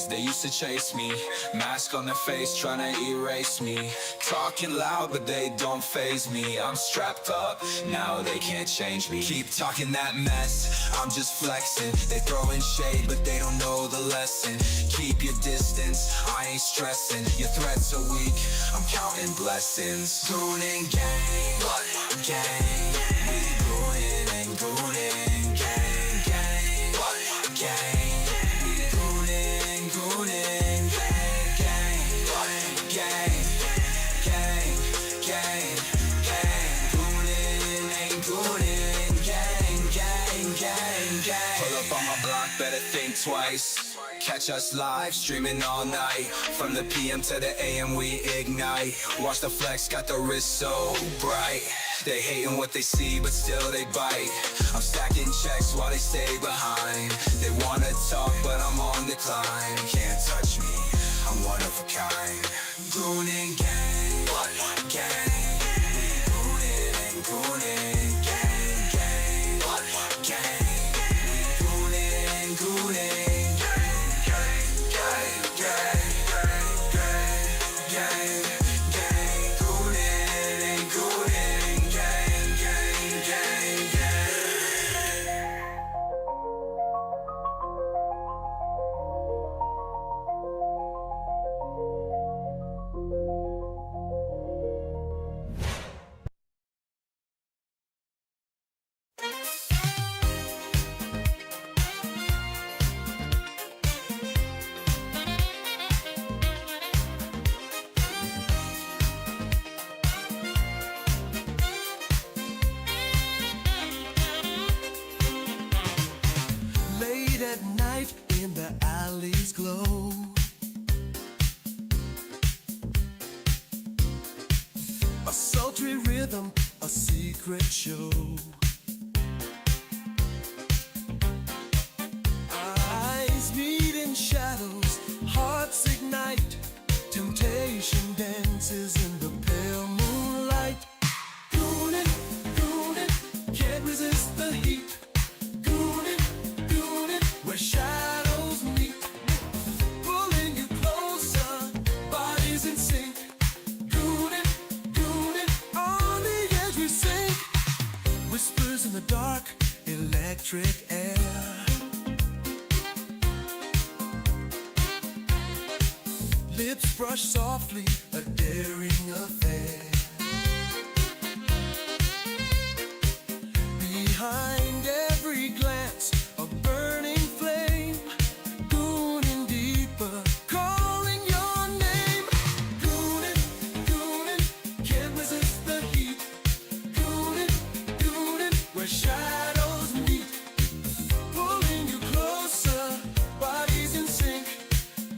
They used to chase me, mask on their face trying to erase me. Talking loud but they don't faze me. I'm strapped up, now they can't change me. Keep talking that mess, I'm just flexing. They throwing shade but they don't know the lesson. Keep your distance, I ain't stressing. Your threats are weak, I'm counting blessings. Goon and gang, gang. We goonin' and goonin', gang, gang, gang. Better think twice. Catch us live, streaming all night. From the PM to the AM we ignite. Watch the flex, got the wrist so bright. They hating what they see, but still they bite. I'm stacking checks while they stay behind. They wanna talk, but I'm on the climb. Can't touch me, I'm one of a kind. Goon and gang, gang. We goonin' and goonin', gang, gang, gang. At night in the alleys glow, a sultry rhythm, a secret show. Eyes meet in shadows, hearts ignite. Temptation dances in the pale moonlight. Goonin', goonin', can't resist the heat. Where shadows meet, pulling you closer, bodies in sync. Goonin', goonin', on the edge we sink. Whispers in the dark, electric air. Lips brush softly, a daring affair. Behind every glance, a burning flame. Goonin' deeper, calling your name. Goonin', goonin', can't resist the heat. Goonin', goonin', where shadows meet. Pulling you closer, bodies in sync.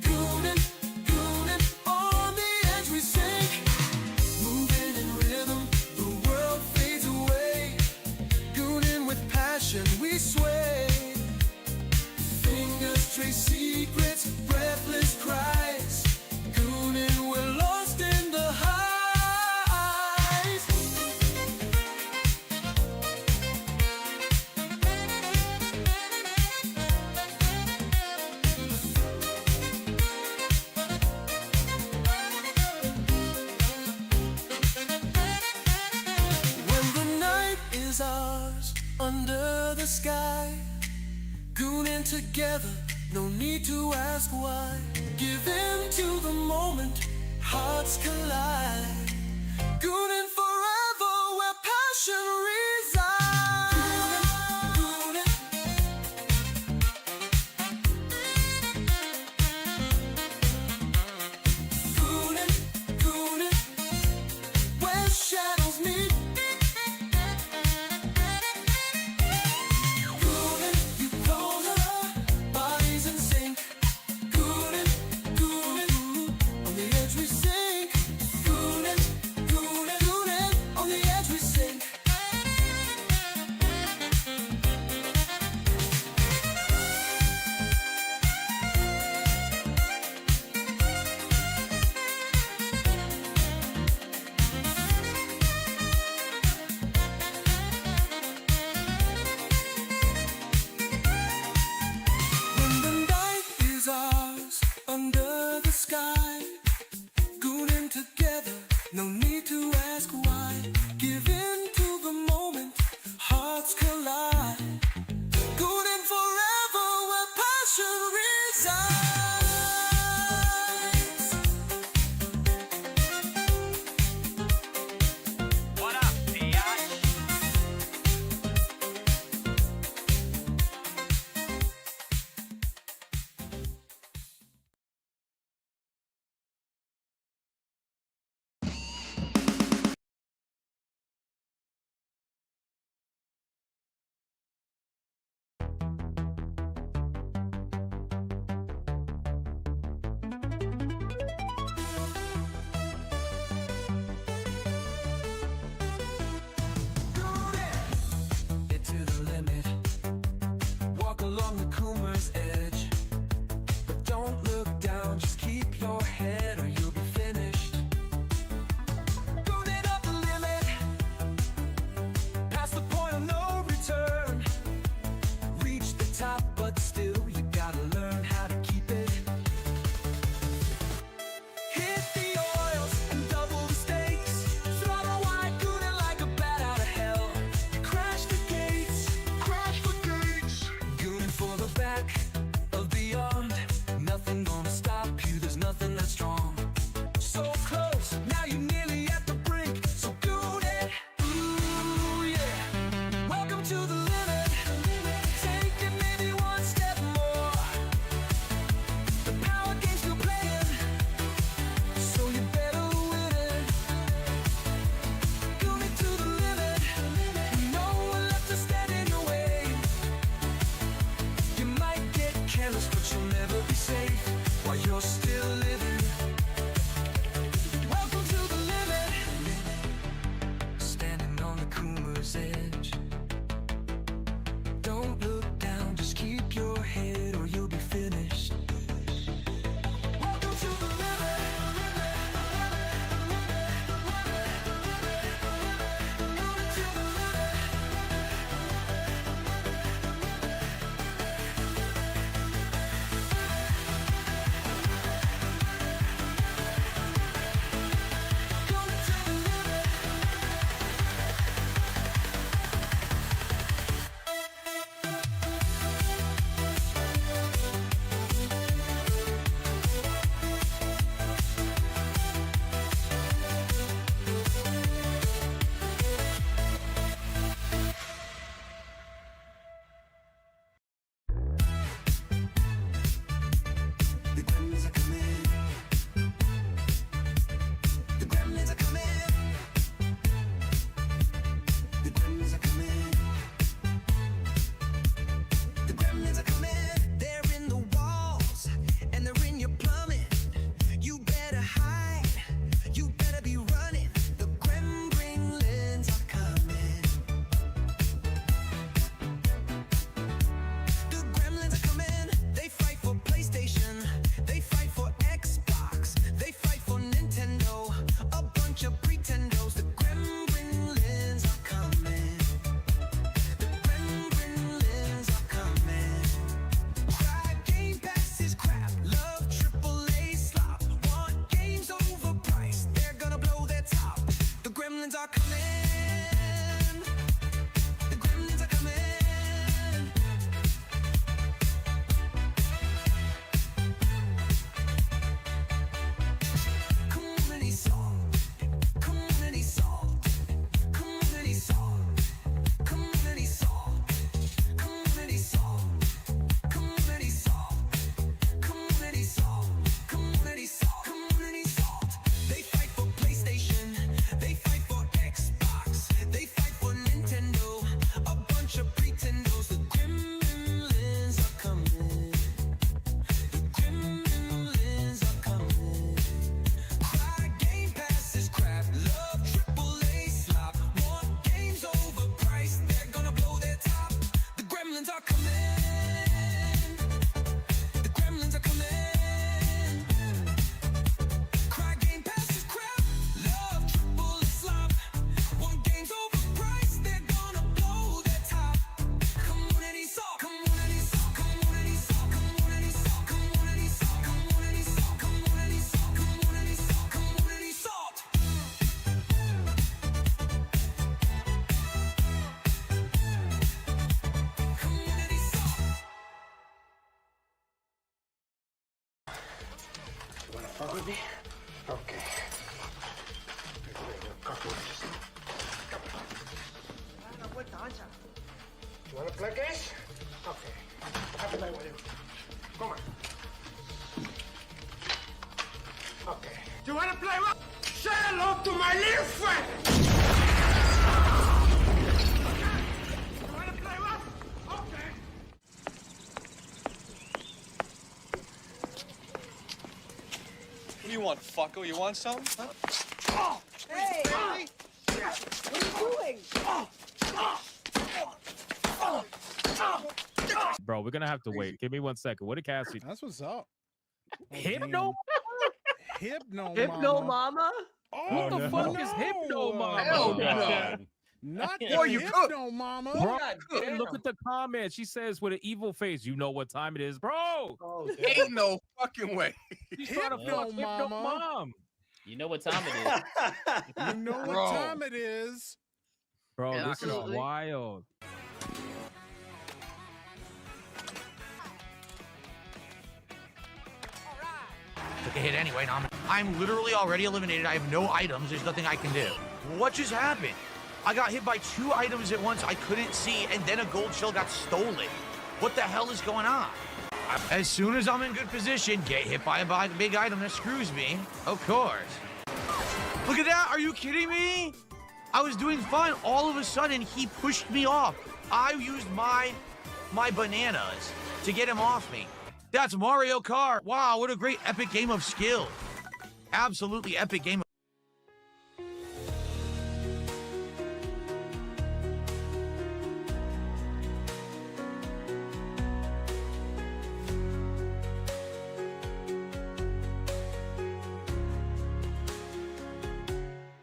Goonin', goonin', on the edge we sink. Moving in rhythm, the world fades away. Goonin' with passion, we sway. Fingers trace secrets, breathless cries. Goonin', we're lost in the highs. When the night is ours, under the sky, goonin' together, no need to ask why. Give in to the moment, hearts collide. Goonin' forever, where passion resides. Goonin', goonin', goonin', where shadows meet. On the edge we sink. Goonin', goonin', but still you gotta learn how to keep it. Hit the oils and double the stakes. Throttle wide, gooning like a bat out of hell. Crash the gates, gooning for the back of beyond. Nothing gonna stop you, there's nothing that's strong. So close, now you're nearly at the brink. So goon it, ooh yeah. Welcome to the limit. Take it maybe one step more. The power game's still playing, so you better win it. Goon it to the limit. No one left to stand in your way. You might get careless, but you'll never be safe while you're still living. Welcome to the limit. Standing on the cooler's edge. Don't look down, just keep your head or you'll be finished. Welcome to the limit. Going to the limit. Going to the limit. The gremlins are coming. The gremlins are coming. The gremlins are coming. The gremlins are coming. They're in the walls and they're in your plumbing. You better hide. You better be running. The gremlins are coming. The gremlins are coming. They fight for PlayStation. They fight for Xbox. They fight for Nintendo. A bunch of pretendos. The gremlins are coming. The gremlins are coming. Cry game passes crap. Love AAA slop. Want games overpriced. They're gonna blow their top. The gremlins are coming. The gremlins are coming. Community salt. Community salt. Community salt. Community salt. Community salt. Community salt. Community salt. Community salt. Community salt. They fight for PlayStation. They fight for Xbox. They fight for Nintendo. A bunch of pretendos. The gremlins are coming. The gremlins are coming. Cry game passes crap. Love AAA slop. Want games overpriced. They're gonna blow their top. The gremlins are coming. The gremlins are coming. Cry game passes crap. Love AAA slop. Want games overpriced. They're gonna blow their top. Community salt. Community salt. Community salt. Community salt. Community salt. Community salt. Community salt. Community salt. Community salt. Community salt. You wanna fuck with me? Okay. You wanna play games? Okay. I'll play with you. Come on. Okay. You wanna play what? Say hello to my little friend! You wanna play what? Okay. What do you want, fucko? You want something? Huh? Hey! What are you doing? Bro, we're gonna have to wait. Give me 1 second. What did Cassie? That's what's up. Hypno? Hypno Hypno mama. Mama? Oh, What the no. fuck is Hypno Mama? Hell Oh, God. Not Boy, you cook. no mama. Bro, God hey, look damn. at the comment. She says with an evil face, you know what time it is, bro. Oh, Ain't no fucking way. She's trying to fuck Hypno Hypno mama. Mom. You know what time it is. You know what Bro. time it is. Bro, Yeah, this is absolutely. wild. Took a hit anyway. Now I'm literally already eliminated. I have no items. There's nothing I can do. What just happened? I got hit by 2 items at once I couldn't see, and then a gold shell got stolen. What the hell is going on? As soon as I'm in good position, get hit by a big item that screws me. Of course. Look at that. Are you kidding me? I was doing fine. All of a sudden, he pushed me off. I used my bananas to get him off me. That's Mario Kart. Wow, what a great epic game of skill. Absolutely epic game.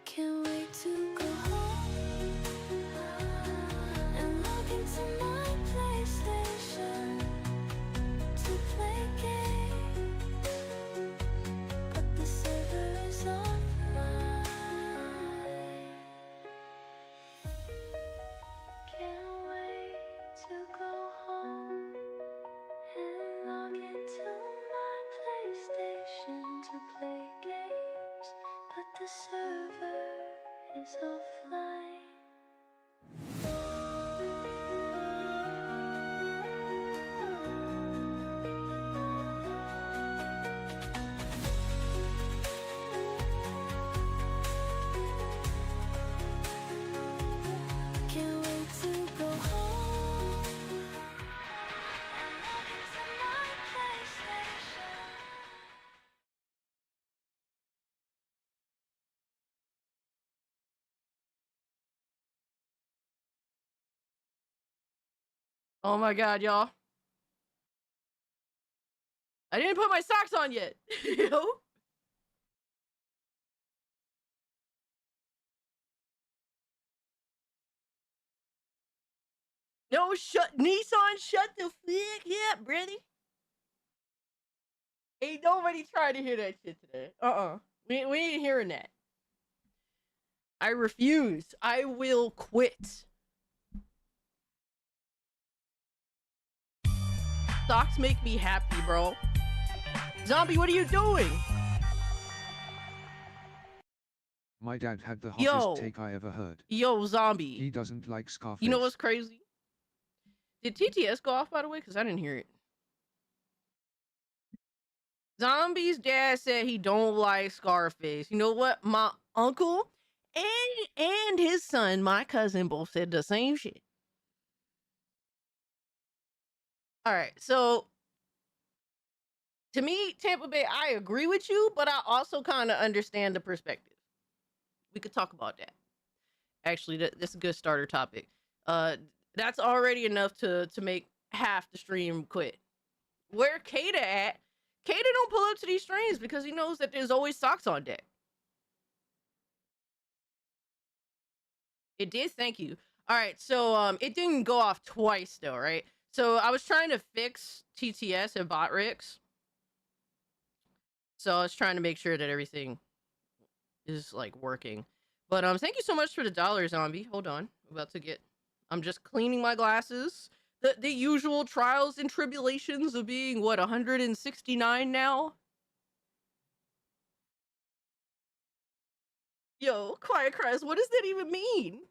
Can't wait to go home and log into my PlayStation to play games, but the server is offline. Can't wait to go home and log into my PlayStation to play games, but the server is offline. Can't wait to go home and log into my PlayStation. Oh my god, y'all. I didn't put my socks on yet. Yo. No, Nissan, shut the fuck up, brother. Ain't nobody trying to hear that shit today. We ain't hearing that. I refuse. I will quit. Socks make me happy, bro. Zombie, what are you doing? My dad had the Yo. hottest take I ever heard. Yo, Zombie. He doesn't like Scarface. You know what's crazy? Did TTS go off, by the way? Because I didn't hear it. Zombie's dad said he don't like Scarface. You know what? My uncle and his son, my cousin, both said the same shit. All right, so to me, Tampa Bay, I agree with you, but I also kind of understand the perspective. We could talk about that. Actually, that's a good starter topic. That's already enough to make half the stream quit. Where Kata at? Kata don't pull up to these streams because he knows that there's always socks on deck. It did, thank you. All right, so it didn't go off twice though, right? So I was trying to fix TTS and bot rigs. So I was trying to make sure that everything is like working. But thank you so much for the $1, Zombie. Hold on, I'm just cleaning my glasses. The usual trials and tribulations of being what 169 now. Yo, Quiet Cries, what does that even mean?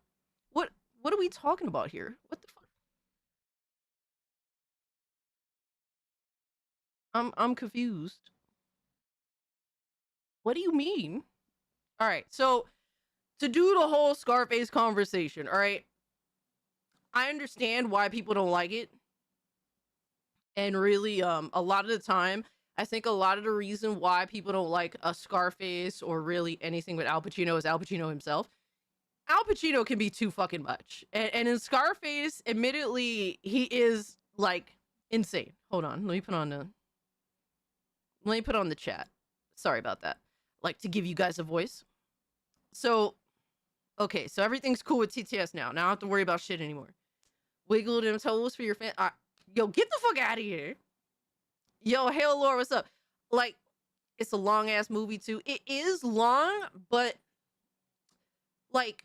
What are we talking about here? What the fuck? I'm confused. What do you mean? All right, so to do the whole Scarface conversation, all right, I understand why people don't like it. And really, a lot of the time, I think a lot of the reason why people don't like a Scarface or really anything with Al Pacino is Al Pacino himself. Al Pacino can be too fucking much. And in Scarface, admittedly, he is like insane. Hold on, let me put on the chat. Sorry about that. Like to give you guys a voice. So Okay, so everything's cool with TTS now. Now I don't have to worry about shit anymore. Wiggle them toes for your fan. Yo, get the fuck out of here. Yo, Hail Lord, what's up? Like, it's a long ass movie too. It is long, but like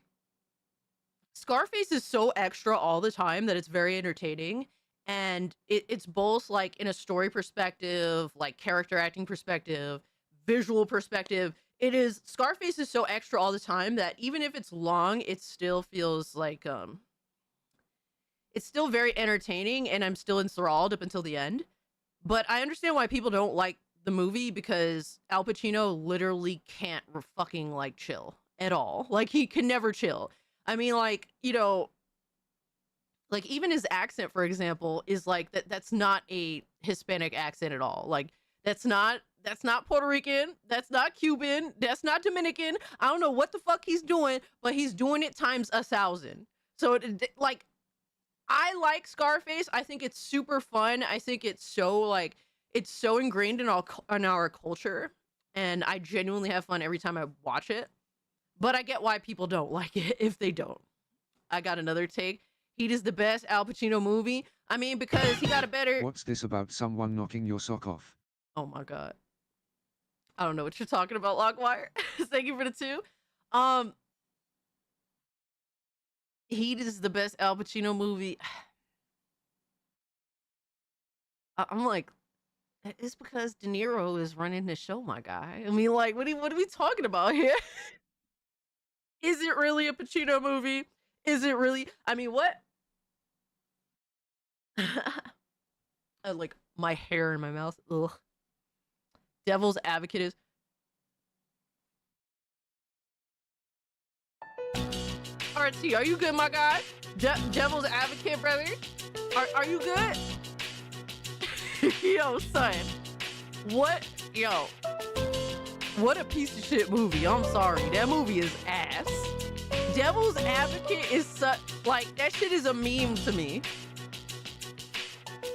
Scarface is so extra all the time that it's very entertaining. And it's both like in a story perspective, like character acting perspective, visual perspective. It is Scarface is so extra all the time that even if it's long, it still feels like it's still very entertaining and I'm still enthralled up until the end. But I understand why people don't like the movie because Al Pacino literally can't fucking like chill at all. Like he can never chill. I mean, like, you know, like even his accent, for example, is like that's not a Hispanic accent at all. Like that's not Puerto Rican, that's not Cuban, that's not Dominican. I don't know what the fuck he's doing, but he's doing it times 1,000. So like I like Scarface. I think it's super fun. I think it's so ingrained in our culture, and I genuinely have fun every time I watch it. But I get why people don't like it if they don't. I got another take. Heat is the best Al Pacino movie. I mean, because he got a better. What's this about someone knocking your sock off? Oh my god. I don't know what you're talking about, Lockwire. Thank you for the 2. Heat is the best Al Pacino movie. I'm like, it's because De Niro is running the show, my guy. I mean, like, what are we talking about here? Is it really a Pacino movie? Is it really? I mean, what? Like my hair in my mouth. Ugh. Devil's Advocate is. RT, are you good, my guy? Devil's Advocate, brother? Are you good? Yo, son. What? Yo. What a piece of shit movie. I'm sorry. That movie is ass. Devil's Advocate is such, like, that shit is a meme to me.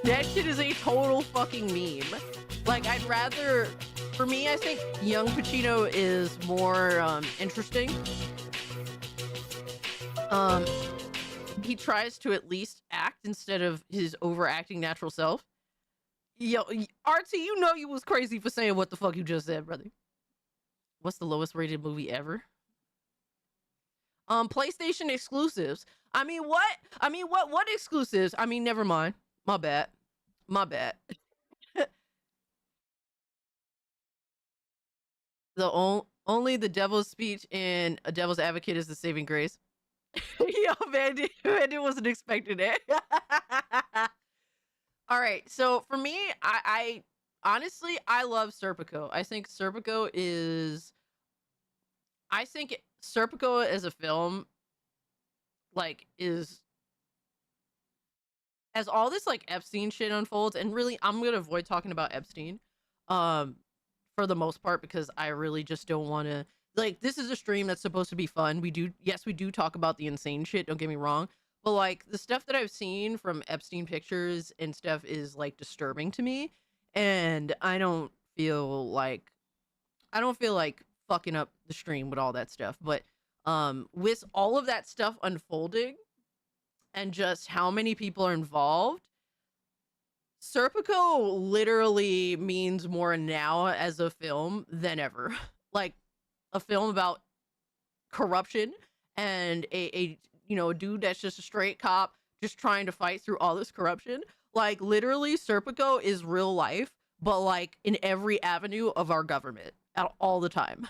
That shit is a total fucking meme. Like, I'd rather, for me, I think young Pacino is more interesting. He tries to at least act instead of his overacting natural self. Yo, RT, you know you was crazy for saying what the fuck you just said, brother. What's the lowest rated movie ever? PlayStation exclusives. I mean, what? What exclusives? I mean, never mind. My bad. Only the devil's speech in A Devil's Advocate is the saving grace. Yo, man, it wasn't expecting it. All right, so for me, I honestly, I love Serpico. I think Serpico as a film, like, is, as all this like Epstein shit unfolds, and really, I'm gonna avoid talking about Epstein, for the most part, because I really just don't want to. Like, this is a stream that's supposed to be fun. We do talk about the insane shit. Don't get me wrong, but like the stuff that I've seen from Epstein pictures and stuff is like disturbing to me, and I don't feel like fucking up the stream with all that stuff. But with all of that stuff unfolding and just how many people are involved, Serpico literally means more now as a film than ever. Like, a film about corruption and a dude that's just a straight cop just trying to fight through all this corruption. Like, literally, Serpico is real life, but like in every avenue of our government all the time.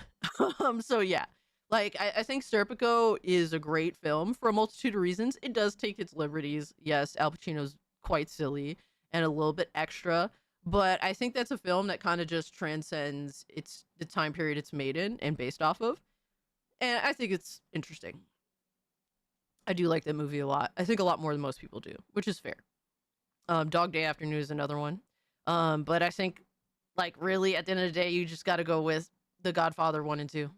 So yeah, like I think Serpico is a great film for a multitude of reasons. It does take its liberties. Yes, Al Pacino's quite silly and a little bit extra, but I think that's a film that kind of just transcends the time period it's made in and based off of. And I think it's interesting. I do like that movie a lot. I think a lot more than most people do, which is fair. Dog Day Afternoon is another one. But I think, like, really, at the end of the day, you just got to go with The Godfather 1 and 2.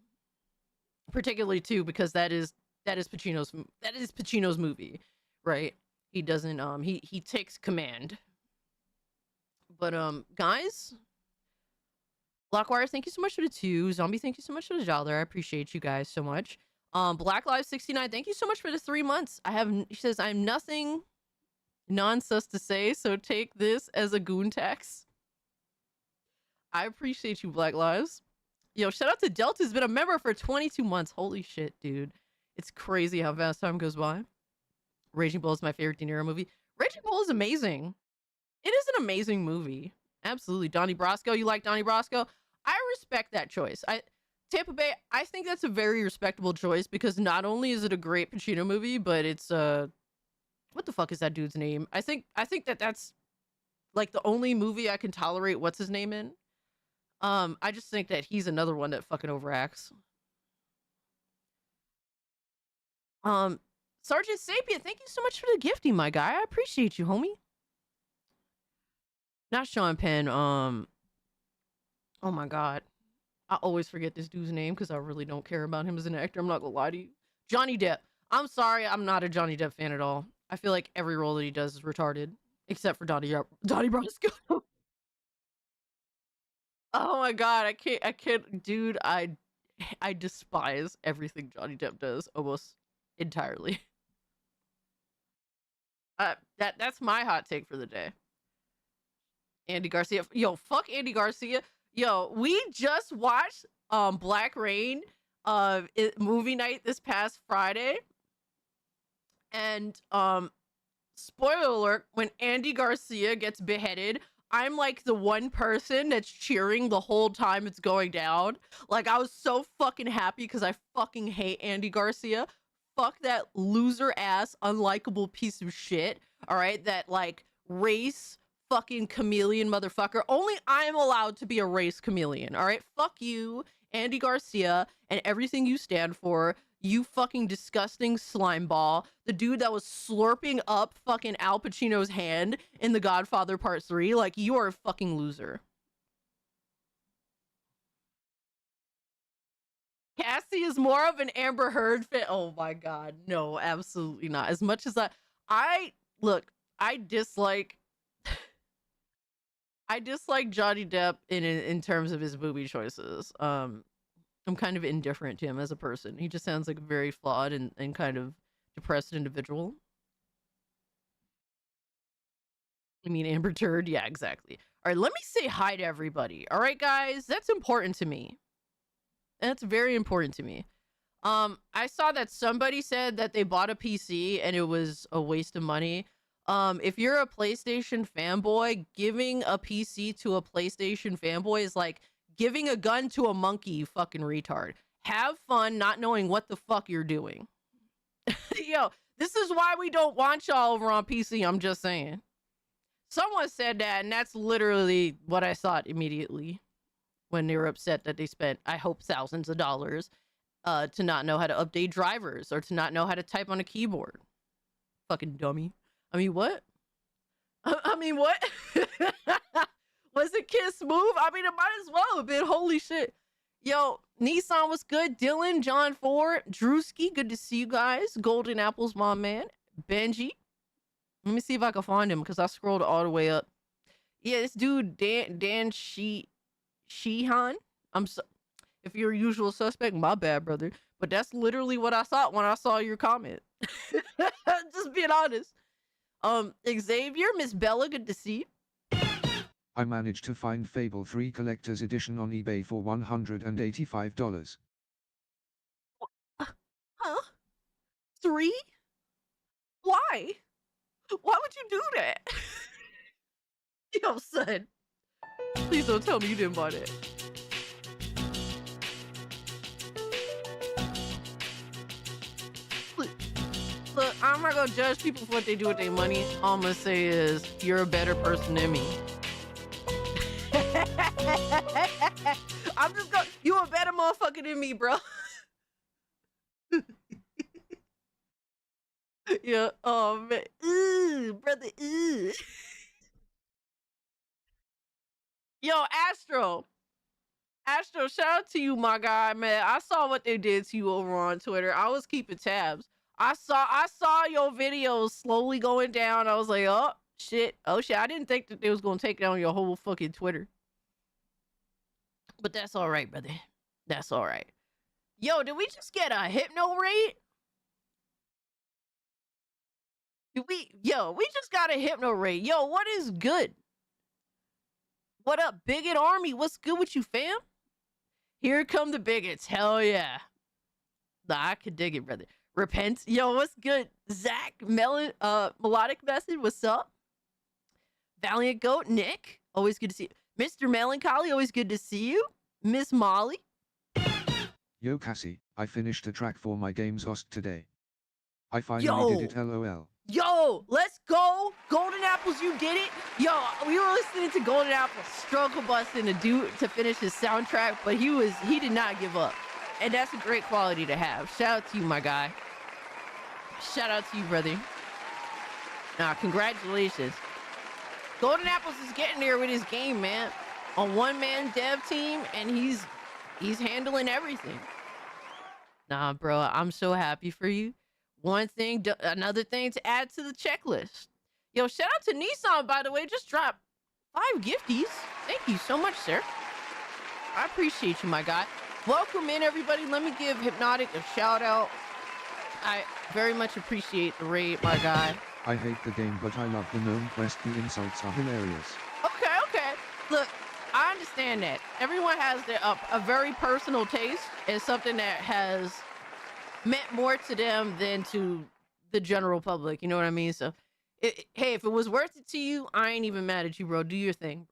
Particularly 2, because that is Pacino's movie, right? He doesn't, he takes command. But, guys, Blockwire, thank you so much for the 2. Zombie, thank you so much for the dollar. I appreciate you guys so much. Black Lives 69, thank you so much for the 3 months. She says, I have nothing nonsense to say, so take this as a goon tax. I appreciate you, Black Lives. Yo, shout out to Delta, has been a member for 22 months. Holy shit, dude. It's crazy how fast time goes by. Raging Bull is my favorite De Niro movie. Raging Bull is amazing. It is an amazing movie. Absolutely. Donnie Brasco, you like Donnie Brasco? I respect that choice. Tampa Bay, I think that's a very respectable choice because not only is it a great Pacino movie, but it's what the fuck is that dude's name? I think that's like the only movie I can tolerate what's his name in. I just think that he's another one that fucking overacts. Sergeant Sapien, thank you so much for the gifting, my guy. I appreciate you, homie. Not Sean Penn. Oh my god. I always forget this dude's name because I really don't care about him as an actor. I'm not gonna lie to you. Johnny Depp. I'm sorry, I'm not a Johnny Depp fan at all. I feel like every role that he does is retarded. Except for Donnie Brasco. Oh my god, I can't, dude, I despise everything Johnny Depp does almost entirely. That's my hot take for the day. Andy Garcia. Yo, fuck Andy Garcia. Yo, we just watched Black Rain movie night this past Friday. And spoiler alert, when Andy Garcia gets beheaded, I'm like the one person that's cheering the whole time it's going down. Like, I was so fucking happy because I fucking hate Andy Garcia. Fuck that loser ass, unlikable piece of shit. All right, that like race fucking chameleon motherfucker. Only I'm allowed to be a race chameleon. All right, fuck you, Andy Garcia, and everything you stand for. You fucking disgusting slime ball. The dude that was slurping up fucking Al Pacino's hand in The Godfather Part 3. Like, you are a fucking loser. Cassie is more of an Amber Heard fan. Oh my god. No, absolutely not. As much as I dislike Johnny Depp in terms of his movie choices. I'm kind of indifferent to him as a person. He just sounds like a very flawed and kind of depressed individual. I mean, Amber Turd. Yeah, exactly. All right, let me say hi to everybody. All right, guys, that's important to me. That's very important to me. I saw that somebody said that they bought a PC and it was a waste of money. If you're a PlayStation fanboy, giving a PC to a PlayStation fanboy is like giving a gun to a monkey, you fucking retard. Have fun not knowing what the fuck you're doing. Yo, this is why we don't want y'all over on PC, I'm just saying. Someone said that, and that's literally what I thought immediately when they were upset that they spent, I hope, thousands of dollars to not know how to update drivers or to not know how to type on a keyboard. Fucking dummy. I mean, what? I mean, what? Was it Kiss move? I mean, it might as well have been. Holy shit. Yo, Nissan was good. Dylan, John Ford, Drewski, good to see you guys. Golden Apples, my man. Benji. Let me see if I can find him because I scrolled all the way up. Yeah, this dude, Dan Sheehan. If you're a usual suspect, my bad, brother. But that's literally what I thought when I saw your comment. Just being honest. Xavier, Miss Bella, good to see you. I managed to find Fable 3 Collector's Edition on eBay for $185. Huh? 3? Why? Why would you do that? Yo, son. Please don't tell me you didn't buy that. Look, I'm not gonna judge people for what they do with their money. All I'm gonna say is, you're a better person than me. I'm just gonna, you a better motherfucker than me, bro. Yeah, oh man. Ooh, brother, ooh. Yo, Astro, shout out to you, my guy, man. I saw what they did to you over on Twitter. I was keeping tabs. I saw your videos slowly going down. I was like, oh shit. I didn't think that they was gonna take down your whole fucking Twitter. But that's all right, brother. That's all right. Yo, did we just get a hypno raid? We just got a hypno raid. Yo, what is good? What up, bigot army? What's good with you, fam? Here come the bigots. Hell yeah. Nah, I could dig it, brother. Repent. Yo, what's good? Zach, Melodic Message, what's up? Valiant Goat, Nick, always good to see you. Mr. Melancholy, always good to see you. Miss Molly. Yo Cassie, I finished a track for my game's host today. I finally did it, lol. Yo, let's go. Golden Apples, you did it. Yo, we were listening to Golden Apples struggle busting to finish his soundtrack, but he did not give up. And that's a great quality to have. Shout out to you, my guy. Shout out to you, brother. Nah, congratulations. Golden Apples is getting there with his game, man. A one-man dev team, and he's handling everything. Nah, bro, I'm so happy for you. Another thing to add to the checklist. Yo, shout out to Nissan, by the way. Just dropped 5 gifties. Thank you so much, sir. I appreciate you, my guy. Welcome in, everybody. Let me give Hypnotic a shout out. I very much appreciate the raid, my guy. I hate the game, but I love the known quest. The insults are hilarious. Okay. Look, I understand that. Everyone has a very personal taste and something that has meant more to them than to the general public. You know what I mean? So, hey, if it was worth it to you, I ain't even mad at you, bro. Do your thing.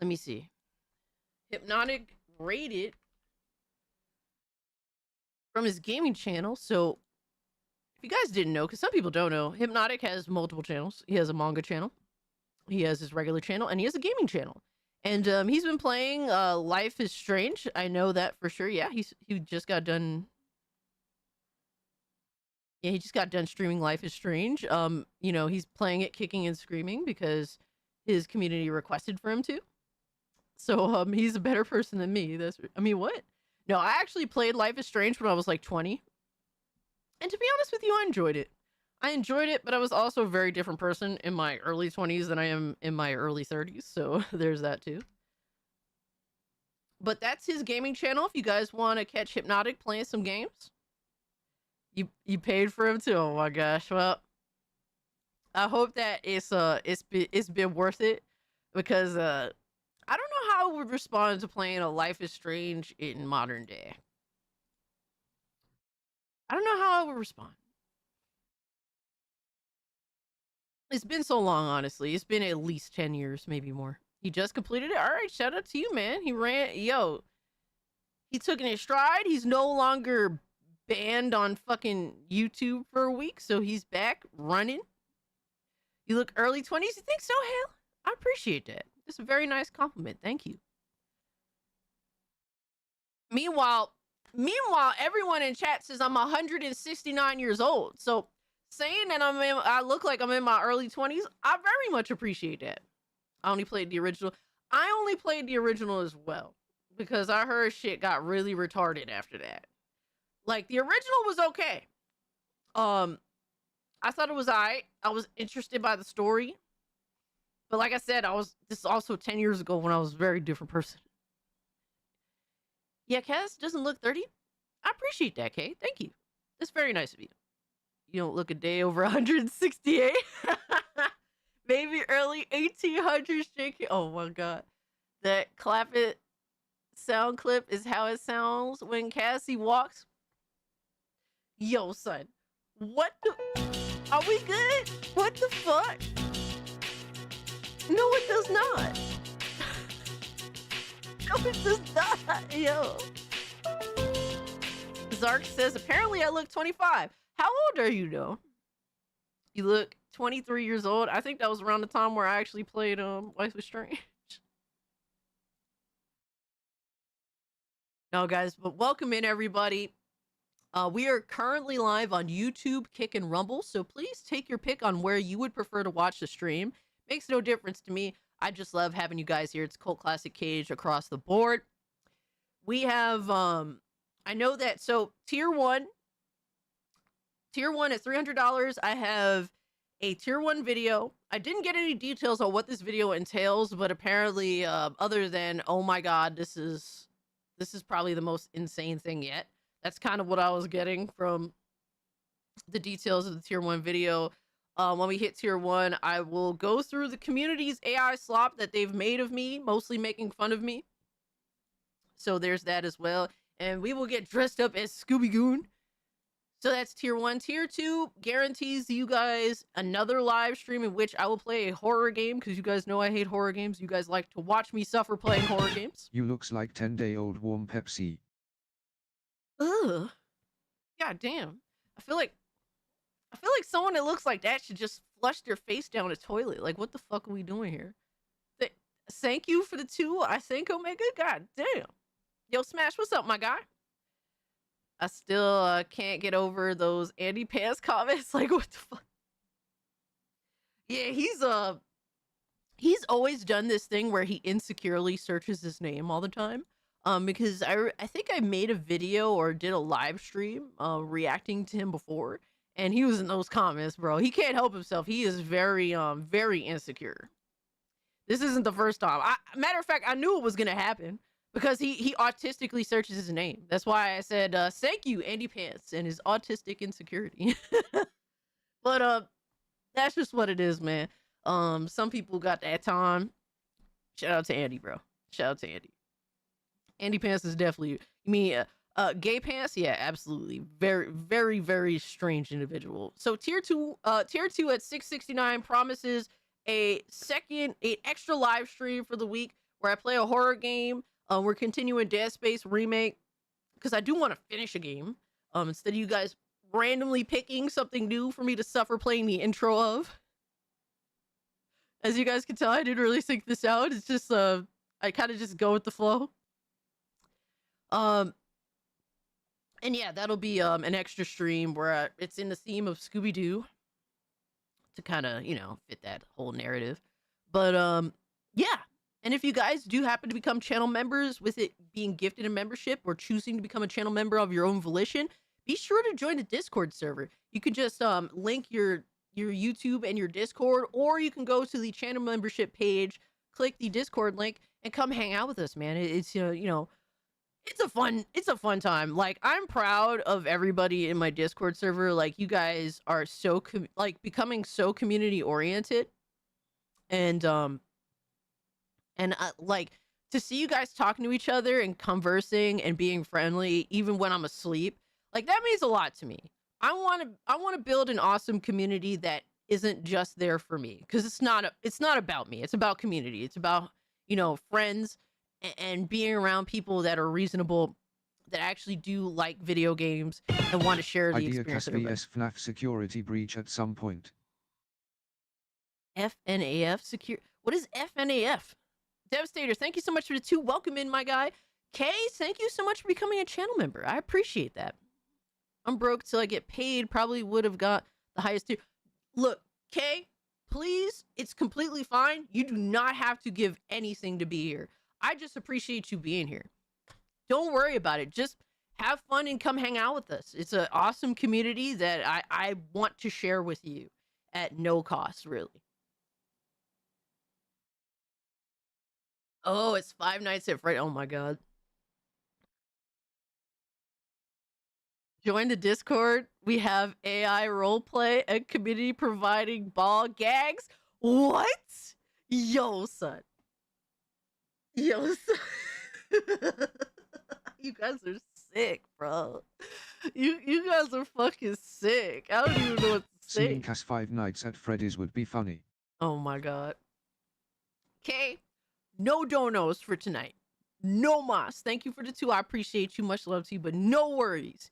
Let me see. Hypnotic rated from his gaming channel. So, if you guys didn't know, because some people don't know, Hypnotic has multiple channels. He has a manga channel, he has his regular channel, and he has a gaming channel. And he's been playing Life is Strange. I know that for sure. Yeah, he just got done. Yeah, he just got done streaming Life is Strange. You know, he's playing it kicking and screaming because his community requested for him to. So he's a better person than me. What? No, I actually played Life is Strange when I was like 20. And to be honest with you, I enjoyed it. But I was also a very different person in my early 20s than I am in my early 30s. So there's that too. But that's his gaming channel. If you guys want to catch Hypnotic playing some games, you paid for him too. Oh my gosh. Well, I hope that it's been worth it, because I don't know how I would respond to playing a Life is Strange in modern day. I don't know how I would respond. It's been so long, honestly. It's been at least 10 years, maybe more. He just completed it. All right, shout out to you, man. He took it in stride. He's no longer banned on fucking YouTube for a week, so he's back running. You look early 20s. You think so, Hale? I appreciate that. It's a very nice compliment. Thank you. Meanwhile, everyone in chat says I'm 169 years old. So saying that I look like I'm in my early 20s, I very much appreciate that. I only played the original. I only played the original as well, because I heard shit got really retarded after that. Like, the original was okay. I thought it was alright. I was interested by the story. But like I said, this is also 10 years ago when I was a very different person. Yeah, Cass doesn't look 30. I appreciate that, Kay. Thank you. That's very nice of you. You don't look a day over 168. Maybe early 1800s, JK. Oh my god. That clap it sound clip is how it sounds when Cassie walks. Yo, son. What the... Are we good? What the fuck? No, it does not. No, it does not. Yo. Zark says, apparently I look 25. How old are you, though? You look 23 years old. I think that was around the time where I actually played Life is Strange. No, guys, but welcome in, everybody. We are currently live on YouTube, Kick, and Rumble, so please take your pick on where you would prefer to watch the stream. Makes no difference to me. I just love having you guys here. It's Cult Classic Cage across the board. We have, I know that, so tier one at $300, I have a tier 1 video. I didn't get any details on what this video entails, but apparently, other than, oh my god, this is This is probably the most insane thing yet. That's kind of what I was getting from the details of the tier 1 video. When we hit tier 1, I will go through the community's AI slop that they've made of me, mostly making fun of me. So there's that as well. And we will get dressed up as Scooby Goon. So that's tier 1. Tier 2 guarantees you guys another live stream in which I will play a horror game, because you guys know I hate horror games. You guys like to watch me suffer playing horror games. You looks like 10-day-old warm Pepsi. Ugh. God damn. I feel like someone that looks like that should just flush their face down a toilet. Like, what the fuck are we doing here? Thank you for the 2. I think Omega. God damn. Yo, Smash, what's up, my guy? I still can't get over those Andy Pants comments. Like, what the fuck? Yeah, he's always done this thing where he insecurely searches his name all the time. Because I think I made a video or did a live stream reacting to him before, and he was in those comments, bro. He can't help himself. He is very very insecure. This isn't the first time. Matter of fact, I knew it was gonna happen because he autistically searches his name. That's why I said thank you, Andy Pants, and his autistic insecurity. But that's just what it is, man. Some people got that time. Shout out to Andy, bro. Shout out to Andy. Andy Pants is definitely, you mean Gay Pants? Yeah, absolutely. Very, very, very strange individual. So tier 2 at 669 promises an extra live stream for the week where I play a horror game. We're continuing Dead Space remake because I do want to finish a game. Instead of you guys randomly picking something new for me to suffer playing the intro of. As you guys can tell, I didn't really think this out. It's just I kind of just go with the flow. And yeah, that'll be an extra stream where it's in the theme of Scooby-Doo to kind of, you know, fit that whole narrative. But yeah, and if you guys do happen to become channel members with it being gifted a membership or choosing to become a channel member of your own volition, be sure to join the Discord server. You can just link your YouTube and your Discord, or you can go to the channel membership page, click the Discord link, and come hang out with us, man. It's you know, it's a fun time. Like, I'm proud of everybody in my Discord server. Like, you guys are so becoming so community oriented, and like, to see you guys talking to each other and conversing and being friendly even when I'm asleep, like, that means a lot to me. I want to build an awesome community that isn't just there for me, because it's not about me. It's about community. It's about, you know, friends and being around people that are reasonable, that actually do like video games and want to share the experience. vs FNAF security breach at some point. FNAF secure. What is FNAF? Devastator, thank you so much for the 2. Welcome in, my guy. Kay, thank you so much for becoming a channel member. I appreciate that. I'm broke till I get paid. Probably would have got the highest tier. Look, Kay, please, it's completely fine. You do not have to give anything to be here. I just appreciate you being here. Don't worry about it. Just have fun and come hang out with us. It's an awesome community that I want to share with you at no cost, really. Oh, it's 5 Nights at Freddy's. Oh my god. Join the Discord. We have AI roleplay and community providing ball gags. What? Yo, son. Yo, son. You guys are sick, bro. You guys are fucking sick. I don't even know what to say. Seeing Cass 5 Nights at Freddy's would be funny. Oh my god. Okay. No donos for tonight. No mas. Thank you for the 2. I appreciate you. Much love to you, but no worries.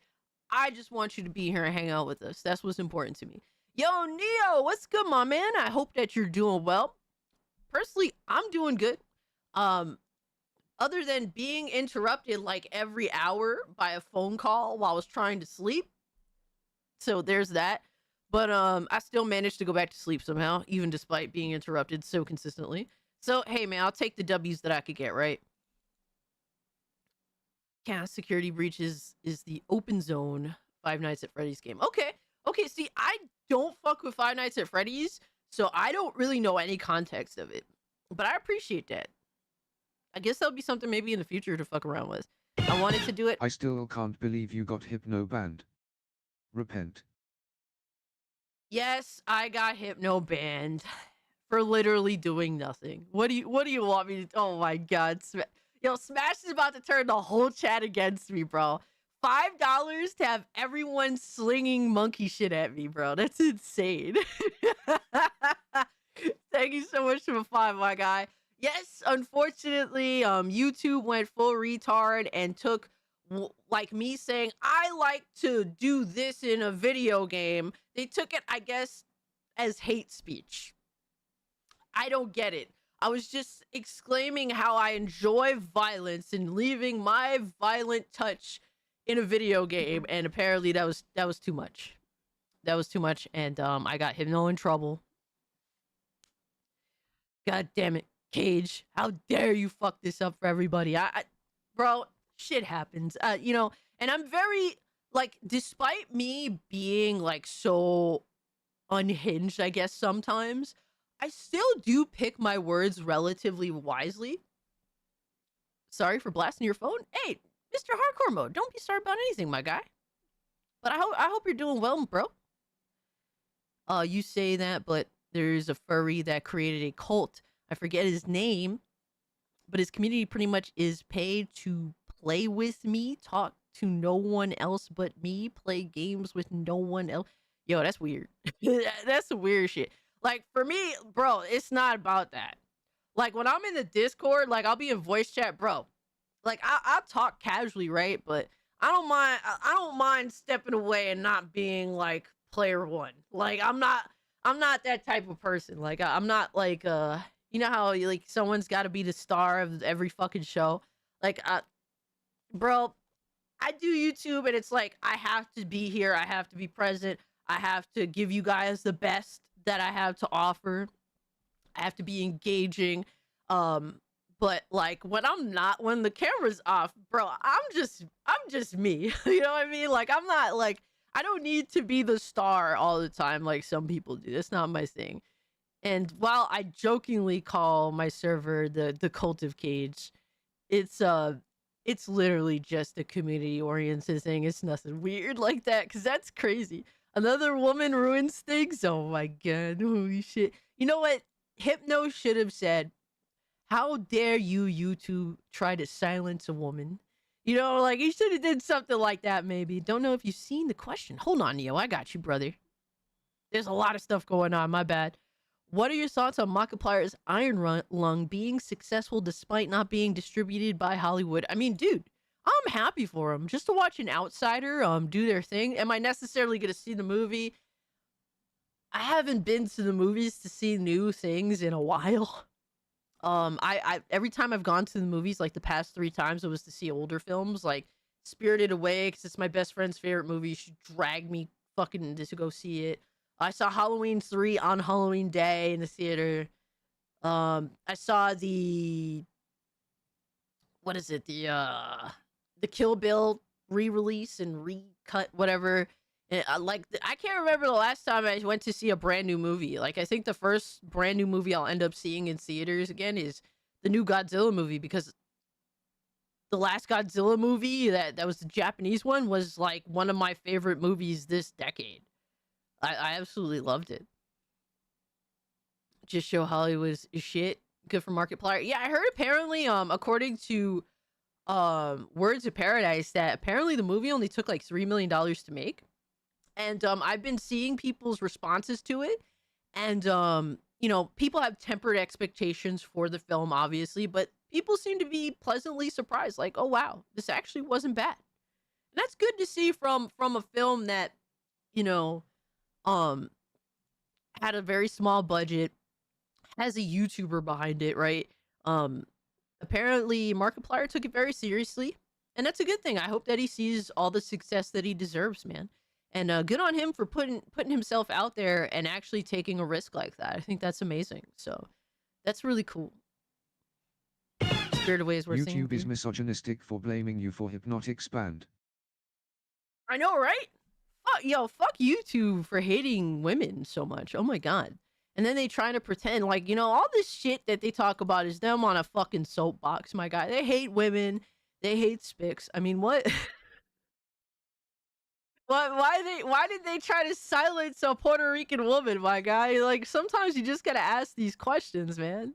I just want you to be here and hang out with us. That's what's important to me. Yo, Neo, what's good, my man? I hope that you're doing well. Personally, I'm doing good. Other than being interrupted like every hour by a phone call while I was trying to sleep. So there's that. But I still managed to go back to sleep somehow, even despite being interrupted so consistently. So, hey, man, I'll take the W's that I could get, right? Cast security breaches is the open zone 5 Nights at Freddy's game. Okay. Okay, see, I don't fuck with 5 Nights at Freddy's, so I don't really know any context of it. But I appreciate that. I guess that'll be something maybe in the future to fuck around with. I wanted to do it. I still can't believe you got hypno banned. Repent. Yes, I got hypno banned for literally doing nothing. What do you want me to? Oh my god, yo, Smash is about to turn the whole chat against me, bro. $5 to have everyone slinging monkey shit at me, bro. That's insane. Thank you so much for the 5, my guy. Yes, unfortunately, YouTube went full retard and took like me saying I like to do this in a video game. They took it, I guess, as hate speech. I don't get it. I was just exclaiming how I enjoy violence and leaving my violent touch in a video game, and apparently that was too much. That was too much, and I got Hypno in trouble. God damn it, Cage! How dare you fuck this up for everybody? Bro, shit happens. You know, and I'm very like, despite me being like so unhinged, I guess sometimes, I still do pick my words relatively wisely. Sorry for blasting your phone. Hey, Mr. Hardcore Mode, don't be sorry about anything, my guy. But I hope you're doing well, bro. You say that, but there's a furry that created a cult. I forget his name, but his community pretty much is paid to play with me, talk to no one else but me, play games with no one else. Yo, that's weird. That's some weird shit. Like, for me, bro, it's not about that. Like, when I'm in the Discord, like, I'll be in voice chat, bro. Like, I'll talk casually, right? But I don't mind stepping away and not being, like, player one. Like, I'm not that type of person. Like, I'm not, like, you know how, like, someone's got to be the star of every fucking show? Like, bro, I do YouTube, and it's like, I have to be here. I have to be present. I have to give you guys the best that I have to offer. I have to be engaging. But like when the camera's off, bro, I'm just me. You know what I mean? Like, I'm not like, I don't need to be the star all the time like some people do. That's not my thing. And while I jokingly call my server the Cult of Cage, it's literally just a community oriented thing. It's nothing weird like that, because that's crazy. Another woman ruins things. Oh my god, holy shit. You know what? Hypno should have said, how dare you, YouTube, try to silence a woman? You know, like, he should have did something like that, maybe. Don't know if you've seen the question. Hold on, Neo. I got you, brother. There's a lot of stuff going on. My bad. What are your thoughts on Markiplier's Iron Lung being successful despite not being distributed by Hollywood? I mean, dude, I'm happy for him. Just to watch an outsider do their thing. Am I necessarily going to see the movie? I haven't been to the movies to see new things in a while. I every time I've gone to the movies, like the past 3 times, it was to see older films, like Spirited Away, because it's my best friend's favorite movie. She dragged me fucking to go see it. I saw Halloween 3 on Halloween Day in the theater. I saw the Kill Bill re-release and recut, whatever. And I can't remember the last time I went to see a brand new movie. Like, I think the first brand new movie I'll end up seeing in theaters again is the new Godzilla movie, because the last Godzilla movie that was the Japanese one was like one of my favorite movies this decade. I absolutely loved it. Just show Hollywood is shit. Good for Markiplier. Yeah, I heard apparently, according to Words of Paradise, that apparently the movie only took like $3 million to make. And I've been seeing people's responses to it. And, you know, people have tempered expectations for the film, obviously. But people seem to be pleasantly surprised. Like, oh, wow, this actually wasn't bad. And that's good to see from a film that, you know, had a very small budget, has a YouTuber behind it, right? Apparently, Markiplier took it very seriously. And that's a good thing. I hope that he sees all the success that he deserves, man. And good on him for putting himself out there and actually taking a risk like that. I think that's amazing. So that's really cool. Spirited Away is worth seeing. YouTube is misogynistic for blaming you for hypnotic spand. I know, right? Fuck YouTube for hating women so much. Oh my god. And then they try to pretend like, you know, all this shit that they talk about is them on a fucking soapbox, my guy. They hate women. They hate Spix. I mean, what? Why did they try to silence a Puerto Rican woman, my guy? Like, sometimes you just gotta ask these questions, man.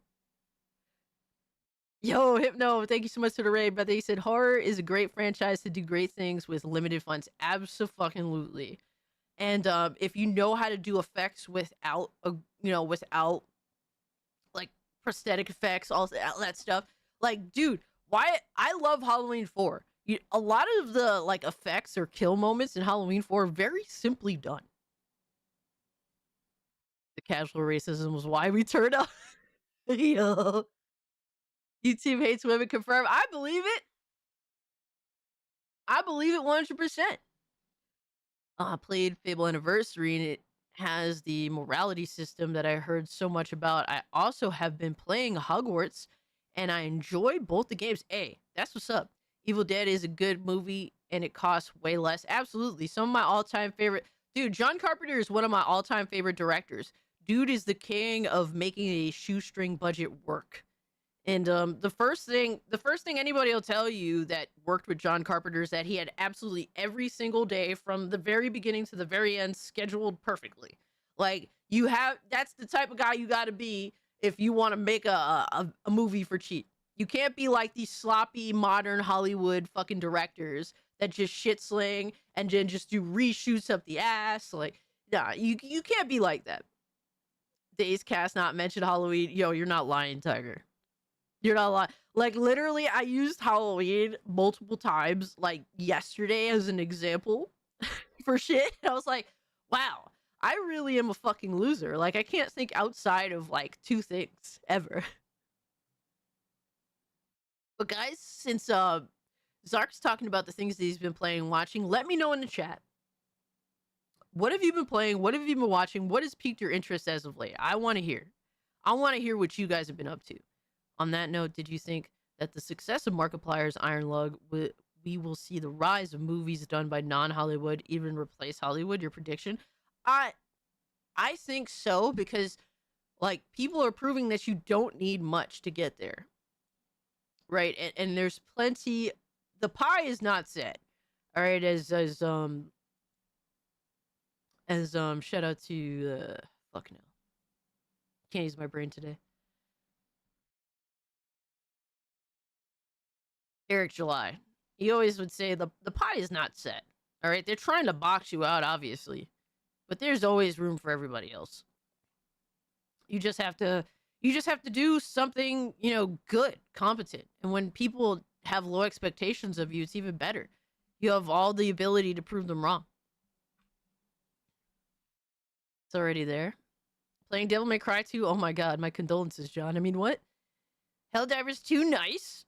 Yo, Hypno, thank you so much for the raid. But they said horror is a great franchise to do great things with limited funds. Absolutely. And if you know how to do effects without, without like prosthetic effects, all that stuff, like, dude, why? I love Halloween 4. A lot of the like effects or kill moments in Halloween 4 are very simply done. The casual racism was why we turned up. Yo. YouTube hates women confirmed. I believe it. I believe it 100%. I played Fable Anniversary and it has the morality system that I heard so much about. I also have been playing Hogwarts and I enjoy both the games. Hey, that's what's up. Evil Dead is a good movie and it costs way less. Absolutely. Some of my all-time favorite. Dude, John Carpenter is one of my all-time favorite directors. Dude is the king of making a shoestring budget work. And the first thing anybody will tell you that worked with John Carpenter is that he had absolutely every single day from the very beginning to the very end scheduled perfectly. Like, that's the type of guy you got to be if you want to make a movie for cheap. You can't be like these sloppy modern Hollywood fucking directors that just shit sling and then just do reshoots up the ass. Like, nah, you can't be like that. Days Cast not mentioned Halloween. Yo, you're not lying, Tiger. You're not lying. Like, literally, I used Halloween multiple times, like, yesterday as an example for shit. I was like, wow, I really am a fucking loser. Like, I can't think outside of, like, 2 things ever. But, guys, since Zark's talking about the things that he's been playing and watching, let me know in the chat. What have you been playing? What have you been watching? What has piqued your interest as of late? I want to hear. I want to hear what you guys have been up to. On that note, did you think that the success of Markiplier's Iron Lung, we will see the rise of movies done by non-Hollywood even replace Hollywood? Your prediction? I think so, because like people are proving that you don't need much to get there, right? And there's plenty. The pie is not set. All right, as shout out to fuck no, can't use my brain today. Eric July. He always would say the pie is not set. All right, they're trying to box you out, obviously, but there's always room for everybody else. You just have to do something, good, competent. And when people have low expectations of you, it's even better. You have all the ability to prove them wrong. It's already there. Playing Devil May Cry 2. Oh my god, my condolences, John. I mean, what? Helldivers 2, nice.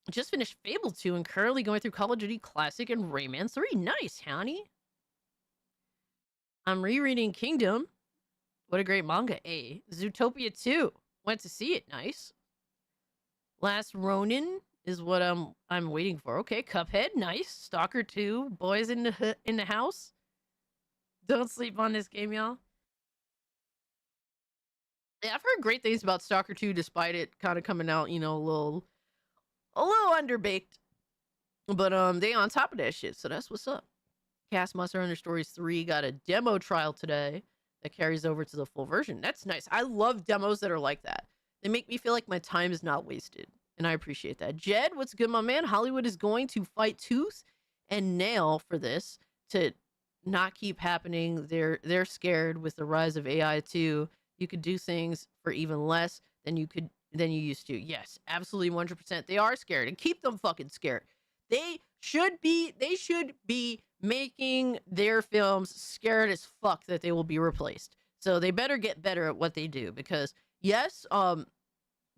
Just finished Fable 2 and currently going through Call of Duty Classic and Rayman 3. Nice, honey. I'm rereading Kingdom. What a great manga. Zootopia 2. Went to see it. Nice. Last Ronin is what I'm waiting for. Okay, Cuphead. Nice. Stalker 2. Boys in the house. Don't sleep on this game, y'all. Yeah, I've heard great things about Stalker 2 despite it kind of coming out, a little underbaked, but they on top of that shit, so that's what's up. Cast Monster Hunter Stories 3 got a demo trial today that carries over to the full version. That's nice. I love demos that are like that. They make me feel like my time is not wasted, and I appreciate that. Jed, what's good, my man? Hollywood is going to fight tooth and nail for this to not keep happening. They're scared with the rise of AI too. You could do things for even less than you used to. Yes, absolutely 100%. They are scared, and keep them fucking scared. They should be making their films scared as fuck that they will be replaced. So they better get better at what they do, because yes, the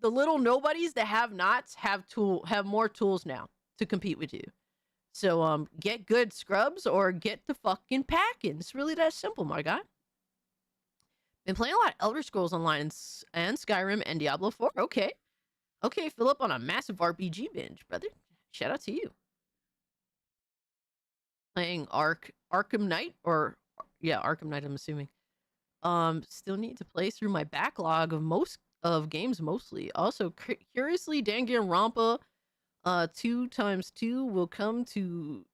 little nobodies that have nots have more tools now to compete with you. So get good, scrubs, or get to fucking packing. It's really that simple, my guy. Been playing a lot of Elder Scrolls Online and Skyrim and Diablo 4. Okay, fill up on a massive RPG binge, brother. Shout out to you. Playing Arkham Knight, Arkham Knight, I'm assuming. Still need to play through my backlog of games mostly. Also, curiously, Danganronpa 2 times 2 will come to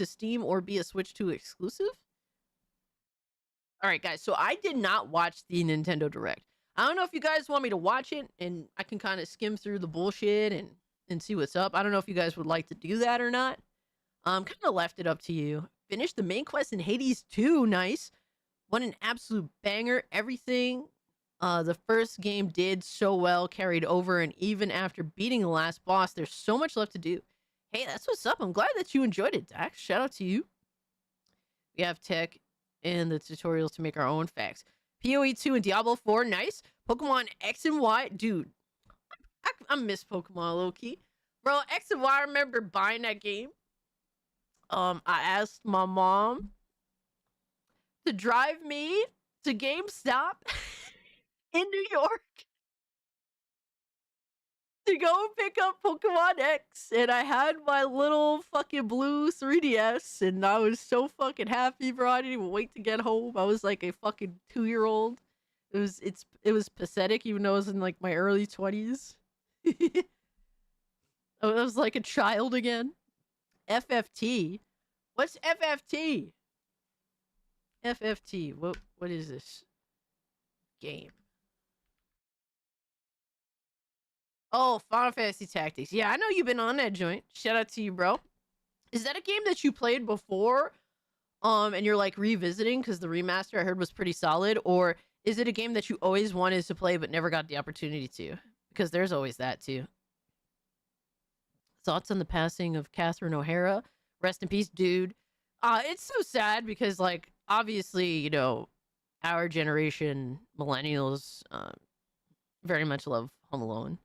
Steam or be a Switch 2 exclusive. All right, guys. So I did not watch the Nintendo Direct. I don't know if you guys want me to watch it and I can kind of skim through the bullshit and see what's up. I don't know if you guys would like to do that or not. Kind of left it up to you. Finished the main quest in Hades 2. Nice. What an absolute banger. Everything the first game did so well carried over, and even after beating the last boss, there's so much left to do. Hey, that's what's up. I'm glad that you enjoyed it, Dax. Shout out to you. We have tech and the tutorials to make our own facts. PoE 2 and Diablo 4, nice. Pokemon X and Y, dude. I miss Pokemon low-key. Bro, X and Y, I remember buying that game. I asked my mom to drive me to GameStop in New York to go pick up Pokemon X, and I had my little fucking blue 3DS, and I was so fucking happy, bro. I didn't even wait to get home. I was like a fucking 2-year-old. It was pathetic, even though I was in like my early 20s. I was like a child again. FFT. What's FFT? FFT. What is this game? Oh, Final Fantasy Tactics. Yeah, I know you've been on that joint. Shout out to you, bro. Is that a game that you played before? And you're like revisiting because the remaster I heard was pretty solid, or is it a game that you always wanted to play but never got the opportunity to? Because there's always that too. Thoughts on the passing of Catherine O'Hara? Rest in peace, dude. It's so sad because, like, obviously, you know, our generation, millennials, very much love Home Alone.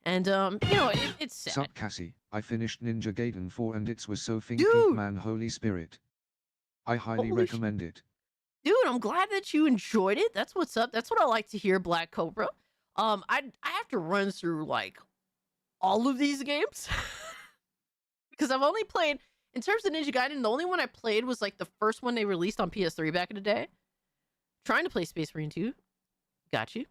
And, you know, it's sad. Sup, Cassie? I finished Ninja Gaiden 4 and it was so thinky, Dude! man. Holy spirit. I highly Holy recommend it. Dude, I'm glad that you enjoyed it. That's what's up. That's what I like to hear, Black Cobra. I have to run through, like, all of these games. Because I've only played, in terms of Ninja Gaiden, the only one I played was, like, the first one they released on PS3 back in the day. Trying to play Space Marine 2. Got you.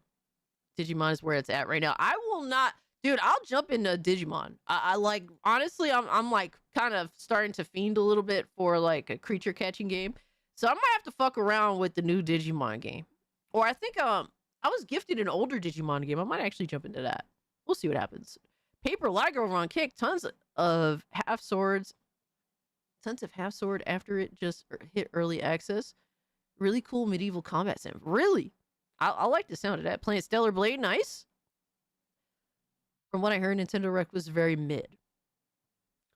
Digimon is where it's at right now. I will not... Dude, I'll jump into Digimon. I like, honestly, I'm like kind of starting to fiend a little bit for like a creature catching game. So I might have to fuck around with the new Digimon game. Or I think I was gifted an older Digimon game. I might actually jump into that. We'll see what happens. Paper Liger over on Kick. Tons of half swords. Tons of half sword after it just hit early access. Really cool medieval combat sim. Really? I like the sound of that. Playing Stellar Blade. Nice. From what I heard, Nintendo Direct was very mid.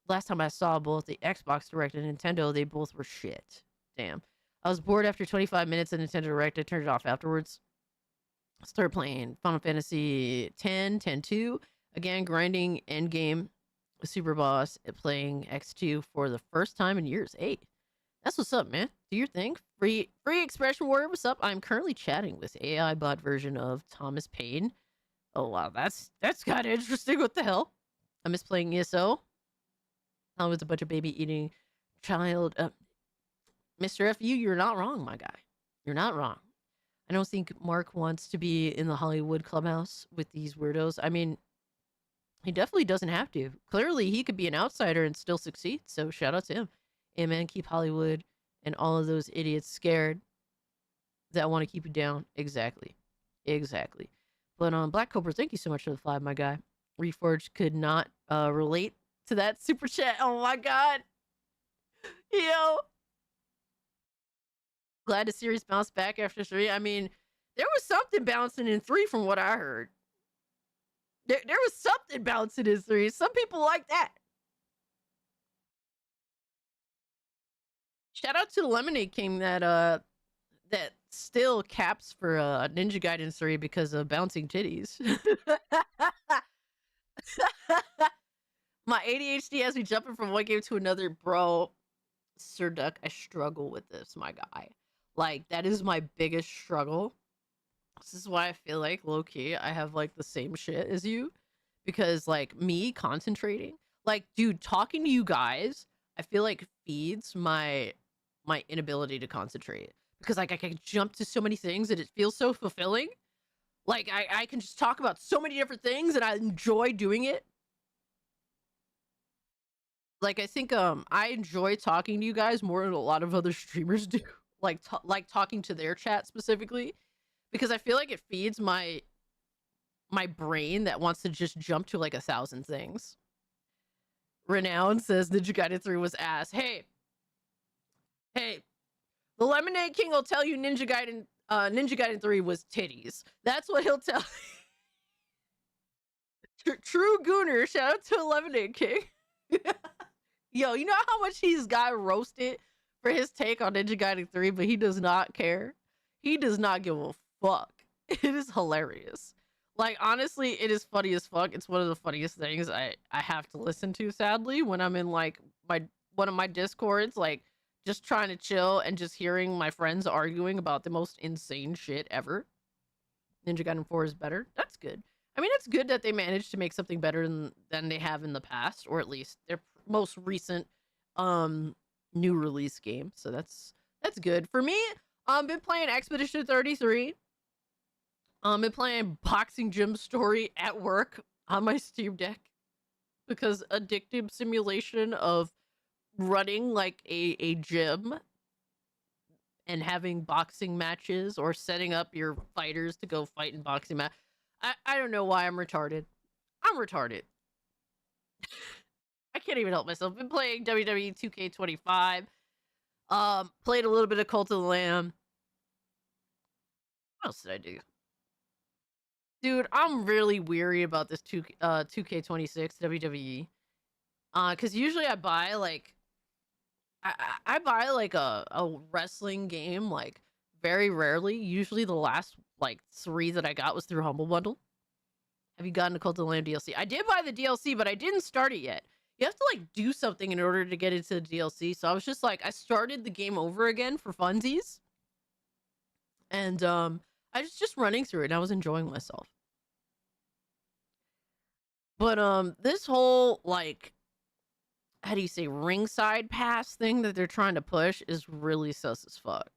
Last time I saw both the Xbox Direct and Nintendo, they both were shit. Damn. I was bored after 25 minutes of Nintendo Direct. I turned it off afterwards. Started playing Final Fantasy 10, 10-2. Again, grinding endgame super boss and playing X2 for the first time in years. Hey, that's what's up, man. Do your thing. Free Expression Warrior, what's up? I'm currently chatting with AI bot version of Thomas Paine. Oh, wow. That's kind of interesting. What the hell? I miss playing ESO. I was a bunch of baby eating child. Mr. FU, you're not wrong, my guy. You're not wrong. I don't think Mark wants to be in the Hollywood clubhouse with these weirdos. I mean, he definitely doesn't have to. Clearly, he could be an outsider and still succeed. So shout out to him. Hey, man, keep Hollywood and all of those idiots scared that want to keep you down. Exactly. Exactly. But Black Cobra, thank you so much for the 5, my guy. Reforged could not relate to that super chat. Oh my god. Yo. Glad the series bounced back after 3. I mean, there was something bouncing in 3 from what I heard. There was something bouncing in 3. Some people like that. Shout out to the Lemonade King that still caps for Ninja Gaiden 3 because of bouncing titties. My ADHD has me jumping from one game to another, bro. Sir Duck, I struggle with this, my guy. Like, that is my biggest struggle. This is why I feel like, low-key, I have, like, the same shit as you. Because, like, me concentrating. Like, dude, talking to you guys, I feel like feeds my inability to concentrate. Because, like, I can jump to so many things and it feels so fulfilling. Like I can just talk about so many different things and I enjoy doing it. Like I think I enjoy talking to you guys more than a lot of other streamers do. Like talking to their chat specifically, because I feel like it feeds my brain that wants to just jump to like 1,000 things. Renown says Ninja Gaiden 3 was ass. Hey, the Lemonade King will tell you Ninja Gaiden 3 was titties. That's what he'll tell. True Gooner, shout out to Lemonade King. Yo, you know how much he's got roasted for his take on Ninja Gaiden 3, but he does not care. He does not give a fuck. It is hilarious. Like, honestly, it is funny as fuck. It's one of the funniest things I have to listen to, sadly, when I'm in like one of my discords, like just trying to chill and just hearing my friends arguing about the most insane shit ever. Ninja Gaiden 4 is better. That's good. I mean, it's good that they managed to make something better than they have in the past, or at least their most recent new release game. So that's good. For me, been playing Expedition 33. Been playing Boxing Gym Story at work on my Steam Deck, because addictive simulation of running like a gym and having boxing matches or setting up your fighters to go fight in boxing match. I don't know why I'm retarded. I'm retarded. I can't even help myself. Been playing WWE 2K25. Played a little bit of Cult of the Lamb. What else did I do? Dude, I'm really weary about this 2K26 WWE. Cause usually I buy like I buy like a wrestling game like very rarely. Usually the last like 3 that I got was through Humble Bundle. Have you gotten a Cult of the Lamb DLC? I did buy the DLC, but I didn't start it yet. You have to like do something in order to get into the DLC. So I was just like, I started the game over again for funsies. And I was just running through it and I was enjoying myself. But this whole like, how do you say, ringside pass thing that they're trying to push is really sus as fuck.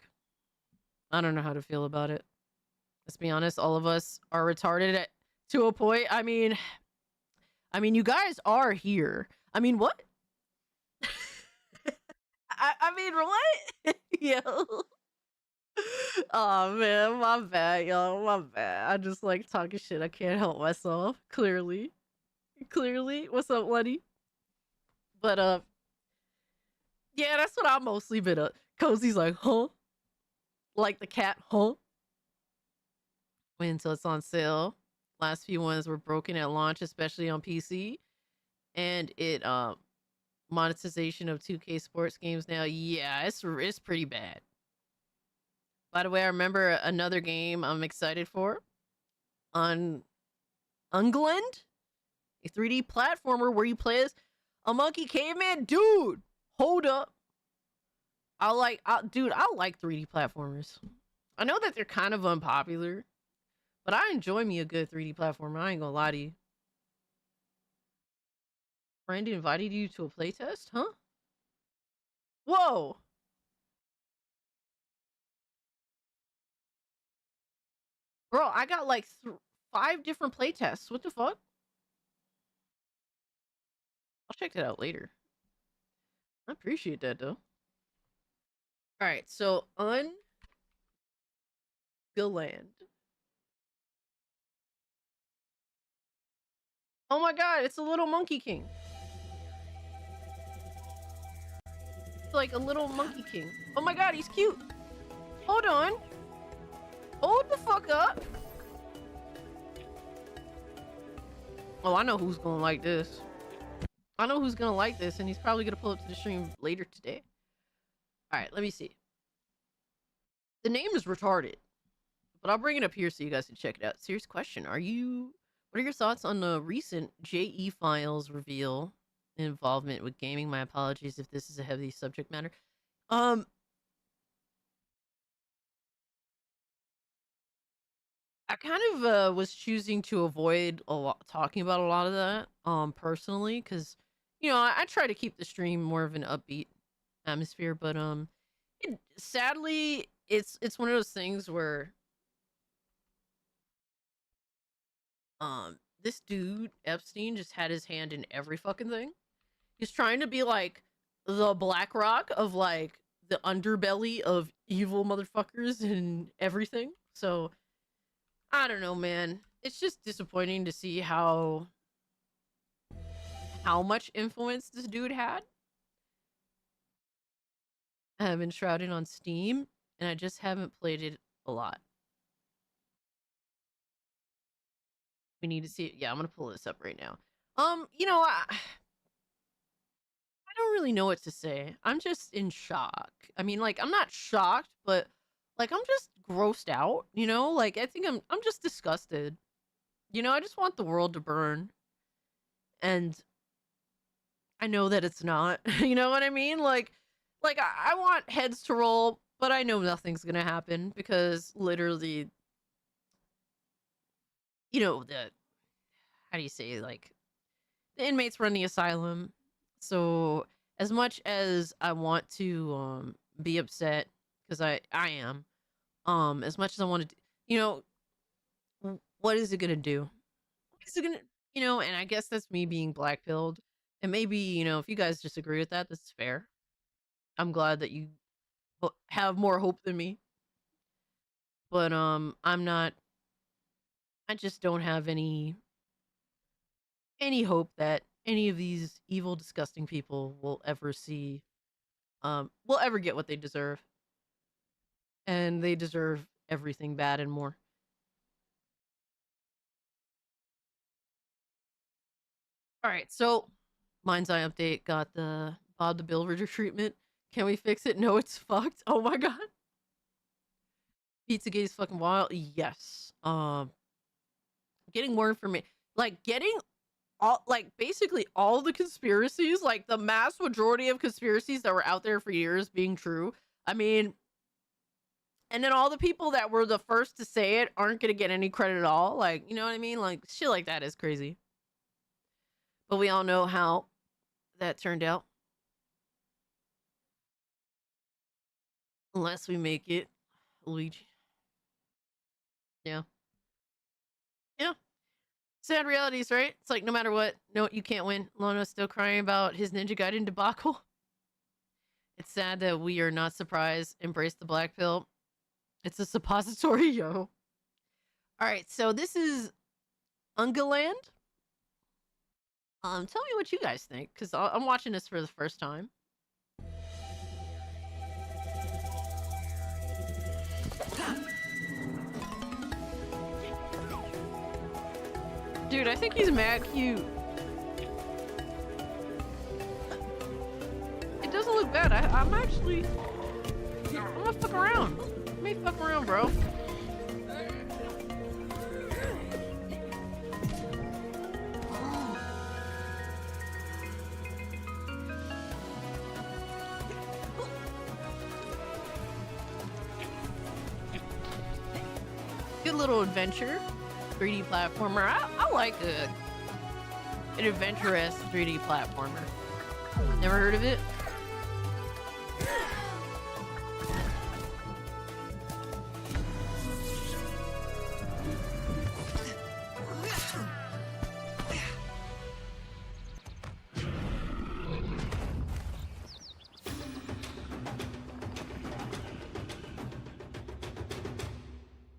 I don't know how to feel about it. Let's be honest, all of us are retarded to a point. I mean, you guys are here. I mean, what? I mean, what? Yo. Oh man, my bad, y'all. My bad. I just like talking shit. I can't help myself. Clearly. What's up, Lenny? But yeah, that's what I've mostly been up. Cozy's like, huh? Like the cat, huh? Wait until it's on sale. Last few ones were broken at launch, especially on PC. And it monetization of 2K sports games now. Yeah, it's pretty bad. By the way, I remember another game I'm excited for. On Ungland, a 3D platformer where you play as a monkey caveman. Dude, hold up. I like 3D platformers. I know that they're kind of unpopular, but I enjoy me a good 3D platformer. I ain't gonna lie to you. Friend invited you to a playtest, huh? Whoa. Bro, I got like 5 different playtests. What the fuck? I'll check that out later. I appreciate that though. Alright, so Ungaland. Oh my god, it's a little monkey king. It's like a little monkey king. Oh my god, he's cute. Hold on. Hold the fuck up. Oh, I know who's gonna like this. I know who's gonna like this, and he's probably gonna pull up to the stream later today. Alright, let me see. The name is retarded, but I'll bring it up here so you guys can check it out. Serious question. What are your thoughts on the recent JE Files reveal involvement with gaming? My apologies if this is a heavy subject matter. I kind of was choosing to avoid talking about a lot of that personally, because you know I try to keep the stream more of an upbeat atmosphere, but sadly it's one of those things where this dude Epstein just had his hand in every fucking thing. He's trying to be like the BlackRock of like the underbelly of evil motherfuckers and everything. So I don't know, man. It's just disappointing to see how much influence this dude had. I have been shrouded on Steam, and I just haven't played it a lot. We need to see it. Yeah, I'm gonna pull this up right now. You know, I don't really know what to say. I'm just in shock. I mean, like, I'm not shocked, but like, I'm just grossed out. You know, like, I think I'm just disgusted. You know, I just want the world to burn, and I know that it's not. You know what I mean? Like I want heads to roll, but I know nothing's gonna happen because literally, you know, the how do you say, like, the inmates run the asylum. So as much as I want to be upset, because I am, as much as I want to, you know, what is it gonna do? What is it gonna, you know? And I guess that's me being black pilled. And maybe, you know, if you guys disagree with that, that's fair. I'm glad that you have more hope than me. But I'm not. I just don't have any hope that any of these evil, disgusting people will ever see, will ever get what they deserve, and they deserve everything bad and more. All right, so Mind's Eye update got the Bob the Builder treatment. Can we fix it? No, it's fucked. Oh my god. Pizzagate is fucking wild. Yes. Getting more information, like getting all, like, basically all the conspiracies, like the mass majority of conspiracies that were out there for years being true. I mean, and then all the people that were the first to say it aren't gonna get any credit at all. Like, you know what I mean? Like, shit like that is crazy. But we all know how that turned out. Unless we make it, Luigi. Yeah. Yeah. Sad realities, right? It's like no matter what, no, you can't win. Lona's still crying about his Ninja Gaiden debacle. It's sad that we are not surprised. Embrace the black pill. It's a suppository, yo. All right, so this is Ungaland. Tell me what you guys think, because I'm watching this for the first time. Dude, I think he's mad cute. It doesn't look bad. I'm actually... I'm gonna fuck around. Let me fuck around, bro. Good little adventure. 3D platformer. I like an adventurous 3D platformer. Never heard of it?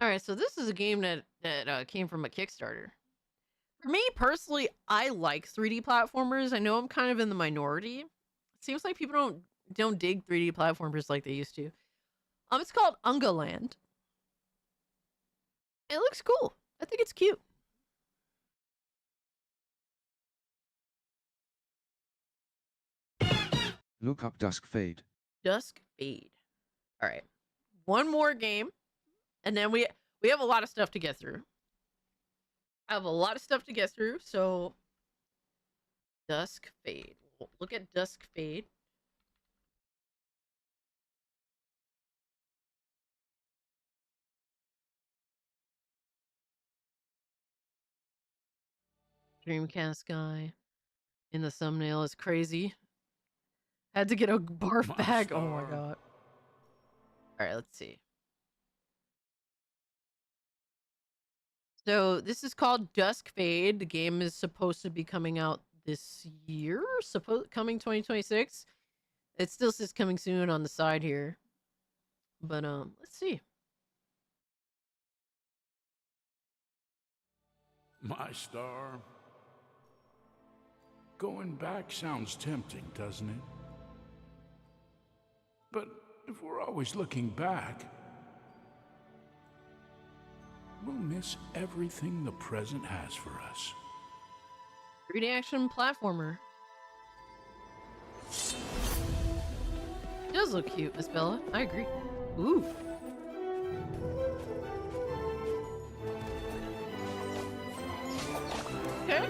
All right, so this is a game that came from a Kickstarter. For me personally, I like 3D platformers. I know I'm kind of in the minority. It seems like people don't dig 3D platformers like they used to. It's called Ungaland. It looks cool. I think it's cute. Look up Dusk Fade. Dusk Fade. All right, one more game, and then we have a lot of stuff to get through. I have a lot of stuff to get through, so Dusk Fade. Look at Dusk Fade. Dreamcast guy in the thumbnail is crazy. Had to get a barf bag. Oh my god. All right, let's see. So this is called Dusk Fade. The game is supposed to be coming out this year, coming 2026. It still says coming soon on the side here. But let's see. My star. Going back sounds tempting, doesn't it? But if we're always looking back, we'll miss everything the present has for us. 3D action platformer. It does look cute, Miss Bella. I agree. Ooh. Okay.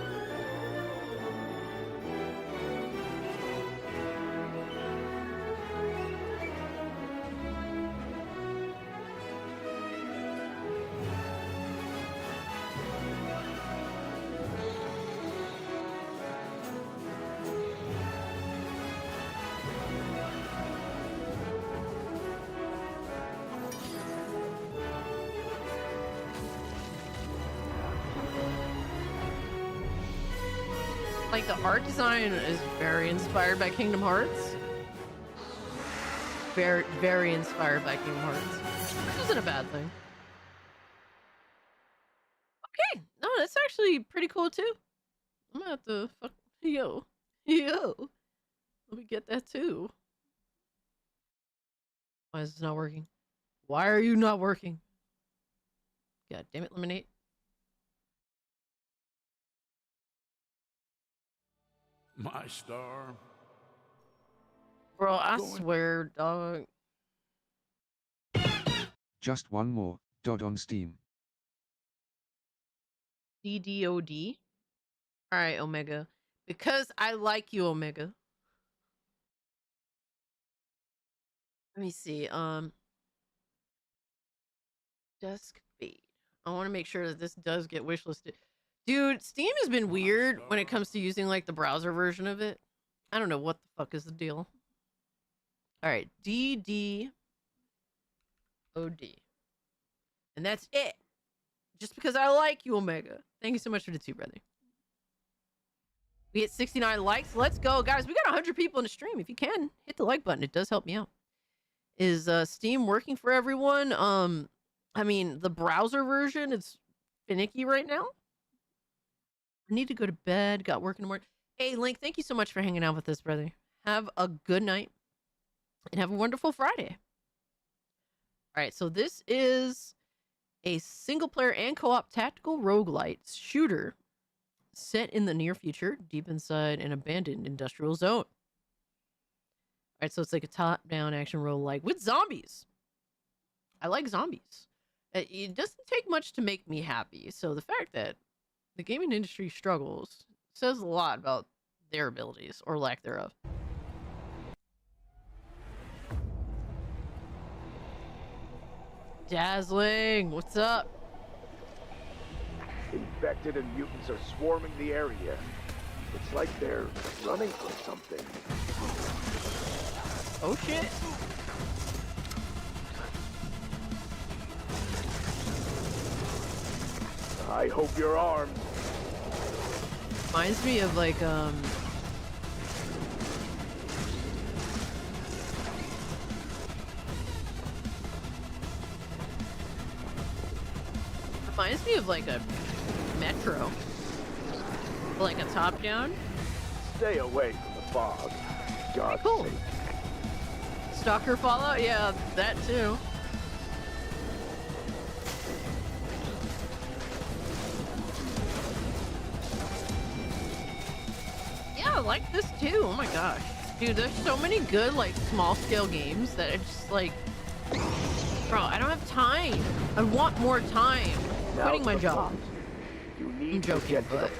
Like, the art design is very inspired by Kingdom Hearts. Very, very inspired by Kingdom Hearts. Which isn't a bad thing. Okay, no, that's actually pretty cool too. I'm gonna have to fuck yo. Let me get that too. Why is this not working? Why are you not working? God damn it, Lemonade. My star. Bro, I swear, dog. Just one more, on Steam. DDOD? Alright, Omega. Because I like you, Omega. Let me see. Dusk Fade. I want to make sure that this does get wishlisted. Dude, Steam has been weird when it comes to using like the browser version of it. I don't know what the fuck is the deal. Alright, DDOD. And that's it. Just because I like you, Omega. Thank you so much for the 2, brother. We hit 69 likes. Let's go, guys. We got 100 people in the stream. If you can, hit the like button. It does help me out. Is Steam working for everyone? I mean, the browser version, it's finicky right now. I need to go to bed. Got work in the morning. Hey, Link, thank you so much for hanging out with us, brother. Have a good night. And have a wonderful Friday. All right, so this is a single-player and co-op tactical roguelite shooter set in the near future, deep inside an abandoned industrial zone. All right, so it's like a top-down action roguelike with zombies. I like zombies. It doesn't take much to make me happy, so the fact that the gaming industry struggles says a lot about their abilities, or lack thereof. Dazzling, what's up? Infected and mutants are swarming the area. It's like they're running from something. Oh shit. I hope you're armed. Reminds me of like reminds me of like a Metro. Like a top down. Stay away from the fog. God's cool. sake. Stalker Fallout? Yeah, that too. Yeah, I like this too. Oh my gosh. Dude, there's so many good like small scale games that it's just like, bro, I don't have time. I want more time. I'm quitting my job. You need I'm joking, but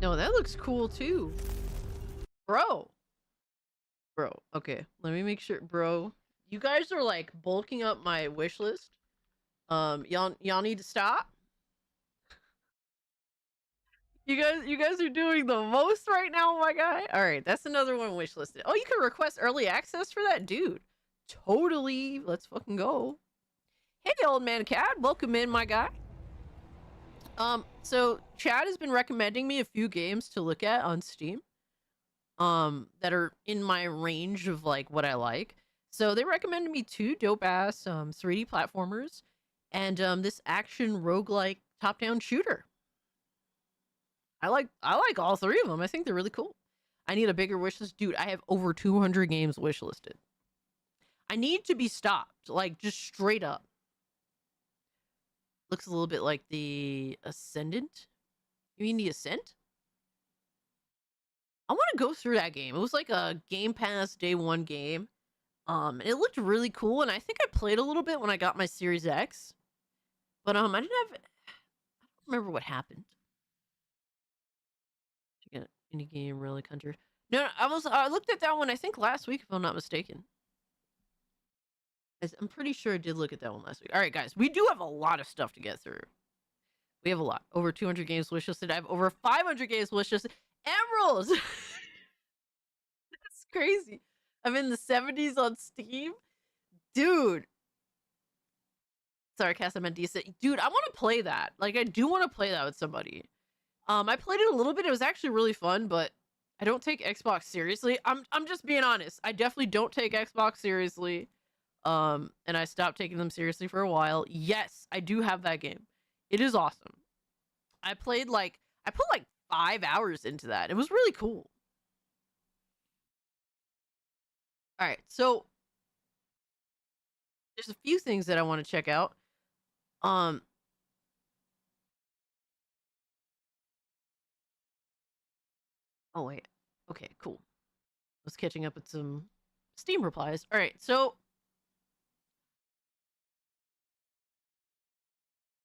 no, that looks cool too. Bro, okay, let me make sure, bro. You guys are like bulking up my wish list. Y'all need to stop. You guys are doing the most right now, my guy. All right, that's another one wishlisted. Oh, you can request early access for that, dude. Totally. Let's fucking go. Hey, old man cat. Welcome in, my guy. So Chad has been recommending me a few games to look at on Steam. That are in my range of like what I like. So they recommended me 2 dope ass 3D platformers and this action roguelike top-down shooter. I like all 3 of them. I think they're really cool. I need a bigger wish list. Dude, I have over 200 games wishlisted. I need to be stopped, like just straight up. Looks a little bit like the Ascendant. You mean the Ascent? I want to go through that game. It was like a Game Pass Day 1 game. And it looked really cool, and I think I played a little bit when I got my Series X. But I don't remember what happened. Indie game, Relic Hunter. No, I looked at that one I think last week if I'm not mistaken. I'm pretty sure I did look at that one last week. All right, guys, we do have a lot of stuff to get through. We have a lot. Over 200 games wishlisted. I have over 500 games wishlisted. Emeralds! That's crazy. I'm in the 70s on Steam. Dude. Sorry, Cass, I meant decent. Dude, I want to play that. Like, I do want to play that with somebody. I played it a little bit. It was actually really fun, but I don't take Xbox seriously. I'm just being honest. I definitely don't take Xbox seriously. And I stopped taking them seriously for a while. Yes, I do have that game. It is awesome. I put like 5 hours into that. It was really cool. All right, so there's a few things that I want to check out. Oh wait. Okay, cool. I was catching up with some Steam replies. All right, so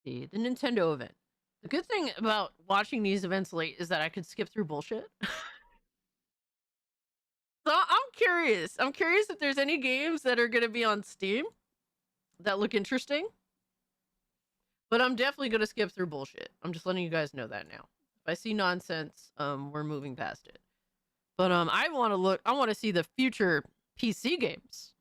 the Nintendo event. The good thing about watching these events late is that I could skip through bullshit. So I'm curious. I'm curious if there's any games that are going to be on Steam that look interesting. But I'm definitely going to skip through bullshit. I'm just letting you guys know that now. If I see nonsense, we're moving past it. But I want to see the future PC games.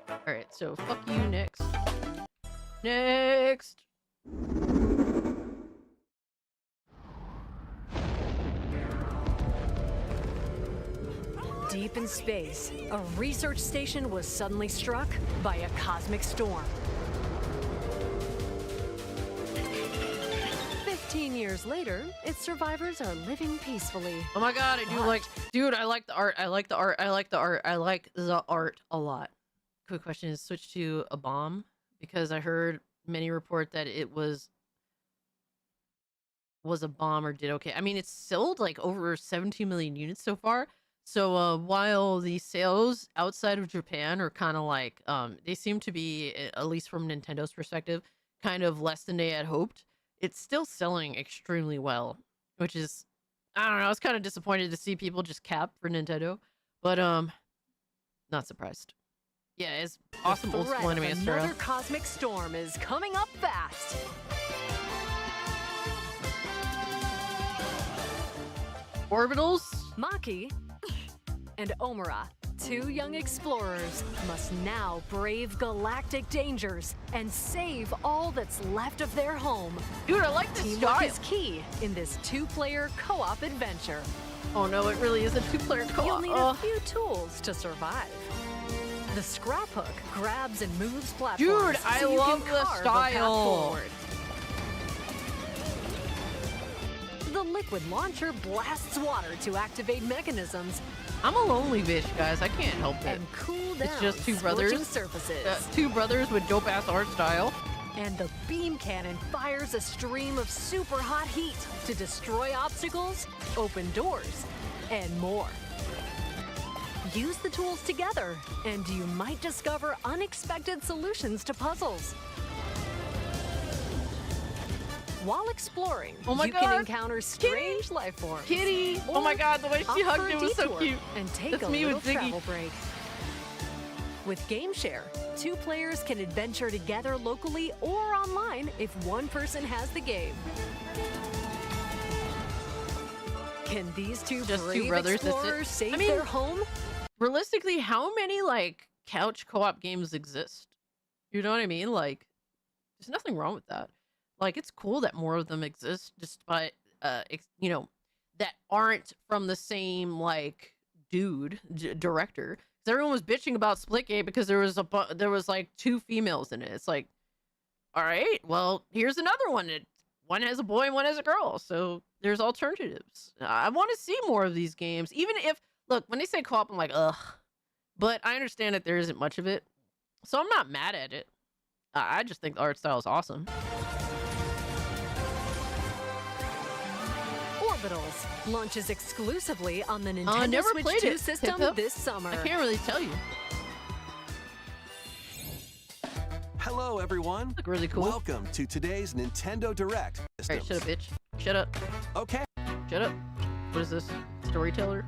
All right, so fuck you next. Next. Deep in space, a research station was suddenly struck by a cosmic storm. 15 years later, its survivors are living peacefully. Oh my god, I do like... Dude, I like the art. I like the art. I like the art. I like the art a lot. Quick question is switch to a bomb because I heard many report that it was a bomb or did okay. I mean, it's sold like over 17 million units so far. So while the sales outside of Japan are kind of like they seem to be, at least from Nintendo's perspective, kind of less than they had hoped, it's still selling extremely well, which is, I don't know, I was kind of disappointed to see people just cap for Nintendo, but not surprised. Yeah, it's awesome old school anime style. Another cosmic storm is coming up fast. Orbitals, Maki, and Omura, 2 young explorers, must now brave galactic dangers and save all that's left of their home. Dude, I like this Teamwork style. is key in this 2-player co-op adventure. Oh no, it really is a 2-player co-op. You'll need a few tools to survive. The scrap hook grabs and moves platforms. Dude, I so you love can the carve a path style. forward. The liquid launcher blasts water to activate mechanisms. I'm a lonely bitch, guys. I can't help it. And cool down It's just 2 scorching brothers. surfaces. 2 brothers with dope ass art style. And the beam cannon fires a stream of super hot heat to destroy obstacles, open doors, and more. Use the tools together, and you might discover unexpected solutions to puzzles. While exploring, Oh my you God, can encounter strange life forms. Kitty! Oh my god, the way she Opt hugged for a it was so detour cute. And take That's a me with little Ziggy. travel break. With Game Share, 2 players can adventure together locally or online if one person has the game. Can these two Just two brave brothers, that's it. explorers save I mean, their home? Realistically, how many like couch co-op games exist? You know what I mean? Like, there's nothing wrong with that. Like, it's cool that more of them exist, despite you know, that aren't from the same like director. Because everyone was bitching about Splitgate because there was like 2 females in it. It's like, all right, well, here's another one. One has a boy and one has a girl, so there's alternatives. I want to see more of these games, even if, look, when they say co-op, I'm like, ugh. But I understand that there isn't much of it, so I'm not mad at it. I just think the art style is awesome. Orbitals launches exclusively on the Nintendo Never Switch played 2 it. system Hip-hip. this summer. I can't really tell you. Hello, everyone. Look really cool. Welcome to today's Nintendo Direct. All right, shut up, bitch. Shut up. Okay. Shut up. What is this? Storyteller?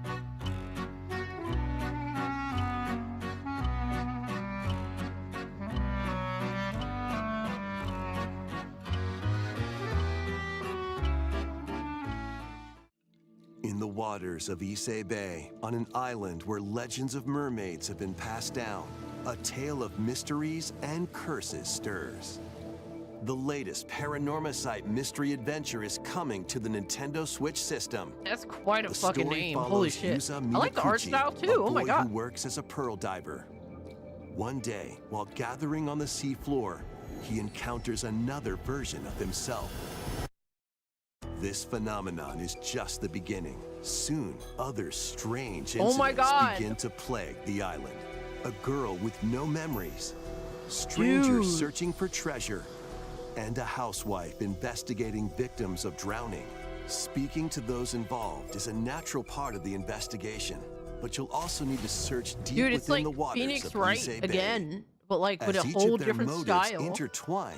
In the waters of Issei Bay, on an island where legends of mermaids have been passed down, a tale of mysteries and curses stirs. The latest Paranormacite mystery adventure is coming to the Nintendo Switch system. That's quite a The fucking story name. follows Holy shit. Yuza I like the art Minakuchi, style too. a Oh my boy god. who works as a pearl diver. One day, while gathering on the seafloor, he encounters another version of himself. This phenomenon is just the beginning. Soon, other strange Oh my incidents God. begin to plague the island. A girl with no memories, strangers Dude. searching for treasure, and a housewife investigating victims of drowning. Speaking to those involved is a natural part of the investigation, but you'll also need to search deep Dude, it's within like the waters Phoenix of Wright Issei Bay. again, but like with As a each whole of their different motives style. intertwine,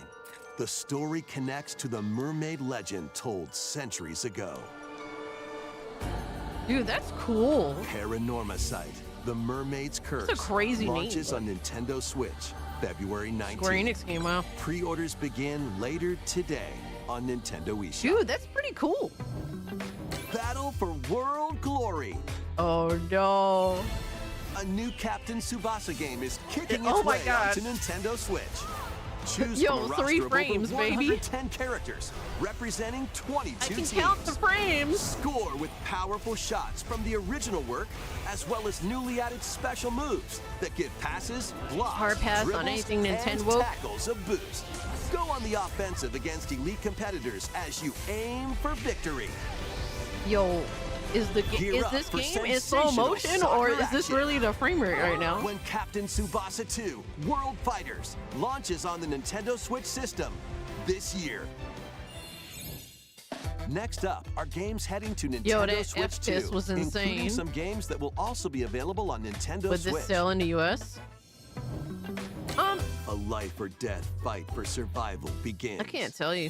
the story connects to the mermaid legend told centuries ago. Dude, that's cool. Paranormacite, The Mermaid's Curse. That's a crazy name, launches on Nintendo Switch, February 19th. Square Enix game, wow. Pre-orders begin later today on Nintendo eShop. Dude, that's pretty cool. Battle for World Glory. Oh no. A new Captain Tsubasa game is kicking Oh its my way God. onto Nintendo Switch. Choose Yo, from a 3 roster frames, of over baby. 110 characters representing 22 I can teams. count the frames. Score with powerful shots from the original work, as well as newly added special moves that give passes, blocks, Hard pass on dribbles, anything and Nintendo. tackles a boost. Go on the offensive against elite competitors as you aim for victory. Yo, is Gear up this for game in slow sensational motion or soccer is this action. really the frame rate right now? When Captain Tsubasa 2 World Fighters launches on the Nintendo Switch system this year. Next up are games heading to Nintendo Yo, that Switch 2, FPS was insane. including some games that will also be available on Nintendo Would Switch. this sell in the US? A life or death fight for survival begins. I can't tell you.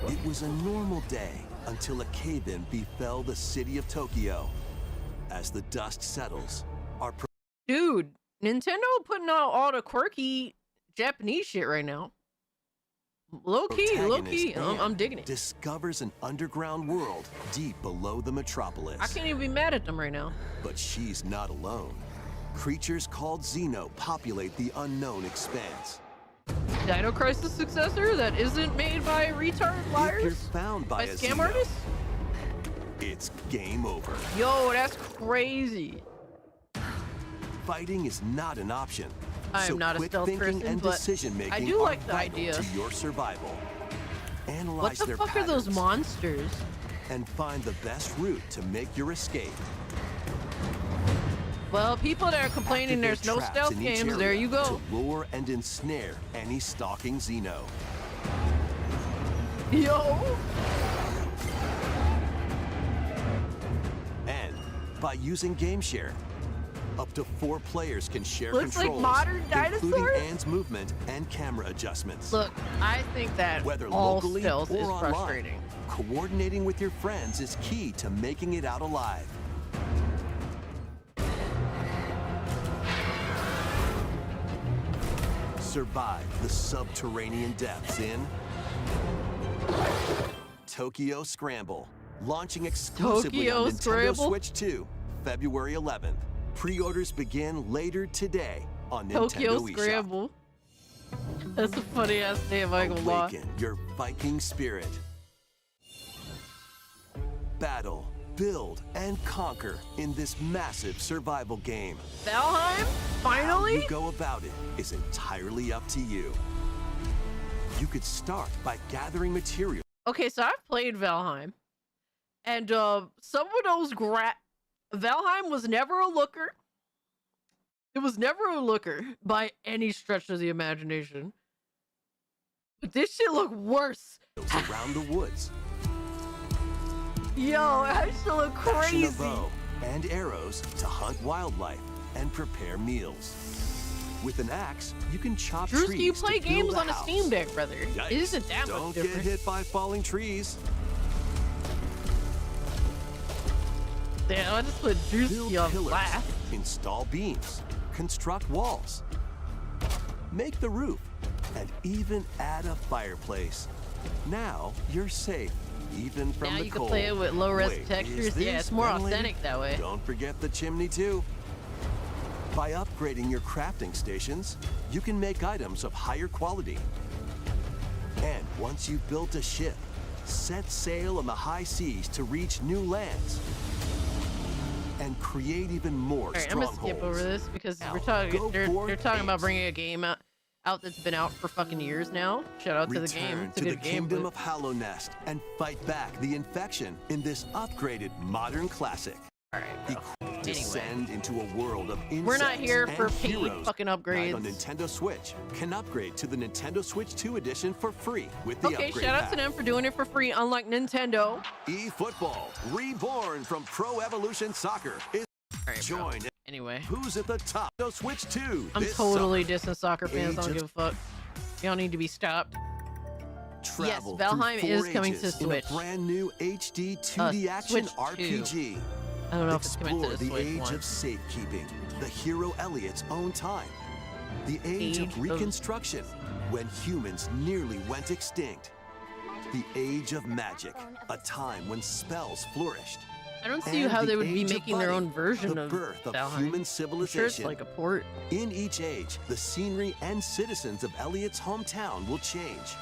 It was a normal day until a cave-in befell the city of Tokyo. As the dust settles, our Dude, Nintendo putting out all the quirky Japanese shit right now. Low key. protagonist, I'm Anne, digging it. discovers an underground world deep below the metropolis. I can't even be mad at them right now. But she's not alone. Creatures called Xeno populate the unknown expanse. Dino Crisis successor that isn't made by retard If you're liars? found by a Scam Xeno, artists? it's game over. Yo, that's crazy. Fighting is not an option. I am so not a quick stealth thinking person, and but decision making I do are like the vital idea. to your survival. Analyze What the their fuck are those patterns monsters? and find the best route to make your escape. Well, people that are complaining Activate there's no traps stealth in each games, there area you go. To lure and ensnare any stalking Xeno. Yo! And by using GameShare, up to 4 players can share Looks like controls, modern including dinosaurs? Anne's movement and camera adjustments. Look, I think that Whether all locally stealth or is online, frustrating. coordinating with your friends is key to making it out alive. Survive the subterranean depths in Tokyo Scramble, launching exclusively Tokyo on Nintendo Scramble? Switch 2, February 11th. Pre-orders begin later today on Tokyo Nintendo eShop. Scramble. That's a funny ass name, I ain't gonna lie. Awaken your Viking spirit. Battle, build, and conquer in this massive survival game. Valheim? Finally? How you go about it is entirely up to you. You could start by gathering material. Okay, so I've played Valheim. And some of those Valheim was never a looker. It was never a looker by any stretch of the imagination. But this shit look worse. Around the woods. Yo, that shit look Fashion a crazy. bow and arrows to hunt wildlife and prepare meals. With an axe, you can chop trees. Drewski, you play to build games on a house. Steam Deck, brother. Yikes. It isn't that much Don't different. get hit by falling trees. Damn, I just put Drewski on Pillars, blast. install beams, construct walls, make the roof, and even add a fireplace. Now you're safe, even from Now the you cold. can play it with low res Wait, textures. is Yeah, this it's more ventilated? authentic that way. Don't forget the chimney too. By upgrading your crafting stations, you can make items of higher quality. And once you've built a ship, set sail on the high seas to reach new lands and create even more All right, I'm gonna strongholds. skip over this because Now, we're talking. go They're forth talking about and bringing a game out that's been out for fucking years now. Shout out to the game. Return It's a to the good game. kingdom But of Hallow Nest and fight back the infection in this upgraded modern classic. all right, bro. Anyway, Descend into a world of insects we're not here for and paid heroes. fucking Guide upgrades. on Nintendo Switch can upgrade to the Nintendo Switch 2 edition for free with the Okay, upgrade shout out pack. to them for doing it for free, unlike Nintendo. eFootball, reborn from Pro Evolution Soccer, is All right, bro. joined. Anyway, Who's at the top? Nintendo Switch 2. I'm this totally summer. dissing soccer fans. I don't Age give a fuck. Y'all need to be stopped. Travel Valheim through is 4 coming to ages Switch. In a brand new HD 2D action Switch 2. RPG. I don't know if it's coming Explore to the the Switch age one. of safekeeping, the hero Elliot's own time. The age Age of of- reconstruction, when humans nearly went extinct. The age of magic, a time when spells flourished. I don't see And how the they would be age of making their budding, own version the of birth of Valheim. human I'm civilization. sure it's like a port. In each age, the scenery and citizens of Elliot's hometown will change.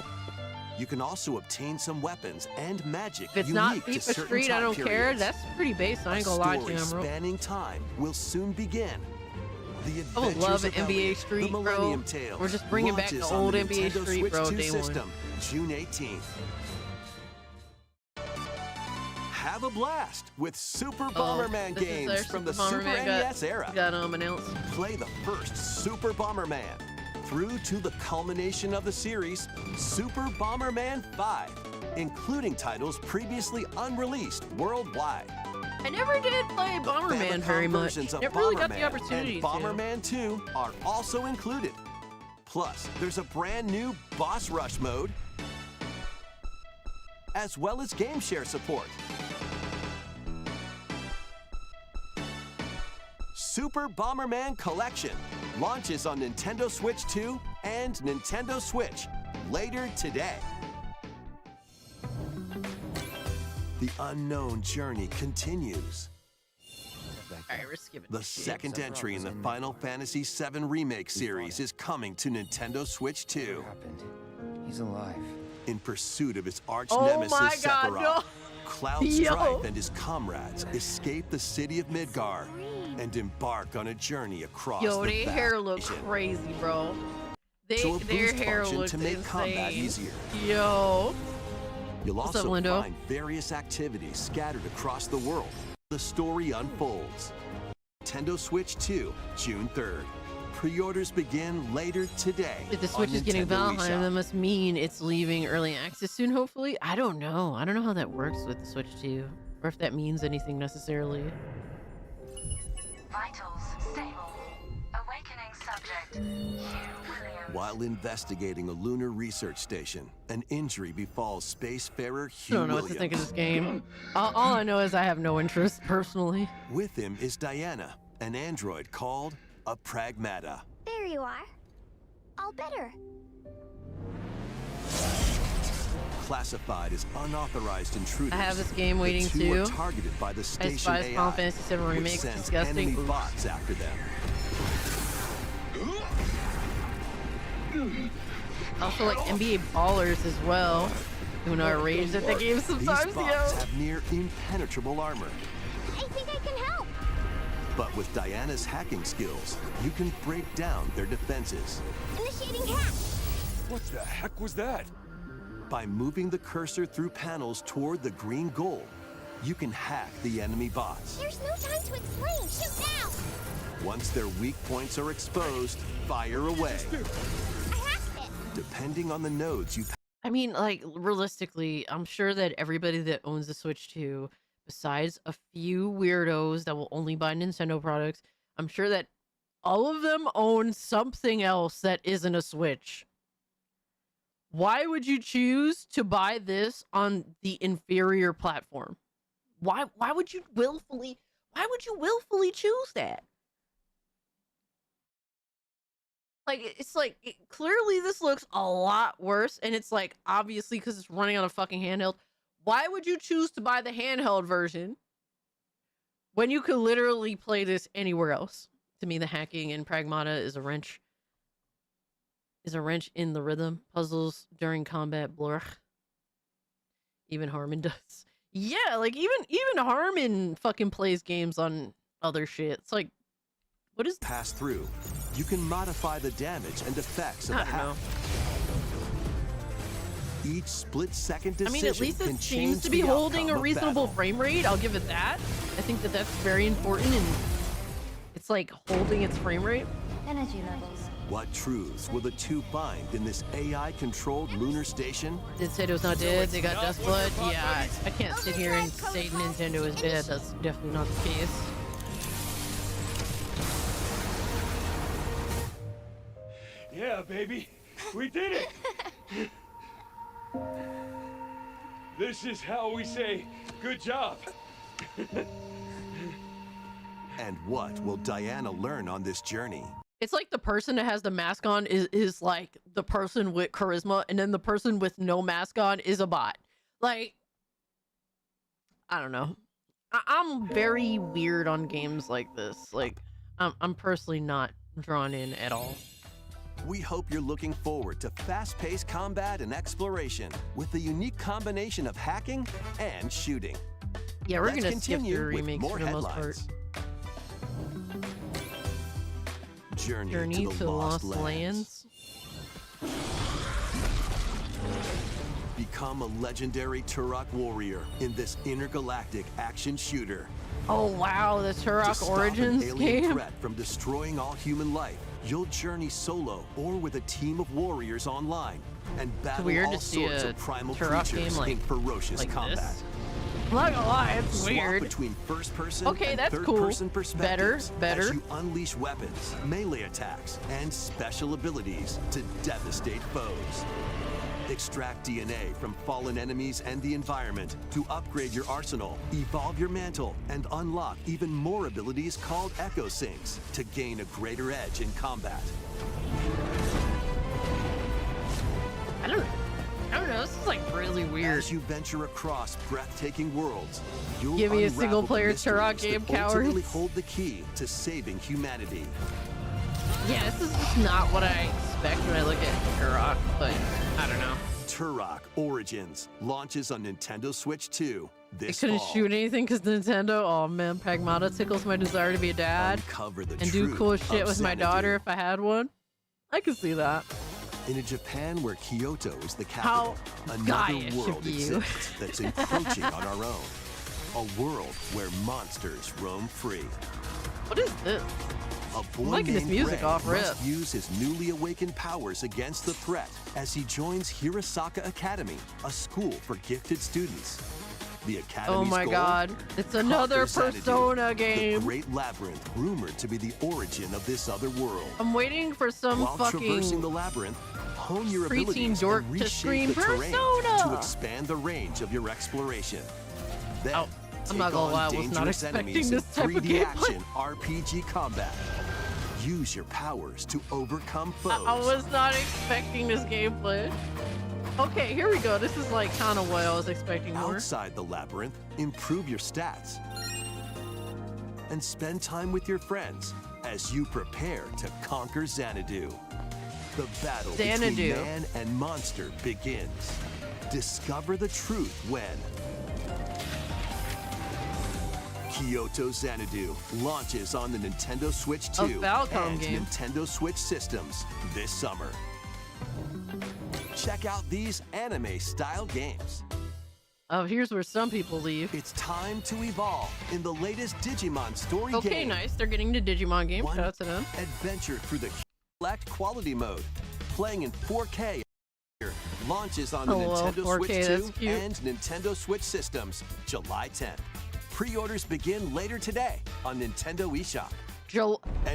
You can also obtain some weapons and magic If it's not unique to FIFA certain Street, I time don't care. periods. That's pretty basic. I ain't gonna lie to you, A story bro. spanning time will soon begin. The I would love Adventures an of NBA Elliot, Street, the bro. Millennium Tales We're just bringing back the launches on old the NBA Nintendo Street, Switch bro, 2 day one. system, June 18th. Have a blast with Super Bomberman this is games our from the Super Super Bomberman NES era. Got announced. Play the first Super Bomberman through to the culmination of the series, Super Bomberman 5, including titles previously unreleased worldwide. I never did play The Bomberman Famicom very much. versions of Never really got the Bomberman opportunity and to. Bomberman 2 are also included. Plus, there's a brand new Boss Rush mode, as well as game share support. Super Bomberman Collection launches on Nintendo Switch 2 and Nintendo Switch later today. The unknown journey continues. Alright, we're skipping The this shit. second entry in the Final Fantasy VII Remake series is coming to Nintendo Switch 2. He's alive. In pursuit of his arch Oh nemesis my God, Sephiroth, no. Cloud Yo. Strife and his comrades escape the city of Midgar and embark on a journey across Yo, the their vast hair look ocean. crazy, bro. To a Their boost hair function looks to make combat insane. easier. Yo. You'll What's also up, Lindo? find various activities scattered across the world. The story unfolds. Nintendo Switch 2, June 3rd. Pre-orders begin later today. If the on Switch is getting Nintendo Valheim, eShop. that must mean it's leaving early access soon, hopefully. I don't know. I don't know how that works with the Switch 2. Or if that means anything necessarily. Vitals stable. Awakening subject. Hugh Williams. While investigating a lunar research station, an injury befalls spacefarer I Hugh don't know Williams. what to think of this game. All I know is I have no interest, personally. With him is Diana, an android called a Pragmata. There you are. all better. Classified as unauthorized intruders. I have this game waiting the two too. are targeted by the I station despise AI, Final Fantasy VII which Remake. sends Disgusting. enemy Oops. bots after them. Also like NBA Ballers as well. Even though I rage at the game sometimes, These bots have near impenetrable armor. I think I can help. But with Diana's hacking skills, you can break down their defenses. Initiating hack. What the heck was that? By moving the cursor through panels toward the green goal, you can hack the enemy bots. There's no time to explain. Shoot now. Once their weak points are exposed, fire away. I hacked it. Depending on the nodes you I mean, like, realistically, I'm sure that everybody that owns the Switch 2, besides a few weirdos that will only buy Nintendo products, I'm sure that all of them own something else that isn't a Switch. Why would you choose to buy this on the inferior platform? Why would you willfully choose that? Like, it's like, clearly this looks a lot worse, and it's like, obviously, because it's running on a fucking handheld. Why would you choose to buy the handheld version when you could literally play this anywhere else? To me, the hacking in Pragmata is a wrench. Is a wrench in the rhythm. Puzzles during combat, blur. Even Harmon does. Yeah, like, even Harmon fucking plays games on other shit. It's like, what is pass through, you can modify the damage and effects of I the don't hack. know. Each split-second I decision mean, at least can it seems change to be the holding outcome a of reasonable battle. frame rate. I'll give it that. I think that that's very important, and it's like holding its frame rate. Energy levels. What truths will the two find in this AI-controlled lunar station? Nintendo's not dead. They got Dust Blood. Yeah, I can't sit here and say Nintendo is dead. That's definitely not the case. Yeah, baby. We did it. This is how we say good job. And what will Diana learn on this journey? It's like the person that has the mask on is like the person with charisma, and then the person with no mask on is a bot. Like, I don't know. I'm very weird on games like this. Like, I'm personally not drawn in at all. We hope you're looking forward to fast-paced combat and exploration with the unique combination of hacking and shooting. Yeah, we're Let's gonna skip continue through with remakes more for the most part. headlines. Journey Journey to the Lost Lands. Become a legendary Turok warrior in this intergalactic action shooter. Oh wow, the To Turok stop an Origins alien game. threat from destroying all human life, you'll journey solo or with a team of warriors online and battle weird all to see sorts a of primal Turok creatures game in ferocious like combat. this. I'm not gonna lie, it's Swap weird. between first-person Okay, and that's cool. third-person perspectives Better. as you unleash weapons, melee attacks, and special abilities to devastate foes. Extract DNA from fallen enemies and the environment to upgrade your arsenal, evolve your mantle, and unlock even more abilities called Echo Syncs to gain a greater edge in combat. I don't know, this is like really weird. As you venture across breathtaking worlds, you'll Give me a unravel single-player the mysteries Turok game, that ultimately cowards. hold the key to saving humanity. Yeah, this is just not what I expect when I look at Turok, but I don't know. Turok Origins launches on Nintendo Switch 2 I this couldn't fall. shoot anything because Nintendo. Oh man, Pragmata tickles my desire to be a dad Uncover the and do truth cool shit of with my Xanadu. daughter if I had one. I could see that. In a Japan where Kyoto is the How capital, gaish another of world you. exists that's encroaching on our own. A world where monsters roam free. What is this? A boy I'm liking this named music Ray off rip. must use his newly awakened powers against the threat as he joins Hirosaka Academy, a school for gifted students. The academy's Oh my goal? god, it's another Conquer Xanadu, Persona the game. great labyrinth rumored to be the origin of this other world. I'm waiting for some While traversing fucking the labyrinth, hone your preteen abilities dork and to reshape scream the terrain Persona. to expand the range of your exploration. Then, I'm take not gonna on lie, I was not dangerous expecting enemies in this type of 3D gameplay. action RPG combat. Use your powers to overcome foes. I was not expecting this gameplay. Okay, here we go. This is like kind of what I was expecting more. Outside the labyrinth, improve your stats. And spend time with your friends as you prepare to conquer Xanadu. The battle between man and monster begins. Discover the truth when Kyoto Xanadu launches on the Nintendo Switch 2 and game. Nintendo Switch systems this summer. Check out these anime-style games. Oh, here's where some people leave. It's time to evolve in the latest Digimon story game. Okay, nice. They're getting the Digimon game. Shout out to them. Adventure through the Select Quality Mode, playing in 4K. Launches on the Nintendo 4K, Switch 2 and Nintendo Switch systems July 10th. Pre-orders begin later today on Nintendo eShop.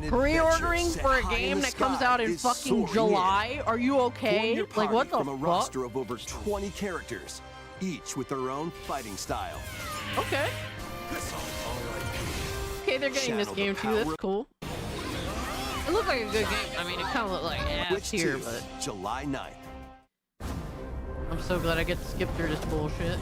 Pre-ordering for a game that comes out in fucking July? Are you okay? Like, what the from a fuck? roster of over 20 characters, each with their own fighting style. Okay. Okay, they're getting this game too. That's cool. It looked like a good game. I mean, it kind of looked like ass here, but July 9th. I'm so glad I get to skip through this bullshit.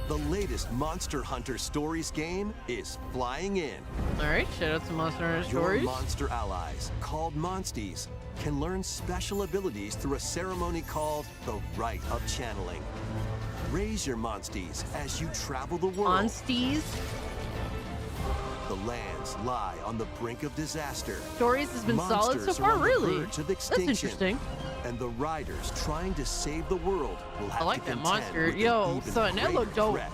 The latest Monster Hunter Stories game is flying in. All right, shout out to Monster Hunter Your Stories. monster allies, called Monsties, can learn special abilities through a ceremony called the Rite of Channeling. Raise your Monsties as you travel the world. Monsties? The lands lie on the brink of disaster. Stories has been solid so Monsters far, are on the really. verge of That's extinction, interesting. And the riders trying to save the world will have I like to that contend monster. with an Yo, even son, that greater look dope. threat.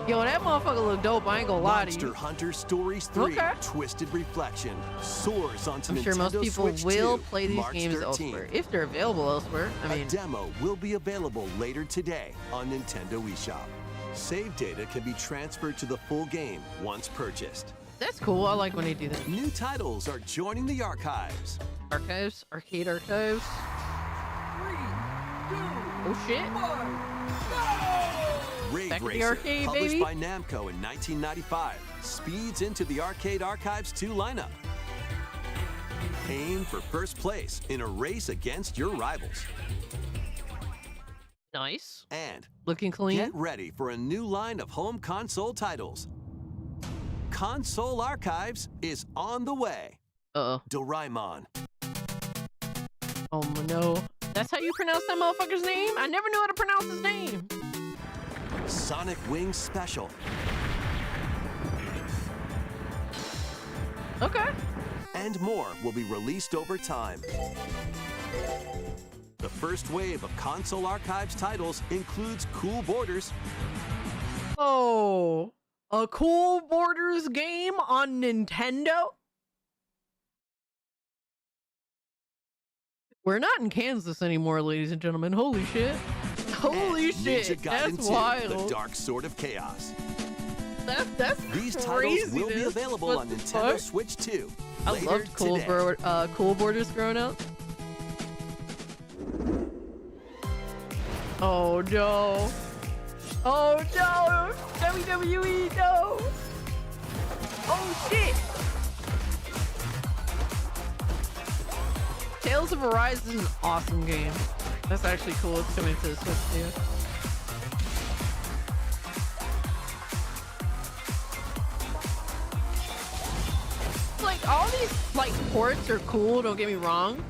Yo, that motherfucker look dope. I ain't gonna lie to you. Monster Hunter Stories 3 Twisted Reflection soars onto I'm Nintendo sure most people Switch will 2, play these March games 13th. elsewhere, if they're available elsewhere. I mean, a demo will be available later today on Nintendo eShop. Save data can be transferred to the full game once purchased. that's cool. I like when they do that. New titles are joining the archives. Archives, arcade archives. Oh shit! Raid Back to the Racer, arcade, published baby. by Namco in 1995, speeds into the Arcade Archives 2 lineup. Aim for first place in a race against your rivals. Nice. And looking clean. Get ready for a new line of home console titles. Console Archives is on the way. Uh-oh. Doraemon. Oh no. That's how you pronounce that motherfucker's name? I never knew how to pronounce his name. Sonic Wings Special. Okay. And more will be released over time. The first wave of Console Archives titles includes Cool Borders, Oh, a Cool Borders game on Nintendo? We're not in Kansas anymore, ladies and gentlemen. Holy shit. Holy and shit. Ninja Gaiden That's 2, wild. The Dark Sword of Chaos. That's These titles will be craziness. available What on the Nintendo fuck? Switch 2 I later loved today. Cool Borders growing up. Oh no. Oh no. WWE, no. Oh shit. Tales of Arise is an awesome game. That's actually cool. It's coming to the Switch too. Like, all these, like, ports are cool, don't get me wrong.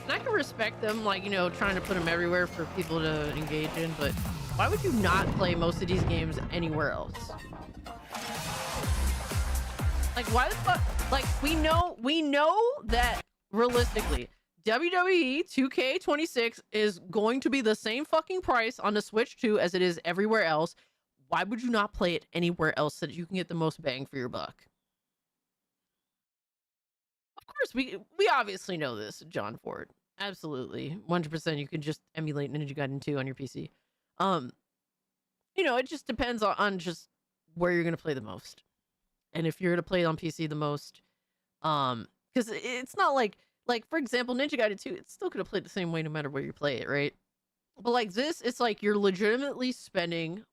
And I can respect them, like, you know, trying to put them everywhere for people to engage in, but why would you not play most of these games anywhere else? Like, why the fuck? Like, we know that, realistically, WWE 2K26 is going to be the same fucking price on the Switch 2 as it is everywhere else. Why would you not play it anywhere else so that you can get the most bang for your buck? Of course, we obviously know this, John Ford. Absolutely. 100% you can just emulate Ninja Gaiden 2 on your PC. You know, it just depends on just where you're going to play the most. And if you're going to play it on PC the most, because it's not like, for example, Ninja Gaiden 2, it's still going to play the same way no matter where you play it, right? But like this, it's like you're legitimately spending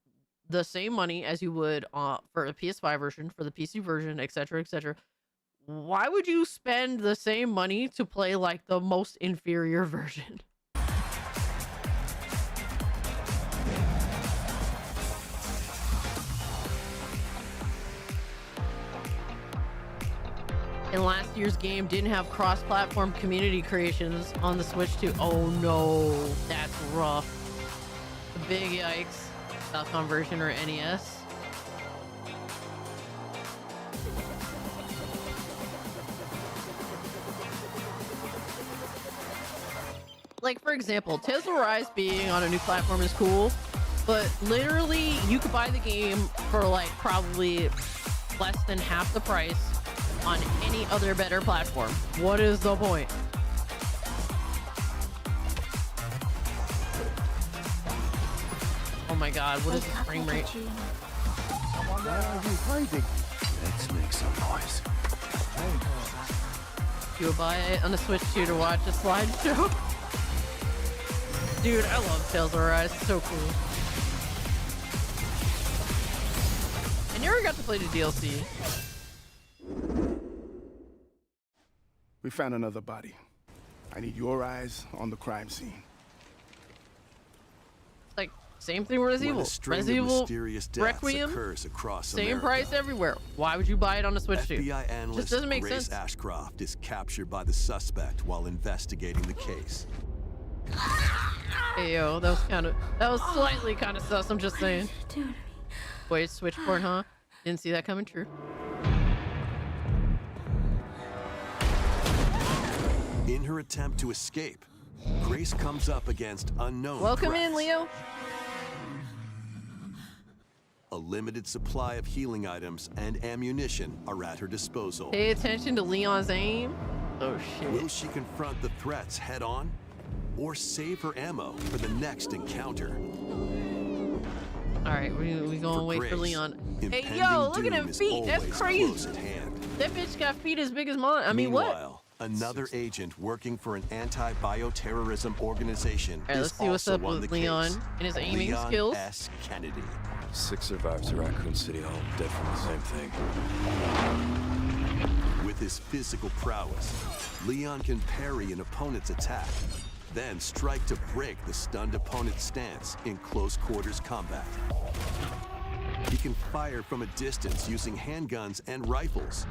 the same money as you would for the PS5 version, for the PC version, etc., etc., why would you spend the same money to play like the most inferior version? And last year's game didn't have cross-platform community creations on the Switch too. Oh no, that's rough. The big yikes. Falcon version or NES. Like, for example, Tales of Rise being on a new platform is cool, but literally you could buy the game for like probably less than half the price on any other better platform. What is the point? Oh my god, what is the frame rate? Why are you hiding? Let's make some noise. You would buy it on the Switch too to watch a slideshow? Dude, I love Tales of Rise. It's so cool. I never got to play the DLC. We found another body. I need your eyes on the crime scene. Like, same thing with Resident When a Evil. string of Resident Evil mysterious deaths Requiem, occurs across same America, price everywhere. Why would you buy it on the Switch too? FBI analyst Just doesn't make Grace sense. Ashcroft is captured by the suspect while investigating the case. Hey yo, that was slightly kind of sus, I'm just saying. Wait, Switchport, huh? Didn't see that coming, true. In her attempt to escape, Grace comes up against unknown Welcome threats. in, Leo. A limited supply of healing items and ammunition are at her disposal. Pay attention to Leon's aim. Oh shit. Will she confront the threats head on, or save her ammo for the next encounter? All right, we gonna wait for Grace, Leon. Hey impending yo, look at doom them is feet. That's always crazy. close at hand. That bitch got feet as big as mine. I mean, what? Meanwhile, another agent working for an anti-bioterrorism organization All right, is let's see what's also up on with the Leon case. and his aiming Leon skills. S. Kennedy. 6 survivors of Raccoon City, all dead from the same thing. With his physical prowess, Leon can parry an opponent's attack, then strike to break the stunned opponent's stance in close quarters combat. He can fire from a distance using handguns and rifles,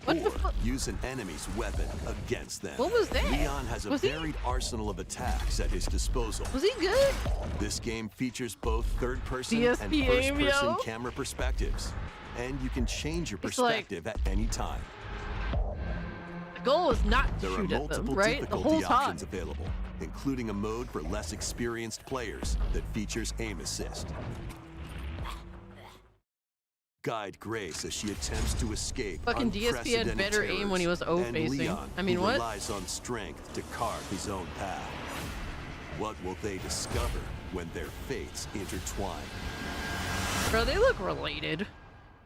or use an enemy's weapon against them. What was that? Leon has a Was he- varied arsenal of attacks at his disposal. Was he good? This game features both third-person and DSP aim, first-person yo. camera perspectives, and you can change your It's like- perspective at any time. The goal is not to There are shoot at them, multiple right? The difficulty whole time. options available, including a mode for less experienced players that features aim assist. Guide Grace as she attempts to escape Fucking DSP had unprecedented better aim when he was terrors, O-facing. and Leon, I mean, who what? relies on strength to carve his own path. What will they discover when their fates intertwine? Bro, they look related.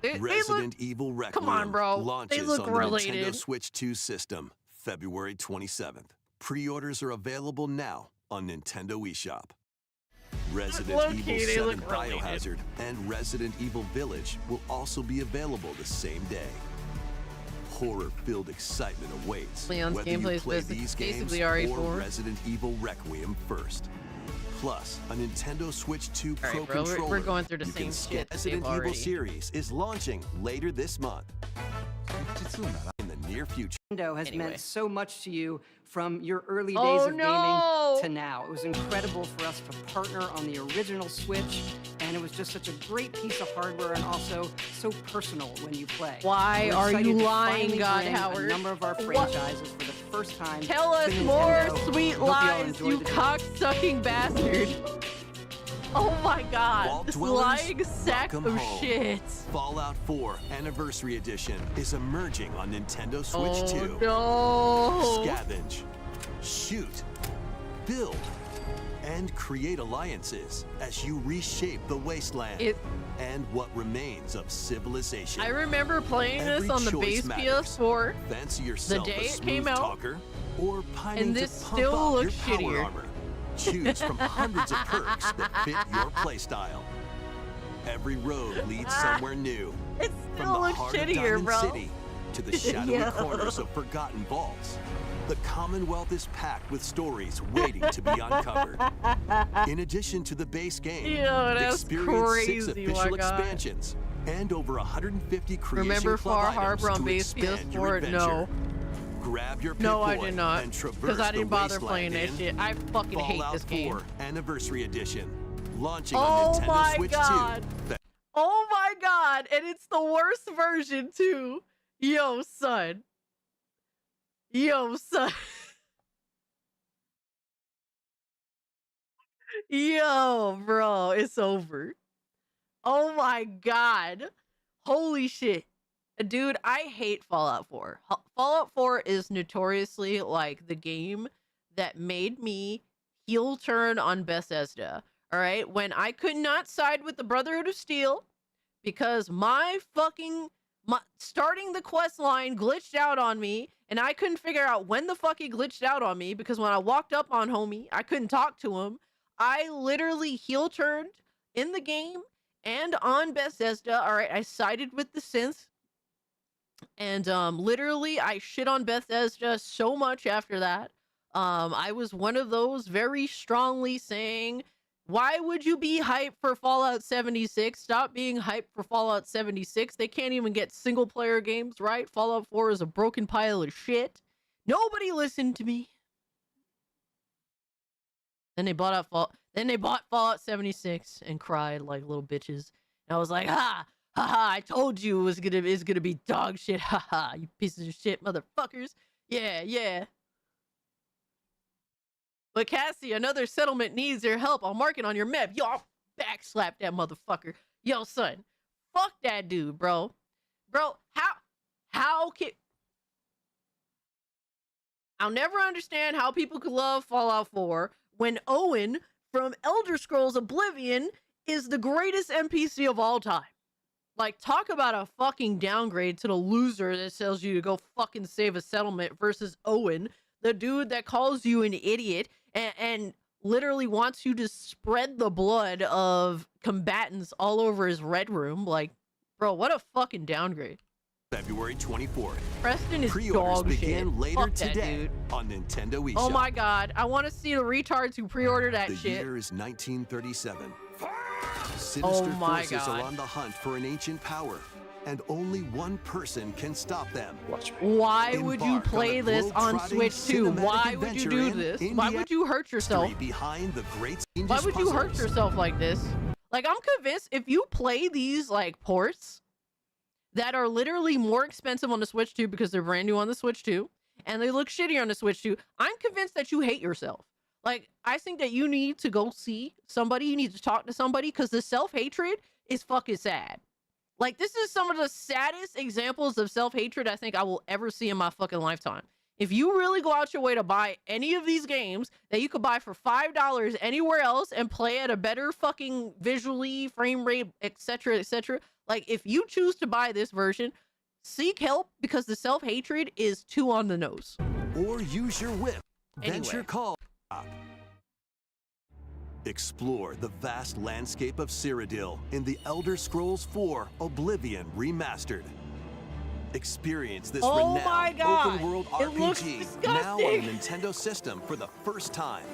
They look... Resident Evil Requiem Come on, bro. launches They look on the related. Nintendo Switch 2 system February 27th. Pre-orders are available now on Nintendo eShop. Resident Low-key, Evil they 7 look related. Biohazard and Resident Evil Village will also be available the same day. Horror-filled excitement awaits Leon's whether you gameplay is play these games basically or RE4. Resident Evil Requiem first. Plus, a Nintendo Switch 2 All Pro right, bro, we're controller. going through the you same can scan. shit that Resident they've Evil already- series is launching later this month. In the near future. Nintendo has Anyway. meant so much to you from your early days Oh, of no. gaming to now. It was incredible for us to partner on the original Switch, and it was just such a great piece of hardware and also so personal when you play. Why We're are excited you to lying, finally God bring Howard? a number of our What? franchises for the first time. Tell to us Nintendo. more sweet Hope you all lies, enjoyed you the cock-sucking bastard. Oh my god, Vault this Dwellers, lying sack of welcome home. shit. Fallout 4 Anniversary Edition is emerging on Nintendo Switch 2. Oh no. Scavenge, shoot, build, and create alliances as you reshape the wasteland and what remains of civilization. I remember playing Every this on the choice base matters. PS4 Fancy the yourself day a it smooth came out, talker or pining and this to pump still up looks your power shittier. armor. Choose from hundreds of perks that fit your playstyle. Every road leads somewhere new. It From still the looks heart of shittier, Diamond bro. City to the shadowy corners of forgotten vaults. The Commonwealth is packed with stories waiting to be uncovered. In addition to the base game, experience 6 official expansions and over 150 creation Remember club Far items Harbor on to base expand your PS4? adventure. No. Grab your No, I Pip-Boy did not. and traverse Because I didn't the bother playing wasteland that in shit. I fucking hate Fallout this game. 4 Anniversary Edition, launching Oh on Nintendo my Switch God. 2. Oh my God. And it's the worst version too. Yo, son. Yo, son. Yo, bro. It's over. Oh my God. Holy shit. Dude, I hate Fallout 4. Fallout 4 is notoriously like the game that made me heel turn on Bethesda. All right, when I could not side with the Brotherhood of Steel because starting the quest line glitched out on me, and I couldn't figure out when the fuck it glitched out on me because when I walked up on homie, I couldn't talk to him. I literally heel turned in the game and on Bethesda. All right, I sided with the synths. And literally I shit on Bethesda so much after that. I was one of those very strongly saying, why would you be hyped for Fallout 76? Stop being hyped for Fallout 76. They can't even get single player games right. Fallout 4 is a broken pile of shit. Nobody listened to me. Then they bought Fallout 76 and cried like little bitches. And I was like, ha! Haha, I told you it's gonna be dog shit. Haha, you pieces of shit, motherfuckers. Yeah, yeah. But Cassie, another settlement needs your help. I'll mark it on your map. Yo, I'll backslap that motherfucker. Yo, son. Fuck that dude, bro. Bro, how can... I'll never understand how people could love Fallout 4 when Owen from Elder Scrolls Oblivion is the greatest NPC of all time. Like, talk about a fucking downgrade to the loser that tells you to go fucking save a settlement versus Owen, the dude that calls you an idiot and literally wants you to spread the blood of combatants all over his red room. Like, bro, what a fucking downgrade. February 24th. Preston is Pre-orders dog begin shit. later Fuck that today dude. on Nintendo eShop. Oh my God, I want to see the retards who pre-order that The shit. year is 1937. Oh Sinister my forces God. are on the hunt for an ancient power, and only one person can stop them. Why would you Embark on play a this on globe-trotting Switch 2? cinematic Why would you adventure do in this? Why Indiana would you hurt yourself? history behind the great Why would you hurt puzzles. yourself like this? Like, I'm convinced if you play these, like, ports that are literally more expensive on the Switch 2 because they're brand new on the Switch 2, and they look shittier on the Switch 2, I'm convinced that you hate yourself. Like, I think that you need to go see somebody, you need to talk to somebody, because the self-hatred is fucking sad. Like, this is some of the saddest examples of self-hatred I think I will ever see in my fucking lifetime. If you really go out your way to buy any of these games that you could buy for $5 anywhere else and play at a better fucking visually, frame rate, etc., like, if you choose to buy this version, seek help because the self-hatred is too on the nose. Or use your whip. Venture Anyway. call. Explore the vast landscape of Cyrodiil in the Elder Scrolls IV Oblivion Remastered. Experience this Oh my renowned God, open-world it looks RPG now on a disgusting. Nintendo system for the first time.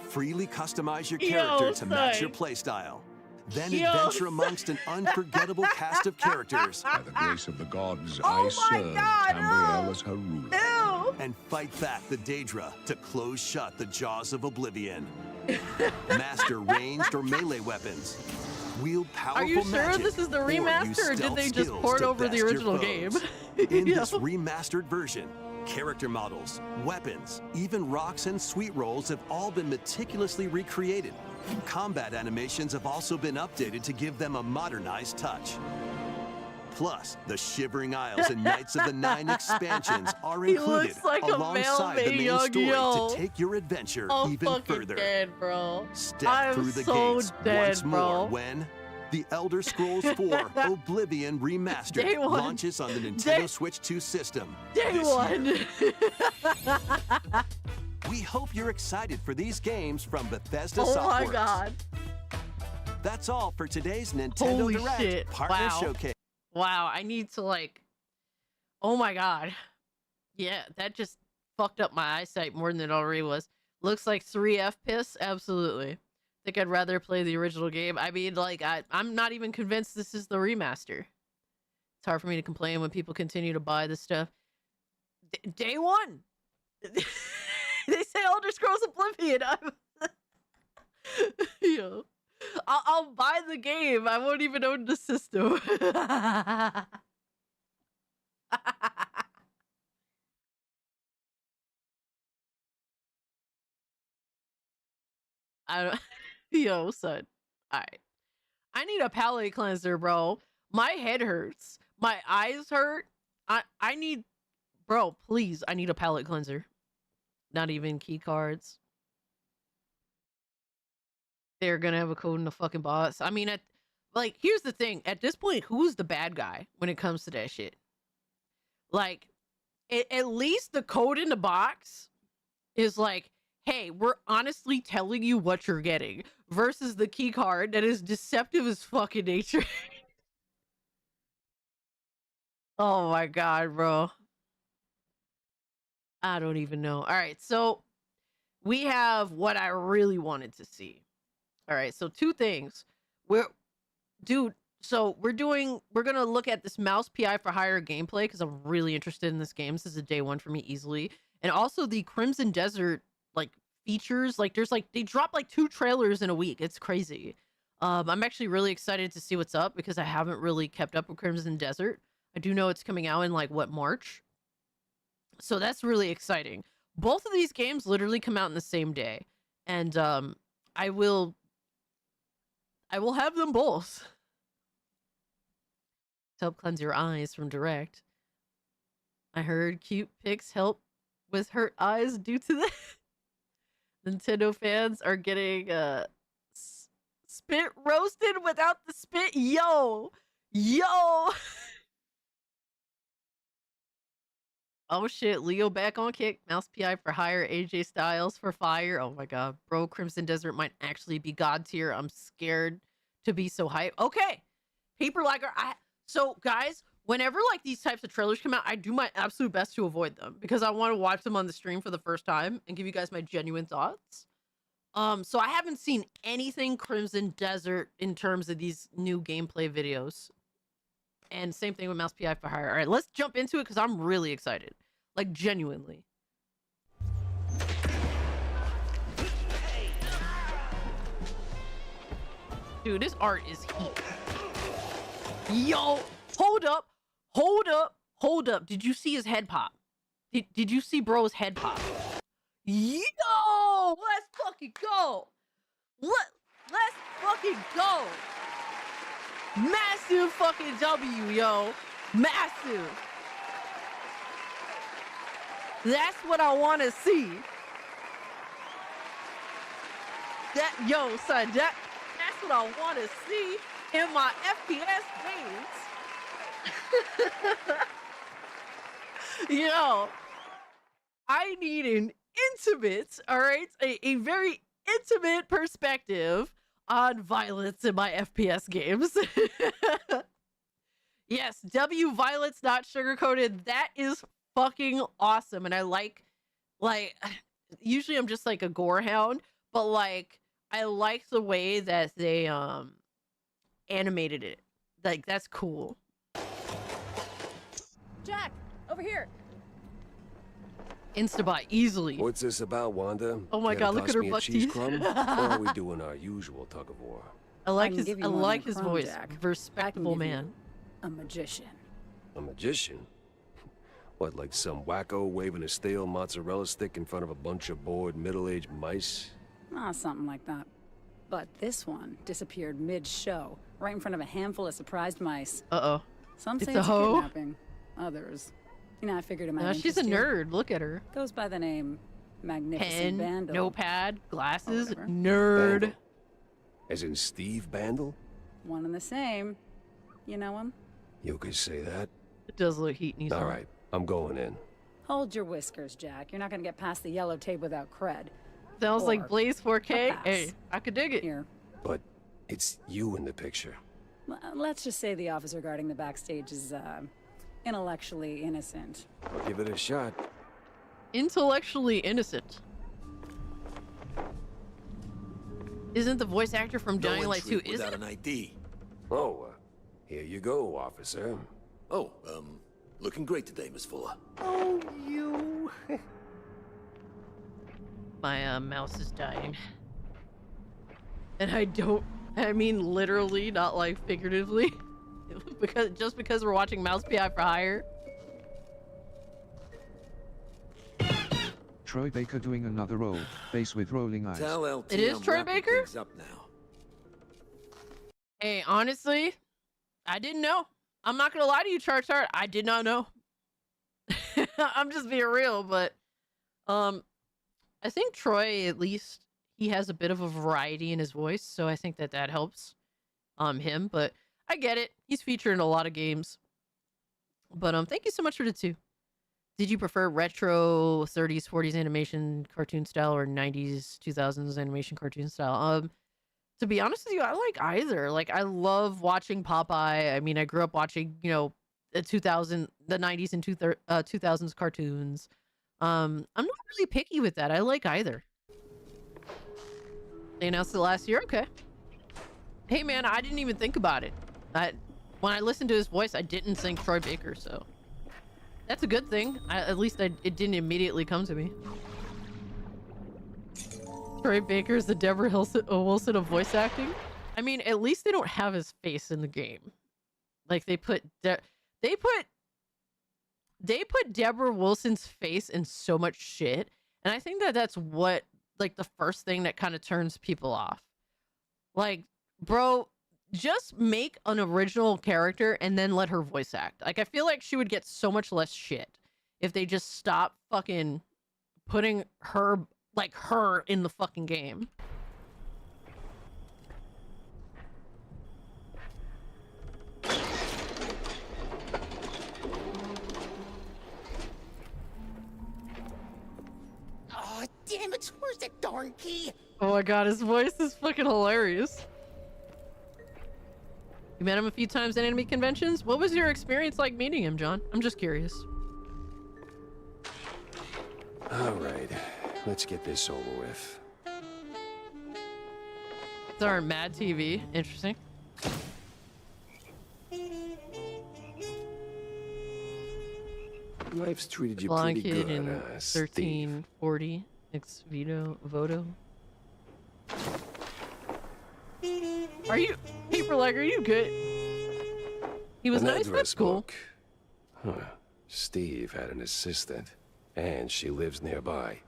Freely customize your character to match your playstyle. Then Yo, adventure amongst an unforgettable cast of characters. By the grace of the gods, Oh I serve Tamriel as her ruler. And fight back the Daedra to close shut the jaws of Oblivion. Master ranged or melee weapons. Wield powerful Are you sure magic, this is the or use remaster, or did stealth they just skills port to over the best your original foes. game? In Yeah. this remastered version, character models, weapons, even rocks and sweet rolls have all been meticulously recreated. Combat animations have also been updated to give them a modernized touch. Plus, the Shivering Isles and Knights of the Nine expansions are He included looks like a alongside the Velvet main young story yo. to take your adventure I'm even fucking further. dead, bro. Step I'm through the so gates dead, once more bro. when The Elder Scrolls IV Oblivion Day Remastered one. launches on the Nintendo Day- Switch 2 system. Day this year. one. We hope you're excited for these games from Bethesda Oh Softworks. my God. That's all for today's Nintendo Holy Direct shit. Partner Wow. Showcase. Wow, I need to like, oh my god. Yeah, that just fucked up my eyesight more than it already was. Looks like 3F piss? Absolutely. Think I'd rather play the original game. I mean, like, I'm not even convinced this is the remaster. It's hard for me to complain when people continue to buy this stuff. Day one! They say Elder Scrolls Oblivion. Yo. I'll buy the game. I won't even own the system. I don't. Yo, son. Alright. I need a palate cleanser, bro. My head hurts. My eyes hurt. I need, bro, please. I need a palate cleanser. Not even key cards. They're gonna have a code in the fucking box. I mean, like, here's the thing. At this point, who's the bad guy when it comes to that shit? Like, at least the code in the box is like, hey, we're honestly telling you what you're getting, versus the key card that is deceptive as fucking nature. Oh my god, bro. I don't even know. All right, so we have what I really wanted to see. All right, so two things. So we're gonna look at this mouse PI for hire gameplay because I'm really interested in this game. This is a day one for me easily. And also the Crimson Desert like features. Like there's like they drop like 2 trailers in a week. It's crazy. I'm actually really excited to see what's up because I haven't really kept up with Crimson Desert. I do know it's coming out in like March. So that's really exciting. Both of these games literally come out in the same day. And I will have them both. To help cleanse your eyes from direct. I heard cute pics help with hurt eyes due to that. Nintendo fans are getting spit roasted without the spit. Yo. Oh shit, Leo back on kick. Mouse PI for hire, AJ Styles for fire. Oh my god, bro, Crimson Desert might actually be god tier. I'm scared to be so hyped. Okay, Paper Lager. So guys, whenever like these types of trailers come out, I do my absolute best to avoid them because I want to watch them on the stream for the first time and give you guys my genuine thoughts. So I haven't seen anything Crimson Desert in terms of these new gameplay videos. And same thing with Mouse PI for hire. All right, let's jump into it because I'm really excited. Like, genuinely. Dude, this art is heat. Yo, hold up. Did you see his head pop? Did you see bro's head pop? Yo, let's fucking go. Let's fucking go. Massive fucking W, yo. Massive. That's what I want to see. Yo, son, that's what I want to see in my FPS games. Yo, I need an intimate, all right, a very intimate perspective on violence in my FPS games. Yes, W violence not sugarcoated. That is fucking awesome. And I like usually I'm just like a gore hound, but like I like the way that they animated it. Like that's cool. Jack, over here. Instabuy easily. What's this about, Wanda? Oh my god, look at her butt cheese teeth. crumb? Or are we doing our usual tug of war? I like his voice. Jack. Respectable man. A magician. A magician? What, like some wacko waving a stale mozzarella stick in front of a bunch of bored middle-aged mice? Something like that. But this one disappeared mid-show, right in front of a handful of surprised mice. Uh-oh. Some say It's a hoe? kidnapping. Others. I figured it might No, she's a nerd. Look at her. Goes by the name Magnificent Pen, Vandal. notepad, glasses, whatever. nerd. Bandle? As in Steve Bandle? One and the same. You know him? You could say that. It does look heat and he's All right, I'm going in. Hold your whiskers, Jack. You're not gonna get past the yellow tape without cred. Sounds Or like Blaze 4K. a pass. Hey, I could dig it. Here. But it's you in the picture. Let's just say the officer guarding the backstage is, intellectually innocent. I'll give it a shot. Intellectually innocent. Isn't the voice actor from Dying Light 2, is it? an ID. Oh, here you go, officer. Oh, looking great today, Miss Fuller. Oh, you. My mouse is dying. And I mean literally, not like figuratively. because we're watching Mouse PI for Hire. Troy Baker doing another roll, face with rolling eyes. Tell LT It is I'm Troy wrapping Baker? things up now. Hey, honestly, I didn't know. I'm not gonna lie to you, Chart. I did not know. I'm just being real, but I think Troy, at least, he has a bit of a variety in his voice, so I think that helps him. But I get it. He's featured in a lot of games. But thank you so much for the 2. Did you prefer retro 30s, 40s animation cartoon style or 90s, 2000s animation cartoon style? To be honest with you, I like either. Like, I love watching Popeye. I mean, I grew up watching, the 90s and 2000s cartoons. I'm not really picky with that. I like either. They announced it last year? Okay. Hey, man, I didn't even think about it. When I listened to his voice, I didn't think Troy Baker, so... That's a good thing. At least it didn't immediately come to me. Troy Baker is the Deborah Wilson of voice acting. I mean, at least they don't have his face in the game. Like they put Deborah Wilson's face in so much shit, and I think that's what like the first thing that kind of turns people off. Like, bro, just make an original character and then let her voice act. Like, I feel like she would get so much less shit if they just stop fucking putting her, like, her in the fucking game. Oh, damn it. Where's that darn key? Oh my god, his voice is fucking hilarious. You met him a few times at anime conventions? What was your experience like meeting him, John? I'm just curious. All right, let's get this over with. It's our Mad TV. Interesting. Life's treated you Blonde pretty kid good, in Steve. 1340 ex Voto. Are you paper leg? Are you good? He was An nice. address That's cool. book. Huh. Steve had an assistant, and she lives nearby.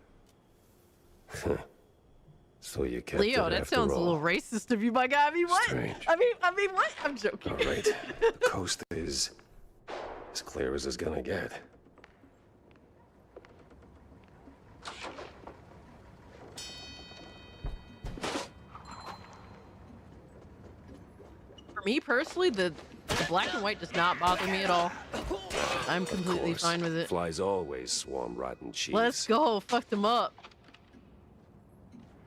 So you kept Leo, it that after sounds a all. little racist of you, my guy. I mean, what? Strange. I mean, what? I'm joking. All right, the coast is as clear as it's gonna get. For me personally, the black and white does not bother me at all. I'm completely Of course, fine with it. Flies always swarm rotten cheese. Let's go. Fuck them up.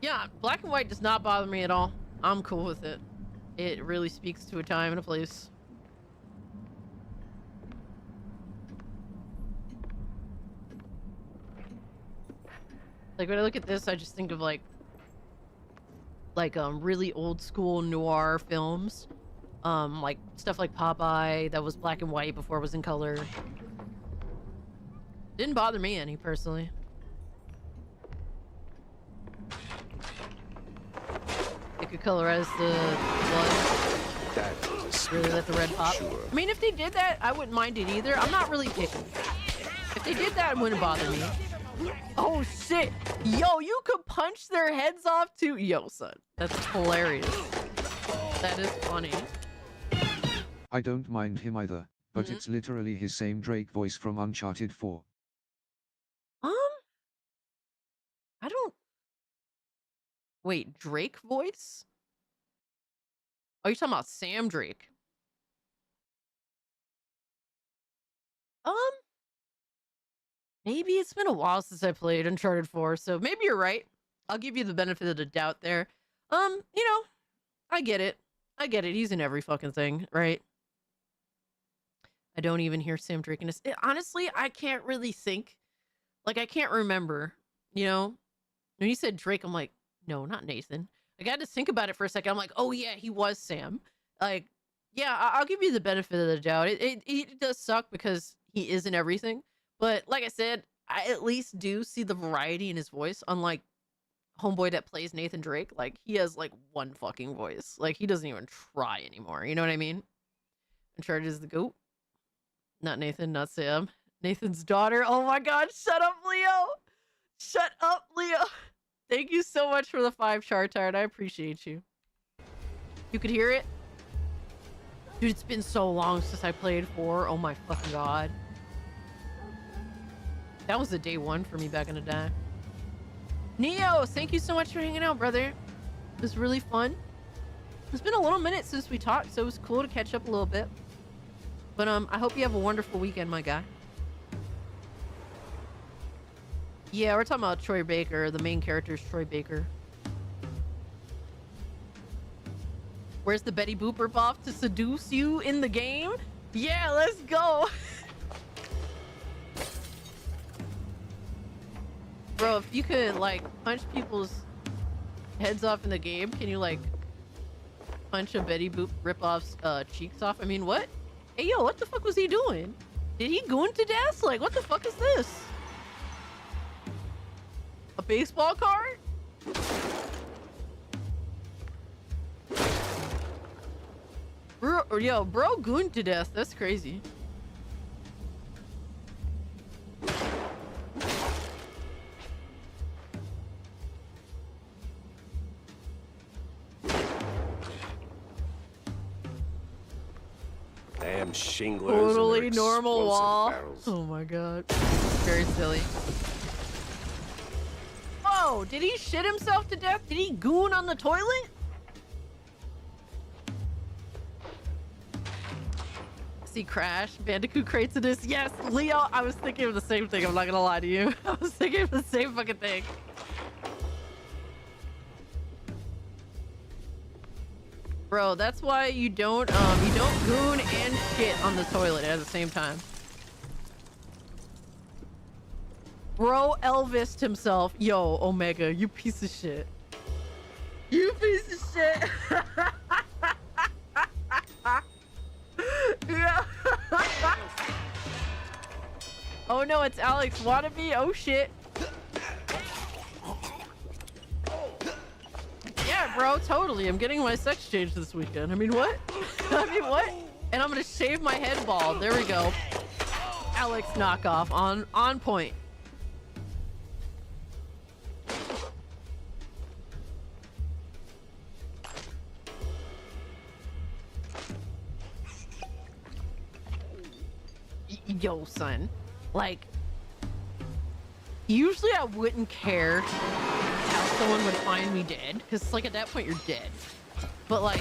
Yeah, black and white does not bother me at all. I'm cool with it. It really speaks to a time and a place. Like, when I look at this, I just think of like really old school noir films. Like stuff like Popeye that was black and white before it was in color. Didn't bother me any personally. They could colorize the blood. That was a Really let the red pop. sure. I mean, if they did that, I wouldn't mind it either. I'm not really picky. If they did that, it wouldn't bother me. Oh shit! Yo, you could punch their heads off too. Yo, son, that's hilarious. That is funny. I don't mind him either, but it's literally his same Drake voice from Uncharted 4. I don't... Wait, Drake voice? Oh, you're talking about Sam Drake. Maybe it's been a while since I played Uncharted 4, so maybe you're right. I'll give you the benefit of the doubt there. You know, I get it. I get it. He's in every fucking thing, right? I don't even hear Sam Drake in this. Honestly, I can't really think. Like, I can't remember, you know? When you said Drake, I'm like, no, not Nathan. Like, I had to think about it for a second. I'm like, oh, yeah, he was Sam. Like, yeah, I'll give you the benefit of the doubt. It does suck because he is in everything. But like I said, I at least do see the variety in his voice, unlike homeboy that plays Nathan Drake. Like, he has, like, one fucking voice. Like, he doesn't even try anymore. You know what I mean? Uncharted is the GOAT. Not Nathan, not Sam. Nathan's daughter. Oh my god, shut up, Leo! Shut up, Leo! Thank you so much for the 5 Chartard. I appreciate you. You could hear it? Dude, it's been so long since I played 4. Oh my fucking god. That was a day 1 for me back in the day. Neo, thank you so much for hanging out, brother. It was really fun. It's been a little minute since we talked, so it was cool to catch up a little bit. But I hope you have a wonderful weekend, my guy. Yeah, we're talking about Troy Baker. The main character is Troy Baker. Where's the Betty Boop ripoff to seduce you in the game? Yeah, let's go. Bro, if you could, like, punch people's heads off in the game, can you, like, punch a Betty Boop ripoff's cheeks off? I mean, what? Hey, yo, what the fuck was he doing? Did he goon to death? Like, what the fuck is this? A baseball card? Bro gooned to death. That's crazy. Damn shinglers. Totally normal wall. Oh my god. Very silly. Oh, did he shit himself to death? Did he goon on the toilet? See Crash, Bandicoot crates of this. Yes, Leo, I was thinking of the same thing. I'm not gonna lie to you. I was thinking of the same fucking thing. Bro, that's why you don't goon and shit on the toilet at the same time. Bro Elvis'd himself. Yo, Omega, you piece of shit. You piece of shit. Yeah. Oh no, it's Alex Wannabe. Oh shit. Yeah, bro, totally. I'm getting my sex change this weekend. I mean, what? I mean, what? And I'm gonna shave my head bald. There we go. Alex knockoff on point. Yo, son. Like, usually I wouldn't care how someone would find me dead, because, like, at that point, you're dead. But, like,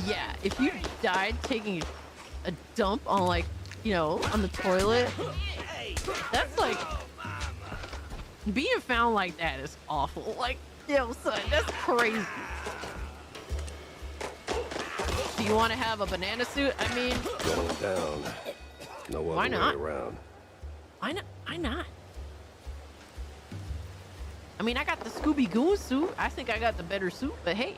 yeah, if you died taking a dump on, like, you know, on the toilet, that's, like, being found like that is awful. Like, yo, son, that's crazy. Do you want to have a banana suit? I mean... Going down. No Why other not? way around. Why not? Why not? I mean, I got the Scooby Goon suit. I think I got the better suit, but hey.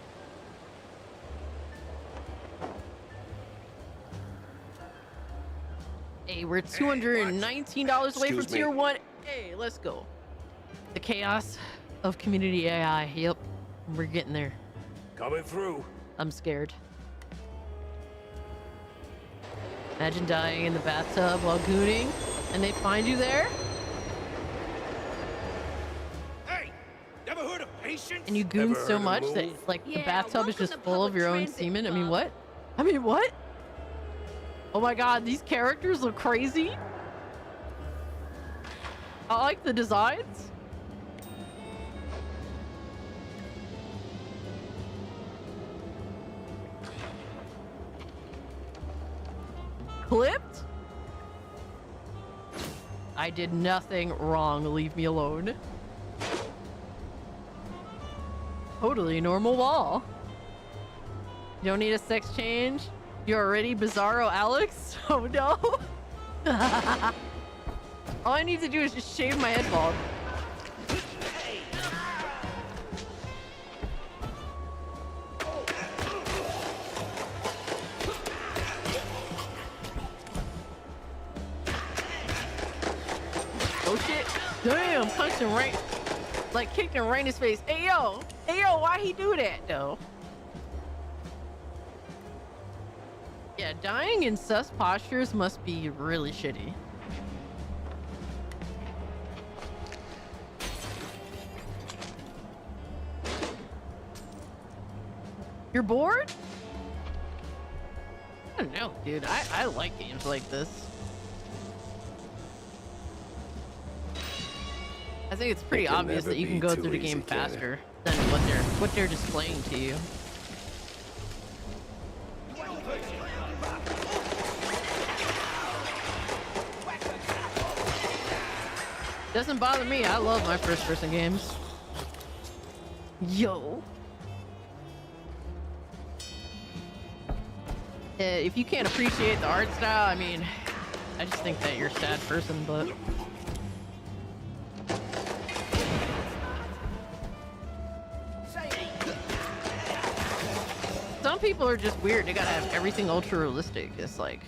Hey, we're $219 away from tier 1. Hey, let's go. The chaos of community AI. Yep, we're getting there. Coming through. I'm scared. Imagine dying in the bathtub while gooning, and they find you there. Hey, never heard of patience? And you goon so much that, like, the bathtub is just full of your own semen. I mean, what? I mean, what? Oh my god, these characters look crazy. I like the designs. Clipped? I did nothing wrong. Leave me alone. Totally normal wall. You don't need a sex change? You're already Bizarro Alex? Oh no. All I need to do is just shave my head bald. Oh shit. Damn, punched him right, like kicked him right in his face. Hey yo, why he do that though? Yeah, dying in sus postures must be really shitty. You're bored? I don't know, dude. I like games like this. I think it's pretty obvious that you can go through the game faster than what they're displaying to you. Doesn't bother me. I love my first-person games. Yo. If you can't appreciate the art style, I mean, I just think that you're a sad person, but... Some people are just weird. They gotta have everything ultra realistic. It's like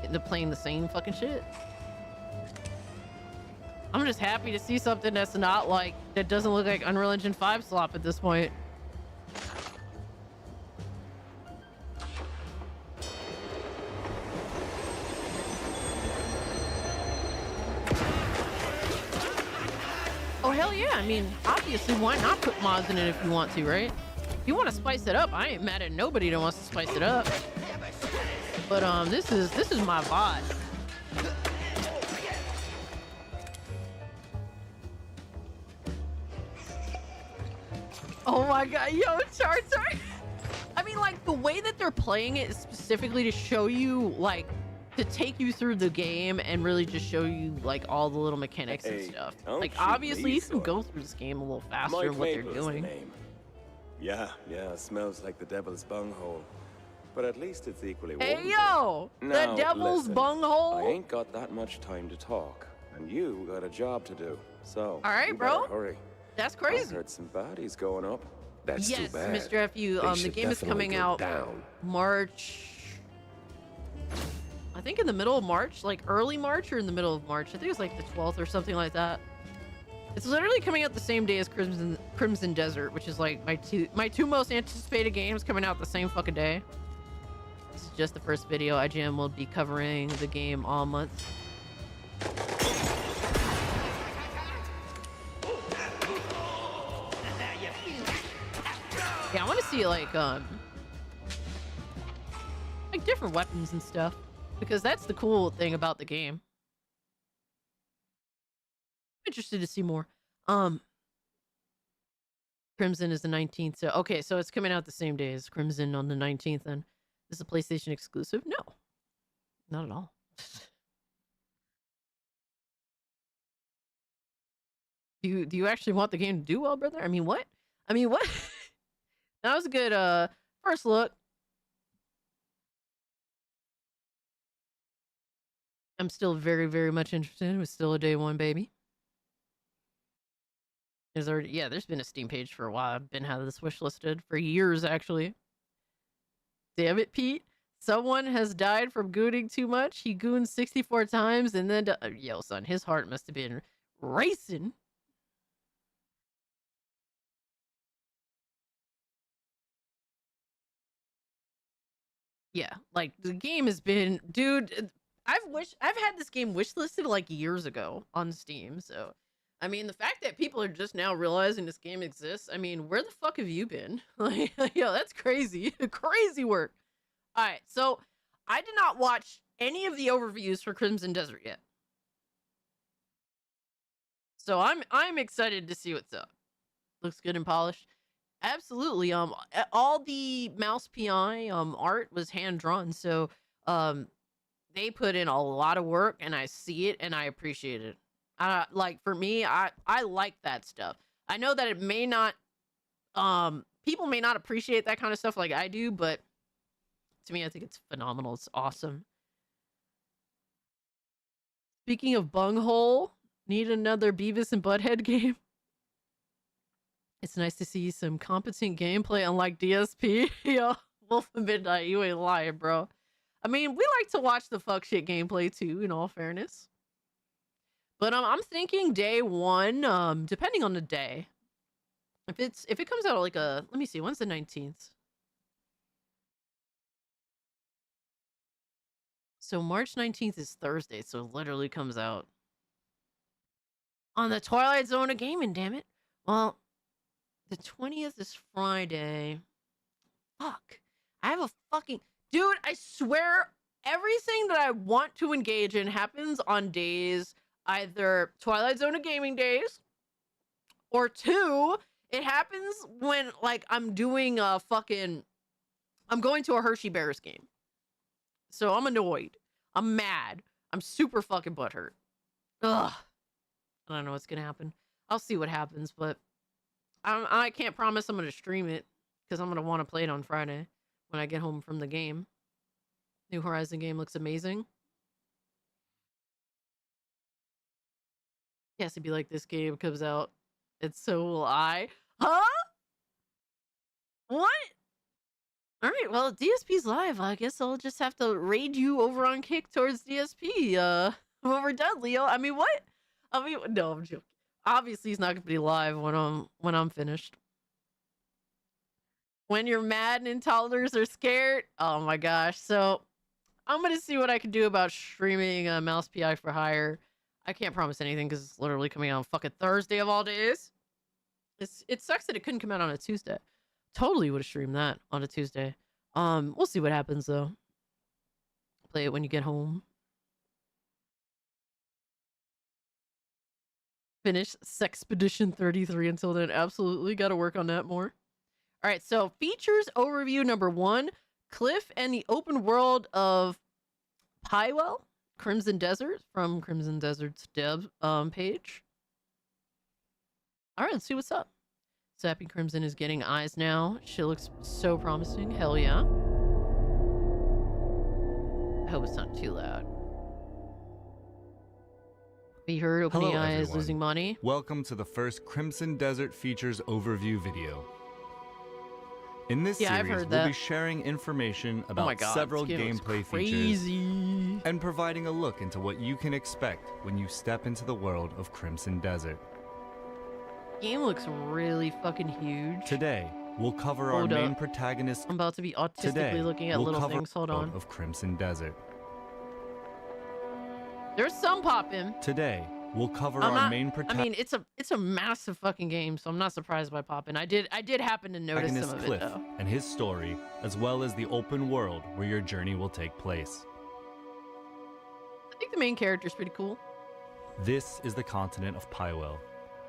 they're playing the same fucking shit. I'm just happy to see something that's not like, that doesn't look like Unreal Engine 5 slop at this point. Oh hell yeah, I mean, obviously why not put mods in it if you want to, right? If you want to spice it up, I ain't mad at nobody that wants to spice it up. But this is my VOD. Oh my god, yo, charts are... I mean, like, the way that they're playing it is specifically to show you, like, to take you through the game and really just show you, like, all the little mechanics and stuff. Like, obviously, you can go through this game a little faster in what they're doing. Yeah, smells like the devil's bunghole. But at least it's equally Hey, warm. yo! Now, The devil's listen, bunghole? I ain't got that much time to talk. And you got a job to do. So, all right, you bro. better hurry. That's crazy. I heard some baddies going up. That's yes, too bad. Mr. FU. The game is coming out March. I think in the middle of March, like early March or in the middle of March. I think it's like the 12th or something like that. It's literally coming out the same day as Crimson Desert, which is like my two most anticipated games coming out the same fucking day. This is just the first video. IGN will be covering the game all month. Yeah, I want to see like different weapons and stuff, because that's the cool thing about the game. Interested to see more. Crimson is the 19th, so okay, so it's coming out the same day as Crimson on the 19th. And is this a PlayStation exclusive? No, not at all. Do you actually want the game to do well, brother? I mean, what? That was a good first look. I'm still very, very much interested. It was still a day one, baby. There's been a Steam page for a while. I've been having this wish listed for years, actually. Damn it, Pete. Someone has died from gooning too much. He gooned 64 times and then... yo, son, his heart must have been racing. Yeah, like, the game has been... Dude, I've had this game wish listed, like, years ago on Steam, so... I mean, the fact that people are just now realizing this game exists, I mean, where the fuck have you been? Like, yo, that's crazy. Crazy work. All right, so I did not watch any of the overviews for Crimson Desert yet. So I'm excited to see what's up. Looks good and polished. Absolutely. All the mouse PI art was hand drawn, so they put in a lot of work, and I see it and I appreciate it. Like, for me, I like that stuff. I know that it may not people may not appreciate that kind of stuff like I do, but to me, I think it's phenomenal. It's awesome. Speaking of bunghole, need another Beavis and Butthead game? It's nice to see some competent gameplay unlike DSP. Yo, Wolf of Midnight, you ain't lying, bro. I mean, we like to watch the fuck shit gameplay too, in all fairness. But I'm thinking day one, depending on the day. If it comes out like let me see, when's the 19th? So March 19th is Thursday, so it literally comes out on the Twilight Zone of gaming, damn it. Well, the 20th is Friday. Fuck. I have a fucking... Dude, I swear everything that I want to engage in happens on days, either Twilight Zone of gaming days, or 2, it happens when, like, I'm doing a fucking... I'm going to a Hershey Bears game. So I'm annoyed. I'm mad. I'm super fucking butthurt. Ugh. I don't know what's gonna happen. I'll see what happens, but I can't promise I'm gonna stream it because I'm gonna want to play it on Friday when I get home from the game. New Horizon game looks amazing. Yes, it'd be like this game comes out, and so will I. Huh? What? All right, well, DSP's live. I guess I'll just have to raid you over on Kick towards DSP. When we're done, Leo. I mean, what? I mean, no, I'm joking. Obviously, he's not gonna be live when I'm finished. When you're mad and toddlers are scared. Oh my gosh. So I'm gonna see what I can do about streaming Mouse PI for Hire. I can't promise anything because it's literally coming out on fucking Thursday of all days. It sucks that it couldn't come out on a Tuesday. Totally would have streamed that on a Tuesday. We'll see what happens though. Play it when you get home. Finish Sexpedition 33 until then. Absolutely got to work on that more. All right, so features overview number 1, Cliff and the open world of Pywell, Crimson Desert, from Crimson Desert's dev page. All right, let's see what's up. Sappy Crimson is getting eyes now. She looks so promising. Hell yeah. I hope it's not too loud. Be heard, opening Hello, eyes, everyone. losing money. Welcome to the first Crimson Desert Features overview video. In this Yeah, I've series, heard we'll that. be sharing information Oh my about God, several this game looks gameplay crazy. features and providing a look into what you can expect when you step into the world of Crimson Desert. Game looks really fucking huge. Today, we'll cover our Hold main up. protagonist. I'm about to be autistically Today, looking at we'll little cover things. Hold the world on. of Crimson Desert. There's some popping. Today, we'll cover I'm our not- main I mean, it's a massive fucking game, so I'm not surprised by popping. I did happen to notice some of Cliff it though. and his story, as well as the open world where your journey will take place. I think the main character's pretty cool. This is the continent of Pywell,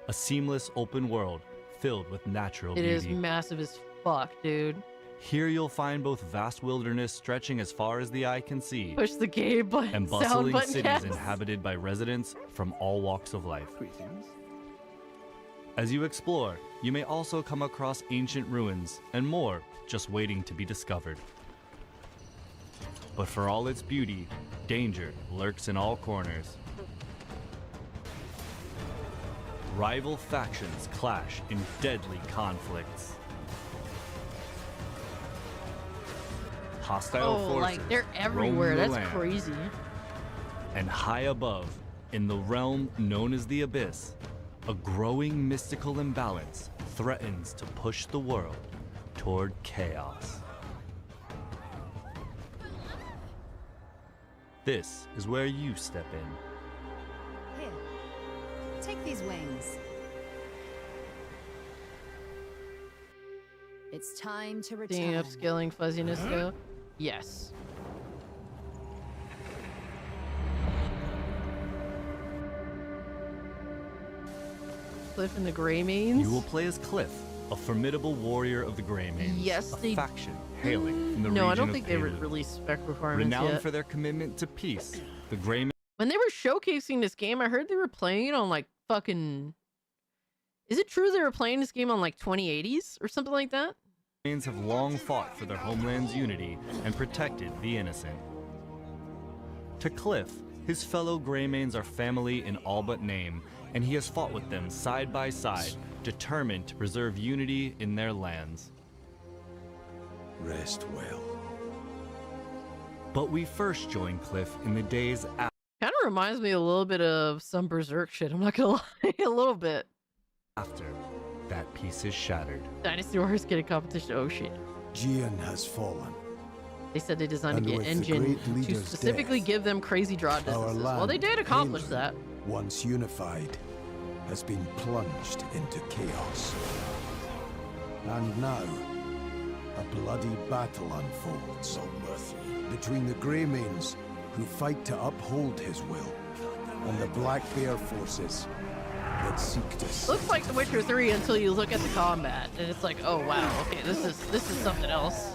a seamless open world filled with natural It beauty. is massive as fuck, dude. Here you'll find both vast wilderness stretching as far as the eye can see, Push the game button. and sound bustling button, cities yes. inhabited by residents from all walks of life. As you explore, you may also come across ancient ruins and more just waiting to be discovered. But for all its beauty, danger lurks in all corners. Rival factions clash in deadly conflicts. Hostile Oh, forces like they're roam everywhere. the That's land. crazy. And high above, in the realm known as the Abyss, a growing mystical imbalance threatens to push the world toward chaos. This is where you step in. Here, take these wings. It's time to Seeing return. upscaling fuzziness though. Yes. Cliff and the Greymanes. You will play as Cliff, a formidable warrior of the Greymanes, Yes, a they- faction hailing from the No, region I don't of think they Palu. released spec requirements Renowned yet. for their commitment to peace, the Greymanes When they were showcasing this game, I heard they were playing it on like fucking. Is it true they were playing this game on like 2080s or something like that? Greymanes have long fought for their homeland's unity and protected the innocent. To Cliff, his fellow Greymanes are family in all but name, and he has fought with them side by side, determined to preserve unity in their lands. Rest well. But we first join Cliff in the days Kind of reminds me a little bit of some Berserk shit, I'm not gonna lie, a little bit. after that piece is shattered. Dynasty Warriors getting competition, oh shit. Gian has fallen. They said they designed And an with the engine great to leader's specifically death, give them crazy draw Our distances. Well, they land, did accomplish that. once unified, has been plunged into chaos. And now, a bloody battle unfolds between the Greymanes, who fight to uphold his will, and the Black Bear forces that seek to Looks like The Witcher 3 until you look at the combat, and it's like, oh wow, okay, this is something else.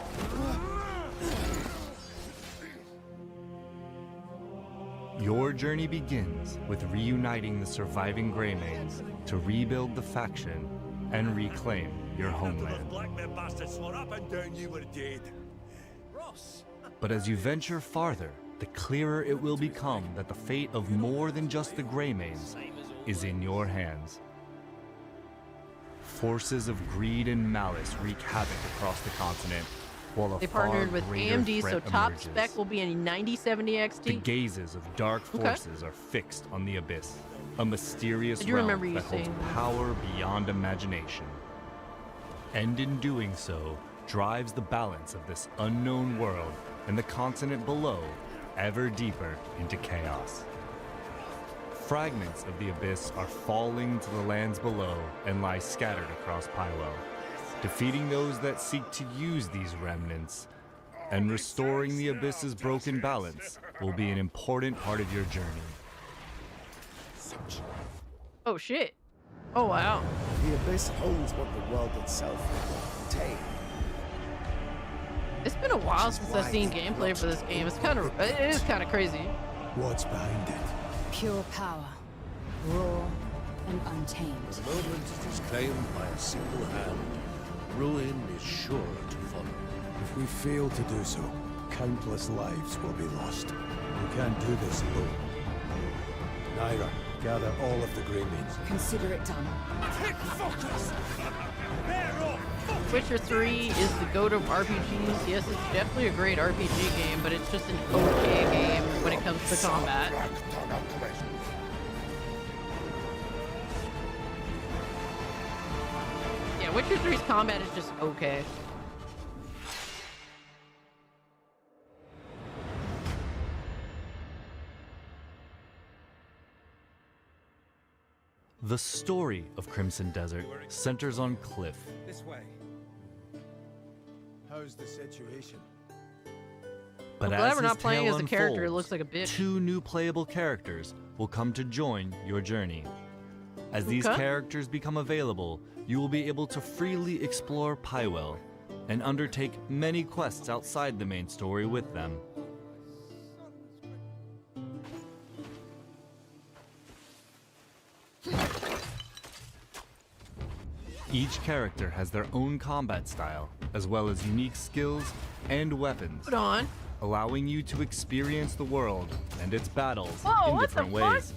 Your journey begins with reuniting the surviving Greymanes to rebuild the faction and reclaim your homeland. But as you venture farther, the clearer it will become that the fate of more than just the Greymanes is in your hands. Forces of greed and malice wreak havoc across the continent, while a They far partnered with greater AMD, so threat top emerges. spec will be a 9070 The XT. gazes of dark forces are fixed on the Abyss, a mysterious I do realm remember you that holds saying that. power beyond imagination. And in doing so, drives the balance of this unknown world and the continent below ever deeper into chaos. Fragments of the Abyss are falling to the lands below and lie scattered across Pywell. Defeating those that seek to use these remnants and restoring the Abyss's broken balance will be an important part of your journey. Oh shit. Oh wow. The Abyss holds what the world itself would contain. It's been a while since I've seen gameplay for this game. It is kind of crazy. What's behind it? Pure power, raw and untamed. The moment it is claimed by a single hand, ruin is sure to follow. If we fail to do so, countless lives will be lost. We can't do this alone. Naira, gather all of the Greymanes. Consider it done. Take focus! Witcher 3 is the goat of RPGs. Yes, it's definitely a great RPG game, but it's just an okay game when it comes to combat. Yeah, Witcher 3's combat is just okay. The story of Crimson Desert centers on Cliff, This way. How's the situation? but I'm glad as we're his not playing tale as a character who unfolds, looks like a bitch. 2 new playable characters will come to join your journey. As these Okay. characters become available, you will be able to freely explore Pywell and undertake many quests outside the main story with them. Each character has their own combat style, as well as unique skills and weapons, Hold on. allowing you to experience the world and its battles Whoa, in what the different fuck? ways.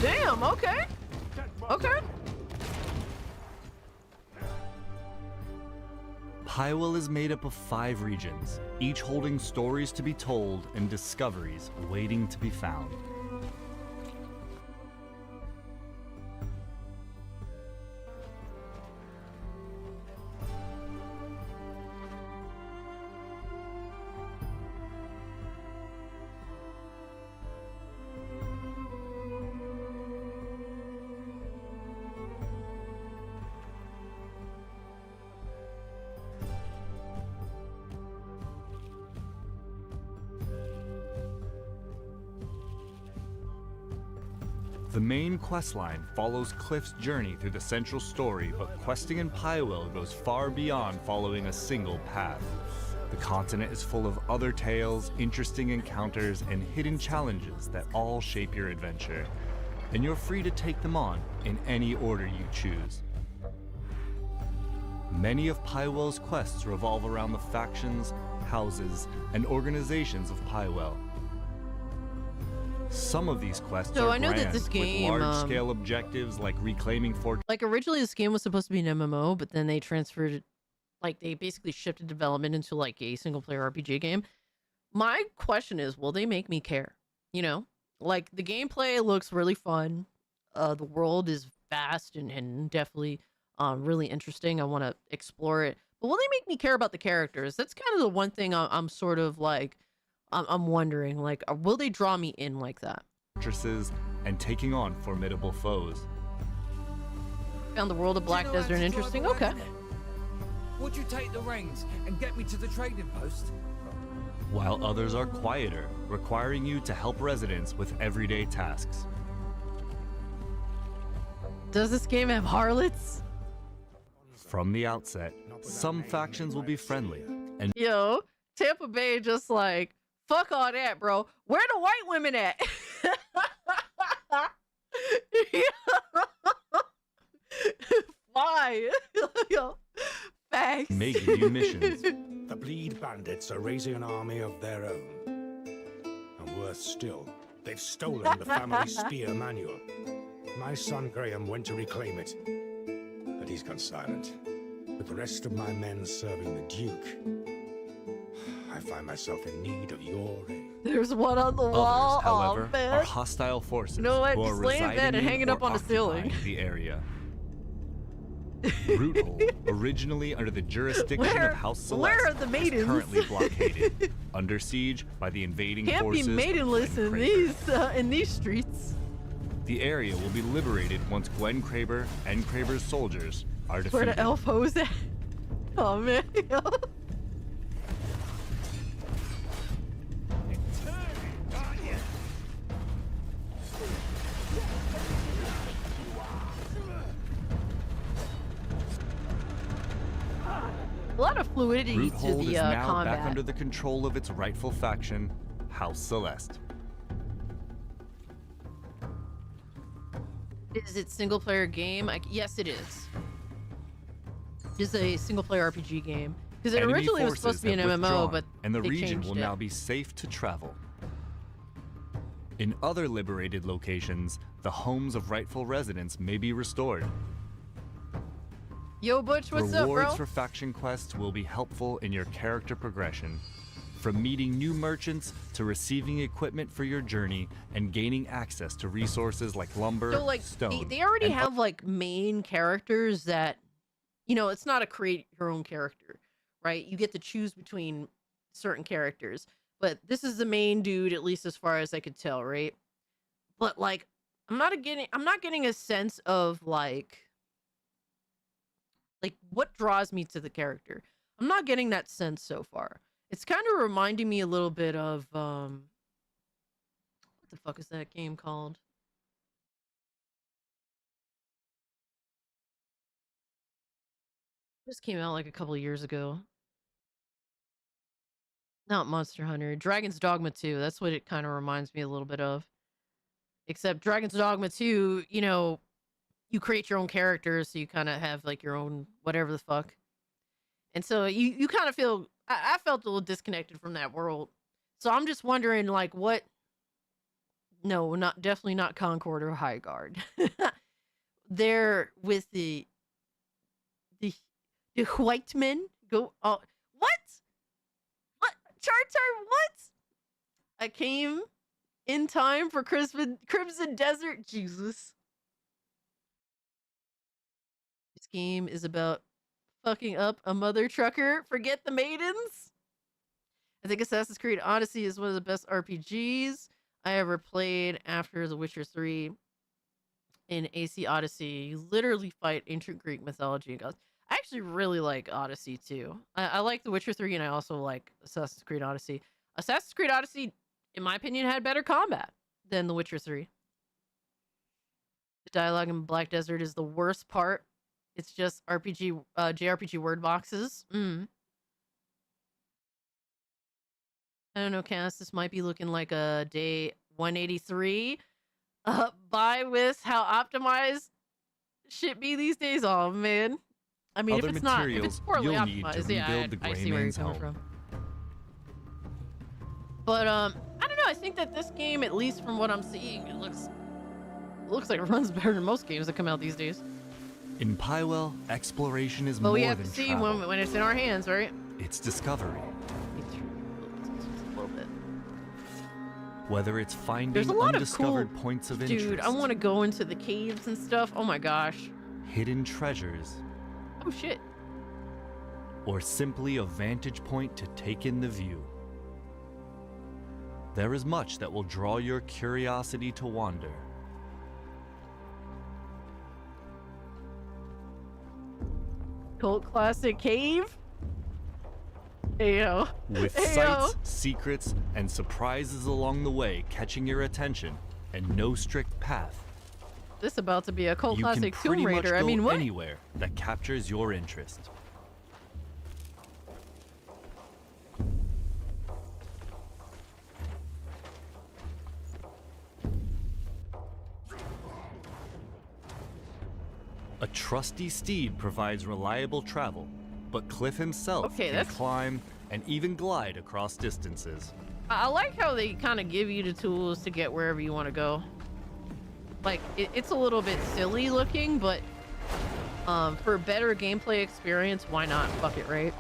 Damn, okay. Okay. Pywell is made up of 5 regions, each holding stories to be told and discoveries waiting to be found. The main questline follows Cliff's journey through the central story, but questing in Pywell goes far beyond following a single path. The continent is full of other tales, interesting encounters, and hidden challenges that all shape your adventure, and you're free to take them on in any order you choose. Many of Pywell's quests revolve around the factions, houses, and organizations of Pywell. Some of these quests So are I know that grand, this game, with large-scale objectives like reclaiming fortresses. Like originally this game was supposed to be an MMO, but then they transferred it, like they basically shifted development into like a single player RPG game. My question is, will they make me care? You know, like the gameplay looks really fun. The world is vast and definitely really interesting. I want to explore it. But will they make me care about the characters? That's kind of the one thing I'm sort of like, I'm wondering, like, will they draw me in like that? Fortresses and taking on formidable foes. Found the world of Black Desert interesting. Okay. Would you take the reins and get me to the trading post? While others are quieter, requiring you to help residents with everyday tasks. Does this game have harlots? From the outset, some factions will be friendly, and Yo, Tampa Bay just like, fuck all that, bro. Where the white women at? Why? Yo, facts. may give you missions. The Bleed Bandits are raising an army of their own. And worse still, they've stolen the family spear manual. My son Graham went to reclaim it, but he's gone silent. With the rest of my men serving the Duke, I find myself in need of your aid. There's one on the wall. Others, however, Oh, man. are hostile forces You know what? who are Just laying in residing bed and in hanging or up on the ceiling. occupying the area. Roothole, originally under the jurisdiction Where- of House where Celeste, are the maidens? is currently blockaded, under siege by the invading Can't be forces of maidenless Gwen in these streets. The area will be liberated once Gwen Kraber and Kraber's soldiers are Where defeated. the elf hoes at? Oh man. A lot of fluidity to Roothold the is now combat. back under the control of its rightful faction, House Celeste. Is it single player game? Yes, it is. It's a single player RPG game because it Enemy originally was supposed to be an forces have MMO, withdrawn, but and the they region changed will it. now be safe to travel. In other liberated locations, the homes of rightful residents may be restored. Yo, Butch, what's up, Rewards bro? for faction quests will be helpful in your character progression. From meeting new merchants to receiving equipment for your journey and gaining access to resources like lumber, So like stone, they already and have like main characters that, you know, it's not a create your own character, right? You get to choose between certain characters, but this is the main dude, at least as far as I could tell, right? But like, I'm not getting a sense of like what draws me to the character. I'm not getting that sense so far. It's kind of reminding me a little bit of what the fuck is that game called? This came out like a couple of years ago. Not Monster Hunter. Dragon's Dogma 2. That's what it kind of reminds me a little bit of. Except Dragon's Dogma 2, you know, you create your own characters, so you kind of have like your own whatever the fuck. And so you kind of feel, I felt a little disconnected from that world. So I'm just wondering like what, no, definitely not Concord or High Guard. They're with the white men go, oh, what? Charter, what? I came in time for Crimson Desert. Jesus. This game is about fucking up a mother trucker. Forget the maidens. I think Assassin's Creed Odyssey is one of the best RPGs I ever played after The Witcher 3. In AC Odyssey, you literally fight ancient Greek mythology and gods. I actually really like Odyssey too. I like The Witcher 3 and I also like Assassin's Creed Odyssey. Assassin's Creed Odyssey, in my opinion, had better combat than The Witcher 3. The dialogue in Black Desert is the worst part. It's just JRPG word boxes. I don't know, Cass. This might be looking like a day 183. Buy with how optimized shit be these days. Oh man. I mean, Other if it's not, if it's materials poorly you'll need to optimized, yeah, rebuild the I Gray see where you're Man's coming home. from. But I don't know. I think that this game, at least from what I'm seeing, it looks like it runs better than most games that come out these days. In Pywell, exploration is But more we have than to see travel. when it's in our hands, right? It's discovery. A little bit. Whether it's There's finding a lot of undiscovered cool, points of interest, dude. I want to go into the caves and stuff. Oh my gosh. hidden treasures, Oh shit. or simply a vantage point to take in the view. There is much that will draw your curiosity to wander. Cult classic cave. Ayo. With Ayo. sights, secrets, and surprises along the way catching your attention, and no strict path, This about to be a cult you can classic pretty Tomb much Raider. go I mean, what? anywhere that captures your interest. A trusty steed provides reliable travel, but Cliff himself Okay, can that's- climb and even glide across distances. I like how they kind of give you the tools to get wherever you want to go. Like, it's a little bit silly looking, but for a better gameplay experience, why not? Fuck it, right?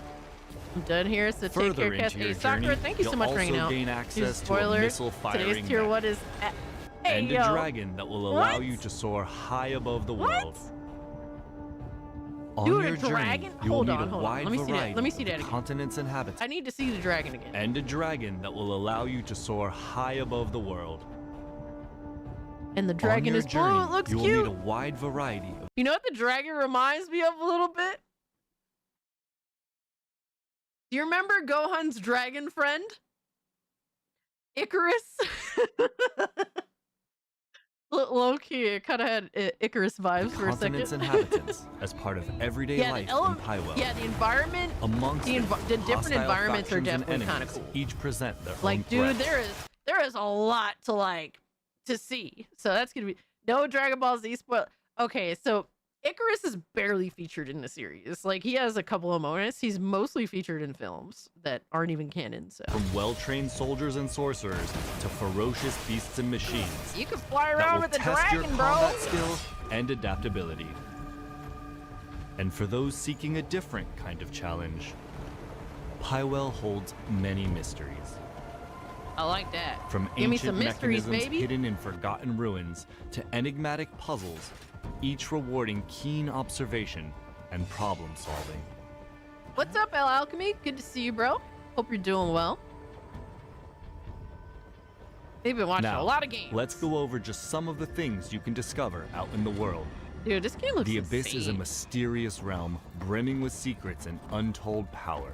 I'm done here, so take Further care, Cass. into your Hey, Sakura, journey, thank you so you'll much for hanging also out. gain Here's access to a spoiler. missile-firing Today's tier mech. what is... Hey, And yo. a dragon that will allow What? you to soar high above the What? world. On Dude, your a journey, dragon? you will Hold meet on, a hold on. wide Let me see that. variety Let me see of that the again. continents inhabited, I need to see the dragon again. and a dragon that will allow you to soar high above the world. And the dragon On your is blue. journey, It looks you will cute. meet a wide variety of You know what the dragon reminds me of a little bit? Do you remember Gohan's dragon friend? Icarus? Low key, it kind of had Icarus vibes for a continent's second. inhabitants as part of everyday Yeah, life the in Pywell. yeah, the environment, Amongst the different hostile environments are factions and definitely kind of enemies, cool. Each present their own Like, dude, threats. there is a lot to see. So that's gonna be no Dragon Ball Z spoil. Okay, so Icarus is barely featured in the series. Like, he has a couple of moments. He's mostly featured in films that aren't even canon. So From well-trained soldiers and sorcerers to ferocious beasts and machines you can fly that around will with the test your dragon, bro. combat skill and adaptability. And for those seeking a different kind of challenge, Pywell holds many mysteries. I like that. From Give me ancient some mysteries, mechanisms baby. hidden in forgotten ruins to enigmatic puzzles, each rewarding keen observation and problem solving. What's up, El Alchemy? Good to see you, bro. Hope you're doing well. They've been watching Now, a lot of games. let's go over just some of the things you can discover out in the world. Dude, this game looks The Abyss is a insane. mysterious realm brimming with secrets and untold power.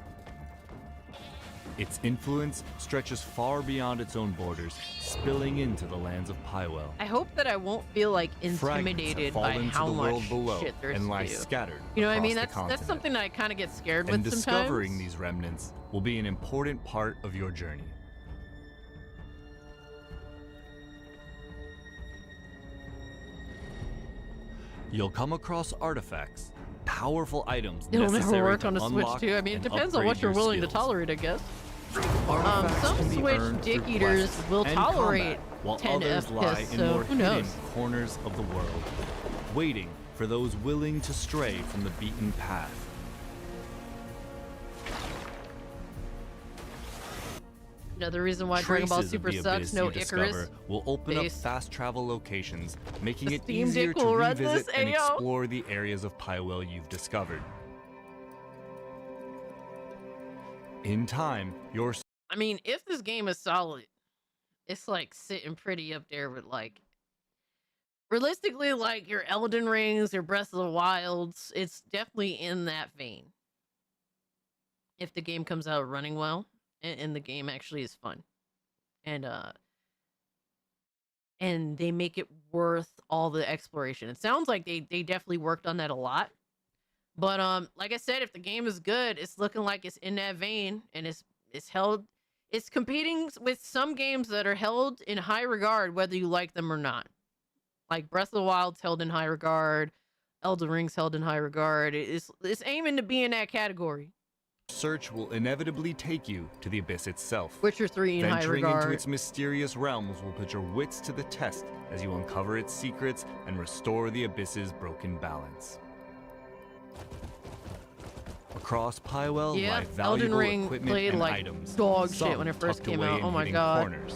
Its influence stretches far beyond its own borders, spilling into the lands of Pywell. I hope that I won't feel like Fragments have intimidated by fallen to how the world much below shit there's and to lie do. scattered You know what I across mean? the That's continent. something that I kind of get scared And with discovering sometimes. these remnants will be an important part of your journey. You'll come across artifacts, powerful items It'll necessary never work to on a Switch unlock too. I mean, it and depends on upgrade what you're your willing to skills. tolerate, I guess. Artifacts Some can be Switch earned dick through eaters quests will and tolerate combat, while 10 others lie FPS, in so more who hidden knows? corners of the world, waiting for those willing to stray from the beaten path. Another reason why Dragon Ball Traces of Super the sucks, abyss no you discover Icarus. will open up base. fast travel locations, making The it Steam easier Deck to will run revisit this, and ayo. explore the areas of Pywell you've discovered. In time, your I mean, if this game is solid, it's like sitting pretty up there with like realistically like your Elden Rings, your Breath of the Wilds. It's definitely in that vein. If the game comes out running well and the game actually is fun. And they make it worth all the exploration. It sounds like they definitely worked on that a lot. But like I said, if the game is good, it's looking like it's in that vein and it's It's competing with some games that are held in high regard, whether you like them or not. Like Breath of the Wild's held in high regard, Elden Ring's held in high regard. It's aiming to be in that category. Search will inevitably take you to the abyss itself. Witcher 3 in high Venturing regard. into its mysterious realms will put your wits to the test as you uncover its secrets and restore the abyss's broken balance. Across Pywell Yeah, lie Elden valuable Ring equipment played and like items. dog some shit when it first tucked came away out. in Oh my hidden god. corners.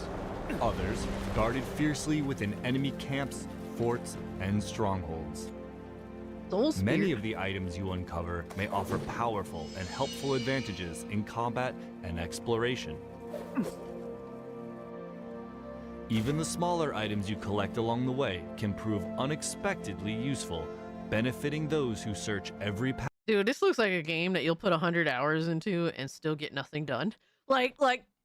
Others guarded fiercely within enemy camps, forts, and strongholds. Many of the items you uncover may offer powerful and helpful advantages in combat and exploration. Even the smaller items you collect along the way can prove unexpectedly useful, benefiting those who search every path. Dude, this looks like a game that you'll put 100 hours into and still get nothing done. Like,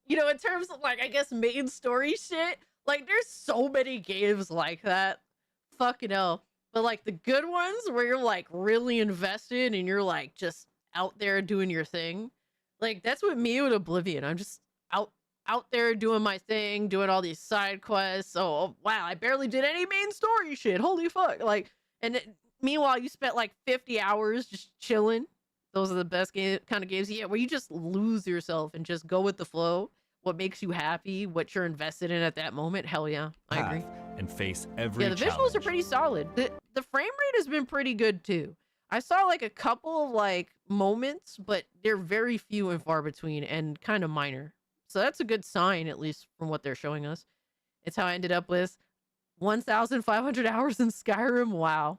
you know, in terms of like, I guess main story shit, like there's so many games like that. Fucking hell. But like the good ones where you're like really invested and you're like just out there doing your thing. Like that's what me with Oblivion. I'm just out there doing my thing, doing all these side quests. Oh wow, I barely did any main story shit. Holy fuck. Like, and meanwhile you spent like 50 hours just chilling. Those are the best kind of games where you just lose yourself and just go with the flow. What makes you happy, what you're invested in at that moment. Hell yeah, I agree. And face every Yeah, the visuals are pretty solid. The frame rate has been pretty good too. I saw like a couple of like moments, but they're very few and far between and kind of minor. So that's a good sign, at least from what they're showing us. It's how I ended up with 1,500 hours in Skyrim. Wow.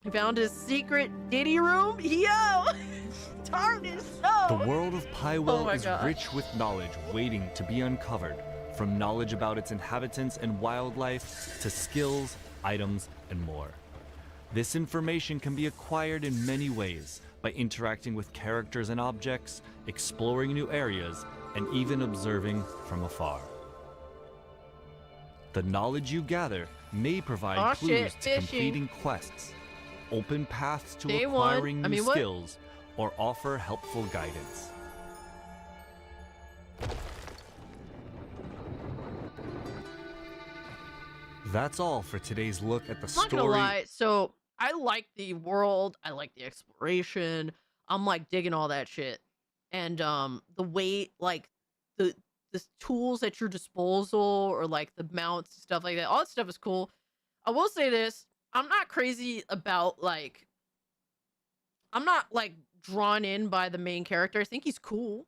I found his secret Diddy room. Yo! Tarnish, no! The world of Pywell is God. rich with knowledge waiting to be uncovered, from knowledge about its inhabitants and wildlife to skills, items, and more. This information can be acquired in many ways, by interacting with characters and objects, exploring new areas, and even observing from afar. The knowledge you gather may provide clues to completing quests, open paths to acquiring new skills, or offer helpful guidance. That's all for today's look at the story. I'm not gonna lie, so I like the world, I like the exploration, I'm like digging all that shit. And the way like the tools at your disposal or like the mounts and stuff like that, all that stuff is cool. I will say this, I'm not crazy about like, I'm not like drawn in by the main character. I think he's cool,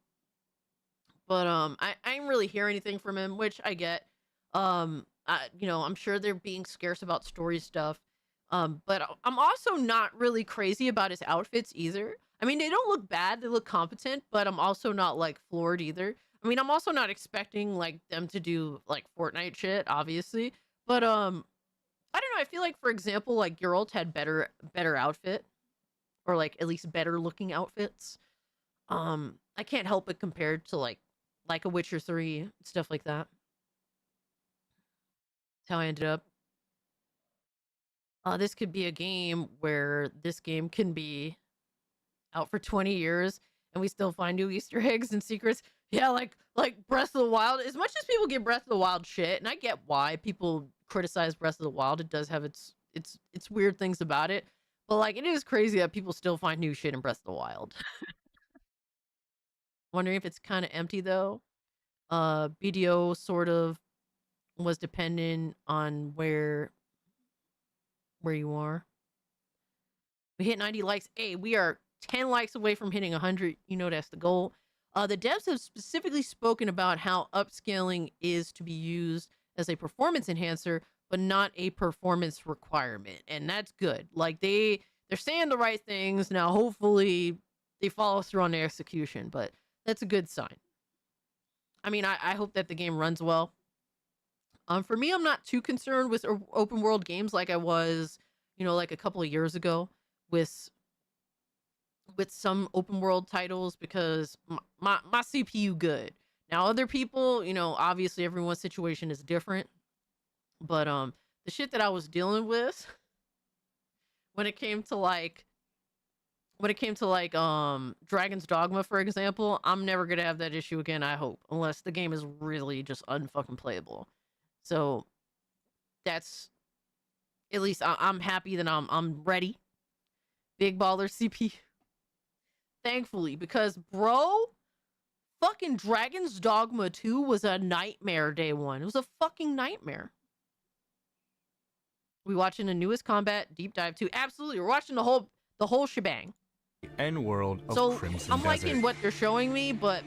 but I didn't really hear anything from him, which I get. You know, I'm sure they're being scarce about story stuff. But I'm also not really crazy about his outfits either. I mean, they don't look bad, they look competent, but I'm also not like floored either. I mean, I'm also not expecting like them to do like Fortnite shit, obviously. But I don't know, I feel like for example, like Geralt had better outfit, or like at least better looking outfits. I can't help but compare to like a Witcher 3, stuff like that. That's how I ended up. This could be a game where this game can be out for 20 years and we still find new Easter eggs and secrets. Yeah, like Breath of the Wild. As much as people get Breath of the Wild shit, and I get why people criticize Breath of the Wild, it does have its weird things about it. But like, it is crazy that people still find new shit in Breath of the Wild. Wondering if it's kind of empty though. BDO sort of was dependent on where you are. We hit 90 likes. Hey, we are 10 likes away from hitting 100. You know that's the goal. The devs have specifically spoken about how upscaling is to be used as a performance enhancer, but not a performance requirement. And that's good. Like they're saying the right things. Now, hopefully they follow through on their execution, but that's a good sign. I mean, I hope that the game runs well. For me, I'm not too concerned with open world games like I was, you know, like a couple of years ago with some open world titles, because my CPU good. Now, other people, you know, obviously everyone's situation is different, but the shit that I was dealing with when it came to like when it came to like Dragon's Dogma, for example, I'm never gonna have that issue again, I hope, unless the game is really just unfucking playable. So that's at least I'm happy that I'm ready. Big baller CP. Thankfully, because bro, fucking Dragon's Dogma 2 was a nightmare day one. It was a fucking nightmare. We watching the newest combat deep dive 2. Absolutely, we're watching the whole shebang. End world of So Crimson I'm Desert. liking what they're showing me, but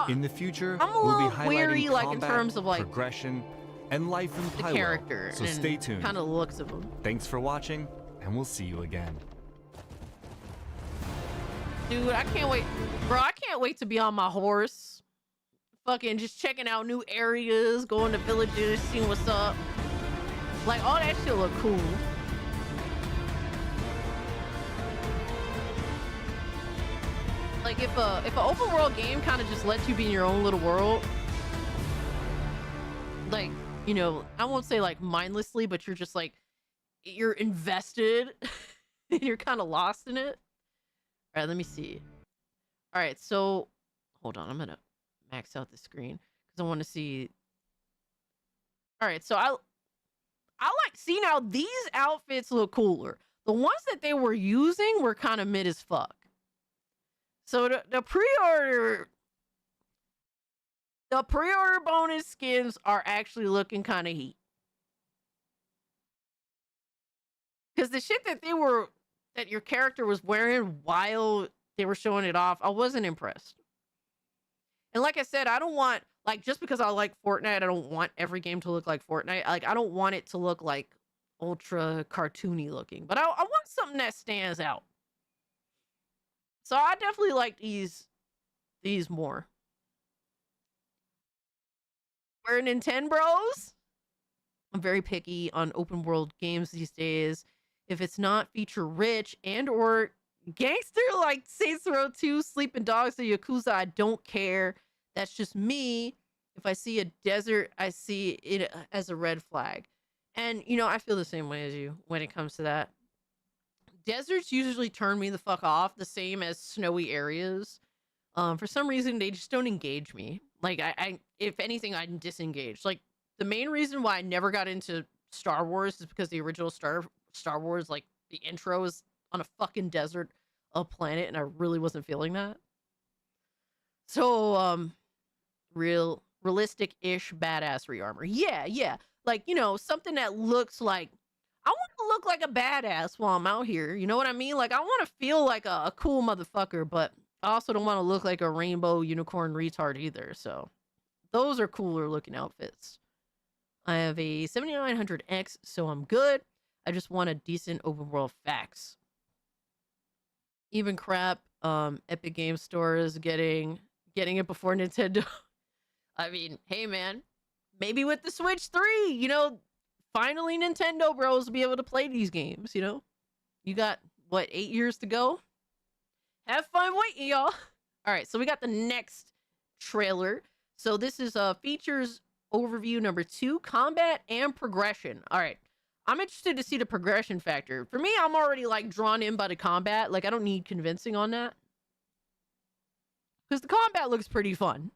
In the future, I'm a we'll be little highlighting weary, like, in combat, terms of, like, progression, and life in the Pywell. character So and stay tuned. kind of the looks of them. Thanks for watching, and we'll see you again. Dude, I can't wait. Bro, I can't wait to be on my horse. Fucking just checking out new areas, going to villages, seeing what's up. Like, all that shit look cool. Like, if an open world game kind of just lets you be in your own little world, like, you know, I won't say like mindlessly, but you're just like, you're invested and you're kind of lost in it. All right, let me see. All right, so hold on, I'm gonna max out the screen because I want to see. All right, so I like, see, now these outfits look cooler. The ones that they were using were kind of mid as fuck. So the pre-order bonus skins are actually looking kind of heat. Because the shit that that your character was wearing while they were showing it off, I wasn't impressed. And like I said, I don't want, like, just because I like Fortnite, I don't want every game to look like Fortnite. Like, I don't want it to look like ultra cartoony looking, but I want something that stands out. So I definitely like these more. We're Nintendo. I'm very picky on open world games these days. If it's not feature rich and or gangster like Saints Row 2, Sleeping Dogs, or Yakuza, I don't care. That's just me. If I see a desert, I see it as a red flag. And, you know, I feel the same way as you when it comes to that. Deserts usually turn me the fuck off, the same as snowy areas. For some reason, they just don't engage me. Like, I if anything, I'm disengaged. Like, the main reason why I never got into Star Wars is because the original Star Wars, like, the intro is on a fucking desert, a planet, and I really wasn't feeling that. So, realistic-ish badass rearmor. Yeah. Like, you know, something that looks like, I want to look like a badass while I'm out here. You know what I mean? Like, I want to feel like a cool motherfucker, but I also don't want to look like a rainbow unicorn retard either. So those are cooler looking outfits. I have a 7900X, so I'm good. I just want a decent open world fax. Even crap, Epic Game Store is getting it before Nintendo. I mean, hey man, maybe with the Switch 3, you know, finally Nintendo bros will be able to play these games, you know? You got, what, 8 years to go? Have fun waiting, y'all. All right, so we got the next trailer. So this is features overview number 2, combat and progression. All right, I'm interested to see the progression factor. For me, I'm already, like, drawn in by the combat. Like, I don't need convincing on that. Because the combat looks pretty fun.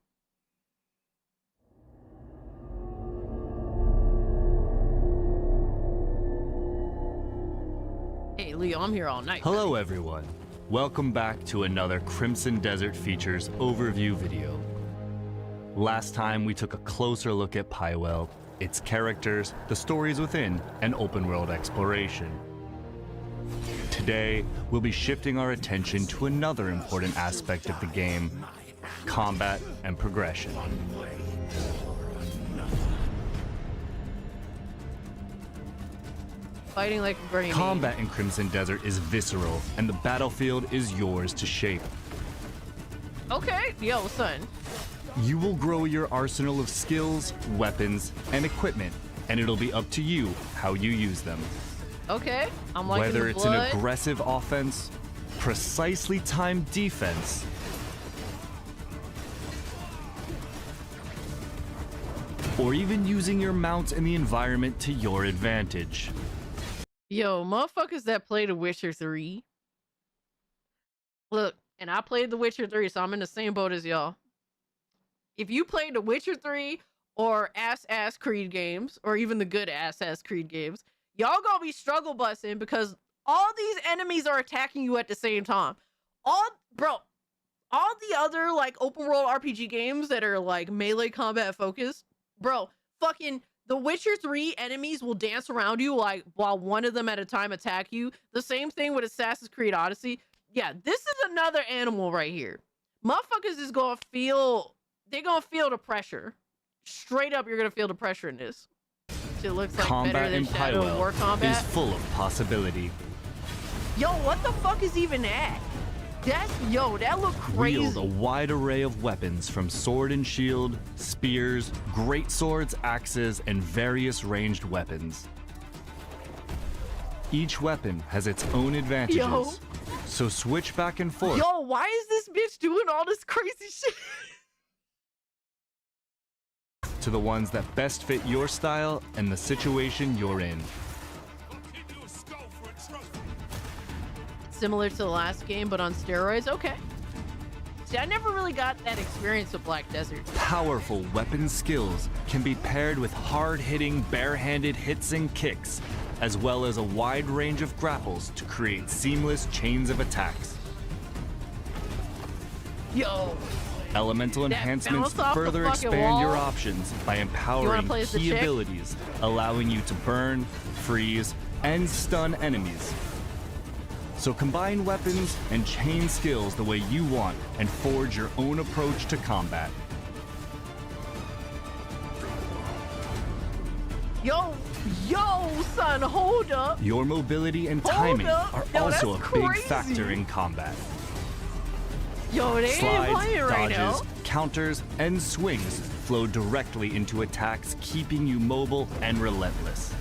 Hey, Leo, I'm here all night. Hello everyone. Welcome back to another Crimson Desert Features overview video. Last time we took a closer look at Pywell, its characters, the stories within, and open world exploration. Today, we'll be shifting our attention to another important aspect of the game, combat and progression. Fighting like a brain. Combat in Crimson Desert is visceral, and the battlefield is yours to shape. Okay, yo, son. You will grow your arsenal of skills, weapons, and equipment, and it'll be up to you how you use them. Okay, I'm liking Whether the it's blood. an aggressive offense, precisely timed defense, or even using your mount and the environment to your advantage. Yo, motherfuckers that play The Witcher 3, Look, and I played The Witcher 3, so I'm in the same boat as y'all. If you played The Witcher 3 or ass Creed games, or even the good ass Creed games, y'all gonna be struggle busting because all these enemies are attacking you at the same time. All the other like open world RPG games that are like melee combat focused, bro, fucking The Witcher 3 enemies will dance around you like while one of them at a time attack you. The same thing with Assassin's Creed Odyssey. Yeah, this is another animal right here. Motherfuckers is gonna feel, they're gonna feel the pressure. Straight up, you're gonna feel the pressure in this. It looks like Combat better than in Shadow of War Pywell combat. is full of possibility. Yo, what the fuck is even that? That look crazy. Wield a wide array of weapons from sword and shield, spears, great swords, axes, and various ranged weapons. Each weapon has its own advantages, Yo. so switch back and forth. Yo, why is this bitch doing all this crazy shit? To the ones that best fit your style and the situation you're in. Similar to the last game, but on steroids? Okay. See, I never really got that experience with Black Desert. Powerful weapon skills can be paired with hard-hitting, bare-handed hits and kicks, as well as a wide range of grapples to create seamless chains of attacks. Yo. Elemental enhancements bounce off the further fucking expand your wall. options by empowering play as the key chick? abilities, allowing you to burn, freeze, and stun enemies. So combine weapons and chain skills the way you want and forge your own approach to combat. Yo, son, hold up. Your mobility and Hold timing up. are Yo, also a that's big crazy. factor in combat. Yo, they ain't Slides, playing right now. dodges, counters, and swings flow directly into attacks, keeping you mobile and relentless.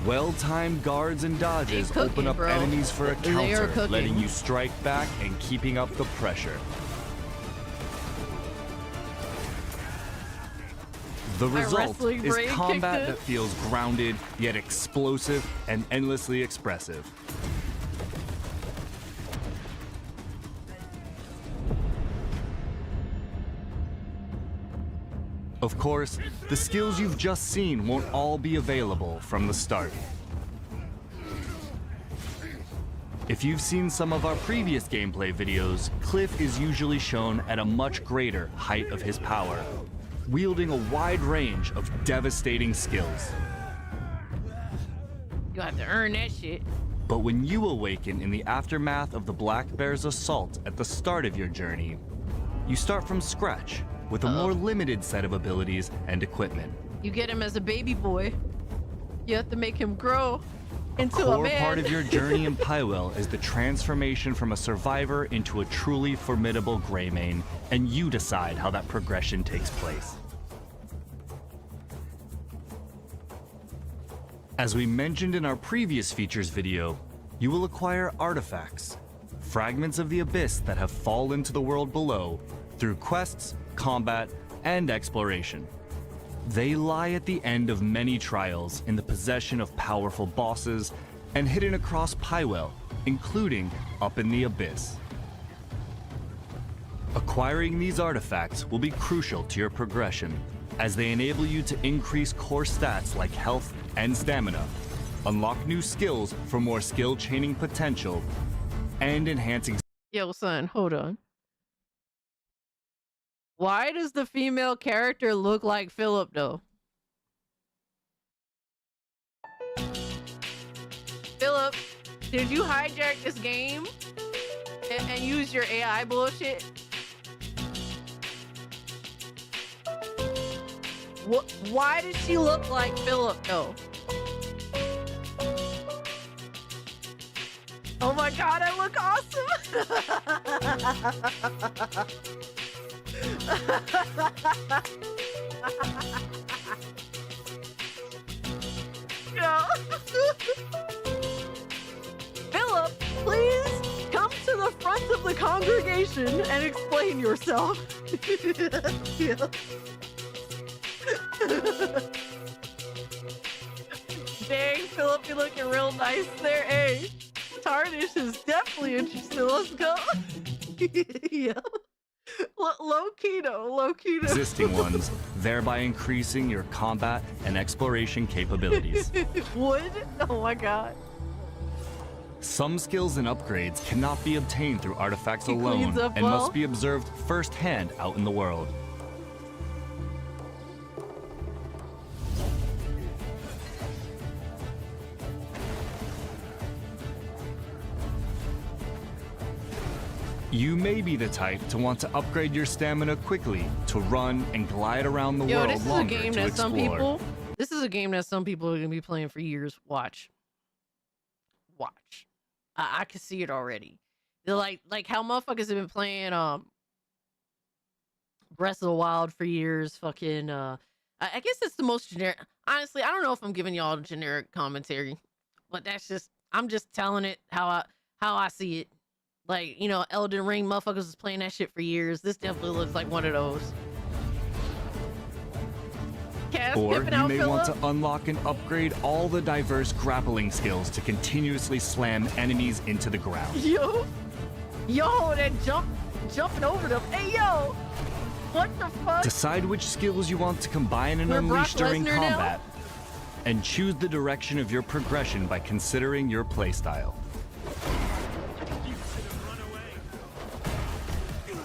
Well-timed guards and dodges They open cooking, up bro. enemies for a They are counter, cooking. letting you strike back and keeping up the pressure. The My result wrestling is brain combat kicked in. that feels grounded, yet explosive and endlessly expressive. Of course, the skills you've just seen won't all be available from the start. If you've seen some of our previous gameplay videos, Cliff is usually shown at a much greater height of his power, wielding a wide range of devastating skills. You have to earn that shit. But when you awaken in the aftermath of the Black Bear's assault at the start of your journey, you start from scratch with a more limited set of abilities and equipment. You get him as a baby boy. You have to make him grow into a Core man. part of your journey in Pywell is the transformation from a survivor into a truly formidable Greymane, and you decide how that progression takes place. As we mentioned in our previous features video, you will acquire artifacts, fragments of the abyss that have fallen to the world below through quests, combat, and exploration. They lie at the end of many trials in the possession of powerful bosses and hidden across Pywell, including up in the abyss. Acquiring these artifacts will be crucial to your progression, as they enable you to increase core stats like health and stamina, unlock new skills for more skill chaining potential, and enhancing. Yo, son, hold on. Why does the female character look like Philip, though? Philip, did you hijack this game and use your AI bullshit? What? Why does she look like Philip, though? Oh my god, I look awesome! Yeah. Philip, please come to the front of the congregation and explain yourself. Yeah. Dang, Philip, you looking real nice there. Hey, Tarnish is definitely interested. Let's go. Yeah. Low keto. Existing ones, thereby increasing your combat and exploration capabilities. Wood? Oh my god. Some skills and upgrades cannot be obtained through artifacts He cleans alone up and well. must be observed firsthand out in the world. You may be the type to want to upgrade your stamina quickly to run and glide around the world This is a longer game to that explore. some people. This is a game that some people are gonna be playing for years. Watch. I can see it already. They're like how motherfuckers have been playing Breath of the Wild for years. Fucking I guess it's the most generic. Honestly, I don't know if I'm giving y'all generic commentary, but I'm just telling it how I see it. Like, you know, Elden Ring motherfuckers was playing that shit for years. This definitely looks like one of those. Or you may want to unlock and upgrade all the diverse grappling skills to continuously slam enemies into the ground. Yo, that jumping over them. Hey, yo, what the fuck? Decide which skills you want to combine and We're unleash Brock during Lesnar now? combat, and choose the direction of your progression by considering your playstyle.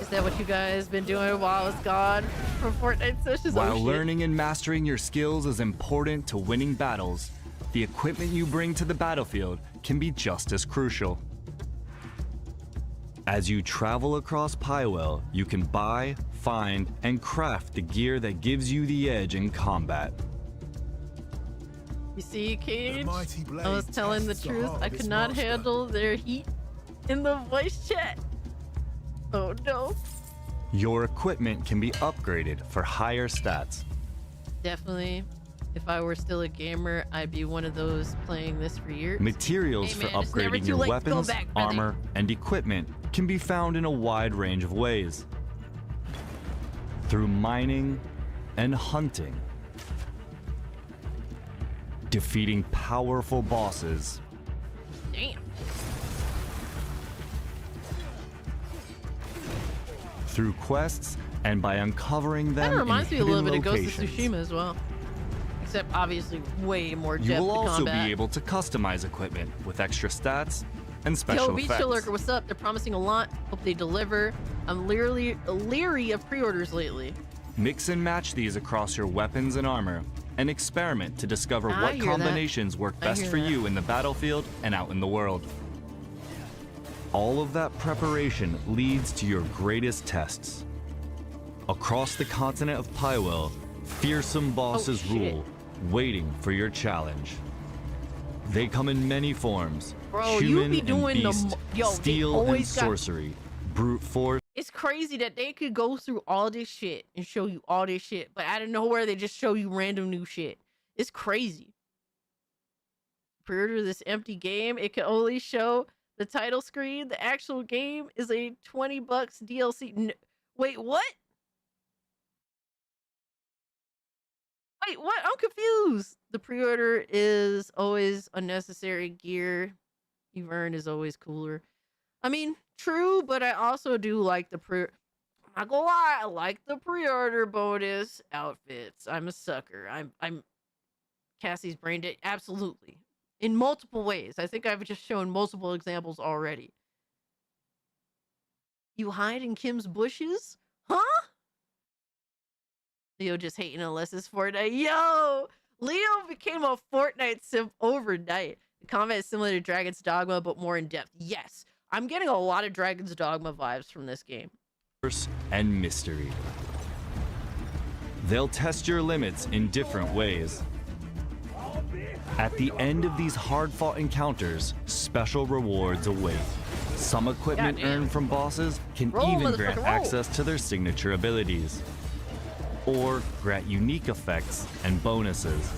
Is that what you guys been doing while I was gone for Fortnite sessions? While Oh, shit. learning and mastering your skills is important to winning battles, the equipment you bring to the battlefield can be just as crucial. As you travel across Pywell, you can buy, find, and craft the gear that gives you the edge in combat. You see, Cage? mighty I was blade telling the tests the truth. heart I of could its not master. handle their heat in the voice chat. Oh no. Your equipment can be upgraded for higher stats. Definitely. If I were still a gamer, I'd be one of those playing this for years. Materials Hey, for man, it's never upgrading too your late to go weapons, back, brother. armor, and equipment can be found in a wide range of ways. Through mining and hunting, defeating powerful bosses, Damn. through quests, and by uncovering them That reminds in me a little hidden bit of Ghost of locations. Tsushima as well. Except obviously way more You depth will to also combat. be able to customize equipment with extra stats and special Yo, Beach effects. Lurker, what's up? They're promising a lot. Hope they deliver. I'm leery of pre-orders lately. Mix and match these across your weapons and armor, and experiment to discover I what hear that. combinations work I best hear for that. you in the battlefield and out in the world. All of that preparation leads to your greatest tests. Across the continent of Pywell, fearsome bosses Oh, shit. rule, waiting for your challenge. They come in many forms, Bro, you human be and doing the beast, mo- yo, they steel and always got- sorcery, brute force. It's crazy that they could go through all this shit and show you all this shit, but out of nowhere they just show you random new shit. It's crazy. Pre-order this empty game. It can only show the title screen. The actual game is a $20 DLC. Wait, what? Wait, what? I'm confused. The pre-order is always unnecessary. Gear you've earned is always cooler. I mean, true, but I also do like the I'm not gonna lie, I like the pre-order bonus outfits. I'm a sucker. I'm Cassie's brain dead. Absolutely. In multiple ways. I think I've just shown multiple examples already. You hide in Kim's bushes? Huh? Leo just hating unless it's Fortnite. Yo! Leo became a Fortnite simp overnight. The combat is similar to Dragon's Dogma, but more in depth. Yes. I'm getting a lot of Dragon's Dogma vibes from this game. And mystery. They'll test your limits in different ways. At the end of these hard-fought encounters, special rewards await. Some equipment Goddamn. earned from bosses can Roll, even grant motherfucker, roll. access to their signature abilities, or grant unique effects and bonuses.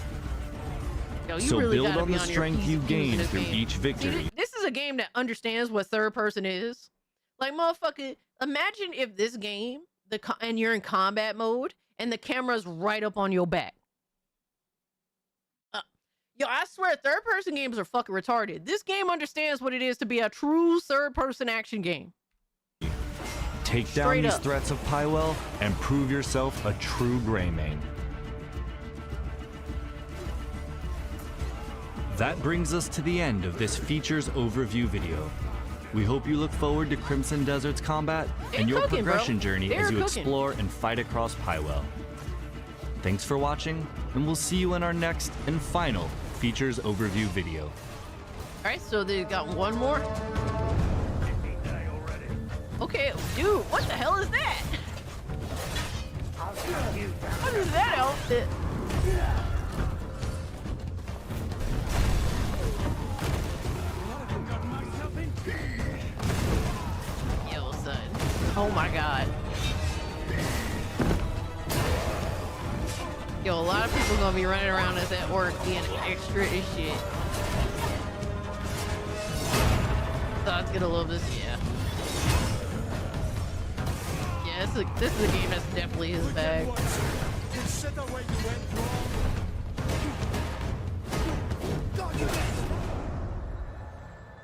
Yo, you So really build gotta on be the on your strength P's you and Q's in gain this through game. each See, victory. this is a game that understands what third person is. Like, motherfucker, imagine if this game, and you're in combat mode, and the camera's right up on your back. Yo, I swear, third-person games are fucking retarded. This game understands what it is to be a true third-person action game. Take down Straight these up. threats of Pywell and prove yourself a true Greymane. That brings us to the end of this features overview video. We hope you look forward to Crimson Desert's combat and your cooking, bro. progression journey They're as you cooking. explore and fight across Pywell. Thanks for watching, and we'll see you in our next and final features overview video. All right, so they got one more. Okay, dude, what the hell is that? What is that outfit? Yo, son. Oh my god. Yo, a lot of people gonna be running around as that orc being extra as shit. So let's get a little bit, yeah. Yeah, this is a game that's definitely his bag.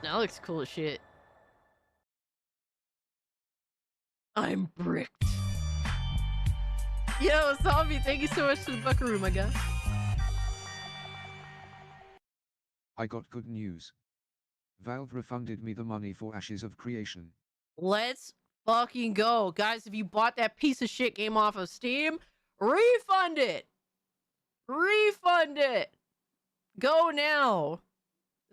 That looks cool as shit. I'm bricked. Yo, Zombie, thank you so much for the buckaroo, my guy. I got good news. Valve refunded me the money for Ashes of Creation. Let's fucking go. Guys, if you bought that piece of shit game off of Steam, refund it. Refund it. Go now.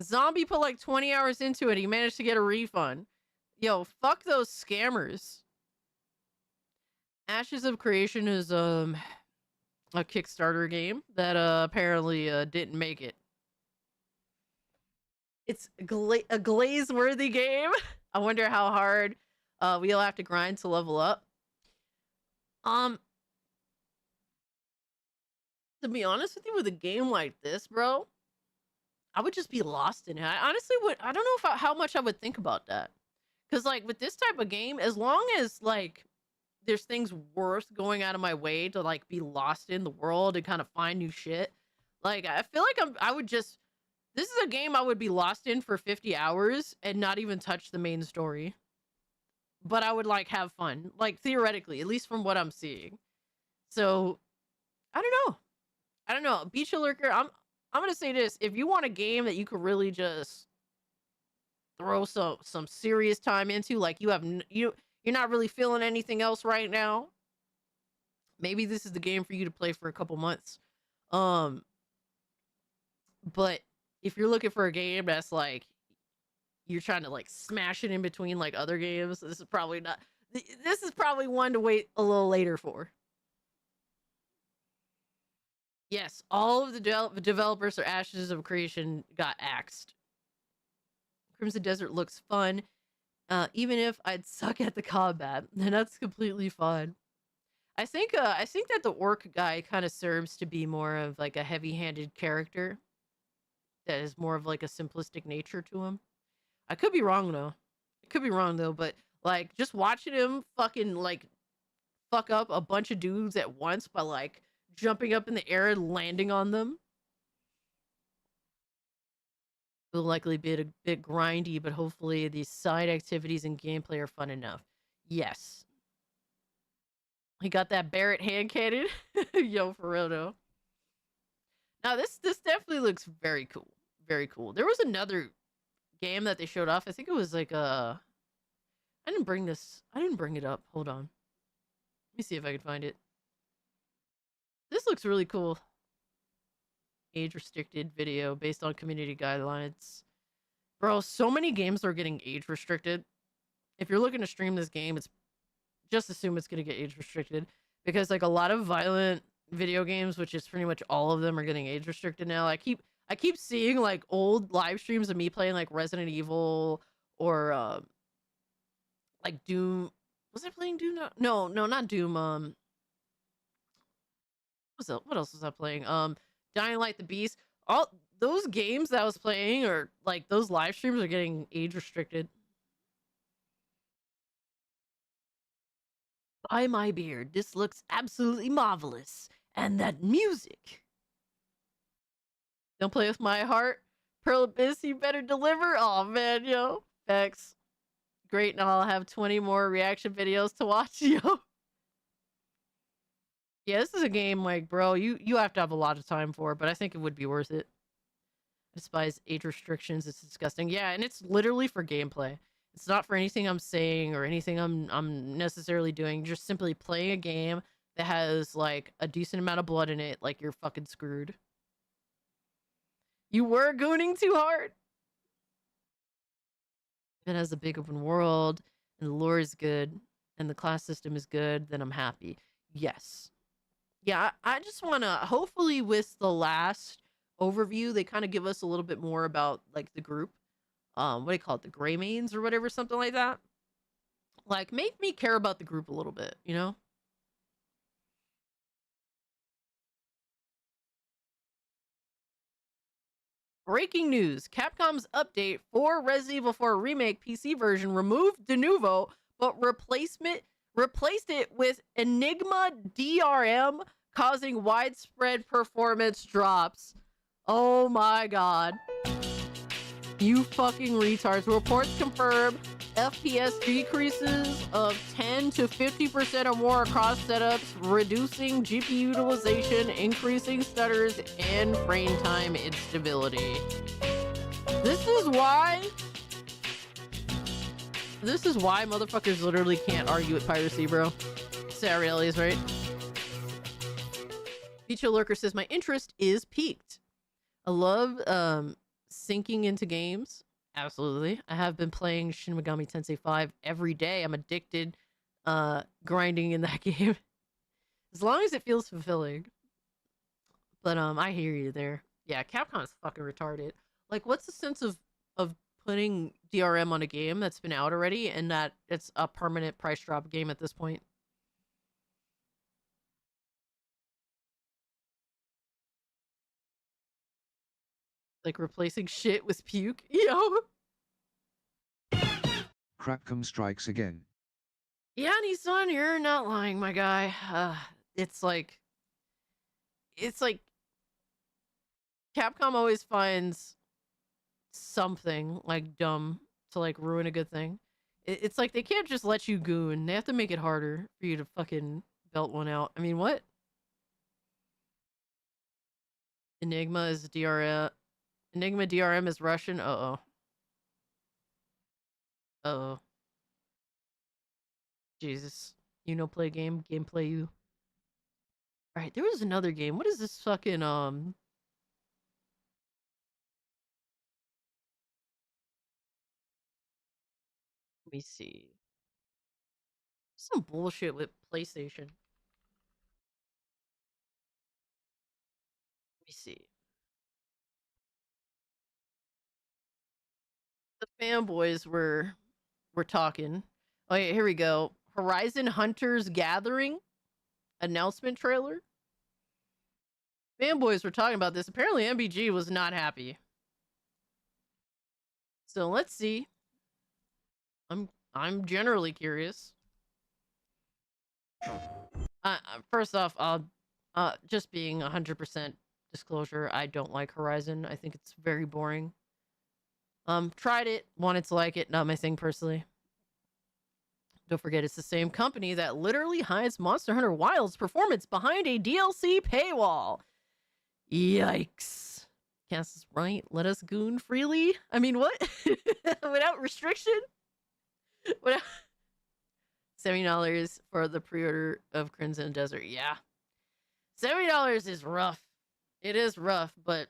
Zombie put like 20 hours into it. He managed to get a refund. Yo, fuck those scammers. Ashes of Creation is a Kickstarter game that apparently didn't make it. It's a glaze-worthy game. I wonder how hard we'll have to grind to level up. To be honest with you, with a game like this, bro, I would just be lost in it. I honestly would. I don't know how much I would think about that. Because, like, with this type of game, as long as, like, there's things worth going out of my way to, like, be lost in the world and kind of find new shit. Like, I feel like I would just... This is a game I would be lost in for 50 hours and not even touch the main story. But I would, like, have fun. Like, theoretically, at least from what I'm seeing. So, I don't know. I don't know. Beach Lurker, I'm going to say this. If you want a game that you could really just throw some serious time into, like, you're not really feeling anything else right now, maybe this is the game for you to play for a couple months. But if you're looking for a game that's like you're trying to like smash it in between like other games, this is probably not. This is probably one to wait a little later for. Yes, all of the developers for Ashes of Creation got axed. Crimson Desert looks fun. Even if I'd suck at the combat, then that's completely fine. I think that the orc guy kind of serves to be more of like a heavy-handed character that is more of like a simplistic nature to him. I could be wrong though. It could be wrong though, but like just watching him fucking like fuck up a bunch of dudes at once by like jumping up in the air and landing on them will likely be a bit grindy, but hopefully these side activities and gameplay are fun enough. Yes. He got that Barrett hand cannon. Yo, for real though. Now this definitely looks very cool. Very cool. There was another game that they showed off. I think it was like I didn't bring it up. Hold on. Let me see if I can find it. This looks really cool. Age restricted video based on community guidelines. Bro, so many games are getting age restricted. If you're looking to stream this game, it's just assume it's going to get age restricted because like a lot of violent video games, which is pretty much all of them, are getting age restricted now. I keep seeing like old live streams of me playing like Resident Evil or like Doom. Was I playing Doom? No, not Doom. What else was I playing? Dying Light the Beast. All those games that I was playing, or like those live streams, are getting age restricted. By my beard, this looks absolutely marvelous. And that music. Don't play with my heart. Pearl Abyss, you better deliver. Oh man, yo. Vex. Great, and I'll have 20 more reaction videos to watch, yo. Yeah, this is a game like, bro, you have to have a lot of time for, but I think it would be worth it. I despise age restrictions. It's disgusting. Yeah, and it's literally for gameplay. It's not for anything I'm saying or anything I'm necessarily doing. Just simply playing a game that has like a decent amount of blood in it, like you're fucking screwed. You were gooning too hard. If it has a big open world and the lore is good and the class system is good, then I'm happy. Yes. Yeah, I just want to, hopefully with the last overview, they kind of give us a little bit more about like the group. What do you call it? The gray mains or whatever, something like that. Like, make me care about the group a little bit, you know? Breaking news. Capcom's update for Resident Evil 4 Remake PC version removed de novo, but replaced it with Enigma DRM, causing widespread performance drops. Oh my god. You fucking retards. Reports confirm FPS decreases of 10 to 50% or more across setups, reducing GPU utilization, increasing stutters, and frame time instability. This is why motherfuckers literally can't argue with piracy, bro. Sad realities, right? Feature Lurker says, my interest is peaked. I love sinking into games. Absolutely. I have been playing Shin Megami Tensei 5 every day. I'm addicted grinding in that game. As long as it feels fulfilling. But I hear you there. Yeah, Capcom's fucking retarded. Like, what's the sense of putting DRM on a game that's been out already and that it's a permanent price drop game at this point? Like replacing shit with puke, yo. Crapcom strikes again. Yeah, Nissan, you're not lying, my guy. It's like Capcom always finds something like dumb to like ruin a good thing. It's like they can't just let you goon. They have to make it harder for you to fucking belt one out. I mean, what? Enigma is DRM. Enigma DRM is Russian. Uh-oh. Uh-oh. Jesus. You know play game. Gameplay you. Alright, there was another game. What is this fucking, Let me see. Some bullshit with PlayStation. Let me see. The fanboys were talking. Oh yeah, here we go. Horizon Hunters Gathering announcement trailer. Fanboys were talking about this. Apparently MBG was not happy. So let's see. I'm generally curious. First off, just being 100% disclosure, I don't like Horizon. I think it's very boring. Tried it, wanted to like it, not my thing personally. Don't forget, it's the same company that literally hides Monster Hunter Wilds performance behind a DLC paywall. Yikes. Cass is right. Let us goon freely. I mean, what? Without restriction? Without... $70 for the pre-order of Crimson Desert. Yeah. $70 is rough. It is rough, but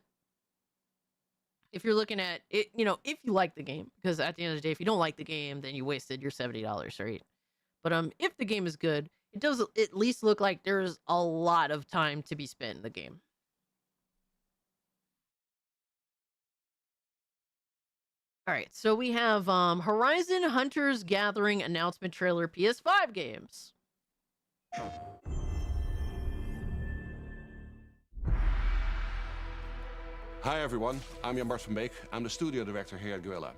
if you're looking at it, you know, if you like the game, because at the end of the day, if you don't like the game, then you wasted your $70, right? But if the game is good, it does at least look like there's a lot of time to be spent in the game. All right, so we have Horizon Hunters Gathering announcement trailer PS5 games. Hi everyone, I'm Jan-Bart van Beek. I'm the studio director here at Guerrilla.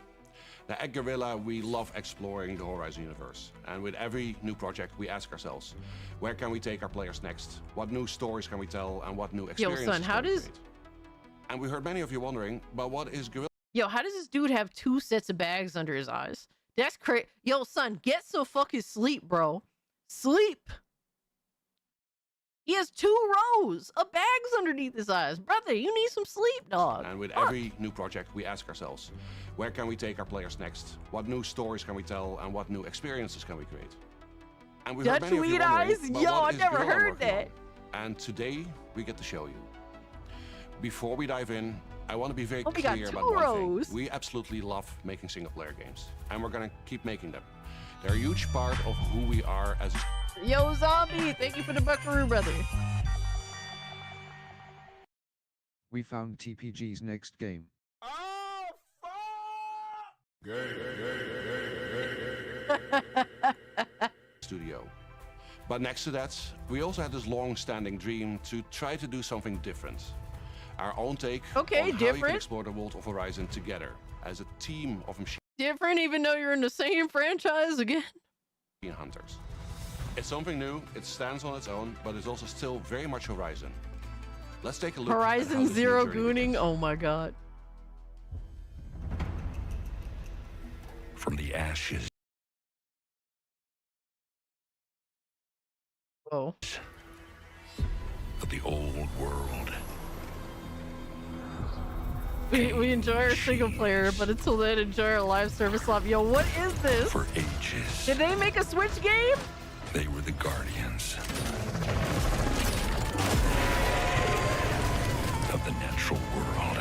Now at Guerrilla, we love exploring the Horizon universe. And with every new project, we ask ourselves, where can we take our players next? What new stories can we tell and what new experiences Yo, son, how can we does... create? And we heard many of you wondering, but what is Guerrilla? Yo, how does this dude have 2 sets of bags under his eyes? That's crazy. Yo, son, get some fucking sleep, bro. Sleep. He has 2 rows of bags underneath his eyes. Brother, you need some sleep, dog. And with every new project, we ask ourselves, where can we take our players next? What new stories can we tell? And what new experiences can we create? And we heard Dutch many of you weed wondering, eyes? but Yo, what I is never Guerrilla heard working that. on? And today, we get to show you. Before we dive in, I want to be very Oh, we got clear 2 about one rows. thing. We absolutely love making single-player games, and we're going to keep making them. They're a huge part of who we are as a... Yo, Zombie, thank you for the buckaroo, brother. We found TPG's next game. studio. But next to that, we also had this long-standing dream to try to do something different. Our own take on how you can explore the world of Horizon together as a team of machine Different, even though you're in the same franchise again. hunters. It's something new, it stands on its own, but it's also still very much Horizon. Let's take a look at how Horizon this new Zero journey Gooning. begins. Oh my god. From the ashes Whoa. of the old world. We enjoy our single player, but until then, enjoy our live service lobby. Yo, what is this? For ages, Did they make a Switch game? they were the guardians of the natural world.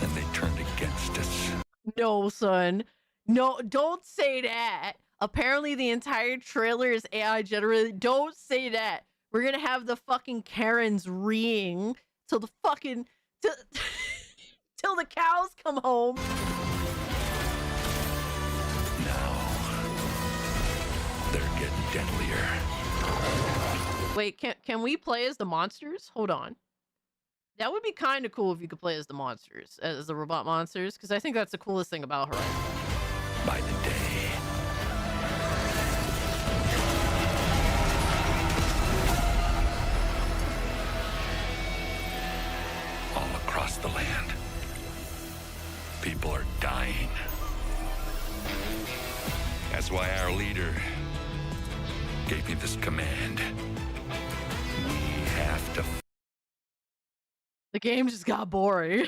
And they turned against us. No, son. No, don't say that. Apparently, the entire trailer is AI generated. Don't say that. We're gonna have the fucking Karens reeing till the fucking till the cows come home. They're getting deadlier. Wait, can we play as the monsters? Hold on. That would be kind of cool if you could play as the monsters, as the robot monsters, because I think that's the coolest thing about Horizon. By the day, all across the land, people are dying. That's why our leader gave me this command. We have to The game just got boring.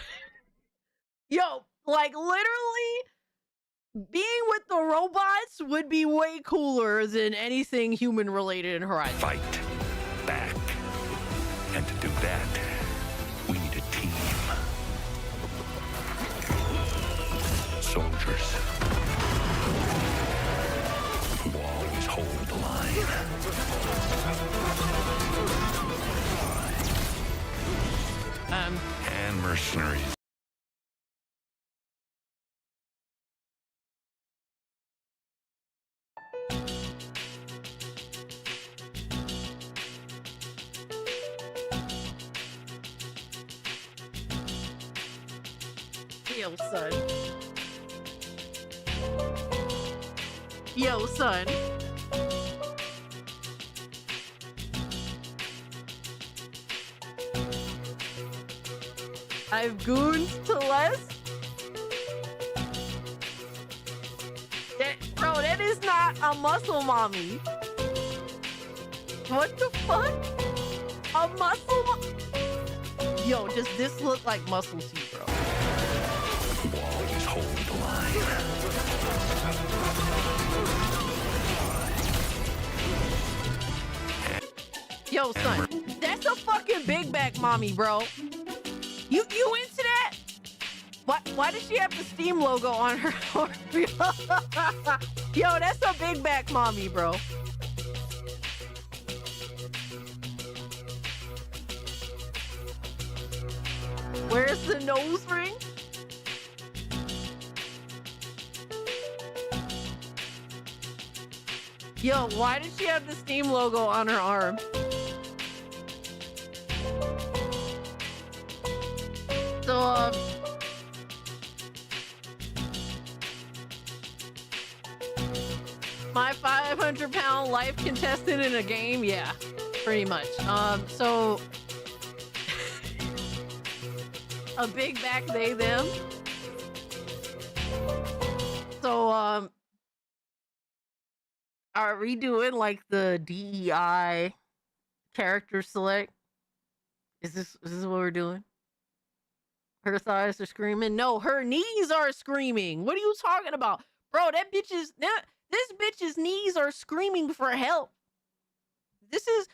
Yo, like literally being with the robots would be way cooler than anything human related in Horizon. fight back. And to do that, we need a team. Soldiers who always hold the line. And mercenaries. Yo, son. Yo, son. I've goons to less. Bro, that is not a muscle mommy. What the fuck? A muscle Yo, does this look like muscle T, bro? Always hold the line. Yo, son, that's a fucking big back mommy, bro. You into that? Why does she have the Steam logo on her arm? Yo, that's a big back mommy, bro. Where's the nose ring? Yo, why did she have the Steam logo on her arm? So, my 500-pound life contestant in a game? Yeah, pretty much. So, A big back they them. So are we doing like the DEI character select? Is this what we're doing? Her thighs are screaming. No, her knees are screaming. What are you talking about? Bro, this bitch's knees are screaming for help. This is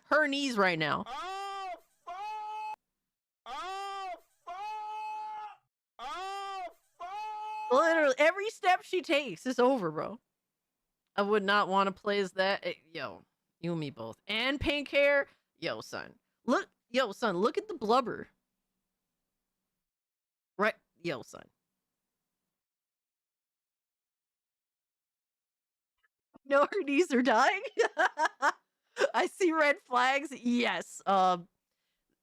her knees right now. Oh, fuck! Oh, fuck! Oh, fuck! Literally, every step she takes is over, bro. I would not want to play as that. Yo, you and me both. And pink hair. Yo, son. Look at the blubber. Right. Yo, son. No, her knees are dying. I see red flags. Yes.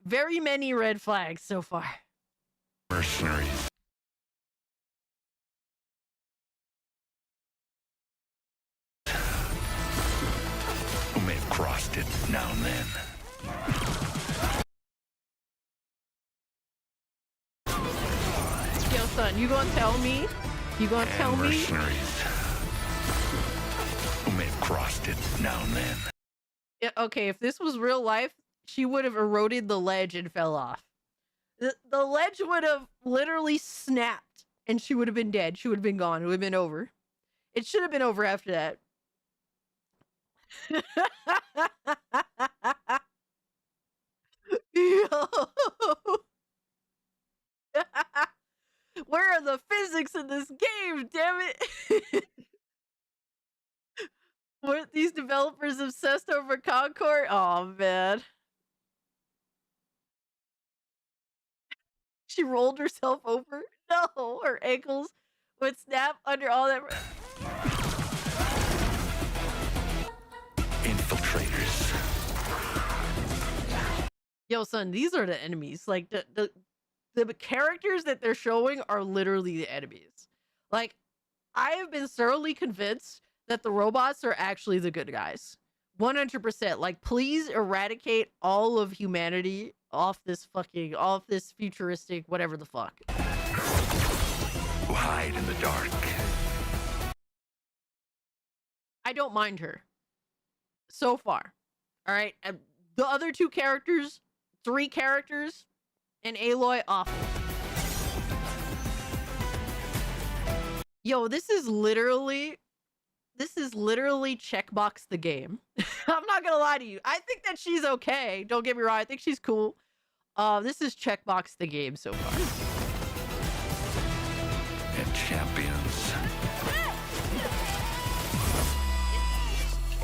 Very many red flags so far. Mercenaries. Who may have crossed it now and then. Yo, son, you gonna tell me? You gonna tell me? Mercenaries. Who may have crossed it now and then. Yeah, okay, if this was real life, she would have eroded the ledge and fell off. The ledge would have literally snapped and she would have been dead. She would have been gone. It would have been over. It should have been over after that. Yo. Where are the physics in this game, damn it? Weren't these developers obsessed over Concord? Oh, man. She rolled herself over? No, her ankles would snap under all that. Infiltrators. Yo, son, these are the enemies. Like, the characters that they're showing are literally the enemies. Like, I have been thoroughly convinced that the robots are actually the good guys. 100%. Like, please eradicate all of humanity off this futuristic whatever the fuck. Who hide in the dark. I don't mind her. So far. Alright? The other two characters, 3 characters, and Aloy, awful. Yo, this is literally checkbox the game. I'm not gonna lie to you. I think that she's okay. Don't get me wrong. I think she's cool. This is checkbox the game so far. And champions.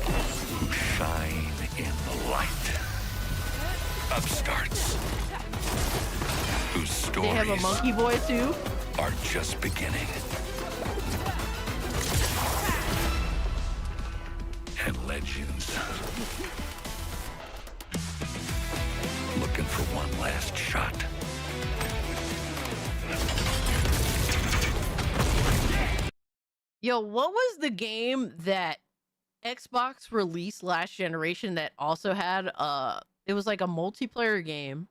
Who shine in the light. Upstarts. Whose stories they have a monkey boy too? Are just beginning. And legends. Looking for one last shot. Yo, what was the game that Xbox released last generation that also had it was like a multiplayer game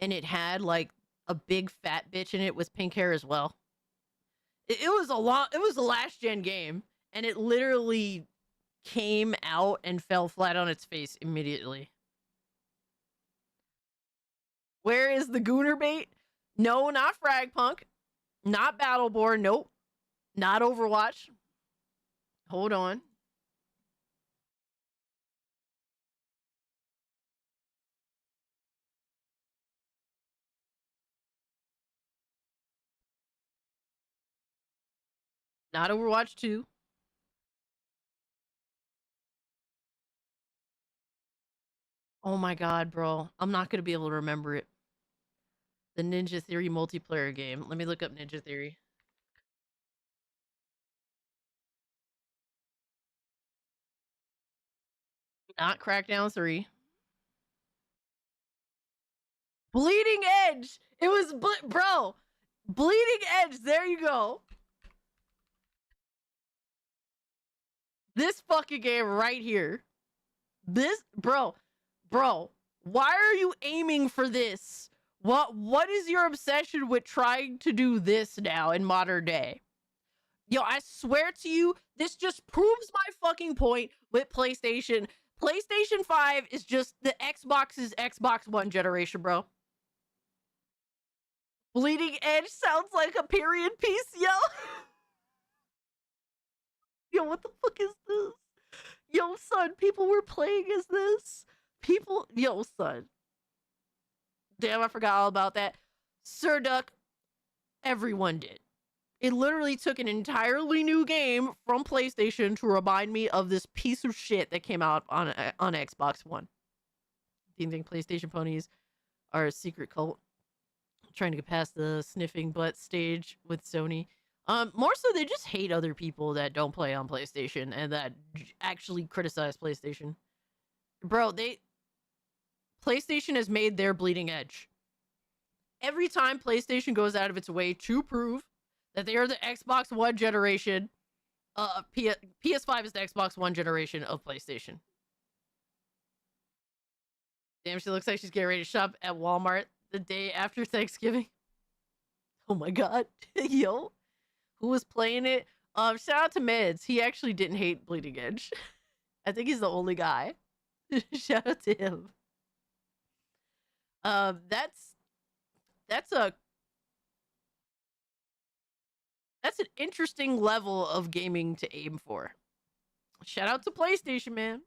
and it had like a big fat bitch in it with pink hair as well? It was a last gen game and it literally came out and fell flat on its face immediately. Where is the Gooner bait? No, not Fragpunk. Not Battleborn. Nope. Not Overwatch. Hold on. Not Overwatch 2. Oh my god, bro. I'm not going to be able to remember it. The Ninja Theory multiplayer game. Let me look up Ninja Theory. Not Crackdown 3. Bleeding Edge! It was, bro! Bleeding Edge, there you go. This fucking game right here. This, bro, why are you aiming for this? What is your obsession with trying to do this now in modern day? Yo, I swear to you, this just proves my fucking point with PlayStation. PlayStation 5 is just the Xbox's Xbox One generation, bro. Bleeding Edge sounds like a period piece, yo. Yo, what the fuck is this? Yo, son, people were playing as this. Yo, son. Damn, I forgot all about that. Sir Duck, everyone did. It literally took an entirely new game from PlayStation to remind me of this piece of shit that came out on Xbox One. Do you think PlayStation ponies are a secret cult? Trying to get past the sniffing butt stage with Sony. More so, they just hate other people that don't play on PlayStation and that actually criticize PlayStation. Bro, PlayStation has made their bleeding edge. Every time PlayStation goes out of its way to prove that they are the Xbox One generation, PS5 is the Xbox One generation of PlayStation. Damn, she looks like she's getting ready to shop at Walmart the day after Thanksgiving. Oh my god. Yo. Who was playing it? Shout out to Meds. He actually didn't hate Bleeding Edge. I think he's the only guy. Shout out to him. That's an interesting level of gaming to aim for. Shout out to PlayStation, man.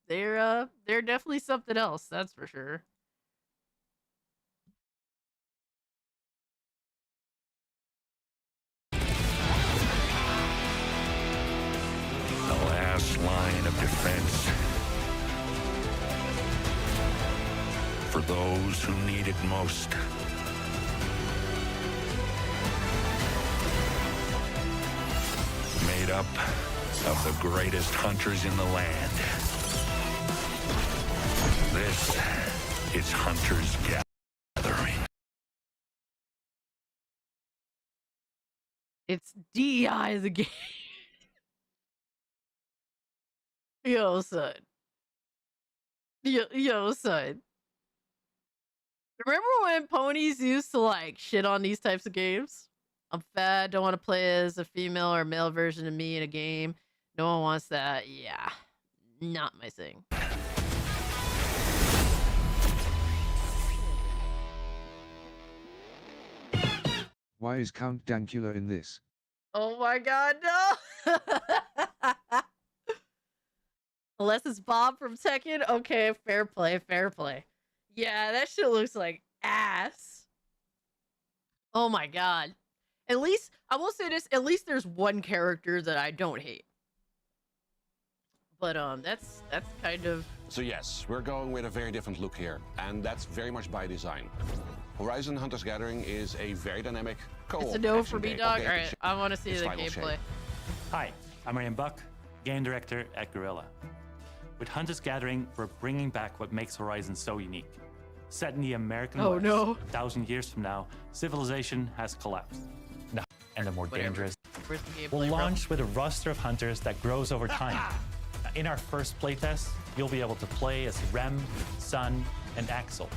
They're definitely something else, that's for sure. The last line of defense for those who need it most. Made up of the greatest hunters in the land. This is Hunter's Gathering. It's DEI the game. Yo, son. Yo, son. Remember when ponies used to like shit on these types of games? I'm fat, don't want to play as a female or male version of me in a game. No one wants that. Yeah, not my thing. Why is Count Dankula in this? Oh my god, no! Unless it's Bob from Tekken. Okay, fair play, fair play. Yeah, that shit looks like ass. Oh my god. At least, I will say this, at least there's one character that I don't hate. But that's kind of... So yes, we're going with a very different look here, and that's very much by design. Horizon Hunter's Gathering is a very dynamic co-op. It's a no for me, dog. Alright, I want to see the gameplay. Hi, I'm Ryan Buck, game director at Guerrilla. With Hunter's Gathering, we're bringing back what makes Horizon so unique. Set in the American West, 1,000 years from now, civilization has collapsed. And the more dangerous. We'll launch with a roster of hunters that grows over time. In our first playtest, you'll be able to play as Rem, Sun, and Axel.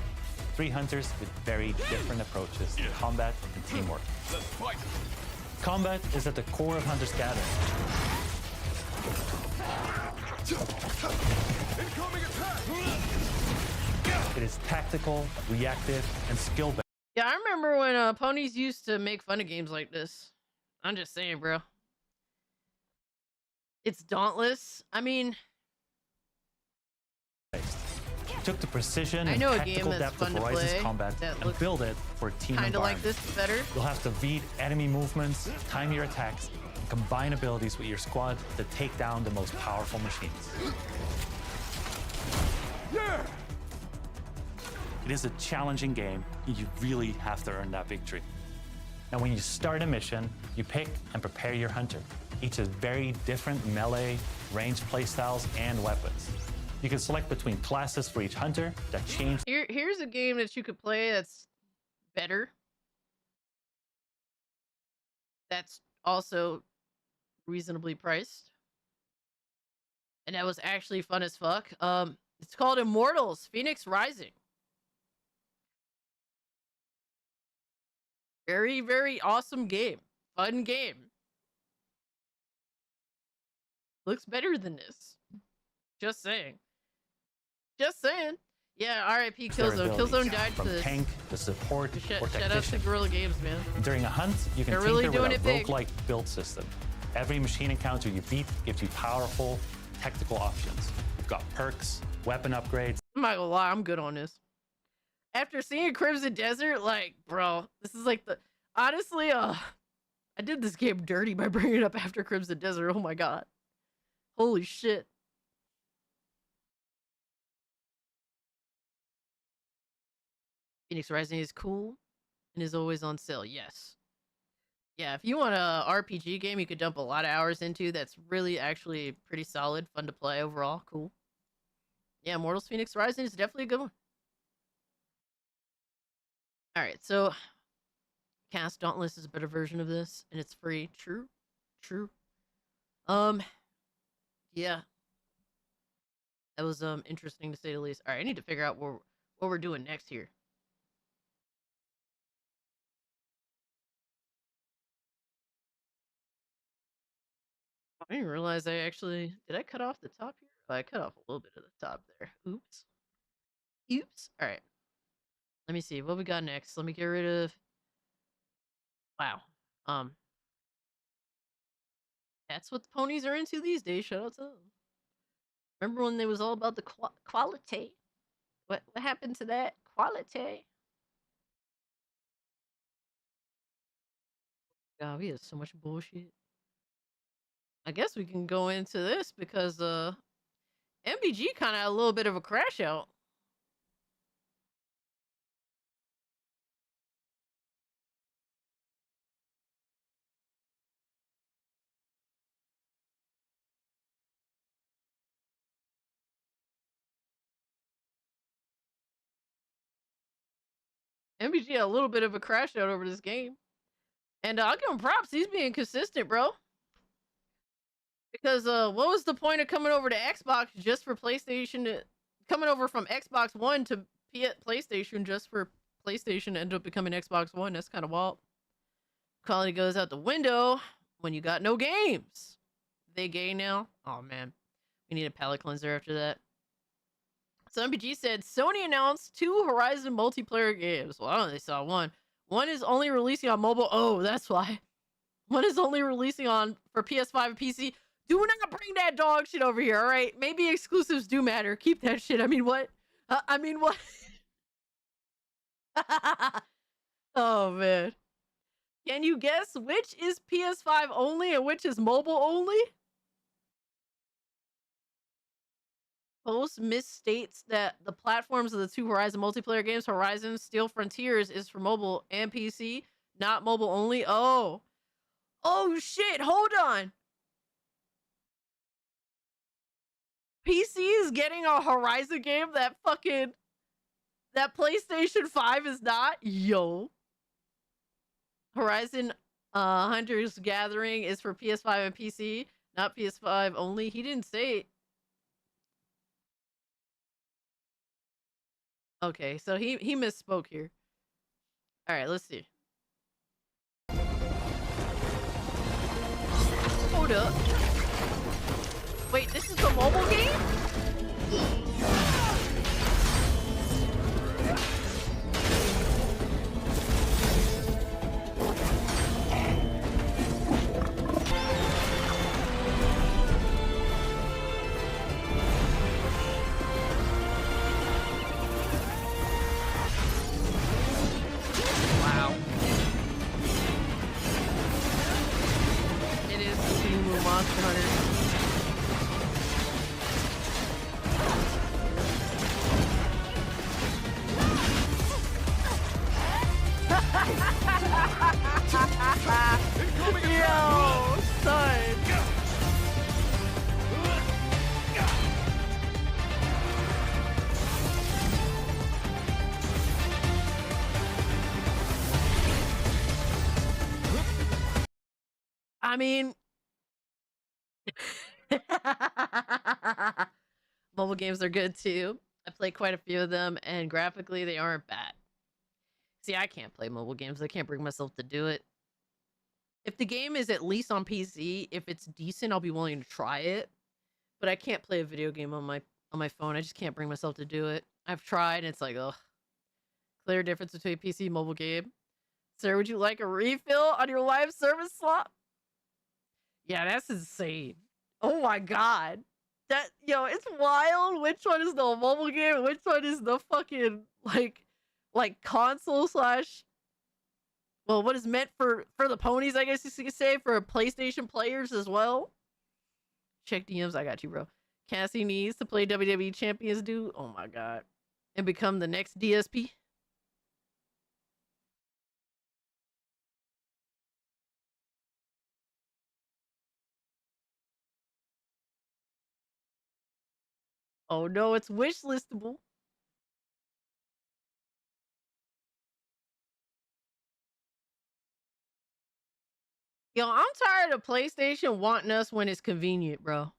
3 hunters with very different approaches to combat and teamwork. Let's fight. Combat is at the core of Hunter's Gathering. Incoming attack! It is tactical, reactive, and skill-based. Yeah, I remember when ponies used to make fun of games like this. I'm just saying, bro. It's dauntless. I mean... Took the precision and tactical depth of Horizon's combat and build it for a team environment. Kinda like this better. You'll have to read enemy movements, time your attacks, and combine abilities with your squad to take down the most powerful machines. Yeah! It is a challenging game, and you really have to earn that victory. Now, when you start a mission, you pick and prepare your hunter. Each has very different melee, ranged playstyles, and weapons. You can select between classes for each hunter that change. Here's a game that you could play that's better. That's also reasonably priced. And that was actually fun as fuck. It's called Immortals: Phoenix Rising. Very, very awesome game. Fun game. Looks better than this. Just saying. Just saying. Yeah, RIP Killzone. Killzone died for from this. tank to support or Shout out to technician. Guerrilla Games, man. During a hunt, you can They're tinker really with doing a it big. roguelike build system. Every machine encounter you beat gives you powerful technical options. You've got perks, weapon upgrades. I'm not gonna lie, I'm good on this. After seeing Crimson Desert, like, bro, this is like the... Honestly, I did this game dirty by bringing it up after Crimson Desert. Oh my god. Holy shit. Phoenix Rising is cool and is always on sale. Yes. Yeah, if you want a RPG game you could dump a lot of hours into, that's really actually pretty solid, fun to play overall. Cool. Yeah, Immortals Phoenix Rising is definitely a good one. Alright, so Cast Dauntless is a better version of this, and it's free. True. True. Yeah. That was interesting to say the least. Alright, I need to figure out what we're doing next here. I didn't realize I actually... Did I cut off the top here? Oh, I cut off a little bit of the top there. Oops. Oops. Alright. Let me see. What we got next? Let me get rid of... Wow. That's what the ponies are into these days. Shout out to them. Remember when it was all about the quality? What happened to that? Quality. God, we have so much bullshit. I guess we can go into this because MBG kind of had a little bit of a crash out. MBG had a little bit of a crash out over this game. And I'll give him props. He's being consistent, bro. Because what was the point of coming over to Xbox just for PlayStation? Coming over from Xbox One to PlayStation just for PlayStation to end up becoming Xbox One? That's kind of wild. Quality goes out the window when you got no games. They gay now? Oh, man. We need a palate cleanser after that. So MPG said, Sony announced 2 Horizon multiplayer games. Well, I don't know, they saw one. One is only releasing on mobile. Oh, that's why. One is only releasing for PS5 and PC. Do not bring that dog shit over here, all right? Maybe exclusives do matter. Keep that shit. I mean, what? What? Oh, man. Can you guess which is PS5 only and which is mobile only? Post misstates that the platforms of the 2 Horizon multiplayer games, Horizon Steel Frontiers, is for mobile and PC, not mobile only. Oh shit, hold on. PC is getting a Horizon game that PlayStation 5 is not? Yo. Horizon Hunter's Gathering is for PS5 and PC, not PS5 only. He didn't say it. Okay, so he misspoke here. All right, let's see. Hold up. Wait, this is the mobile game? Wow. It is Cthulhu Monster Hunter. Yo, son. I mean, mobile games are good too. I play quite a few of them, and graphically, they aren't bad. See, I can't play mobile games. I can't bring myself to do it. If the game is at least on PC, if it's decent, I'll be willing to try it. But I can't play a video game on my phone. I just can't bring myself to do it. I've tried, and it's like, ugh. Clear difference between PC and mobile game. Sir, would you like a refill on your live service slot? Yeah, that's insane. Oh my god. That, it's wild. Which one is the mobile game and which one is the fucking, like console slash... Well, what is meant for the ponies, I guess you could say, for PlayStation players as well. Check DMs, I got you, bro. Cassie needs to play WWE Champions, dude. Oh my god. And become the next DSP. Oh no, it's wish listable. Yo, I'm tired of PlayStation wanting us when it's convenient, bro.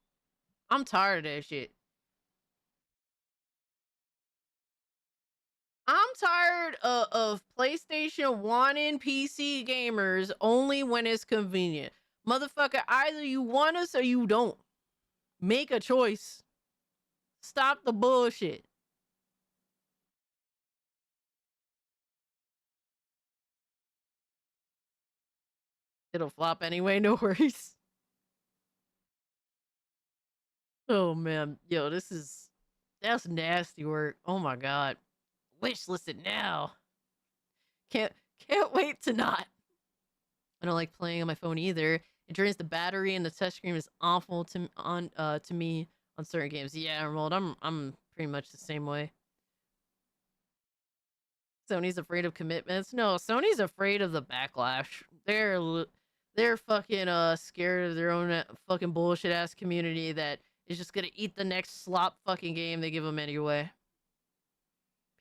I'm tired of that shit. I'm tired of PlayStation wanting PC gamers only when it's convenient. Motherfucker, either you want us or you don't. Make a choice. Stop the bullshit. It'll flop anyway, no worries. Oh man, yo, that's nasty work. Oh my god. Wish listed now. Can't wait to not. I don't like playing on my phone either. It drains the battery and the touchscreen is awful to me on certain games. Yeah, Emerald, I'm pretty much the same way. Sony's afraid of commitments. No, Sony's afraid of the backlash. They're fucking scared of their own fucking bullshit ass community that is just gonna eat the next slop fucking game they give them anyway.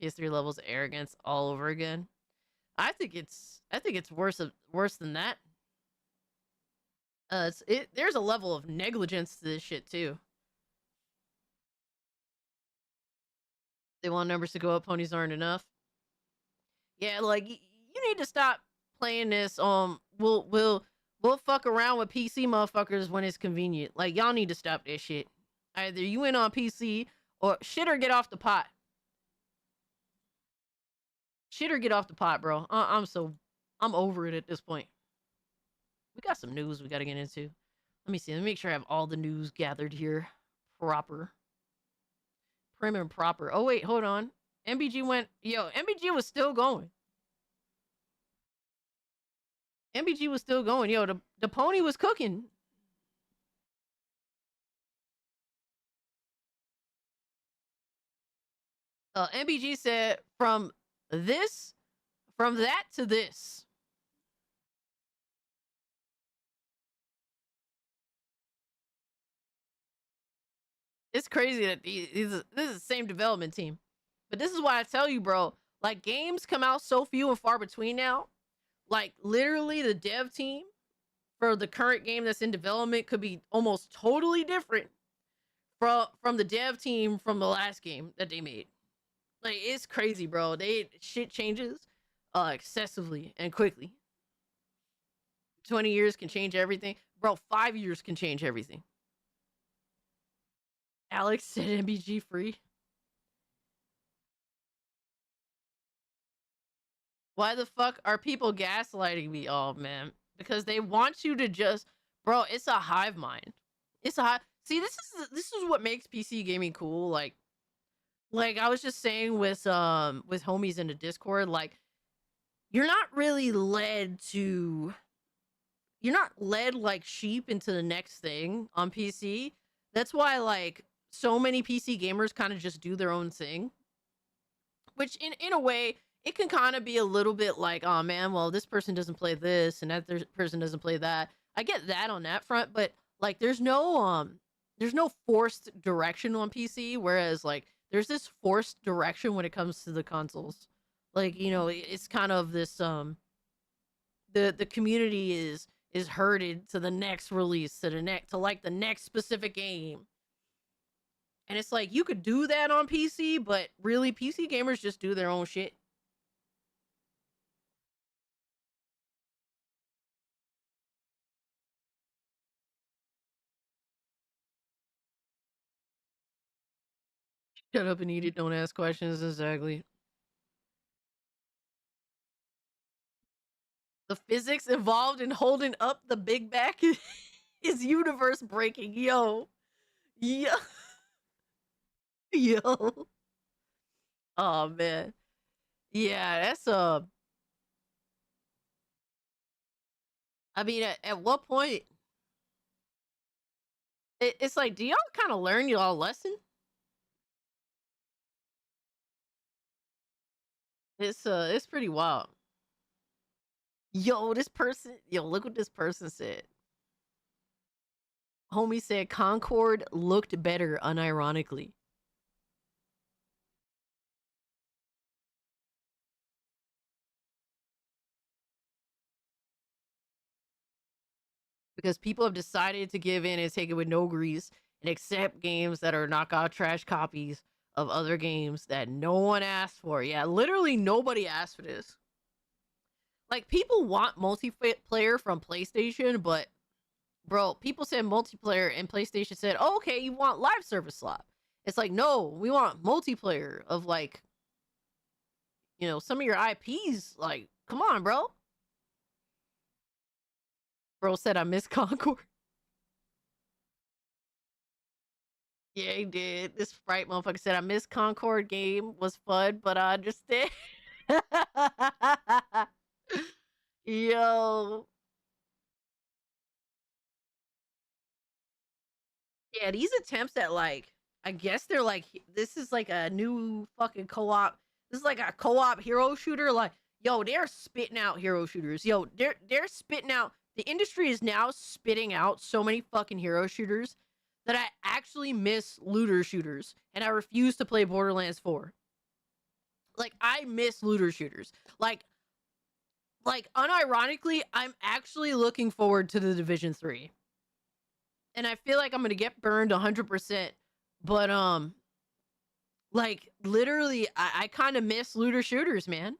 PS3 levels arrogance all over again. I think it's worse than that. There's a level of negligence to this shit too. They want numbers to go up, ponies aren't enough. Yeah, like you need to stop playing this. We'll fuck around with PC motherfuckers when it's convenient. Like y'all need to stop this shit. Either you in on PC or shit or get off the pot. Shit or get off the pot, bro. I'm over it at this point. We got some news we got to get into. Let me see. Let me make sure I have all the news gathered here. Proper. Prim and proper. Oh, wait. Hold on. MBG went... Yo, MBG was still going. MBG was still going. Yo, the pony was cooking. MBG said, from that to this. It's crazy that this is the same development team. But this is why I tell you, bro, like games come out so few and far between now. Like literally the dev team for the current game that's in development could be almost totally different from the dev team from the last game that they made. Like it's crazy, bro. Shit changes excessively and quickly. 20 years can change everything. Bro, 5 years can change everything. Alex said MBG free. Why the fuck are people gaslighting me? Oh, man. Because they want you to just... Bro, it's a hive mind. It's a hive... See, this is what makes PC gaming cool. Like I was just saying with homies in the Discord, like, you're not really led to... You're not led like sheep into the next thing on PC. That's why, like, so many PC gamers kind of just do their own thing. Which, in a way, it can kind of be a little bit like, oh, man, well, this person doesn't play this, and that person doesn't play that. I get that on that front, but, like, there's no forced direction on PC, whereas, like, there's this forced direction when it comes to the consoles. Like, you know, it's kind of this, the community is herded to the next release, to the next specific game. And it's like, you could do that on PC, but really, PC gamers just do their own shit. Shut up and eat it. Don't ask questions. Exactly. The physics involved in holding up the big back is universe breaking. Yo. Yo. Yo. Oh, man. Yeah, that's I mean, at what point? It's like, do y'all kind of learn y'all lesson? It's pretty wild. Yo, look what this person said. Homie said Concord looked better unironically. Because people have decided to give in and take it with no grease and accept games that are knockout trash copies of other games that no one asked for. Yeah, literally nobody asked for this. Like, people want multiplayer from PlayStation, but bro, people said multiplayer and PlayStation said, oh, okay, you want live service slot. It's like, no, we want multiplayer of, like, you know, some of your IPs. Like, come on, bro. Bro said I miss Concord. Yeah, he did. This Sprite motherfucker said I miss Concord game was fun, but I understand. Yo. Yeah, these attempts at, like, I guess they're like, this is like a new fucking co-op. This is like a co-op hero shooter. Like, yo, they're spitting out hero shooters. Yo, they're spitting out. The industry is now spitting out so many fucking hero shooters that I actually miss looter shooters, and I refuse to play Borderlands 4. Like, I miss looter shooters. Like unironically, I'm actually looking forward to the Division 3. And I feel like I'm gonna get burned 100%. But like, literally, I kind of miss looter shooters, man.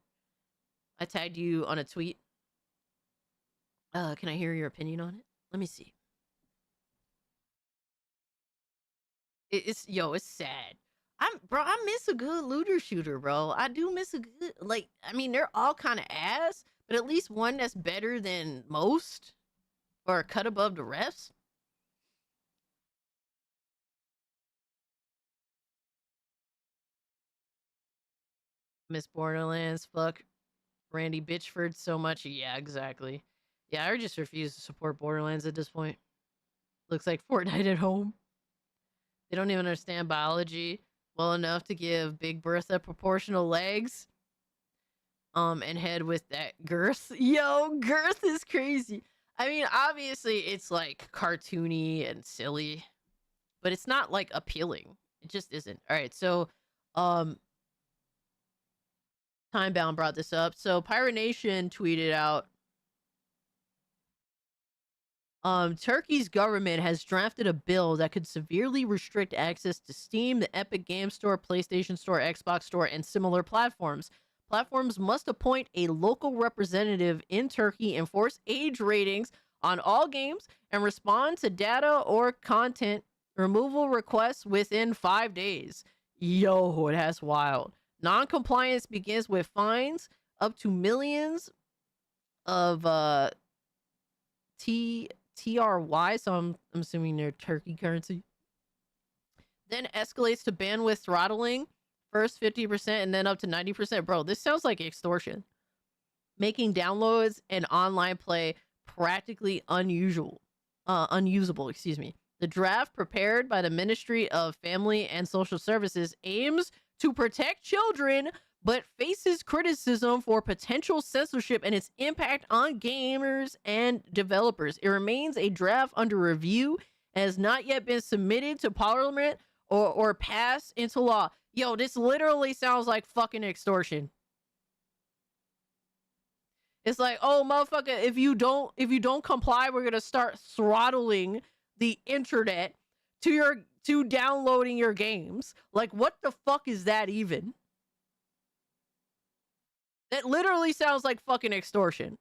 I tagged you on a tweet. Can I hear your opinion on it? Let me see. It's sad. I miss a good looter shooter, bro. I do miss a good, like, I mean, they're all kind of ass, but at least one that's better than most or a cut above the rest. Miss Borderlands, fuck Randy Bitchford so much. Yeah, exactly. Yeah, I just refuse to support Borderlands at this point. Looks like Fortnite at home. They don't even understand biology well enough to give Big Bertha proportional legs. And head with that girth. Yo, girth is crazy. I mean, obviously it's like cartoony and silly, but it's not like appealing. It just isn't. All right, so Timebound brought this up. So Pirate Nation tweeted out, Turkey's government has drafted a bill that could severely restrict access to Steam, the Epic Game Store, PlayStation Store, Xbox Store, and similar platforms. Platforms must appoint a local representative in Turkey, enforce age ratings on all games, and respond to data or content removal requests within 5 days. Yo, that's wild. Non-compliance begins with fines up to millions of TRY, so I'm assuming they're Turkey currency. Then escalates to bandwidth throttling, first 50% and then up to 90%. Bro, this sounds like extortion. Making downloads and online play practically unusable, excuse me. The draft prepared by the Ministry of Family and Social Services aims to protect children, but faces criticism for potential censorship and its impact on gamers and developers. It remains a draft under review and has not yet been submitted to Parliament or passed into law. Yo, this literally sounds like fucking extortion. It's like, oh, motherfucker, if you don't comply, we're gonna start throttling the internet to downloading your games. Like, what the fuck is that even? That literally sounds like fucking extortion.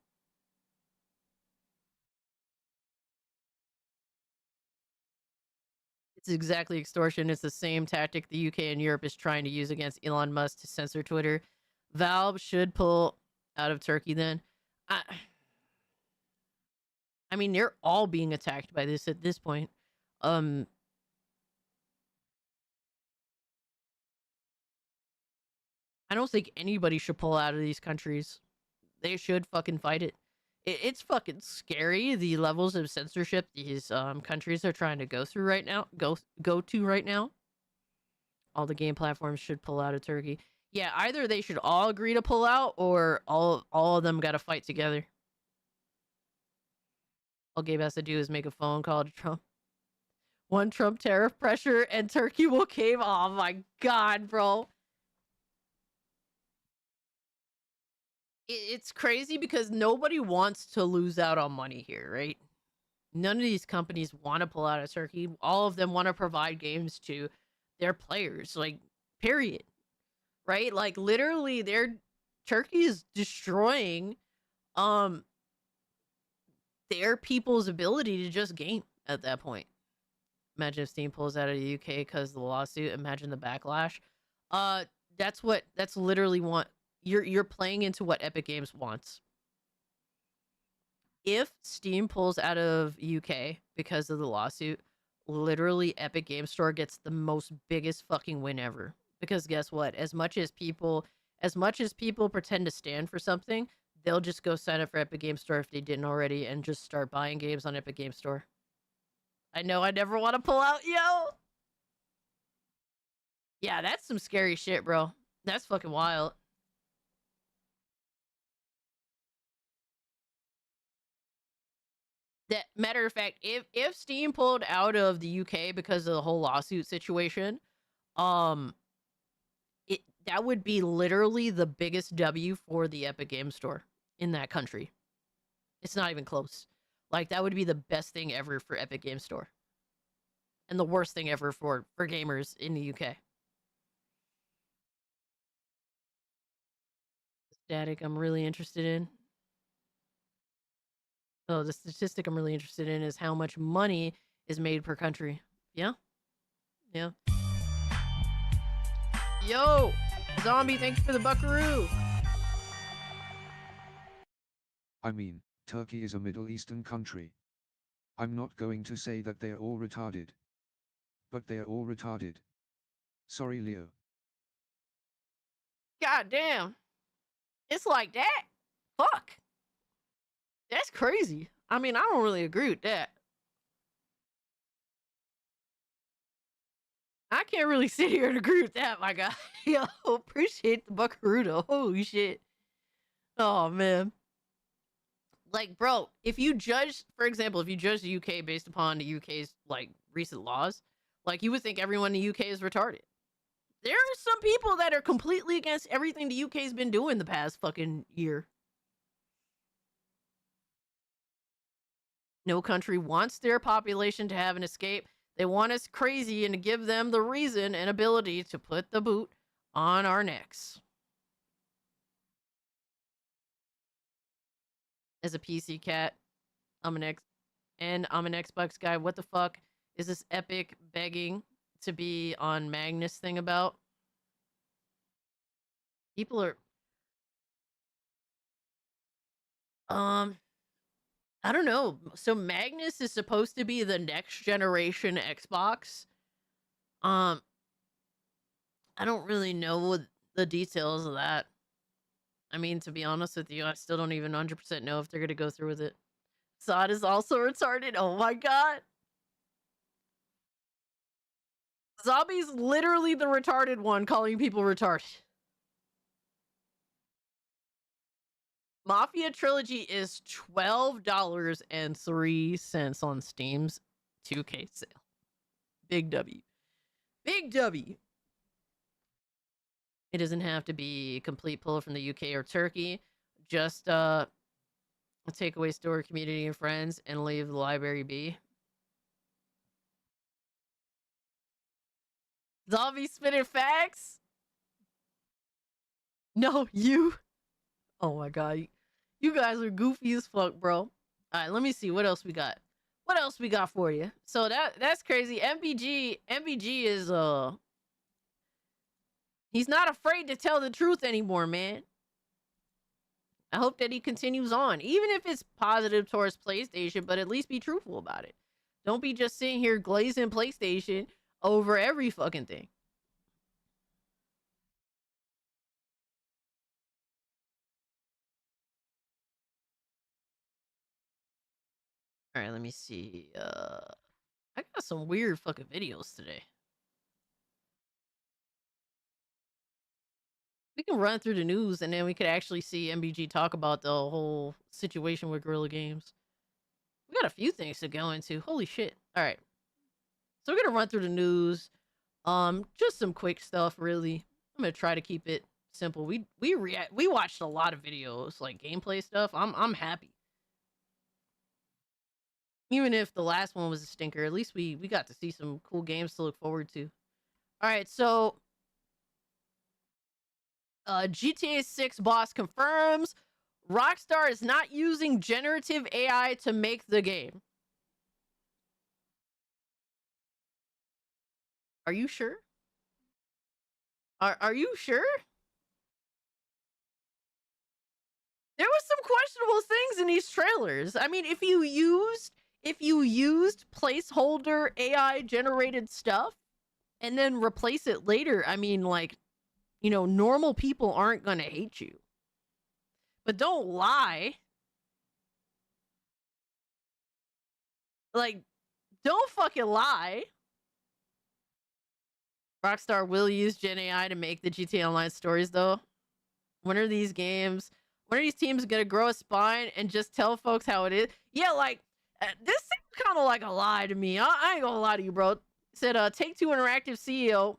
It's exactly extortion. It's the same tactic the UK and Europe is trying to use against Elon Musk to censor Twitter. Valve should pull out of Turkey then. I mean, they're all being attacked by this at this point. I don't think anybody should pull out of these countries. They should fucking fight it. It's fucking scary, the levels of censorship these countries are trying to go through right now. Go to right now. All the game platforms should pull out of Turkey. Yeah, either they should all agree to pull out, or all of them got to fight together. All Gabe has to do is make a phone call to Trump. One Trump tariff pressure and Turkey will cave. Oh my god, bro. It's crazy because nobody wants to lose out on money here, right? None of these companies want to pull out of Turkey. All of them want to provide games to their players, like, period. Right? Like, literally, Turkey is destroying their people's ability to just game at that point. Imagine if Steam pulls out of the UK because of the lawsuit. Imagine the backlash. That's literally what you're playing into what Epic Games wants. If Steam pulls out of UK because of the lawsuit, literally Epic Games Store gets the most biggest fucking win ever. Because guess what? As much as people pretend to stand for something, they'll just go sign up for Epic Games Store if they didn't already and just start buying games on Epic Games Store. I know I never want to pull out, yo. Yeah, that's some scary shit, bro. That's fucking wild. That matter of fact, if Steam pulled out of the UK because of the whole lawsuit situation, that would be literally the biggest W for the Epic Games Store in that country. It's not even close. Like, that would be the best thing ever for Epic Games Store. And the worst thing ever for gamers in the UK. Static I'm really interested in. Oh, the statistic I'm really interested in is how much money is made per country. Yeah? Yeah. Yo! Zombie, thanks for the buckaroo! I mean, Turkey is a Middle Eastern country. I'm not going to say that they're all retarded. But they're all retarded. Sorry, Leo. God damn. It's like that? Fuck. That's crazy. I mean, I don't really agree with that. I can't really sit here and agree with that, my guy. Yo, appreciate the buckaroo though. Holy shit. Oh, man. Like, bro, if you judge, for example, if you judge the UK based upon the UK's, like, recent laws, like, you would think everyone in the UK is retarded. There are some people that are completely against everything the UK's been doing the past fucking year. No country wants their population to have an escape. They want us crazy and to give them the reason and ability to put the boot on our necks. As a PC cat, I'm an Xbox guy. What the fuck is this Epic begging to be on Magnus thing about? People are... I don't know. So Magnus is supposed to be the next generation Xbox. I don't really know the details of that. I mean, to be honest with you, I still don't even 100% know if they're going to go through with it. Sod is also retarded. Oh my god. Zombie's literally the retarded one calling people retarded. Mafia Trilogy is $12.03 on Steam's 2K sale. Big W. Big W. It doesn't have to be a complete pull from the UK or Turkey. Just a takeaway store, community, and friends, and leave the library be. Zombie spitting facts? No, you. Oh my god. You guys are goofy as fuck, bro. Alright, let me see what else we got. what else we got for you? So that's crazy. MBG is he's not afraid to tell the truth anymore, man. I hope that he continues on, even if it's positive towards PlayStation, but at least be truthful about it. Don't be just sitting here glazing PlayStation over every fucking thing. All right, let me see. I got some weird fucking videos today. We can run through the news and then we could actually see MBG talk about the whole situation with Guerrilla Games. We got a few things to go into. Holy shit. All right. So we're going to run through the news. Just some quick stuff, really. I'm going to try to keep it simple. We watched a lot of videos, like gameplay stuff. I'm happy. Even if the last one was a stinker, at least we got to see some cool games to look forward to. All right, so GTA6 boss confirms Rockstar is not using generative AI to make the game. Are you sure? Are you sure? There was some questionable things in these trailers. I mean, if you used placeholder AI generated stuff and then replace it later, I mean, like, you know, normal people aren't gonna hate you. But don't lie. Like, don't fucking lie. Rockstar will use Gen AI to make the GTA Online stories, though. When are these teams gonna grow a spine and just tell folks how it is? Yeah, like, this seems kind of like a lie to me. I ain't gonna lie to you, bro. Said Take-Two Interactive CEO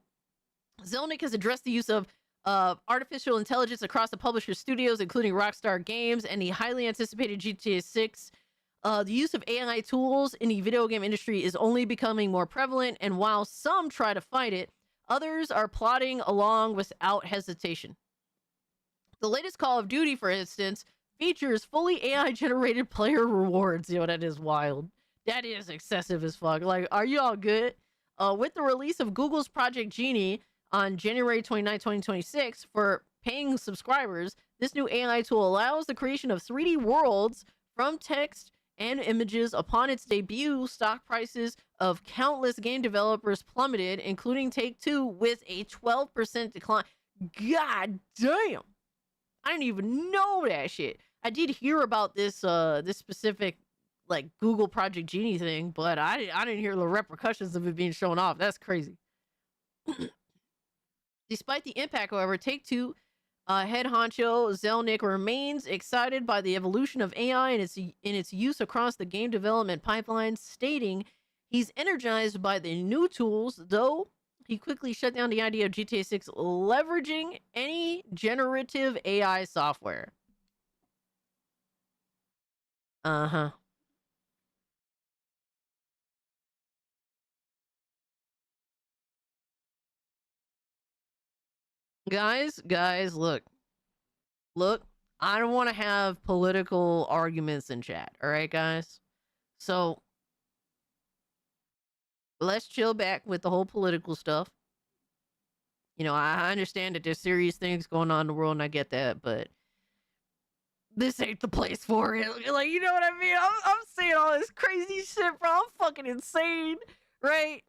Zelnick has addressed the use of artificial intelligence across the publisher's studios, including Rockstar Games and the highly anticipated GTA 6. The use of AI tools in the video game industry is only becoming more prevalent, and while some try to fight it, others are plodding along without hesitation. The latest Call of Duty, for instance, features fully AI-generated player rewards. Yo, that is wild. That is excessive as fuck. Like, are you all good? With the release of Google's Project Genie on January 29, 2026, for paying subscribers, this new AI tool allows the creation of 3D worlds from text and images. Upon its debut, stock prices of countless game developers plummeted, including Take-Two, with a 12% decline. God damn! I didn't even know that shit. I did hear about this this specific like Google Project Genie thing, but I didn't hear the repercussions of it being shown off. That's crazy. Despite the impact, however, Take-Two head honcho Zelnick remains excited by the evolution of AI and its use across the game development pipeline, stating he's energized by the new tools, though he quickly shut down the idea of GTA 6 leveraging any generative AI software. Uh-huh. Guys, look, I don't want to have political arguments in chat, all right, guys? So, let's chill back with the whole political stuff. You know, I understand that there's serious things going on in the world, and I get that, but this ain't the place for it. Like, you know what I mean? I'm saying all this crazy shit, bro. I'm fucking insane, right?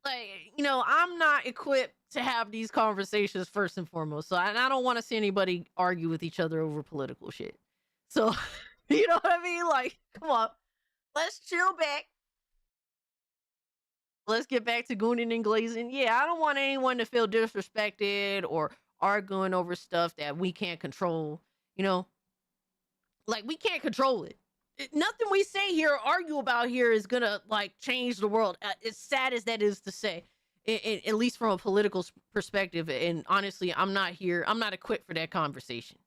Like, you know, I'm not equipped to have these conversations first and foremost. So, and I don't want to see anybody argue with each other over political shit. So, you know what I mean? Like, come on. Let's chill back. Let's get back to gooning and glazing. Yeah, I don't want anyone to feel disrespected or arguing over stuff that we can't control. You know, like, we can't control it. Nothing we say here or argue about here is gonna like change the world. As sad as that is to say, at least from a political perspective. And honestly, I'm not equipped for that conversation.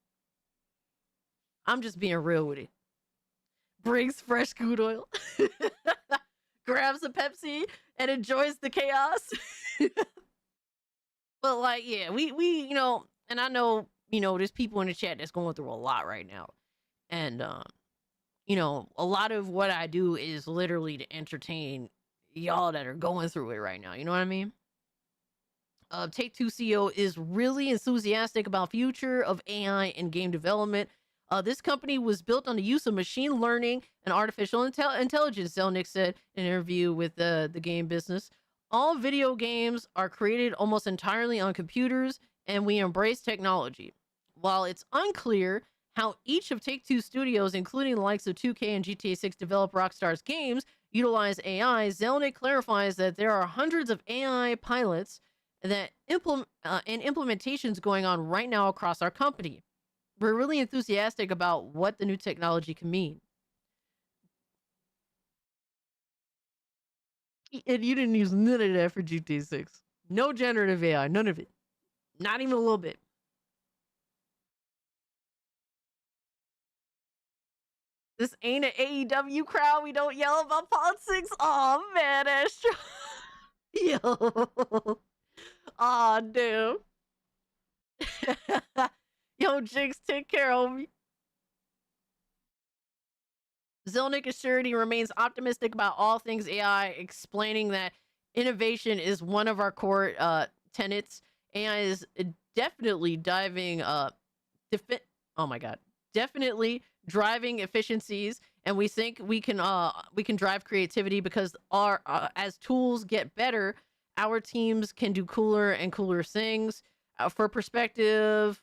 I'm just being real with it. Brings fresh crude oil, grabs a Pepsi, and enjoys the chaos. But like, yeah, we you know, and I know, you know, there's people in the chat that's going through a lot right now, and you know, a lot of what I do is literally to entertain y'all that are going through it right now. You know what I mean? Take-Two CEO is really enthusiastic about future of AI and game development. This company was built on the use of machine learning and artificial intelligence, Zelnick said in an interview with the game business. All video games are created almost entirely on computers, and we embrace technology. While it's unclear how each of Take-Two studios, including the likes of 2K and GTA6, develop Rockstar's games, utilize AI, Zelnick clarifies that there are hundreds of AI pilots that and implementations going on right now across our company. We're really enthusiastic about what the new technology can mean. And you didn't use none of that for GTA6. No generative AI, none of it. Not even a little bit. This ain't an AEW crowd. We don't yell about politics. Oh man, that's true. Yo. Aw, damn. Yo, Jinx, take care of me. Zelnick assured he remains optimistic about all things AI, explaining that innovation is one of our core tenets. AI is definitely definitely driving efficiencies, and we think we can drive creativity because our as tools get better, our teams can do cooler and cooler things. For perspective,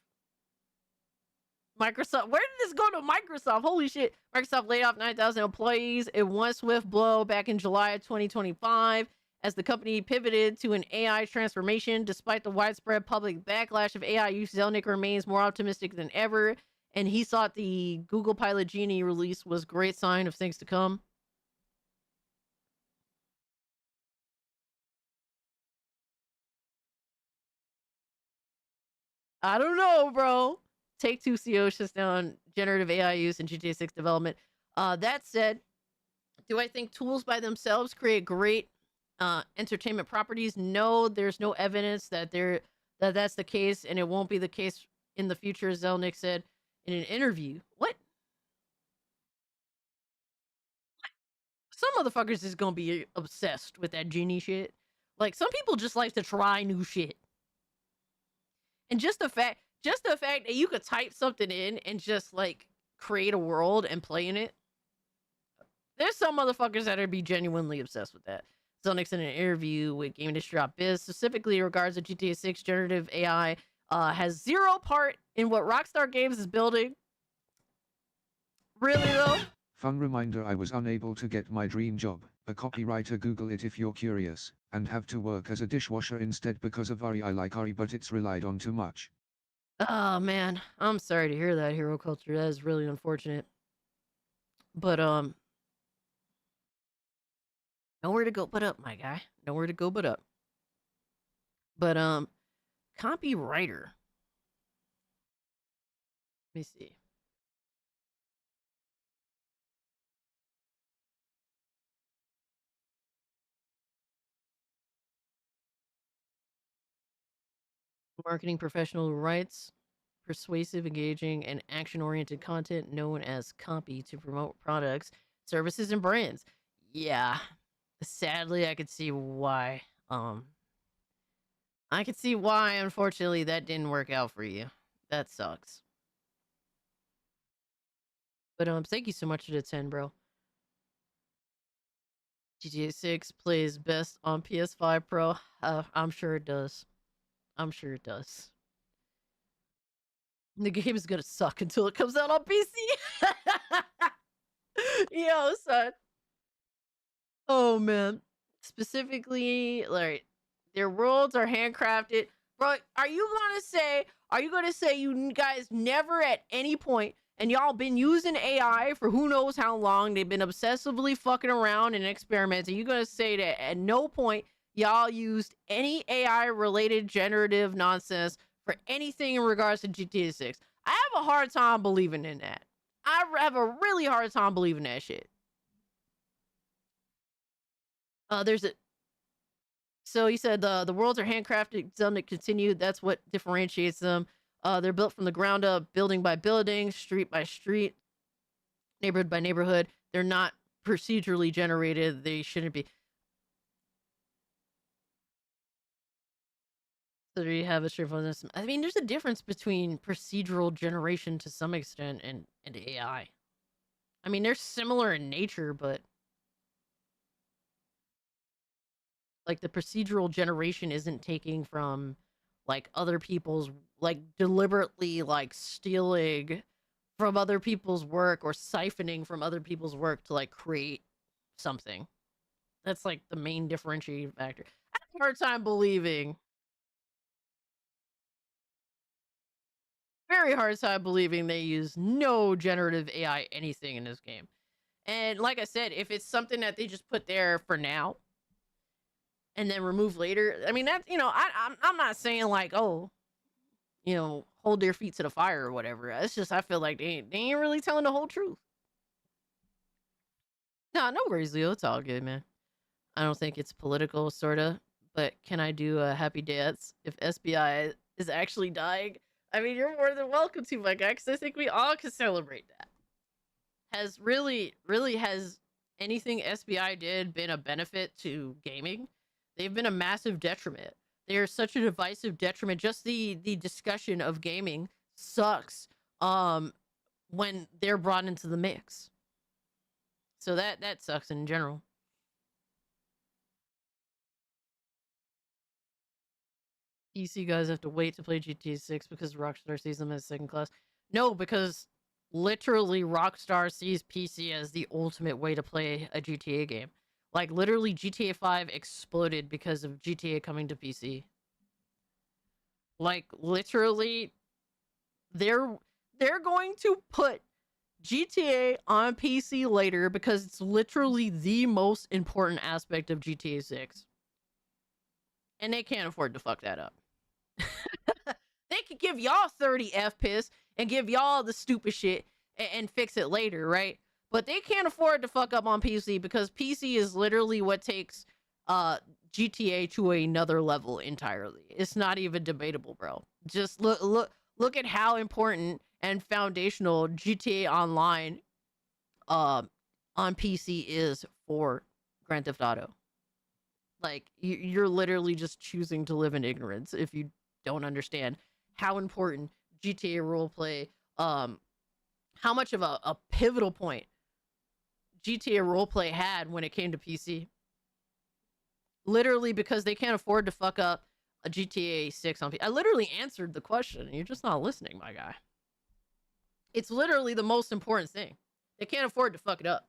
Microsoft, where did this go to Microsoft? Holy shit. Microsoft laid off 9,000 employees in one swift blow back in July of 2025 as the company pivoted to an AI transformation. Despite the widespread public backlash of AI use, Zelnick remains more optimistic than ever, and he thought the Google Pilot Genie release was a great sign of things to come. I don't know, bro. Take-Two CEO shuts down generative AI use in GTA6 development. That said, do I think tools by themselves create great entertainment properties? No, there's no evidence that that's the case, and it won't be the case in the future, Zelnick said in an interview. What? Some motherfuckers is gonna be obsessed with that genie shit. Like, some people just like to try new shit. And just the fact that you could type something in and just like create a world and play in it. There's some motherfuckers that would be genuinely obsessed with that. Zelnick in an interview with Game Industry Biz specifically in regards to GTA 6 generative AI has zero part in what Rockstar Games is building. Really though? Fun reminder, I was unable to get my dream job, a copywriter. Google it if you're curious, and have to work as a dishwasher instead because of Ari. I like Ari, but it's relied on too much. Oh man, I'm sorry to hear that, Hero Culture. That is really unfortunate. But nowhere to go but up, my guy. Nowhere to go but up. But copywriter. Let me see. Marketing professional who writes persuasive, engaging, and action-oriented content known as copy to promote products, services, and brands. Yeah. Sadly, I could see why. I could see why, unfortunately, that didn't work out for you. That sucks. But thank you so much for the 10, bro. GTA 6 plays best on PS5 Pro. I'm sure it does. I'm sure it does. The game is gonna suck until it comes out on PC. Yo, son. Oh man. Specifically, like, their worlds are handcrafted. Bro, are you gonna say you guys never at any point, and y'all been using AI for who knows how long, they've been obsessively fucking around and experimenting. You gonna say that at no point y'all used any AI related generative nonsense for anything in regards to GTA 6? I have a hard time believing in that. I have a really hard time believing that shit. So he said the worlds are handcrafted. Zelnick continued. That's what differentiates them. They're built from the ground up, building by building, street by street. neighborhood by neighborhood. They're not procedurally generated. They shouldn't be. So you have a straightforward system. I mean, there's a difference between procedural generation to some extent and AI. I mean, they're similar in nature, but like the procedural generation isn't taking from like other people's, like deliberately like stealing from other people's work or siphoning from other people's work to like create something. That's like the main differentiating factor. I have a hard time believing. Very hard time believing they use no generative AI anything in this game. And like I said, if it's something that they just put there for now and then remove later, I mean, that's, you know, I'm not saying like, oh, you know, hold their feet to the fire or whatever. It's just, I feel like they ain't really telling the whole truth. No worries, Leo. It's all good, man. I don't think it's political, sorta. But can I do a happy dance if SBI is actually dying? I mean, you're more than welcome to, my guy, because I think we all can celebrate that. Has really has anything SBI did been a benefit to gaming? They've been a massive detriment. They are such a divisive detriment. Just the discussion of gaming sucks when they're brought into the mix. So that sucks in general. PC guys have to wait to play GTA6 because Rockstar sees them as second class. No, because literally Rockstar sees PC as the ultimate way to play a GTA game. Like literally GTA 5 exploded because of GTA coming to PC. Like literally they're going to put GTA on PC later because it's literally the most important aspect of GTA 6. And they can't afford to fuck that up. They could give y'all 30 FPS and give y'all the stupid shit and fix it later, right? But they can't afford to fuck up on PC because PC is literally what takes GTA to another level entirely. It's not even debatable, bro. Just look at how important and foundational GTA Online on PC is for Grand Theft Auto. Like, you're literally just choosing to live in ignorance if you don't understand how important GTA roleplay, how much of a pivotal point GTA roleplay had when it came to PC. Literally because they can't afford to fuck up a GTA 6 on PC. I literally answered the question. You're just not listening, my guy. It's literally the most important thing. They can't afford to fuck it up.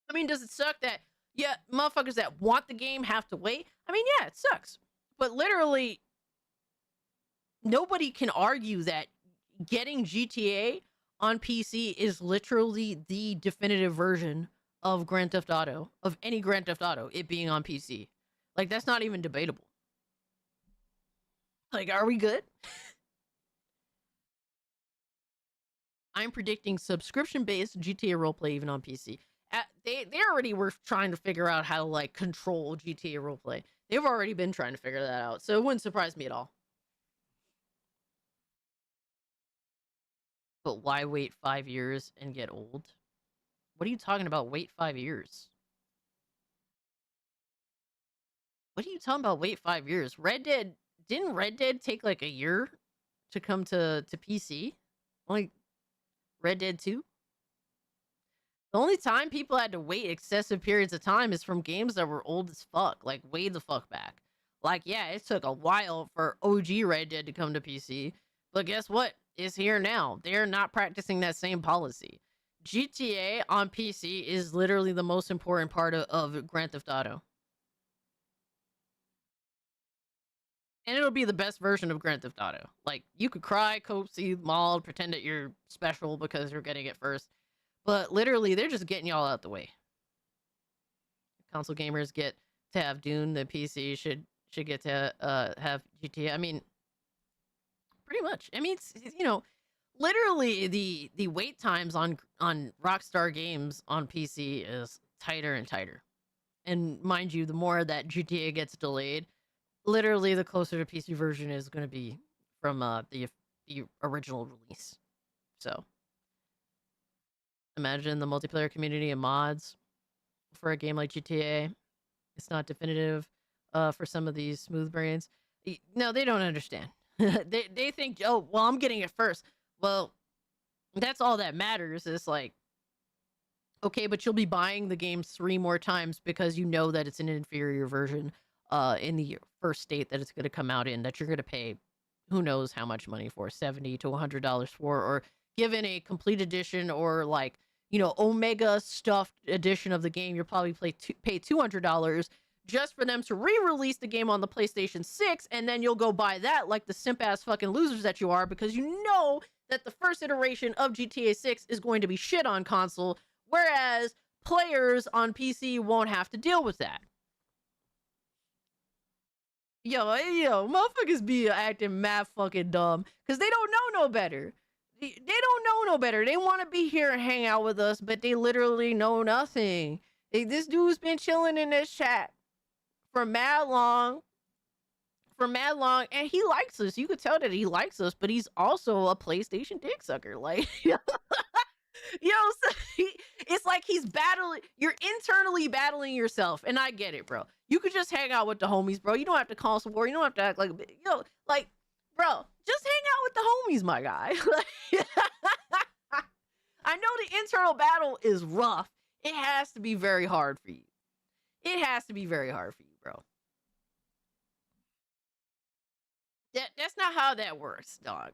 I mean, does it suck that, yeah, motherfuckers that want the game have to wait? I mean, yeah, it sucks. But literally, nobody can argue that getting GTA on PC is literally the definitive version of Grand Theft Auto, of any Grand Theft Auto, it being on PC. Like, that's not even debatable. Like, are we good? I'm predicting subscription-based GTA roleplay even on PC. They already were trying to figure out how to, like, control GTA roleplay. They've already been trying to figure that out, so it wouldn't surprise me at all. But why wait 5 years and get old? What are you talking about, wait 5 years? What are you talking about, wait 5 years? Didn't Red Dead take, like, a year to come to PC? Like, Red Dead 2? The only time people had to wait excessive periods of time is from games that were old as fuck, like way the fuck back. Like, yeah, it took a while for OG Red Dead to come to PC, but guess what? It's here now. They're not practicing that same policy. GTA on PC is literally the most important part of Grand Theft Auto. And it'll be the best version of Grand Theft Auto. Like, you could cry, cope, see, mauled, pretend that you're special because you're getting it first. But literally, they're just getting y'all out the way. Console gamers get to have Dune. The PC should get to have GTA. I mean, pretty much. I mean, it's you know, literally the wait times on Rockstar games on PC is tighter and tighter. And mind you, the more that GTA gets delayed, literally the closer the PC version is going to be from the original release. So Imagine the multiplayer community and mods for a game like GTA. It's not definitive for some of these smooth brains. No, they don't understand. they think, oh, well, I'm getting it first. Well, that's all that matters. It's like, okay, but you'll be buying the game 3 more times because you know that it's an inferior version in the first state that it's going to come out in, that you're going to pay who knows how much money for, $70 to $100 for, or given a complete edition or like, you know, Omega stuffed edition of the game, you'll probably pay $200 just for them to re-release the game on the PlayStation 6, and then you'll go buy that like the simp-ass fucking losers that you are, because you know that the first iteration of GTA 6 is going to be shit on console, whereas players on PC won't have to deal with that. Yo, motherfuckers be acting mad fucking dumb because they don't know no better. They don't know no better. They want to be here and hang out with us, but they literally know nothing. This dude's been chilling in this chat for mad long, and he likes us. You could tell that he likes us, but he's also a PlayStation dick sucker. Like, so it's like you're internally battling yourself, and I get it, bro. You could just hang out with the homies, bro. You don't have to call some war. You don't have to act like, like, bro, just hang out with the homies, my guy. I know the internal battle is rough. It has to be very hard for you. It has to be very hard for you, bro. That's not how that works, dog.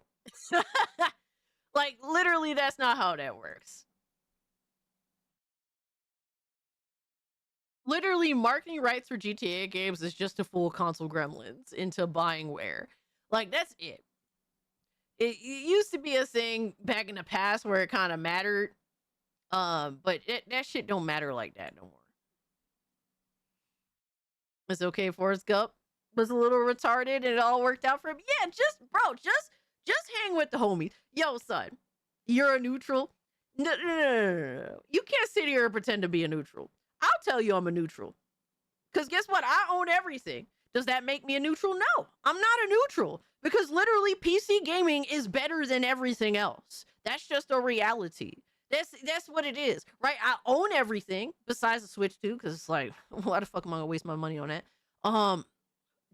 Like, literally, that's not how that works. Literally, marketing rights for GTA games is just to fool console gremlins into buying wear. Like, that's it. It used to be a thing back in the past where it kind of mattered. But that shit don't matter like that no more. It's okay, Forrest Gump was a little retarded and it all worked out for him. Yeah, just hang with the homies. Yo, son, you're a neutral? No. You can't sit here and pretend to be a neutral. I'll tell you I'm a neutral. Because guess what? I own everything. Does that make me a neutral? No, I'm not a neutral. Because literally PC gaming is better than everything else. That's just a reality. That's what it is, right? I own everything besides the Switch too, because it's like, why the fuck am I gonna waste my money on that?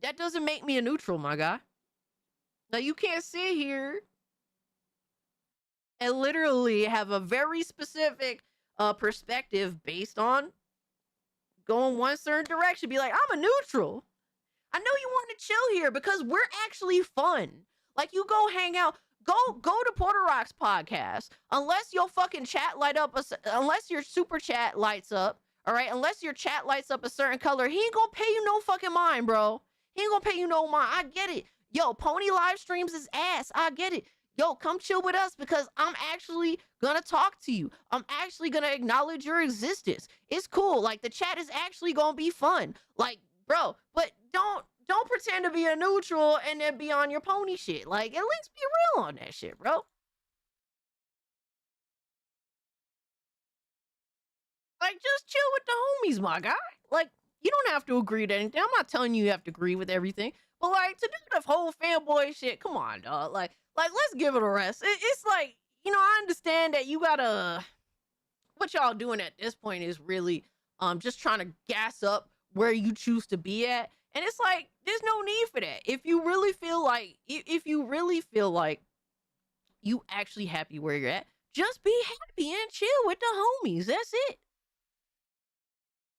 That doesn't make me a neutral, my guy. Now you can't sit here and literally have a very specific perspective based on going one certain direction. Be like, I'm a neutral. I know you want to chill here because we're actually fun. Like, you go hang out. Go to Porter Rock's podcast. Unless your fucking chat light up, unless your super chat lights up, all right? Unless your chat lights up a certain color, he ain't gonna pay you no fucking mind, bro. He ain't gonna pay you no mind. I get it. Yo, Pony live streams is ass. I get it. Yo, come chill with us because I'm actually gonna talk to you. I'm actually gonna acknowledge your existence. It's cool. Like, the chat is actually gonna be fun. Like, bro, but don't pretend to be a neutral and then be on your pony shit. Like, at least be real on that shit, bro. Like, just chill with the homies, my guy. Like, you don't have to agree to anything. I'm not telling you have to agree with everything. But, like, to do the whole fanboy shit, come on, dog. Like let's give it a rest. It's like, you know, I understand that you gotta... What y'all doing at this point is really just trying to gas up where you choose to be at. And it's like, there's no need for that. If you really feel like you actually happy where you're at, just be happy and chill with the homies. That's it.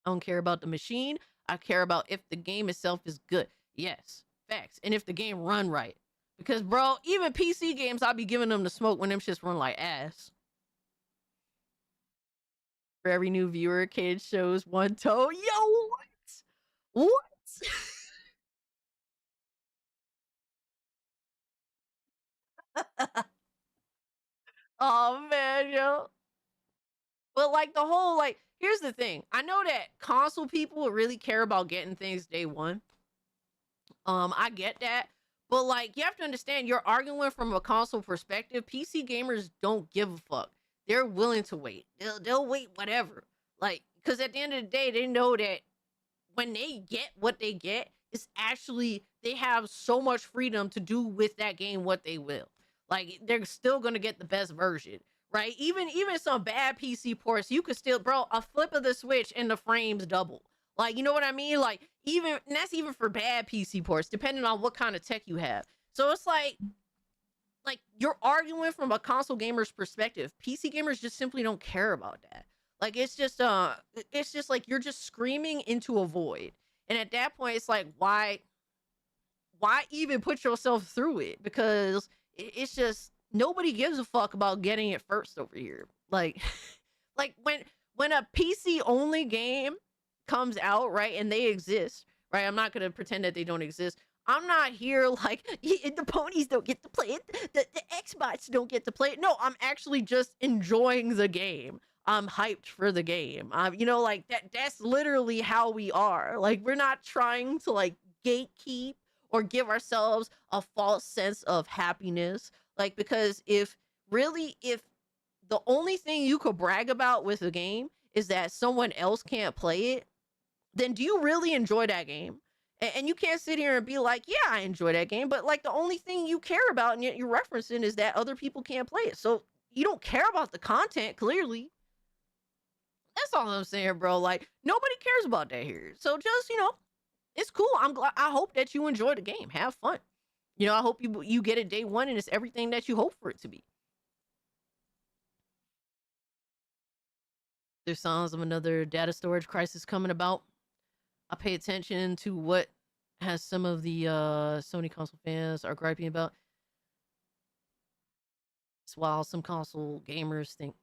I don't care about the machine. I care about if the game itself is good. Yes, facts. And if the game run right. Because, bro, even PC games, I'll be giving them the smoke when them shits run like ass. For every new viewer, kid shows one toe. Yo, what? Oh man, yo. But like the whole, like, here's the thing. I know that console people really care about getting things day one. I get that. But like, you have to understand, you're arguing from a console perspective. PC gamers don't give a fuck. They're willing to wait. They'll wait whatever. Like, because at the end of the day, they know that when they get what they get, it's actually, they have so much freedom to do with that game what they will. Like, they're still gonna get the best version. right? Even some bad PC ports, you could still, bro, a flip of the switch and the frames double. Like, you know what I mean? Like, and that's even for bad PC ports, depending on what kind of tech you have. So it's like you're arguing from a console gamer's perspective. PC gamers just simply don't care about that. Like, it's just like you're just screaming into a void. And at that point, it's like, why even put yourself through it? Because it's just, nobody gives a fuck about getting it first over here. Like, when a PC only game comes out, right, and they exist, right? I'm not gonna pretend that they don't exist. I'm not here like the ponies don't get to play it, the Xbox don't get to play it. No, I'm actually just enjoying the game. I'm hyped for the game. You know, like that's literally how we are. Like, we're not trying to like gatekeep or give ourselves a false sense of happiness. Like, because if the only thing you could brag about with a game is that someone else can't play it, then do you really enjoy that game? And you can't sit here and be like, yeah, I enjoy that game, but like the only thing you care about and yet you're referencing is that other people can't play it. So you don't care about the content, clearly. That's all I'm saying, bro. Like, nobody cares about that here. So just, you know, it's cool. I hope that you enjoy the game. Have fun. You know, I hope you get it day one and it's everything that you hope for it to be. There's signs of another data storage crisis coming about. I pay attention to what has some of the Sony console fans are griping about. It's while some console gamers think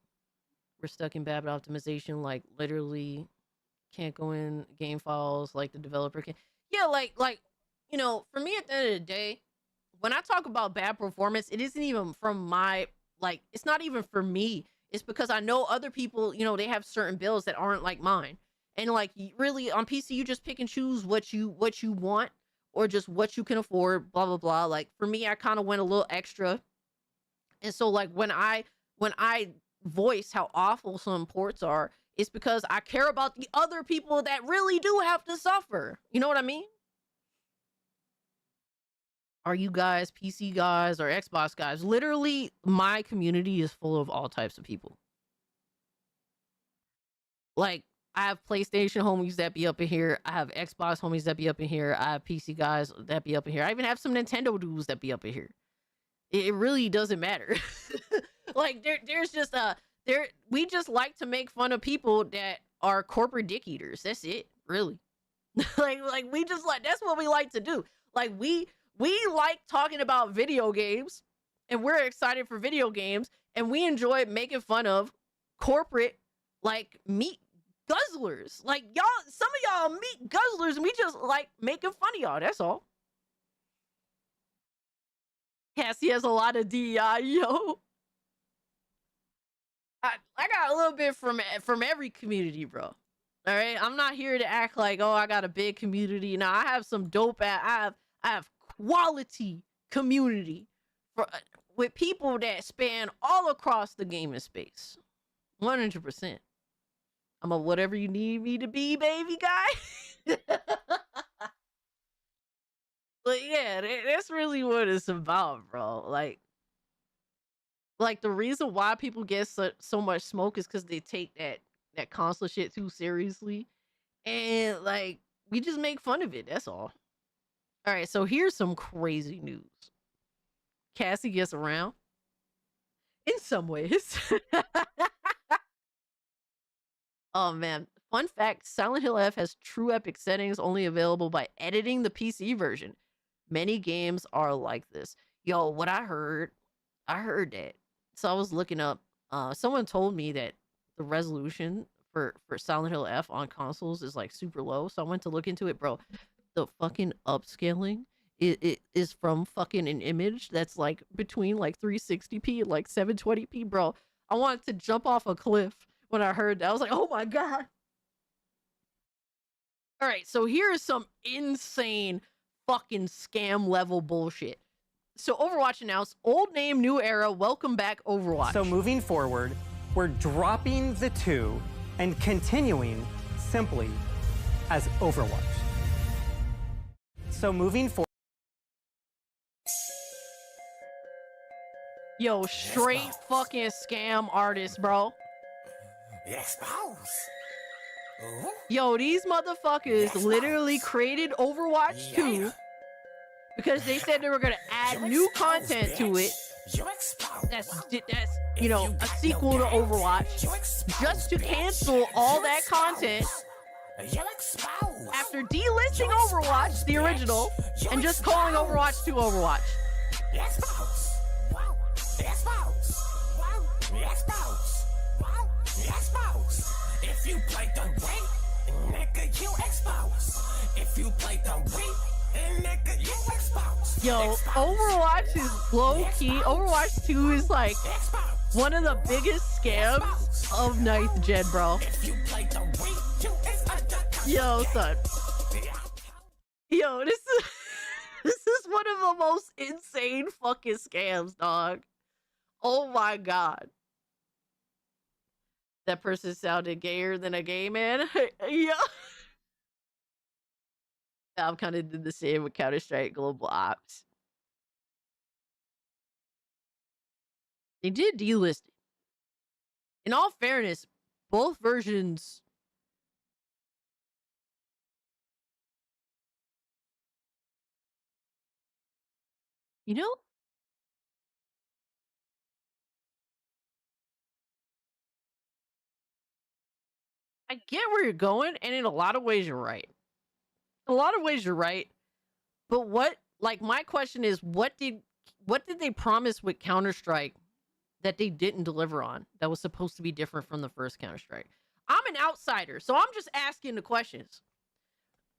we're stuck in bad optimization, like literally can't go in game files like the developer can. Yeah, like you know, for me at the end of the day, when I talk about bad performance, it isn't even from my, like, it's not even for me. It's because I know other people, you know, they have certain builds that aren't like mine. And like, really on PC, you just pick and choose what you want or just what you can afford, blah, blah, blah. Like, for me, I kind of went a little extra. And so like when I voice how awful some ports are, it's because I care about the other people that really do have to suffer. You know what I mean? Are you guys PC guys or Xbox guys? Literally, my community is full of all types of people. Like, I have PlayStation homies that be up in here. I have Xbox homies that be up in here. I have PC guys that be up in here. I even have some Nintendo dudes that be up in here. It really doesn't matter. Like, there's just we just like to make fun of people that are corporate dick eaters. That's it, really. like we just like, that's what we like to do. Like, we like talking about video games, and we're excited for video games, and we enjoy making fun of corporate, like, meat guzzlers. Like, y'all, some of y'all meat guzzlers, and we just like making fun of y'all. That's all. Cassie has a lot of DEI, yo. I got a little bit from every community, bro. All right, I'm not here to act like, oh, I got a big community. Now, I have some dope I have quality community with people that span all across the gaming space. 100%. I'm a whatever you need me to be, baby guy. But yeah, that's really what it's about, bro. Like the reason why people get so much smoke is because they take that console shit too seriously. And like, we just make fun of it. That's all. All right, so here's some crazy news. Cassie gets around in some ways. Oh man, fun fact, Silent Hill F has true epic settings only available by editing the PC version. Many games are like this. Yo, what I heard that. So I was looking up, someone told me that the resolution for Silent Hill F on consoles is like super low. So I went to look into it, bro. The fucking upscaling it is from fucking an image that's like between like 360p and like 720p, bro. I wanted to jump off a cliff when I heard that. I was like, oh my god. All right, so here's some insane fucking scam level bullshit. So Overwatch announced old name, new era, welcome back Overwatch. So moving forward, we're dropping the 2 and continuing simply as Overwatch. So moving forward. Yo, straight fucking scam artist, bro. Yo, these motherfuckers literally created Overwatch 2 because they said they were gonna add new content to it. That's you know, a sequel to Overwatch, just to cancel all that content after delisting Overwatch, the original, and just calling Overwatch 2 Overwatch. If you play the Wii, nigga, you exposed. If you play the Wii, nigga, you exposed. Yo, Overwatch is low key. Overwatch 2 is like one of the biggest scams of 9th gen, bro. Yo, son. Yo, this is one of the most insane fucking scams, dog. Oh my god. That person sounded gayer than a gay man. Yeah. I'm kind of did the same with Counter-Strike Global Ops. They did delist it. In all fairness, both versions you know, I get where you're going, and in a lot of ways you're right. In a lot of ways you're right. But my question is, what did they promise with Counter-Strike that they didn't deliver on that was supposed to be different from the first Counter-Strike? I'm an outsider, so I'm just asking the questions.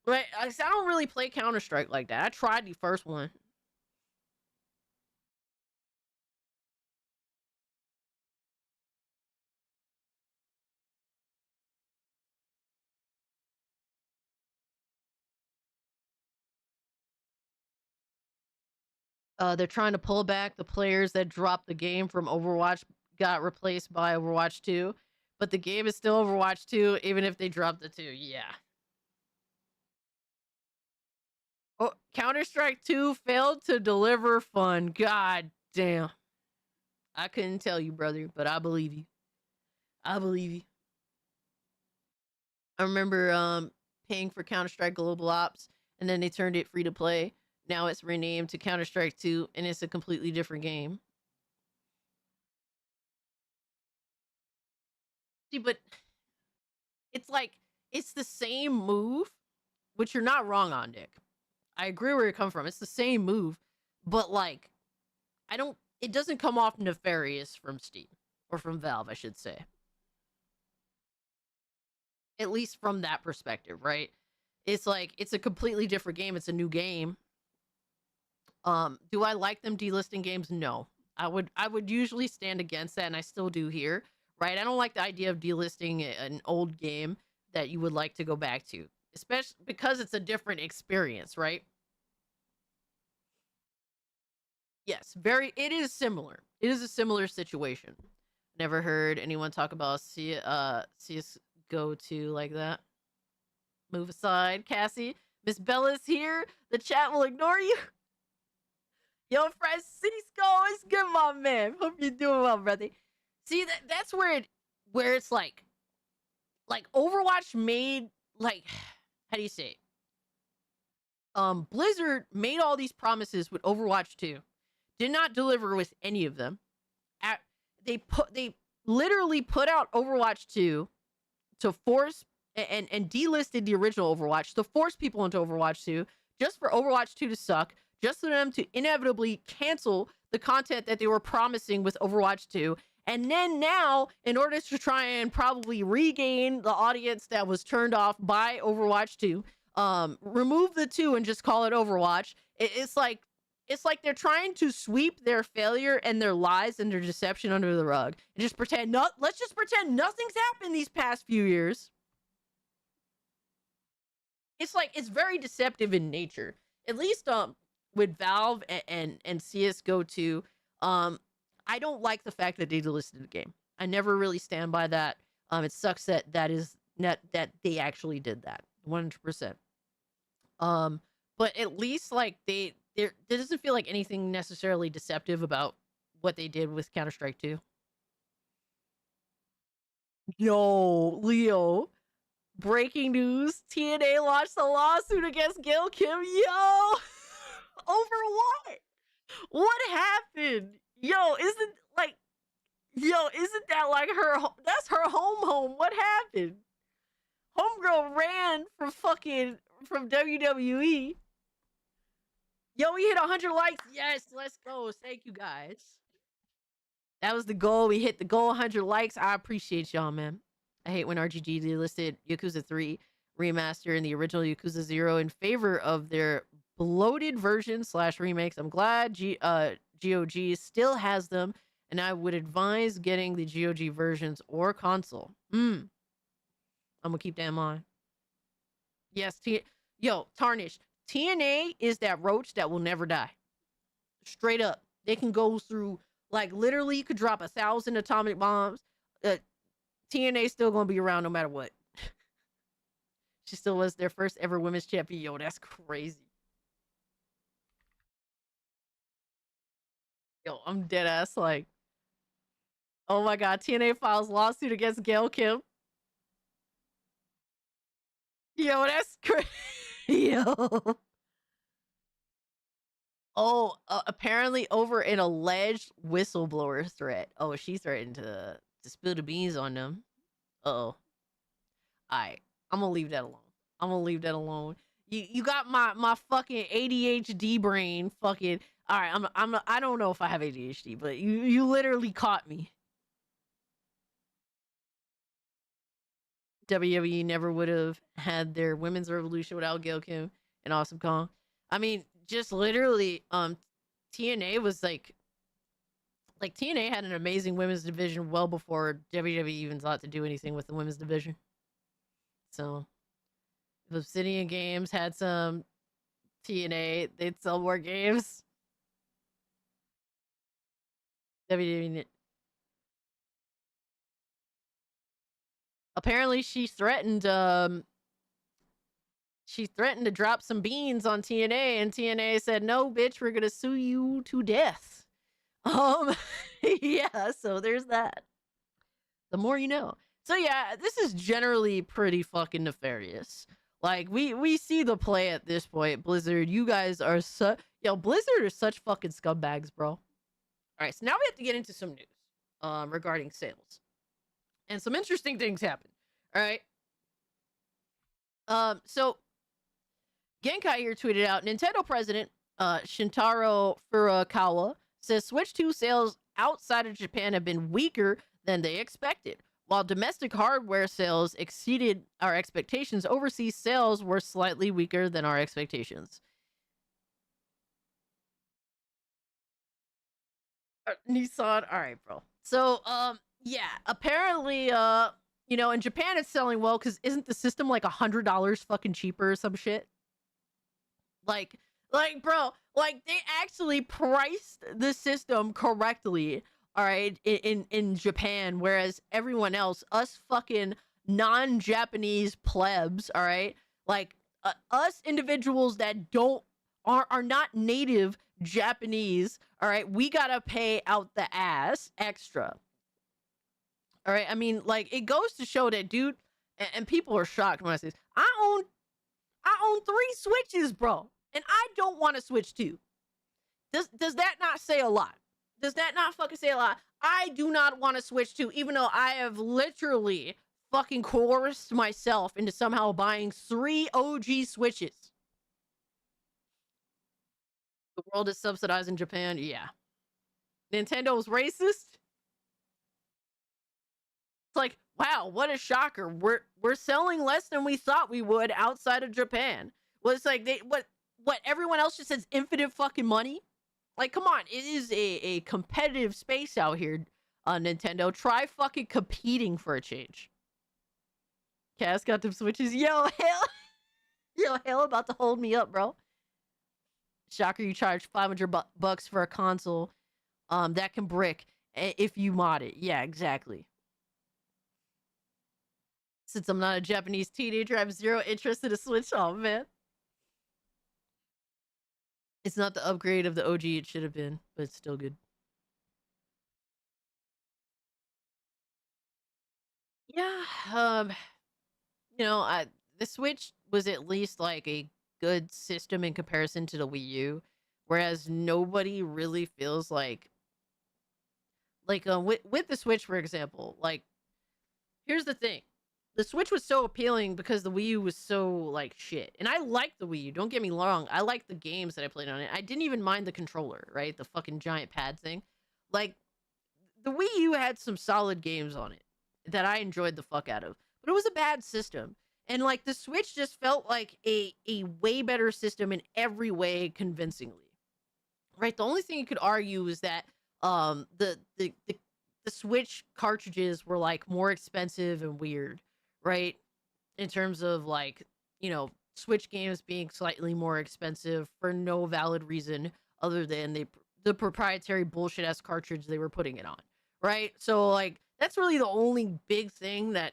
Right? I don't really play Counter-Strike like that. I tried the first one. They're trying to pull back the players that dropped the game from Overwatch, got replaced by Overwatch 2. But the game is still Overwatch 2, even if they dropped the 2. Yeah. Oh, Counter-Strike 2 failed to deliver fun. God damn. I couldn't tell you, brother, but I believe you. I believe you. I remember paying for Counter-Strike Global Ops, and then they turned it free to play. Now it's renamed to Counter-Strike 2, and it's a completely different game. See, but it's like, it's the same move, which you're not wrong on, Dick. I agree where you're coming from. It's the same move, but like, it doesn't come off nefarious from Steam, or from Valve, I should say. At least from that perspective, right? It's like, it's a completely different game. It's a new game. Do I like them delisting games? No. I would usually stand against that, and I still do here, right? I don't like the idea of delisting an old game that you would like to go back to, especially because it's a different experience, right? Yes, it is similar. It is a similar situation. Never heard anyone talk about CSGO2 like that. Move aside, Cassie. Miss Bella's here. The chat will ignore you. Yo, Francisco, it's good, my man. Hope you're doing well, brother. See, that's where it's like Overwatch made, like, how do you say it? Blizzard made all these promises with Overwatch 2. Did not deliver with any of them. They literally put out Overwatch 2 to force and delisted the original Overwatch to force people into Overwatch 2 just for Overwatch 2 to suck. Just for them to inevitably cancel the content that they were promising with Overwatch 2. And then now, in order to try and probably regain the audience that was turned off by Overwatch 2, remove the 2 and just call it Overwatch. It's like they're trying to sweep their failure and their lies and their deception under the rug. And just pretend, let's just pretend nothing's happened these past few years. It's like, it's very deceptive in nature. At least, with Valve and CSGO 2, I don't like the fact that they delisted the game. I never really stand by that. It sucks that that they actually did that 100%. But at least like there doesn't feel like anything necessarily deceptive about what they did with Counter-Strike 2. Yo, Leo. Breaking news. TNA launched a lawsuit against Gail Kim. Yo! Over what? What happened? Yo, isn't that like her? That's her home. What happened? Homegirl ran from WWE. Yo, we hit 100 likes. Yes, let's go. Thank you guys. That was the goal. We hit the goal, 100 likes. I appreciate y'all, man. I hate when RGG delisted Yakuza 3 remaster and the original Yakuza 0 in favor of their bloated version / remakes. I'm glad GOG still has them, and I would advise getting the GOG versions or console. I'm gonna keep that in mind. Yes, Tarnish. TNA is that roach that will never die. Straight up. They can go through, like, literally, you could drop 1,000 atomic bombs. TNA still gonna be around no matter what. She still was their first ever women's champion. Yo, that's crazy. Yo, I'm dead ass like, oh my god, TNA files lawsuit against Gail Kim. Yo, that's crazy. Yo. Oh, apparently over an alleged whistleblower threat. Oh, she threatened to spill the beans on them. Uh-oh. Alright, I'm gonna leave that alone. You got my fucking ADHD brain fucking. All right, I don't know if I have ADHD, but you literally caught me. WWE never would have had their women's revolution without Gail Kim and Awesome Kong. I mean, just literally, TNA was like TNA had an amazing women's division well before WWE even thought to do anything with the women's division. So, if Obsidian Games had some TNA, they'd sell more games. WWE. Apparently, she threatened to drop some beans on TNA, and TNA said, "No, bitch, we're gonna sue you to death." Yeah. So there's that. The more you know. So yeah, this is generally pretty fucking nefarious. Like we see the play at this point. Blizzard, you guys are Blizzard are such fucking scumbags, bro. All right, so now we have to get into some news regarding sales. And some interesting things happened. All right. So Genkai here tweeted out, Nintendo president Shintaro Furukawa says Switch 2 sales outside of Japan have been weaker than they expected. While domestic hardware sales exceeded our expectations, overseas sales were slightly weaker than our expectations. Nissan, all right, bro. So, yeah, apparently, in Japan it's selling well because isn't the system like $100 fucking cheaper or some shit? Like, bro, like they actually priced the system correctly. All right, in Japan, whereas everyone else, us fucking non-Japanese plebs, all right, like us individuals that are not native Japanese, all right, we gotta pay out the ass extra. All right, I mean, like it goes to show that, dude, and people are shocked when I say this, I own 3 Switches, bro, and I don't want to Switch 2. Does that not say a lot? Does that not fucking say a lot? I do not want to Switch 2, even though I have literally fucking coerced myself into somehow buying 3 OG Switches. The world is subsidized in Japan, yeah. Nintendo's racist? It's like, wow, what a shocker. We're selling less than we thought we would outside of Japan. Well, it's like what everyone else just says infinite fucking money? Like, come on, it is a competitive space out here on Nintendo. Try fucking competing for a change. Cass got them Switches. Yo, hell about to hold me up, bro. Shocker, you charge $500 for a console that can brick if you mod it. Yeah, exactly. Since I'm not a Japanese teenager, I have zero interest in a Switch. Oh, man. It's not the upgrade of the OG it should have been, but it's still good. Yeah, you know, the Switch was at least like a good system in comparison to the Wii U, whereas nobody really feels like with the Switch, for example. Like, here's the thing: the Switch was so appealing because the Wii U was so like shit, and I liked the Wii U. Don't get me wrong, I liked the games that I played on it. I didn't even mind the controller, right? The fucking giant pad thing. Like, the Wii U had some solid games on it that I enjoyed the fuck out of, but it was a bad system. And like the Switch just felt like a way better system in every way, convincingly. Right? The only thing you could argue is that the Switch cartridges were like more expensive and weird, right? In terms of like, you know, Switch games being slightly more expensive for no valid reason other than the proprietary bullshit ass cartridge they were putting it on, right? So like that's really the only big thing that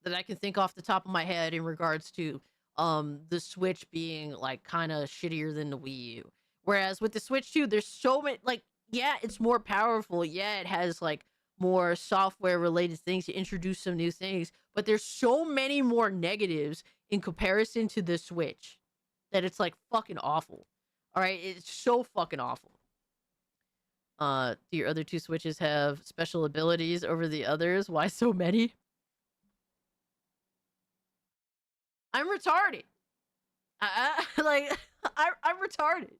I can think off the top of my head in regards to the Switch being like kind of shittier than the Wii U. Whereas with the Switch 2, there's so many like, yeah, it's more powerful. Yeah, it has like more software related things to introduce some new things, but there's so many more negatives in comparison to the Switch that it's like fucking awful. All right, it's so fucking awful. Do your other two Switches have special abilities over the others? Why so many? I'm retarded. I'm retarded.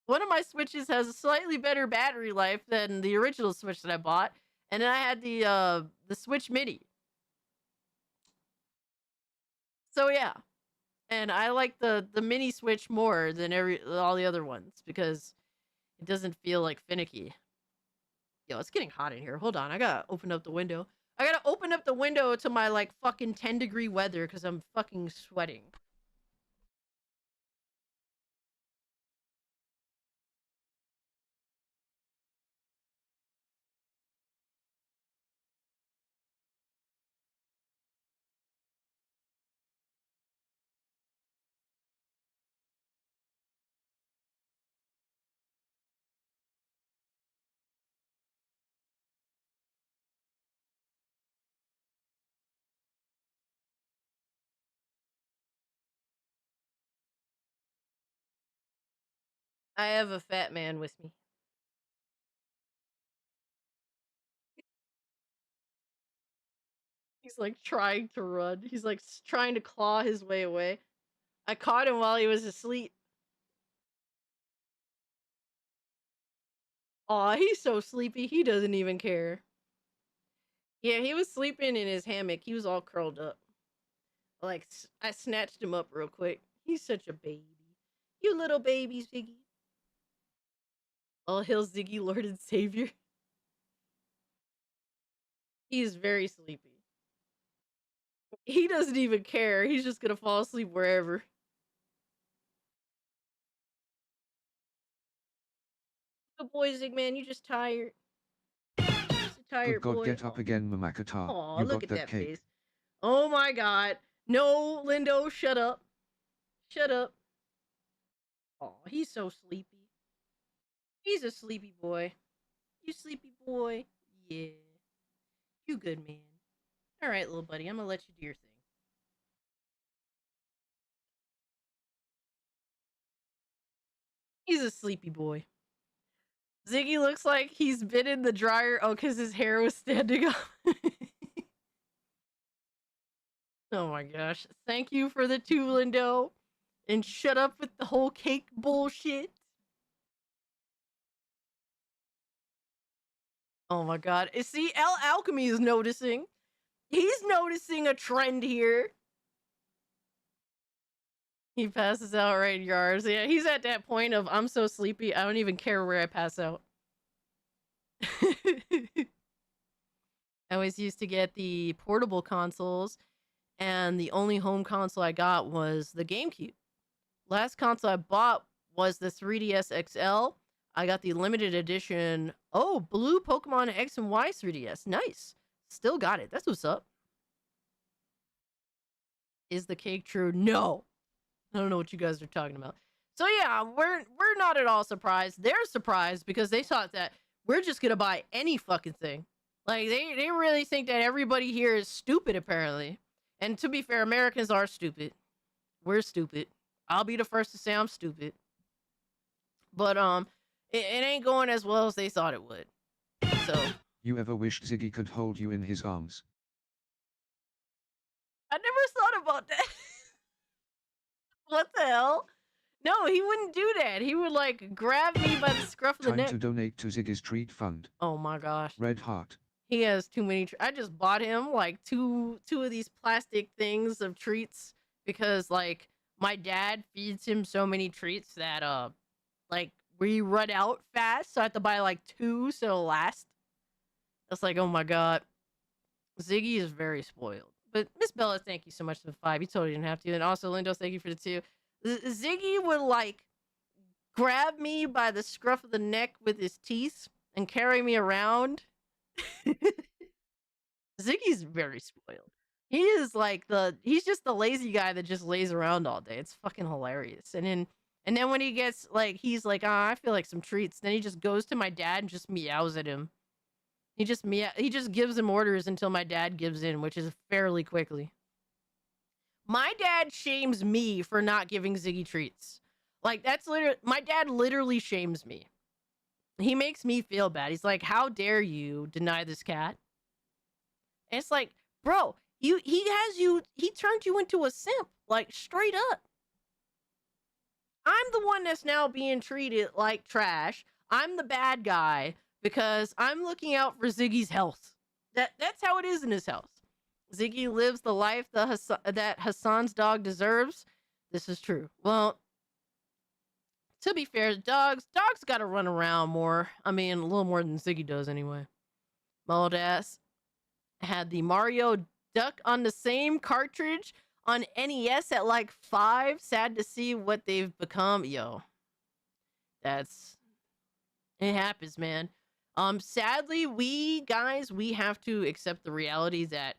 One of my Switches has a slightly better battery life than the original Switch that I bought, and then I had the Switch Mini. So yeah, and I like the mini Switch more than all the other ones because it doesn't feel like finicky. Yo, it's getting hot in here. Hold on, I gotta open up the window. I gotta open up the window to my like fucking 10-degree weather because I'm fucking sweating. I have a fat man with me. He's like trying to run. He's like trying to claw his way away. I caught him while he was asleep. Aw, he's so sleepy. He doesn't even care. Yeah, he was sleeping in his hammock. He was all curled up. Like, I snatched him up real quick. He's such a baby. You little baby, Ziggy. All hail Ziggy, Lord and Savior. He's very sleepy. He doesn't even care. He's just gonna fall asleep wherever. Good boy, Zigman. You just tired. Just a tired Good God, boy. get up again, Mamakata. Aw, You look got at that that cake. face. Oh my god. No, Lindo, shut up. Shut up. Aw, he's so sleepy. He's a sleepy boy. You sleepy boy? Yeah. You good man. Alright, little buddy, I'm gonna let you do your thing. He's a sleepy boy. Ziggy looks like he's been in the dryer. Oh, because his hair was standing up. Oh my gosh. Thank you for the 2, Lindo. And shut up with the whole cake bullshit. Oh my god. See, Alchemy is noticing. He's noticing a trend here. He passes out right in yours. Yeah, he's at that point of I'm so sleepy, I don't even care where I pass out. I always used to get the portable consoles, and the only home console I got was the GameCube. Last console I bought was the 3DS XL. I got the limited edition. Oh, blue Pokemon X and Y 3DS. Nice. Still got it. That's what's up. Is the cake true? No. I don't know what you guys are talking about. So yeah, we're not at all surprised. They're surprised because they thought that we're just gonna buy any fucking thing. Like, they really think that everybody here is stupid, apparently. And to be fair, Americans are stupid. We're stupid. I'll be the first to say I'm stupid. But, it ain't going as well as they thought it would. So. You ever wished Ziggy could hold you in his arms? I never thought about that. What the hell? No, he wouldn't do that. He would, like, grab me by the scruff of the neck. Time to donate to Ziggy's treat fund. Oh my gosh. Red heart. He has too many. I just bought him like two of these plastic things of treats because like my dad feeds him so many treats that like we run out fast, so I have to buy like 2 so it'll last. It's like, oh my god, Ziggy is very spoiled. But Miss Bella, thank you so much for the 5. You totally didn't have to. And also Lindo, thank you for the 2. Ziggy would like grab me by the scruff of the neck with his teeth and carry me around. Ziggy's very spoiled. He is like he's just the lazy guy that just lays around all day. It's fucking hilarious. And then when he gets like, he's like, I feel like some treats. Then he just goes to my dad and just meows at him. He just gives him orders until my dad gives in, which is fairly quickly. My dad shames me for not giving Ziggy treats. Like, that's literally, my dad literally shames me. He makes me feel bad. He's like, how dare you deny this cat? And it's like, bro, he turned you into a simp, like straight up. I'm the one that's now being treated like trash. I'm the bad guy because I'm looking out for Ziggy's health. That's how it is in his house. Ziggy lives the life that Hassan's dog deserves. This is true. Well, to be fair, dogs got to run around more. I mean, a little more than Ziggy does anyway. My old ass had the Mario Duck on the same cartridge on NES at like 5. Sad to see what they've become. Yo, it happens, man. Sadly, we have to accept the reality that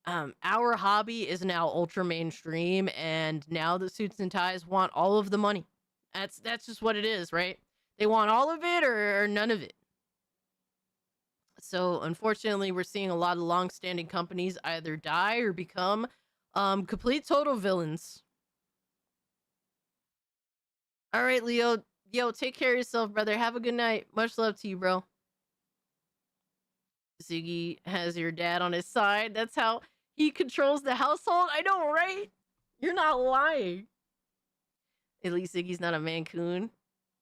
our hobby is now ultra mainstream, and now the suits and ties want all of the money. That's just what it is, right? They want all of it or none of it. So unfortunately, we're seeing a lot of long-standing companies either die or become complete total villains. All right, Leo. Yo, take care of yourself, brother. Have a good night. Much love to you, bro. Ziggy has your dad on his side. That's how he controls the household. I know, right? You're not lying. At least Ziggy's not a Mancoon.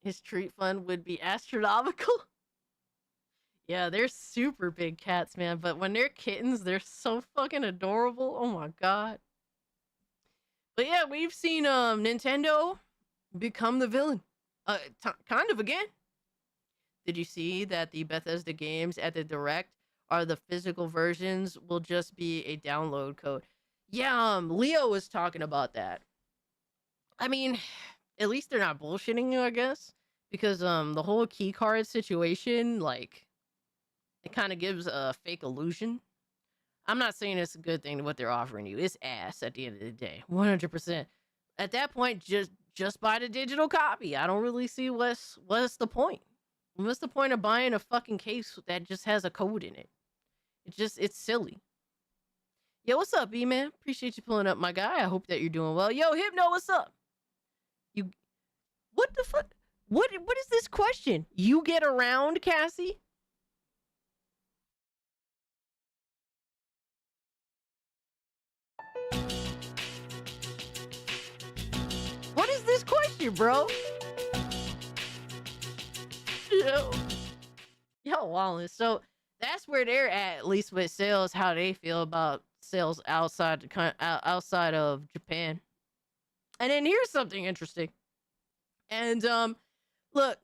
His treat fund would be astronomical. Yeah, they're super big cats, man. But when they're kittens, they're so fucking adorable. Oh my god. But yeah, we've seen Nintendo become the villain. Kind of again. Did you see that the Bethesda games at the Direct are the physical versions will just be a download code? Yeah, Leo was talking about that. I mean, at least they're not bullshitting you, I guess. Because the whole key card situation, like, it kind of gives a fake illusion. I'm not saying it's a good thing to what they're offering you. It's ass at the end of the day. 100%. At that point, just buy the digital copy. I don't really see what's the point. What's the point of buying a fucking case that just has a code in it? It's silly. Yo, what's up, B-Man? Appreciate you pulling up, my guy. I hope that you're doing well. Yo, Hypno, what's up? What the fuck? What is this question? You get around, Cassie? What is this question, bro? Yo, Wallace. So that's where they're at least with sales, how they feel about sales outside of Japan. And then here's something interesting. And look,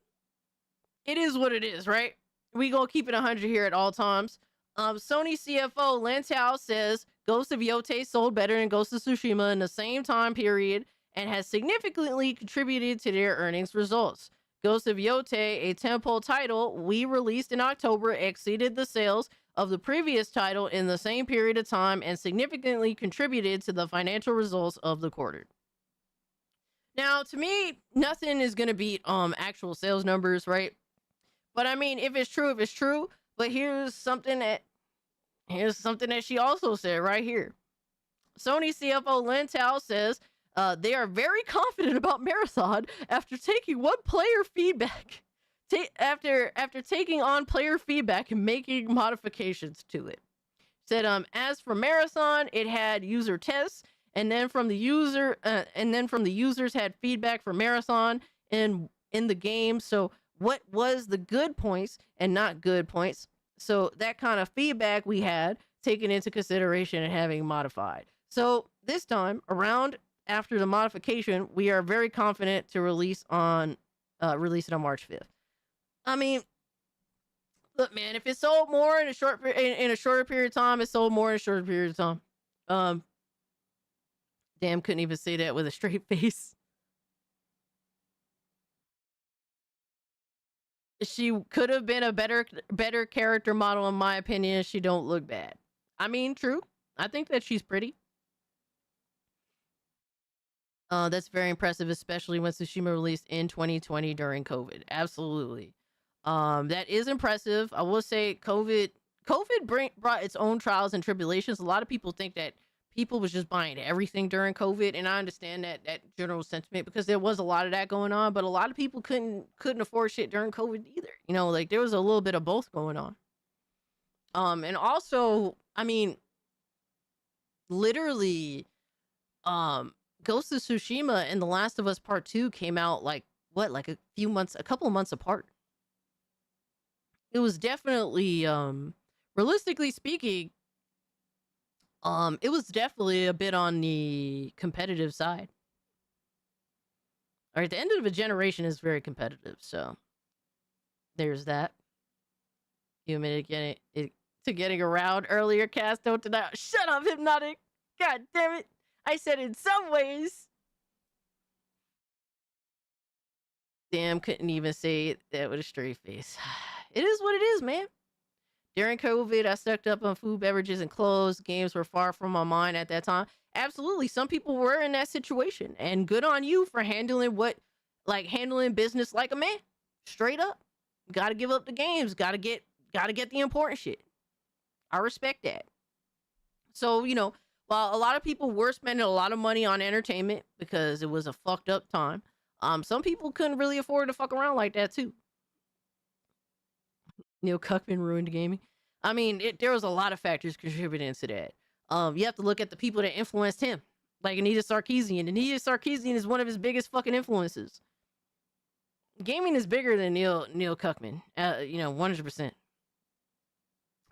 it is what it is, right? We gonna keep it 100 here at all times. Sony CFO Lantau says Ghost of Yotei sold better than Ghost of Tsushima in the same time period and has significantly contributed to their earnings results. Ghost of Yotei, a tentpole title we released in October, exceeded the sales of the previous title in the same period of time and significantly contributed to the financial results of the quarter. Now, to me, nothing is going to beat actual sales numbers, right? But I mean, if it's true, it's true. But here's something that she also said right here. Sony CFO Lin Tao says they are very confident about Marathon after taking after taking on player feedback and making modifications to it. Said as for Marathon, it had user tests, and then from the users had feedback for Marathon in the game. So what was the good points and not good points? So that kind of feedback we had taken into consideration and having modified. So this time around, after the modification, we are very confident to release it on March 5th. I mean, look, man, if it sold more in a shorter period of time, it sold more in a shorter period of time. Damn, couldn't even say that with a straight face. She could have been a better character model, in my opinion. She don't look bad. I mean, true. I think that she's pretty. That's very impressive, especially when Tsushima released in 2020 during COVID. Absolutely. That is impressive. I will say COVID brought its own trials and tribulations. A lot of people think that people was just buying everything during COVID, and I understand that general sentiment because there was a lot of that going on, but a lot of people couldn't afford shit during COVID either. You know, like there was a little bit of both going on. And also, I mean, literally, Ghost of Tsushima and The Last of Us Part 2 came out like a couple of months apart. It was definitely, realistically speaking, it was definitely a bit on the competitive side. All right, the end of a generation is very competitive, so there's that. You admitted getting around earlier, Cass. Don't deny. Shut up, Hypnotic. God damn it. I said in some ways. Damn, couldn't even say that with a straight face. It is what it is, man. During COVID, I stocked up on food, beverages, and clothes. Games were far from my mind at that time. Absolutely, some people were in that situation, and good on you for handling business like a man. Straight up, got to give up the games. Got to get the important shit. I respect that. So while a lot of people were spending a lot of money on entertainment because it was a fucked up time, some people couldn't really afford to fuck around like that too. Neil Cuckman ruined gaming. I mean, there was a lot of factors contributing to that. You have to look at the people that influenced him, like Anita Sarkeesian. Anita Sarkeesian is one of his biggest fucking influences. Gaming is bigger than Neil Cuckman. 100%.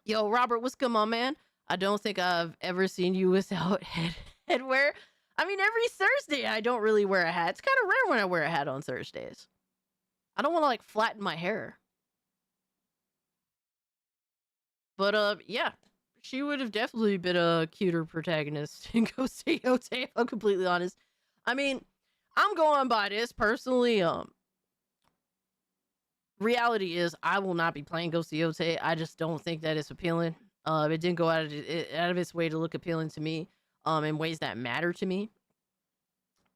Yo, Robert, what's good, my man? I don't think I've ever seen you without headwear. I mean, every Thursday I don't really wear a hat. It's kind of rare when I wear a hat on Thursdays. I don't want to flatten my hair. But yeah, she would have definitely been a cuter protagonist in Ghost of Tsushima, if I'm completely honest. I mean, I'm going by this personally. Reality is I will not be playing Ghost of Tsushima. I just don't think that it's appealing. It didn't go out of its way to look appealing to me in ways that matter to me.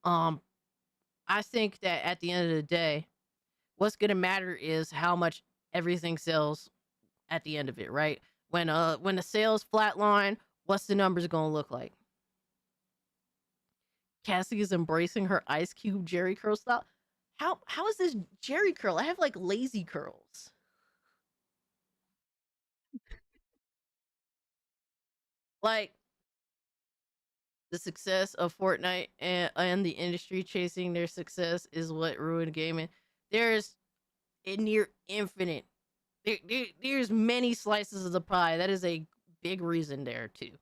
I think that at the end of the day, what's going to matter is how much everything sells at the end of it, right? When the sales flatline, what's the numbers going to look like? Cassie is embracing her Ice Cube Jerry curl style. How is this Jerry curl? I have lazy curls. The success of Fortnite and the industry chasing their success is what ruined gaming. There's a near infinite. There's many slices of the pie. That is a big reason there too.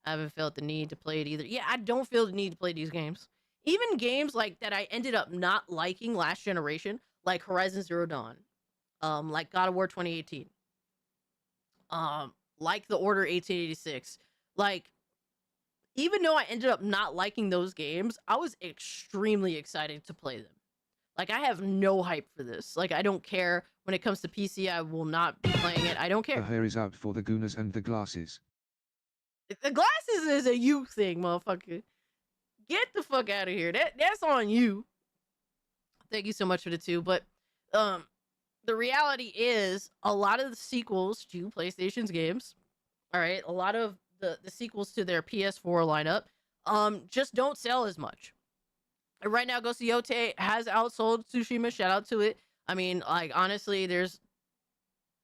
I haven't felt the need to play it either. Yeah, I don't feel the need to play these games. Even games that I ended up not liking last generation, like Horizon Zero Dawn, like God of War 2018, like The Order 1886. Even though I ended up not liking those games, I was extremely excited to play them. I have no hype for this. I don't care. When it comes to PC, I will not be playing it. I don't care. The hair is out for the gooners and the glasses. The glasses is a you thing, motherfucker. Get the fuck out of here. That's on you. Thank you so much for the two. But the reality is a lot of the sequels to PlayStation's games, all right, a lot of the sequels to their PS4 lineup, just don't sell as much. And right now, Ghost of Yote has outsold Tsushima. Shout out to it. I mean, like, honestly, there's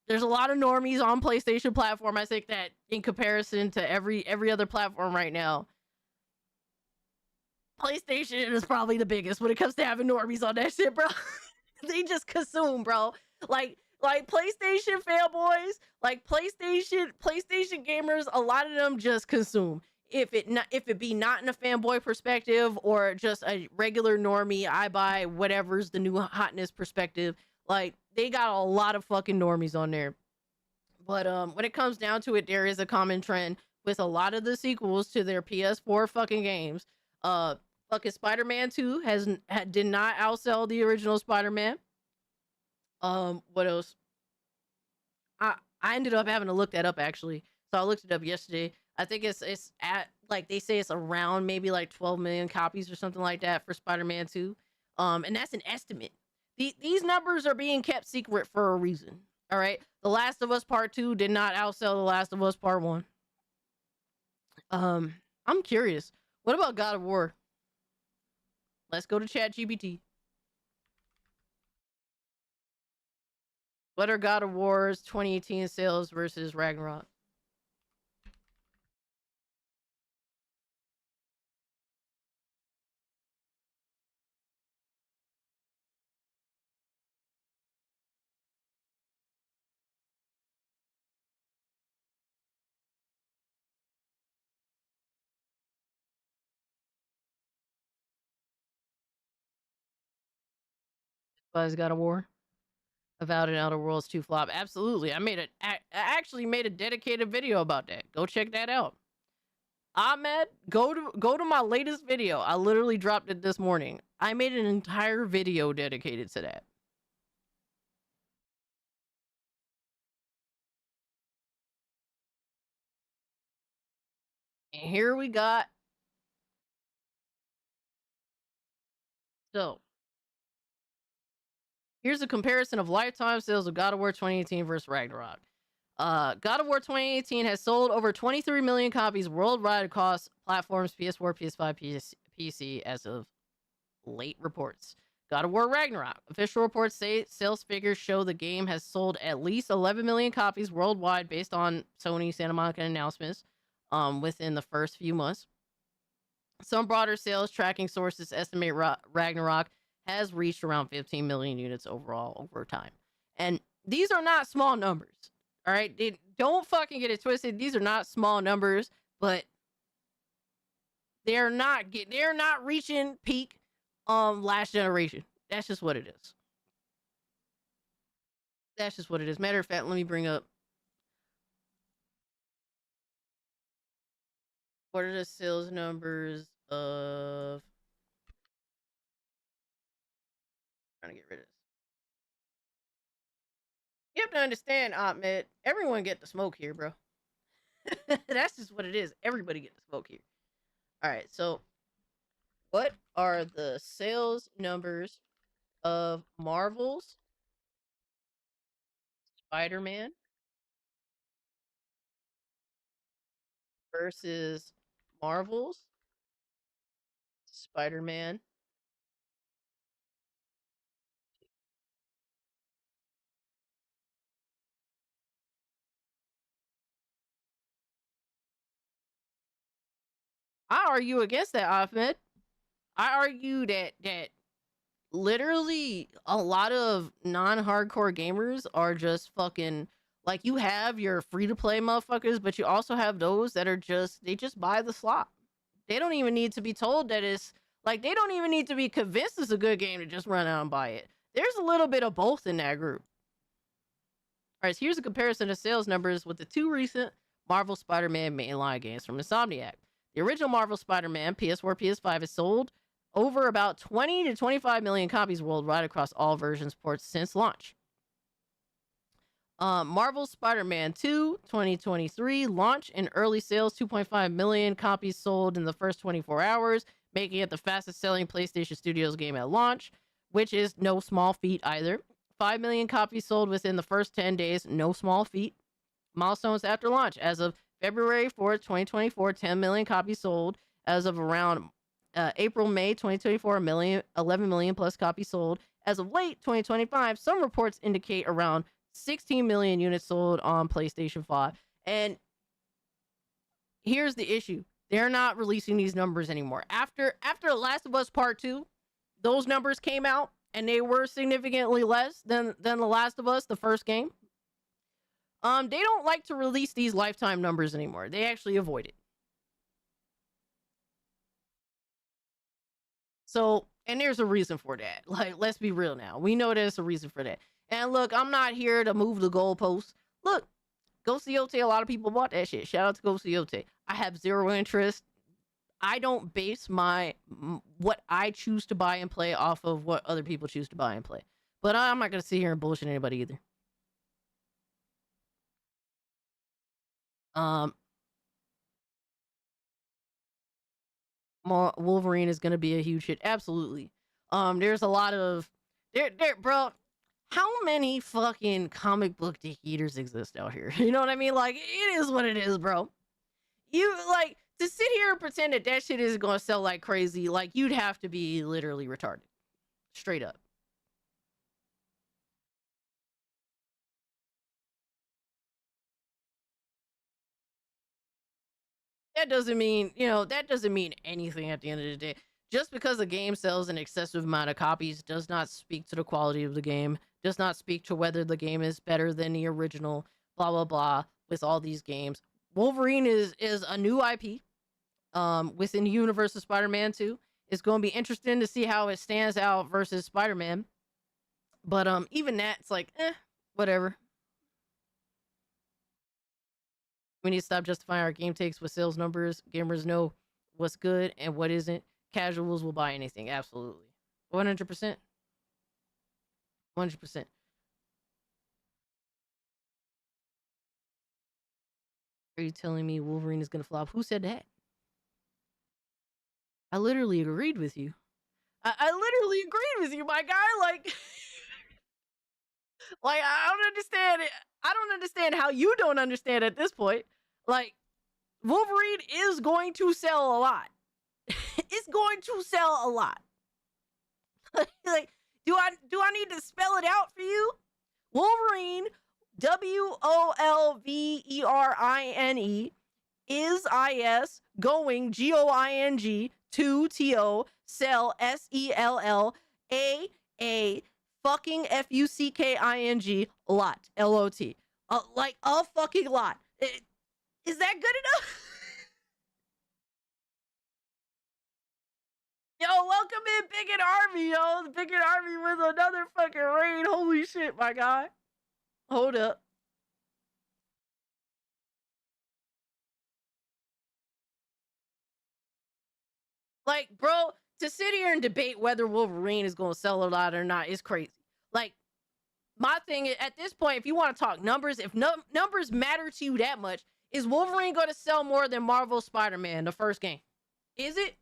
a lot of normies on PlayStation platform. I think that in comparison to every other platform right now, PlayStation is probably the biggest when it comes to having normies on that shit, bro. They just consume, bro. Like PlayStation fanboys, like PlayStation gamers, a lot of them just consume. If it be not in a fanboy perspective or just a regular normie, I buy whatever's the new hotness perspective, like they got a lot of fucking normies on there. But when it comes down to it, there is a common trend with a lot of the sequels to their PS4 fucking games. Fucking Spider-Man 2 did not outsell the original Spider-Man. What else? I ended up having to look that up actually. So I looked it up yesterday. I think it's at, like, they say it's around maybe like 12 million copies or something like that for Spider-Man 2. And that's an estimate. These numbers are being kept secret for a reason. All right. The Last of Us Part 2 did not outsell The Last of Us Part 1. I'm curious. What about God of War? Let's go to ChatGPT. What are God of War's 2018 sales versus Ragnarok? Buzz God of War. Avowed and Outer Worlds 2 flop. Absolutely. I actually made a dedicated video about that. Go check that out. Ahmed, go to my latest video. I literally dropped it this morning. I made an entire video dedicated to that. And here we got. So, here's a comparison of lifetime sales of God of War 2018 versus Ragnarok. God of War 2018 has sold over 23 million copies worldwide across platforms PS4, PS5, PC as of late reports. God of War Ragnarok. Official reports say sales figures show the game has sold at least 11 million copies worldwide based on Sony Santa Monica announcements within the first few months. Some broader sales tracking sources estimate Ragnarok has reached around 15 million units overall over time. And these are not small numbers. All right? Don't fucking get it twisted. These are not small numbers, but they're not reaching peak last generation. That's just what it is. That's just what it is. Matter of fact, let me bring up, what are the sales numbers of, trying to get rid of this. You have to understand, Ahmed, everyone get the smoke here, bro. That's just what it is. Everybody get the smoke here. All right, so what are the sales numbers of Marvel's Spider-Man versus Marvel's Spider-Man? I argue against that, Ahmed. I argue that literally a lot of non-hardcore gamers are just fucking, like, you have your free-to-play motherfuckers, but you also have those that are they just buy the slop. They don't even need to be told that it's, like, they don't even need to be convinced it's a good game to just run out and buy it. There's a little bit of both in that group. All right, so here's a comparison of sales numbers with the two recent Marvel Spider-Man mainline games from Insomniac. The original Marvel Spider-Man, PS4, PS5, has sold over about 20 to 25 million copies worldwide across all versions ports since launch. Marvel Spider-Man 2 2023 launch and early sales, 2.5 million copies sold in the first 24 hours, making it the fastest selling PlayStation Studios game at launch, which is no small feat either. 5 million copies sold within the first 10 days. No small feat. Milestones after launch. As of February 4th, 2024, 10 million copies sold. As of around April, May 2024, 11 million plus copies sold. As of late 2025, some reports indicate around 16 million units sold on PlayStation 5. And here's the issue. They're not releasing these numbers anymore. After The Last of Us Part 2, those numbers came out and they were significantly less than The Last of Us, the first game. They don't like to release these lifetime numbers anymore. They actually avoid it. So, and there's a reason for that. Like, let's be real now. We know there's a reason for that. And look, I'm not here to move the goalposts. Look, Ghost Yote, a lot of people bought that shit. Shout out to Ghost Yote. I have zero interest. I don't base what I choose to buy and play off of what other people choose to buy and play. But I'm not going to sit here and bullshit anybody either. Wolverine is gonna be a huge hit. Absolutely. There's a lot of bro. How many fucking comic book dick eaters exist out here? You know what I mean? Like, it is what it is, bro. You like to sit here and pretend that shit is gonna sell like crazy. Like, you'd have to be literally retarded, straight up. That doesn't mean, that doesn't mean anything at the end of the day. Just because a game sells an excessive amount of copies does not speak to the quality of the game, does not speak to whether the game is better than the original, blah, blah, blah, with all these games. Wolverine is a new IP within the universe of Spider-Man 2. It's going to be interesting to see how it stands out versus Spider-Man. But even that, it's like, whatever. We need to stop justifying our game takes with sales numbers. Gamers know what's good and what isn't. Casuals will buy anything. Absolutely. 100%. 100%. Are you telling me Wolverine is going to flop? Who said that? I literally agreed with you. I literally agreed with you, my guy. Like, I don't understand it. I don't understand how you don't understand at this point. Like, Wolverine is going to sell a lot. It's going to sell a lot. Like, do I need to spell it out for you? Wolverine, WOLVERINE, is IS, going, GOING, to TO, sell, SELL, A fucking FUCKING, lot, LOT. Like a fucking lot. Is that good enough? Yo, welcome in, Bigot Army, yo. The Bigot Army with another fucking raid. Holy shit, my guy. Hold up. Like, bro, to sit here and debate whether Wolverine is going to sell a lot or not is crazy. Like, my thing is, at this point, if you want to talk numbers, if numbers matter to you that much, is Wolverine going to sell more than Marvel Spider-Man, the first game? Is it?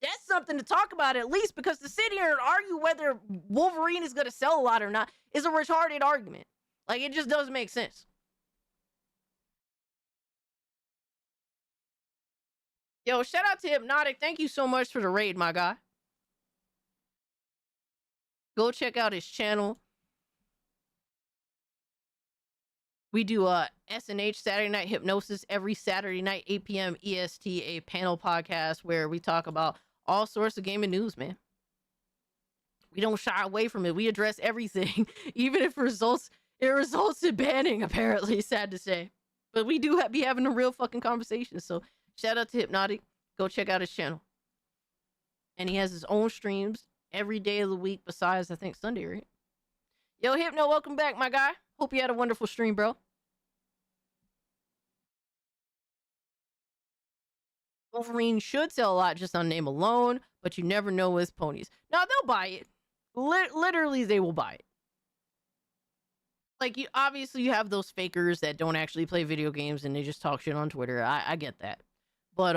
That's something to talk about at least, because to sit here and argue whether Wolverine is going to sell a lot or not is a retarded argument. Like, it just doesn't make sense. Yo, shout out to Hypnotic. Thank you so much for the raid, my guy. Go check out his channel. We do SNH, Saturday Night Hypnosis, every Saturday night, 8 p.m. EST, a panel podcast where we talk about all sorts of gaming news, man. We don't shy away from it. We address everything, even if it results in banning, apparently, sad to say. But we do be having a real fucking conversation. So shout out to Hypnotic. Go check out his channel. And he has his own streams every day of the week besides, I think, Sunday, right? Yo, Hypno, welcome back, my guy. Hope you had a wonderful stream, bro. Wolverine should sell a lot just on name alone, but you never know with ponies. Now, they'll buy it. Literally, they will buy it. Like, obviously, you have those fakers that don't actually play video games and they just talk shit on Twitter. I get that. But,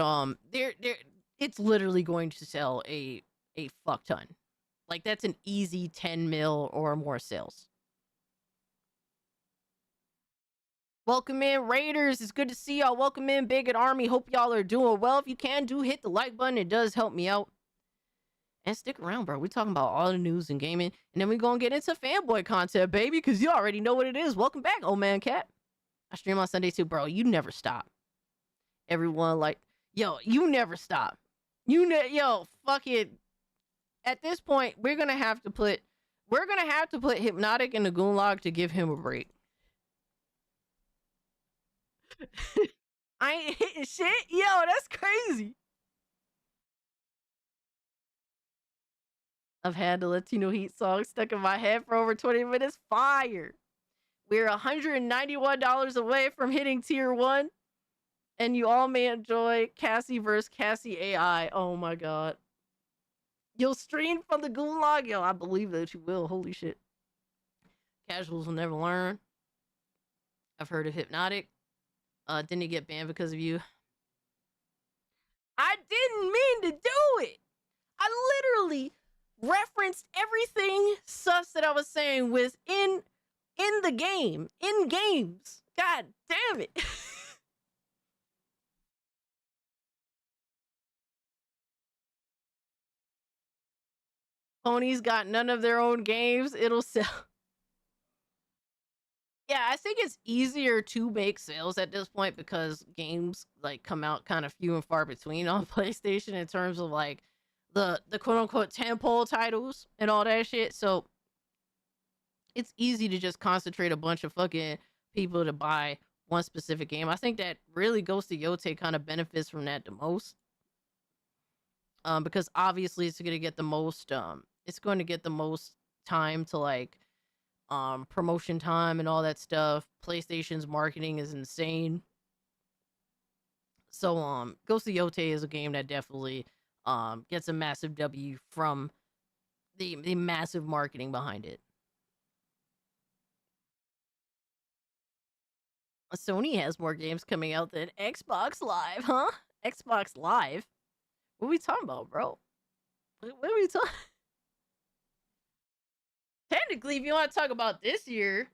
it's literally going to sell a fuck ton. Like, that's an easy 10 mil or more sales. Welcome in, Raiders. It's good to see y'all. Welcome in, Bigot Army. Hope y'all are doing well. If you can, hit the like button. It does help me out. And stick around, bro. We're talking about all the news and gaming. And then we're going to get into fanboy content, baby, because you already know what it is. Welcome back, old man cat. I stream on Sunday too, bro. You never stop. Everyone, like, yo, you never stop. Yo, fuck it. At this point, we're going to have to put Hypnotic in the Gulag to give him a break. I ain't hitting shit. Yo, that's crazy. I've had the Latino Heat song stuck in my head for over 20 minutes. Fire. We're $191 away from hitting tier 1. And you all may enjoy Cassie vs. Cassie AI. Oh my god. You'll stream from the Gulag? Yo, I believe that you will. Holy shit. Casuals will never learn. I've heard of Hypnotic. Didn't he get banned because of you? I didn't mean to do it. I literally referenced everything sus that I was saying with in the game. In games. God damn it. Ponies got none of their own games. It'll sell. Yeah, I think it's easier to make sales at this point because games like come out kind of few and far between on PlayStation in terms of like the quote unquote tentpole titles and all that shit. So it's easy to just concentrate a bunch of fucking people to buy one specific game. I think that really Ghost of Yote kind of benefits from that the most. Because obviously it's going to get the most time to like promotion time and all that stuff. PlayStation's marketing is insane. So Ghost of Yote is a game that definitely gets a massive W from the massive marketing behind it. Sony has more games coming out than Xbox Live, huh? Xbox Live? What are we talking about, bro? What are we talking? Technically, if you want to talk about this year,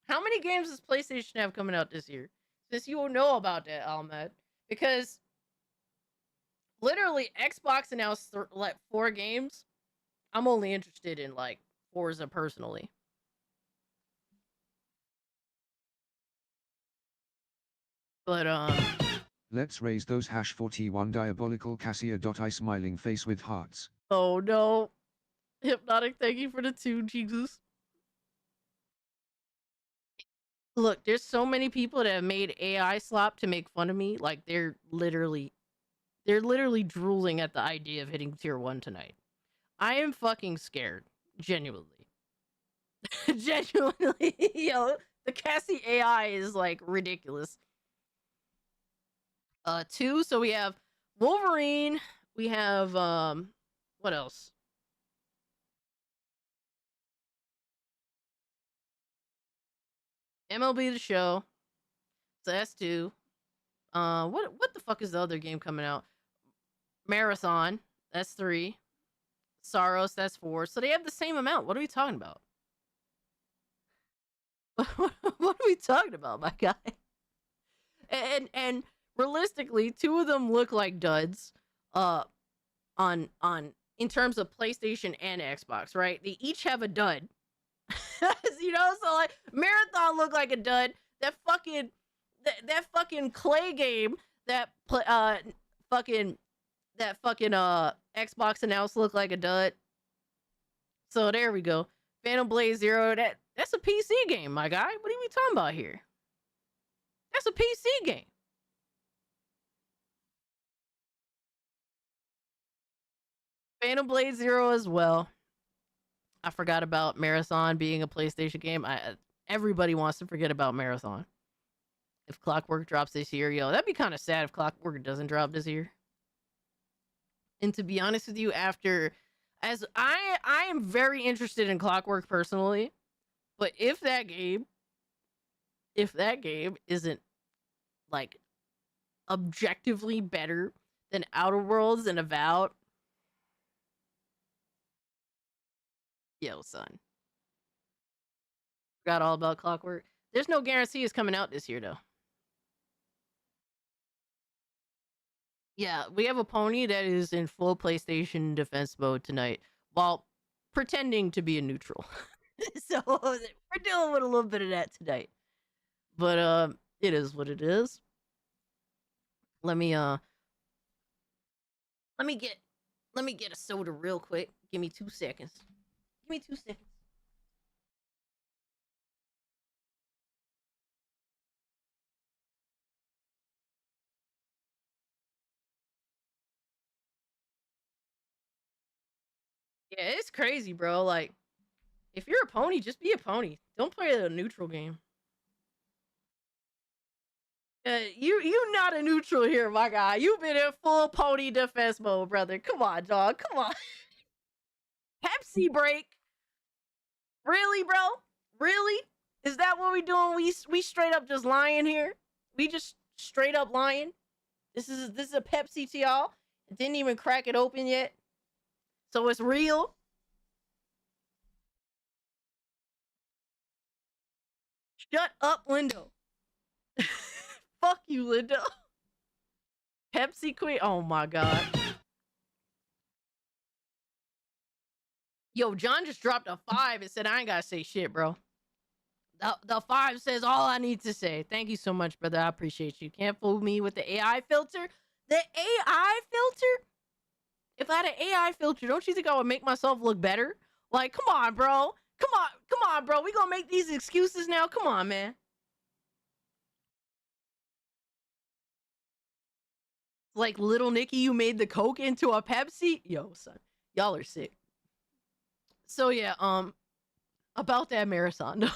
how many games does PlayStation have coming out this year? Since you will know about that, Ahmed. Because literally, Xbox announced like 4 games. I'm only interested in like Forza personally. But let's raise those #41 diabolical Cassia.I smiling face with hearts. Oh no. Hypnotic, thank you for the 2, Jesus. Look, there's so many people that have made AI slop to make fun of me. Like they're literally drooling at the idea of hitting tier 1 tonight. I am fucking scared. Genuinely. Genuinely. Yo, the Cassie AI is like ridiculous. 2, so we have Wolverine, we have what else? MLB The Show. So that's 2. What the fuck is the other game coming out? Marathon. That's 3. Saros. That's 4. So they have the same amount. What are we talking about? What are we talking about, my guy? And realistically, 2 of them look like duds. On in terms of PlayStation and Xbox, right? They each have a dud. You know, so like Marathon looked like a dud. That fucking Clay game that fucking Xbox announced looked like a dud. So there we go. Phantom Blade Zero, that's a PC game, my guy. What are we talking about here? That's a PC game. Phantom Blade Zero as well. I forgot about Marathon being a PlayStation game. Everybody wants to forget about Marathon. If Clockwork drops this year, yo, that'd be kind of sad if Clockwork doesn't drop this year. And to be honest with you, as I am very interested in Clockwork personally, but if that game isn't like objectively better than Outer Worlds and Avowed, Yo, son. Forgot all about Clockwork. There's no guarantee it's coming out this year, though. Yeah, we have a pony that is in full PlayStation defense mode tonight while pretending to be a neutral. So we're dealing with a little bit of that tonight. But it is what it is. Let me get a soda real quick. Give me 2 seconds. Give me 2 seconds. Yeah, it's crazy, bro. Like, if you're a pony, just be a pony. Don't play a neutral game. You not a neutral here, my guy. You've been in full pony defense mode, brother. Come on, dog. Come on. Pepsi break. Really, bro? Really? Is that what we doing? We straight up just lying here? We just straight up lying? This is a Pepsi to y'all? It didn't even crack it open yet. So it's real. Shut up, Lindo. Fuck you, Lindo. Pepsi Queen. Oh my god. Yo, John just dropped a 5 and said, I ain't gotta say shit, bro. The 5 says all I need to say. Thank you so much, brother. I appreciate you. Can't fool me with the AI filter. The AI filter? If I had an AI filter, don't you think I would make myself look better? Like, come on, bro. Come on, bro. We gonna make these excuses now? Come on, man. Like Little Nicky, you made the Coke into a Pepsi? Yo, son. Y'all are sick. So yeah, about that marathon.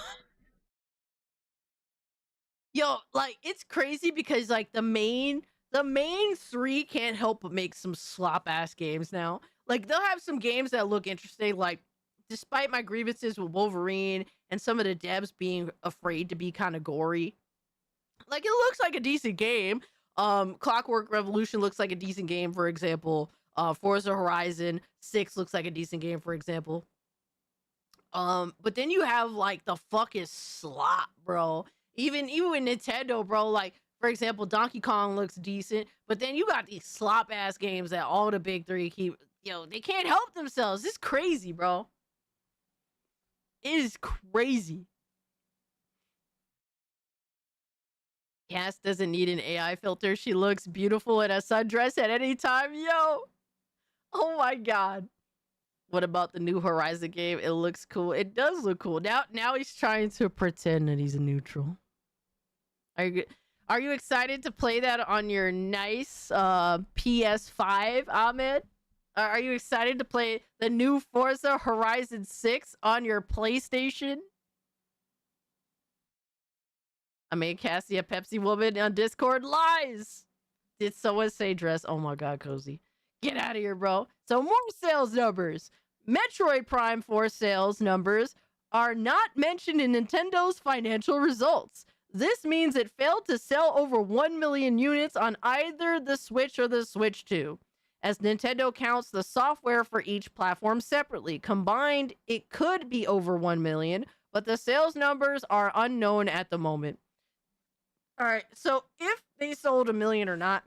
Yo, like, it's crazy because like the main 3 can't help but make some slop ass games now. Like, they'll have some games that look interesting, like, despite my grievances with Wolverine and some of the devs being afraid to be kind of gory, like, it looks like a decent game. Clockwork Revolution looks like a decent game, for example. Forza Horizon 6 looks like a decent game, for example. But then you have like the fucking slop, bro. Even with Nintendo, bro, like, for example, Donkey Kong looks decent, but then you got these slop ass games that all the big 3 keep, they can't help themselves. It's crazy, bro. It is crazy. Cass doesn't need an AI filter. She looks beautiful in a sundress at any time. Yo. Oh my god. What about the new Horizon game? It looks cool. It does look cool. Now he's trying to pretend that he's a neutral. Are you excited to play that on your nice PS5, Ahmed? Are you excited to play the new Forza Horizon 6 on your PlayStation? I made Cassie a Pepsi woman on Discord. Lies! Did someone say dress? Oh my god, Cozy. Get out of here, bro. So more sales numbers. Metroid Prime 4 sales numbers are not mentioned in Nintendo's financial results. This means it failed to sell over 1 million units on either the Switch or the Switch 2, as Nintendo counts the software for each platform separately. Combined, it could be over 1 million, but the sales numbers are unknown at the moment. All right, so if they sold 1 million or not,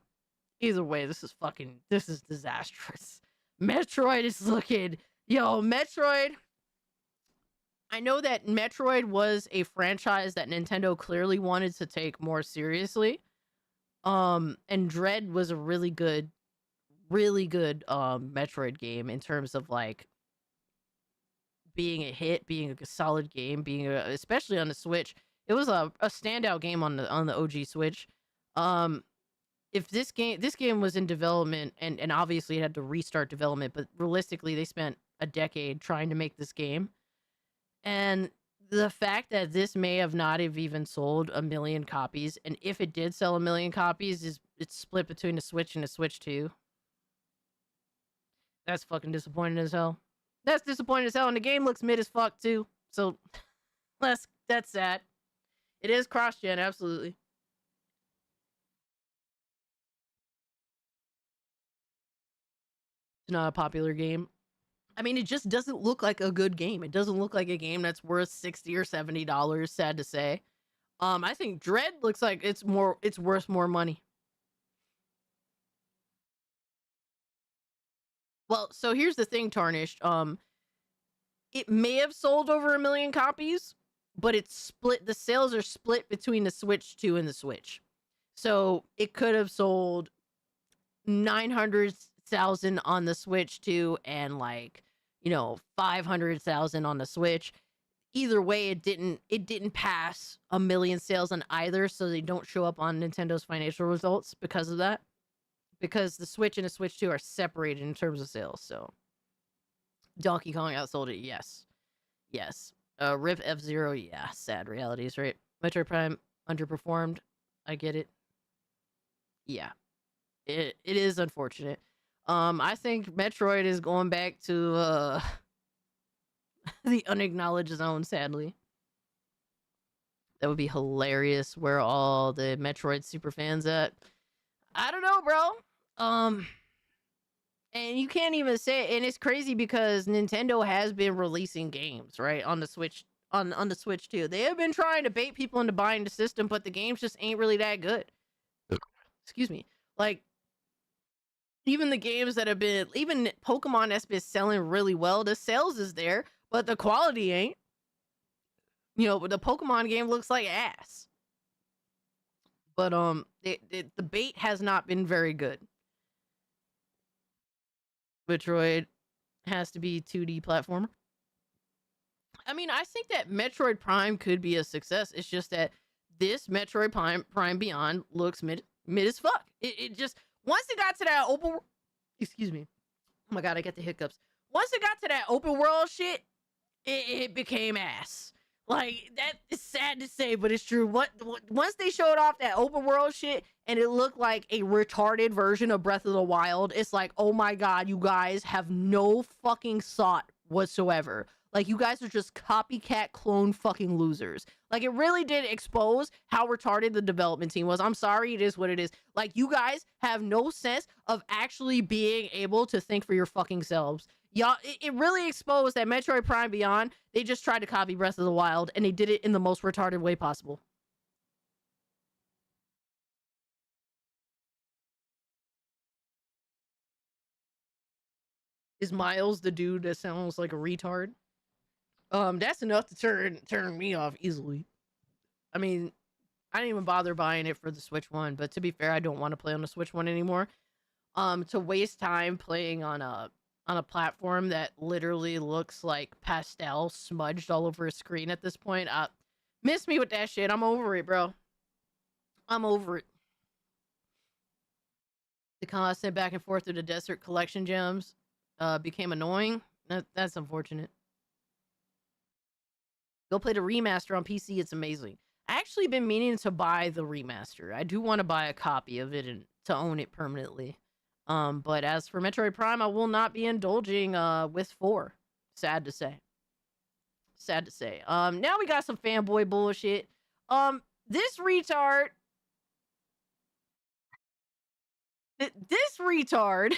either way, this is disastrous. Metroid is looking, Metroid. I know that Metroid was a franchise that Nintendo clearly wanted to take more seriously. And Dread was a really good Metroid game in terms of like being a hit, being a solid game, especially on the Switch. It was a standout game on the OG Switch. If this game was in development and obviously it had to restart development, but realistically they spent a decade trying to make this game. And the fact that this may have not have even sold 1 million copies, and if it did sell 1 million copies, it's split between the Switch and the Switch 2. That's fucking disappointing as hell. That's disappointing as hell, and the game looks mid as fuck too. So that's sad. It is cross-gen, absolutely. It's not a popular game. I mean, it just doesn't look like a good game. It doesn't look like a game that's worth $60 or $70, sad to say. I think Dread looks like it's worth more money. Well, so here's the thing, Tarnished. It may have sold over 1 million copies, but it's split. The sales are split between the Switch 2 and the Switch. So it could have sold 900,000 on the Switch 2 and 500,000 on the Switch. Either way, it didn't pass 1 million sales on either, so they don't show up on Nintendo's financial results because of that. Because the Switch and the Switch 2 are separated in terms of sales. So Donkey Kong outsold it, yes. Rip F-Zero, yeah, sad realities, right? Metroid Prime underperformed. I get it. Yeah. It is unfortunate. I think Metroid is going back to the unacknowledged zone, sadly. That would be hilarious. Where all the Metroid super fans at? I don't know, bro. And you can't even say it, and it's crazy because Nintendo has been releasing games, right, on the Switch, on the Switch too. They have been trying to bait people into buying the system, but the games just ain't really that good. Excuse me. Like, even the games that have been, even Pokemon that's been selling really well, the sales is there, but the quality ain't. But the Pokemon game looks like ass. But the bait has not been very good. Metroid has to be 2D platformer. I mean, I think that Metroid Prime could be a success. It's just that this Metroid Prime Beyond looks mid as fuck. It just, once it got to that open, excuse me. Oh my god, I get the hiccups. Once it got to that open world shit, it became ass. Like, that is sad to say, but it's true. Once they showed off that open world shit and it looked like a retarded version of Breath of the Wild, it's like, oh my god, you guys have no fucking thought whatsoever. Like, you guys are just copycat clone fucking losers. Like, it really did expose how retarded the development team was. I'm sorry, it is what it is. Like, you guys have no sense of actually being able to think for your fucking selves. Y'all, it really exposed that Metroid Prime Beyond, they just tried to copy Breath of the Wild, and they did it in the most retarded way possible. Is Miles the dude that sounds like a retard? That's enough to turn me off easily. I mean, I didn't even bother buying it for the Switch 1, but to be fair, I don't want to play on the Switch 1 anymore. To waste time playing on a platform that literally looks like pastel smudged all over a screen at this point. Miss me with that shit. I'm over it, bro. I'm over it. The constant back and forth through the desert collection gems became annoying. That's unfortunate. Go play the remaster on PC. It's amazing. I actually been meaning to buy the remaster. I do want to buy a copy of it and to own it permanently. But as for Metroid Prime, I will not be indulging with 4. Sad to say. Sad to say. Now we got some fanboy bullshit. This retard. This retard,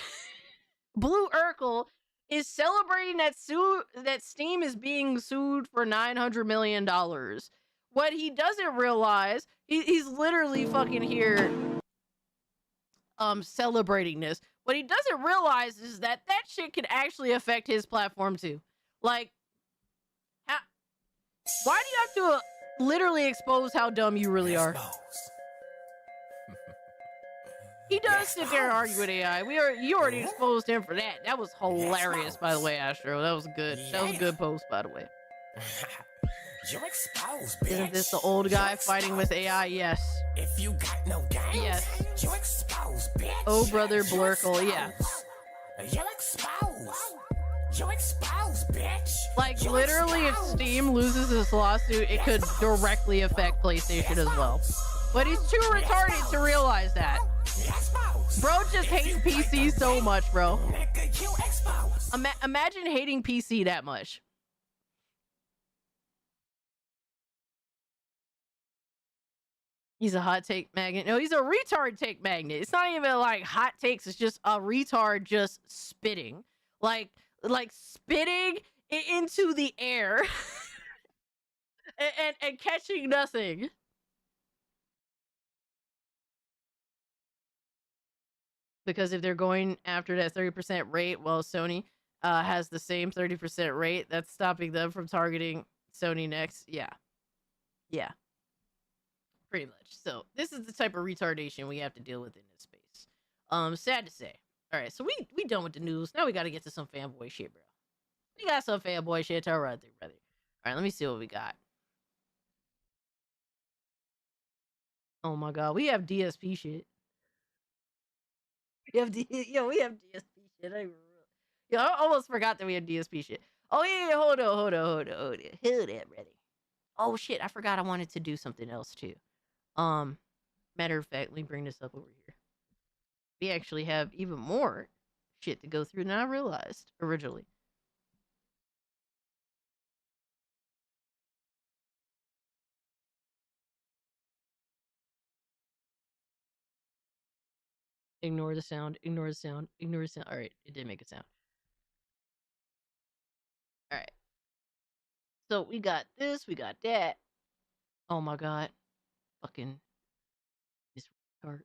Blue Urkel, is celebrating that Steam is being sued for $900 million. What he doesn't realize, he's literally fucking here celebrating this. What he doesn't realize is that shit could actually affect his platform too. Like, why do you have to literally expose how dumb you really are? He does sit there and argue with AI. You already exposed him for that. That was hilarious, by the way, Astro. That was good. That was a good post, by the way. You're exposed, bitch. Isn't this the old guy fighting with AI? Yes. If you got no games, yes. You're exposed, bitch. Oh, brother Blurkle, yeah. You're exposed. You're exposed, bitch. Like, literally, if Steam loses this lawsuit, it could directly affect PlayStation as well. But he's too retarded to realize that. Bro just hates PC so much, bro. Imagine hating PC that much. He's a hot take magnet. No, he's a retard take magnet. It's not even like hot takes. It's just a retard just spitting. Like, like spitting it into the air and catching nothing. Because if they're going after that 30% rate, well, Sony has the same 30% rate, that's stopping them from targeting Sony next. Yeah. Yeah. Pretty much. So this is the type of retardation we have to deal with in this space. Sad to say. All right, so we done with the news. Now we got to get to some fanboy shit, bro. We got some fanboy shit to run through, brother. All right, let me see what we got. Oh my god, we have DSP shit. We have DSP shit. I almost forgot that we had DSP shit. Oh yeah, hold on, brother. Oh shit, I forgot I wanted to do something else too. Matter of fact, let me bring this up over here. We actually have even more shit to go through than I realized originally. Ignore the sound, ignore the sound, ignore the sound. All right, it did make a sound. All right. So we got this, we got that. Oh my god. Fucking this retard.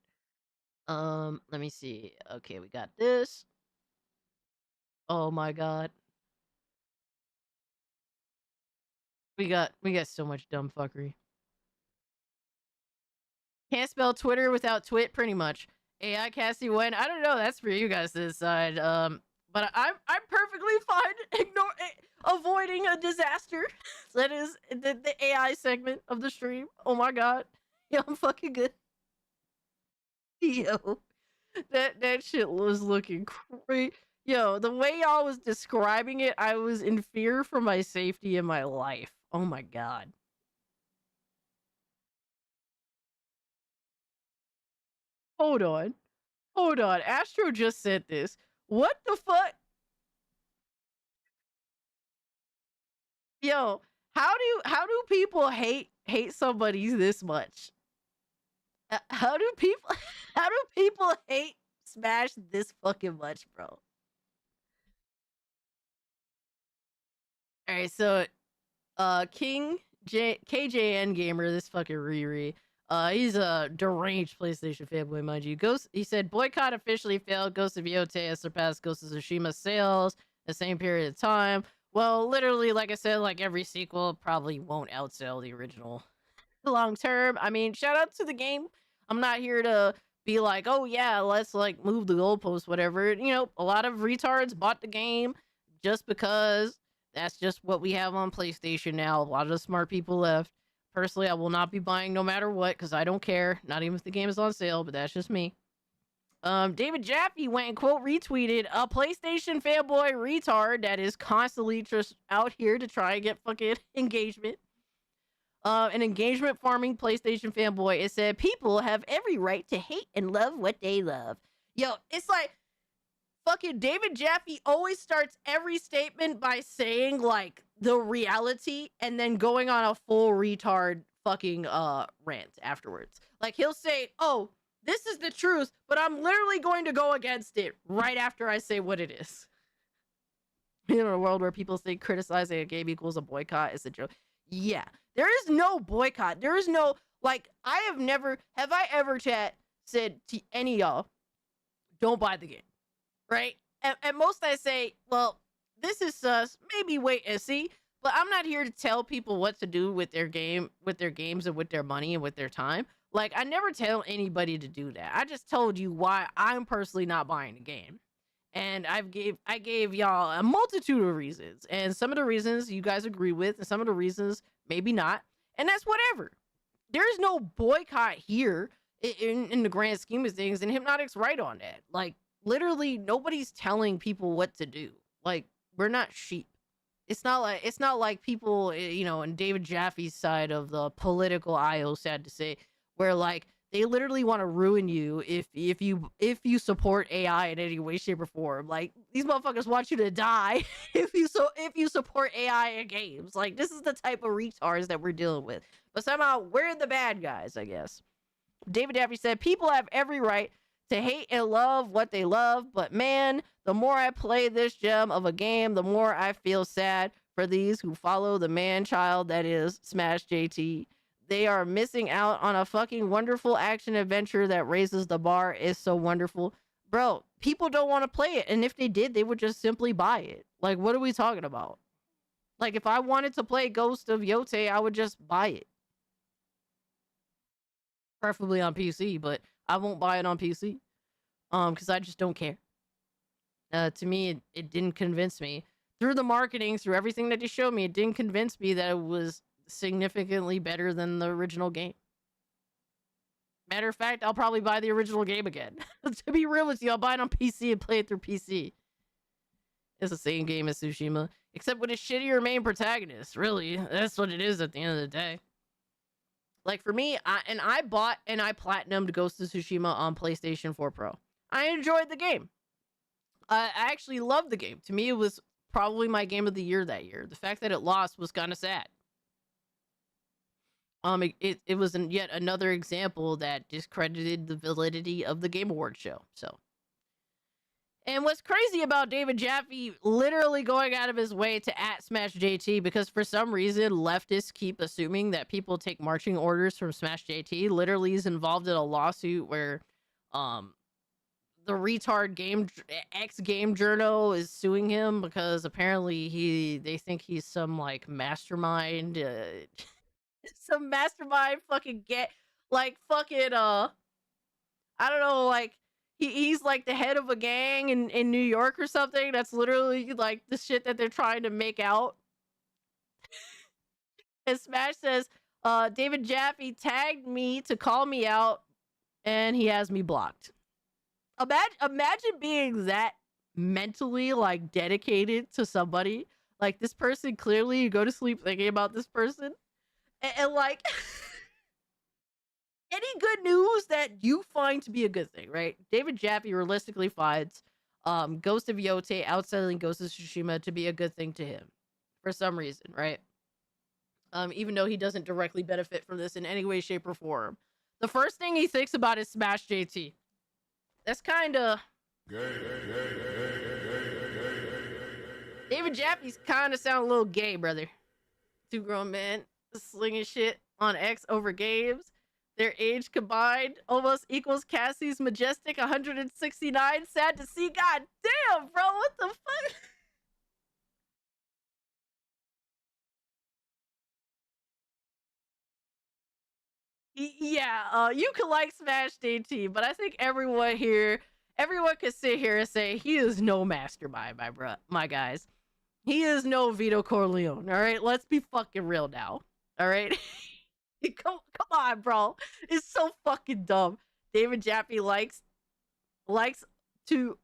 Let me see. Okay, we got this. Oh my god. We got so much dumb fuckery. Can't spell Twitter without twit, pretty much. AI Cassie when I don't know, that's for you guys to decide. But I'm perfectly fine avoiding a disaster. That is the AI segment of the stream. Oh my god. Yeah, I'm fucking good. Yo. That shit was looking great. Yo, the way y'all was describing it, I was in fear for my safety in my life. Oh my god. Hold on. Hold on. Astro just said this. What the fuck? Yo, how do people hate somebody this much? How do people hate Smash this fucking much, bro? All right, so KJN gamer, this fucking Riri. He's a deranged PlayStation fanboy, mind you. He said boycott officially failed. Ghost of Yotei has surpassed Ghost of Tsushima sales the same period of time. Well, literally, like I said, like every sequel probably won't outsell the original long term. I mean, shout out to the game. I'm not here to be like, oh yeah, let's like move the goalpost, whatever. You know, a lot of retards bought the game just because that's just what we have on PlayStation now. A lot of the smart people left. Personally, I will not be buying no matter what because I don't care. Not even if the game is on sale, but that's just me. David Jaffe went and quote retweeted a PlayStation fanboy retard that is constantly just out here to try and get fucking engagement. An engagement farming PlayStation fanboy. It said people have every right to hate and love what they love. Yo, it's like fucking David Jaffe always starts every statement by saying like the reality and then going on a full retard fucking rant afterwards. Like he'll say, "Oh, this is the truth, but I'm literally going to go against it right after I say what it is." In a world where people think criticizing a game equals a boycott is a joke. Yeah, there is no boycott. There is no, like, have I ever said to any of y'all, don't buy the game, right? At most I say, well, this is sus, maybe wait and see, but I'm not here to tell people what to do with their games and with their money and with their time. Like, I never tell anybody to do that. I just told you why I'm personally not buying the game. And I gave y'all a multitude of reasons. And some of the reasons you guys agree with, and some of the reasons maybe not. And that's whatever. There's no boycott here in the grand scheme of things. And Hypnotic's right on that. Like, literally, nobody's telling people what to do. Like, we're not sheep. It's not like people, you know, in David Jaffe's side of the political aisle, sad to say, where like they literally want to ruin you if you support AI in any way, shape, or form. Like these motherfuckers want you to die if you support AI in games. Like this is the type of retards that we're dealing with. But somehow we're the bad guys, I guess. David Jaffe said people have every right to hate and love what they love, but man, the more I play this gem of a game, the more I feel sad for these who follow the man-child that is Smash JT. They are missing out on a fucking wonderful action adventure that raises the bar. Is so wonderful. Bro, people don't want to play it, and if they did, they would just simply buy it. Like, what are we talking about? Like, if I wanted to play Ghost of Yotei, I would just buy it. Preferably on PC, but I won't buy it on PC. Because I just don't care. To me, it didn't convince me. Through the marketing, through everything that they showed me, it didn't convince me that it was significantly better than the original game. Matter of fact, I'll probably buy the original game again. To be real with you, I'll buy it on PC and play it through PC. It's the same game as Tsushima, except with a shittier main protagonist. Really, that's what it is at the end of the day. Like for me, I bought and I platinumed Ghost of Tsushima on PlayStation 4 Pro. I enjoyed the game. I actually loved the game. To me, it was probably my game of the year that year. The fact that it lost was kind of sad. It was yet another example that discredited the validity of the Game Awards show. So, and what's crazy about David Jaffe literally going out of his way to @Smash JT, because for some reason leftists keep assuming that people take marching orders from Smash JT. Literally is involved in a lawsuit where the retard game journal is suing him because apparently they think he's some like mastermind some mastermind fucking I don't know, like he's like the head of a gang in New York or something. That's literally like the shit that they're trying to make out. And Smash says, David Jaffe tagged me to call me out and he has me blocked. Imagine being that mentally like dedicated to somebody. Like this person, clearly you go to sleep thinking about this person. And like any good news that you find to be a good thing, right? David Jaffe realistically finds Ghost of Yotei outselling Ghost of Tsushima to be a good thing to him for some reason, right? Even though he doesn't directly benefit from this in any way, shape, or form. The first thing he thinks about is Smash JT. That's kind of... David Jaffe's kind of sound a little gay, brother. Two grown men slinging shit on X over games. Their age combined almost equals Cassie's majestic 169. Sad to see. God damn, bro. What the fuck? Yeah, you can like Smash JT, but I think everyone could sit here and say he is no mastermind, my guys. He is no Vito Corleone, all right? Let's be fucking real now, all right? Come on, bro. It's so fucking dumb. David Jaffe likes to...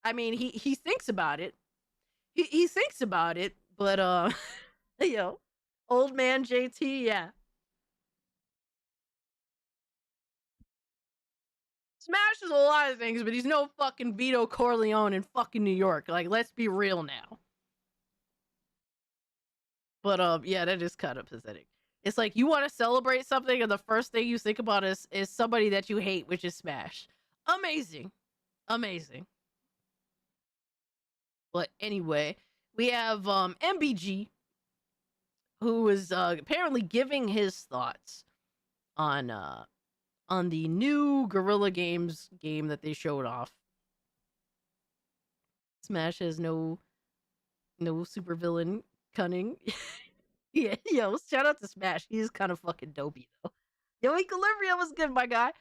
I mean, he thinks about it. He thinks about it, but, yo, old man JT, yeah. Smash is a lot of things, but he's no fucking Vito Corleone in fucking New York. Like, let's be real now. But, yeah, that is kind of pathetic. It's like, you want to celebrate something, and the first thing you think about is somebody that you hate, which is Smash. Amazing. Amazing. But anyway, we have MBG, who is apparently giving his thoughts on the new Guerrilla Games game that they showed off. Smash has no supervillain cunning. Yeah, yo, shout out to Smash. He's kind of fucking dopey though. Yo, Equilibrium was good, my guy.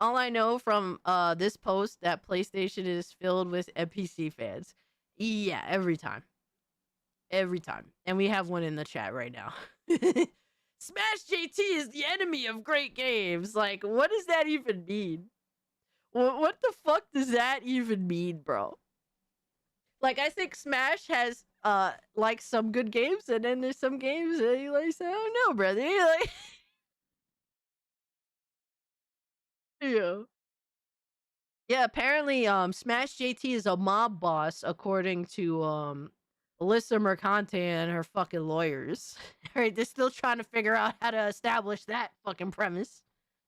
All I know from this post that PlayStation is filled with NPC fans. Yeah, every time. Every time. And we have one in the chat right now. Smash JT is the enemy of great games. Like, what does that even mean? What the fuck does that even mean, bro? Like, I think Smash has, like, some good games, and then there's some games that you like say, I don't know, brother. You're like... Yeah. Yeah, apparently, Smash JT is a mob boss, according to, Alyssa Mercante and her fucking lawyers. Alright, they're still trying to figure out how to establish that fucking premise.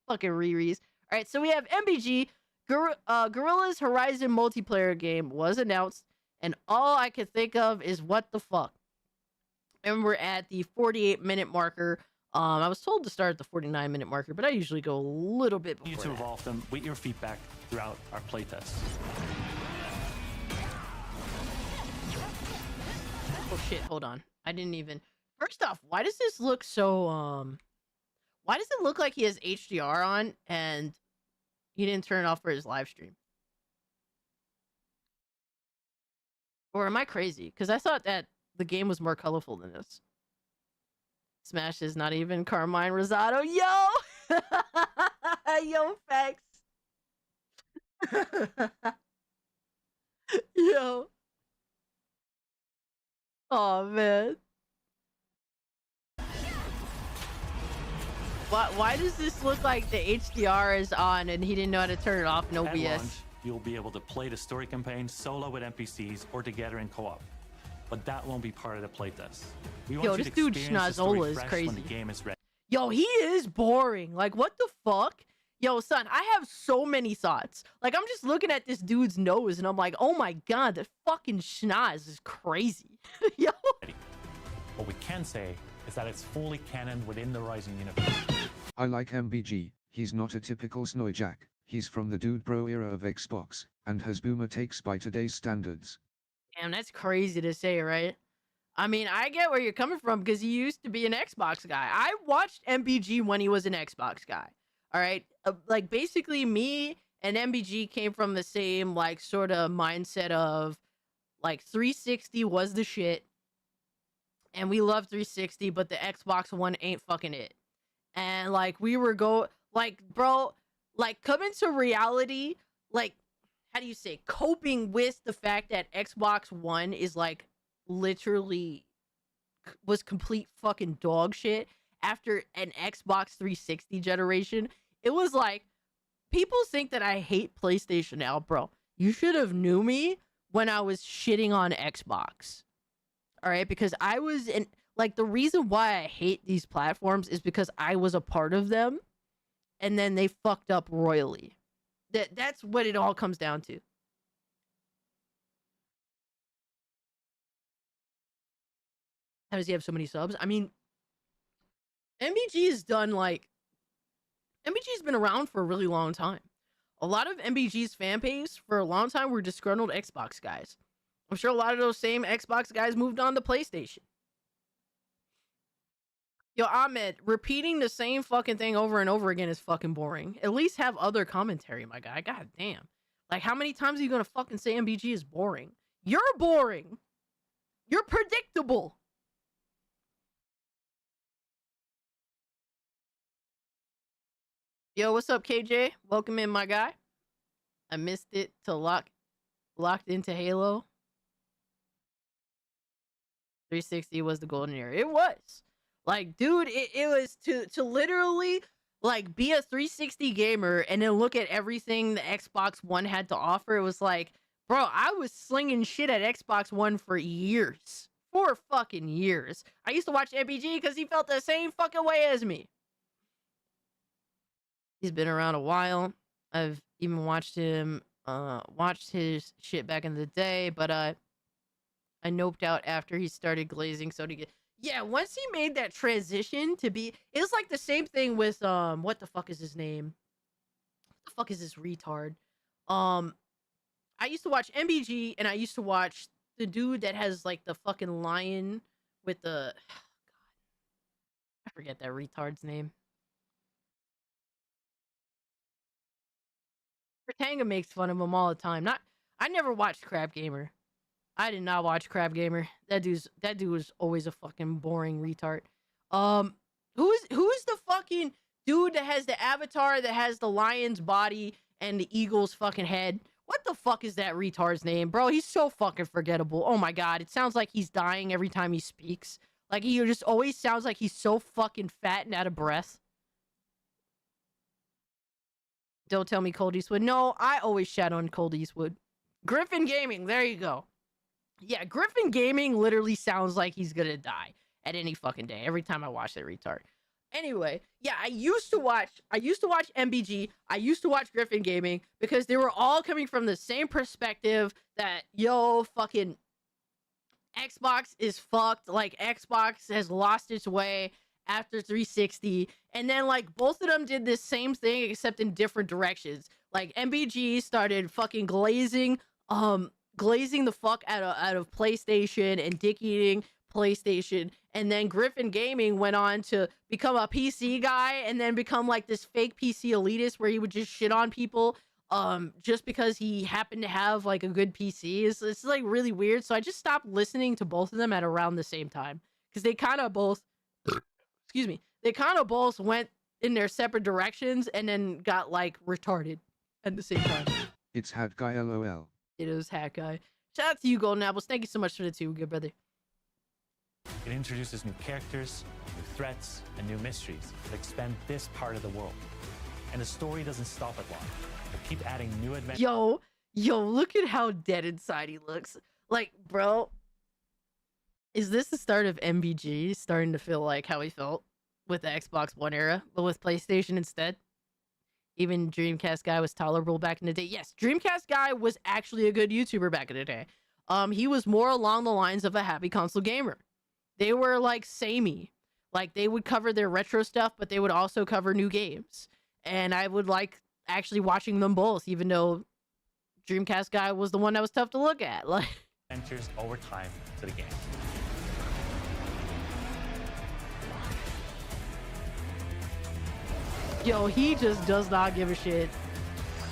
Fucking Riri's. Alright, so we have MBG, Gorilla's Horizon multiplayer game was announced, and all I could think of is what the fuck. And we're at the 48-minute marker. I was told to start at the 49-minute marker, but I usually go a little bit before. You to evolve them with your feedback throughout our playtest. Oh shit, hold on. I didn't even... First off, why does this look so, Why does it look like he has HDR on and he didn't turn it off for his live stream? Or am I crazy? Because I thought that the game was more colorful than this. Smash is not even Carmine Rosado. Yo! Yo, facts. Yo. Oh, man. Why does this look like the HDR is on and he didn't know how to turn it off? No At BS. launch, you'll be able to play the story campaign solo with NPCs or together in co-op. But that won't be part of the playtest. We want Yo, you this to dude experience the story Schnazola is fresh crazy. when the game is ready. Yo, he is boring. Like, what the fuck? Yo, son, I have so many thoughts. Like, I'm just looking at this dude's nose and I'm like, oh my god, that fucking schnoz is crazy. Yo. What we can say is that it's fully canon within the Horizon universe. I like MBG, he's not a typical Snowjack, he's from the Dude Bro era of Xbox, and has boomer takes by today's standards. Damn, that's crazy to say, right? I mean, I get where you're coming from because he used to be an Xbox guy. I watched MBG when he was an Xbox guy. All right? Like, basically, me and MBG came from the same, like, sort of mindset of, like, 360 was the shit. And we love 360, but the Xbox One ain't fucking it. And, like, we were like, bro, like, coming to reality, like, how do you say, coping with the fact that Xbox One is, like, literally was complete fucking dog shit after an Xbox 360 generation. It was like, people think that I hate PlayStation now, bro. You should have knew me when I was shitting on Xbox. All right, because I was in, like, the reason why I hate these platforms is because I was a part of them and then they fucked up royally. That's what it all comes down to. How does he have so many subs? I mean, MBG has done, like, MBG's been around for a really long time. A lot of MBG's fan base for a long time were disgruntled Xbox guys. I'm sure a lot of those same Xbox guys moved on to PlayStation. Yo, Ahmed, repeating the same fucking thing over and over again is fucking boring. At least have other commentary, my guy. God damn. Like, how many times are you gonna fucking say MBG is boring? You're boring. You're predictable. Yo, what's up, KJ? Welcome in, my guy. I missed it till locked into Halo. 360 was the golden era. It was. Like, dude, it was to literally, like, be a 360 gamer and then look at everything the Xbox One had to offer. It was like, bro, I was slinging shit at Xbox One for years. 4 fucking years. I used to watch MPG because he felt the same fucking way as me. He's been around a while. I've even watched him, watched his shit back in the day, but I noped out after he started glazing, so to get... Yeah, once he made that transition to be... It was like the same thing with, what the fuck is his name? What the fuck is this retard? I used to watch MBG, and I used to watch the dude that has, like, the fucking lion with the... Oh, God. I forget that retard's name. Tanga makes fun of him all the time. I never watched Crab Gamer. I did not watch Crab Gamer. That dude was always a fucking boring retard. Who's the fucking dude that has the avatar that has the lion's body and the eagle's fucking head? What the fuck is that retard's name, bro? He's so fucking forgettable. Oh my god, it sounds like he's dying every time he speaks. Like, he just always sounds like he's so fucking fat and out of breath. Don't tell me Cold Eastwood. No, I always shat on Cold Eastwood. Griffin Gaming, there you go. Yeah, Griffin Gaming literally sounds like he's gonna die at any fucking day every time I watch that retard. Anyway, yeah, I used to watch MBG, I used to watch Griffin Gaming because they were all coming from the same perspective that fucking Xbox is fucked. Like Xbox has lost its way after 360, and then like both of them did this same thing except in different directions. Like MBG started fucking glazing the fuck out of PlayStation and dick eating PlayStation, and then Griffin Gaming went on to become a PC guy and then become like this fake PC elitist where he would just shit on people just because he happened to have like a good PC. It's like really weird. So I just stopped listening to both of them at around the same time because they kind of both they kind of both went in their separate directions and then got like retarded at the same time. It's Hat Guy LOL. It is Hat Guy. Shout out to you, Golden Apples. Thank you so much for the 2, good brother. It introduces new characters, new threats, and new mysteries that expand this part of the world. And the story doesn't stop at long. We'll keep adding new adventures. Yo, look at how dead inside he looks. Like, bro, is this the start of MBG starting to feel like how he felt with the Xbox One era, but with PlayStation instead? Even Dreamcast Guy was tolerable back in the day. Yes, Dreamcast Guy was actually a good YouTuber back in the day. He was more along the lines of a happy console gamer. They were like samey. Like they would cover their retro stuff, but they would also cover new games. And I would like actually watching them both, even though Dreamcast Guy was the one that was tough to look at. Like adventures over time to the game. Yo, he just does not give a shit.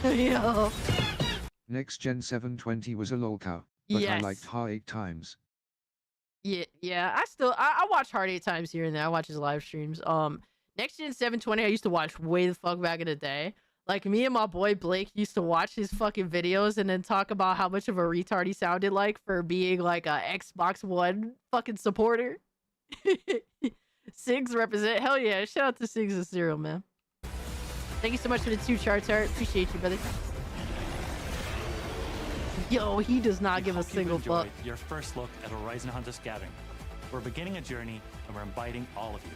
Yo. Next Gen 720 was a lolcow, but I liked Ha 8 times. Yeah. I watch Hard 8 times here and there. I watch his live streams. Next Gen 720 I used to watch way the fuck back in the day. Like me and my boy Blake used to watch his fucking videos and then talk about how much of a retard he sounded like for being like a Xbox One fucking supporter. Sigs represent. Hell yeah. Shout out to Sigs and Cyril, man. Thank you so much for the 2 charts, Art. Appreciate you, brother. Yo, he does not give a single fuck. Your first look at Horizon Hunters Gathering. We're beginning a journey, and we're inviting all of you.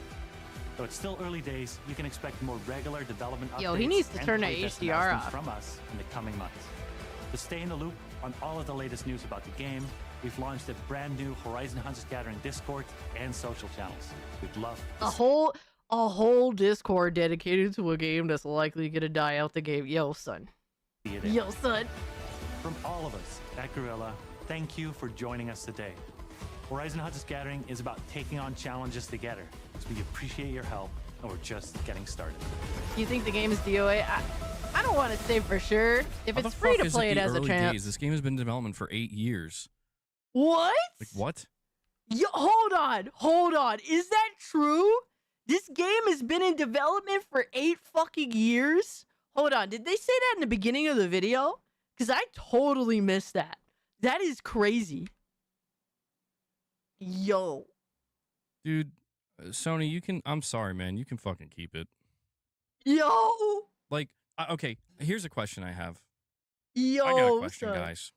Though it's still early days, you can expect more regular development updates. Yo, he needs to turn that playtest HDR announcements off. from us in the coming months. To stay in the loop on all of the latest news about the game, we've launched a brand new Horizon Hunters Gathering Discord and social channels. We'd love to a whole Discord dedicated to a game that's likely gonna die out the game. Yo, son. Yo, son. From all of us at Gorilla, thank you for joining us today. Horizon Hunters Gathering is about taking on challenges together. So we appreciate your help, and we're just getting started. You think the game is DOA? I don't want to say for sure. If it's free to play it as a champ. This game has been in development for 8 years. What? Like what? Yo, hold on. Is that true? This game has been in development for 8 fucking years? Hold on. Did they say that in the beginning of the video? Because I totally missed that. That is crazy. Yo. Dude, Sony, you can... I'm sorry, man. You can fucking keep it. Yo. Like, okay, here's a question I have. Yo. I got a question, guys.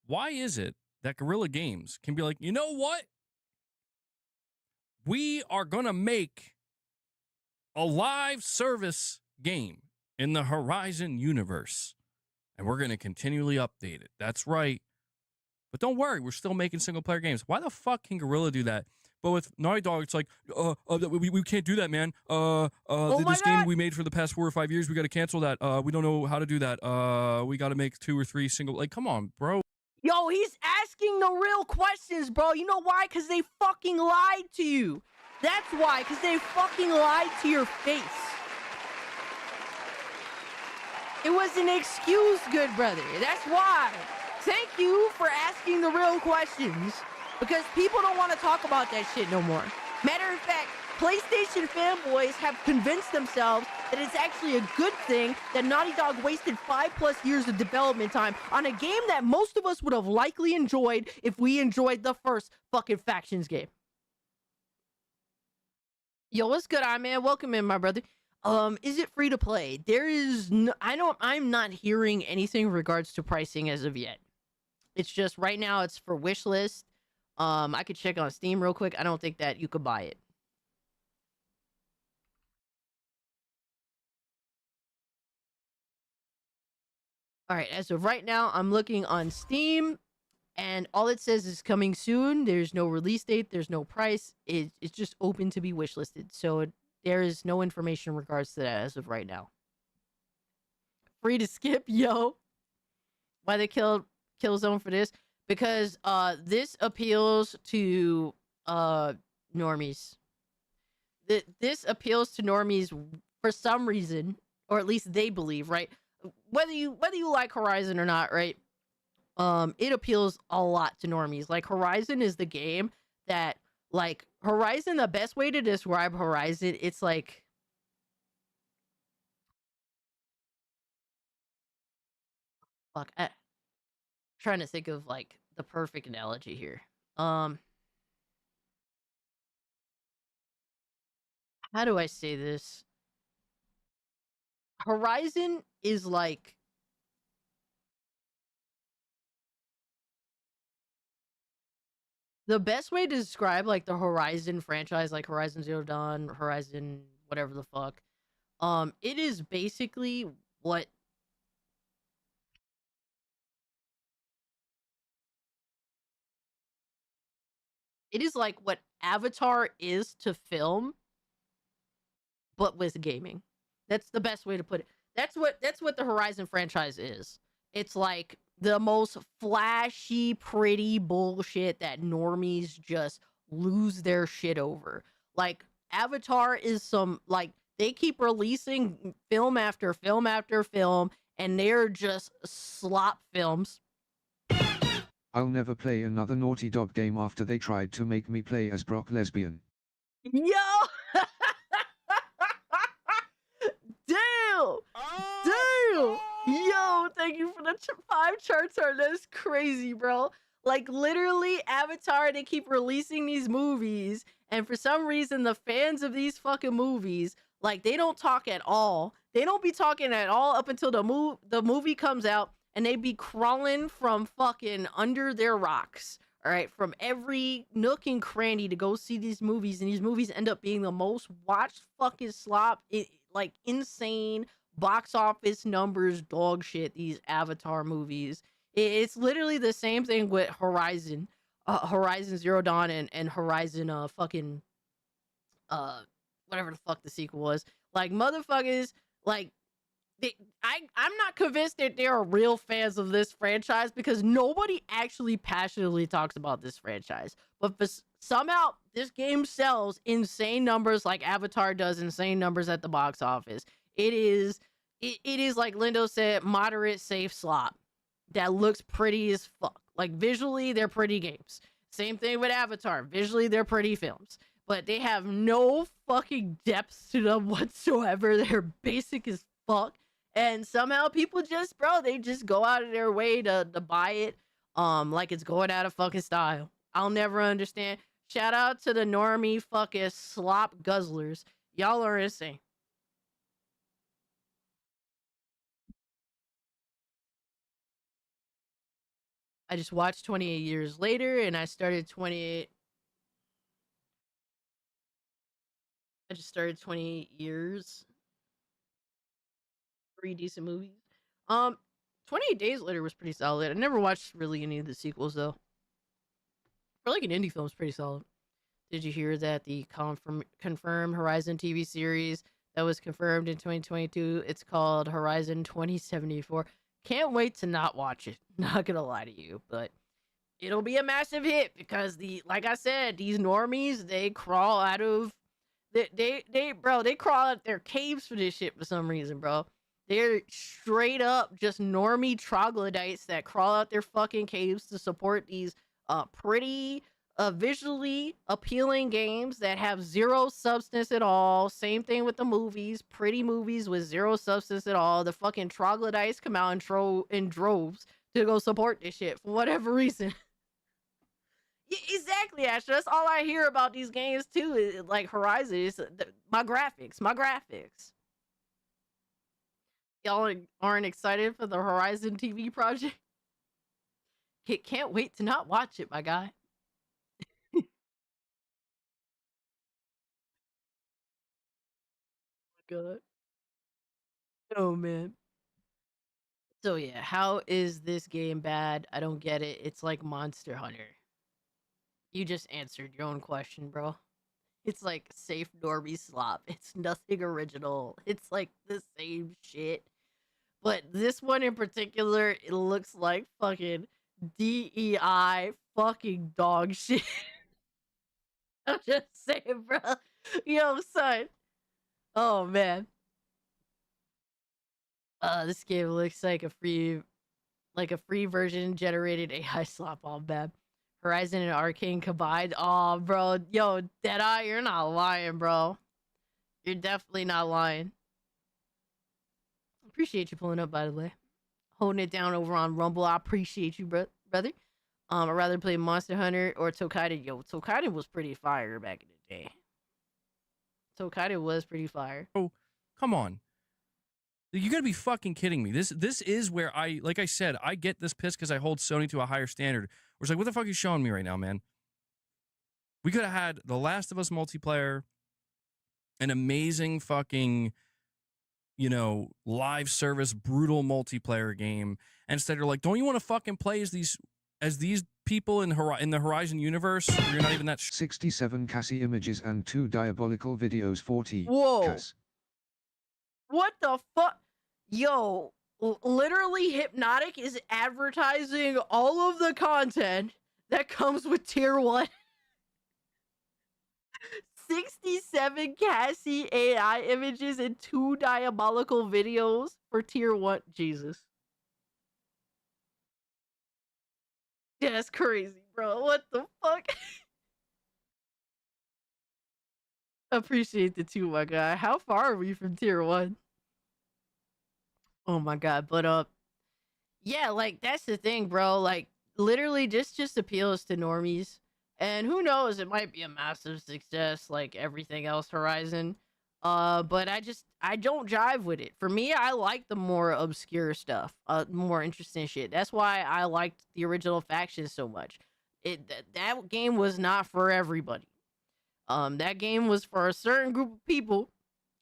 Why is it that Guerrilla Games can be like, you know what? We are going to make a live service game in the Horizon universe, and we're going to continually update it. That's right. But don't worry, we're still making single-player games. Why the fuck can Guerrilla do that? But with Naughty Dog, it's like, we can't do that, man. This game we made for the past 4 or 5 years, we got to cancel that. We don't know how to do that. We got to make 2 or 3 single... Like, come on, bro. Yo, he's asking the real questions, bro. You know why? Because they fucking lied to you. That's why, because they fucking lied to your face. It was an excuse, good brother. That's why. Thank you for asking the real questions, because people don't want to talk about that shit no more. Matter of fact, PlayStation fanboys have convinced themselves that it's actually a good thing that Naughty Dog wasted 5+ years of development time on a game that most of us would have likely enjoyed if we enjoyed the first fucking Factions game. Yo, what's good, man? Welcome in, my brother. Is it free to play? There is no, I'm not hearing anything in regards to pricing as of yet. It's just right now it's for wish list. I could check on Steam real quick. I don't think that you could buy it. All right, as of right now, I'm looking on Steam, and all it says is coming soon. There's no release date. There's no price. It's just open to be wishlisted. So there is no information in regards to that as of right now. Free to skip, yo. Why they killed Killzone for this? Because this appeals to normies. This appeals to normies for some reason, or at least they believe, right? Whether you like Horizon or not, right? It appeals a lot to normies. Like, Horizon is the game that, like, Horizon, the best way to describe Horizon, it's like, fuck, I'm trying to think of, like, the perfect analogy here. How do I say this? Horizon is like, the best way to describe, like, the Horizon franchise, like Horizon Zero Dawn, Horizon whatever the fuck, it is basically what it is like what Avatar is to film, but with gaming. That's the best way to put it. That's what the Horizon franchise is. It's like the most flashy, pretty bullshit that normies just lose their shit over. Like, Avatar is some, like, they keep releasing film after film after film, and they're just slop films. I'll never play another Naughty Dog game after they tried to make me play as Brock Lesbian. Yo! Damn! Damn! Yo, thank you for the 5 charts art. That's crazy, bro. Like, literally, Avatar, they keep releasing these movies, and for some reason, the fans of these fucking movies, like, they don't talk at all. They don't be talking at all up until the movie comes out, and they be crawling from fucking under their rocks. All right, from every nook and cranny to go see these movies, and these movies end up being the most watched fucking slop, like, insane box office numbers, dog shit. These Avatar movies. It's literally the same thing with Horizon, Horizon Zero Dawn, and Horizon fucking whatever the fuck the sequel was. Like, motherfuckers, like, I'm not convinced that they are real fans of this franchise, because nobody actually passionately talks about this franchise. But somehow this game sells insane numbers, like Avatar does insane numbers at the box office. It is like Lindo said, moderate, safe slop that looks pretty as fuck. Like, visually, they're pretty games. Same thing with Avatar. Visually, they're pretty films. But they have no fucking depth to them whatsoever. They're basic as fuck. And somehow people just, bro, they just go out of their way to buy it, like it's going out of fucking style. I'll never understand. Shout out to the normie fucking slop guzzlers. Y'all are insane. I just watched 28 Years Later, and I started 28 years. 3 decent movies. 28 Days Later was pretty solid. I never watched really any of the sequels, though. For like an indie film, it's pretty solid. Did you hear that the confirmed Horizon TV series that was confirmed in 2022, it's called Horizon 2074? Can't wait to not watch it. Not gonna lie to you, but it'll be a massive hit, because like I said, these normies, they crawl out of they crawl out their caves for this shit for some reason, bro. They're straight up just normie troglodytes that crawl out their fucking caves to support these pretty visually appealing games that have zero substance at all. Same thing with the movies, pretty movies with zero substance at all. The fucking troglodytes come out in droves to go support this shit for whatever reason. Exactly, Asher. That's all I hear about these games too. Is, like, Horizon is my graphics. Y'all aren't excited for the Horizon TV project? Can't wait to not watch it, my guy. God. Oh man. So yeah, how is this game bad? I don't get it. It's like Monster Hunter. You just answered your own question, bro. It's like safe normie slop. It's nothing original. It's like the same shit. But this one in particular, it looks like fucking DEI fucking dog shit. I'm just saying, bro. Yo, son. Oh man. This game looks like a free version generated AI slop on bad. Horizon and Arcane combined. Oh, bro. Yo, Deadeye, you're not lying, bro. You're definitely not lying. Appreciate you pulling up, by the way. Holding it down over on Rumble. I appreciate you, brother. I'd rather play Monster Hunter or Tokaido. Yo, Tokaido was pretty fire back in the day. Tokaido was pretty fire. Oh, come on. You gotta be fucking kidding me. This is where like I said, I get this piss because I hold Sony to a higher standard. Where it's like, what the fuck are you showing me right now, man? We could have had The Last of Us multiplayer, an amazing fucking, live service, brutal multiplayer game. And instead you're like, don't you want to fucking play as these people in the Horizon universe? You're not even that 67 Cassie images and 2 diabolical videos 40. Whoa. Cass. What the fuck? Yo, literally Hypnotic is advertising all of the content that comes with Tier 1. 67 Cassie AI images and 2 diabolical videos for Tier 1. Jesus. Yeah, that's crazy, bro. What the fuck? Appreciate the 2, my guy. How far are we from Tier 1? Oh my god, but yeah, like that's the thing, bro. Like literally just appeals to normies. And who knows, it might be a massive success like everything else Horizon. But I don't jive with it. For me, I like the more obscure stuff, more interesting shit. That's why I liked the original Factions so much. That game was not for everybody. That game was for a certain group of people,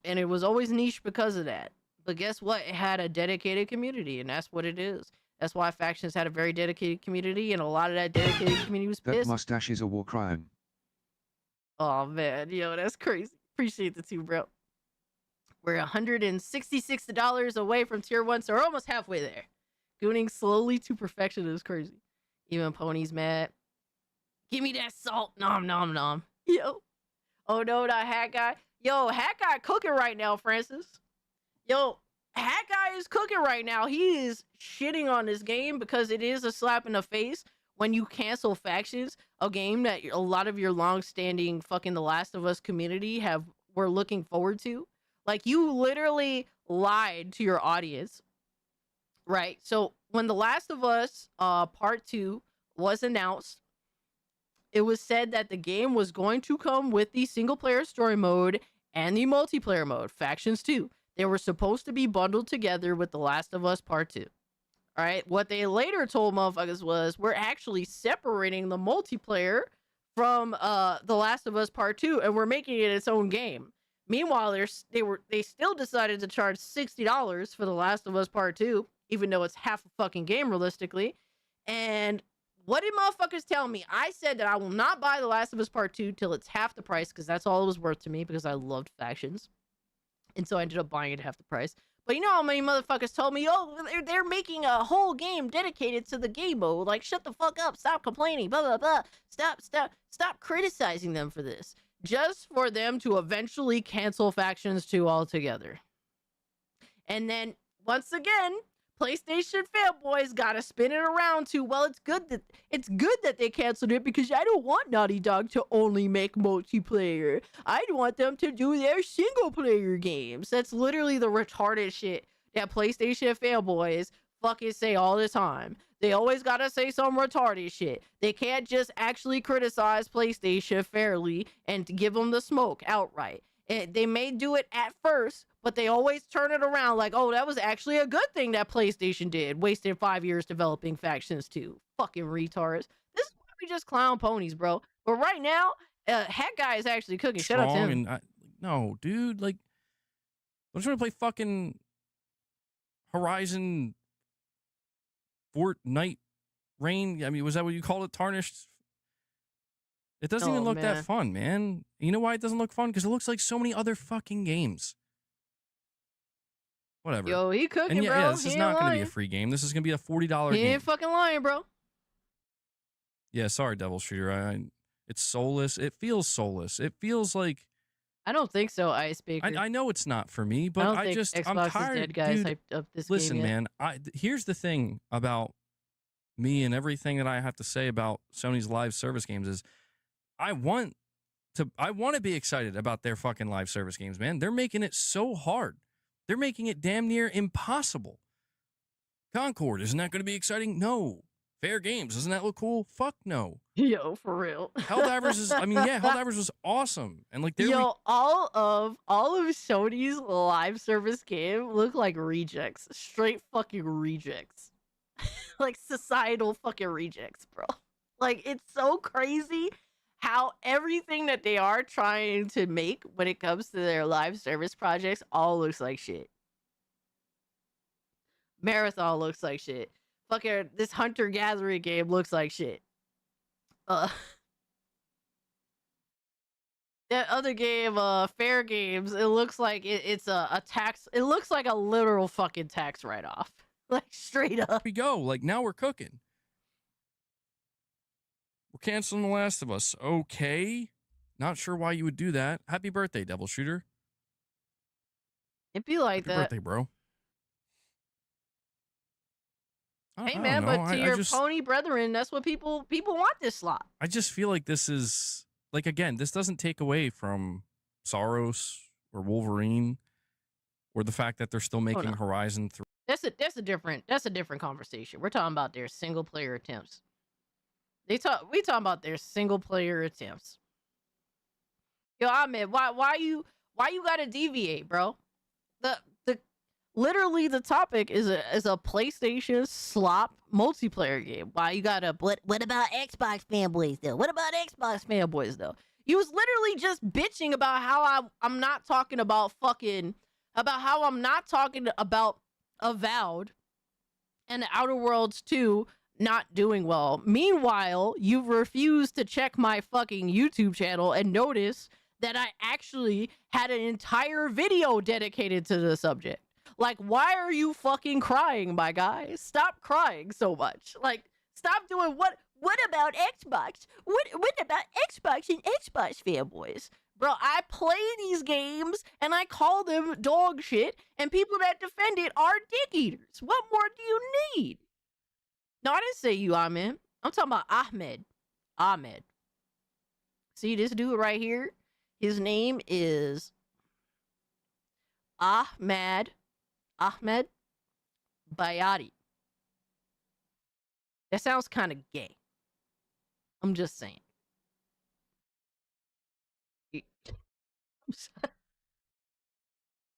and it was always niche because of that. But guess what? It had a dedicated community, and that's what it is. That's why Factions had a very dedicated community, and a lot of that dedicated community was pissed. That mustache is a war crime. Oh, man. Yo, that's crazy. Appreciate the 2, bro. We're $166 away from Tier 1, so we're almost halfway there. Gooning slowly to perfection is crazy. Even Pony's mad. Give me that salt. Nom, nom, nom. Yo. Oh, no, not Hat Guy. Yo, Hat Guy cooking right now, Francis. Yo, Hat Guy is cooking right now. He is shitting on this game because it is a slap in the face when you cancel Factions, a game that a lot of your long-standing fucking The Last of Us community were looking forward to. Like, you literally lied to your audience, right? So when The Last of Us Part 2 was announced, it was said that the game was going to come with the single-player story mode and the multiplayer mode, Factions 2. They were supposed to be bundled together with The Last of Us Part 2. All right. What they later told motherfuckers was, we're actually separating the multiplayer from The Last of Us Part 2, and we're making it its own game. Meanwhile, they still decided to charge $60 for The Last of Us Part 2, even though it's half a fucking game realistically. And what did motherfuckers tell me? I said that I will not buy The Last of Us Part 2 till it's half the price, because that's all it was worth to me, because I loved Factions. And so I ended up buying it at half the price. But you know how many motherfuckers told me, oh, they're making a whole game dedicated to the game mode. Like, shut the fuck up. Stop complaining. Blah, blah, blah. Stop criticizing them for this. Just for them to eventually cancel Factions 2 altogether. And then, once again, PlayStation fanboys gotta spin it around to, well, it's good that they canceled it because I don't want Naughty Dog to only make multiplayer. I'd want them to do their single player games. That's literally the retarded shit that PlayStation fanboys fucking say all the time. They always gotta say some retarded shit. They can't just actually criticize PlayStation fairly and give them the smoke outright. They may do it at first, but they always turn it around like, oh, that was actually a good thing that PlayStation did. Wasted 5 years developing Factions 2. Fucking retards. This is why we just clown ponies, bro. But right now, Hat Guy is actually cooking. Shout out to him. No, dude, like, I'm just gonna play fucking Horizon Fortnite Rain. I mean, was that what you called it? Tarnished? It doesn't even look that fun, man. You know why it doesn't look fun? Because it looks like so many other fucking games. Whatever. Yo, he cooking, and bro. Yeah, this he is ain't not going to lying. be a free game. This is going to be a $40 He game. ain't fucking lying, bro. Yeah, sorry, Devil Shooter. It's soulless. It feels soulless. It feels like... I don't think so, Ice Baker. I know it's not for me, but I don't think Xbox I'm tired. is dead, guys. Dude, Hyped up this listen, game man. Here's the thing about me and everything that I have to say about Sony's live service games is I want to be excited about their fucking live service games, man. They're making it so hard. They're making it damn near impossible. Concord, isn't that going to be exciting? No. Fair Games, doesn't that look cool? Fuck no. Yo, for real. Helldivers is, Helldivers was awesome. And like, all of Sony's live service game look like rejects. Straight fucking rejects. Like societal fucking rejects, bro. Like, it's so crazy how everything that they are trying to make when it comes to their live service projects all looks like shit. Marathon looks like shit. Fucking this hunter-gathering game looks like shit. That other game, Fair Games, it looks like it's a tax. It looks like a literal fucking tax write-off. Like, straight up. We go. Like, now we're cooking. We're canceling The Last of Us. Okay. Not sure why you would do that. Happy birthday, Devil Shooter. It'd be like Happy that. birthday, bro. Hey, man, but to your pony brethren, that's what people want this slot. I just feel like this is, like, again, this doesn't take away from Soros or Wolverine or the fact that they're still making Horizon 3. That's a different conversation. We're talking about their single player attempts. We talking about their single player attempts. Yo, Ahmed, why you gotta deviate, bro? Literally the topic is a PlayStation slop multiplayer game. Why you gotta what about Xbox fanboys though? What about Xbox fanboys though? You was literally just bitching about how I'm not talking about Avowed and the Outer Worlds 2 not doing well. Meanwhile, you've refused to check my fucking YouTube channel and notice that I actually had an entire video dedicated to the subject. Like, why are you fucking crying, my guy? Stop crying so much. Like, stop doing what about Xbox? What about Xbox and Xbox fanboys? Bro, I play these games and I call them dog shit, and people that defend it are dick eaters. What more do you need? No, I didn't say you, Ahmed. I'm talking about Ahmed. Ahmed. See this dude right here? His name is Ahmed Bayati. That sounds kind of gay. I'm just saying.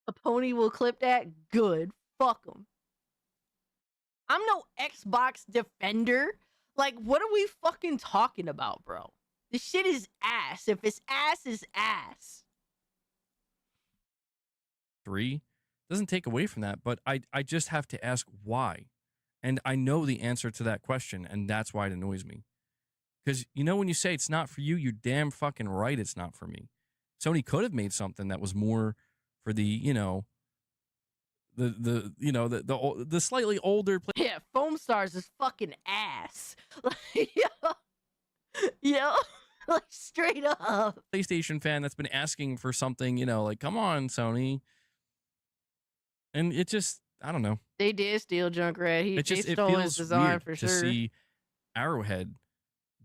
A pony will clip that? Good. Fuck him. I'm no Xbox defender. Like, what are we fucking talking about, bro? This shit is ass. If it's ass, it's ass. 3 doesn't take away from that, but I just have to ask why. And I know the answer to that question, and that's why it annoys me. Because, you know, when you say it's not for you, you're damn fucking right it's not for me. Sony could have made something that was more for the, you know, the slightly older Yeah, Foam Stars is fucking ass. Like, yo, like, straight up. PlayStation fan that's been asking for something, you know, like, come on, Sony. And it just, I don't know. They did steal Junkrat. They stole feels his design weird for to sure. see Arrowhead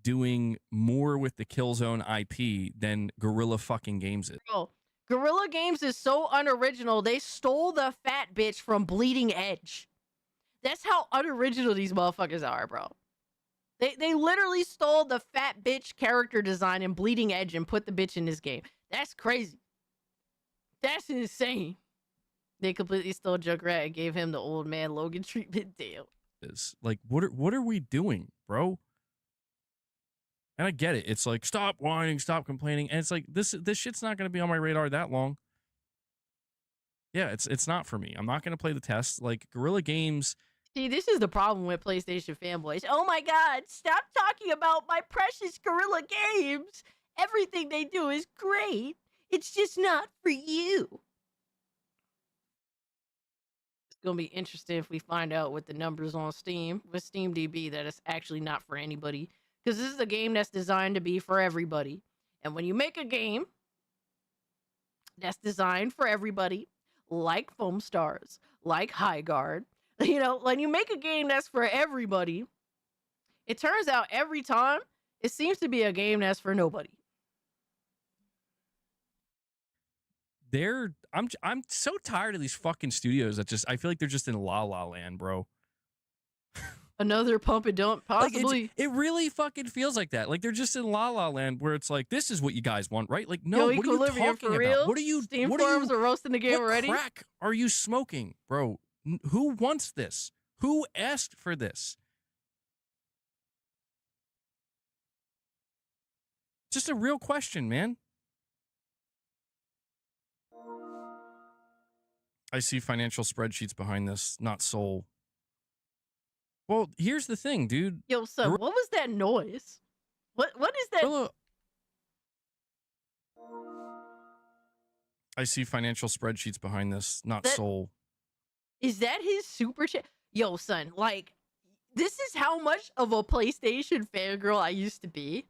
doing more with the Killzone IP than Guerrilla fucking Games is. Bro, Guerrilla Games is so unoriginal. They stole the fat bitch from Bleeding Edge. That's how unoriginal these motherfuckers are, bro. They literally stole the fat bitch character design in Bleeding Edge and put the bitch in this game. That's crazy. That's insane. They completely stole Junkrat and gave him the old man Logan treatment deal. Is like, what are we doing, bro? And I get it. It's like, stop whining, stop complaining. And it's like, this shit's not going to be on my radar that long. Yeah, it's not for me. I'm not going to play the test. Like, Guerrilla Games See, this is the problem with PlayStation fanboys. Oh my god, stop talking about my precious Gorilla games. Everything they do is great. It's just not for you. It's gonna be interesting if we find out with the numbers on Steam, with SteamDB, that it's actually not for anybody. Because this is a game that's designed to be for everybody. And when you make a game that's designed for everybody, like Foam Stars, like High Guard, you know, when you make a game that's for everybody, it turns out every time it seems to be a game that's for nobody. I'm so tired of these fucking studios that just, I feel like they're just in La La Land, bro. Another pump and dump, possibly. Like it really fucking feels like that. Like they're just in La La Land, where it's like, this is what you guys want, right? Like, no, what are you talking about? What are you? Steam forums are roasting the game already. What crack are you smoking, bro? Who wants this? Who asked for this? Just a real question, man. I see financial spreadsheets behind this, not soul. Well, here's the thing, dude. Yo, son, what was that noise? What is that? I see financial spreadsheets behind this, not soul. Is that his super chat? Yo, son, like, this is how much of a PlayStation fangirl I used to be.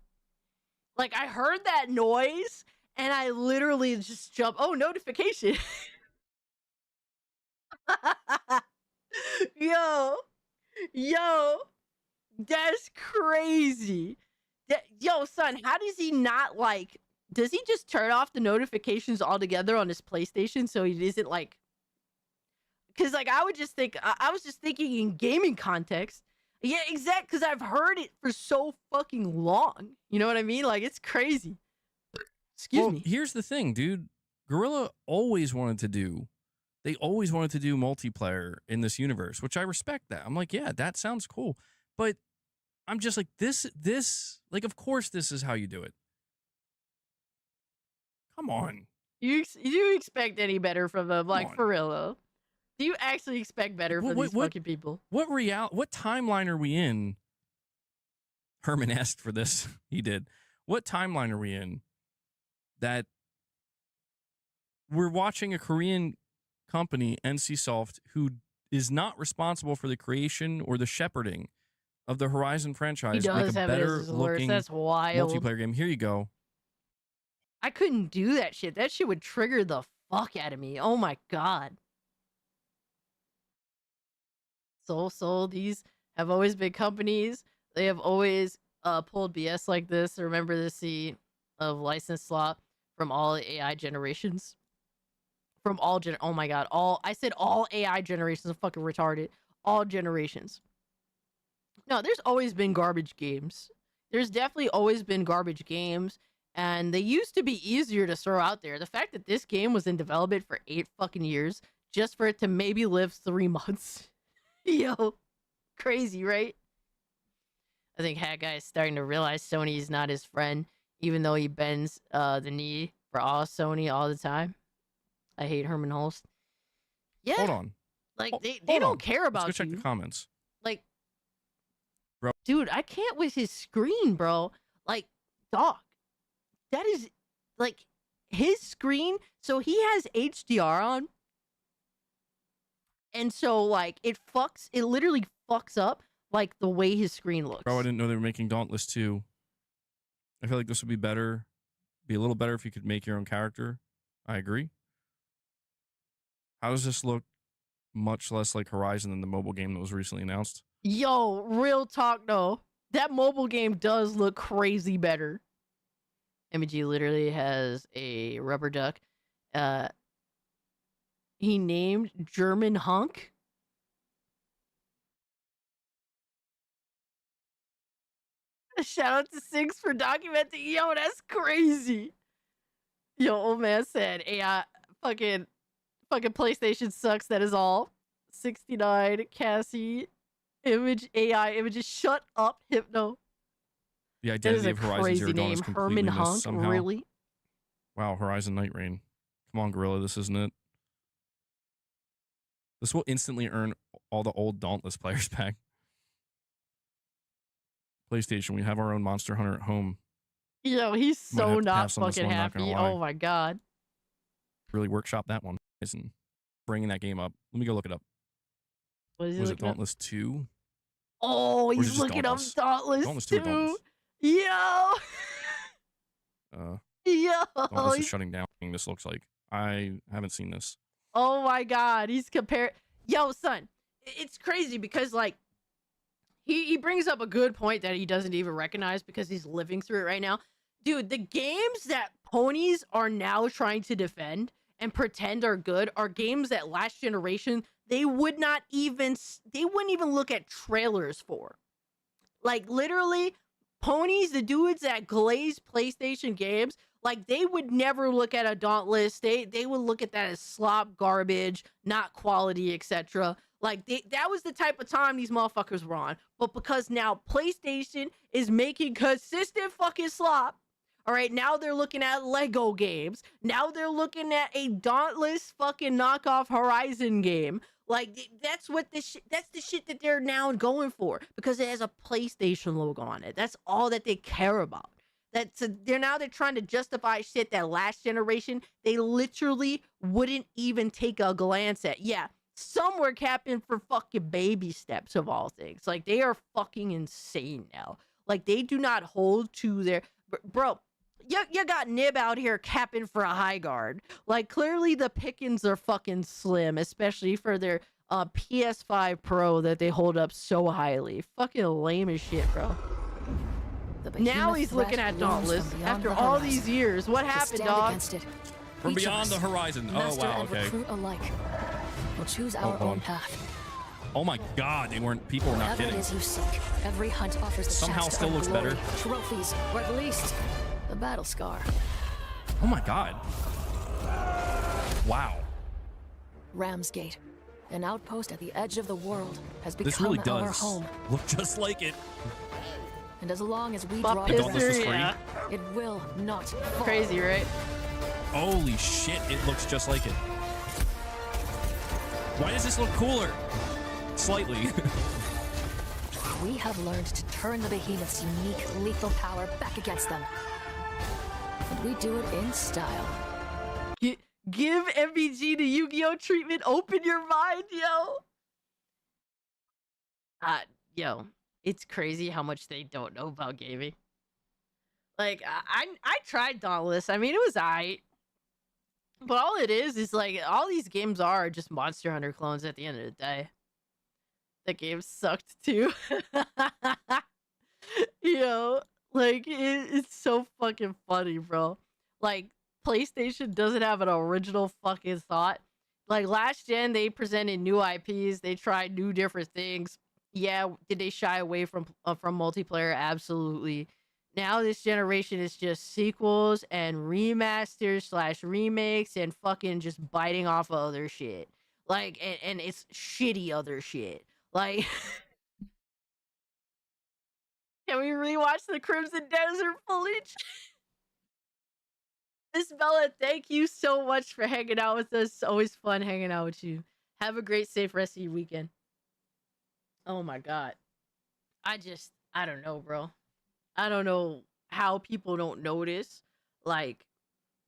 Like, I heard that noise, and I literally just jumped. Oh, notification. Yo, that's crazy. Yo, son, how does he not, like, does he just turn off the notifications altogether on his PlayStation so he isn't, like, because, like, I was just thinking in gaming context. Yeah, exact, because I've heard it for so fucking long. You know what I mean? Like, it's crazy. Excuse me. Here's the thing, dude. Guerrilla always wanted to do. They always wanted to do multiplayer in this universe, which I respect that. I'm like, yeah, that sounds cool. But I'm just like, this, like, of course this is how you do it. Come on. You expect any better from them, like, for real, though? Do you actually expect better from these fucking people? What timeline are we in? Herman asked for this. He did. What timeline are we in that we're watching a Korean company, NCSoft, who is not responsible for the creation or the shepherding of the Horizon franchise, make a better looking That's wild. multiplayer game? Here you go. I couldn't do that shit. That shit would trigger the fuck out of me. Oh my god. So these have always been companies. They have always pulled BS like this. Remember the seat of license slot from all AI generations. From all oh my god, I said all AI generations. I'm fucking retarded. All generations. No, there's always been garbage games. There's definitely always been garbage games, and they used to be easier to throw out there. The fact that this game was in development for 8 fucking years just for it to maybe live 3 months. Yo, crazy, right? I think Hat Guy is starting to realize Sony is not his friend, even though he bends the knee for all Sony all the time. I hate Herman Holst. Yeah. Hold on. Like, they don't care about Let's go check the comments. Like, bro. Dude, I can't with his screen, bro. Like, dog. That is, like, his screen. So he has HDR on. And so, like, it literally fucks up, like, the way his screen looks. Bro, I didn't know they were making Dauntless 2. I feel like this would be better. Be a little better if you could make your own character. I agree. How does this look much less like Horizon than the mobile game that was recently announced? Yo, real talk, though. That mobile game does look crazy better. MG literally has a rubber duck. He named German Hunk. Shout out to Six for documenting. Yo, that's crazy. Yo, old man said, AI, fucking PlayStation sucks. That is all. 69, Cassie, AI images. Shut up, Hypno. The identity of Horizon Zero Dawn is completely Herman Hunk, missed somehow. really? Wow, Horizon Night Rain. Come on, Gorilla, this isn't it. This will instantly earn all the old Dauntless players back. PlayStation, we have our own Monster Hunter at home. Yo, he's so not on fucking one, not happy. gonna lie. Oh my god. Really workshop that one. And bringing that game up. Let me go look it up. What is he Was it looking up? Dauntless 2? Oh, Or is it he's just looking Dauntless? up Dauntless, Dauntless 2 or 2. Dauntless? Yo. Yo. Dauntless is shutting down. This looks like. I haven't seen this. Oh my god, he's compared. Yo, son, it's crazy because like he brings up a good point that he doesn't even recognize because he's living through it right now. Dude, the games that ponies are now trying to defend and pretend are good are games that last generation they wouldn't even look at trailers for. Like literally, ponies, the dudes that glaze PlayStation games, like they would never look at a Dauntless. They would look at that as slop, garbage, not quality, etc. Like that was the type of time these motherfuckers were on. But because now PlayStation is making consistent fucking slop, all right, now they're looking at Lego games. Now they're looking at a Dauntless fucking knockoff Horizon game. Like that's the shit that they're now going for because it has a PlayStation logo on it. That's all that they care about. They're trying to justify shit that last generation they literally wouldn't even take a glance at. Yeah, some were capping for fucking baby steps of all things. Like they are fucking insane now. Like they do not hold to their bro. You got Nib out here capping for a high guard. Like clearly the pickings are fucking slim, especially for their PS5 Pro that they hold up so highly. Fucking lame as shit, bro. Now he's looking at Dauntless after all these years. What happened, dog? From beyond the horizon. Oh wow, okay. Alike. We'll choose our own path. Oh my god, people were not Whatever kidding. it is you seek, every hunt offers the Somehow chance to still earn looks glory, better. trophies, or at least a battle scar. Oh my god. Wow. Ramsgate, an outpost at the edge of the world, has This become really our does home. look just like it. And as long as we Bob draw Pisser, the breath, yeah. it will not fall. Crazy, right? Holy shit, it looks just like it. Why does this look cooler? Slightly. We have learned to turn the behemoth's unique lethal power back against them. And we do it in style. Give MVG the Yu-Gi-Oh treatment. Open your mind, yo. Yo, it's crazy how much they don't know about gaming. Like, I tried Dauntless. I mean, it was aight. But all it is like, all these games are just Monster Hunter clones at the end of the day. The game sucked too. Yo, like, it's so fucking funny, bro. Like, PlayStation doesn't have an original fucking thought. Like, last gen, they presented new IPs. They tried new different things. Yeah, did they shy away from multiplayer? Absolutely. Now this generation is just sequels and remasters / remakes and fucking just biting off of other shit. Like, and it's shitty other shit. Like, can we rewatch the Crimson Desert footage? Miss Bella, thank you so much for hanging out with us. It's always fun hanging out with you. Have a great, safe rest of your weekend. Oh my god. I don't know, bro. I don't know how people don't notice, like,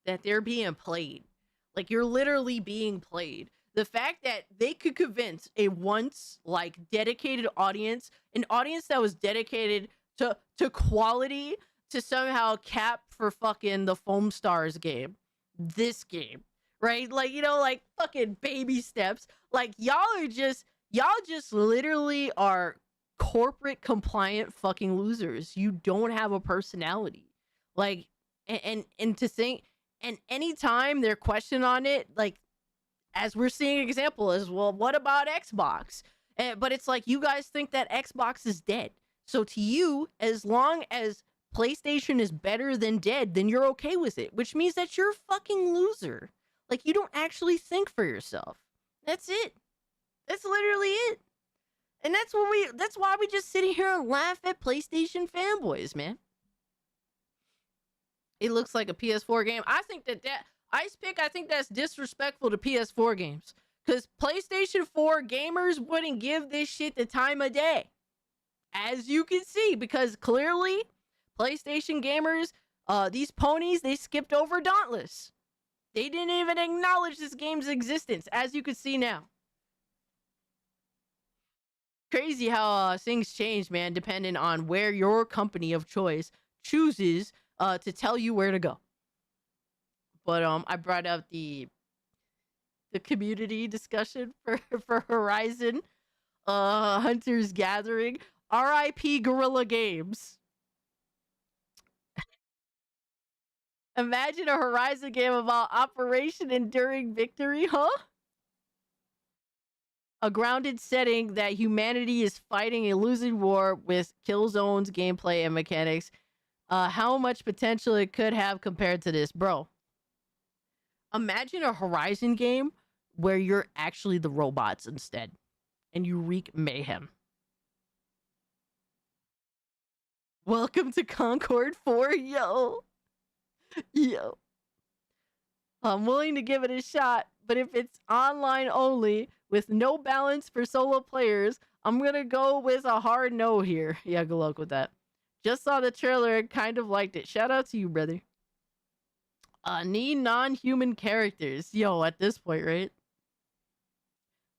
that they're being played. Like, you're literally being played. The fact that they could convince a once, like, dedicated audience, an audience that was dedicated to quality, to somehow cap for fucking the Foam Stars game. This game. Right? Like, you know, like, fucking baby steps. Like, y'all just literally are corporate compliant fucking losers. You don't have a personality. Like, and to think, and anytime they're questioned on it, like, as we're seeing an example is, well, what about Xbox? But it's like, you guys think that Xbox is dead. So to you, as long as PlayStation is better than dead, then you're okay with it, which means that you're a fucking loser. Like, you don't actually think for yourself. That's it. That's literally it. And that's why we just sit here and laugh at PlayStation fanboys, man. It looks like a PS4 game. I think that Ice Pick, I think that's disrespectful to PS4 games. Because PlayStation 4 gamers wouldn't give this shit the time of day. As you can see, because clearly PlayStation gamers, these ponies, they skipped over Dauntless. They didn't even acknowledge this game's existence, as you can see now. Crazy how things change, man, depending on where your company of choice chooses to tell you where to go. But I brought up the community discussion for Horizon Hunters Gathering. RIP Guerrilla Games. Imagine a Horizon game about Operation Enduring Victory, huh? A grounded setting that humanity is fighting a losing war with Killzone's gameplay and mechanics. How much potential it could have compared to this, bro. Imagine a Horizon game where you're actually the robots instead, and you wreak mayhem. Welcome to Concord 4, yo. Yo. I'm willing to give it a shot, but if it's online only with no balance for solo players, I'm gonna go with a hard no here. Yeah, good luck with that. Just saw the trailer and kind of liked it. Shout out to you, brother. Need non-human characters. Yo, at this point, right?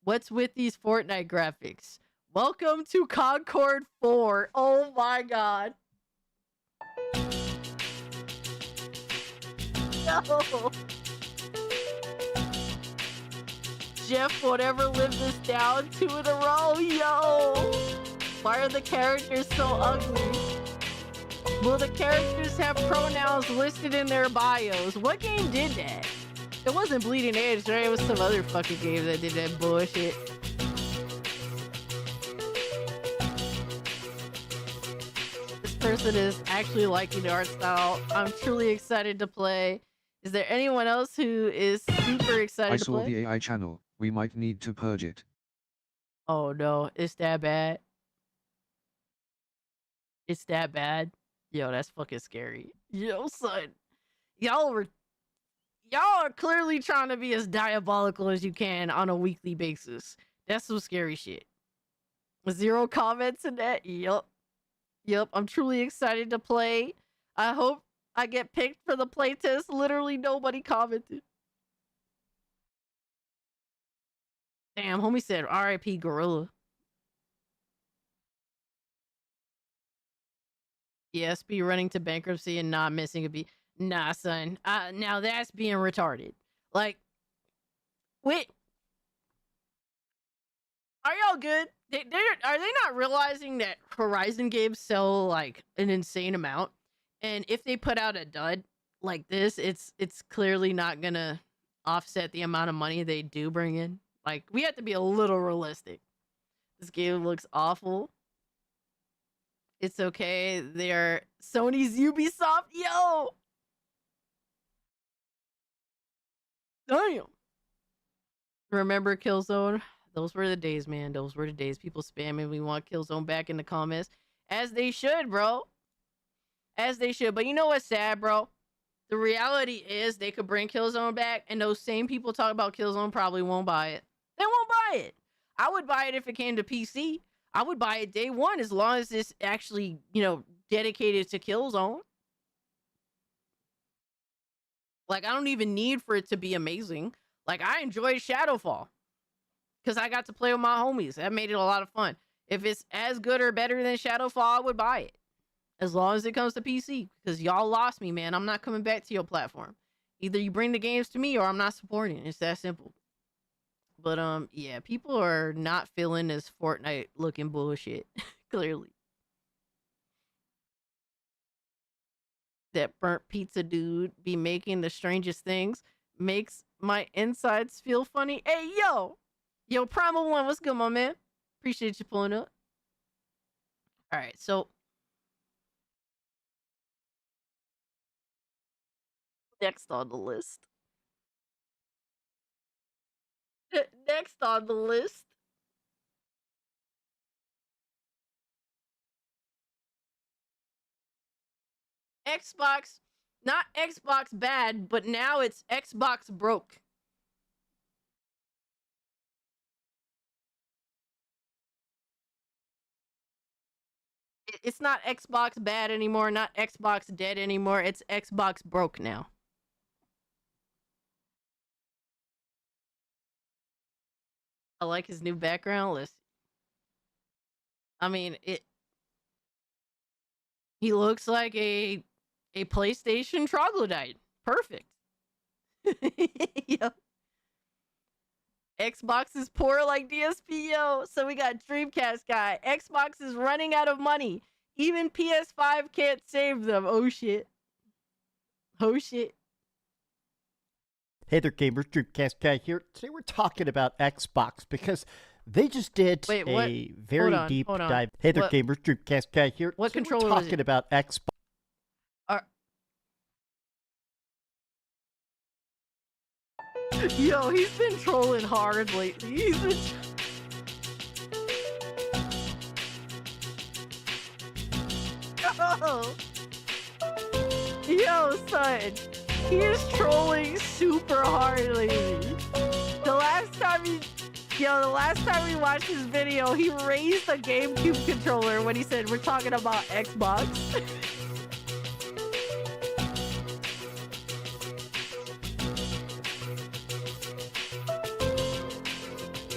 What's with these Fortnite graphics? Welcome to Concord 4. Oh my god. No. Jeff, whatever lived this down 2 in a row. Yo. Why are the characters so ugly? Will the characters have pronouns listed in their bios? What game did that? It wasn't Bleeding Edge, right? It was some other fucking game that did that bullshit. This person is actually liking the art style. I'm truly excited to play. Is there anyone else who is super excited to play? I saw the AI channel. We might need to purge it. Oh no, it's that bad. It's that bad. Yo, that's fucking scary. Yo, son. Y'all are clearly trying to be as diabolical as you can on a weekly basis. That's some scary shit. 0 comments in that? Yup. Yup, I'm truly excited to play. I hope I get picked for the playtest. Literally nobody commented. Damn, homie said RIP Gorilla. Yes, be running to bankruptcy and not missing a beat. Nah, son. Now that's being retarded. Like, wait. Are y'all good? Are they not realizing that Horizon games sell like an insane amount? And if they put out a dud like this, it's clearly not gonna offset the amount of money they do bring in. Like, we have to be a little realistic. This game looks awful. It's okay. They're Sony's Ubisoft. Yo! Damn. Remember Killzone? Those were the days, man. Those were the days. People spamming, we want Killzone back in the comments. As they should, bro. As they should. But you know what's sad, bro? The reality is they could bring Killzone back, and those same people talk about Killzone probably won't buy it. They won't buy it. I would buy it if it came to PC. I would buy it day one as long as it's actually, you know, dedicated to Killzone. Like, I don't even need for it to be amazing. Like, I enjoyed Shadowfall because I got to play with my homies. That made it a lot of fun. If it's as good or better than Shadowfall, I would buy it. As long as it comes to PC. Because y'all lost me, man. I'm not coming back to your platform. Either you bring the games to me or I'm not supporting it. It's that simple. But, yeah, people are not feeling this Fortnite looking bullshit. Clearly. That burnt pizza dude be making the strangest things. Makes my insides feel funny. Hey, yo! Yo, Primal One, what's good, my man? Appreciate you pulling up. Alright, so next on the list. Next on the list. Xbox, not Xbox bad, but now it's Xbox broke. It's not Xbox bad anymore, not Xbox dead anymore. It's Xbox broke now. I like his new background list. I mean, he looks like a PlayStation troglodyte. Perfect. Yep. Xbox is poor like DSP, yo. So we got Dreamcast guy. Xbox is running out of money. Even PS5 can't save them. Oh shit. Oh shit. Hey there, gamers. Dreamcast guy here. Today we're talking about Xbox because they just did a very deep dive. Hey there, gamers. Dreamcast guy here. What controller we're talking about Xbox. Yo, he's been trolling hard lately. He's been... Yo, son. He is trolling super hard lately. The last time we watched his video, he raised a GameCube controller when he said, we're talking about Xbox.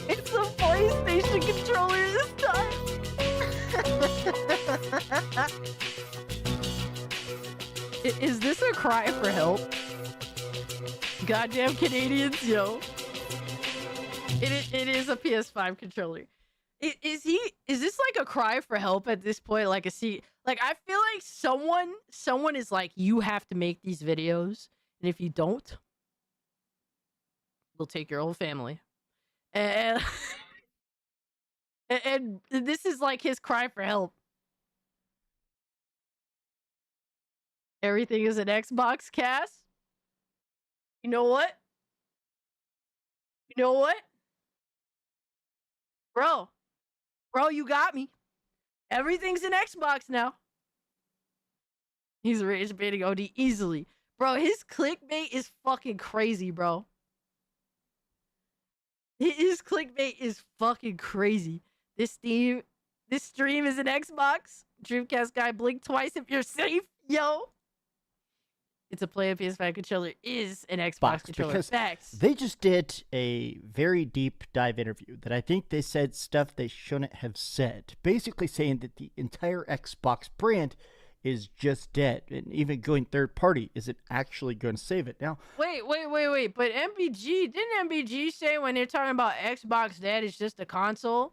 It's a PlayStation controller this time. Is this a cry for help? Goddamn Canadians, yo. It is a PS5 controller. Is this like a cry for help at this point? Like I feel like someone is like, you have to make these videos, and if you don't, we'll take your whole family. And and this is like his cry for help. Everything is an Xbox, Cass. You know what? You know what? Bro, you got me. Everything's an Xbox now. He's rage baiting OD easily. Bro, his clickbait is fucking crazy, bro. His clickbait is fucking crazy. This stream is an Xbox. Dreamcast guy, blink twice if you're safe, yo. It's a play a PS5 controller is an Xbox controller. Facts. They just did a very deep dive interview that I think they said stuff they shouldn't have said. Basically saying that the entire Xbox brand is just dead, and even going third party isn't actually going to save it. Now, wait. But didn't MBG say when they're talking about Xbox dead, it's just a console?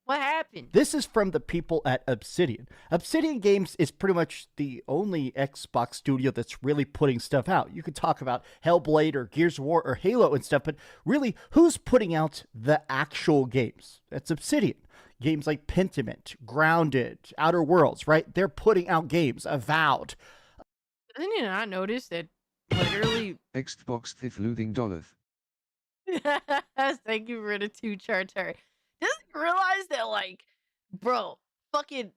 What happened? This is from the people at Obsidian. Obsidian Games is pretty much the only Xbox studio that's really putting stuff out. You could talk about Hellblade or Gears of War or Halo and stuff, but really, who's putting out the actual games? That's Obsidian. Games like Pentiment, Grounded, Outer Worlds, right? They're putting out games. Avowed. Didn't you not notice that literally... Xbox thief looting dollars. Thank you for the 2 charter. Doesn't he realize that, like, bro, fucking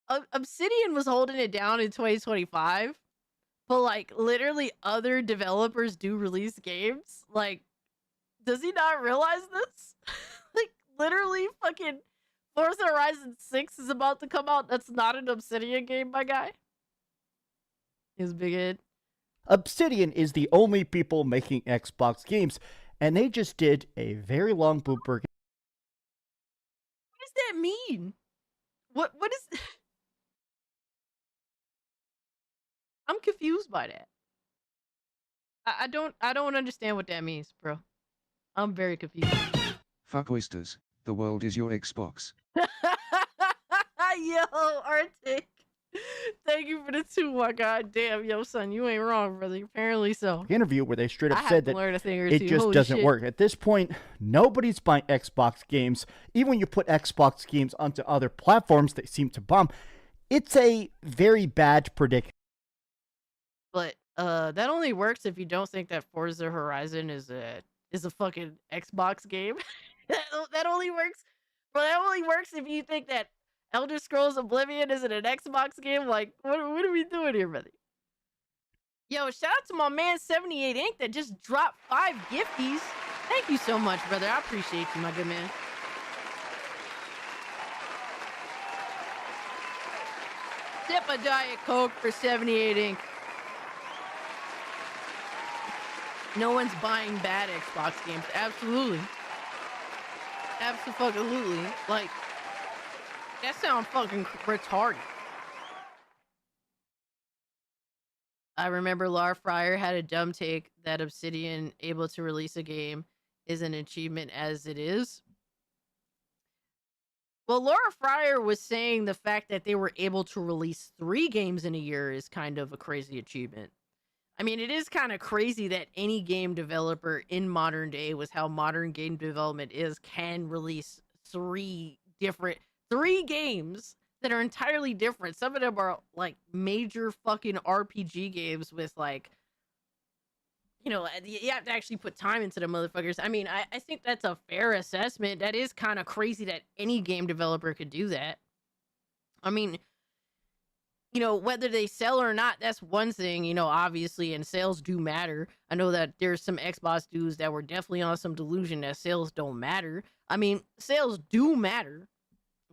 Obsidian was holding it down in 2025, but, like, literally other developers do release games? Like, does he not realize this? Like, literally fucking Forza Horizon 6 is about to come out. That's not an Obsidian game, my guy. His big head. Obsidian is the only people making Xbox games, and they just did a very long blooper. What does that mean? What is... I'm confused by that. I don't understand what that means, bro. I'm very confused. Fuck oysters. The world is your Xbox. Yo, Arctic. Thank you for the 2, my god. Damn, yo, son, you ain't wrong, brother. Apparently so. Interview where they straight up said that it just Holy doesn't shit. work. At this point, nobody's buying Xbox games. Even when you put Xbox games onto other platforms, they seem to bomb. It's a very bad prediction. But that only works if you don't think that Forza Horizon is a fucking Xbox game. that only works. Bro, that only works if you think that Elder Scrolls Oblivion isn't an Xbox game. Like, what are we doing here, brother? Yo, shout out to my man 78 Inc. that just dropped 5 gifties. Thank you so much, brother. I appreciate you, my good man. Sip a Diet Coke for 78 ink. No one's buying bad Xbox games. Absolutely. Absolutely. Like, that sounds fucking retarded. I remember Lara Fryer had a dumb take that Obsidian able to release a game is an achievement as it is. Well, Laura Fryer was saying the fact that they were able to release 3 games in a year is kind of a crazy achievement. I mean, it is kind of crazy that any game developer in modern day, with how modern game development is, can release 3 games that are entirely different. Some of them are like major fucking RPG games with like, you know, you have to actually put time into the motherfuckers. I mean, I think that's a fair assessment. That is kind of crazy that any game developer could do that. I mean, you know, whether they sell or not, that's one thing, you know, obviously, and sales do matter. I know that there's some Xbox dudes that were definitely on some delusion that sales don't matter. I mean, sales do matter.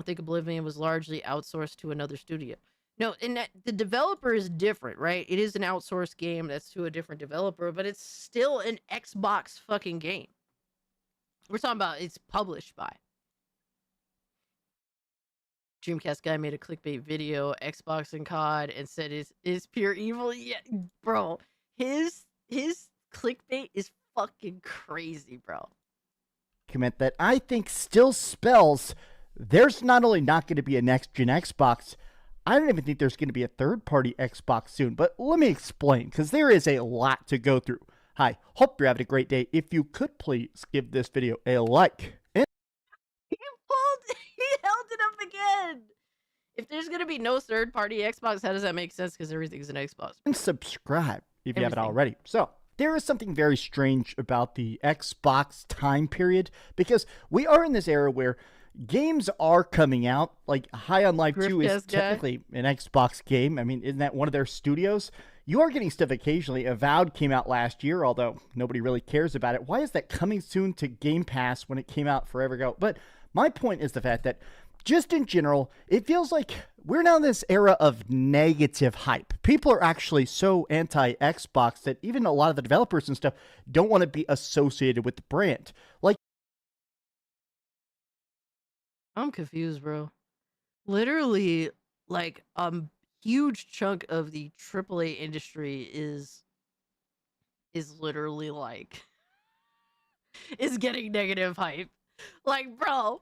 I think Oblivion was largely outsourced to another studio. No, and that the developer is different, right? It is an outsourced game that's to a different developer, but it's still an Xbox fucking game. We're talking about it's published by. Dreamcast guy made a clickbait video, Xbox and COD, and said is pure evil. Yeah, bro. His clickbait is fucking crazy, bro. Document that I think still spells there's not only not going to be a next-gen Xbox, I don't even think there's going to be a third-party Xbox soon. But let me explain, because there is a lot to go through. Hi, hope you're having a great day. If you could please give this video a like. And he held it up again. If there's going to be no third-party Xbox, how does that make sense? Because everything's an Xbox. And subscribe if you haven't already. So, there is something very strange about the Xbox time period, because we are in this era where games are coming out. Like High on Life 2 is technically an Xbox game. I mean, isn't that one of their studios? You are getting stuff occasionally. Avowed came out last year, although nobody really cares about it. Why is that coming soon to Game Pass when it came out forever ago? But my point is the fact that just in general, it feels like we're now in this era of negative hype. People are actually so anti-Xbox that even a lot of the developers and stuff don't want to be associated with the brand. Like, I'm confused, bro. Literally, like, huge chunk of the AAA industry is literally like is getting negative hype. Like, bro,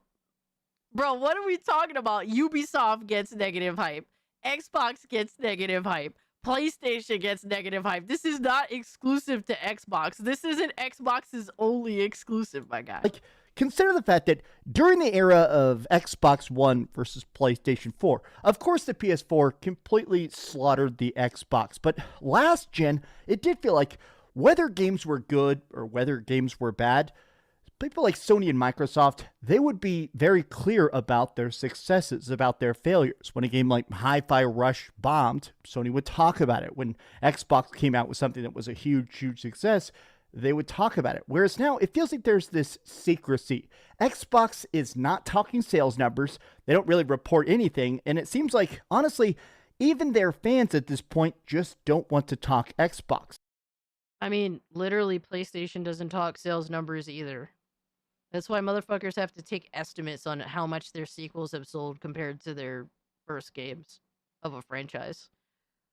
what are we talking about? Ubisoft gets negative hype. Xbox gets negative hype. PlayStation gets negative hype. This is not exclusive to Xbox. This isn't Xbox's only exclusive, my guy. Like, consider the fact that during the era of Xbox One versus PlayStation 4, of course the PS4 completely slaughtered the Xbox. But last gen, it did feel like whether games were good or whether games were bad, people like Sony and Microsoft, they would be very clear about their successes, about their failures. When a game like Hi-Fi Rush bombed, Sony would talk about it. When Xbox came out with something that was a huge, huge success, they would talk about it. Whereas now, it feels like there's this secrecy. Xbox is not talking sales numbers. They don't really report anything. And it seems like, honestly, even their fans at this point just don't want to talk Xbox. I mean, literally, PlayStation doesn't talk sales numbers either. That's why motherfuckers have to take estimates on how much their sequels have sold compared to their first games of a franchise.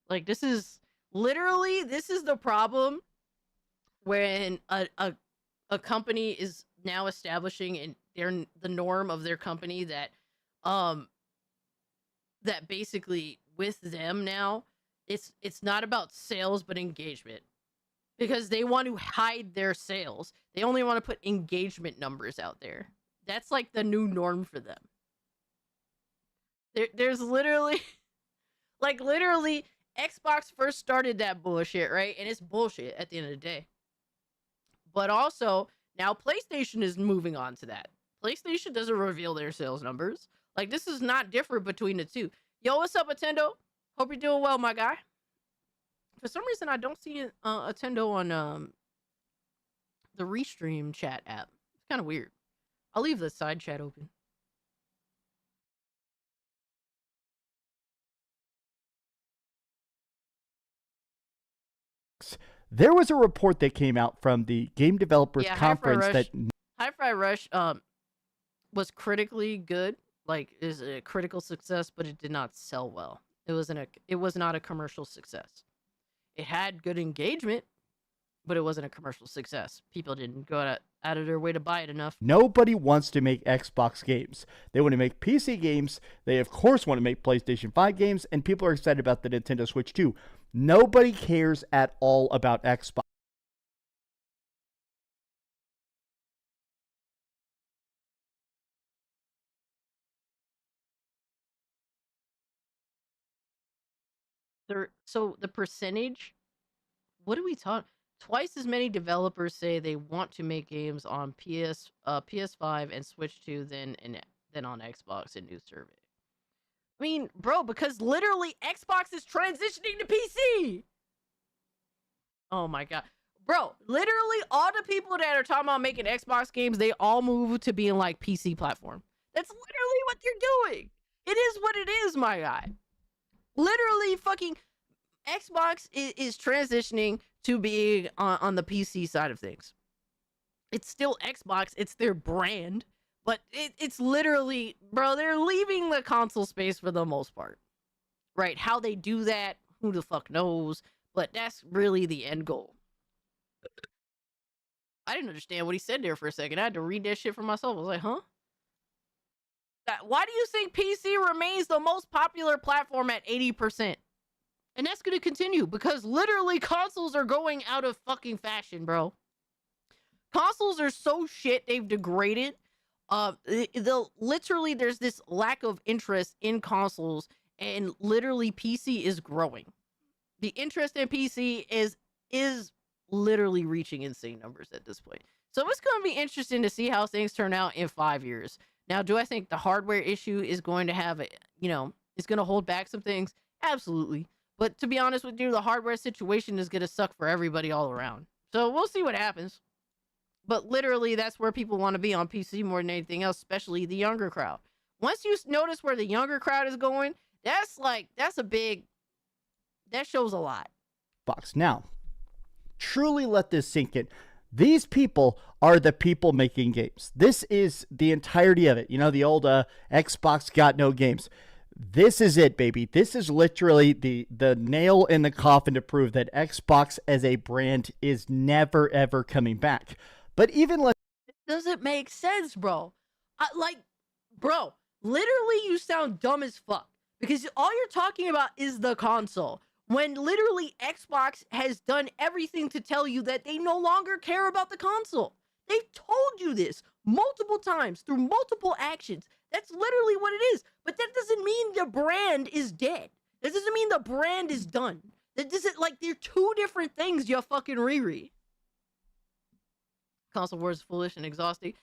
Like, this is the problem when a company is now establishing in the norm of their company that that basically with them now it's not about sales but engagement. Because they want to hide their sales. They only want to put engagement numbers out there. That's like the new norm for them. There's literally, Xbox first started that bullshit, right? And it's bullshit at the end of the day. But also, now PlayStation is moving on to that. PlayStation doesn't reveal their sales numbers. Like, this is not different between the two. Yo, what's up, Attendo? Hope you're doing well, my guy. For some reason, I don't see Attendo on the Restream chat app. It's kind of weird. I'll leave the side chat open. There was a report that came out from the Game Developers Conference that Hi-Fi Rush was critically good, like is a critical success, but it did not sell well. It was not a commercial success. It had good engagement, but it wasn't a commercial success. People didn't go out of their way to buy it enough. Nobody wants to make Xbox games. They want to make PC games. They, of course, want to make PlayStation 5 games, and people are excited about the Nintendo Switch too. Nobody cares at all about Xbox. So the percentage, what are we talking? Twice as many developers say they want to make games on PS5 and Switch 2 than on Xbox in new survey. I mean, bro, because literally Xbox is transitioning to PC. Oh my god. Bro, literally all the people that are talking about making Xbox games, they all move to being like PC platform. That's literally what they're doing. It is what it is, my guy. Literally fucking Xbox is transitioning to being on the PC side of things. It's still Xbox. It's their brand. But it's literally, bro, they're leaving the console space for the most part. Right? How they do that, who the fuck knows? But that's really the end goal. I didn't understand what he said there for a second. I had to read that shit for myself. I was like, huh? Why do you think PC remains the most popular platform at 80%? And that's going to continue because literally consoles are going out of fucking fashion, bro. Consoles are so shit, they've degraded. Literally, there's this lack of interest in consoles, and literally PC is growing. The interest in PC is literally reaching insane numbers at this point. So it's going to be interesting to see how things turn out in 5 years. Now, do I think the hardware issue is going to have is going to hold back some things? Absolutely. But to be honest with you, the hardware situation is going to suck for everybody all around. So we'll see what happens. But literally, that's where people want to be on PC more than anything else, especially the younger crowd. Once you notice where the younger crowd is going, that shows a lot. Box. Now, truly let this sink in. These people are the people making games. This is the entirety of it. You know, the old Xbox got no games. This is it, baby. This is literally the nail in the coffin to prove that Xbox as a brand is never, ever coming back. But even it doesn't make sense, bro. Bro, literally you sound dumb as fuck. Because all you're talking about is the console. When literally Xbox has done everything to tell you that they no longer care about the console. They've told you this multiple times through multiple actions. That's literally what it is. But that doesn't mean the brand is dead. That doesn't mean the brand is done. That doesn't, they're two different things, you fucking Riri. Console wars foolish and exhausting.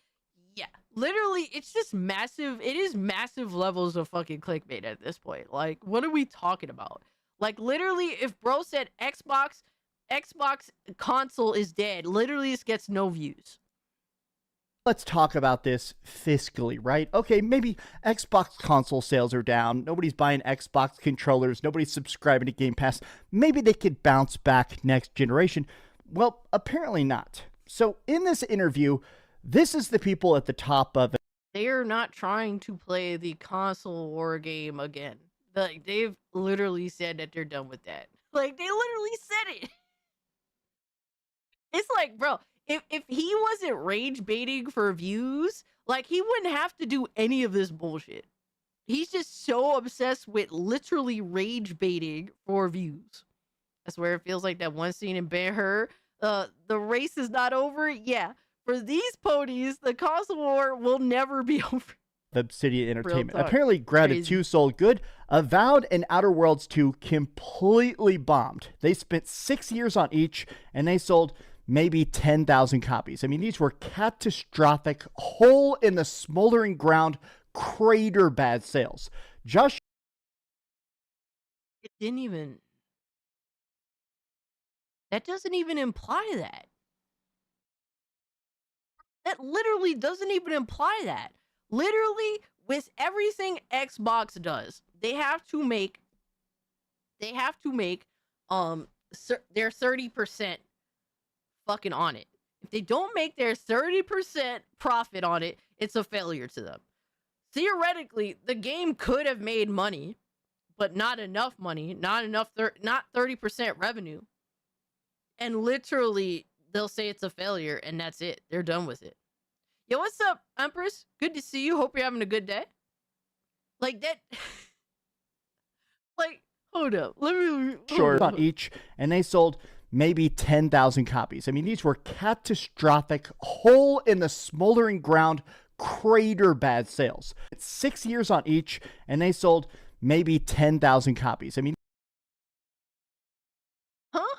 Yeah, literally, it's just massive. It is massive levels of fucking clickbait at this point. Like, what are we talking about? Like, literally, if bro said Xbox console is dead, literally this gets no views. Let's talk about this fiscally, right? Okay, maybe Xbox console sales are down. Nobody's buying Xbox controllers. Nobody's subscribing to Game Pass. Maybe they could bounce back next generation. Well, apparently not. So in this interview, this is the people at the top of it. They are not trying to play the console war game again. They've literally said that they're done with that. Like, they literally said it. It's like, bro, if he wasn't rage baiting for views, like, he wouldn't have to do any of this bullshit. He's just so obsessed with literally rage baiting for views. That's where it feels like that one scene in Ben-Hur. The race is not over. Yeah. For these ponies, the console war will never be over. Obsidian Entertainment. Apparently, Grounded 2 sold good. Avowed and Outer Worlds 2 completely bombed. They spent 6 years on each, and they sold maybe 10,000 copies. I mean, these were catastrophic, hole in the smoldering ground, crater bad sales. Josh. It didn't even. That doesn't even imply that. That literally doesn't even imply that. Literally, with everything Xbox does, they have to make their 30% fucking on it. If they don't make their 30% profit on it, it's a failure to them. Theoretically, the game could have made money, but not enough money, not 30% revenue. And literally, they'll say it's a failure, and that's it. They're done with it. Yo, what's up, Empress? Good to see you. Hope you're having a good day. Like that. Like, hold up. Let me. Short on each, and they sold maybe 10,000 copies. I mean, these were catastrophic, hole in the smoldering ground, crater bad sales. It's 6 years on each, and they sold maybe 10,000 copies. I mean, huh?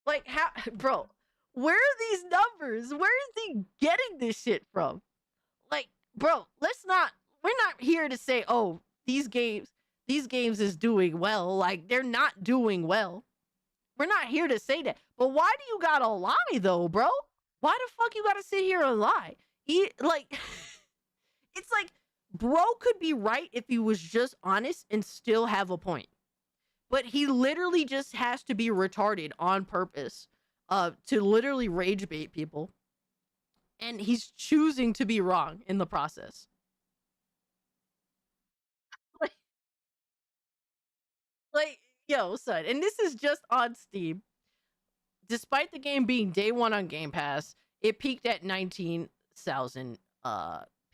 Like, how, bro? Where are these numbers? Where is he getting this shit from? Like, bro, we're not here to say, oh, these games is doing well. Like, they're not doing well. We're not here to say that. But why do you gotta lie, though, bro? Why the fuck you gotta sit here and lie? It's like, bro could be right if he was just honest and still have a point. But he literally just has to be retarded on purpose to literally rage bait people. And he's choosing to be wrong in the process. Like, yo, son. And this is just on Steam. Despite the game being day one on Game Pass, it peaked at 19,000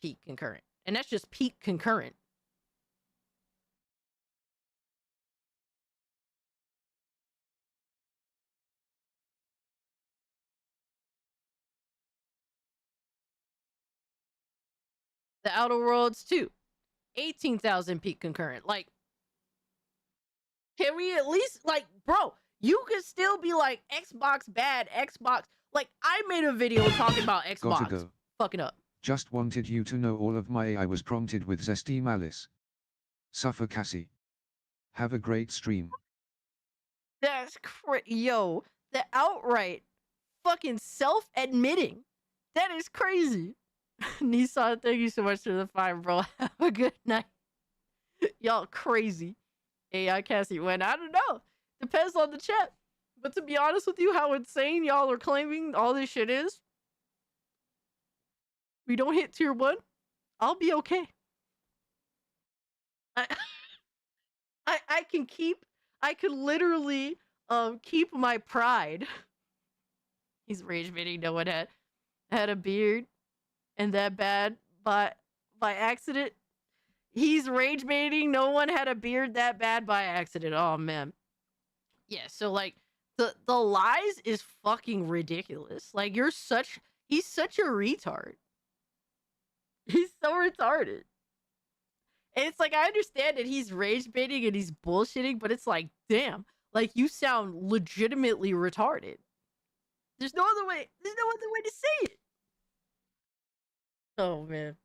peak concurrent. And that's just peak concurrent. The Outer Worlds 2, 18,000 peak concurrent. Like, can we at least, like, bro, you could still be like, Xbox bad, Xbox. Like, I made a video talking about Xbox Gotta go. fucking up. Just wanted you to know all of my AI was prompted with zesty malice. Suffer Cassie. Have a great stream. That's yo, the outright fucking self-admitting. That is crazy. Nissan, thank you so much for the 5, bro. Have a good night. Y'all crazy. AI Cassie went, I don't know. Depends on the chat. But to be honest with you, how insane y'all are claiming all this shit is, we don't hit tier 1, I'll be okay. I can literally keep my pride. He's rage baiting. No one had a beard and that bad by accident. He's rage baiting. No one had a beard that bad by accident. Oh man. Yeah, so like the lies is fucking ridiculous. Like he's such a retard. He's so retarded. And it's like, I understand that he's rage baiting and he's bullshitting, but it's like, damn, like you sound legitimately retarded. There's no other way to say it. Oh man.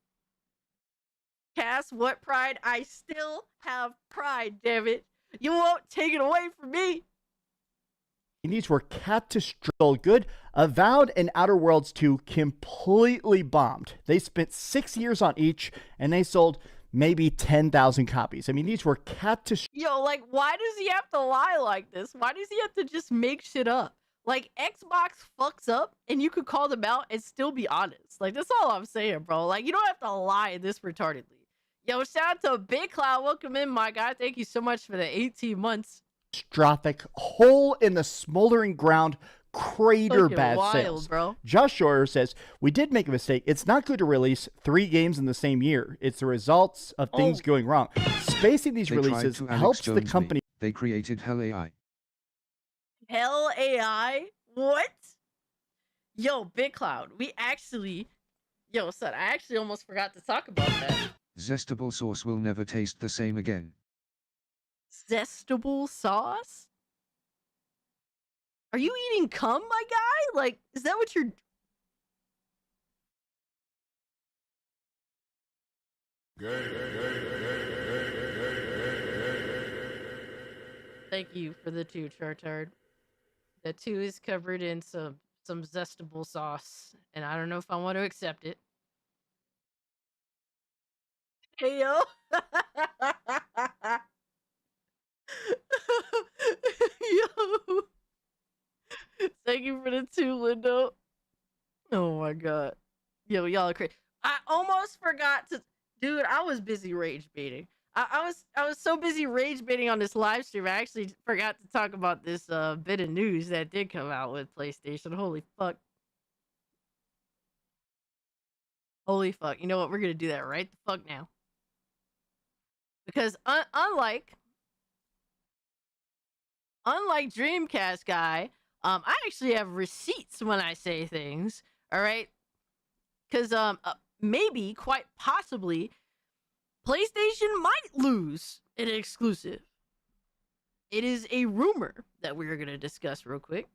Cass, what pride? I still have pride, damn it. You won't take it away from me. These were catastrophic good. Avowed and Outer Worlds 2 completely bombed. They spent 6 years on each, and they sold maybe 10,000 copies. I mean, these were catastrophic. Yo, like, why does he have to lie like this? Why does he have to just make shit up? Like, Xbox fucks up, and you could call them out and still be honest. Like, that's all I'm saying, bro. Like, you don't have to lie this retardedly. Yo, shout out to Big Cloud. Welcome in, my guy. Thank you so much for the 18 months. Catastrophic, hole in the smoldering ground, crater fucking bad wild, sales. Bro. Josh Shore says, we did make a mistake. It's not good to release 3 games in the same year. It's the results of things going wrong. Spacing these releases helps the company. They created Hell AI. Hell AI? What? Yo, Big Cloud. Yo, son, I actually almost forgot to talk about that. Zestable sauce will never taste the same again. Zestable sauce? Are you eating cum, my guy? Like, is that what you're... Thank you for the 2, Chartard. The 2 is covered in some zestable sauce, and I don't know if I want to accept it. Hey, yo. Yo. Thank you for the 2, Lindo. Oh my god. Yo, y'all are crazy. I almost forgot to, dude, I was busy rage baiting. I was so busy rage baiting on this live stream. I actually forgot to talk about this bit of news that did come out with PlayStation. Holy fuck. Holy fuck. You know what? We're gonna do that right the fuck now. Because unlike Dreamcast guy, I actually have receipts when I say things. All right, because maybe, quite possibly, PlayStation might lose an exclusive. It is a rumor that we're gonna discuss real quick.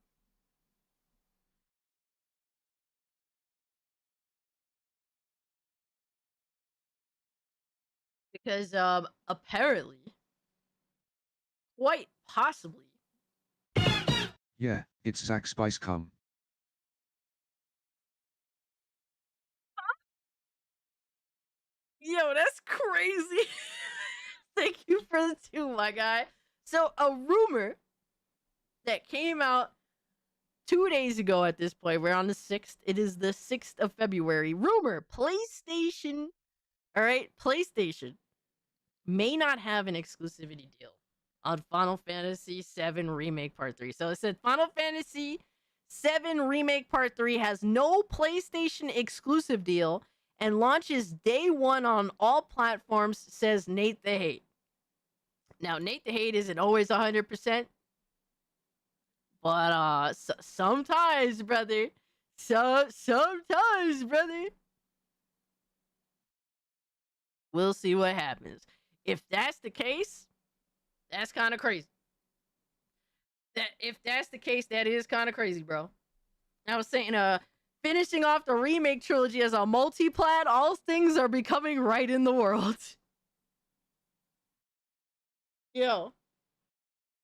Because apparently, quite possibly. Yeah, it's Zack Spice Cum. Yo, that's crazy. Thank you for the 2, my guy. So, a rumor that came out 2 days ago at this point. We're on the 6th. It is the 6th of February. Rumor, PlayStation, all right, PlayStation may not have an exclusivity deal on Final Fantasy VII Remake Part 3. So it said Final Fantasy VII Remake Part 3 has no PlayStation exclusive deal and launches day 1 on all platforms, says Nate the Hate. Now, Nate the Hate isn't always 100%, but sometimes, brother. Sometimes, brother. We'll see what happens. If that's the case, that's kind of crazy. If that's the case, that is kind of crazy, bro. I was saying, finishing off the remake trilogy as a multi-plat, all things are becoming right in the world. Yo.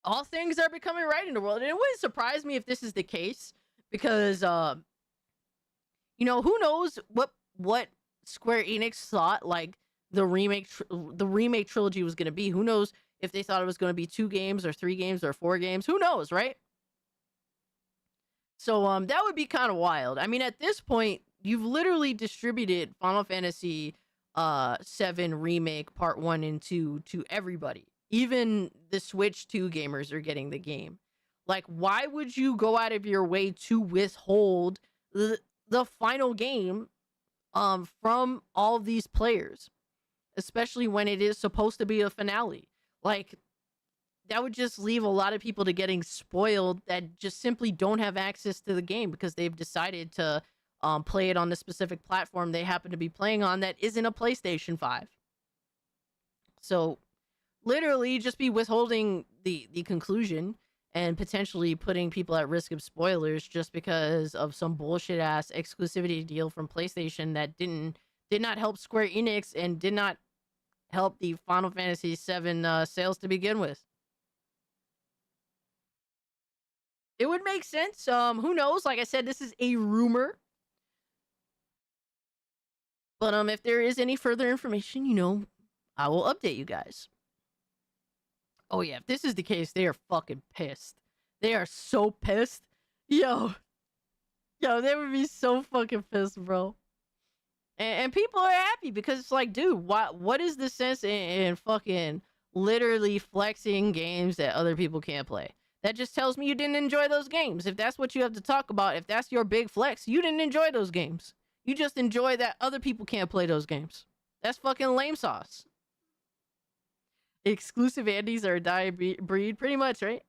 All things are becoming right in the world. And it wouldn't surprise me if this is the case. Because, you know, who knows what Square Enix thought, like, the remake trilogy was going to be. Who knows if they thought it was going to be 2 games or 3 games or 4 games. Who knows, right? So, that would be kind of wild. I mean, at this point, you've literally distributed Final Fantasy 7 Remake Part 1 and 2 to everybody. Even the Switch 2 gamers are getting the game. Like, why would you go out of your way to withhold the final game from all of these players? Especially when it is supposed to be a finale. Like, that would just leave a lot of people to getting spoiled that just simply don't have access to the game because they've decided to play it on the specific platform they happen to be playing on that isn't a PlayStation 5. So, literally just be withholding the conclusion and potentially putting people at risk of spoilers just because of some bullshit ass exclusivity deal from PlayStation that did not help Square Enix and did not help the Final Fantasy VII sales to begin with. It would make sense. Who knows? Like I said, this is a rumor. But if there is any further information, you know, I will update you guys. Oh yeah, if this is the case, they are fucking pissed. They are so pissed. Yo, they would be so fucking pissed, bro. And people are happy because it's like, dude, what is the sense in fucking literally flexing games that other people can't play? That just tells me you didn't enjoy those games. If that's what you have to talk about, if that's your big flex, you didn't enjoy those games. You just enjoy that other people can't play those games. That's fucking lame sauce. Exclusive Andes are a dying breed, pretty much, right?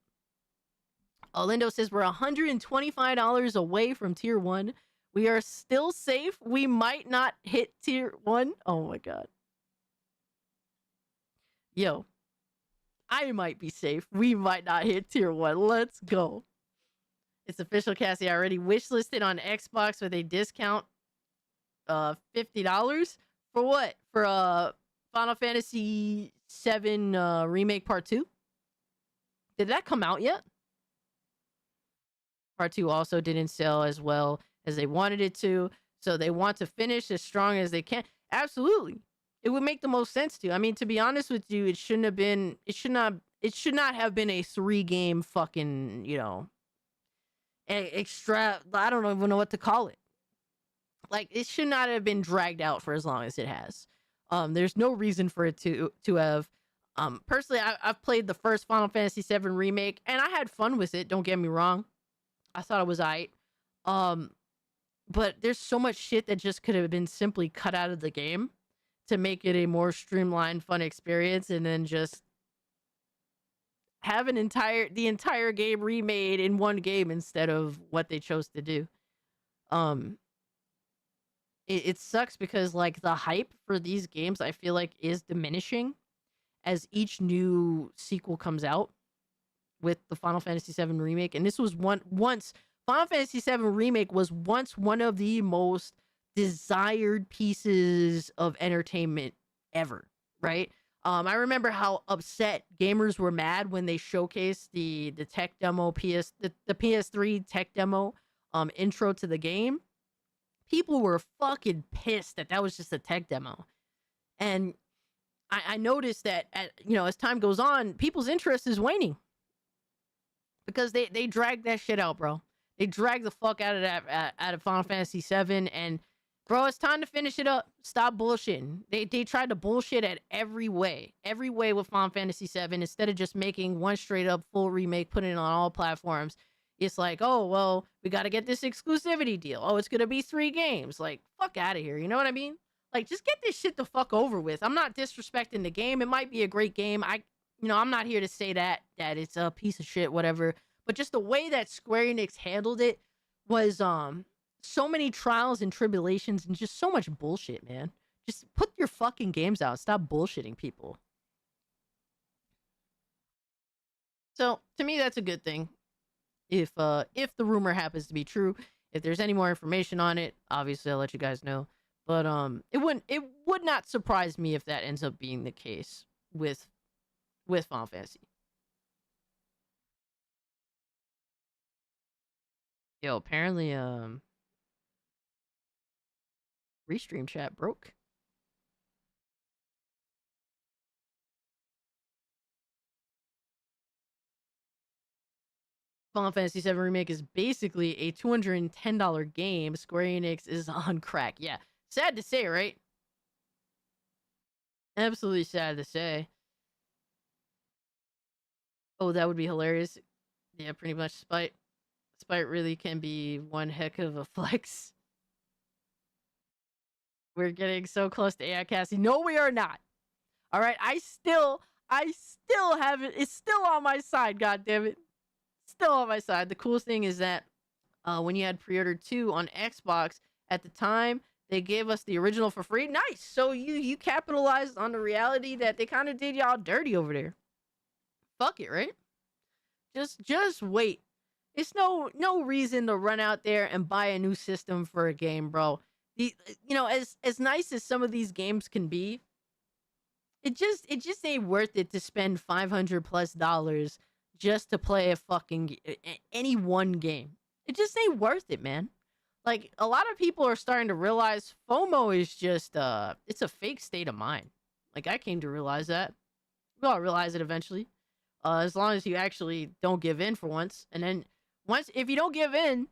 Lindo says we're $125 away from tier 1. We are still safe. We might not hit tier 1. Oh my god. Yo. I might be safe. We might not hit tier 1. Let's go. It's official, Cassie. I already wishlisted on Xbox with a discount. $50. For what? For Final Fantasy 7 Remake Part 2? Did that come out yet? Part 2 also didn't sell as well as they wanted it to. So they want to finish as strong as they can. Absolutely. It would make the most sense to. I mean, to be honest with you, it shouldn't have been. It should not have been a 3-game fucking, extra. I don't even know what to call it. Like, it should not have been dragged out for as long as it has. There's no reason for it to have. Personally, I've played the first Final Fantasy VII remake, and I had fun with it. Don't get me wrong. I thought it was aight. But there's so much shit that just could have been simply cut out of the game to make it a more streamlined, fun experience, and then just have the entire game remade in one game instead of what they chose to do. It sucks because, like, the hype for these games, I feel like, is diminishing as each new sequel comes out with the Final Fantasy VII remake. And this was once Final Fantasy VII remake was once one of the most desired pieces of entertainment ever, right? I remember how upset gamers were mad when they showcased the tech demo the PS3 tech demo intro to the game. People were fucking pissed that was just a tech demo. And I noticed that as time goes on, people's interest is waning. Because they drag that shit out, bro. They drag the fuck out of that out of Final Fantasy VII, and bro, it's time to finish it up. Stop bullshitting. They tried to bullshit at every way with Final Fantasy VII instead of just making one straight up full remake, putting it on all platforms. It's like, oh well, we got to get this exclusivity deal. Oh, it's gonna be 3 games. Like, fuck out of here. You know what I mean? Like, just get this shit the fuck over with. I'm not disrespecting the game. It might be a great game. I'm not here to say that it's a piece of shit, whatever. But just the way that Square Enix handled it was so many trials and tribulations and just so much bullshit, man. Just put your fucking games out. Stop bullshitting people. So to me, that's a good thing. If the rumor happens to be true, if there's any more information on it, obviously I'll let you guys know. But it would not surprise me if that ends up being the case with Final Fantasy. Yo, apparently Restream chat broke. Final Fantasy VII Remake is basically a $210 game. Square Enix is on crack. Yeah, sad to say, right? Absolutely sad to say. Oh, that would be hilarious. Yeah, pretty much. Spite really can be one heck of a flex. We're getting so close to AI casting. No, we are not. All right, I still have it. It's still on my side. God damn it, still on my side. The coolest thing is that when you had pre-order 2 on Xbox at the time, they gave us the original for free. Nice. So you capitalized on the reality that they kind of did y'all dirty over there. Fuck it, right? Just wait. It's no reason to run out there and buy a new system for a game, bro. As nice as some of these games can be, it just ain't worth it to spend $500+ just to play any one game. It just ain't worth it, man. Like, a lot of people are starting to realize FOMO is just it's a fake state of mind. Like, I came to realize that. We all realize it eventually. As long as you actually don't give in for once. And then if you don't give in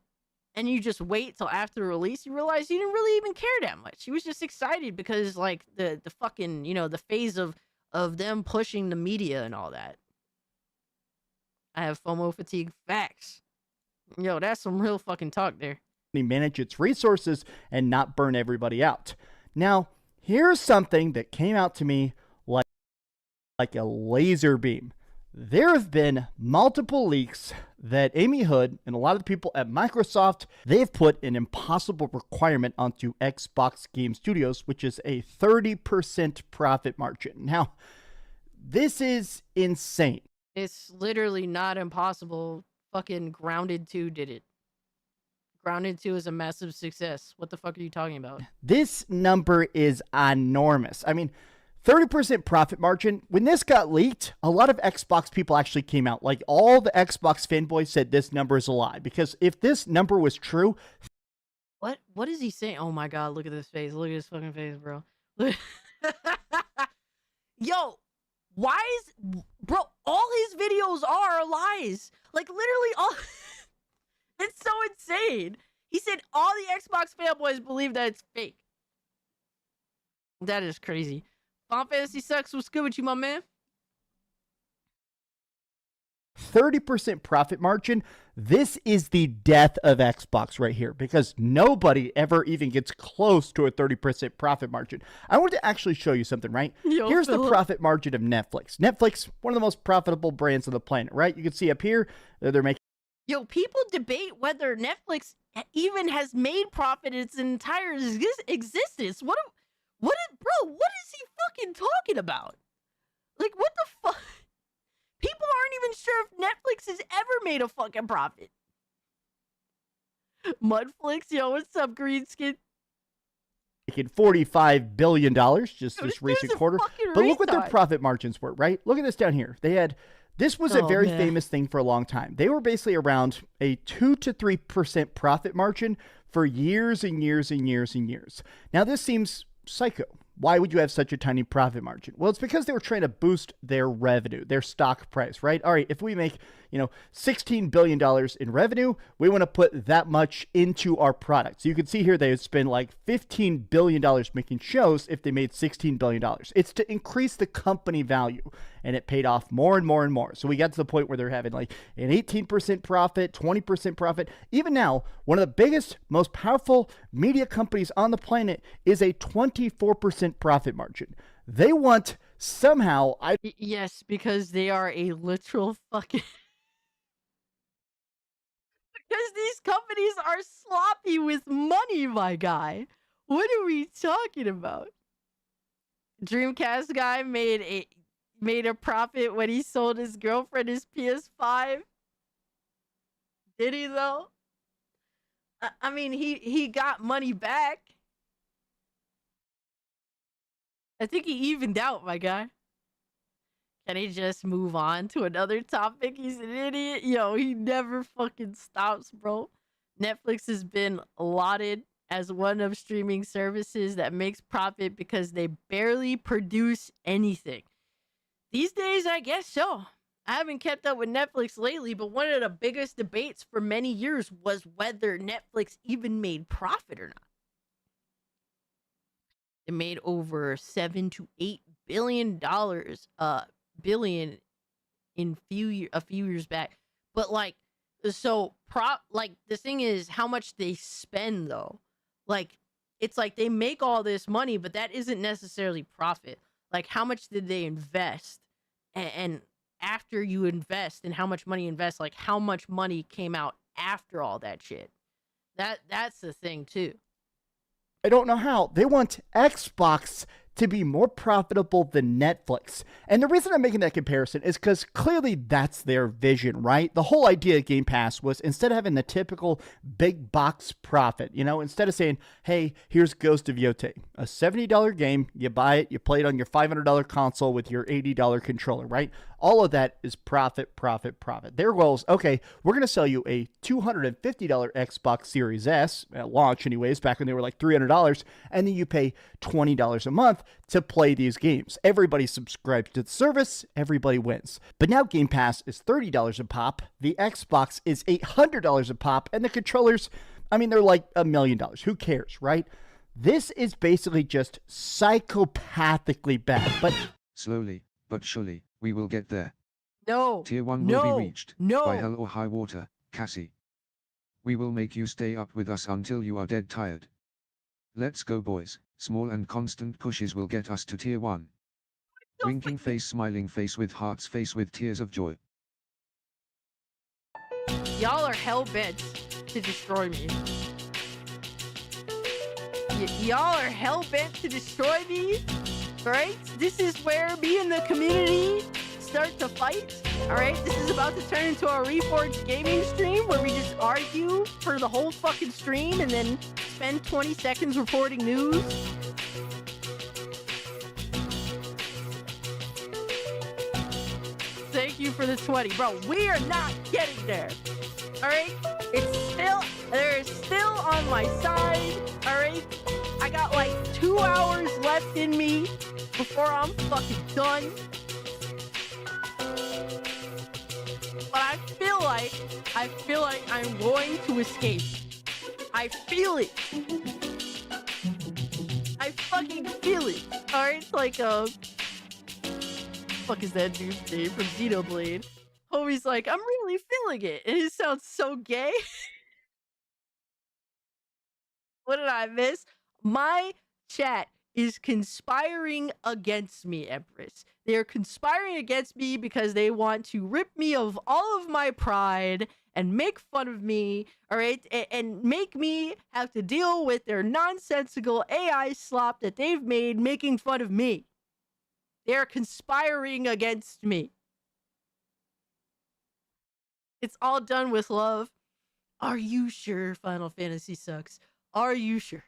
and you just wait till after release, you realize you didn't really even care that much. You was just excited because, like, the fucking, the phase of them pushing the media and all that. I have FOMO fatigue. Facts. Yo, that's some real fucking talk there. Manage its resources and not burn everybody out. Now, here's something that came out to me like a laser beam. There have been multiple leaks that Amy Hood and a lot of the people at Microsoft, they've put an impossible requirement onto Xbox Game Studios, which is a 30% profit margin. Now, this is insane. It's literally not impossible. Fucking Grounded 2 did it. Grounded 2 is a massive success. What the fuck are you talking about? This number is enormous. I mean, 30% profit margin. When this got leaked, a lot of Xbox people actually came out. Like, all the Xbox fanboys said this number is a lie. Because if this number was true... What is he saying? Oh my god, look at this face. Look at his fucking face, bro. Yo, why is bro? All his videos are lies. Like literally all. It's so insane. He said all the Xbox fanboys believe that it's fake. That is crazy. Final Fantasy sucks. What's good with you, my man? 30% profit margin. This is the death of Xbox right here because nobody ever even gets close to a 30% profit margin. I want to actually show you something, right? Here's the profit margin of Netflix. Netflix, one of the most profitable brands on the planet, right? You can see up here, they're making. Yo, people debate whether Netflix even has made profit its entire existence. Bro, what is he fucking talking about? Like, what the fuck? People aren't even sure if Netflix has ever made a fucking profit. Mudflix, yo, what's up, Greenskin? Making $45 billion just this recent quarter. But look what their profit margins were, right? Look at this down here. This was a very famous thing for a long time. They were basically around a 2 to 3% profit margin for years and years and years and years. Now, this seems psycho. Why would you have such a tiny profit margin? Well, it's because they were trying to boost their revenue, their stock price, right? All right, if we make, $16 billion in revenue, we want to put that much into our product. So you can see here they would spend like $15 billion making shows if they made $16 billion. It's to increase the company value, and it paid off more and more and more. So we got to the point where they're having like an 18% profit, 20% profit. Even now, one of the biggest, most powerful media companies on the planet is a 24% profit margin. They want somehow... Yes, because they are a literal fucking... Because these companies are sloppy with money, my guy. What are we talking about? Dreamcast guy made a profit when he sold his girlfriend his PS5. Did he though? I mean, he got money back. I think he evened out, my guy. Can he just move on to another topic? He's an idiot. Yo, he never fucking stops, bro. Netflix has been lauded as one of streaming services that makes profit because they barely produce anything. These days, I guess so. I haven't kept up with Netflix lately, but one of the biggest debates for many years was whether Netflix even made profit or not. It made over $7 to $8 billion in a few years back. But the thing is how much they spend though. Like it's like they make all this money, but that isn't necessarily profit. Like how much did they invest? And after you invest and how much money you invest, like how much money came out after all that shit. That's the thing too. I don't know how. They want Xbox to be more profitable than Netflix. And the reason I'm making that comparison is because clearly that's their vision, right? The whole idea of Game Pass was instead of having the typical big box profit, instead of saying, hey, here's Ghost of Yote, a $70 game, you buy it, you play it on your $500 console with your $80 controller, right? All of that is profit, profit, profit. Their goal is, okay, we're going to sell you a $250 Xbox Series S, at launch anyways, back when they were like $300, and then you pay $20 a month to play these games. Everybody subscribes to the service, everybody wins. But now Game Pass is $30 a pop, the Xbox is $800 a pop, and the controllers, they're like $1 million. Who cares, right? This is basically just psychopathically bad, but... Slowly, but surely, we will get there. No. Tier 1 will be reached by hell or high water, Cassie. We will make you stay up with us until you are dead tired. Let's go, boys. Small and constant pushes will get us to tier 1. Winking face, smiling face with hearts, face with tears of joy. Y'all are hell-bent to destroy me. Y'all are hell-bent to destroy me, right? This is where me and the community start to fight, all right? This is about to turn into a Reforged gaming stream where we just argue for the whole fucking stream and then spend 20 seconds reporting news. Thank you for the 20. Bro, we are not getting there, all right? They're still on my side, all right? I got like 2 hours left in me. before I'm fucking done. But I feel like I'm going to escape. I feel it. I fucking feel it. Alright, it's like, fuck is that dude's name from Xenoblade? Homie's like, I'm really feeling it. And it sounds so gay. What did I miss? My chat is conspiring against me, Empress. They are conspiring against me because they want to rip me of all of my pride and make fun of me, all right? And make me have to deal with their nonsensical AI slop that they've made making fun of me. They're conspiring against me. It's all done with love. Are you sure Final Fantasy sucks? Are you sure?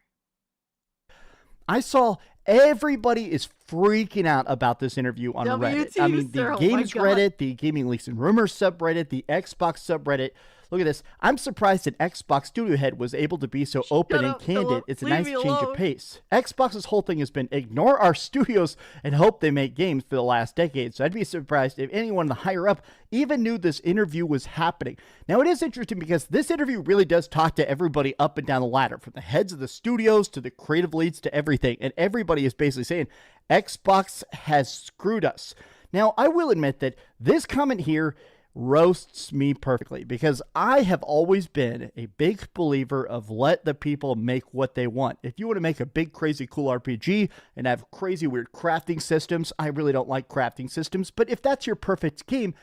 I saw everybody is freaking out about this interview on Reddit. I mean, the Games Reddit, the Gaming Leaks and Rumors subreddit, the Xbox subreddit. Look at this. I'm surprised that Xbox Studio Head was able to be so open and candid. Philip. It's a Leave nice me change alone. of pace. Xbox's whole thing has been ignore our studios and hope they make games for the last decade. So I'd be surprised if anyone the higher up even knew this interview was happening. Now, it is interesting because this interview really does talk to everybody up and down the ladder, from the heads of the studios to the creative leads to everything. And everybody is basically saying Xbox has screwed us. Now, I will admit that this comment here roasts me perfectly because I have always been a big believer of let the people make what they want. If you want to make a big, crazy, cool RPG and have crazy, weird crafting systems, I really don't like crafting systems, but if that's your perfect game,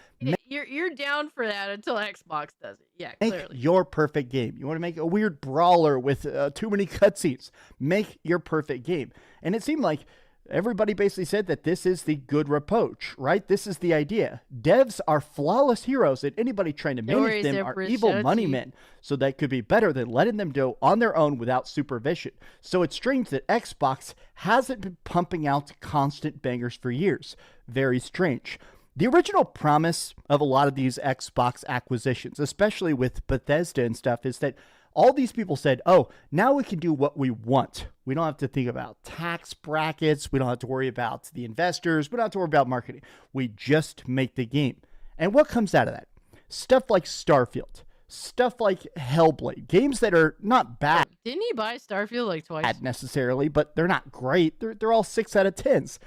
You're down for that until Xbox does it. Yeah, make clearly. your perfect game. You want to make a weird brawler with too many cutscenes, make your perfect game. And it seemed like everybody basically said that this is the good approach, right? This is the idea. Devs are flawless heroes, and anybody trying to manage them are evil money men. So that could be better than letting them do on their own without supervision. So it's strange that Xbox hasn't been pumping out constant bangers for years. Very strange. The original promise of a lot of these Xbox acquisitions, especially with Bethesda and stuff, is that all these people said, oh, now we can do what we want. We don't have to think about tax brackets. We don't have to worry about the investors. We don't have to worry about marketing. We just make the game. And what comes out of that? Stuff like Starfield. Stuff like Hellblade. Games that are not bad. Didn't he buy Starfield like twice? Bad necessarily, but they're not great. They're all 6 out of 10s.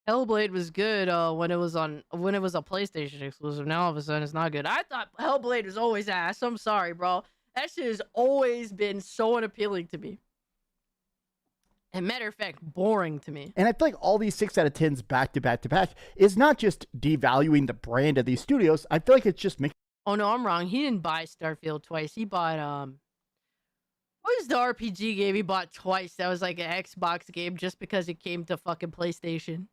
Hellblade was good when it was a PlayStation exclusive. Now all of a sudden it's not good. I thought Hellblade was always ass. I'm sorry, bro. That shit has always been so unappealing to me. And matter of fact, boring to me. And I feel like all these 6 out of 10s back to back to back is not just devaluing the brand of these studios. I feel like it's just making. Oh no, I'm wrong. He didn't buy Starfield twice. He bought what was the RPG game he bought twice? That was like an Xbox game just because it came to fucking PlayStation.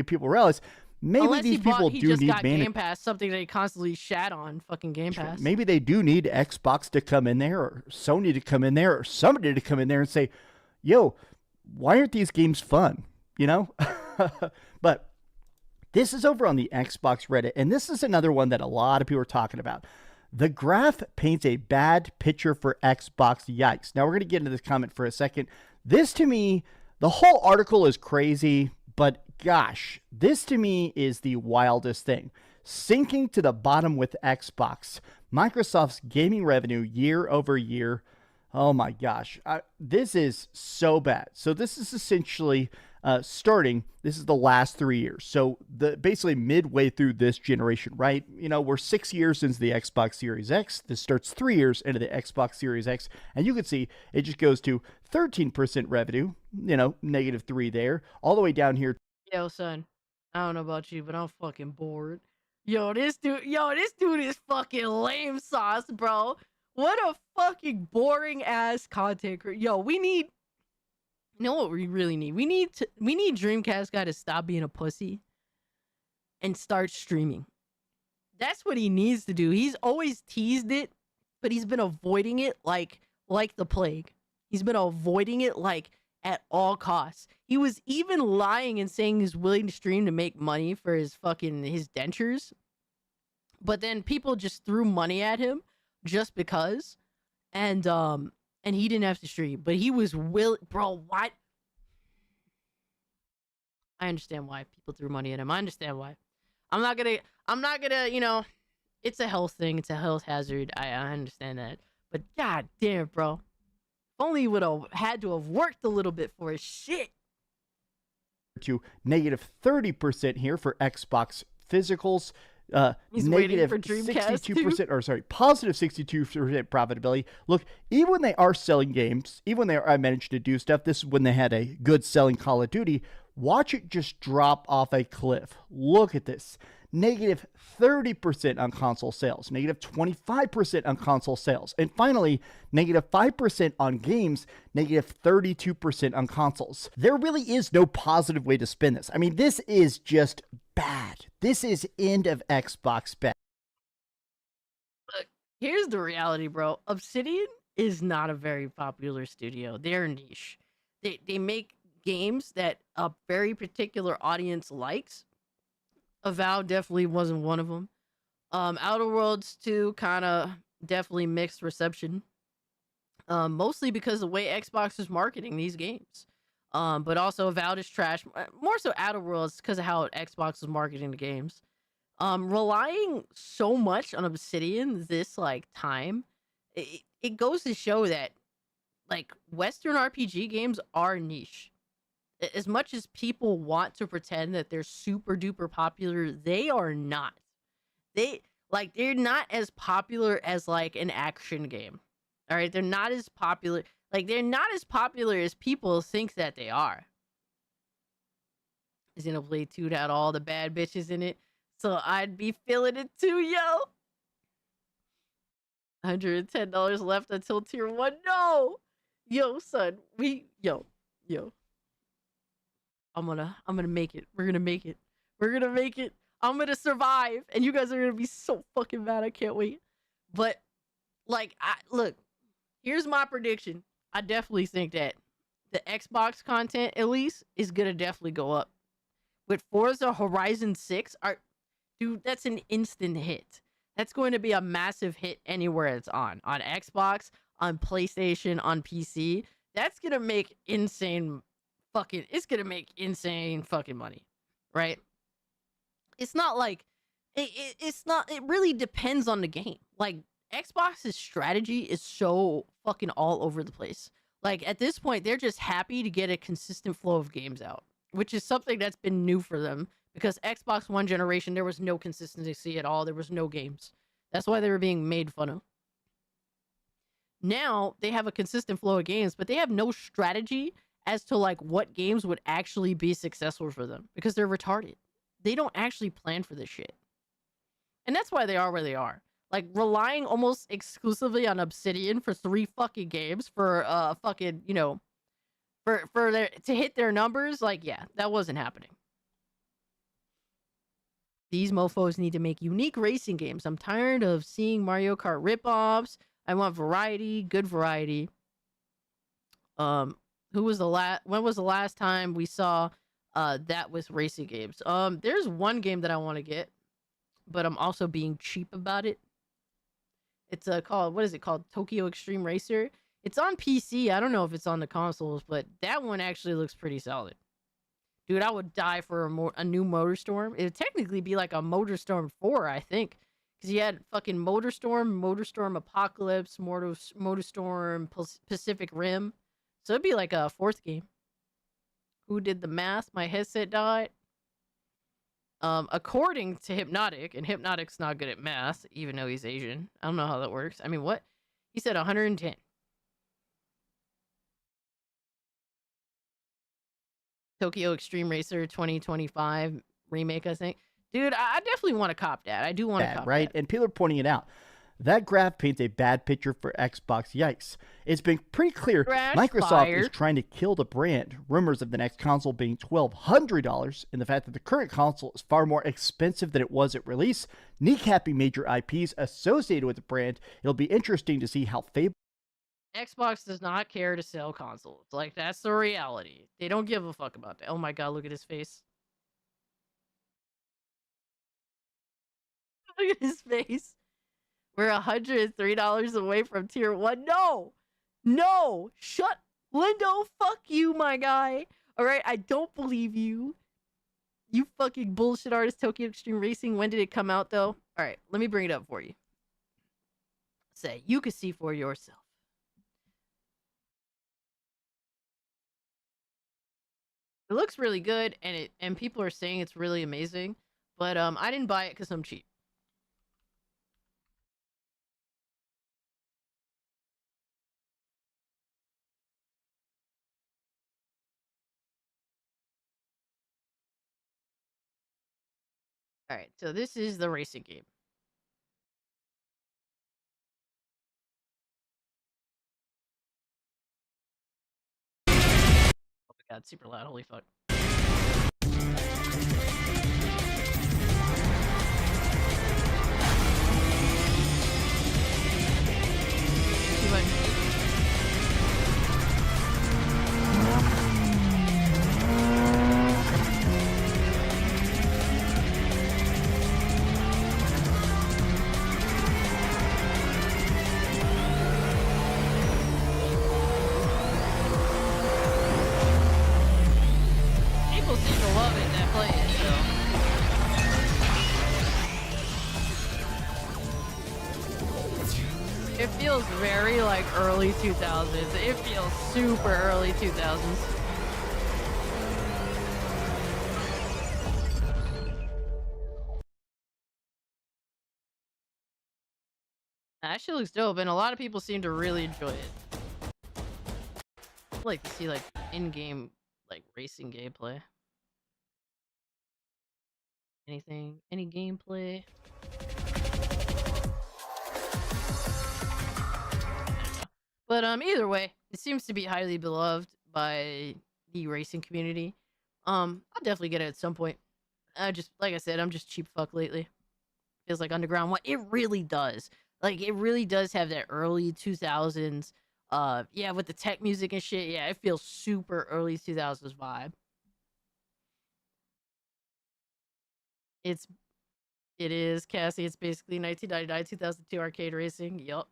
People realize maybe Unless these people he do just need got Game Pass, something that he constantly shat on. Fucking Game Pass. Maybe they do need Xbox to come in there, or Sony to come in there, or somebody to come in there and say, yo, why aren't these games fun? You know? But this is over on the Xbox Reddit, and this is another one that a lot of people are talking about. The graph paints a bad picture for Xbox. Yikes. Now, we're going to get into this comment for a second. This, to me, the whole article is crazy, but gosh, this to me is the wildest thing. Sinking to the bottom with Xbox. Microsoft's gaming revenue year over year. Oh my gosh. This is so bad. So this is essentially starting, this is the last 3 years. So basically midway through this generation, right? You know, we're 6 years since the Xbox Series X. This starts 3 years into the Xbox Series X. And you can see it just goes to 13% revenue, you know, -3 there, all the way down here. Yo, son, I don't know about you, but I'm fucking bored. Yo, this dude is fucking lame sauce, bro. What a fucking boring ass content creator. Yo, you know what we really need? We need Dreamcast guy to stop being a pussy and start streaming. That's what he needs to do. He's always teased it, but he's been avoiding it like the plague. He's been avoiding it like at all costs. He was even lying and saying he's willing to stream to make money for his dentures. But then people just threw money at him just because. And he didn't have to stream. But he was bro, what? I understand why people threw money at him. I understand why. I'm not gonna, you know, it's a health thing. It's a health hazard. I understand that. But god damn, bro. If only you would have had to have worked a little bit for his shit. To negative 30% here for Xbox physicals. He's negative waiting for Dreamcast 62%, too. or sorry, positive 62% profitability. Look, even when they are selling games, even when they are managed to do stuff, this is when they had a good selling Call of Duty. Watch it just drop off a cliff. Look at this. Negative 30% on console sales, negative 25% on console sales, and finally, negative 5% on games, negative 32% on consoles. There really is no positive way to spin this. I mean, this is just bad. This is end of Xbox bad. Look, here's the reality, bro. Obsidian is not a very popular studio. They're niche. They make games that a very particular audience likes. Avowed definitely wasn't one of them. Outer Worlds 2 kind of definitely mixed reception. Mostly because of the way Xbox is marketing these games. But also Avowed is trash. More so Outer Worlds because of how Xbox is marketing the games. Relying so much on Obsidian this like time, it goes to show that like Western RPG games are niche. As much as people want to pretend that they're super duper popular, they are not. They're not as popular as like an action game. All right, they're not as popular. Like they're not as popular as people think that they are. Xenoblade 2 had all the bad bitches in it, so I'd be feeling it too, yo. $110 left until tier 1. No, yo, son, yo. I'm gonna make it. We're gonna make it. We're gonna make it. I'm gonna survive, and you guys are gonna be so fucking mad. I can't wait. But like, look, here's my prediction. I definitely think that the Xbox content, at least, is gonna definitely go up. With Forza Horizon 6, dude, that's an instant hit. That's going to be a massive hit anywhere it's on Xbox, on PlayStation, on PC. That's gonna make it's gonna make insane fucking money, right? It's not like it really depends on the game. Like Xbox's strategy is so fucking all over the place. Like at this point, they're just happy to get a consistent flow of games out, which is something that's been new for them because Xbox One generation, there was no consistency at all. There was no games. That's why they were being made fun of. Now they have a consistent flow of games, but they have no strategy as to like what games would actually be successful for them because they're retarded. They don't actually plan for this shit. And that's why they are where they are. Like relying almost exclusively on Obsidian for 3 fucking games for fucking, you know, for their to hit their numbers, like yeah, that wasn't happening. These mofos need to make unique racing games. I'm tired of seeing Mario Kart ripoffs. I want variety, good variety. When was the last time we saw that with racing games? There's one game that I want to get, but I'm also being cheap about it. It's called, what is it called? Tokyo Extreme Racer. It's on PC. I don't know if it's on the consoles, but that one actually looks pretty solid. Dude, I would die for a new Motorstorm. It would technically be like a Motorstorm 4, I think. Because you had fucking Motorstorm Apocalypse, Motorstorm Pacific Rim. So it'd be like a 4th game. Who did the math? My headset died. According to Hypnotic, and Hypnotic's not good at math, even though he's Asian. I don't know how that works. I mean, what? He said 110. Tokyo Extreme Racer 2025 remake, I think. Dude, I definitely want to cop that. I do want to cop right? that. And people are pointing it out. That graph paints a bad picture for Xbox. Yikes. It's been pretty clear Microsoft is trying to kill the brand. Rumors of the next console being $1,200 and the fact that the current console is far more expensive than it was at release, kneecapping major IPs associated with the brand. It'll be interesting to see how Fable. Xbox does not care to sell consoles. Like, that's the reality. They don't give a fuck about that. Oh my god, look at his face. Look at his face. We're $103 away from tier 1. No! Shut. Lindo, fuck you, my guy. Alright, I don't believe you. You fucking bullshit artist, Tokyo Extreme Racing. When did it come out, though? All right, let me bring it up for you. Say, you can see for yourself. It looks really good, and people are saying it's really amazing. But I didn't buy it because I'm cheap. All right, so this is the racing game. Oh my god, super loud. Holy fuck. Too much. People seem to love it that play it, so. It feels very like early 2000s. It feels super early 2000s. That shit looks dope, and a lot of people seem to really enjoy it. I'd like to see like in-game like racing gameplay. Anything? Any gameplay? But either way, it seems to be highly beloved by the racing community. I'll definitely get it at some point. Just like I said, I'm just cheap fuck lately. Feels like Underground 1. It really does. Like, it really does have that early 2000s, yeah, with the tech music and shit. Yeah, it feels super early 2000s vibe. It is, Cassie. It's basically 1999, 2002 arcade racing. Yup.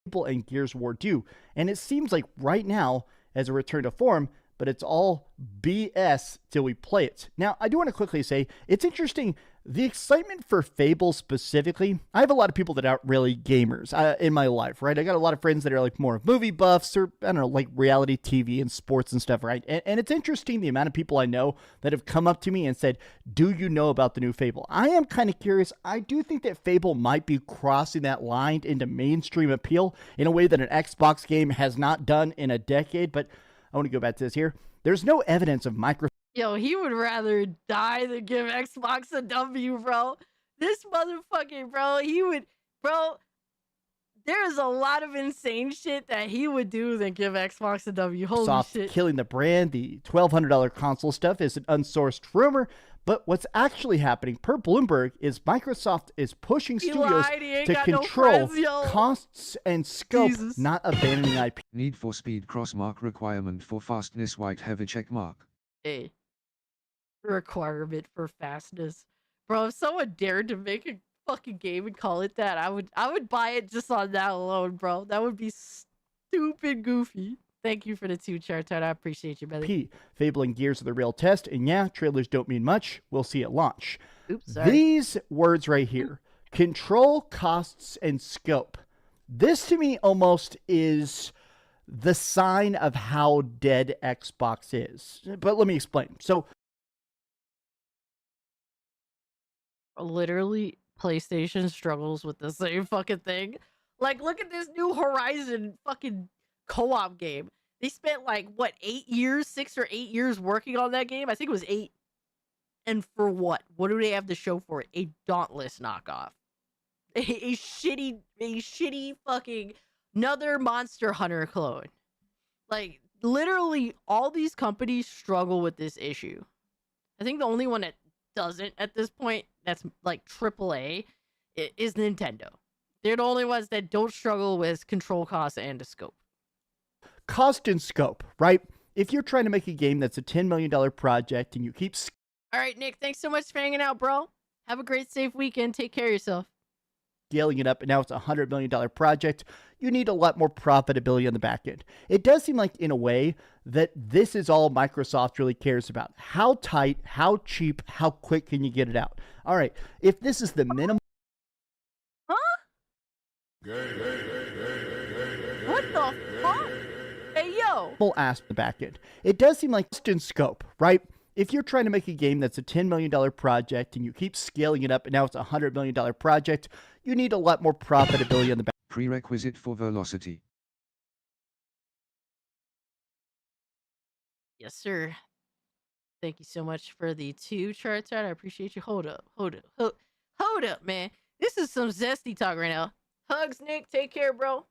People and Gears of War do, and it seems like right now, as a return to form, but it's all BS till we play it. Now, I do want to quickly say, it's interesting, the excitement for Fable specifically, I have a lot of people that aren't really gamers in my life, right? I got a lot of friends that are like more movie buffs or, I don't know, like reality TV and sports and stuff, right? And it's interesting the amount of people I know that have come up to me and said, do you know about the new Fable? I am kind of curious. I do think that Fable might be crossing that line into mainstream appeal in a way that an Xbox game has not done in a decade, but I want to go back to this here. There's no evidence of Microsoft. Yo, he would rather die than give Xbox a W, bro. This motherfucking bro, there is a lot of insane shit that he would do than give Xbox a W. Holy shit. Killing the brand, the $1,200 console stuff is an unsourced rumor. But what's actually happening, per Bloomberg, is Microsoft is pushing studios to control costs and scope, not abandoning IP. Need for speed cross mark requirement for fastness white heavy check mark. Hey, requirement for fastness, bro. If someone dared to make a fucking game and call it that, I would buy it just on that alone, bro. That would be stupid goofy. Thank you for the 2 charts, I appreciate you, brother. Fable and Gears are the real test, and yeah, trailers don't mean much. We'll see at launch. Oops, sorry. These words right here, control, costs, and scope. This to me almost is the sign of how dead Xbox is. But let me explain. So, literally, PlayStation struggles with the same fucking thing. Like, look at this new Horizon fucking co-op game. They spent like what 6 or 8 years working on that game. I think it was 8. And for what do they have to show for it? A Dauntless knockoff, a shitty fucking another Monster Hunter clone. Like, literally all these companies struggle with this issue. I think the only one that doesn't at this point, that's like AAA, is Nintendo. They're the only ones that don't struggle with control costs and the scope. Cost and scope, right? If you're trying to make a game that's a $10 million project and you keep... All right, Nick, thanks so much for hanging out, bro. Have a great, safe weekend. Take care of yourself. scaling it up, and now it's a $100 million project, you need a lot more profitability on the back end. It does seem like, in a way, that this is all Microsoft really cares about. How tight, how cheap, how quick can you get it out? All right, if this is the minimum... Huh? What the fuck? Hey, yo! ...ask the back end. It does seem like just in scope, right? If you're trying to make a game that's a $10 million project and you keep scaling it up and now it's a $100 million project, you need a lot more profitability on the back. Prerequisite for velocity. Yes, sir. Thank you so much for the 2 charts out. I appreciate you. Hold up, man. This is some zesty talk right now. Hugs, Nick. Take care, bro.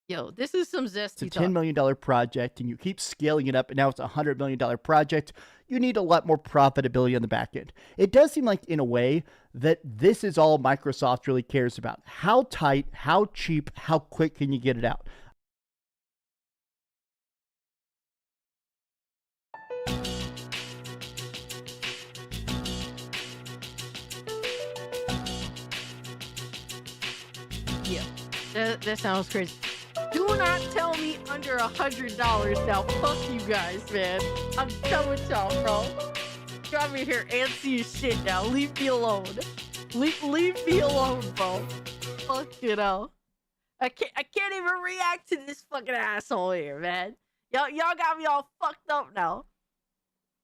Yo, this is some zesty talk. It's a $10 million project and you keep scaling it up and now it's a $100 million project. You need a lot more profitability on the back end. It does seem like, in a way, that this is all Microsoft really cares about. How tight, how cheap, how quick can you get it out? Yeah, that sounds crazy. Do not tell me under $100 now. Fuck you guys, man. I'm done with y'all, bro. Got me here antsy as shit now. Leave me alone. Leave me alone, bro. Fuck you know. I can't even react to this fucking asshole here, man. Y'all got me all fucked up now.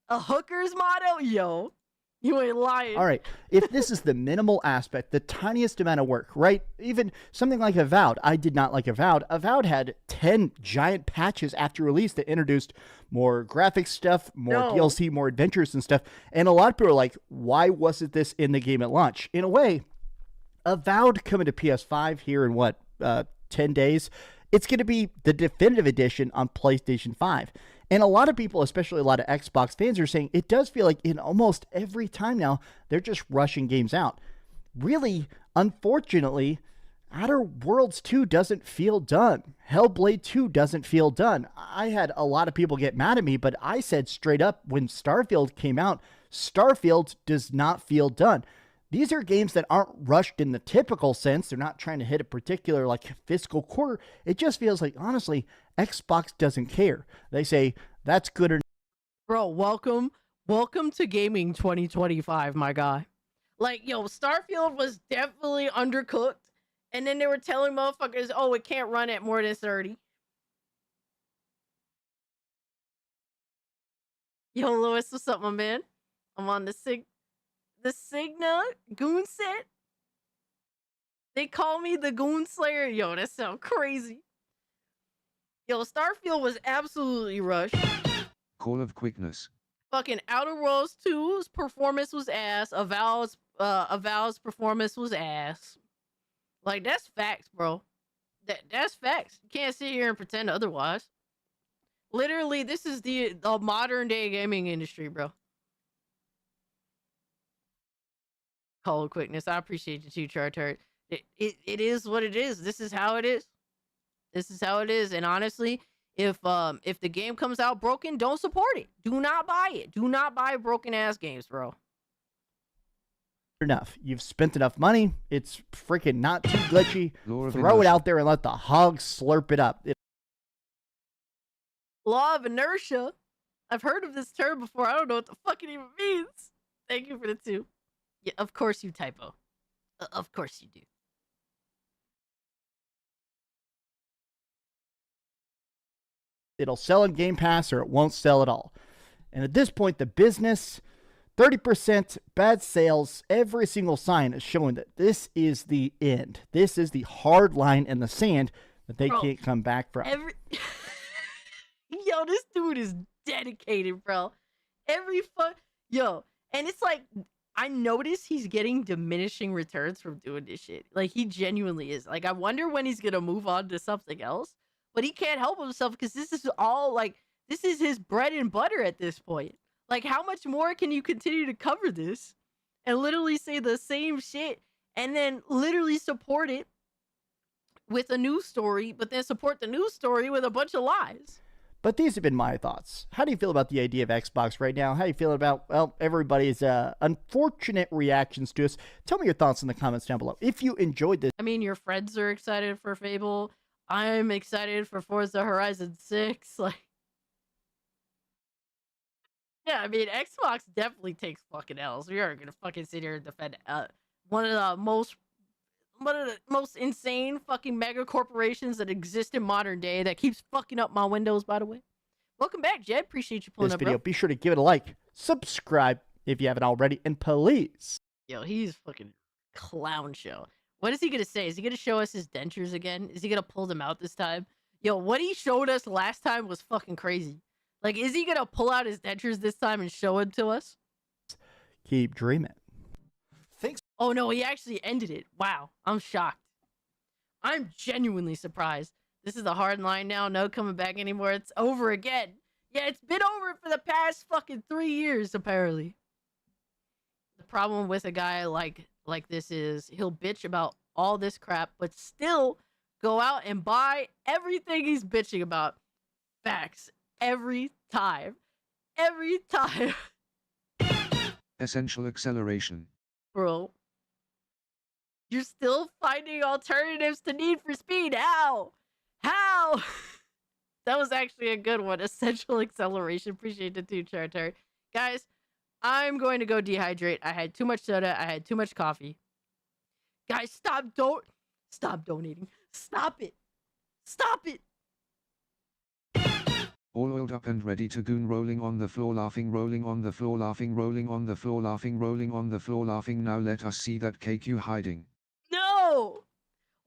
A hooker's motto? Yo. You ain't lying. All right. If this is the minimal aspect, the tiniest amount of work, right? Even something like Avowed. I did not like Avowed. Avowed had 10 giant patches after release that introduced more graphic stuff, more DLC, more adventures and stuff. And a lot of people are like, why wasn't this in the game at launch? In a way, Avowed coming to PS5 here in 10 days. It's going to be the definitive edition on PlayStation 5. And a lot of people, especially a lot of Xbox fans, are saying it does feel like in almost every time now, they're just rushing games out. Really, unfortunately, Outer Worlds 2 doesn't feel done. Hellblade 2 doesn't feel done. I had a lot of people get mad at me, but I said straight up when Starfield came out, Starfield does not feel done. These are games that aren't rushed in the typical sense. They're not trying to hit a particular fiscal quarter. It just feels like, honestly, Xbox doesn't care. They say, that's good enough. Bro, welcome to gaming 2025, my guy. Like, yo, Starfield was definitely undercooked. And then they were telling motherfuckers, oh, it can't run at more than 30. Yo, Lewis, what's up, my man? I'm on the Signa Goon set. They call me the Goon Slayer. Yo, that sounds crazy. Yo, Starfield was absolutely rushed. Call of quickness. Fucking Outer Worlds 2's performance was ass. Avowed's performance was ass. Like, that's facts, bro. That's facts. You can't sit here and pretend otherwise. Literally, this is the modern day gaming industry, bro. Call of quickness. I appreciate you too, Chartart. It is what it is. This is how it is. This is how it is. And honestly, if the game comes out broken, don't support it. Do not buy it. Do not buy broken ass games, bro. Enough. You've spent enough money. It's freaking not too glitchy. Throw it out there and let the hogs slurp it up. Law of inertia. I've heard of this term before. I don't know what the fuck it even means. Thank you for the 2. Yeah, of course you typo. Of course you do. It'll sell in Game Pass or it won't sell at all. And at this point, the business, 30% bad sales, every single sign is showing that this is the end. This is the hard line in the sand that they can't come back from. Yo, this dude is dedicated, bro. Yo, and it's like, I notice he's getting diminishing returns from doing this shit. Like, he genuinely is. Like, I wonder when he's gonna move on to something else. But he can't help himself because this is all, this is his bread and butter at this point. Like, how much more can you continue to cover this and literally say the same shit and then literally support it with a news story, but then support the news story with a bunch of lies? But these have been my thoughts. How do you feel about the idea of Xbox right now? How do you feel about, well, everybody's unfortunate reactions to us? Tell me your thoughts in the comments down below. If you enjoyed this. I mean, your friends are excited for Fable. I'm excited for Forza Horizon 6. Like, yeah, I mean, Xbox definitely takes fucking L's. We aren't gonna fucking sit here and defend one of the most insane fucking mega corporations that exist in modern day that keeps fucking up my Windows, by the way. Welcome back, Jed. Appreciate you pulling This up, video. bro. Be sure to give it a like, subscribe if you haven't already, and please. Yo, he's fucking clown show. What is he gonna say? Is he gonna show us his dentures again? Is he gonna pull them out this time? Yo, what he showed us last time was fucking crazy. Like, is he gonna pull out his dentures this time and show it to us? Keep dreaming. Thanks. Oh no, he actually ended it. Wow, I'm shocked. I'm genuinely surprised. This is a hard line now. No coming back anymore. It's over again. Yeah, it's been over for the past fucking 3 years, apparently. The problem with a guy like this is he'll bitch about all this crap, but still go out and buy everything he's bitching about. Facts. Every time. Every time. Essential acceleration. Bro. You're still finding alternatives to Need for Speed. How? How? That was actually a good one. Essential acceleration. Appreciate the 2 chart. Guys, I'm going to go dehydrate. I had too much soda. I had too much coffee. Guys, stop donating. Stop it. Stop it. All oiled up and ready to goon, rolling on the floor, laughing, rolling on the floor, laughing, rolling on the floor, laughing, rolling on the floor, laughing. Now let us see that KQ hiding. No!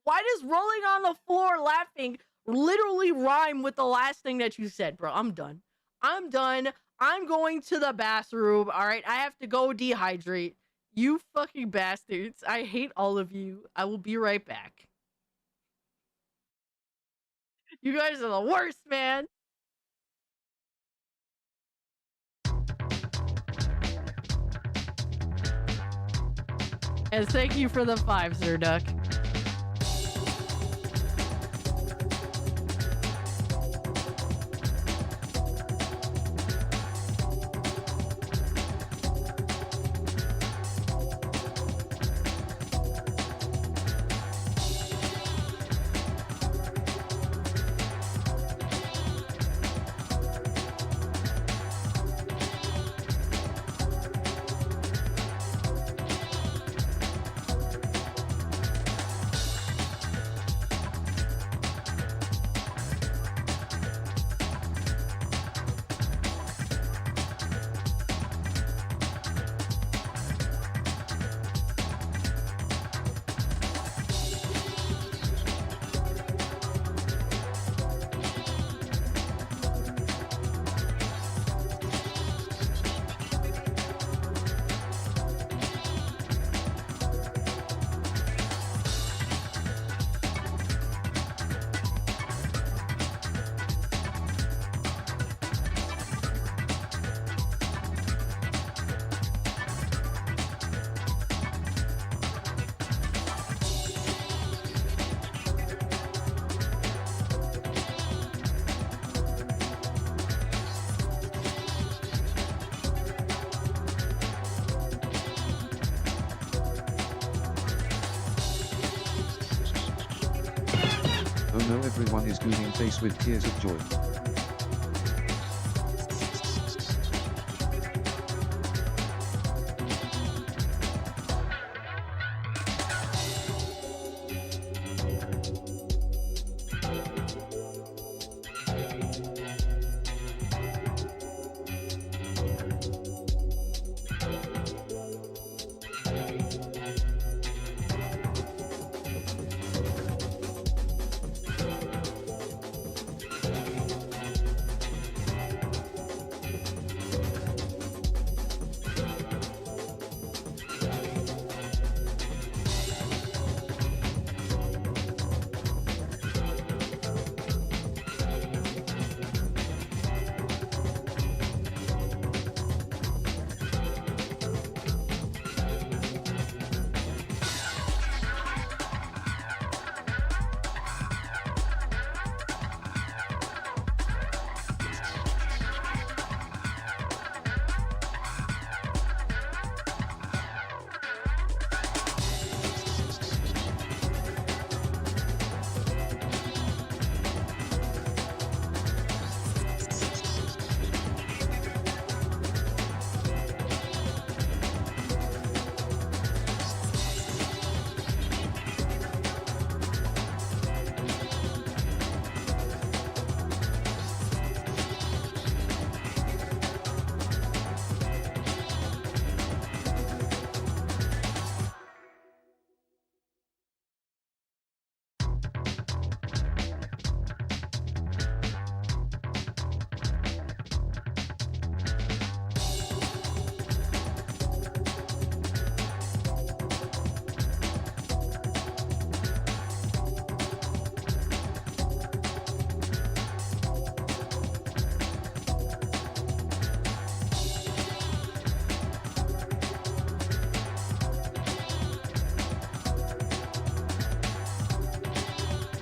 Why does rolling on the floor laughing literally rhyme with the last thing that you said, bro? I'm done. I'm done. I'm going to the bathroom, all right? I have to go dehydrate. You fucking bastards. I hate all of you. I will be right back. You guys are the worst, man. And thank you for the 5, Sir Duck. Oh no, everyone is gooning face with tears of joy.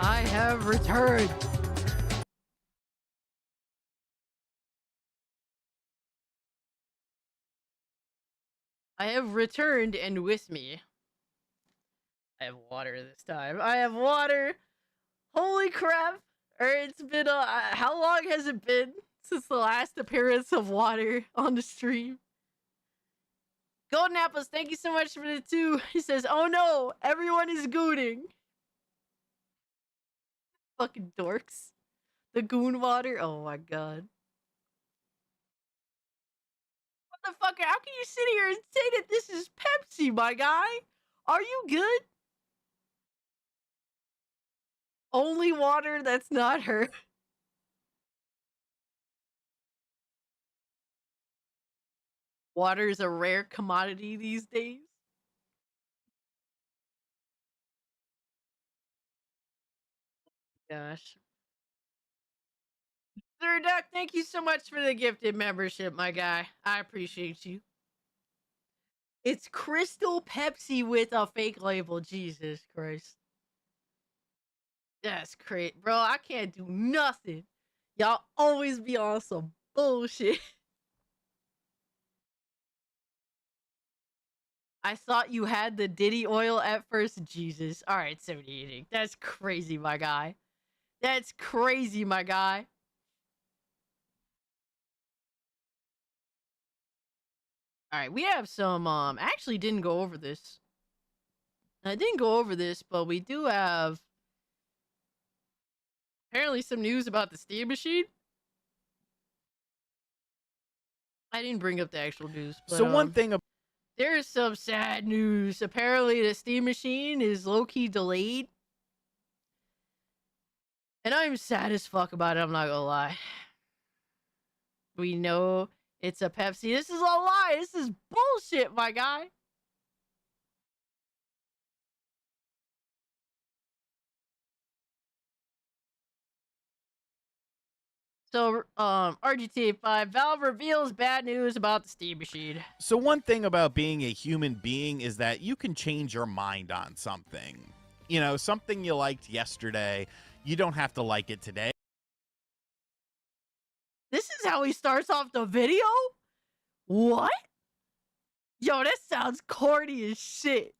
I have returned. I have returned, and with me, I have water this time. I have water. Holy crap. Or it's been, how long has it been since the last appearance of water on the stream? Golden Apples, thank you so much for the 2. He says, oh no, everyone is gooning. Fucking dorks. The goon water, oh my god. Motherfucker, how can you sit here and say that this is Pepsi, my guy? Are you good? Only water that's not her. Water is a rare commodity these days. Gosh. Sir Duck, thank you so much for the gifted membership, my guy. I appreciate you. It's Crystal Pepsi with a fake label. Jesus Christ. That's great, bro. I can't do nothing. Y'all always be on some bullshit. I thought you had the Diddy oil at first. Jesus. All right, 78. That's crazy, my guy. That's crazy, my guy. All right, we have some, I actually didn't go over this. I didn't go over this, but we do have apparently some news about the Steam machine. I didn't bring up the actual news. But, so one thing there's some sad news. Apparently the Steam machine is low-key delayed. And I'm sad as fuck about it, I'm not gonna lie. We know it's a Pepsi. This is a lie. This is bullshit, my guy. So, RGT 5, Valve reveals bad news about the Steam machine. So one thing about being a human being is that you can change your mind on something. You know, something you liked yesterday, you don't have to like it today. This is how he starts off the video? What? Yo, that sounds corny as shit.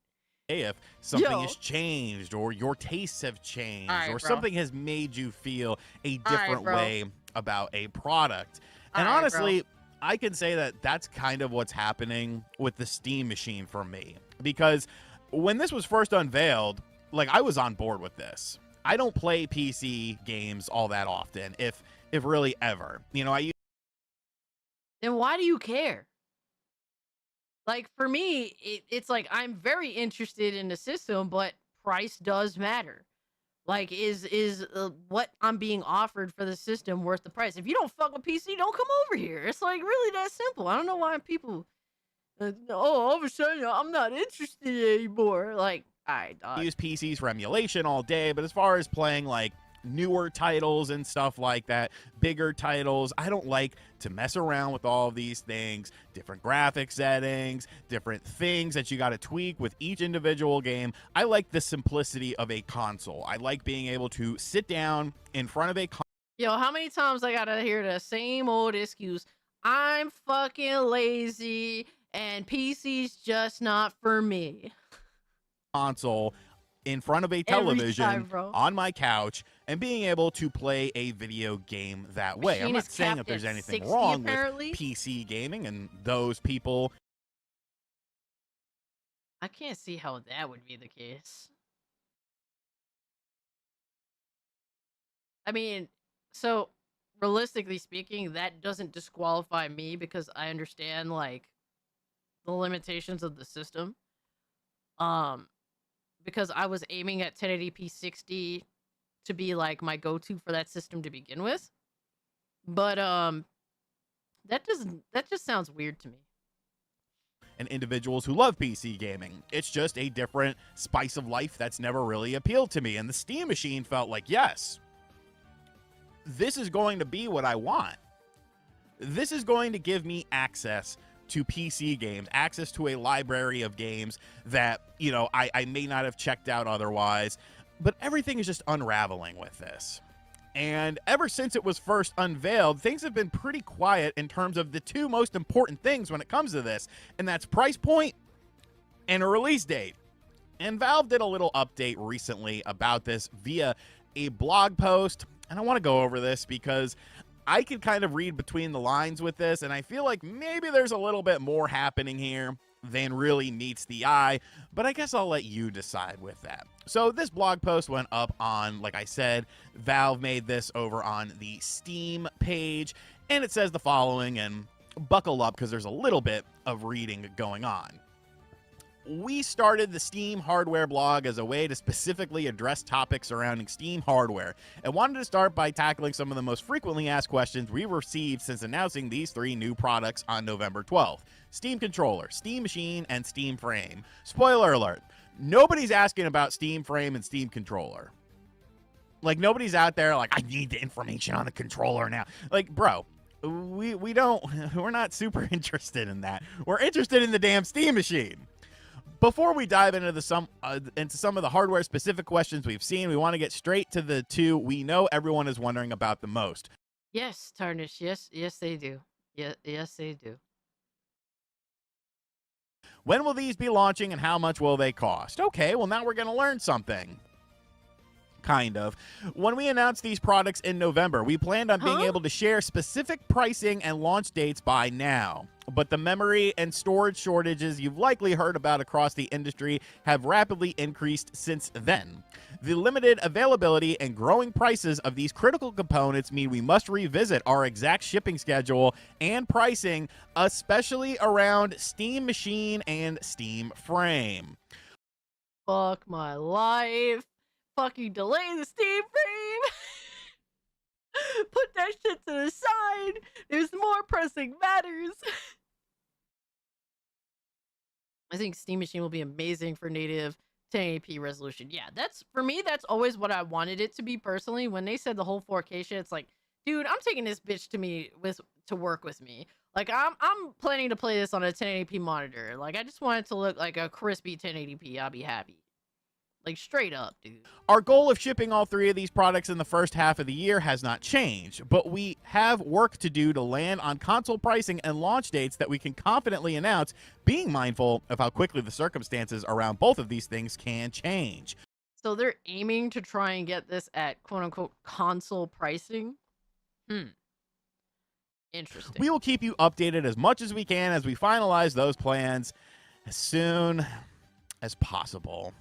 If something has changed or your tastes have changed or something has made you feel a different way about a product. And honestly, I can say that that's kind of what's happening with the Steam machine for me. Because when this was first unveiled, like, I was on board with this. I don't play PC games all that often, if really ever. You know, Then why do you care? Like, for me, it's like I'm very interested in the system, but price does matter. Like, is what I'm being offered for the system worth the price? If you don't fuck with PC, don't come over here. It's like really that simple. I don't know why people, all of a sudden I'm not interested anymore. Like, I use PCs for emulation all day, but as far as playing like newer titles and stuff like that, bigger titles, I don't like to mess around with all of these things, different graphic settings, different things that you got to tweak with each individual game. I like the simplicity of a console. I like being able to sit down in front of a Yo, how many times I gotta hear the same old excuse? I'm fucking lazy and PC's just not for me. Console in front of a television on my couch and being able to play a video game that way. I'm not saying that there's anything wrong with PC gaming and those people. I can't see how that would be the case. I mean, so realistically speaking, that doesn't disqualify me because I understand like the limitations of the system. Because I was aiming at 1080p 60 to be like my go-to for that system to begin with. But that just sounds weird to me. And individuals who love PC gaming. It's just a different spice of life that's never really appealed to me. And the Steam machine felt like, yes, this is going to be what I want. This is going to give me access to PC games, access to a library of games that, you know, I may not have checked out otherwise. But everything is just unraveling with this. And ever since it was first unveiled, things have been pretty quiet in terms of the two most important things when it comes to this, and that's price point and a release date. And Valve did a little update recently about this via a blog post, and I want to go over this because I can kind of read between the lines with this, and I feel like maybe there's a little bit more happening here than really meets the eye, but I guess I'll let you decide with that. So this blog post went up on, like I said, Valve made this over on the Steam page, and it says the following, and buckle up because there's a little bit of reading going on. We started the Steam hardware blog as a way to specifically address topics surrounding Steam hardware, and wanted to start by tackling some of the most frequently asked questions we received since announcing these 3 new products on November 12th. Steam Controller, Steam Machine, and Steam Frame. Spoiler alert, nobody's asking about Steam Frame and Steam Controller. Like, nobody's out there like, I need the information on the controller now. Like, bro, we're not super interested in that. We're interested in the damn Steam Machine. Before we dive into some of the hardware-specific questions we've seen, we want to get straight to the 2 we know everyone is wondering about the most. Yes, Tarnish. Yes, they do. Yes, they do. When will these be launching and how much will they cost? Okay, well, now we're going to learn something. Kind of. When we announced these products in November, we planned on being able to share specific pricing and launch dates by now. But the memory and storage shortages you've likely heard about across the industry have rapidly increased since then. The limited availability and growing prices of these critical components mean we must revisit our exact shipping schedule and pricing, especially around Steam Machine and Steam Frame. Fuck my life. Fucking delay the Steam Frame. Put that shit to the side. There's more pressing matters. I think Steam Machine will be amazing for native 1080p resolution. Yeah, that's for me. That's always what I wanted it to be personally. When they said the whole 4K shit, it's like, dude, I'm taking this bitch to work with me. Like, I'm planning to play this on a 1080p monitor. Like, I just want it to look like a crispy 1080p. I'll be happy. Like, straight up, dude. Our goal of shipping all 3 of these products in the first half of the year has not changed, but we have work to do to land on console pricing and launch dates that we can confidently announce, being mindful of how quickly the circumstances around both of these things can change. So they're aiming to try and get this at quote-unquote console pricing? Interesting. We will keep you updated as much as we can as we finalize those plans as soon as possible.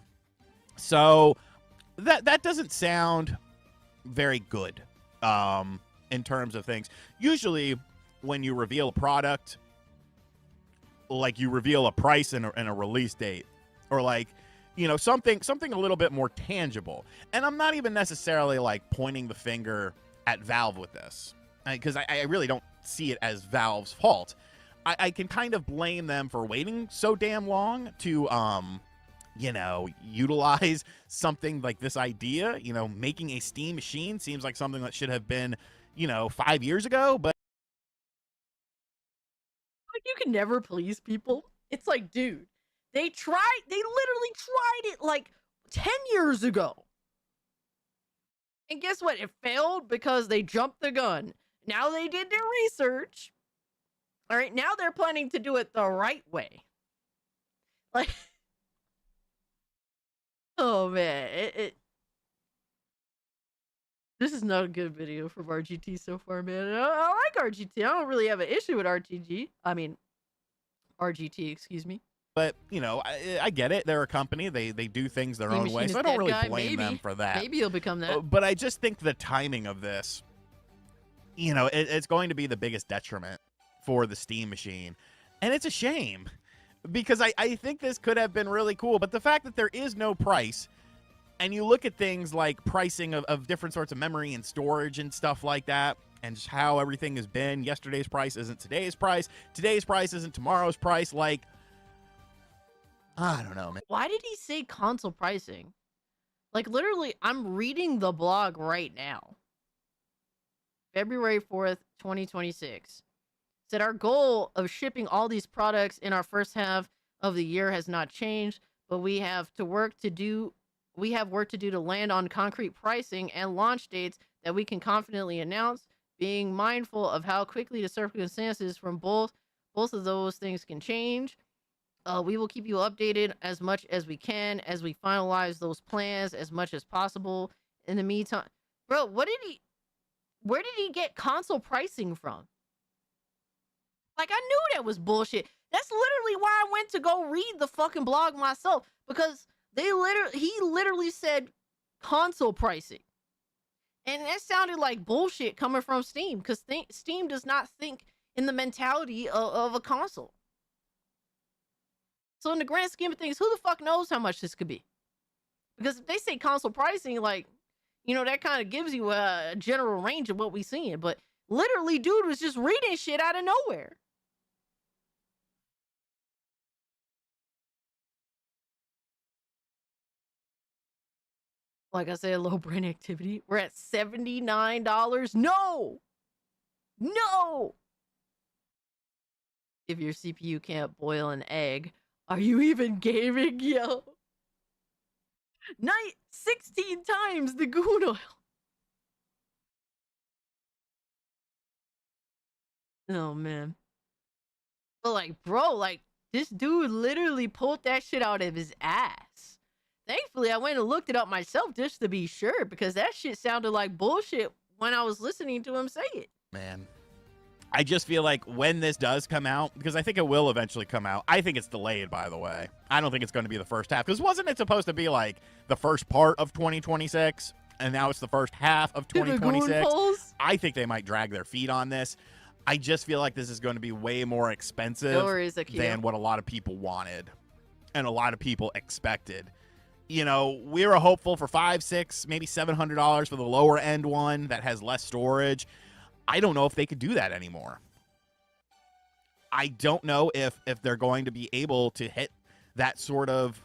So that doesn't sound very good in terms of things. Usually when you reveal a product, like you reveal a price and a release date, or like, you know, something a little bit more tangible. And I'm not even necessarily like pointing the finger at Valve with this, because I really don't see it as Valve's fault. I can kind of blame them for waiting so damn long to you know, utilize something like this idea. You know, making a Steam Machine seems like something that should have been, you know, 5 years ago, but like, you can never please people. It's like, dude, they literally tried it like 10 years ago. And guess what? It failed because they jumped the gun. Now they did their research. All right, now they're planning to do it the right way. Like, oh man, this is not a good video from RGT so far, man. I like RGT. I don't really have an issue with RGT, excuse me. But, you know, I get it. They're a company. They do things their own way, so I don't really blame them for that. Maybe he'll become that. But I just think the timing of this, you know, it's going to be the biggest detriment for the Steam Machine. And it's a shame, because I think this could have been really cool. But the fact that there is no price, and you look at things like pricing of different sorts of memory and storage and stuff like that, and just how everything has been, yesterday's price isn't today's price isn't tomorrow's price, like, I don't know, man. Why did he say console pricing? Like, literally, I'm reading the blog right now. February 4th, 2026. Said our goal of shipping all these products in our first half of the year has not changed, but we have to work to do we have work to do to land on concrete pricing and launch dates that we can confidently announce, being mindful of how quickly the circumstances from both of those things can change. We will keep you updated as much as we can as we finalize those plans as much as possible. In the meantime, bro, where did he get console pricing from? Like, I knew that was bullshit. That's literally why I went to go read the fucking blog myself, because he literally said console pricing. And that sounded like bullshit coming from Steam, because Steam does not think in the mentality of a console. So in the grand scheme of things, who the fuck knows how much this could be? Because if they say console pricing, like, you know, that kind of gives you a general range of what we seeing. But literally, dude was just reading shit out of nowhere. Like I said, low brain activity. We're at $79. No! If your CPU can't boil an egg, are you even gaming, yo? 16 times the Goon oil. Oh, man. But, like, bro, like, this dude literally pulled that shit out of his ass. Thankfully, I went and looked it up myself just to be sure, because that shit sounded like bullshit when I was listening to him say it. Man, I just feel like when this does come out, because I think it will eventually come out. I think it's delayed, by the way. I don't think it's going to be the first half, because wasn't it supposed to be like the first part of 2026? And now it's the first half of 2026. I think they might drag their feet on this. I just feel like this is going to be way more expensive than what a lot of people wanted and a lot of people expected. You know, we were hopeful for $500, $600, maybe $700 for the lower end one that has less storage. I don't know if they could do that anymore. I don't know if they're going to be able to hit that sort of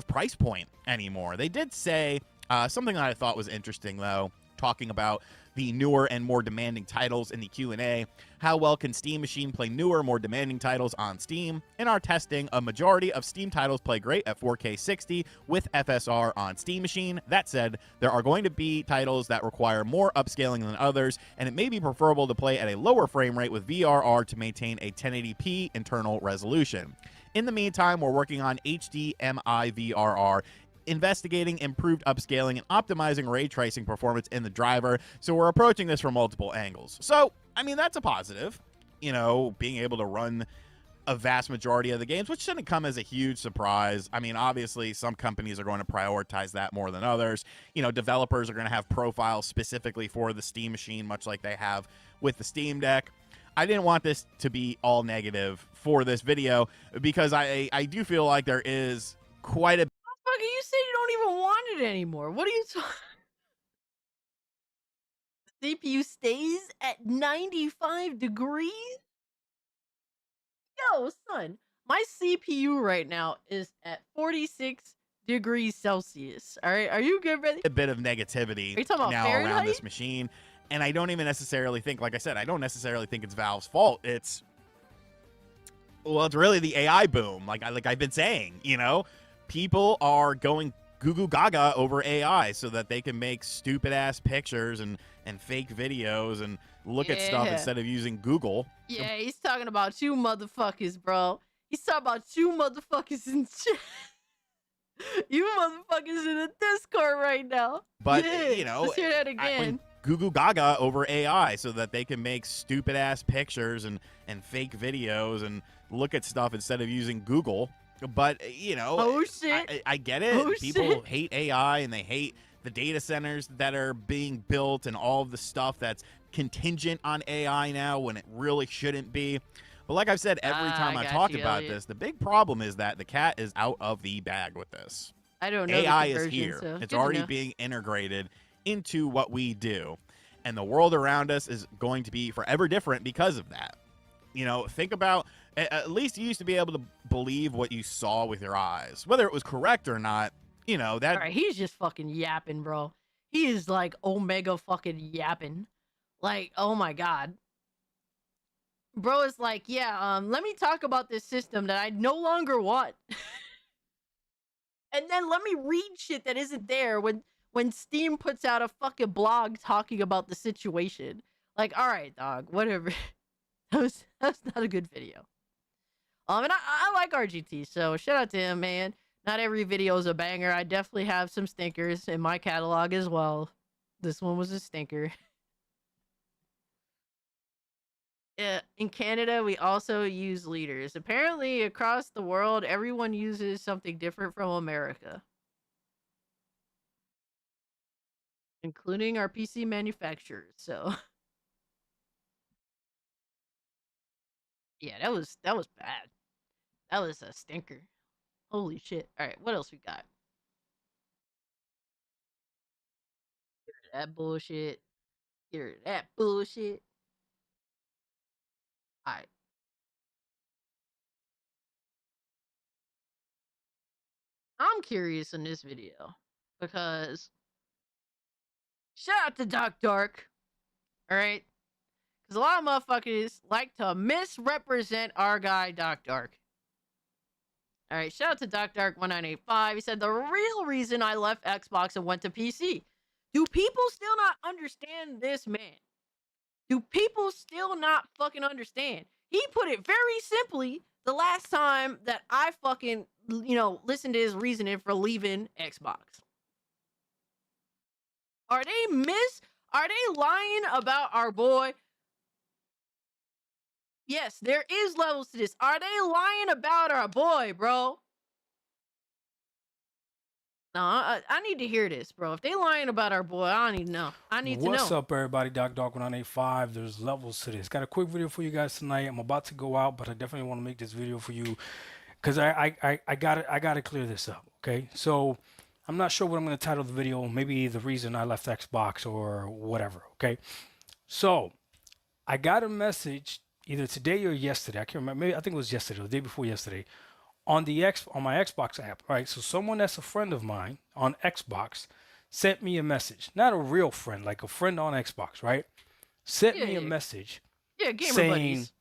price point anymore. They did say something that I thought was interesting, though, talking about the newer and more demanding titles in the Q&A. How well can Steam Machine play newer, more demanding titles on Steam? In our testing, a majority of Steam titles play great at 4K 60 with FSR on Steam Machine. That said, there are going to be titles that require more upscaling than others, and it may be preferable to play at a lower frame rate with VRR to maintain a 1080p internal resolution. In the meantime, we're working on HDMI VRR, investigating improved upscaling and optimizing ray tracing performance in the driver, so we're approaching this from multiple angles. So, I mean, that's a positive, you know, being able to run a vast majority of the games, which shouldn't come as a huge surprise. I mean, obviously, some companies are going to prioritize that more than others. You know, developers are going to have profiles specifically for the Steam Machine, much like they have with the Steam Deck. I didn't want this to be all negative for this video, because I do feel like there is quite a... You said you don't even want it anymore. What are you talking? The CPU stays at 95 degrees? Yo, son, my CPU right now is at 46 degrees Celsius. All right, are you good, brother? A bit of negativity now around this machine, and I don't even necessarily think, like I said, I don't necessarily think it's Valve's fault. It's really the AI boom, like I've been saying, you know? People are going goo goo gaga over AI so that they can make stupid ass pictures and fake videos and look at stuff instead of using Google. Yeah, he's talking about you motherfuckers, bro. He's talking about you motherfuckers in chat. You motherfuckers in the Discord right now. But, you know, let's hear that again. Goo goo gaga over AI so that they can make stupid ass pictures and fake videos and look at stuff instead of using Google. But, you know, I get it. People hate AI and they hate the data centers that are being built and all of the stuff that's contingent on AI now when it really shouldn't be. But like I've said every time I talk about this, the big problem is that the cat is out of the bag with this. I don't know. AI is here. So it's already being integrated into what we do. And the world around us is going to be forever different because of that. You know, think about, at least you used to be able to believe what you saw with your eyes. Whether it was correct or not, you know, that... All right, he's just fucking yapping, bro. He is, like, omega fucking yapping. Like, oh my god. Bro is like, yeah, let me talk about this system that I no longer want. and then let me read shit that isn't there when Steam puts out a fucking blog talking about the situation. Like, all right, dog, whatever. That was not a good video. And I like RGT, so shout out to him, man. Not every video is a banger. I definitely have some stinkers in my catalog as well. This one was a stinker. Yeah, in Canada, we also use leaders. Apparently, across the world, everyone uses something different from America, including our PC manufacturers. So, yeah, that was bad. That was a stinker. Holy shit! All right, what else we got? Get rid of that bullshit. Get rid of that bullshit. All right. I'm curious in this video because shout out to Doc Dark, all right? Because a lot of motherfuckers like to misrepresent our guy Doc Dark. All right, shout out to Doc Dark 1985. He said the real reason I left Xbox and went to PC. Do people still not understand this man? Do people still not fucking understand? He put it very simply the last time that I fucking, listened to his reasoning for leaving Xbox. Are they lying about our boy? Yes, there is levels to this. Are they lying about our boy, bro? No, I need to hear this, bro. If they lying about our boy, I don't need to know. I need to know. What's up, everybody? Doc 185. There's levels to this. Got a quick video for you guys tonight. I'm about to go out, but I definitely want to make this video for you because I gotta clear this up. Okay, so I'm not sure what I'm gonna title the video. Maybe the reason I left Xbox or whatever. Okay, so I got a message either today or yesterday. I can't remember. Maybe I think it was yesterday, or the day before yesterday. On my Xbox app, right? So someone that's a friend of mine on Xbox sent me a message. Not a real friend, like a friend on Xbox, right? Sent me a message gamer saying, buddies.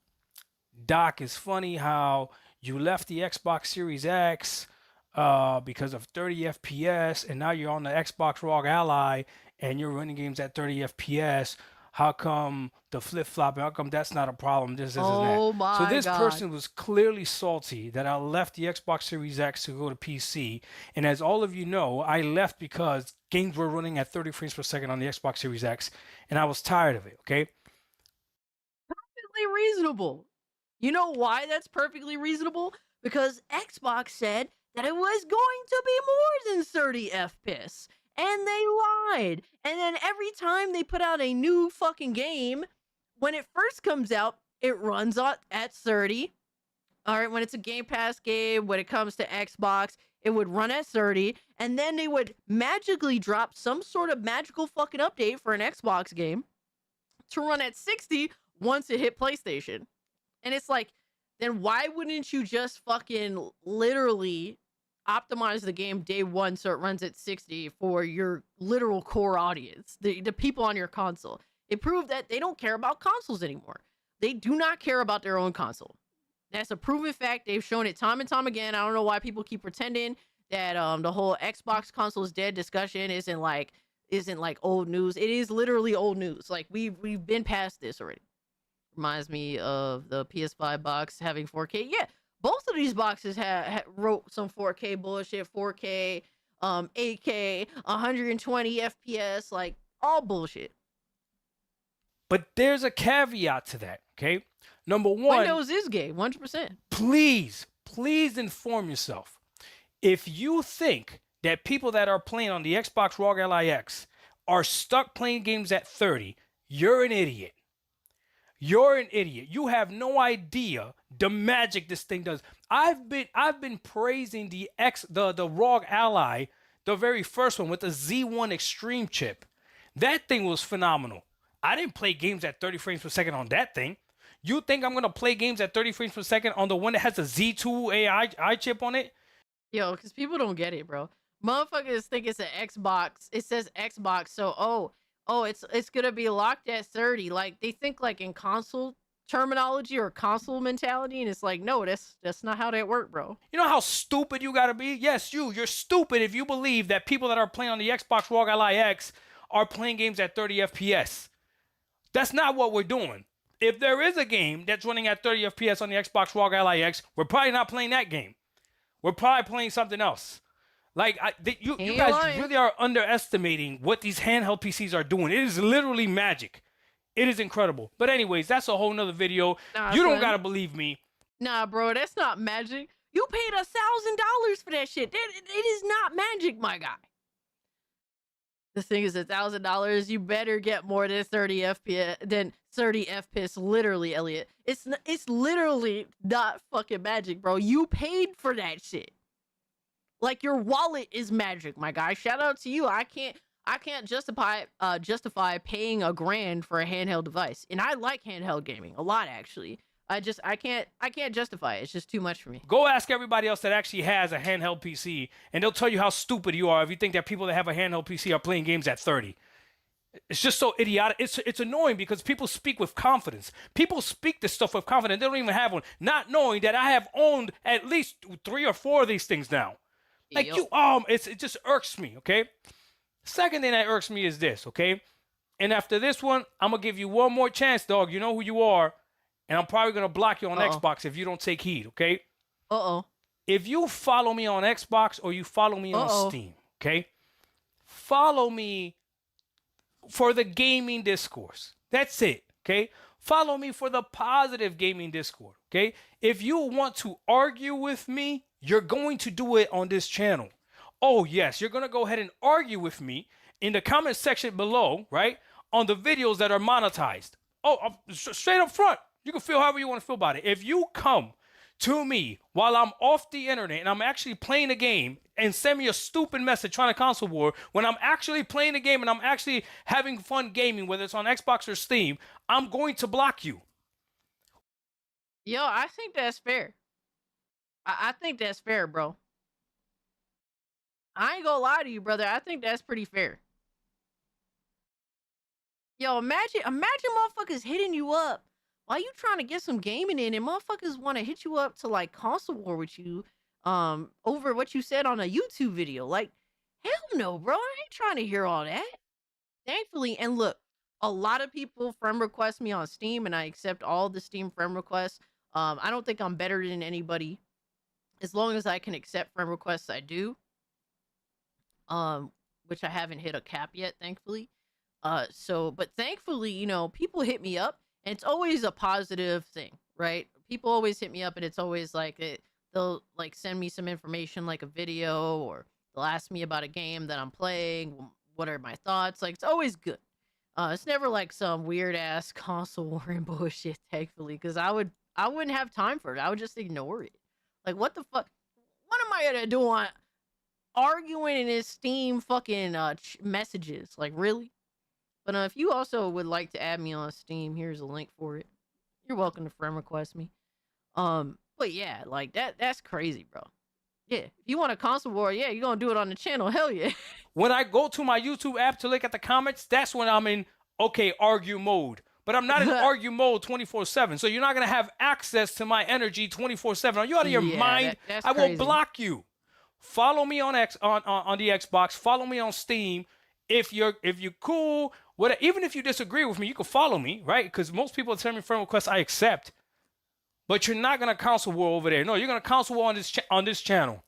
Doc, it's funny how you left the Xbox Series X because of 30 FPS, and now you're on the Xbox ROG Ally, and you're running games at 30 FPS. How come the flip-flop? How come that's not a problem? This and that. So this person was clearly salty that I left the Xbox Series X to go to PC. And as all of you know, I left because games were running at 30 frames per second on the Xbox Series X, and I was tired of it, okay? Perfectly reasonable. You know why that's perfectly reasonable? Because Xbox said that it was going to be more than 30 FPS. And they lied. And then every time they put out a new fucking game, when it first comes out, it runs at 30. All right, when it's a Game Pass game, when it comes to Xbox, it would run at 30. And then they would magically drop some sort of magical fucking update for an Xbox game to run at 60 once it hit PlayStation. And it's like, then why wouldn't you just fucking literally optimize the game day one so it runs at 60 for your literal core audience, the people on your console? It proved that they don't care about consoles anymore. They do not care about their own console. That's a proven fact. They've shown it time and time again. I don't know why people keep pretending that the whole Xbox console is dead discussion isn't like old news. It is literally old news. Like we've been past this already. Reminds me of the PS5 box having 4K. Yeah. Both of these boxes wrote some 4K bullshit, 4K, 8K, 120 FPS, like all bullshit. But there's a caveat to that, okay? Number one, Windows is gay, 100%. Please inform yourself. If you think that people that are playing on the Xbox ROG Ally X are stuck playing games at 30, you're an idiot. You're an idiot. You have no idea the magic this thing does. I've been praising the ROG Ally, the very first one with the Z1 Extreme chip. That thing was phenomenal. I didn't play games at 30 frames per second on that thing. You think I'm gonna play games at 30 frames per second on the one that has a Z2 AI chip on it? Yo, because people don't get it, bro. Motherfuckers think it's an Xbox. It says Xbox, so it's gonna be locked at 30. Like they think like in console terminology or console mentality, and it's like, no, that's not how that work, bro. You know how stupid you gotta be? Yes, you're stupid if you believe that people that are playing on the Xbox One Ally X are playing games at 30 FPS. That's not what we're doing. If there is a game that's running at 30 FPS on the Xbox One Ally X, we're probably not playing that game. We're probably playing something else. Like, you guys really are underestimating what these handheld PCs are doing. It is literally magic. It is incredible. But anyways, that's a whole nother video. You don't gotta believe me. Nah, bro, that's not magic. You paid $1,000 for that shit. It is not magic, my guy. The thing is, $1,000, you better get more than 30 FPS. Literally, Elliot. It's literally not fucking magic, bro. You paid for that shit. Like, your wallet is magic, my guy. Shout out to you. I can't justify paying $1,000 for a handheld device. And I like handheld gaming a lot, actually. I can't justify it. It's just too much for me. Go ask everybody else that actually has a handheld PC, and they'll tell you how stupid you are if you think that people that have a handheld PC are playing games at 30. It's just so idiotic. It's annoying because people speak with confidence. People speak this stuff with confidence. They don't even have one, not knowing that I have owned at least 3 or 4 of these things now. Like, it just irks me, okay? Second thing that irks me is this, okay? And after this one, I'm going to give you one more chance, dog. You know who you are. And I'm probably going to block you on Xbox if you don't take heed, okay? If you follow me on Xbox or you follow me on Steam, okay? Follow me for the gaming discourse. That's it, okay? Follow me for the positive gaming discourse, okay? If you want to argue with me, you're going to do it on this channel. Oh, yes, you're going to go ahead and argue with me in the comment section below, right? On the videos that are monetized. Oh, straight up front. You can feel however you want to feel about it. If you come to me while I'm off the internet and I'm actually playing a game and send me a stupid message trying to console war, when I'm actually playing a game and I'm actually having fun gaming, whether it's on Xbox or Steam, I'm going to block you. Yo, I think that's fair. I think that's fair, bro. I ain't gonna lie to you, brother. I think that's pretty fair. Yo, imagine motherfuckers hitting you up while you trying to get some gaming in, and motherfuckers want to hit you up to like console war with you over what you said on a YouTube video. Like, hell no, bro. I ain't trying to hear all that. Thankfully, and look, a lot of people friend request me on Steam, and I accept all the Steam friend requests. I don't think I'm better than anybody. As long as I can accept friend requests, I do. Which I haven't hit a cap yet, thankfully. But thankfully, you know, people hit me up, and it's always a positive thing, right? People always hit me up, and it's always like they'll like send me some information, like a video, or they'll ask me about a game that I'm playing. What are my thoughts? Like, it's always good. It's never like some weird ass console warring bullshit, thankfully, because I wouldn't have time for it. I would just ignore it. Like, what the fuck? What am I gonna do on arguing in his Steam fucking messages? Like, really? But if you also would like to add me on Steam, here's a link for it. You're welcome to friend request me. But yeah, like that's crazy, bro. Yeah, if you want a console war, yeah, you're gonna do it on the channel. Hell yeah. When I go to my YouTube app to look at the comments, that's when I'm in argue mode. But I'm not in argue mode 24/7, so you're not gonna have access to my energy 24/7. Are you out of your mind? That's I will crazy. block you. Follow me on the Xbox. Follow me on Steam. If you're cool, even if you disagree with me, you can follow me, right? Because most people send me friend requests, I accept. But you're not gonna console war over there. No, you're gonna console war on this channel.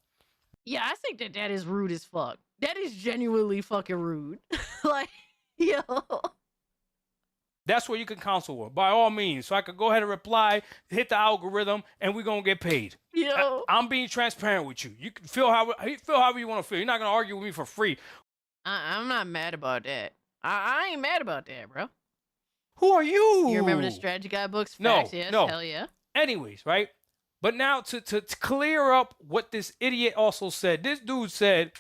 Yeah, I think that is rude as fuck. That is genuinely fucking rude. Like, yo. That's where you can console war, by all means. So I could go ahead and reply, hit the algorithm, and we're gonna get paid. Yo. I'm being transparent with you. You can feel however you want to feel. You're not gonna argue with me for free. I'm not mad about that. I ain't mad about that, bro. Who are you? You remember the strategy guidebooks? Facts, yes, no. Hell yeah. Anyways, right? But now to clear up what this idiot also said. This dude said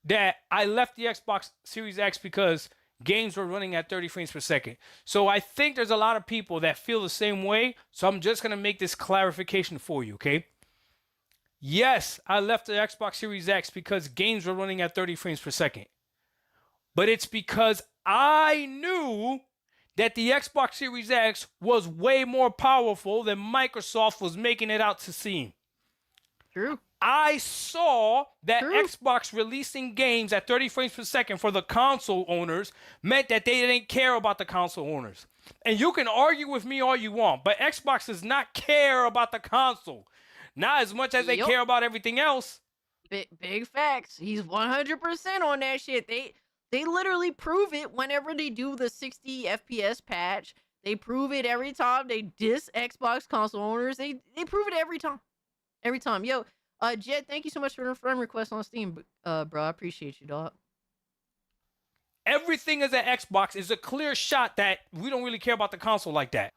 that I left the Xbox Series X because games were running at 30 frames per second. So I think there's a lot of people that feel the same way. So I'm just going to make this clarification for you, okay? Yes, I left the Xbox Series X because games were running at 30 frames per second. But it's because I knew that the Xbox Series X was way more powerful than Microsoft was making it out to seem. True. I saw that Xbox releasing games at 30 frames per second for the console owners meant that they didn't care about the console owners. And you can argue with me all you want, but Xbox does not care about the console. Not as much as they care about everything else. Big facts. He's 100% on that shit. They literally prove it whenever they do the 60 FPS patch. They prove it every time they diss Xbox console owners. They prove it every time. Every time. Yo, Jed, thank you so much for the friend request on Steam, bro. I appreciate you, dog. Everything is at Xbox is a clear shot that we don't really care about the console like that.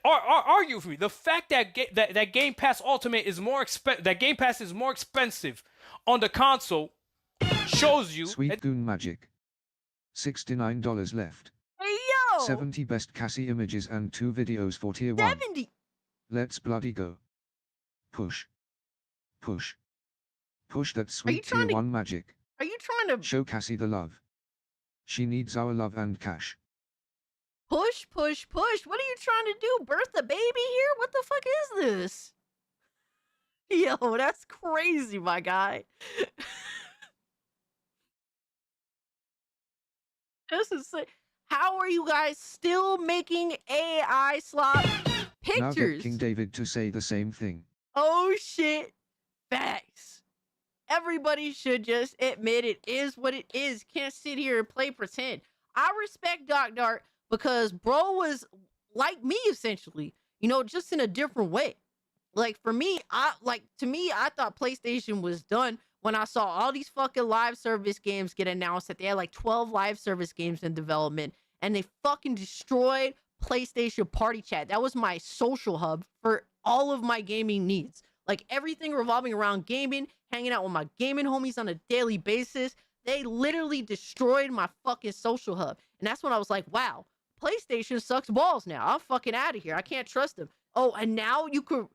Argue with me. The fact that that Game Pass Ultimate is more that Game Pass is more expensive on the console shows you. Sweet Goon Magic. $69 left. Hey yo. 70 best Cassie images and 2 videos for tier 1. 70. Let's bloody go. Push. Push. Push that sweet tier 1 magic. Are you trying to show Cassie the love? She needs our love and cash. Push, push, push. What are you trying to do? Birth a baby here? What the fuck is this? Yo, that's crazy, my guy. This is how are you guys still making AI slot pictures? Now get King David to say the same thing. Oh shit. Facts. Everybody should just admit it is what it is. Can't sit here and play pretend. I respect Doc Dart because bro was like me essentially, you know, just in a different way. Like for me, I thought PlayStation was done when I saw all these fucking live service games get announced that they had like 12 live service games in development and they fucking destroyed PlayStation Party Chat. That was my social hub for all of my gaming needs. Like everything revolving around gaming, hanging out with my gaming homies on a daily basis. They literally destroyed my fucking social hub. And that's when I was like, wow, PlayStation sucks balls now. I'm fucking out of here. I can't trust them. Oh, and now you could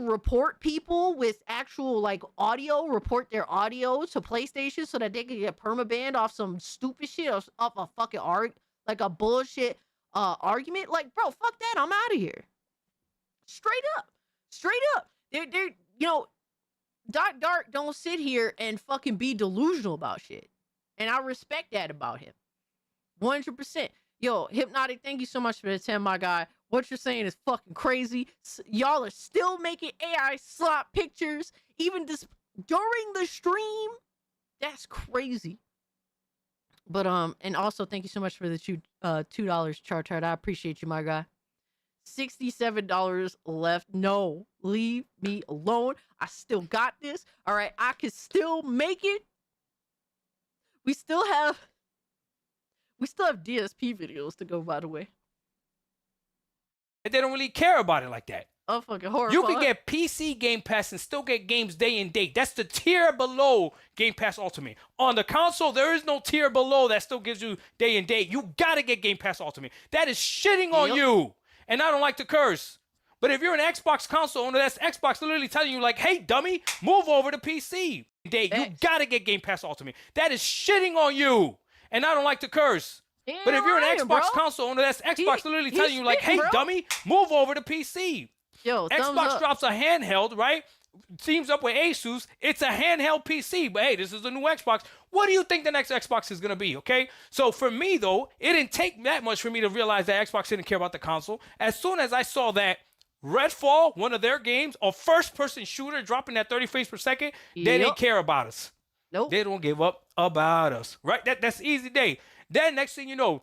report people with actual like audio, report their audio to PlayStation so that they can get permabanned off some stupid shit off a fucking like a bullshit argument. Like, bro, fuck that. I'm out of here. Straight up. They're you know, Doc Dart don't sit here and fucking be delusional about shit. And I respect that about him. 100%. Yo, Hypnotic, thank you so much for the 10, my guy. What you're saying is fucking crazy. Y'all are still making AI slot pictures even during the stream. That's crazy. But and also thank you so much for the $2 chart. I appreciate you, my guy. $67 left. No, leave me alone. I still got this. All right, I can still make it. We still have DSP videos to go, by the way. They don't really care about it like that. Oh, fucking horrible. You can get PC Game Pass and still get games day and date. That's the tier below Game Pass Ultimate. On the console, there is no tier below that still gives you day and date. You gotta get Game Pass Ultimate. That is shitting on you. And I don't like to curse. But if you're an Xbox console owner, that's Xbox literally telling you like, hey, dummy, move over to PC. You gotta get Game Pass Ultimate. That is shitting on you. And I don't like to curse. But if you're an Xbox console owner, that's Xbox literally telling you like, hey, dummy, move over to PC. Yo, Xbox drops a handheld, right? Teams up with Asus. It's a handheld PC. But hey, this is a new Xbox. What do you think the next Xbox is going to be, okay? So for me, though, it didn't take that much for me to realize that Xbox didn't care about the console. As soon as I saw that Redfall, one of their games, a first-person shooter dropping at 30 frames per second, they didn't care about us. Nope. They don't give up about us, right? That's easy day. Then next thing you know,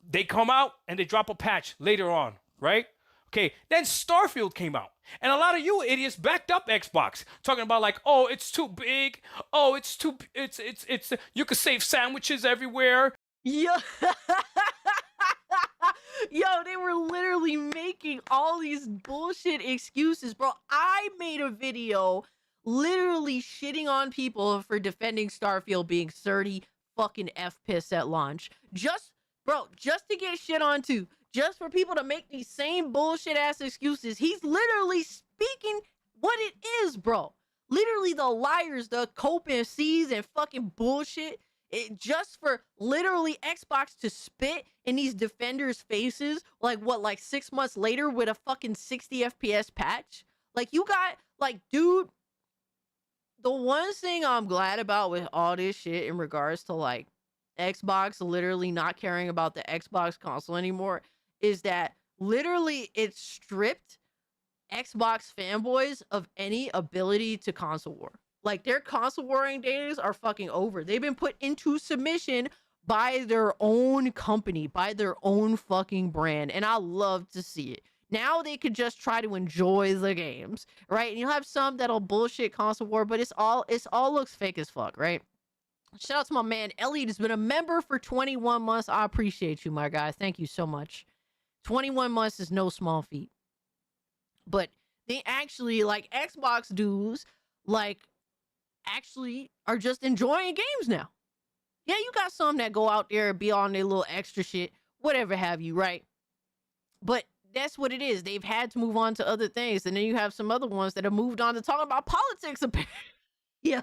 they come out and they drop a patch later on, right? Okay, then Starfield came out. And a lot of you idiots backed up Xbox, talking about like, oh, it's too big. Oh, it's you could save sandwiches everywhere. Yo, they were literally making all these bullshit excuses, bro. I made a video literally shitting on people for defending Starfield being 30 fucking FPS at launch. Just to get shit on too. Just for people to make these same bullshit ass excuses. He's literally speaking what it is, bro. Literally the liars, the cope and seas and fucking bullshit just for literally Xbox to spit in these defenders' faces, like 6 months later with a fucking 60 FPS patch? Like, you got, like, dude, the one thing I'm glad about with all this shit in regards to, like, Xbox literally not caring about the Xbox console anymore is that literally it stripped Xbox fanboys of any ability to console war. Like, their console warring days are fucking over. They've been put into submission by their own company, by their own fucking brand, and I love to see it. Now they could just try to enjoy the games, right? And you'll have some that'll bullshit console war, but it's all looks fake as fuck, right? Shout out to my man Elliot, has been a member for 21 months. I appreciate you, my guy. Thank you so much. 21 months is no small feat. But they actually, like, Xbox dudes, like, actually are just enjoying games now. Yeah, you got some that go out there and be on their little extra shit, whatever have you, right? But that's what it is. They've had to move on to other things. And then you have some other ones that have moved on to talking about politics. Yeah.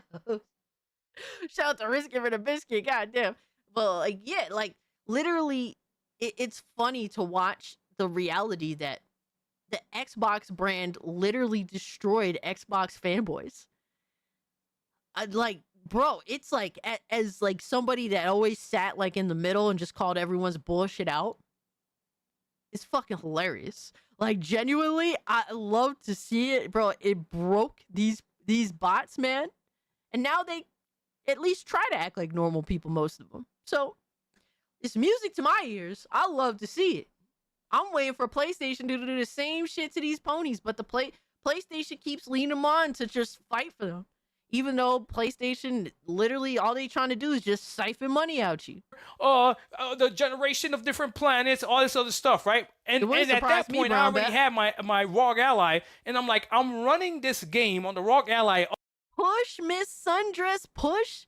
Shout out to Risk Giver the Biscuit. Goddamn. But, like, yeah, like, literally, it's funny to watch the reality that the Xbox brand literally destroyed Xbox fanboys. Like, bro, it's like, as like somebody that always sat like in the middle and just called everyone's bullshit out, it's fucking hilarious. Like, genuinely, I love to see it, bro. It broke these bots, man. And now they at least try to act like normal people, most of them. So it's music to my ears. I love to see it. I'm waiting for PlayStation to do the same shit to these ponies, but the PlayStation keeps leading them on to just fight for them. Even though PlayStation, literally, all they trying to do is just siphon money out you. The generation of different planets, all this other stuff, right? And at that point, I already had my ROG Ally, and I'm like, I'm running this game on the ROG Ally. Push, Miss Sundress, push.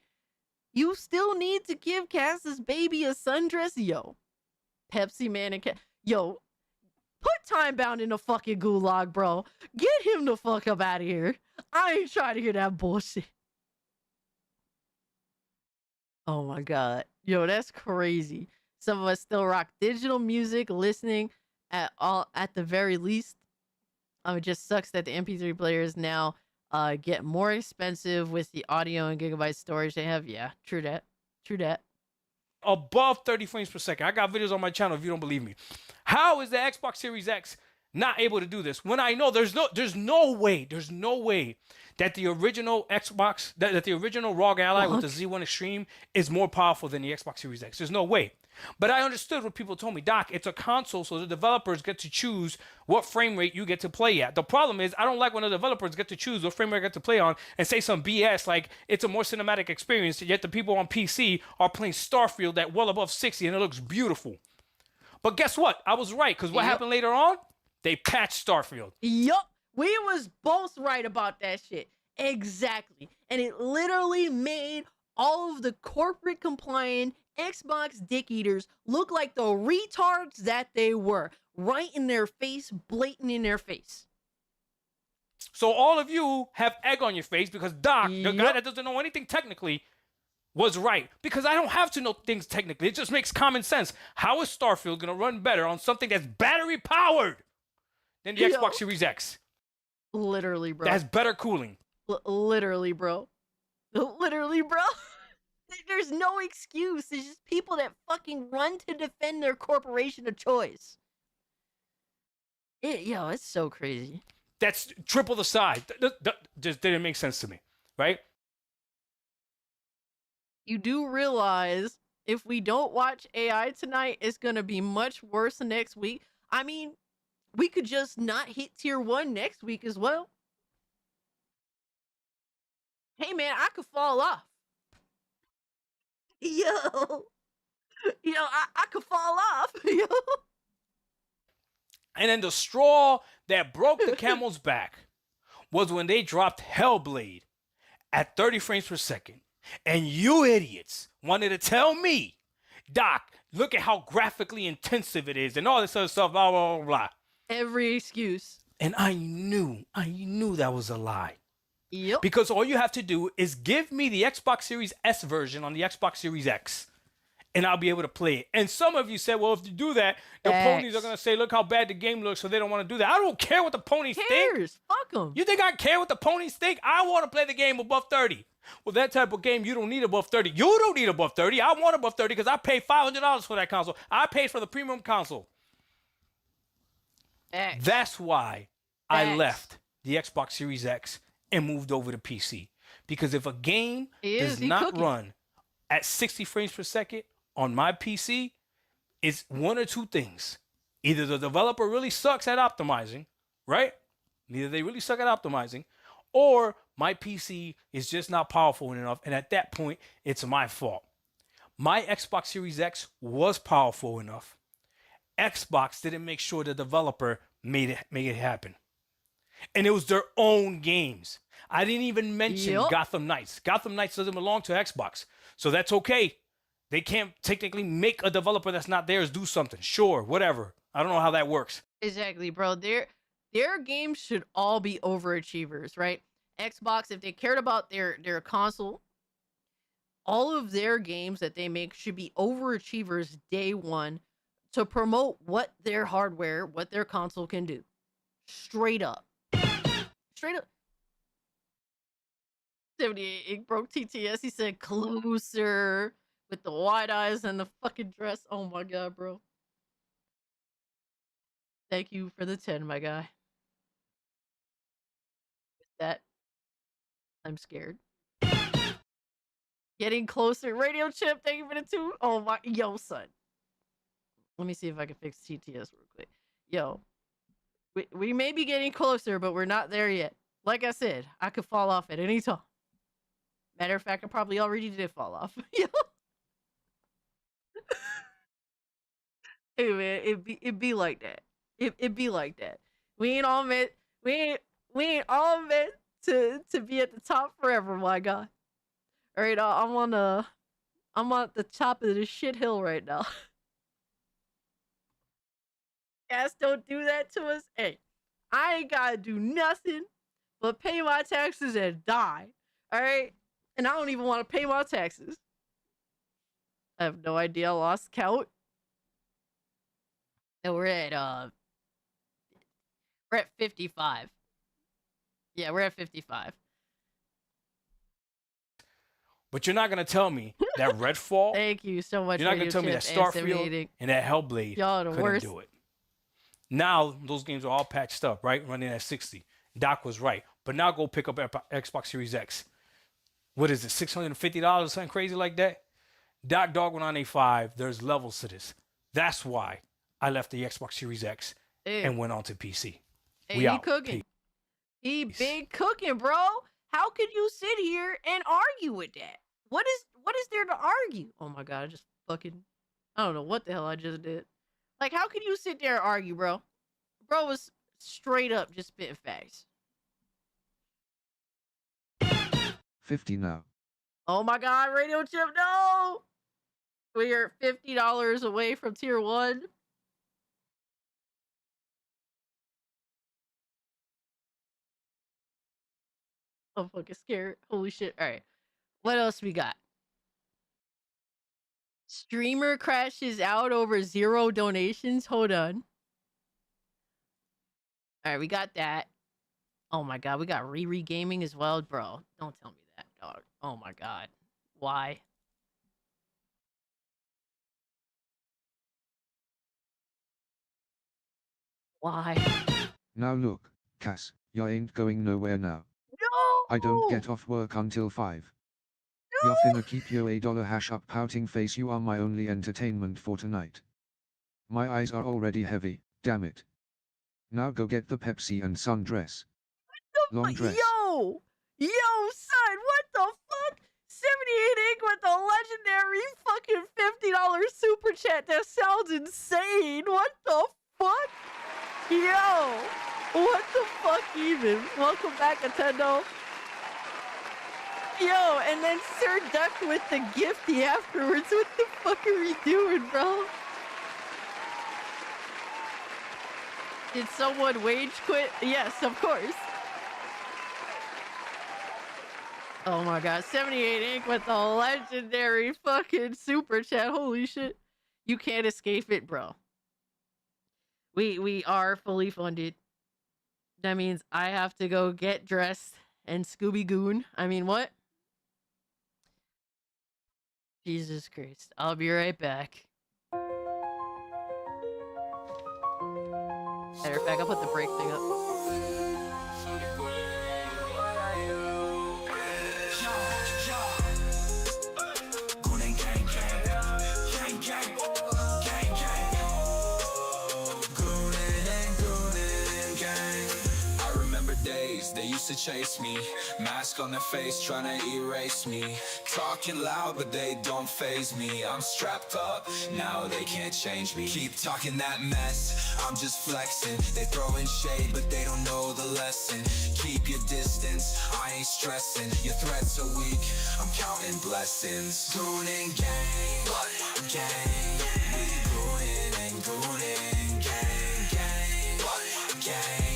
You still need to give Cass's baby a sundress, yo. Pepsi Man and yo, put Timebound in the fucking gulag, bro. Get him the fuck up out of here. I ain't trying to hear that bullshit. Oh my god. Yo, that's crazy. Some of us still rock digital music, listening at the very least. It just sucks that the MP3 players now get more expensive with the audio and gigabyte storage they have. Yeah, true that. True that. Above 30 frames per second. I got videos on my channel if you don't believe me. How is the Xbox Series X not able to do this when I know there's no way that the original Xbox, that the original ROG Ally with the Z1 Extreme is more powerful than the Xbox Series X. There's no way. But I understood what people told me. Doc, it's a console, so the developers get to choose what frame rate you get to play at. The problem is, I don't like when the developers get to choose what frame rate I get to play on and say some BS like it's a more cinematic experience, yet the people on PC are playing Starfield at well above 60 and it looks beautiful. But guess what? I was right, because what happened later on? They patched Starfield. Yup. We was both right about that shit. Exactly. And it literally made all of the corporate compliant Xbox dick eaters look like the retards that they were. Right in their face, blatant in their face. So all of you have egg on your face because Doc, the guy that doesn't know anything technically, was right. Because I don't have to know things technically. It just makes common sense. How is Starfield going to run better on something that's battery powered than the Xbox Series X? Literally, bro. That has better cooling. Literally, bro. Literally, bro. There's no excuse. It's just people that fucking run to defend their corporation of choice. It's so crazy. That's triple the size. Just didn't make sense to me, right? You do realize if we don't watch AI tonight, it's going to be much worse next week. I mean, we could just not hit tier 1 next week as well. Hey, man, I could fall off. I could fall off. And then the straw that broke the camel's back was when they dropped Hellblade at 30 frames per second. And you idiots wanted to tell me, Doc, look at how graphically intensive it is and all this other stuff, blah, blah, blah. Every excuse. And I knew that was a lie. Yep. Because all you have to do is give me the Xbox Series S version on the Xbox Series X, and I'll be able to play it. And some of you said, well, if you do that, the ponies are going to say, look how bad the game looks, so they don't want to do that. I don't care what the ponies think. Fuck them. You think I care what the ponies think? I want to play the game above 30. Well, that type of game, you don't need above 30. You don't need above 30. I want above 30 because I paid $500 for that console. I paid for the premium console. That's why I left the Xbox Series X and moved over to PC. Because if a game does not run at 60 frames per second on my PC, it's one or two things. Either the developer really sucks at optimizing, right? Either they really suck at optimizing, or my PC is just not powerful enough, and at that point, it's my fault. My Xbox Series X was powerful enough. Xbox didn't make sure the developer made it happen. And it was their own games. I didn't even mention Gotham Knights. Gotham Knights doesn't belong to Xbox, so that's okay. They can't technically make a developer that's not theirs do something. Sure, whatever. I don't know how that works. Exactly, bro. Their games should all be overachievers, right? Xbox, if they cared about their console, all of their games that they make should be overachievers day one to promote what their hardware, what their console can do. Straight up. Straight up. 78 Ink broke TTS. He said closer with the wide eyes and the fucking dress. Oh my god, bro. Thank you for the 10, my guy. With that, I'm scared. Getting closer. Radio Chip, thank you for the 2. Oh my, yo, son. Let me see if I can fix TTS real quick. Yo, we may be getting closer, but we're not there yet. Like I said, I could fall off at any time. Matter of fact, I probably already did fall off. Yo. Hey man, it be like that. It be like that. We ain't all meant to be at the top forever, my God. All right, I'm on the top of the shit hill right now. Guys, don't do that to us. Hey, I ain't gotta do nothing but pay my taxes and die. All right, and I don't even want to pay my taxes. I have no idea. I lost count. And we're at 55. Yeah, we're at 55. But you're not gonna tell me that Redfall. Thank you so much. You're not gonna tell me that Starfield and that Hellblade couldn't do it. Now those games are all patched up, right? Running at 60. Doc was right. But now go pick up Xbox Series X. What is it? $650 or something crazy like that? Doc Dog 1985. There's levels to this. That's why I left the Xbox Series X and went on to PC. Hey, he cooking. He big cooking, bro. How could you sit here and argue with that? What is there to argue? Oh my god, I just fucking I don't know what the hell I just did. Like, how can you sit there and argue, bro? Bro was straight up just spitting facts. 50 now. Oh my god, Radio Chip, no! We are $50 away from tier 1. I'm fucking scared. Holy shit. Alright. What else we got? Streamer crashes out over 0 donations. Hold on. Alright, we got that. Oh my god, we got Riri Gaming as well. Bro, don't tell me that, dog. Oh my god. Why? Why? Now look, Cass, you ain't going nowhere now. No! I don't get off work until 5. No! You're finna keep your $1 hash up pouting face. You are my only entertainment for tonight. My eyes are already heavy, damn it. Now go get the Pepsi and sundress. Long dress. Yo! Yo, son, what the fuck? 78 Ink with the legendary fucking $50 super chat. That sounds insane. What the fuck? Yo! What the fuck even? Welcome back, Nintendo. Yo, and then Sir Duck with the gifty afterwards. What the fuck are we doing, bro? Did someone wage quit? Yes, of course. Oh my god, 78 Ink with the legendary fucking super chat. Holy shit. You can't escape it, bro. We are fully funded. That means I have to go get dressed and Scooby Goon. I mean, what? Jesus Christ. I'll be right back. Matter of fact, I'll put the break thing up. They used to chase me, mask on their face, trying to erase me. Talking loud, but they don't faze me. I'm strapped up, now they can't change me. Keep talking that mess, I'm just flexing. They throwing shade, but they don't know the lesson. Keep your distance, I ain't stressing. Your threats are weak, I'm counting blessings. Goonin' gang, what? Gang, we goonin' and goonin'. Gang, gang, what? Gang.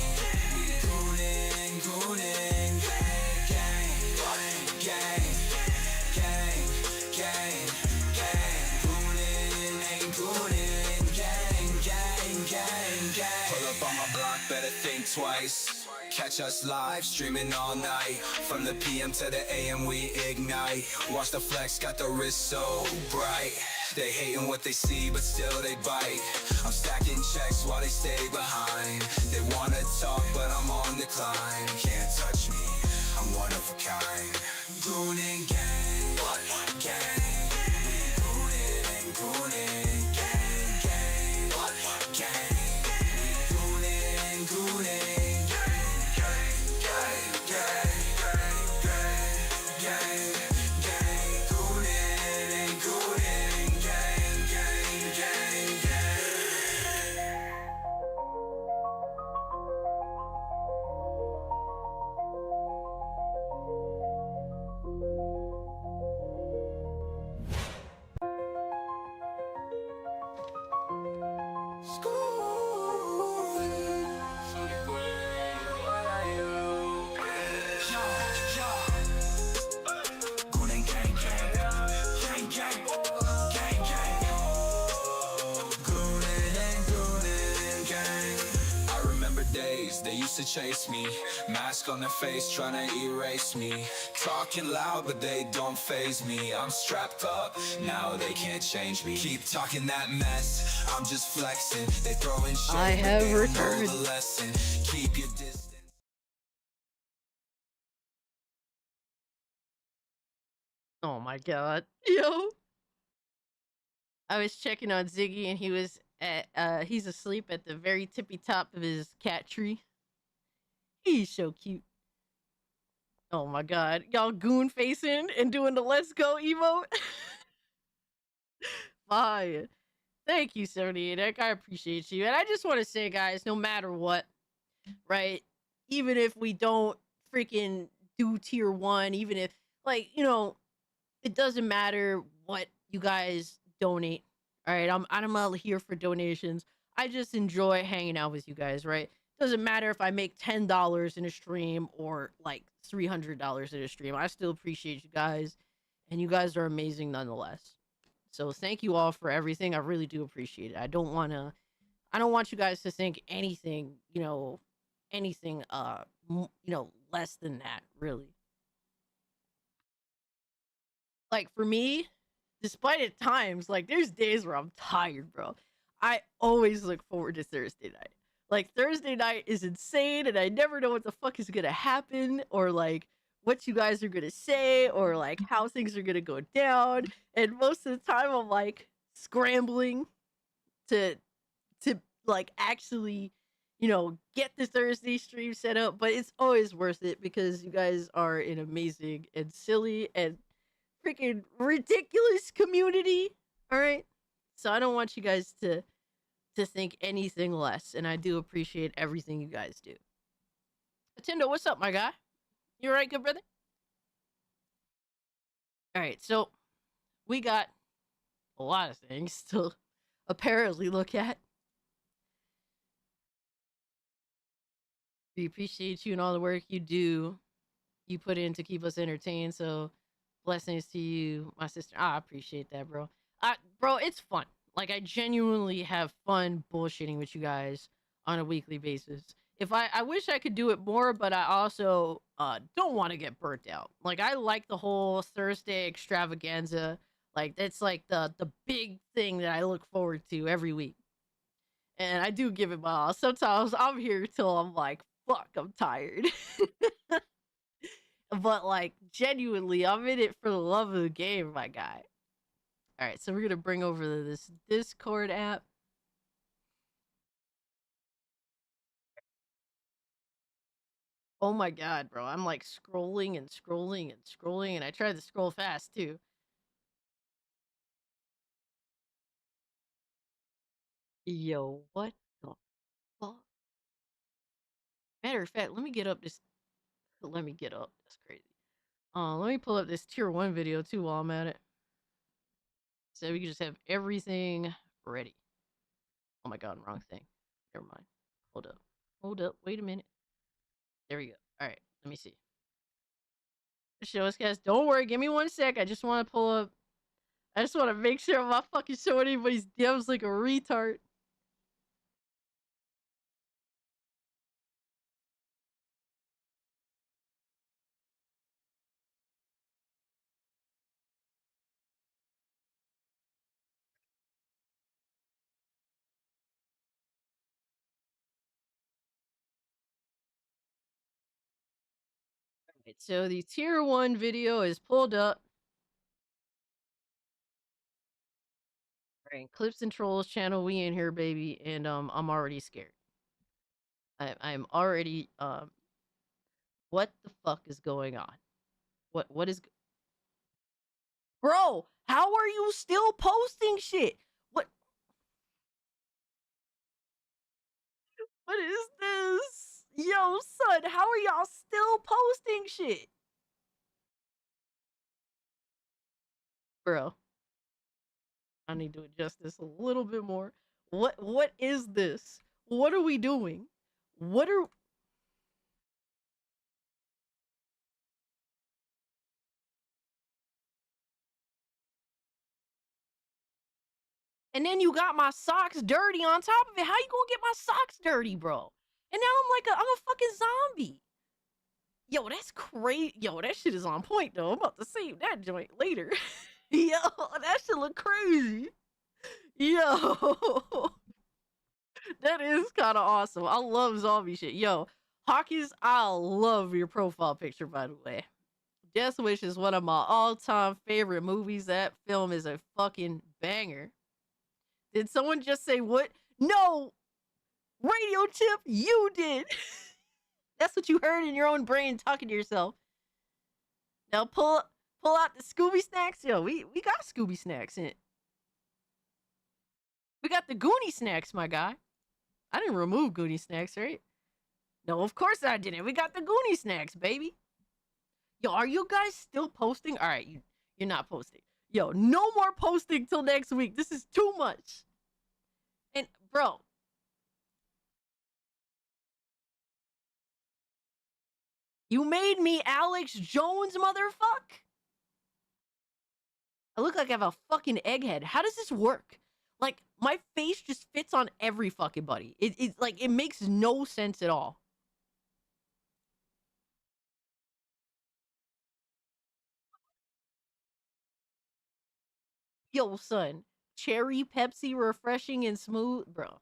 Better think twice. Catch us live, streaming all night. From the PM to the AM, we ignite. Watch the flex, got the wrist so bright. They hating what they see, but still they bite. I'm stacking checks while they stay behind. They wanna talk, but I'm on the climb. Can't touch me, I'm one of a kind. Goonin' gang, what? Gang. Goonin' and goonin'. Gang, gang, what? Gang. They used to chase me, mask on their face, trying to erase me. Talking loud, but they don't faze me. I'm strapped up, now they can't change me. Keep talking that mess, I'm just flexing. They throwing shade, I have but they don't returned. know the lesson. Keep your distance. Oh my god. Yo. I was checking on Ziggy and he was at he's asleep at the very tippy top of his cat tree. He's so cute. Oh my god. Y'all goon facing and doing the let's go emote. Fire. Thank you, 78. I appreciate you. And I just want to say, guys, no matter what, right? Even if we don't freaking do tier 1, even if, like, you know, it doesn't matter what you guys donate. All right, I'm out here for donations. I just enjoy hanging out with you guys, right? Doesn't matter if I make $10 in a stream or like $300 in a stream. I still appreciate you guys, and you guys are amazing nonetheless. So thank you all for everything. I really do appreciate it. I don't want you guys to think anything, anything less than that, really. Like for me, despite at times, like there's days where I'm tired, bro. I always look forward to Thursday night. Like Thursday night is insane and I never know what the fuck is gonna happen or like what you guys are gonna say or like how things are gonna go down. And most of the time I'm like scrambling to like actually, get the Thursday stream set up, but it's always worth it because you guys are an amazing and silly and freaking ridiculous community. All right. So I don't want you guys to think anything less. And I do appreciate everything you guys do. Attendo, what's up, my guy? You all right, good brother? All right. So we got a lot of things to apparently look at. We appreciate you and all the work you do you put in to keep us entertained. So blessings to you, my sister. I appreciate that, bro. Bro, it's fun. Like, I genuinely have fun bullshitting with you guys on a weekly basis. If I wish I could do it more, but I also don't want to get burnt out. Like, I like the whole Thursday extravaganza. Like, that's like the big thing that I look forward to every week. And I do give it my all. Sometimes I'm here till I'm like, fuck, I'm tired. But like, genuinely, I'm in it for the love of the game, my guy. All right, so we're gonna bring over this Discord app. Oh my god, bro. I'm like scrolling and scrolling and scrolling, and I tried to scroll fast too. Yo, what the fuck? Matter of fact, let me get up this. Let me get up. That's crazy. Let me pull up this tier 1 video too while I'm at it. So we can just have everything ready. Oh my god, wrong thing. Never mind. Hold up. Hold up. Wait a minute. There we go. All right, let me see. Show us, guys. Don't worry. Give me 1 sec. I just want to pull up. I just want to make sure I'm not fucking showing anybody's DMs like a retard. Alright, so the tier 1 video is pulled up. Alright, Clips and Trolls channel, we in here, baby, and I'm already scared. I'm already what the fuck is going on? What is Bro, how are you still posting shit? What is this? Yo, son, how are y'all still posting shit? Bro. I need to adjust this a little bit more. What is this? What are we doing? What are And then you got my socks dirty on top of it. How you gonna get my socks dirty, bro? And now I'm a fucking zombie. Yo, that's crazy. Yo, that shit is on point though. I'm about to save that joint later. Yo, that shit look crazy. Yo. That is kind of awesome. I love zombie shit. Yo, Hawkins, I love your profile picture, by the way. Death Wish is one of my all-time favorite movies. That film is a fucking banger. Did someone just say what? No! Radio Chip, you did! That's what you heard in your own brain talking to yourself. Now pull out the Scooby snacks. Yo, we got Scooby snacks in it. We got the Goonie snacks, my guy. I didn't remove Goonie snacks, right? No, of course I didn't. We got the Goonie snacks, baby. Yo, are you guys still posting? All right, you're not posting. Yo, no more posting till next week. This is too much. And, bro. You made me Alex Jones, motherfuck? I look like I have a fucking egghead. How does this work? Like, my face just fits on every fucking buddy. It's like, it makes no sense at all. Yo, son. Cherry Pepsi, refreshing and smooth, bro.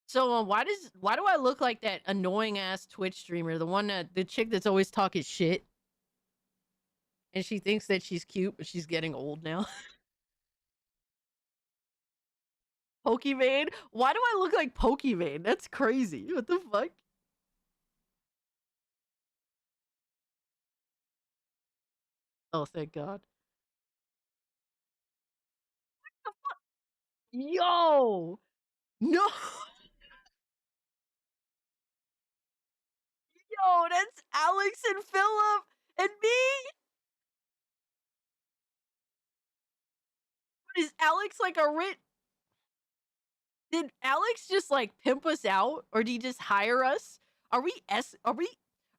So, why do I look like that annoying ass Twitch streamer? The chick that's always talking shit. And she thinks that she's cute, but she's getting old now. Pokimane? Why do I look like Pokimane? That's crazy. What the fuck? Oh, thank God. What the fuck? Yo! No! Yo, that's Alex and Philip and me! Is Alex like a rich... Did Alex just like pimp us out? Or did he just hire us? Are we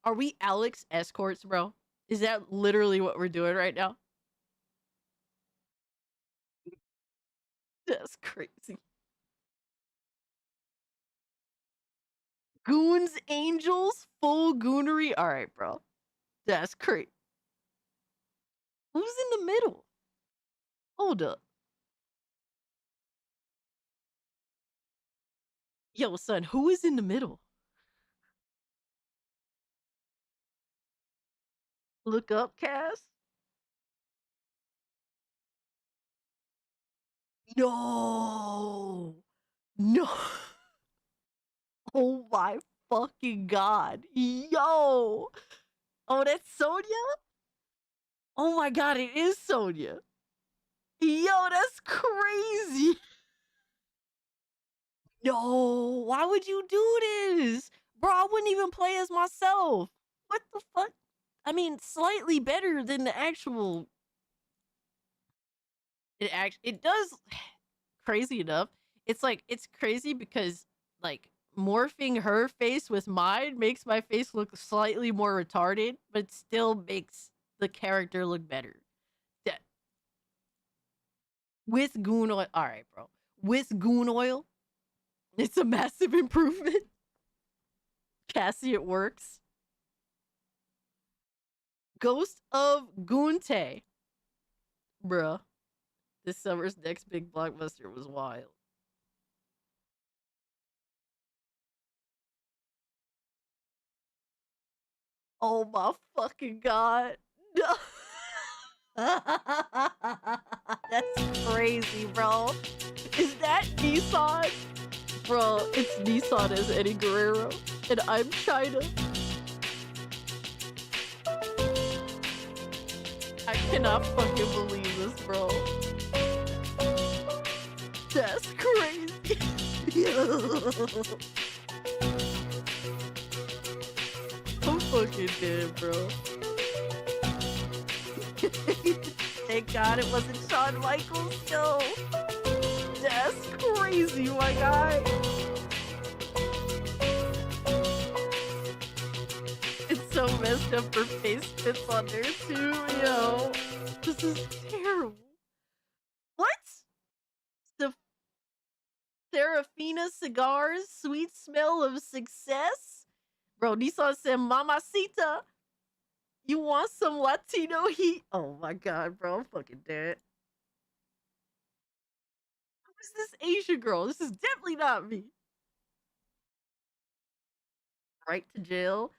Are we Alex escorts, bro? Is that literally what we're doing right now? That's crazy. Goons, angels, full goonery. All right, bro. That's crazy. Who's in the middle? Hold up. Yo, son, who is in the middle? Look up, Cass. No. No. Oh my fucking god. Yo. Oh, that's Sonya? Oh my god, it is Sonya. Yo, that's crazy. No, why would you do this? Bro, I wouldn't even play as myself. What the fuck? I mean, slightly better than the actual. It does crazy enough. It's like it's crazy because like morphing her face with mine makes my face look slightly more retarded, but still makes the character look better. Yeah. With goon oil. All right, bro. With goon oil, it's a massive improvement. Cassie, it works. Ghost of Gunte. Bruh. This summer's next big blockbuster was wild. Oh my fucking god. No. That's crazy, bro. Is that Nissan? Bro, it's Nissan as Eddie Guerrero, and I'm China. I cannot fucking believe this, bro. That's crazy. I'm fucking dead, bro. Thank God it wasn't Shawn Michaels. Yo, that's crazy, my guy. It's so messed up her face fits on there too, yo. This is terrible. What? The Serafina cigars, sweet smell of success? Bro, Nissan said, Mamacita, you want some Latino heat? Oh my god, bro, I'm fucking dead. Who's this Asian girl? This is definitely not me. Right to jail.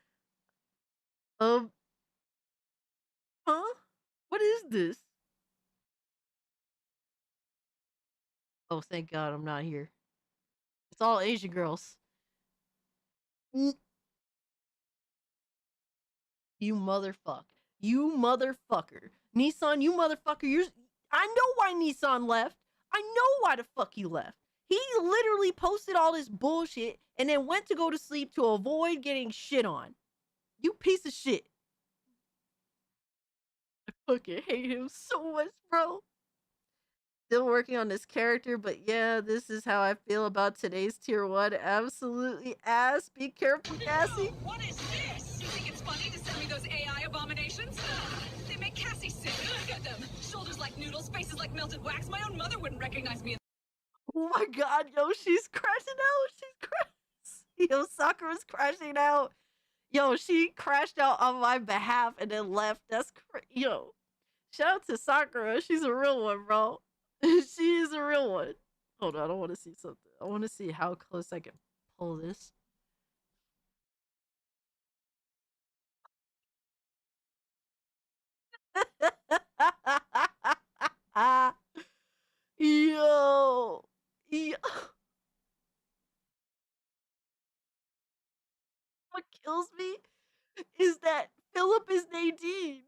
Huh? What is this? Oh, thank God I'm not here. It's all Asian girls. You motherfucker. You motherfucker. Nissan, you motherfucker. I know why Nissan left. I know why the fuck he left. He literally posted all this bullshit and then went to go to sleep to avoid getting shit on. You piece of shit. I fucking hate him so much, bro. Still working on this character, but yeah, this is how I feel about today's tier 1. Absolutely ass. Be careful, Cassie. What is this? You think it's funny to send me those AI abominations? They make Cassie sick. Look at them. Shoulders like noodles, faces like melted wax. My own mother wouldn't recognize me. Oh my god, yo, she's crashing out. She's crashing. Yo, Sakura's crashing out. Yo, she crashed out on my behalf and then left. That's yo. Shout out to Sakura. She's a real one, bro. She is a real one. Hold on, I want to see something. I want to see how close I can pull this. Yo. Yo. What kills me is that Philip is Nadine.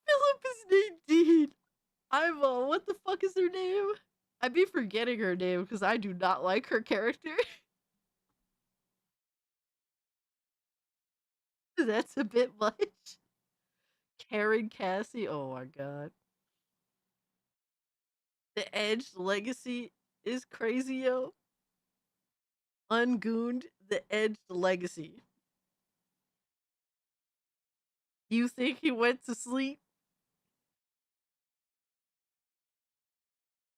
Philip is Nadine. I'm what the fuck is her name? I be forgetting her name because I do not like her character. That's a bit much. Karen Cassie. Oh my god. The Edge Legacy is crazy, yo. Ungooned, the Edge Legacy. You think he went to sleep?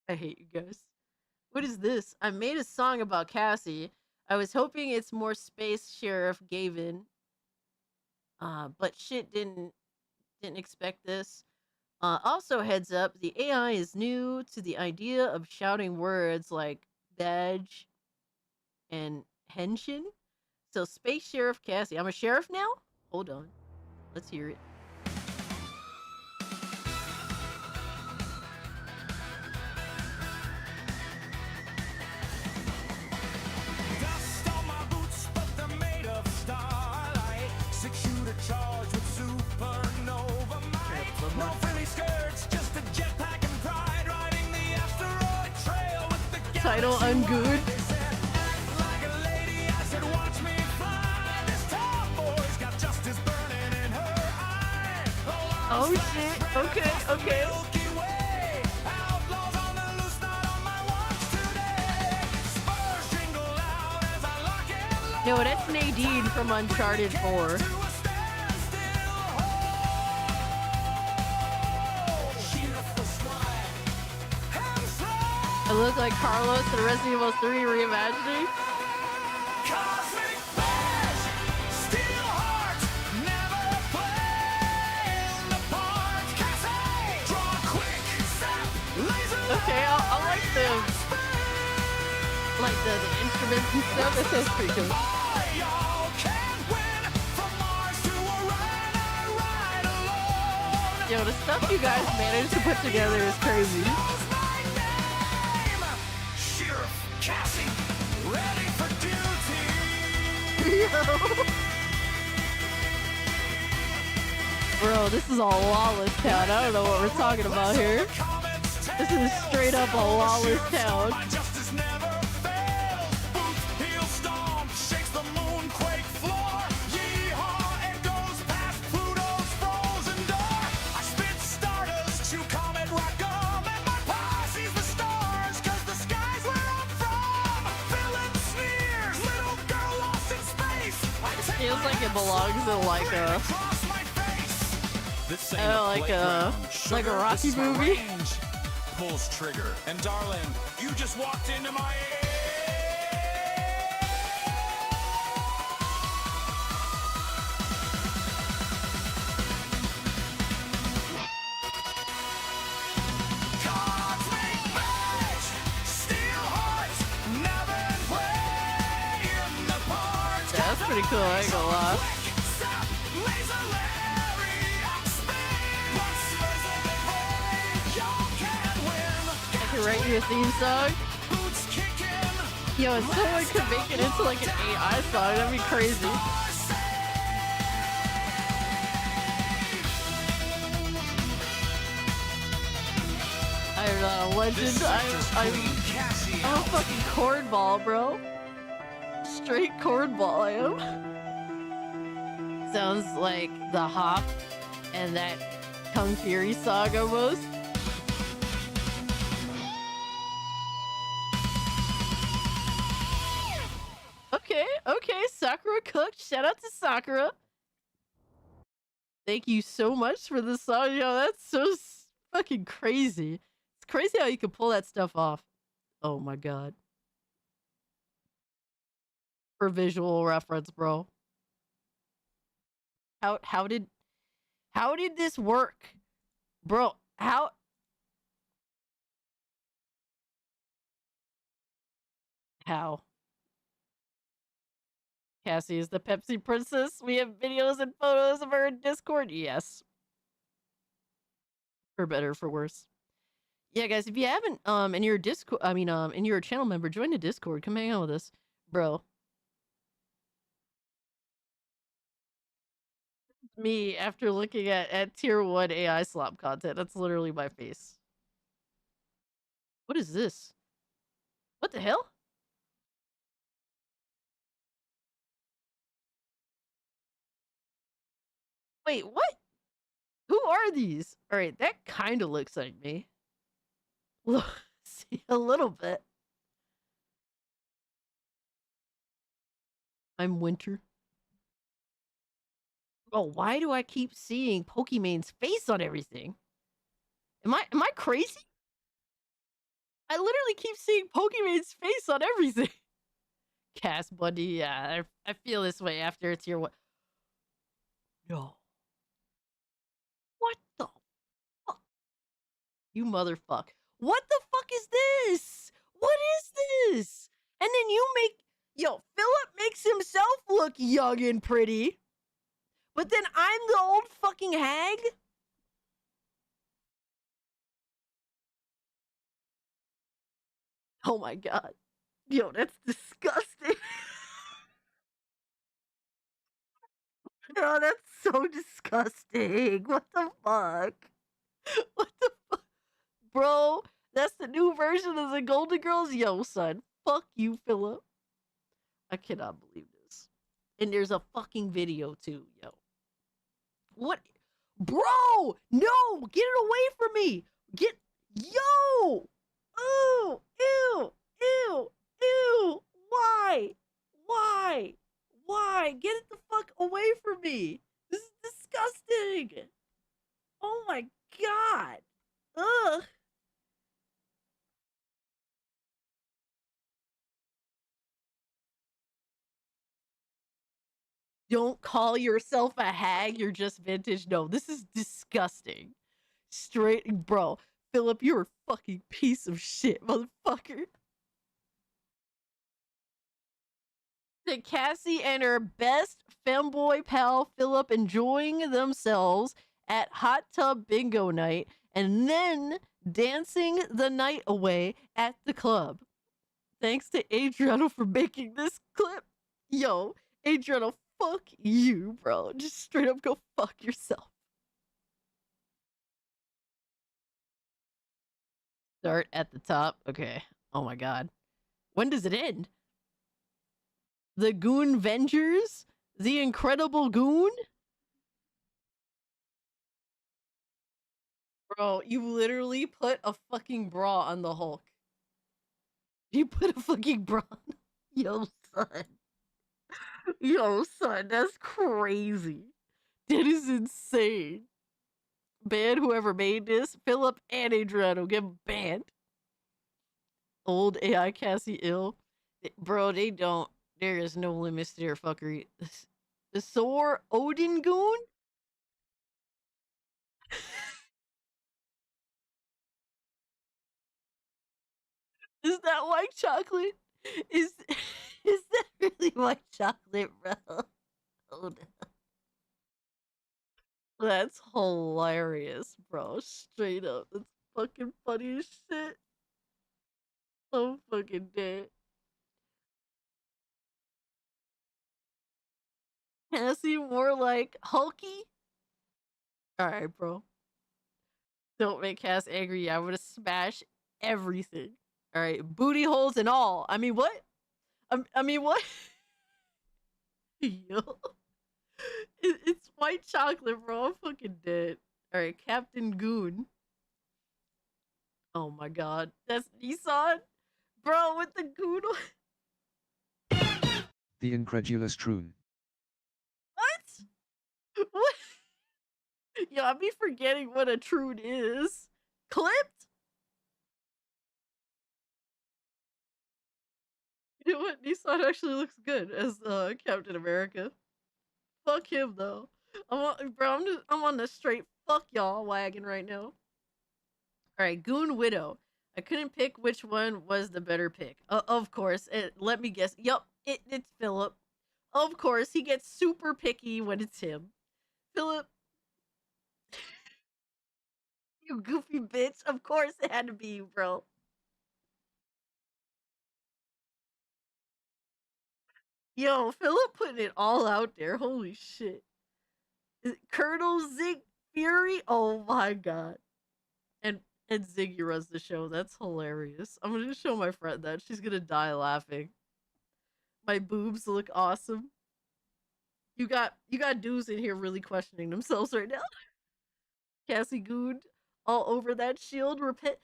I hate you guys. What is this? I made a song about Cassie. I was hoping it's more Space Sheriff Gavin. But shit didn't expect this. Also, heads up, the AI is new to the idea of shouting words like badge and henshin. So, Space Sheriff Cassie. I'm a sheriff now? Hold on. Let's hear it. Dust on my boots, but they're made of starlight. Execute a charge with supernova might. No frilly skirts, just a jetpack and pride. Riding the asteroid trail with the galaxy Title ungood. They said, act like a lady. I said, watch me fly. This tomboy's got justice burning in her eye. Oh shit. Okay, okay. Milky Way. Outlaws on the loose, not on my watch today. Spurs jingle out as I lock and load. No, that's Nadine from Uncharted 4. I look like Carlos in Resident Evil 3 reimagining. Cosmic Flash, Steel Heart, never play in the park. Cassie, draw quick, zap, laser. Okay, I like the instruments and stuff. That sounds pretty cool. Y'all can win from Mars to Orion. I ride alone. Yo, the stuff you guys managed to put together is crazy. Sheriff Cassie, ready for duty. Bro, this is a lawless town. I don't know what we're talking about here. This is straight up a lawless town. My justice never fails. Boots, heel stomp, shakes the moonquake floor. Yeehaw, it goes past Pluto's frozen door. I spit stardust, chew comet, rock 'em, and my posse's the stars, 'cause the sky's where I'm from. Villain sneers, little girl lost in space. It feels like it belongs in like a like a Rocky movie. Pulls trigger, and darling, you just walked into my Cosmic Flash, Steel Heart, never play in the park. That's pretty cool, I ain't gonna lie. I can write you a theme song. Yo, if someone could make it into like an AI song, that'd be crazy. I'm not a legend. I'm a fucking cornball, bro. Straight cornball, I am. Sounds like the Hop and that Kung Fury song almost. Okay, Sakura cooked. Shout out to Sakura. Thank you so much for the song. Yo, that's so fucking crazy. It's crazy how you can pull that stuff off. Oh my god. For visual reference, bro. How did this work? Bro, how Cassie is the Pepsi princess. We have videos and photos of her in Discord. Yes. For better, for worse. Yeah, guys, if you haven't, and you're a Discord, and you're a channel member, join the Discord. Come hang out with us, bro. Me after looking at tier 1 AI slop content. That's literally my face. What is this? What the hell? Wait, what? Who are these? All right, that kind of looks like me. See, a little bit. I'm Winter. Oh, why do I keep seeing Pokemon's face on everything? Am I crazy? I literally keep seeing Pokemon's face on everything. Cass Bundy, yeah, I feel this way after it's your what? No. What the fuck? You motherfuck. What the fuck is this? What is this? And then you make, Philip makes himself look young and pretty. But then I'm the old fucking hag? Oh my god. Yo, that's disgusting. Yo, that's so disgusting. What the fuck? What the fuck? Bro, that's the new version of the Golden Girls? Yo, son. Fuck you, Philip. I cannot believe this. And there's a fucking video too, yo. What? Bro! No! Get it away from me! Yo! Ew! Ew! Ew! Ew! Why? Why? Why? Get it the fuck away from me! This is disgusting! Oh my god! Ugh! Don't call yourself a hag, you're just vintage. No, this is disgusting. Straight, bro. Philip, you're a fucking piece of shit, motherfucker. The Cassie and her best femboy pal Philip enjoying themselves at hot tub bingo night and then dancing the night away at the club. Thanks to Adriano for making this clip. Yo, Adriano, fuck you, bro. Just straight up go fuck yourself. Start at the top. Okay. Oh my god. When does it end? The Goon Vengers? The Incredible Goon? Bro, you literally put a fucking bra on the Hulk. You put a fucking bra on. Yo, son. Yo, son, that's crazy. That is insane. Ban whoever made this. Philip and Adriano get banned. Old AI Cassie ill. Bro, they don't. There is no limits to their fuckery. The Sore Odin Goon? Is that white chocolate? Is that really white chocolate, bro? Oh no. That's hilarious, bro. Straight up. That's fucking funny as shit. I'm fucking dead. Cassie more like Hulky? Alright, bro. Don't make Cass angry. I'm gonna smash everything. Alright, booty holes and all. I mean, what? I mean, what? Yo. It's white chocolate, bro. I'm fucking dead. Alright, Captain Goon. Oh my god. That's Nissan? Bro, with the goon. The incredulous troon. What? What? Yo, I be forgetting what a troon is. Clipped? You know what? Nissan actually looks good as Captain America. Fuck him though. I'm on the straight fuck y'all wagon right now. Alright, Goon Widow. I couldn't pick which one was the better pick. Of course. Let me guess. Yup, it's Philip. Of course, he gets super picky when it's him. Philip. You goofy bitch. Of course it had to be you, bro. Yo, Philip putting it all out there. Holy shit. Colonel Zig Fury? Oh my god. And Ziggy runs the show. That's hilarious. I'm gonna show my friend that. She's gonna die laughing. My boobs look awesome. You got dudes in here really questioning themselves right now. Cassie Goon all over that shield. Repent.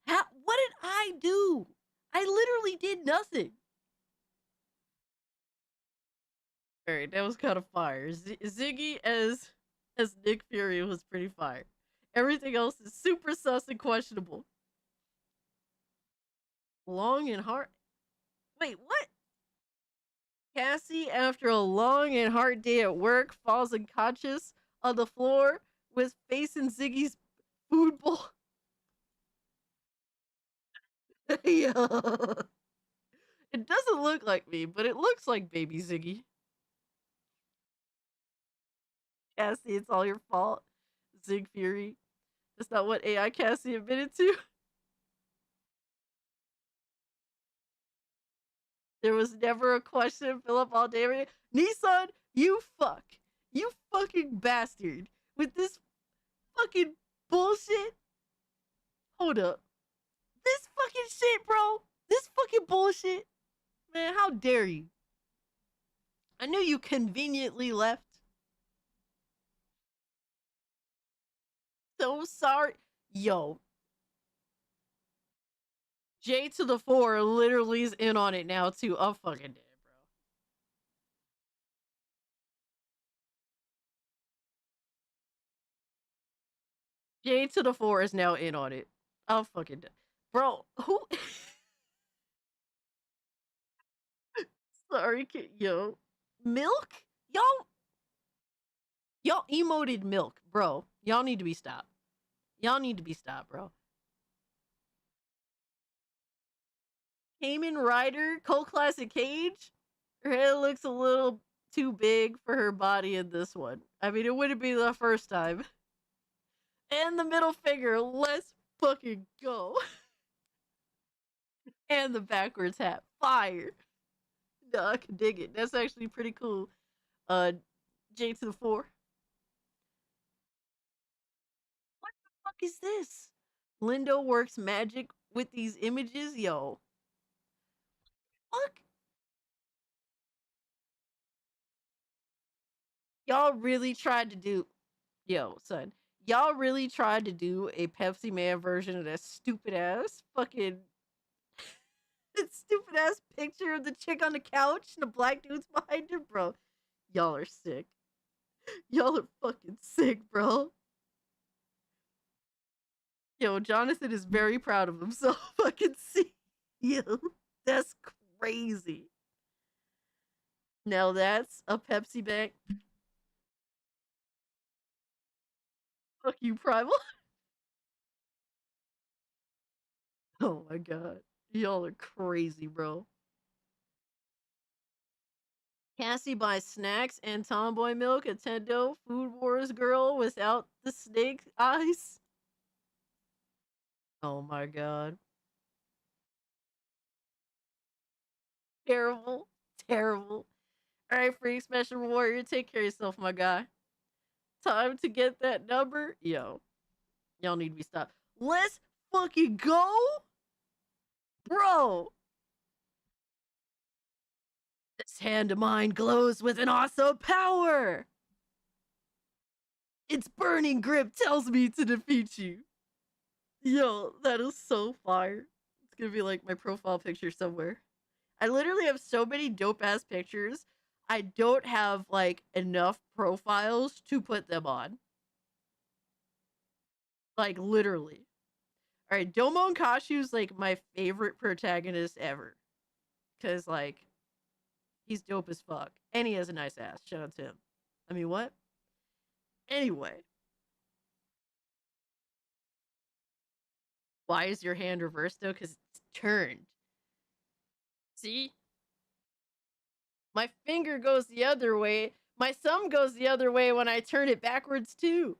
What did I do? I literally did nothing. All right, that was kind of fire. Ziggy as Nick Fury was pretty fire. Everything else is super sus and questionable. Long and hard. Wait, what? Cassie, after a long and hard day at work, falls unconscious on the floor with face in Ziggy's food bowl. Yeah. It doesn't look like me, but it looks like baby Ziggy. Cassie, it's all your fault. Zig Fury. That's not what AI Cassie admitted to. There was never a question, Philip all day. Nissan, you fuck. You fucking bastard. With this fucking bullshit. Hold up. This fucking shit, bro. This fucking bullshit. Man, how dare you? I knew you conveniently left. So sorry. Yo. J to the 4 literally is in on it now, too. I'm fucking dead, bro. J to the 4 is now in on it. I'm fucking dead. Bro, who... Sorry, yo. Milk? Y'all emoted milk, bro. Y'all need to be stopped. Y'all need to be stopped, bro. Kamen Rider, Cult Classic Cage. Her head looks a little too big for her body in this one. I mean, it wouldn't be the first time. And the middle finger, let's fucking go. And the backwards hat, fire. No, I can dig it. That's actually pretty cool. J to the 4. What the fuck is this? Lindo works magic with these images, yo. Fuck. Y'all really tried to do, yo, son. Y'all really tried to do a Pepsi Man version of that stupid ass fucking stupid ass picture of the chick on the couch and the black dude's behind her, bro. Y'all are sick. Y'all are fucking sick, bro. Yo, Jonathan is very proud of himself. I can see. Yo, that's crazy. Now that's a Pepsi bag. Fuck you, Primal. Oh my god. Y'all are crazy, bro. Cassie buys snacks and tomboy milk at Tendo. Food Wars girl without the snake eyes. Oh my god. Terrible. Terrible. Alright, Freak Special Warrior, take care of yourself, my guy. Time to get that number. Yo. Y'all need to be stopped. Let's fucking go? Bro. This hand of mine glows with an awesome power. Its burning grip tells me to defeat you. Yo, that is so fire. It's gonna be like my profile picture somewhere. I literally have so many dope ass pictures. I don't have like enough profiles to put them on. Like literally. Alright, Domon Kashu's like my favorite protagonist ever. Cause like he's dope as fuck. And he has a nice ass. Shout out to him. I mean, what? Anyway. Why is your hand reversed, though? Because it's turned. See? My finger goes the other way. My thumb goes the other way when I turn it backwards, too.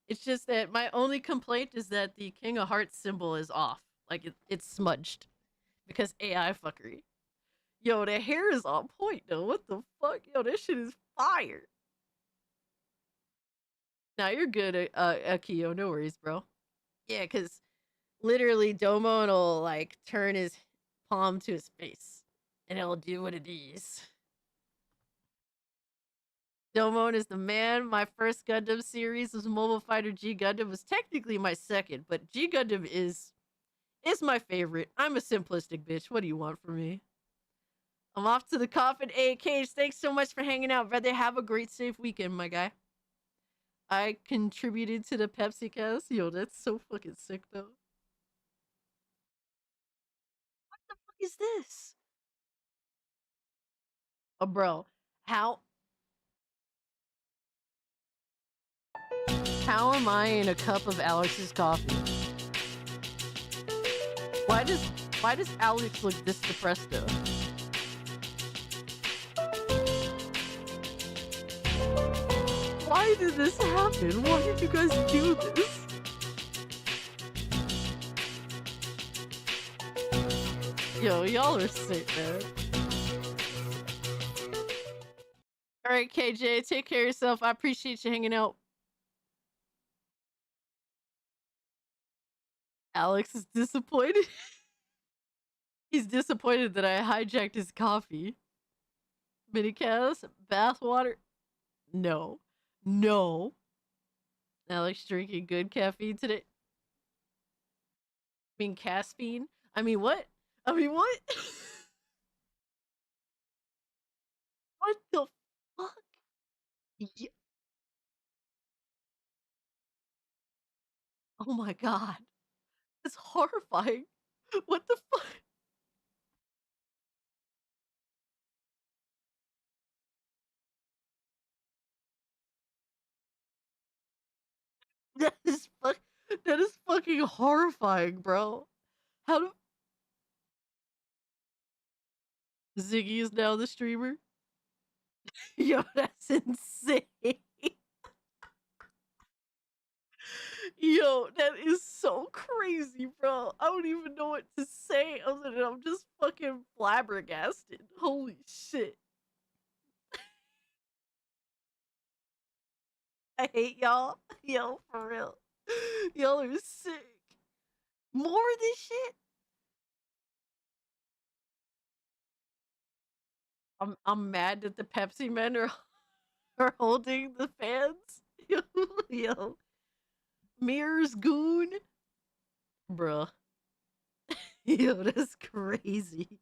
It's just that my only complaint is that the King of Hearts symbol is off. Like, it's smudged. Because AI fuckery. Yo, the hair is on point, though. What the fuck? Yo, this shit is fire. Now you're good, Akio. No worries, bro. Yeah, because literally Domon will, like, turn his palm to his face. And it'll do what it is. Domon is the man. My first Gundam series was Mobile Fighter G Gundam. Was technically my second, but G Gundam is my favorite. I'm a simplistic bitch. What do you want from me? I'm off to the coffin. Hey, Cage, thanks so much for hanging out, brother. Have a great, safe weekend, my guy. I contributed to the Pepsi cast. Yo, that's so fucking sick, though. What the fuck is this? Oh, bro. How am I in a cup of Alex's coffee? Why does Alex look this depressed, though? Why did this happen? Why did you guys do this? Yo, y'all are sick, man. Alright, KJ, take care of yourself. I appreciate you hanging out. Alex is disappointed. He's disappointed that I hijacked his coffee. Minicast, bathwater. No. No. Alex drinking good caffeine today. I mean, caffeine? I mean, what? I mean, what? What the fuck? Yeah. Oh my god. It's horrifying. What the fuck? That is fucking horrifying, bro. How do Ziggy is now the streamer? Yo, that's insane. Yo, that is so crazy, bro. I don't even know what to say other than I'm just fucking flabbergasted. Holy shit. I hate y'all. Yo, for real. Y'all are sick. More of this shit? I'm mad that the Pepsi men are holding the fans. Yo. Mirrors Goon. Bruh. Yo, that's crazy.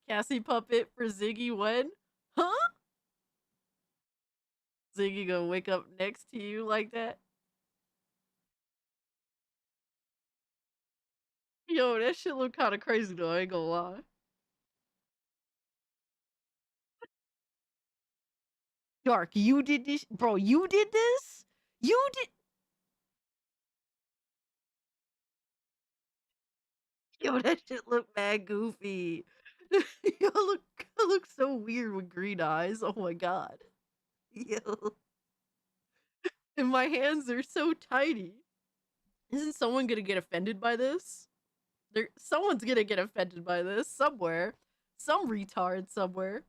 Cassie Puppet for Ziggy when? Huh? Ziggy gonna wake up next to you like that? Yo, that shit look kind of crazy though, I ain't gonna lie. Dark, you did this? Bro, you did this? You did? Yo, that shit look mad goofy. Yo, look so weird with green eyes. Oh my god. Yo. And my hands are so tiny. Isn't someone gonna get offended by this? Someone's gonna get offended by this somewhere. Some retard somewhere.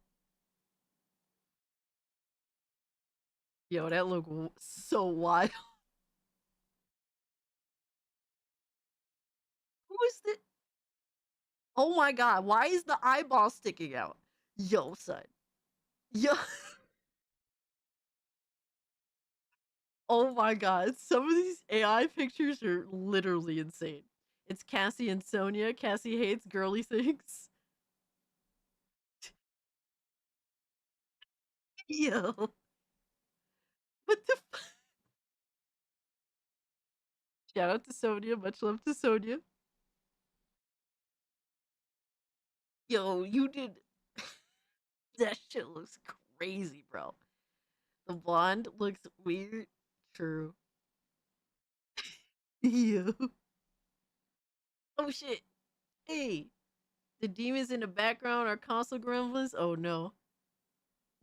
Yo, that look so wild. Who is this? Oh my god, why is the eyeball sticking out? Yo, son. Yo. Oh my god, some of these AI pictures are literally insane. It's Cassie and Sonia. Cassie hates girly things. Yo. What the fuck? Shout out to Sonia. Much love to Sonia. Yo, you did. That shit looks crazy, bro. The blonde looks weird. True. Yo. Oh shit. Hey. The demons in the background are console gremlins? Oh no.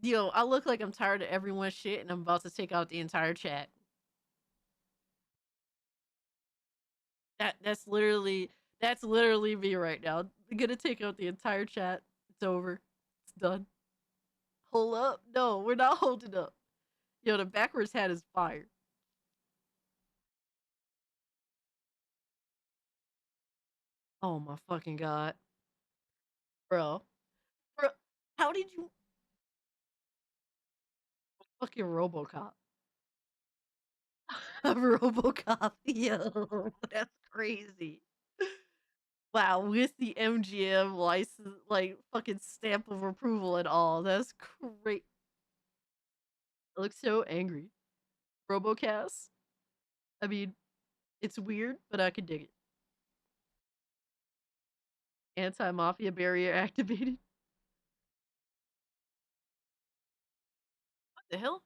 Yo, I look like I'm tired of everyone's shit and I'm about to take out the entire chat. That's literally me right now. I'm gonna take out the entire chat. It's over. It's done. Hold up. No, we're not holding up. Yo, the backwards hat is fire. Oh my fucking god. Bro. Bro, how did you fucking RoboCop? A RoboCop. Yo, that's crazy. Wow, with the MGM license, like fucking stamp of approval and all. That's great. I look so angry. Robocast. I mean, it's weird, but I can dig it. Anti-mafia barrier activated. What the hell?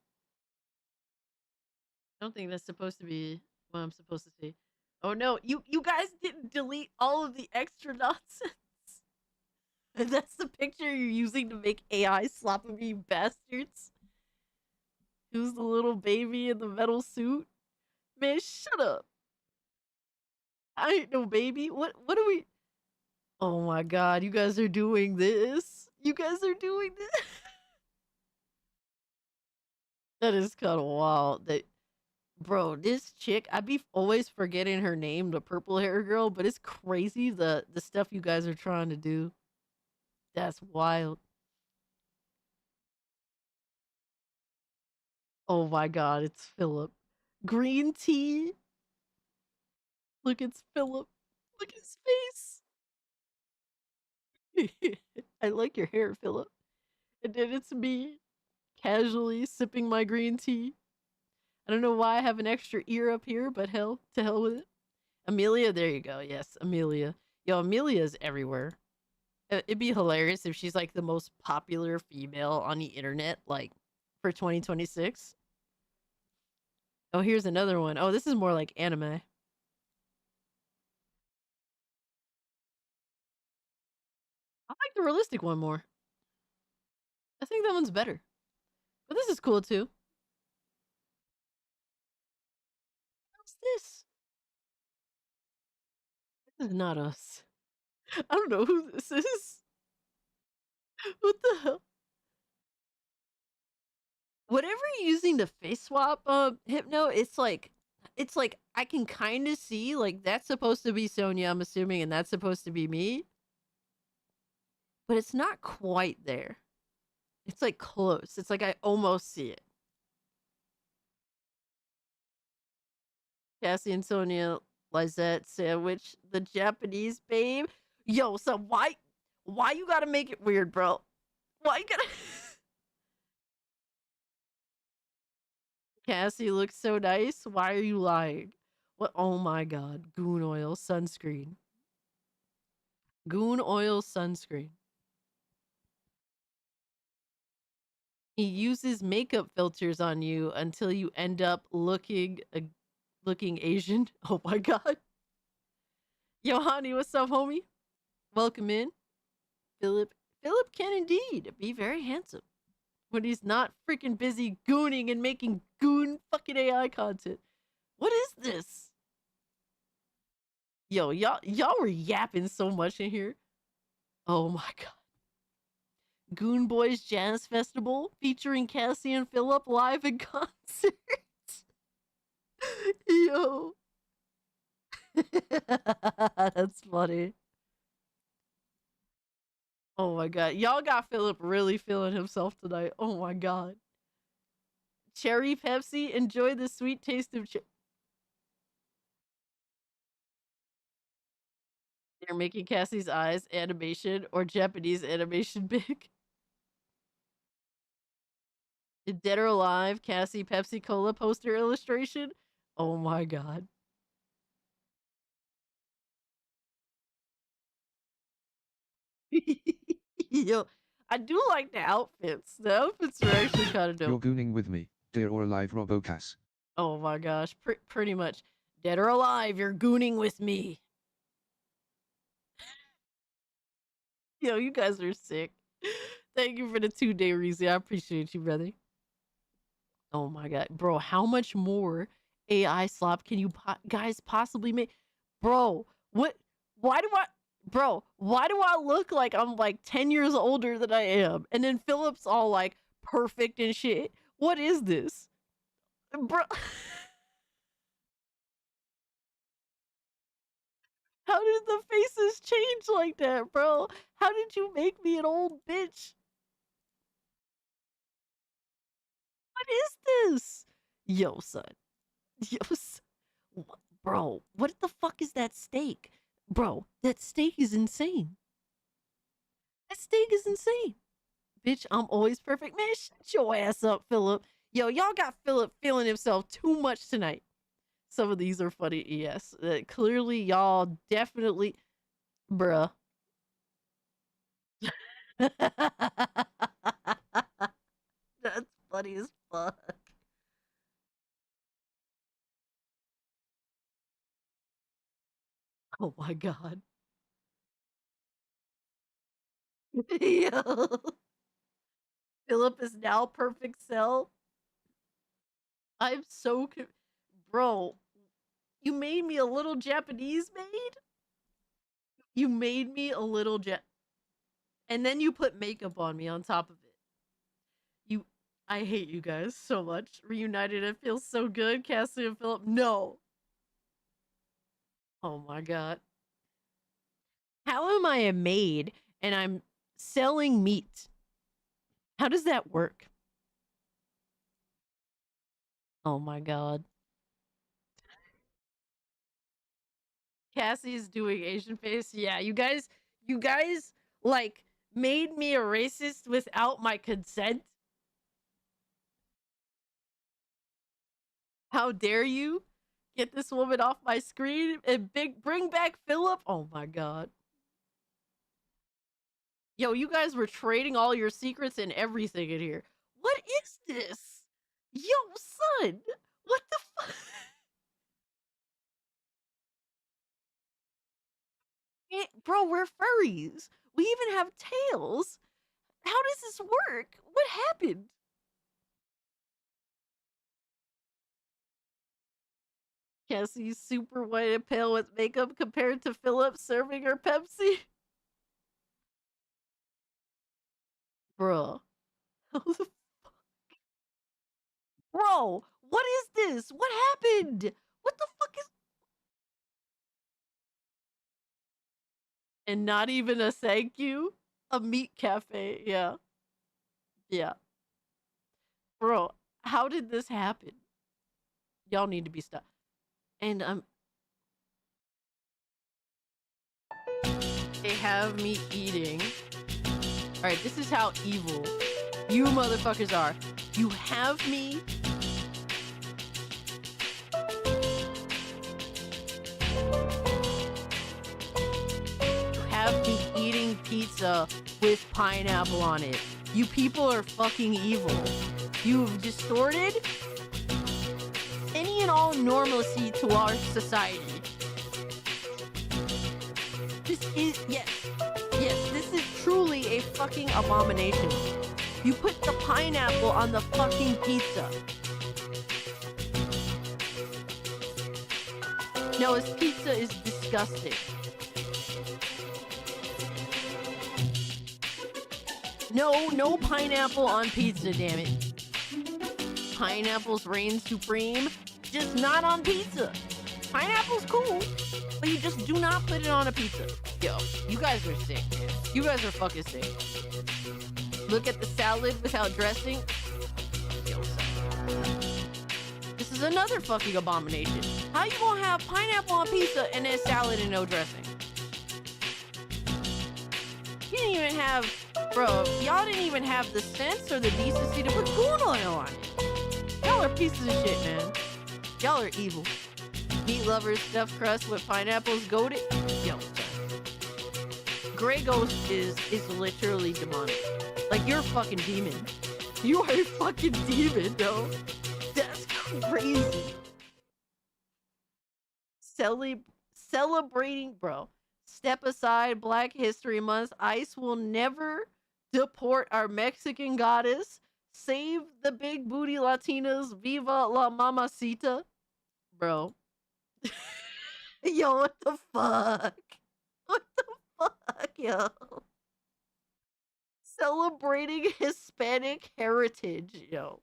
I don't think that's supposed to be what I'm supposed to say. Oh no, you guys didn't delete all of the extra nonsense. And that's the picture you're using to make AI sloppy me bastards. Who's the little baby in the metal suit? Man, shut up. I ain't no baby. What are we? Oh my god, you guys are doing this. You guys are doing this. That is kind of wild. That, bro, this chick, I be always forgetting her name, the purple hair girl, but it's crazy the stuff you guys are trying to do. That's wild. Oh my god, it's Philip. Green tea. Look, it's Philip. Look at his face. I like your hair, Philip. And then it's me, casually sipping my green tea. I don't know why I have an extra ear up here, but hell, to hell with it. Amelia, there you go. Yes, Amelia. Yo, Amelia's everywhere. It'd be hilarious if she's like the most popular female on the internet, like for 2026. Oh, here's another one. Oh, this is more like anime. I like the realistic one more. I think that one's better. But this is cool too. What's this? This is not us. I don't know who this is. What the hell? Whatever you're using the face swap hypno, it's like I can kind of see like that's supposed to be Sonia, I'm assuming, and that's supposed to be me. But it's not quite there. It's like close. It's like I almost see it. Cassie and Sonia Lizette sandwich, the Japanese babe. Yo, so why you gotta make it weird, bro? Why you gotta Cassie looks so nice. Why are you lying? What? Oh my god. Goon oil sunscreen. Goon oil sunscreen. He uses makeup filters on you until you end up looking Asian. Oh my god. Yo, honey, what's up, homie? Welcome in. Philip can indeed be very handsome when he's not freaking busy gooning and making goon fucking AI content. What is this? Yo, y'all were yapping so much in here. Oh my god. Goon Boys Jazz Festival featuring Cassie and Philip live in concert. Yo. That's funny. Oh my god. Y'all got Philip really feeling himself tonight. Oh my god. Cherry Pepsi, enjoy the sweet taste of They're making Cassie's eyes animation or Japanese animation big. Dead or Alive, Cassie Pepsi Cola poster illustration. Oh my god. Yo, I do like the outfits. The outfits are actually kind of dope. You're gooning with me, dead or alive, Robocas. Oh my gosh, pretty much. Dead or alive, you're gooning with me. Yo, you guys are sick. Thank you for the 2-day Reezy. I appreciate you, brother. Oh my god, bro, how much more AI slop can you guys possibly make? Bro, why do I look like I'm like 10 years older than I am? And then Philip's all like perfect and shit. What is this? Bro. How did the faces change like that, bro? How did you make me an old bitch? What is this? Yo, son. Yo, son. Bro, what the fuck is that steak? Bro, that steak is insane. That steak is insane. Bitch, I'm always perfect. Man, shut your ass up, Philip. Yo, y'all got Philip feeling himself too much tonight. Some of these are funny, yes. Clearly, y'all definitely... Bruh. That's funny as fuck. Oh my god. Yo. Philip is now perfect cell. I'm so bro. You made me a little Japanese maid? You made me a little and then you put makeup on me on top of it. I hate you guys so much. Reunited, it feels so good. Cassie and Philip, no. Oh my god. How am I a maid and I'm selling meat? How does that work? Oh my god. Cassie's doing Asian face. Yeah, you guys like made me a racist without my consent. How dare you get this woman off my screen and bring back Philip? Oh my god. Yo, you guys were trading all your secrets and everything in here. What is this? Yo, son. What the fuck? Bro, we're furries. We even have tails. How does this work? What happened? Cassie's super white and pale with makeup compared to Philip serving her Pepsi. Bruh. How the fuck? Bro, what is this? What happened? What the fuck is... And not even a thank you? A meat cafe, yeah. Yeah. Bro, how did this happen? Y'all need to be stopped. And they have me eating. Alright, this is how evil you motherfuckers are. You have me... You have me eating pizza with pineapple on it. You people are fucking evil. You've distorted any and all normalcy to our society. This is, yes, this is truly a fucking abomination. You put the pineapple on the fucking pizza. No, his pizza is disgusting. No pineapple on pizza, damn it. Pineapples reign supreme, just not on pizza. Pineapple's cool, but you just do not put it on a pizza. Yo, you guys are sick, man. You guys are fucking sick. Look at the salad without dressing. Yo, this is another fucking abomination. How you gonna have pineapple on pizza and then salad and no dressing? You didn't even have, bro, y'all didn't even have the sense or the decency to put goon oil on it. Y'all are pieces of shit, man. Y'all are evil. Meat lovers, stuffed crust with pineapples, goated. Yo, Grey Ghost is literally demonic. Like, you're a fucking demon. You are a fucking demon, yo. That's crazy. Celebrating, bro. Step aside, Black History Month. ICE will never deport our Mexican goddess. Save the big booty Latinas. Viva la mamacita. Bro. Yo, what the fuck? What the fuck, yo? Celebrating Hispanic heritage, yo.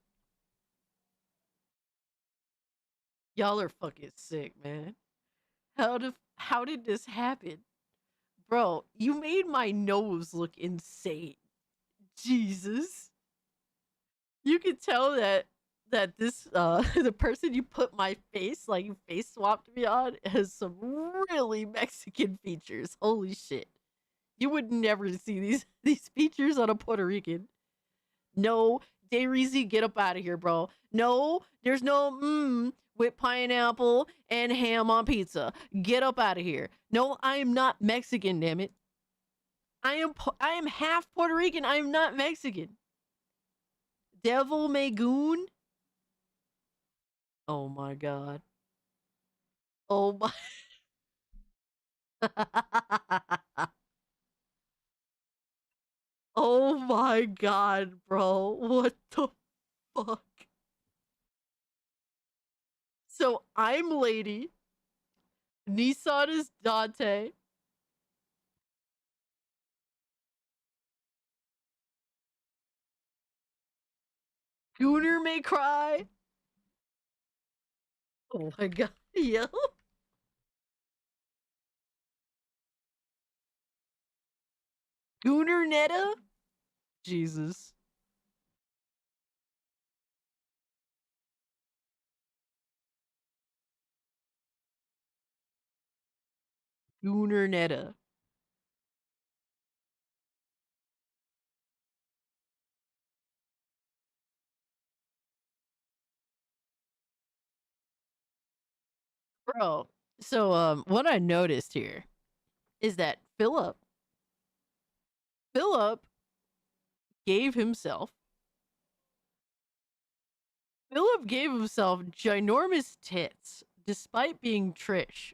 Y'all are fucking sick, man. How did this happen? Bro, you made my nose look insane. Jesus. You can tell that that this the person you put my face, like you face swapped me on, has some really Mexican features. Holy shit. You would never see these features on a Puerto Rican. No, Dayreezy, get up out of here, bro. No, there's no with pineapple and ham on pizza. Get up out of here. No, I am not Mexican, damn it. I am half Puerto Rican. I am not Mexican. Devil Magoon? Oh my god. Oh my. Oh my god, bro. What the fuck? So I'm Lady. Nissan is Dante. Gooner may cry. Oh my god. Yo. Gooner Netta? Jesus. Gooner Netta. Bro, so what I noticed here is that Philip gave himself ginormous tits despite being Trish.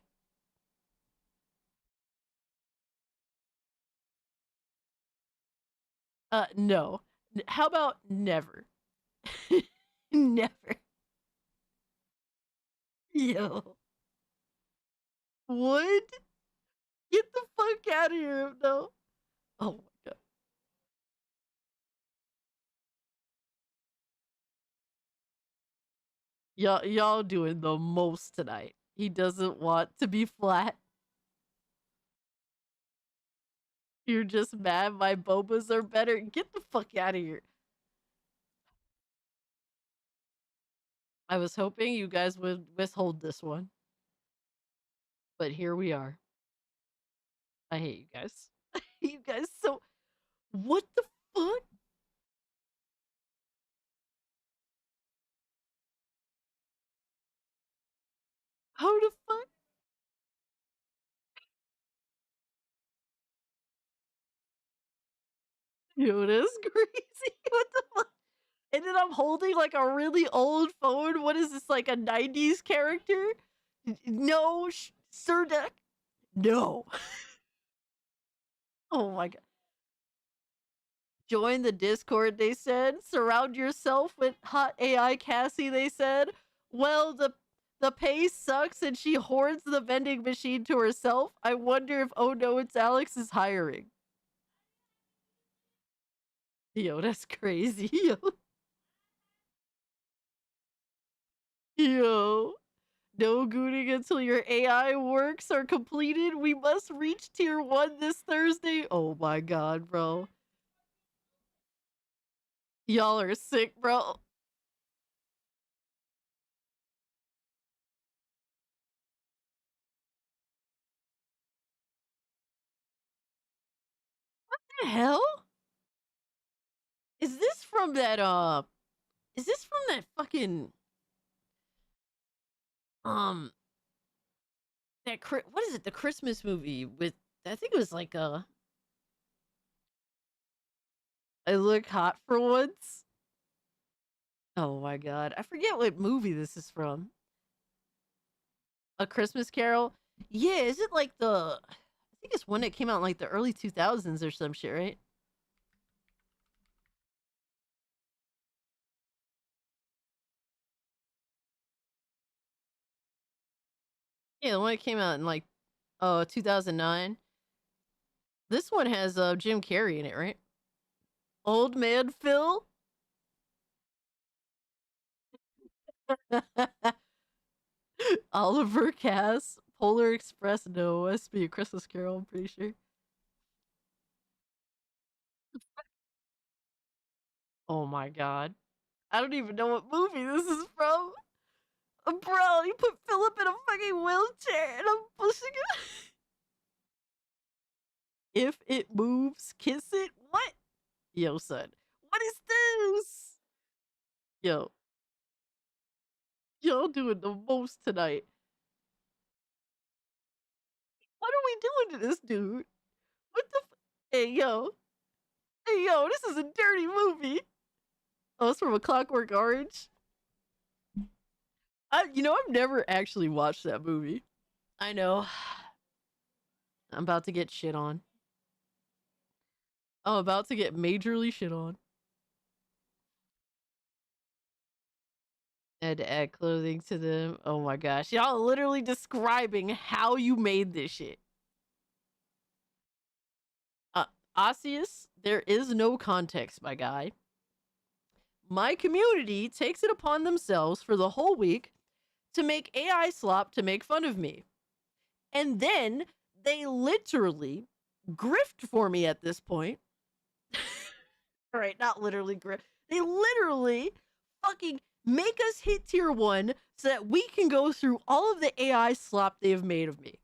No. How about never? Never. Yo. What? Get the fuck out of here, no. Oh my god. Y'all doing the most tonight. He doesn't want to be flat. You're just mad my bobas are better. Get the fuck out of here. I was hoping you guys would withhold this one. But here we are. I hate you guys. You guys so... What the fuck? How the fuck? Yo, that's crazy. What the fuck? And then I'm holding like a really old phone. What is this, like a 90s character? No, Sir Deck. No. Oh my god. Join the Discord, they said. Surround yourself with hot AI Cassie, they said. Well, the pay sucks and she hoards the vending machine to herself. I wonder if Oh No It's Alex is hiring. Yo, that's crazy. Yo. Yo. No gooning until your AI works are completed. We must reach tier 1 this Thursday. Oh my god, bro. Y'all are sick, bro. What the hell? Is this from that fucking that what is it? The Christmas movie with, I think it was like I Look Hot for Once. Oh my god. I forget what movie this is from. A Christmas Carol? Yeah, is it like I think it's one that came out in like the early 2000s or some shit, right? Yeah, the one that came out in like 2009. This one has Jim Carrey in it, right? Old Man Phil? Oliver Cass, Polar Express, no, it has to be A Christmas Carol, I'm pretty sure. Oh my god. I don't even know what movie this is from. Bro, you put Philip in a fucking wheelchair and I'm pushing it. If it moves, kiss it. What? Yo, son. What is this? Yo. Y'all doing the most tonight. What are we doing to this dude? What the Hey, yo. Hey, yo, this is a dirty movie. Oh, it's from A Clockwork Orange. I've never actually watched that movie. I know. I'm about to get shit on. I'm about to get majorly shit on. Had to add clothing to them. Oh my gosh. Y'all literally describing how you made this shit. Osseous, there is no context, my guy. My community takes it upon themselves for the whole week to make AI slop to make fun of me. And then they literally grift for me at this point. All right, not literally grift. They literally fucking make us hit tier 1 so that we can go through all of the AI slop they have made of me.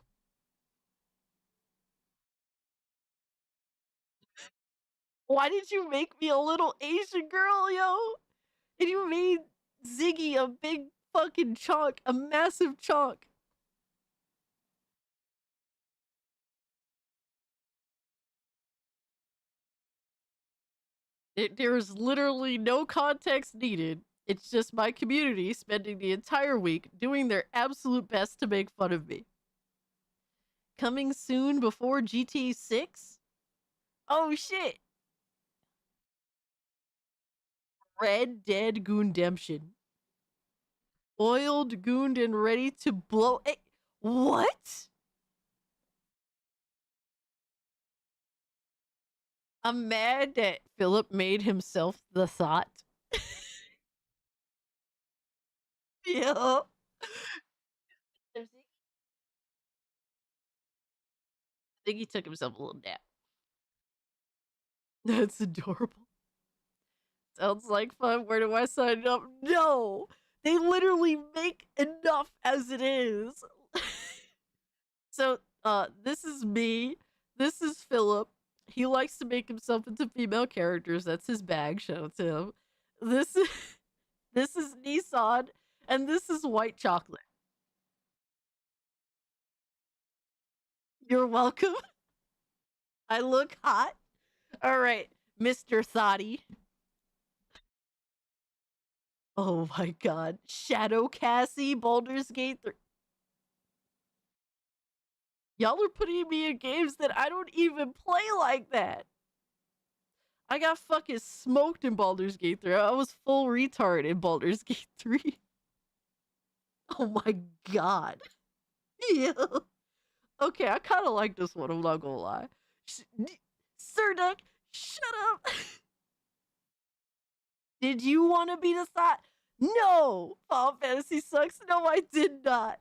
Why did you make me a little Asian girl, yo? And you made Ziggy a big fucking chunk, a massive chunk. There is literally no context needed. It's just my community spending the entire week doing their absolute best to make fun of me. Coming soon before GTA6? Oh shit. Red Dead Goondemption. Oiled, gooned, and ready to blow. Hey, what? I'm mad that Philip made himself the thought. Yeah. I think he took himself a little nap. That's adorable. Sounds like fun. Where do I sign up? No! They literally make enough as it is. So, this is me. This is Philip. He likes to make himself into female characters. That's his bag. Shout out to him. This is Nissan, and this is white chocolate. You're welcome. I look hot. All right, Mr. Thotty. Oh my god. Shadow Cassie, Baldur's Gate 3. Y'all are putting me in games that I don't even play like that. I got fucking smoked in Baldur's Gate 3. I was full retard in Baldur's Gate 3. Oh my god. Yeah. Okay, I kind of like this one, I'm not gonna lie. Sir Duck, shut up. Did you want to be the thought? No! Final Fantasy sucks. No, I did not.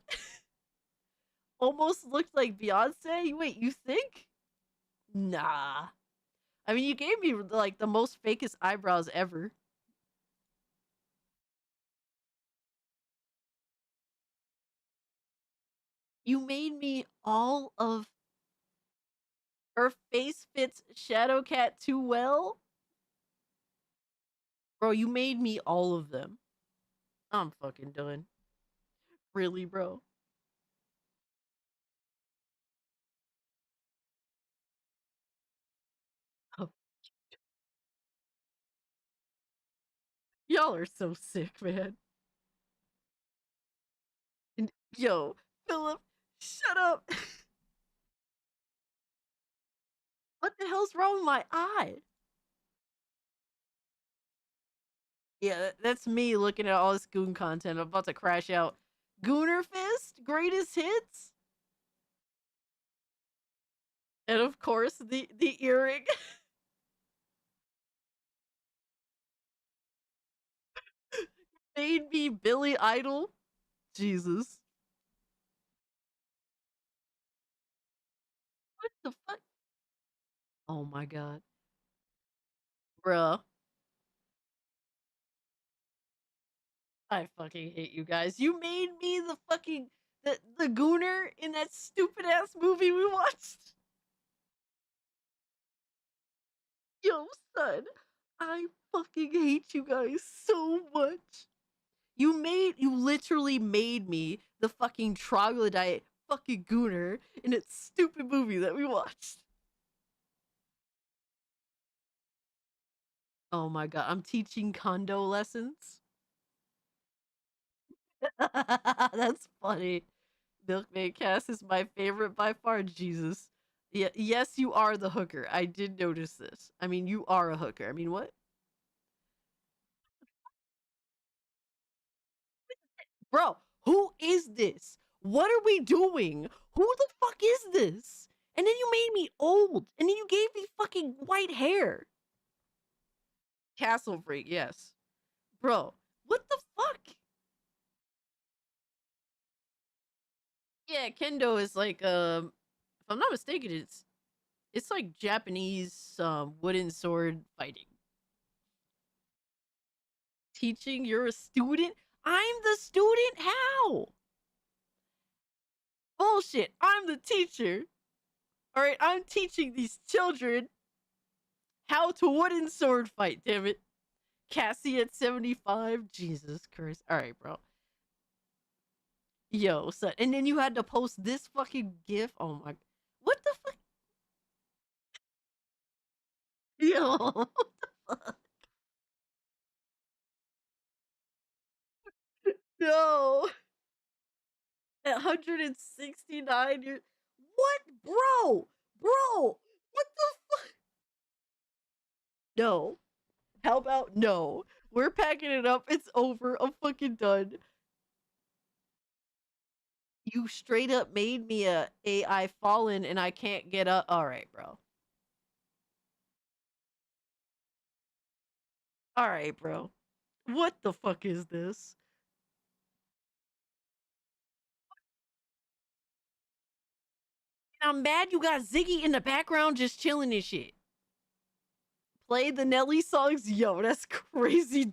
Almost looked like Beyonce? Wait, you think? Nah. I mean, you gave me, like, the most fakest eyebrows ever. You made me all of... Her face fits Shadowcat too well? Bro, you made me all of them. I'm fucking done. Really, bro? Oh. Y'all are so sick, man. And, yo, Philip, shut up. What the hell's wrong with my eye? Yeah, that's me looking at all this Goon content. I'm about to crash out. Gooner Fist, greatest hits. And of course, the earring. Made me Billy Idol. Jesus. What the fuck? Oh my god. Bruh. I fucking hate you guys. You made me the fucking the gooner in that stupid ass movie we watched. Yo, son, I fucking hate you guys so much. You literally made me the fucking troglodyte fucking gooner in that stupid movie that we watched. Oh my god, I'm teaching condo lessons. That's funny. Milkmaid Cass is my favorite by far, Jesus. Yeah, yes, you are the hooker. I did notice this. I mean, you are a hooker. I mean, what? Bro, who is this? What are we doing? Who the fuck is this? And then you made me old. And then you gave me fucking white hair. Castle Freak, yes. Bro, what the fuck? Yeah, kendo is like if I'm not mistaken, it's like Japanese wooden sword fighting. Teaching, you're a student? I'm the student? How? Bullshit, I'm the teacher. All right, I'm teaching these children how to wooden sword fight, damn it. Cassie at 75, Jesus Christ. All right, bro. Yo, son, and then you had to post this fucking gif. Oh my, what the fuck? Yo, what the fuck? No. At 169 years. What, bro? Bro, what the fuck? No. How about no? We're packing it up. It's over. I'm fucking done. You straight up made me a AI fallen and I can't get up. All right, bro. All right, bro. What the fuck is this? I'm mad you got Ziggy in the background just chilling and shit. Play the Nelly songs? Yo, that's crazy.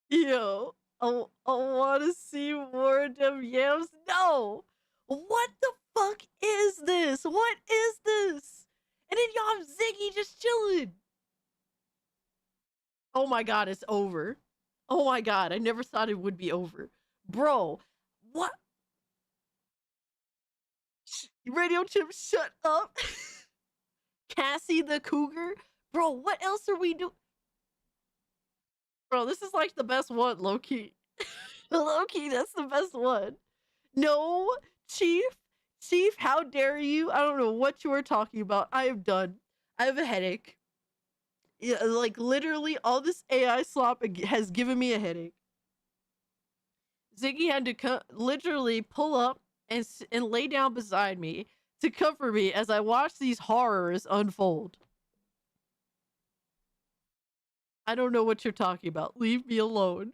Yo, I want to see more of them yams. No. What the fuck is this? What is this? And then y'all have Ziggy just chilling. Oh my god, it's over. Oh my god, I never thought it would be over. Bro, what? Radio Chip, shut up. Cassie the Cougar? Bro, what else are we doing? Bro, this is like the best one, low-key. Low-key, that's the best one. No, Chief. Chief, how dare you? I don't know what you are talking about. I am done. I have a headache. Yeah, like, literally, all this AI slop has given me a headache. Ziggy had to literally pull up and lay down beside me to comfort me as I watch these horrors unfold. I don't know what you're talking about. Leave me alone.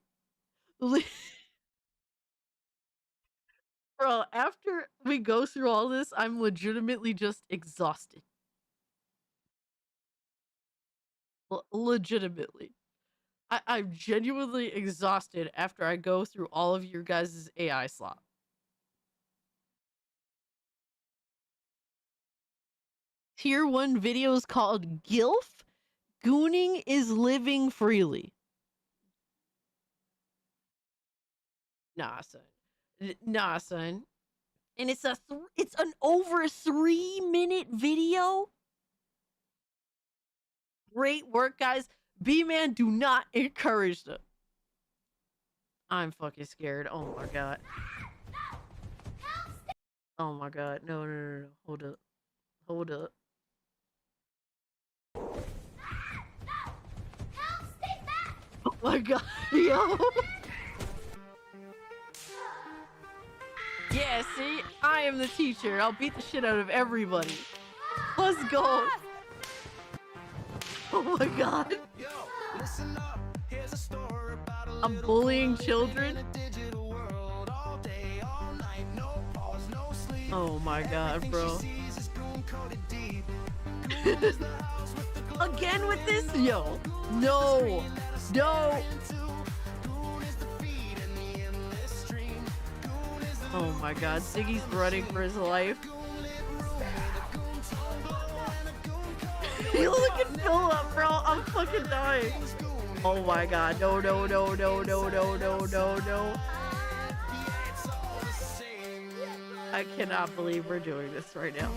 Bro, after we go through all this, I'm legitimately just exhausted. Legitimately. I'm genuinely exhausted after I go through all of your guys' AI slop. Tier 1 videos called GILF? Gooning is living freely. Nah, son. Nah, son. And it's an over 3-minute video? Great work, guys. B-Man, do not encourage them. I'm fucking scared. Oh my god. Oh my god. No. Hold up. Hold up. Oh my god. Yo. Yeah, see? I am the teacher. I'll beat the shit out of everybody. Let's go. Oh my god. I'm bullying children. Oh my god, bro. Again with this? Yo. No. No. Oh my god, Ziggy's running for his life. Look at Philip, bro. I'm fucking dying. Oh my god. No, no, no, no, no, no, no, no, no. I cannot believe we're doing this right now.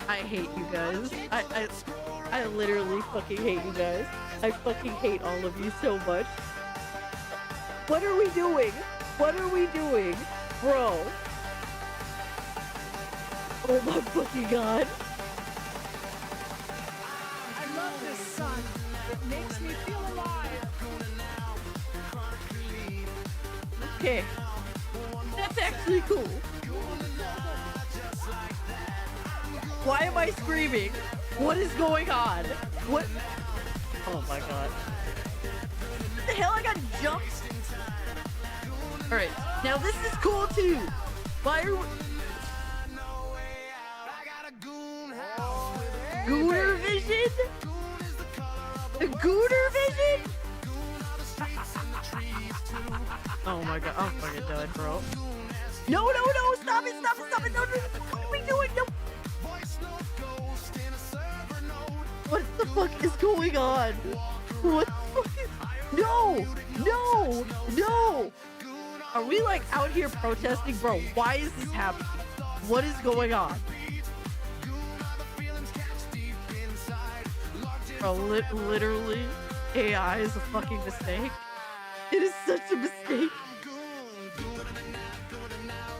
I hate you guys. I literally fucking hate you guys. I fucking hate all of you so much. What are we doing? What are we doing? Bro. Oh my fucking god. I love this sun. It makes me feel alive. Okay. That's actually cool. Why am I screaming? What is going on? What? Oh my god. What the hell? I got jumped? Alright. Now this is cool too. Why are we... Gooner vision? The Gooner vision? Oh my god, I'm fucking done, bro. No, no, no, stop it, stop it, stop it, no, no, what are we doing? No. What the fuck is going on? What the fuck is... No, no, no. Are we like out here protesting? Bro, why is this happening? What is going on? Bro, literally, AI is a fucking mistake. It is such a mistake.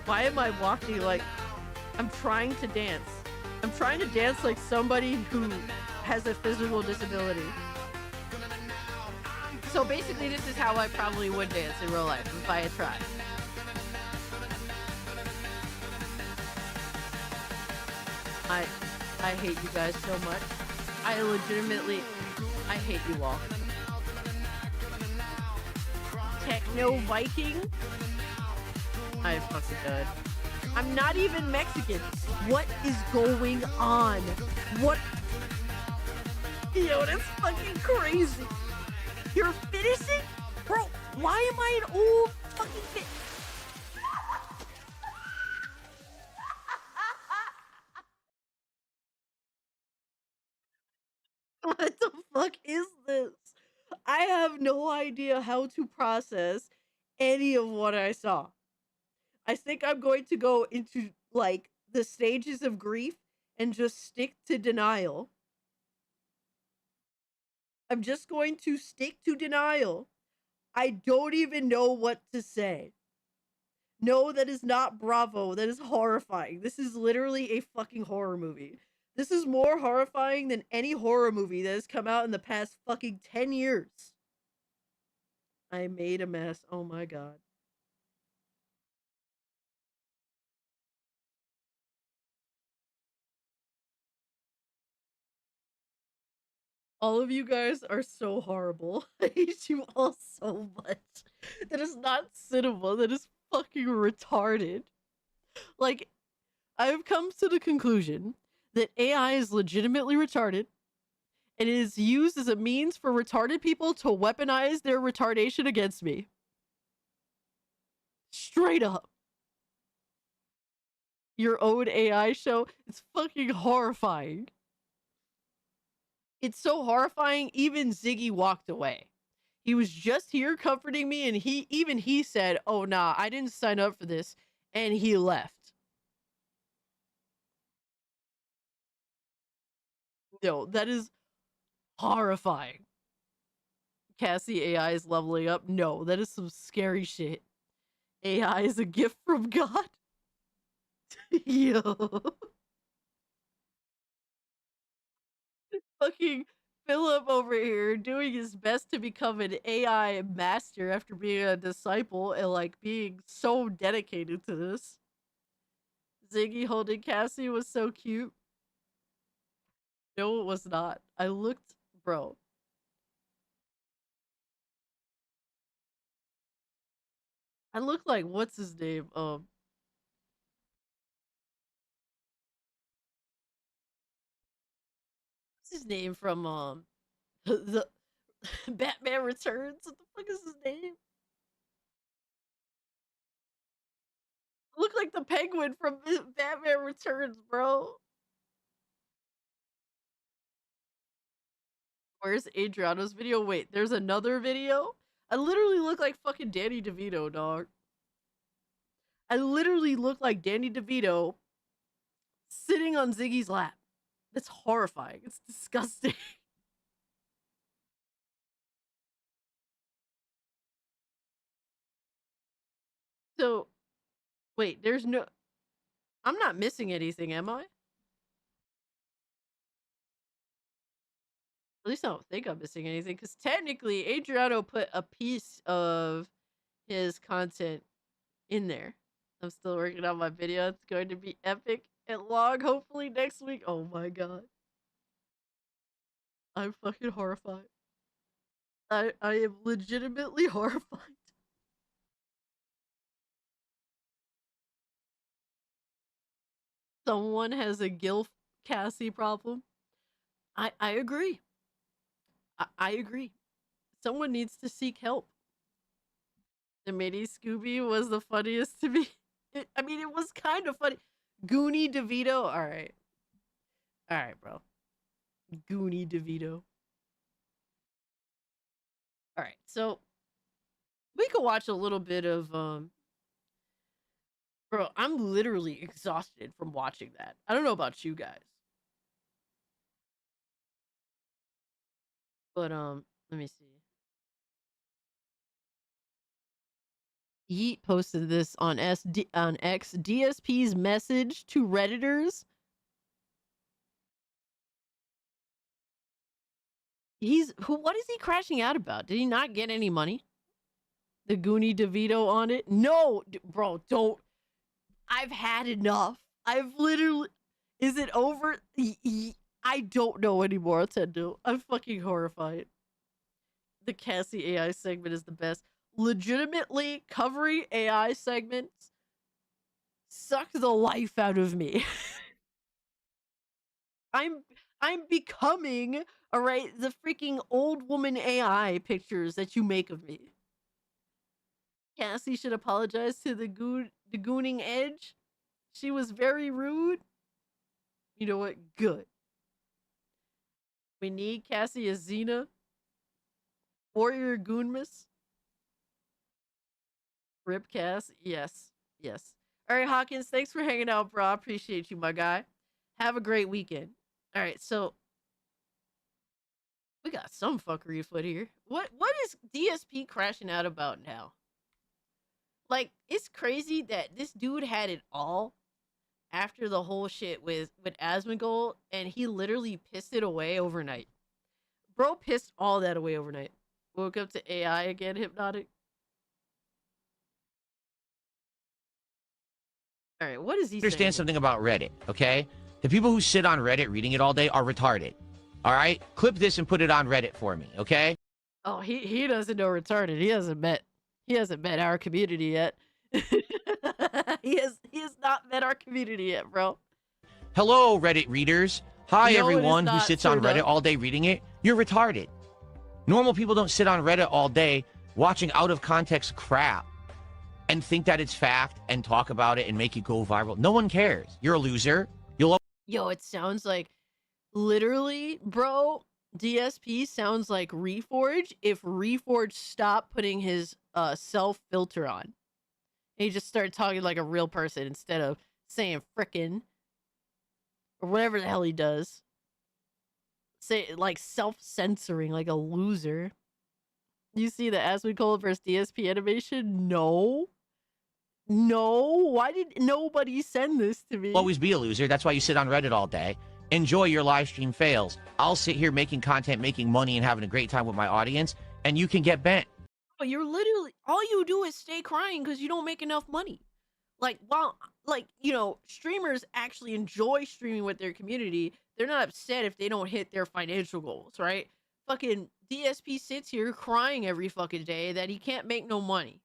Why am I walking like... I'm trying to dance. I'm trying to dance like somebody who has a physical disability. So basically, this is how I probably would dance in real life if I had tried. I hate you guys so much. I legitimately... I hate you all. Techno Viking? I fucking died. I'm not even Mexican. What is going on? What? Yo, that's fucking crazy. You're finishing? Bro, why am I an old fucking fit? What the fuck is this? I have no idea how to process any of what I saw. I think I'm going to go into, like, the stages of grief and just stick to denial. I'm just going to stick to denial. I don't even know what to say. No, that is not Bravo. That is horrifying. This is literally a fucking horror movie. This is more horrifying than any horror movie that has come out in the past fucking 10 years. I made a mess. Oh my god. All of you guys are so horrible. I hate you all so much. That is not cinema. That is fucking retarded. Like, I've come to the conclusion that AI is legitimately retarded and it is used as a means for retarded people to weaponize their retardation against me. Straight up. Your own AI show, it's fucking horrifying. It's so horrifying, even Ziggy walked away. He was just here comforting me, and he said, oh, nah, I didn't sign up for this, and he left. No, that is horrifying. Cassie AI is leveling up. No, that is some scary shit. AI is a gift from God. Yo. Fucking Philip over here doing his best to become an AI master after being a disciple and like being so dedicated to this. Ziggy holding Cassie was so cute. No, it was not. I looked, bro. I look like what's his name? What's his name from the Batman Returns. What the fuck is his name? Look like the Penguin from Batman Returns, bro. Where's Adriano's video? Wait, there's another video? I literally look like fucking Danny DeVito, dog. I literally look like Danny DeVito sitting on Ziggy's lap. That's horrifying. It's disgusting. So, wait, there's no... I'm not missing anything, am I? At least I don't think I'm missing anything, because technically Adriano put a piece of his content in there. I'm still working on my video. It's going to be epic and long, hopefully next week. Oh my god. I'm fucking horrified. I am legitimately horrified. Someone has a Gilf Cassie problem. I agree. I agree. Someone needs to seek help. The mini Scooby was the funniest to me. I mean, it was kind of funny. Goonie DeVito. All right. All right, bro. Goonie DeVito. All right. So we could watch a little bit of bro, I'm literally exhausted from watching that. I don't know about you guys. But let me see. Yeet posted this on X. DSP's message to Redditors. What is he crashing out about? Did he not get any money? The Goonie DeVito on it? No, bro, don't. I've had enough. I've literally... Is it over? I don't know anymore, Tendo. I'm fucking horrified. The Cassie AI segment is the best. Legitimately, covering AI segments suck the life out of me. I'm becoming, all right, the freaking old woman AI pictures that you make of me. Cassie should apologize to the gooning edge. She was very rude. You know what? Good. We need Cassie as Xena. Warrior Goonmas. Rip Cass. Yes. Yes. All right, Hawkins, thanks for hanging out, bro. I appreciate you, my guy. Have a great weekend. All right, so we got some fuckery afoot here. What is DSP crashing out about now? Like, it's crazy that this dude had it all after the whole shit with Asmongold, and he literally pissed it away overnight. Bro pissed all that away overnight. Woke up to AI again, Hypnotic. All right, what is he Understand saying? Something about Reddit, okay? The people who sit on Reddit reading it all day are retarded. All right? Clip this and put it on Reddit for me, okay? Oh, he doesn't know retarded. He hasn't met our community yet. he has not met our community yet, bro. Hello, Reddit readers. Hi, everyone who sits on Reddit all day reading it. You're retarded. Normal people don't sit on Reddit all day watching out of context crap and think that it's fact and talk about it and make it go viral. No one cares. You're a loser. Yo, it sounds like, literally, bro, DSP sounds like Reforge if Reforge stopped putting his self-filter on. He just started talking like a real person instead of saying frickin' or whatever the hell he does. Say, like, self-censoring like a loser. You see the Asmongold versus DSP animation? No. Why did nobody send this to me? Always be a loser. That's why you sit on Reddit all day. Enjoy your live stream fails. I'll sit here making content, making money, and having a great time with my audience, and you can get bent. But you're literally, all you do is stay crying because you don't make enough money. Like, streamers actually enjoy streaming with their community. They're not upset if they don't hit their financial goals, right? Fucking DSP sits here crying every fucking day that he can't make no money.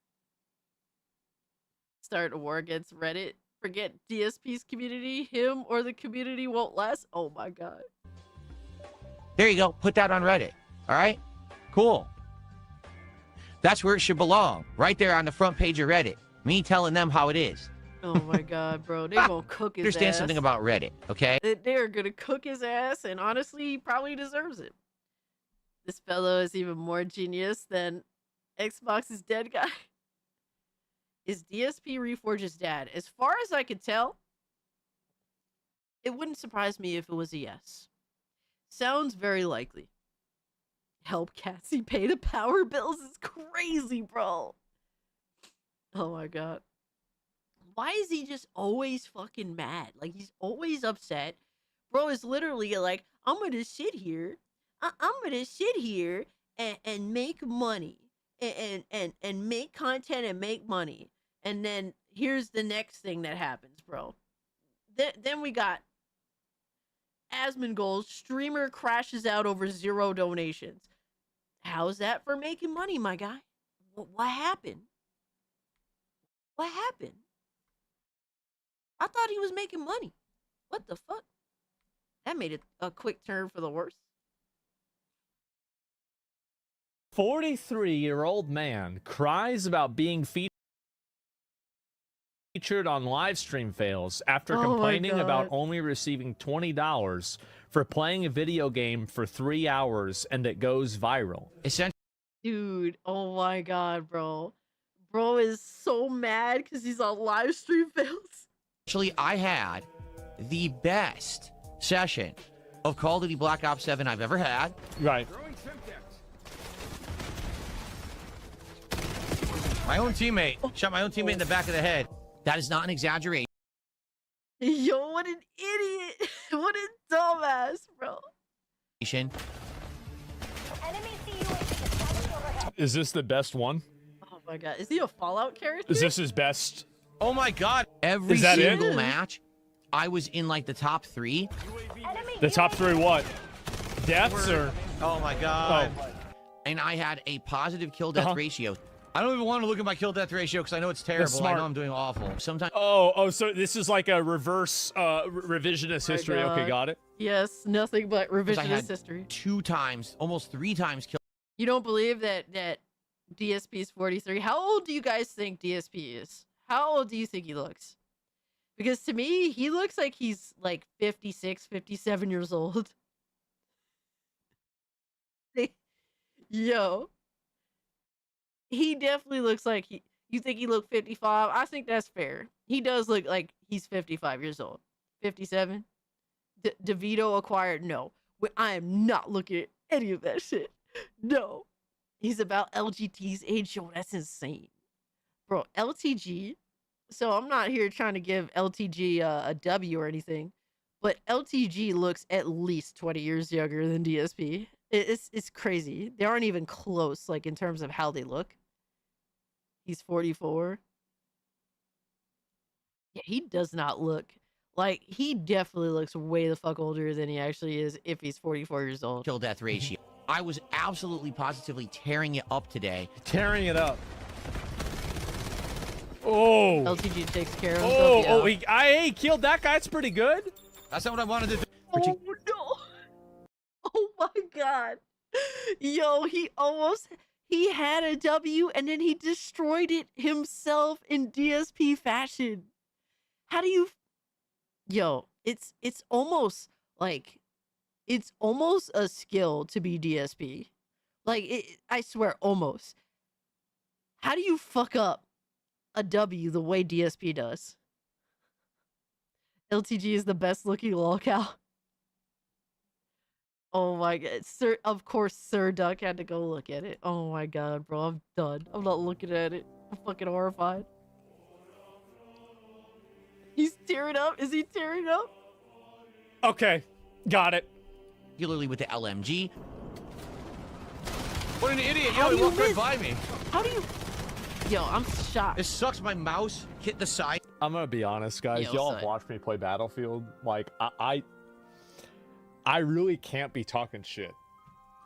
Start a war against Reddit. Forget DSP's community. Him or the community won't last. Oh my god. There you go. Put that on Reddit. All right? Cool. That's where it should belong. Right there on the front page of Reddit. Me telling them how it is. Oh my god, bro. They're gonna cook his Understand ass. something about Reddit, okay? They're gonna cook his ass, and honestly, he probably deserves it. This fellow is even more genius than Xbox's dead guy. Is DSP Reforge's dad? As far as I could tell, it wouldn't surprise me if it was a yes. Sounds very likely. Help Cassie pay the power bills is crazy, bro. Oh my god. Why is he just always fucking mad? Like, he's always upset. Bro is literally like, I'm gonna sit here. I'm gonna sit here and make money. And make content and make money. And then here's the next thing that happens, bro. Then we got Asmongold, streamer crashes out over 0 donations. How's that for making money, my guy? What happened? What happened? I thought he was making money. What the fuck? That made it a quick turn for the worse. 43-year-old man cries about being featured on live stream fails after complaining about only receiving $20 for playing a video game for 3 hours and it goes viral. Dude, oh my god, bro. Bro is so mad because he's on live stream fails. Actually, I had the best session of Call of Duty Black Ops 7 I've ever had. Right. My own teammate shot my own teammate in the back of the head. That is not an exaggeration. Yo, what an idiot. What a dumbass, bro. Is this the best one? Oh my god. Is he a Fallout character? Is this his best? Oh my god. Every single match, I was in like the top 3. The top 3 what? Deaths or? Oh my god. Oh. And I had a positive kill death ratio. I don't even want to look at my kill death ratio because I know it's terrible. I know I'm doing awful. Sometimes. Oh, so this is like a reverse revisionist history. Okay, got it. Yes, nothing but revisionist history. 2 times, almost 3 times kill. You don't believe that DSP is 43? How old do you guys think DSP is? How old do you think he looks? Because to me, he looks like he's like 56, 57 years old. Yo. He definitely looks like you think he looked 55? I think that's fair. He does look like he's 55 years old. 57? DeVito acquired? No. I am not looking at any of that shit. No. He's about LGT's age. Yo, that's insane. Bro, LTG. So I'm not here trying to give LTG a W or anything, but LTG looks at least 20 years younger than DSP. It's crazy. They aren't even close, like, in terms of how they look. He's 44. Yeah, he does not look like he definitely looks way the fuck older than he actually is if he's 44 years old. Kill death ratio. I was absolutely positively tearing it up today. Tearing it up. Oh. LTG takes care of himself. Oh, he killed that guy. It's pretty good. That's not what I wanted to do. Oh no. Oh my god. Yo, he had a W and then he destroyed it himself in DSP fashion. How do you... Yo, it's almost like... It's almost a skill to be DSP. Like, I swear, almost. How do you fuck up a W the way DSP does? LTG is the best looking lolcow. Oh my god, Sir, of course Sir Duck had to go look at it. Oh my god, bro, I'm done. I'm not looking at it. I'm fucking horrified. He's tearing up. Is he tearing up? Okay, got it. Particularly with the LMG. What an idiot. How Yo, do he you walked right miss? by me. How do you... Yo, I'm shocked. It sucks my mouse hit the side. I'm gonna be honest, guys. Yo, Y'all son. have watched me play Battlefield. Like, I really can't be talking shit.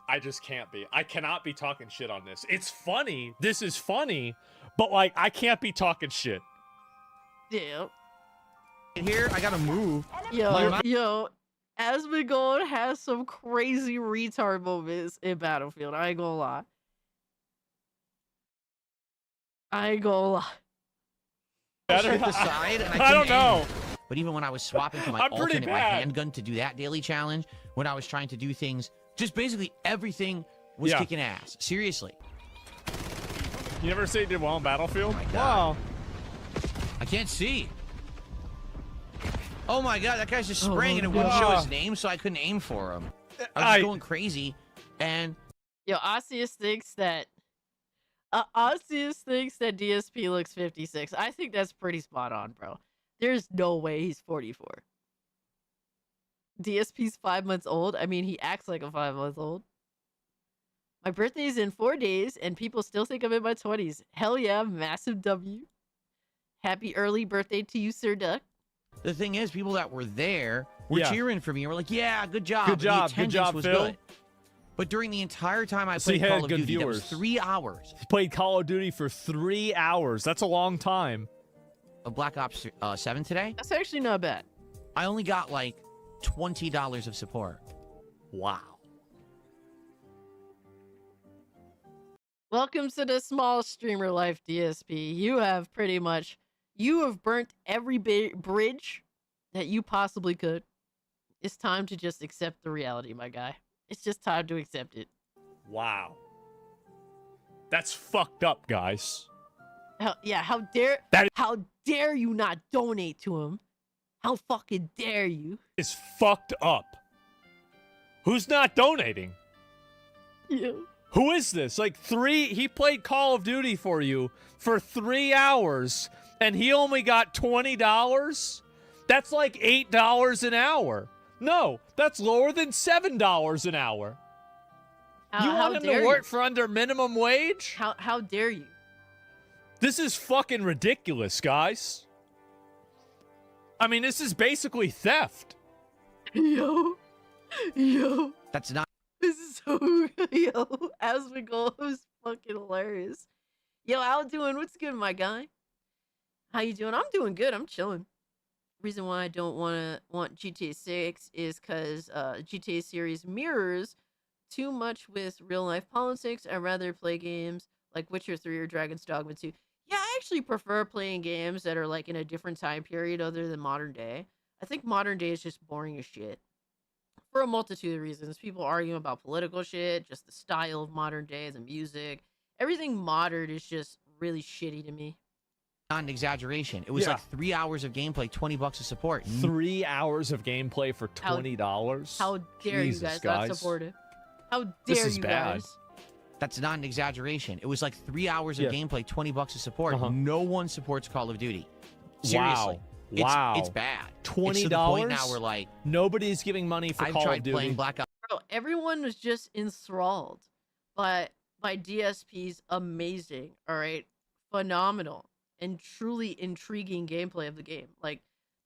I just can't be. I cannot be talking shit on this. It's funny. This is funny, but like, I can't be talking shit. Yeah. Here, I gotta move. Yo, Asmongold has some crazy retard moments in Battlefield. I ain't gonna lie. Hit the side, and I don't know. But even when I was swapping to my alternate, my handgun to do that daily challenge, when I was trying to do things, just basically everything was kicking ass. Seriously. You never say you did well in Battlefield? Oh my God. Wow. I can't see. Oh my God, that guy's just spraying and it wouldn't show his name, so I couldn't aim for him. I was going crazy, and... Yo, Osseous thinks that... Osseous thinks that DSP looks 56. I think that's pretty spot on, bro. There's no way he's 44. DSP's 5 months old. I mean, he acts like a 5-month-old. My birthday's in 4 days, and people still think I'm in my 20s. Hell yeah, massive W. Happy early birthday to you, Sir Duck. The thing is, people that were there were cheering for me and were like, yeah, good job. Good job, the attendance was Phil. Good. But during the entire time I played Call of Duty, that was 3 hours. He played Call of Duty for 3 hours. That's a long time. Of Black Ops 7 today? That's actually not bad. I only got like $20 of support. Wow. Welcome to the small streamer life, DSP. You have burnt every bridge that you possibly could. It's time to just accept the reality, my guy. It's just time to accept it. Wow. That's fucked up, guys. How dare you not donate to him? How fucking dare you? It's fucked up. Who's not donating? You. Who is this? He played Call of Duty for you for 3 hours, and he only got $20? That's like $8 an hour. No, that's lower than $7 an hour. You want him to work for under minimum wage? How dare you? This is fucking ridiculous, guys. I mean, this is basically theft. Yo. That's not. This is so Asmongold is fucking hilarious. Yo, how doing? What's good, my guy? How you doing? I'm doing good. I'm chilling. Reason why I don't want GTA6 is because GTA series mirrors too much with real life politics. I'd rather play games like Witcher 3 or Dragon's Dogma 2. Yeah, I actually prefer playing games that are like in a different time period other than modern day. I think modern day is just boring as shit. For a multitude of reasons. People arguing about political shit, just the style of modern day, the music. Everything modern is just really shitty to me. Not an exaggeration. It was like 3 hours of gameplay, $20 of support. 3 hours of gameplay for $20? How dare you guys not support it? How dare you guys? That's not an exaggeration. It was like 3 hours of gameplay, $20 of support. No one supports Call of Duty. Seriously. Wow. It's bad. $20? It's to the point now we're like, nobody's giving money for Call of Duty. I've tried playing Black Ops. Bro, everyone was just enthralled by DSP's amazing, all right, phenomenal, and truly intriguing gameplay of the game. Like,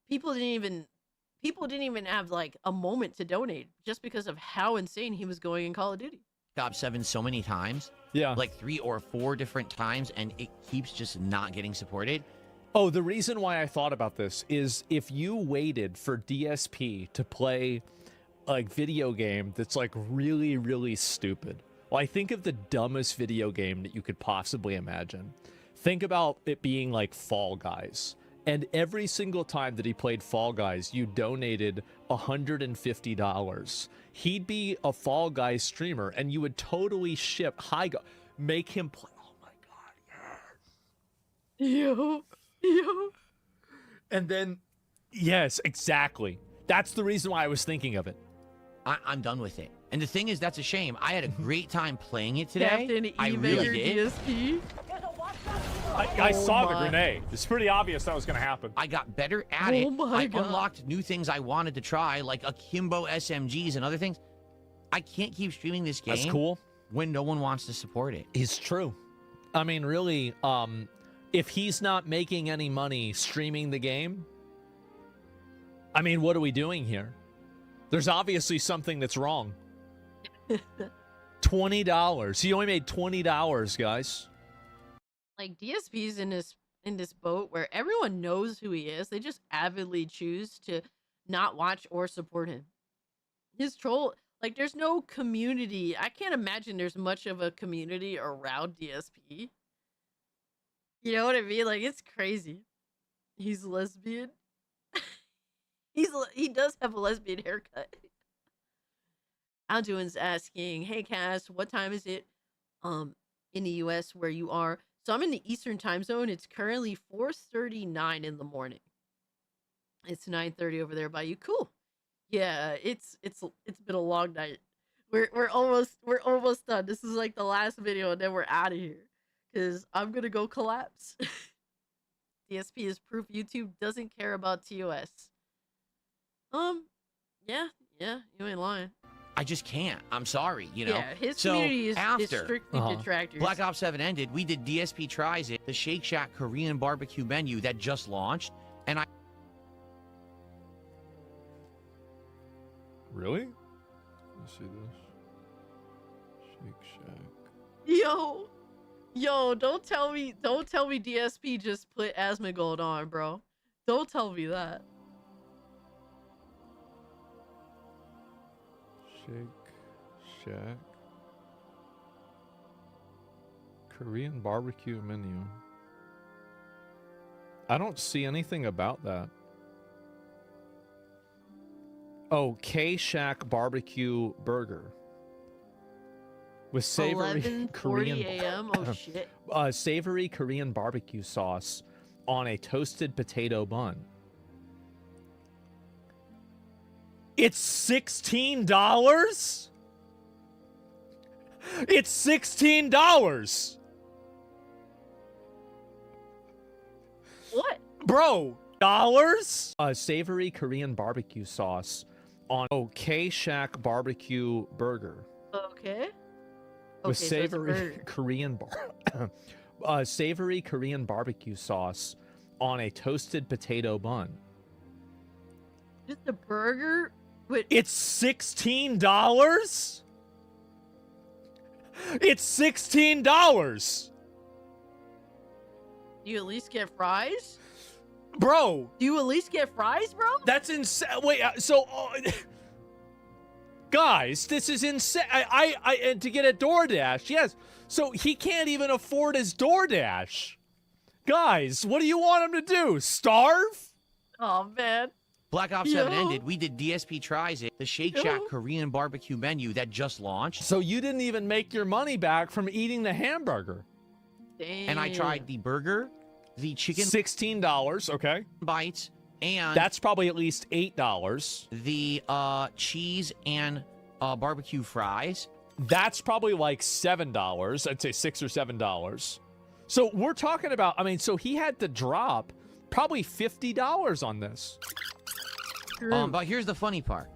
people didn't even have like a moment to donate just because of how insane he was going in Call of Duty. Black Ops 7 so many times. Yeah. Like 3 or 4 different times, and it keeps just not getting supported. Oh, the reason why I thought about this is if you waited for DSP to play a video game that's like really, really stupid. Well, I think of the dumbest video game that you could possibly imagine. Think about it being like Fall Guys. And every single time that he played Fall Guys, you donated $150. He'd be a Fall Guys streamer, and you would totally make him play. Oh my God, yes. Yo. And then, yes, exactly. That's the reason why I was thinking of it. I'm done with it. And the thing is, that's a shame. I had a great time playing it today. Captain I really did. DSP. I saw the grenade. It's pretty obvious that was going to happen. I got better at it. I unlocked new things I wanted to try, like akimbo SMGs and other things. I can't keep streaming this game. That's cool. When no one wants to support it. It's true. I mean, really, if he's not making any money streaming the game, I mean, what are we doing here? There's obviously something that's wrong. $20. He only made $20, guys. Like, DSP's in this boat where everyone knows who he is. They just avidly choose to not watch or support him. his troll, like, there's no community. I can't imagine there's much of a community around DSP. You know what I mean? Like, it's crazy. He's lesbian. He does have a lesbian haircut. Alduin's asking, hey Cass, what time is it in the US where you are? So I'm in the Eastern time zone. It's currently 4:39 in the morning. It's 9:30 over there by you. Cool. Yeah, it's been a long night. We're almost done. This is like the last video and then we're out of here. Cause I'm gonna go collapse. DSP is proof YouTube doesn't care about TOS. Yeah, you ain't lying. I just can't. I'm sorry, you know. Yeah, his so community is after strictly detractors. Black Ops 7 ended, we did DSP Tries It, the Shake Shack Korean barbecue menu that just launched, and I... Really? Let's see this. Shake Shack. Yo, don't tell me DSP just put Asmongold on, bro. Don't tell me that. Shake Shack. Korean barbecue menu. I don't see anything about that. Oh, K-Shack barbecue burger. With savory 11:40 Korean a.m. Oh shit. Savory Korean barbecue sauce on a toasted potato bun. It's $16? It's $16. What? Bro, dollars? Savory Korean barbecue sauce on K-Shack barbecue burger. Okay. With Okay, so it's a savory burger. Korean savory Korean barbecue sauce on a toasted potato bun. Just a burger with... It's $16? It's $16. Do you at least get fries? Bro. Do you at least get fries, bro? That's insane. Wait, so... guys, this is insane. And to get a DoorDash, yes. So he can't even afford his DoorDash. Guys, what do you want him to do? Starve? Oh, man. Black Ops 7 ended, we did DSP Tries It, the Shake Shack Korean barbecue menu that just launched. So you didn't even make your money back from eating the hamburger. Damn. And I tried the burger, the chicken... $16, okay. Bites, and... That's probably at least $8. The cheese and barbecue fries. That's probably like $7. I'd say $6 or $7. So we're talking about, I mean, so he had to drop probably $50 on this. But here's the funny part.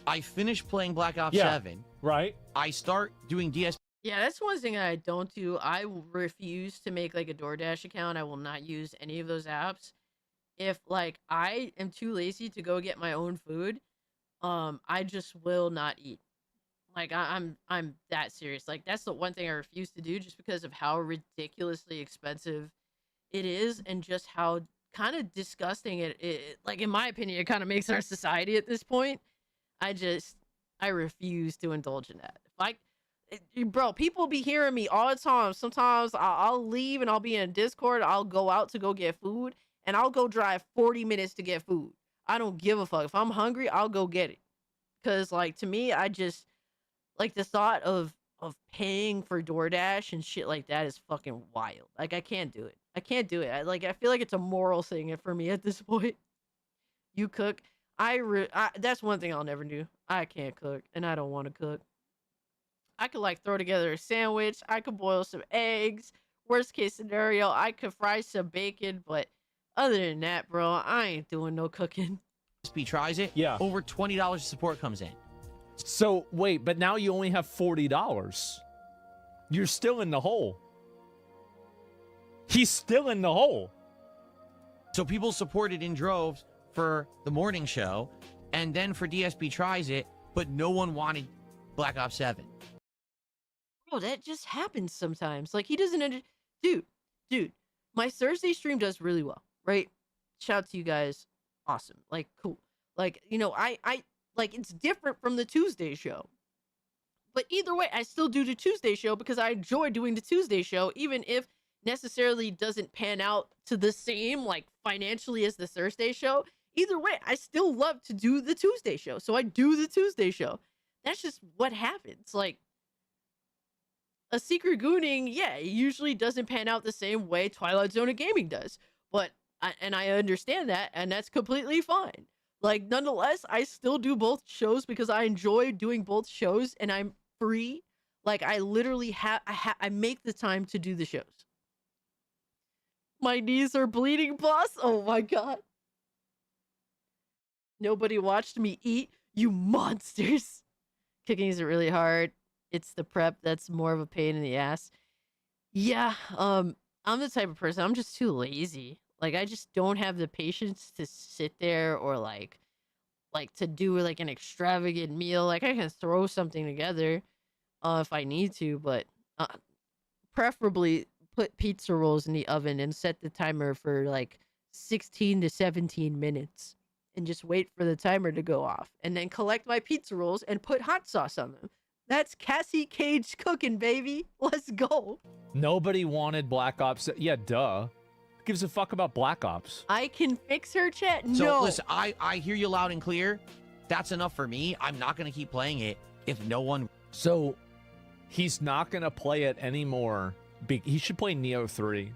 I finished playing Black Ops 7. Right. I start doing DSP. Yeah, that's one thing I don't do. I refuse to make like a DoorDash account. I will not use any of those apps. If like I am too lazy to go get my own food, I just will not eat. Like I'm that serious. Like that's the one thing I refuse to do just because of how ridiculously expensive it is and just how kind of disgusting it like in my opinion it kind of makes our society at this point. I refuse to indulge in that. Like bro, people be hearing me all the time. Sometimes I'll leave and I'll be in Discord. I'll go out to go get food and I'll go drive 40 minutes to get food. I don't give a fuck. If I'm hungry, I'll go get it. Cause like to me, I just like the thought of paying for DoorDash and shit like that is fucking wild. Like I can't do it. I can't do it. I feel like it's a moral thing for me at this point. You cook. That's one thing I'll never do. I can't cook and I don't want to cook. I could like throw together a sandwich. I could boil some eggs. Worst case scenario, I could fry some bacon. But other than that, bro, I ain't doing no cooking. DSP Tries It. Yeah. Over $20 support comes in. So wait, but now you only have $40. You're still in the hole. He's still in the hole. So people supported in droves for the morning show and then for DSP Tries It, but no one wanted Black Ops 7. Bro, that just happens sometimes. Like he doesn't dude, my Thursday stream does really well, right? Shout out to you guys. Awesome. Like cool. Like, you know, I Like, it's different from the Tuesday show. But either way, I still do the Tuesday show because I enjoy doing the Tuesday show, even if necessarily doesn't pan out to the same, like, financially as the Thursday show. Either way, I still love to do the Tuesday show. So I do the Tuesday show. That's just what happens. Like, a Secret Gooning, yeah, it usually doesn't pan out the same way Twilight Zone of Gaming does. But, I understand that, and that's completely fine. Like, nonetheless, I still do both shows because I enjoy doing both shows, and I'm free. Like, I literally I make the time to do the shows. My knees are bleeding, boss. Oh my god. Nobody watched me eat, you monsters. Cooking isn't really hard. It's the prep that's more of a pain in the ass. Yeah, I'm the type of person, I'm just too lazy. Like, I just don't have the patience to sit there or like to do like an extravagant meal. Like, I can throw something together if I need to, but preferably put pizza rolls in the oven and set the timer for like 16 to 17 minutes and just wait for the timer to go off and then collect my pizza rolls and put hot sauce on them. That's Cassie Cage cooking, baby. Let's go. Nobody wanted Black Ops. Yeah, duh. Who gives a fuck about Black Ops? I can fix her chat. So no. listen, I hear you loud and clear. That's enough for me. I'm not going to keep playing it if no one... So he's not going to play it anymore. He should play Neo 3.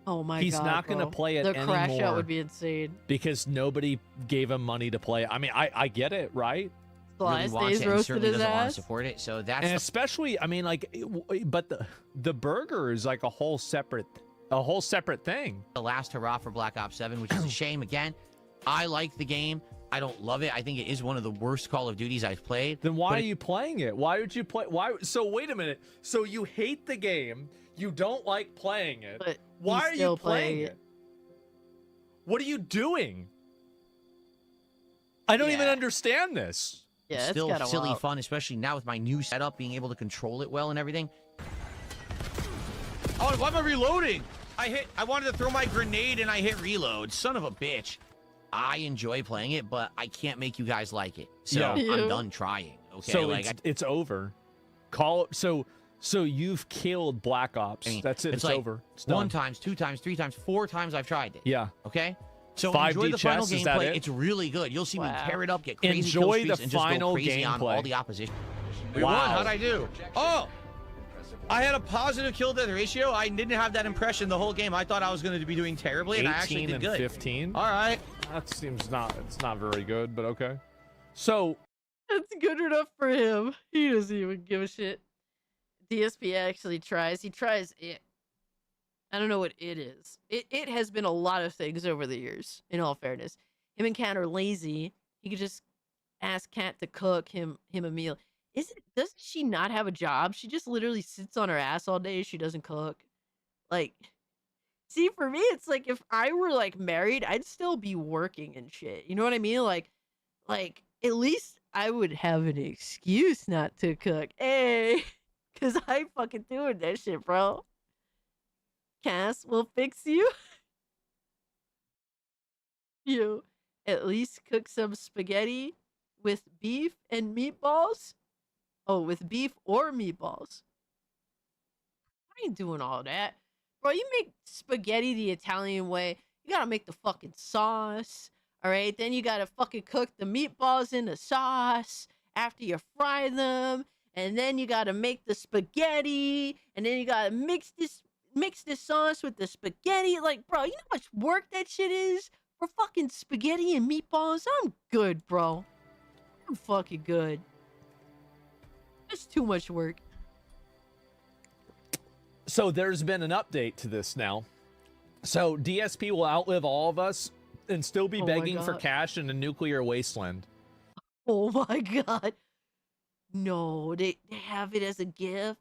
Oh my god, he's not going to play it anymore. The crash out would be insane. Because nobody gave him money to play it. I mean, I get it, right? Really wants it and certainly doesn't want to support it. So that's... And especially, I mean, like, but the burger is like a whole separate thing. The last hurrah for Black Ops 7, which is a shame. Again, I like the game. I don't love it. I think it is one of the worst Call of Duties I've played. Then why are you playing it? Why would you play? Why? So wait a minute. So you hate the game. You don't like playing it. But why are you playing it? What are you doing? I don't even understand this. Yeah, it's still silly fun, especially now with my new setup, being able to control it well and everything. Oh, why am I reloading? I wanted to throw my grenade and I hit reload. Son of a bitch. I enjoy playing it, but I can't make you guys like it. So I'm done trying. Okay, so like it's over. So you've killed Black Ops. I mean, that's it. It's like over. It's done. 1 time, 2 times, 3 times, 4 times I've tried it. Yeah. Okay. So 5D enjoy the final chess, gameplay. It's really good. You'll see me tear it up, get crazy enjoy kill the streaks, and just final go crazy gameplay on all the opposition. Wow. How'd I do? Oh, I had a positive kill death ratio. I didn't have that impression the whole game. I thought I was going to be doing terribly, and I actually did good. 15. All right. That seems it's not very good, but okay. So that's good enough for him. He doesn't even give a shit. DSP actually tries. He tries it. I don't know what it is. It has been a lot of things over the years, in all fairness. Him and Kat are lazy. He could just ask Kat to cook him a meal. Doesn't she not have a job? She just literally sits on her ass all day. She doesn't cook. Like, see, for me, it's like if I were like married, I'd still be working and shit. You know what I mean? Like at least I would have an excuse not to cook. Hey, because I fucking doing that shit, bro. Cass will fix you. You at least cook some spaghetti with beef and meatballs. Oh, with beef or meatballs. I ain't doing all that. Bro, you make spaghetti the Italian way. You gotta make the fucking sauce. Alright? Then you gotta fucking cook the meatballs in the sauce after you fry them. And then you gotta make the spaghetti. And then you gotta mix this sauce with the spaghetti. Like, bro, you know how much work that shit is for fucking spaghetti and meatballs? I'm good, bro. I'm fucking good. That's too much work. So there's been an update to this now. So DSP will outlive all of us and still be begging for cash in a nuclear wasteland. Oh my god. No, they have it as a gift.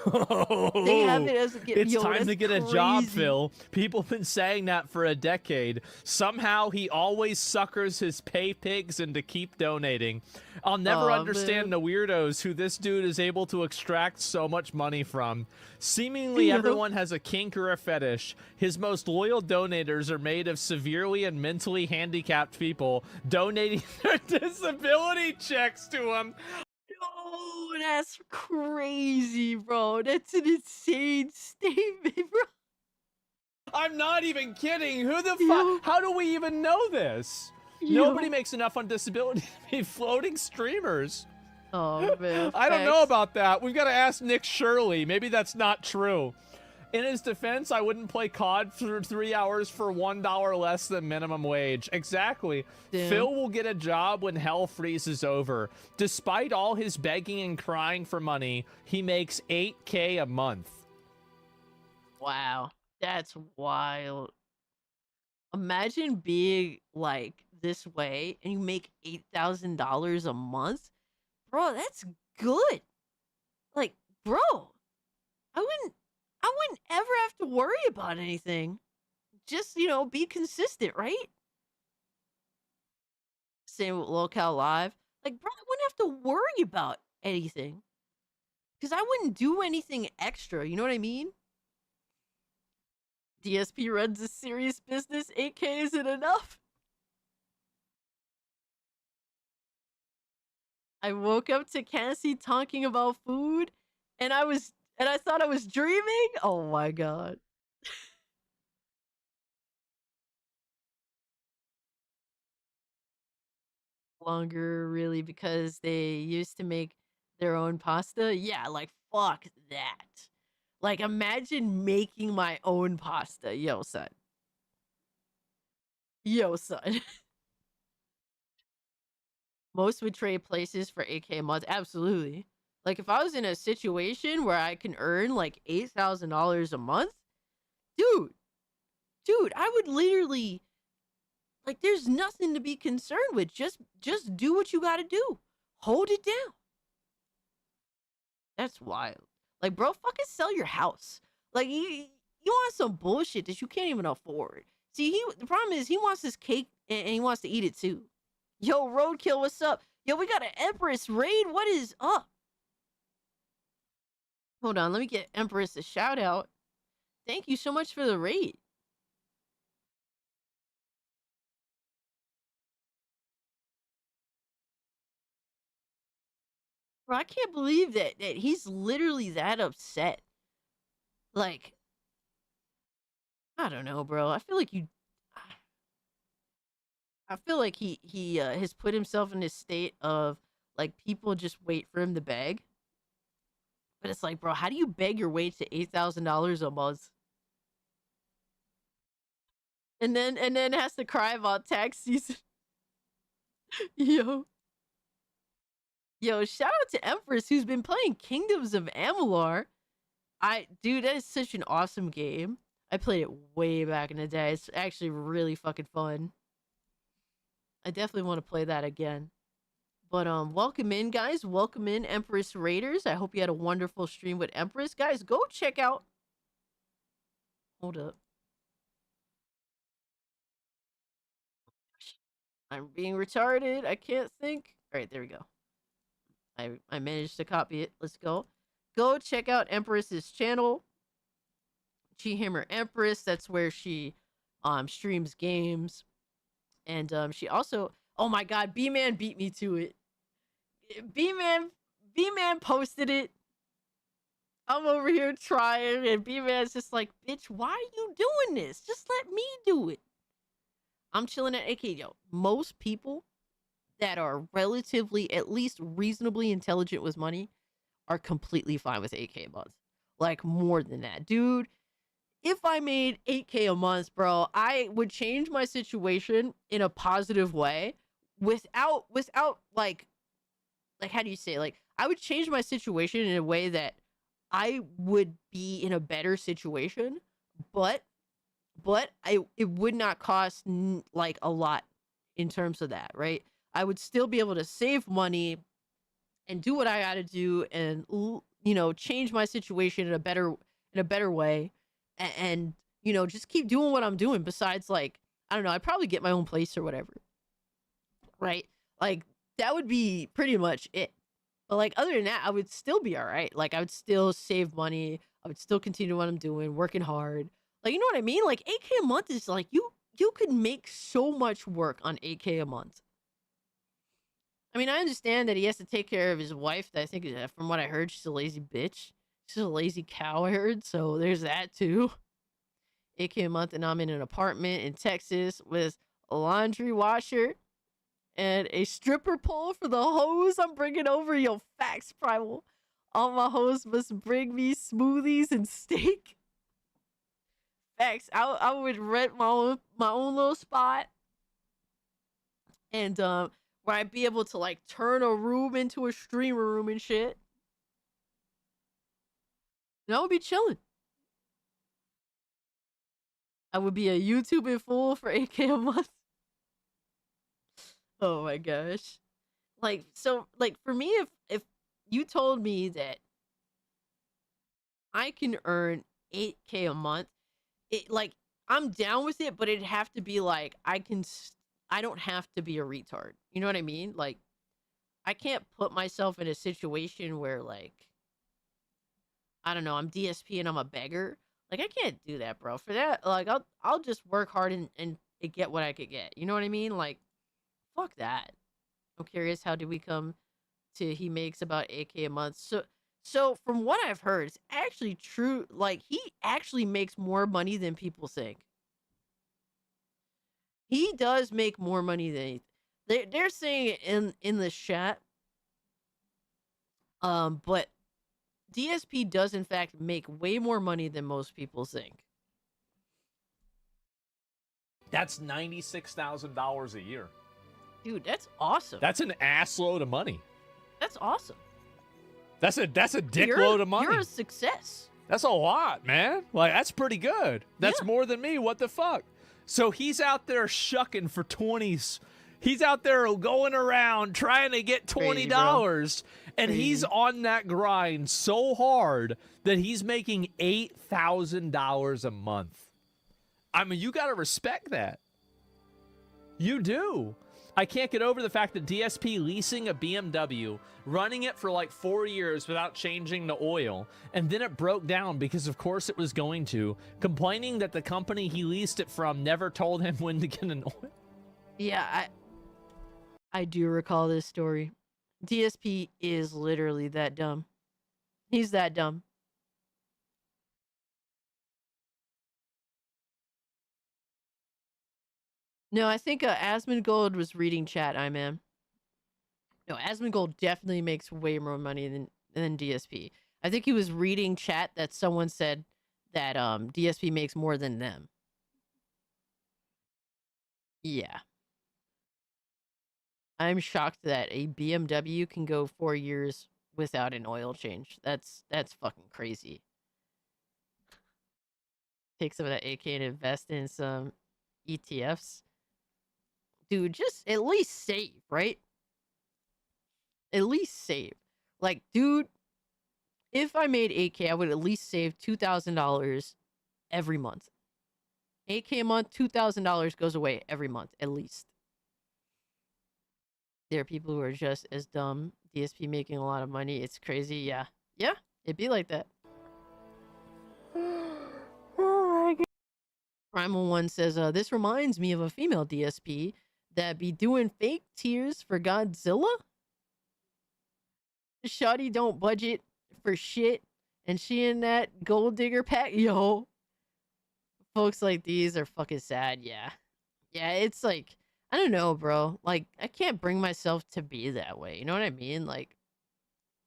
They have it as a It's time to get a job, crazy. Phil. People have been saying that for a decade. Somehow he always suckers his pay pigs into keep donating. I'll never understand the weirdos who this dude is able to extract so much money from. Seemingly everyone has a kink or a fetish. His most loyal donators are made of severely and mentally handicapped people donating their disability checks to him. Oh, that's crazy, bro. That's an insane statement, bro. I'm not even kidding. Who the fuck? How do we even know this? Nobody makes enough on disability to be floating streamers. Oh, man. I don't know about that. We've got to ask Nick Shirley. Maybe that's not true. In his defense, I wouldn't play COD for 3 hours for $1 less than minimum wage. Exactly. Damn. Phil will get a job when hell freezes over. Despite all his begging and crying for money, he makes $8K a month. Wow. That's wild. Imagine being like this way and you make $8,000 a month. Bro, that's good. Like, bro, I wouldn't ever have to worry about anything. Just, be consistent, right? Same with Locale Live. Like, bro, I wouldn't have to worry about anything. Because I wouldn't do anything extra, you know what I mean? DSP runs a serious business. 8K isn't enough. I woke up to Cassie talking about food, and I thought I was dreaming. Oh my god. Longer, really, because they used to make their own pasta. Yeah, like fuck that. Like, imagine making my own pasta. Yo, son. Yo, son. Most would trade places for 8K a month. Absolutely. Like, if I was in a situation where I can earn like $8,000 a month, dude, I would literally, like, there's nothing to be concerned with. Just do what you gotta do. Hold it down. That's wild. Like, bro, fucking sell your house. Like, you want some bullshit that you can't even afford. See, the problem is he wants this cake and he wants to eat it too. Yo, Roadkill, what's up? Yo, we got an Empress raid. What is up? Hold on, let me get Empress a shout out. Thank you so much for the raid. Bro, I can't believe that he's literally that upset. Like, I don't know, bro. I feel like he has put himself in this state of, like, people just wait for him to beg. But it's like, bro, how do you beg your way to $8,000 a month? And then has to cry about tax season. Yo, shout out to Empress, who's been playing Kingdoms of Amalur. Dude, that is such an awesome game. I played it way back in the day. It's actually really fucking fun. I definitely want to play that again. But welcome in, guys. Welcome in, Empress Raiders. I hope you had a wonderful stream with Empress. Guys, go check out... Hold up. I'm being retarded. I can't think. All right, there we go. I managed to copy it. Let's go. Go check out Empress's channel. G-Hammer Empress. That's where she streams games. And she also... Oh my god, B-Man beat me to it. B-Man posted it. I'm over here trying, and B-Man's just like, bitch, why are you doing this? Just let me do it. I'm chilling at AK. Yo, most people that are relatively, at least reasonably intelligent with money are completely fine with 8K a month. Like, more than that. Dude, if I made 8K a month, bro, I would change my situation in a positive way without like, how do you say? Like, I would change my situation in a way that I would be in a better situation, but it would not cost like a lot in terms of that, right? I would still be able to save money and do what I got to do and, you know, change my situation in a better way, and you know, just keep doing what I'm doing. Besides, like, I don't know, I'd probably get my own place or whatever, right? Like, that would be pretty much it. But like, other than that, I would still be all right. Like, I would still save money. I would still continue what I'm doing, working hard. Like, you know what I mean? Like, 8K a month is like, you could make so much work on 8K a month. I mean, I understand that he has to take care of his wife. That I think, from what I heard, she's a lazy bitch. She's a lazy cow, I heard. So there's that too. 8K a month, and I'm in an apartment in Texas with a laundry washer and a stripper pole for the hose I'm bringing over. Yo, facts, Primal. All my hoes must bring me smoothies and steak. Facts. I would rent my own little spot, and where I'd be able to like turn a room into a streamer room and shit. And I would be chilling. I would be a YouTuber fool for 8K a month. Oh my gosh. Like, so, like, for me, if you told me that I can earn 8K a month, it, like, I'm down with it, but it'd have to be like, I don't have to be a retard. You know what I mean? Like, I can't put myself in a situation where, like, I don't know, I'm DSP and I'm a beggar. Like, I can't do that, bro. For that, like, I'll just work hard and get what I could get. You know what I mean? Like, fuck that. I'm curious, how did we come to he makes about 8K a month? So from what I've heard, it's actually true. Like, he actually makes more money than people think. He does make more money than they're saying it in the chat. But DSP does in fact make way more money than most people think. That's $96,000 a year. Dude, that's awesome. That's an assload of money. That's awesome. That's a dickload of money. You're a success. That's a lot, man. Like, that's pretty good. That's more than me. What the fuck? So he's out there shucking for 20s. He's out there going around trying to get $20, and he's on that grind so hard that he's making $8,000 a month. I mean, you got to respect that. You do. I can't get over the fact that DSP leasing a BMW, running it for like 4 years without changing the oil, and then it broke down because of course it was going to, complaining that the company he leased it from never told him when to get an oil. Yeah, I do recall this story. DSP is literally that dumb. He's that dumb. No, I think Asmongold was reading chat, man. No, Asmongold definitely makes way more money than DSP. I think he was reading chat that someone said that DSP makes more than them. Yeah. I'm shocked that a BMW can go 4 years without an oil change. That's fucking crazy. Take some of that AK and invest in some ETFs. Dude, just at least save, right? At least save. Like, dude, if I made 8K, I would at least save $2,000 every month. 8K a month, $2,000 goes away every month, at least. There are people who are just as dumb. DSP making a lot of money. It's crazy. Yeah. Yeah, it'd be like that. Oh my God. Primal One says, this reminds me of a female DSP that be doing fake tears for Godzilla. Shawty don't budget for shit, and she in that gold digger pack. Yo, folks like these are fucking sad. Yeah. Yeah, it's like, I don't know, bro. Like, I can't bring myself to be that way. You know what I mean? Like,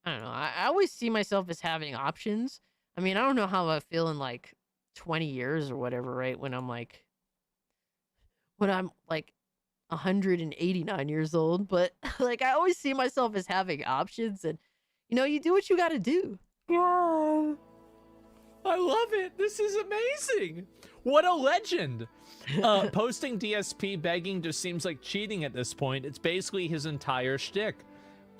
I don't know. I always see myself as having options. I mean, I don't know how I feel in like 20 years or whatever, right? When I'm like 189 years old, but like, I always see myself as having options, and you know, you do what you got to do. Yeah. I love it. This is amazing. What a legend. Posting DSP begging just seems like cheating at this point. It's basically his entire shtick.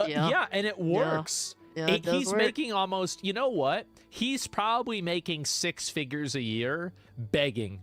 Yeah, and it works. Yeah, he's making almost, you know what? He's probably making 6 figures a year begging.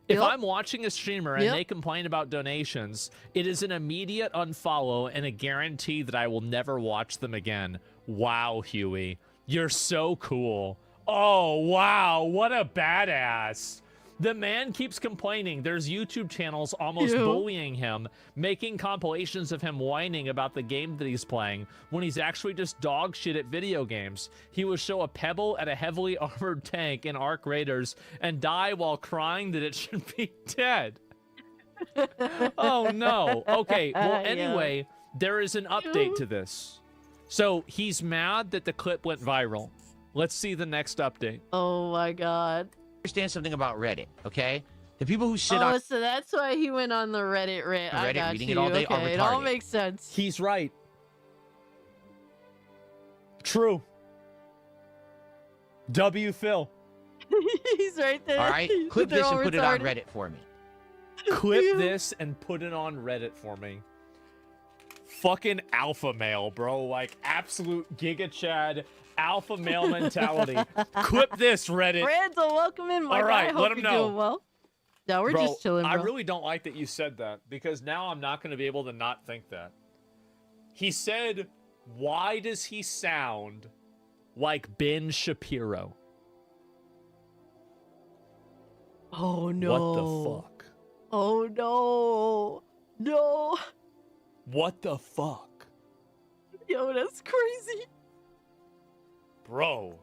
If I'm watching a streamer and they complain about donations, it is an immediate unfollow and a guarantee that I will never watch them again. Wow, Huey. You're so cool. Oh, wow. What a badass. The man keeps complaining. There's YouTube channels almost bullying him, making compilations of him whining about the game that he's playing when he's actually just dog shit at video games. He will show a pebble at a heavily armored tank in Ark Raiders and die while crying that it should be dead. Oh, no. Okay, well, anyway, there is an update to this. So he's mad that the clip went viral. Let's see the next update. Oh, my God. Understand something about Reddit, okay? The people who sit on so that's why he went on the Reddit rant. I got reading you. it all day are Okay, it retarded. all makes sense. He's right. True. W. Phil. He's right there. All right, clip this and put it on Reddit for me. Clip this and put it on Reddit for me. Fucking alpha male, bro. Like, absolute Giga Chad alpha male mentality. Clip this, Reddit. Randall, welcome in, my All right, guy. Hope let him you're know. doing well. No, we're Bro, just chilling, bro. I really don't like that you said that, because now I'm not going to be able to not think that. He said, why does he sound like Ben Shapiro? Oh, no. What the fuck? Oh, no. No. What the fuck? Yo, that's crazy. Bro.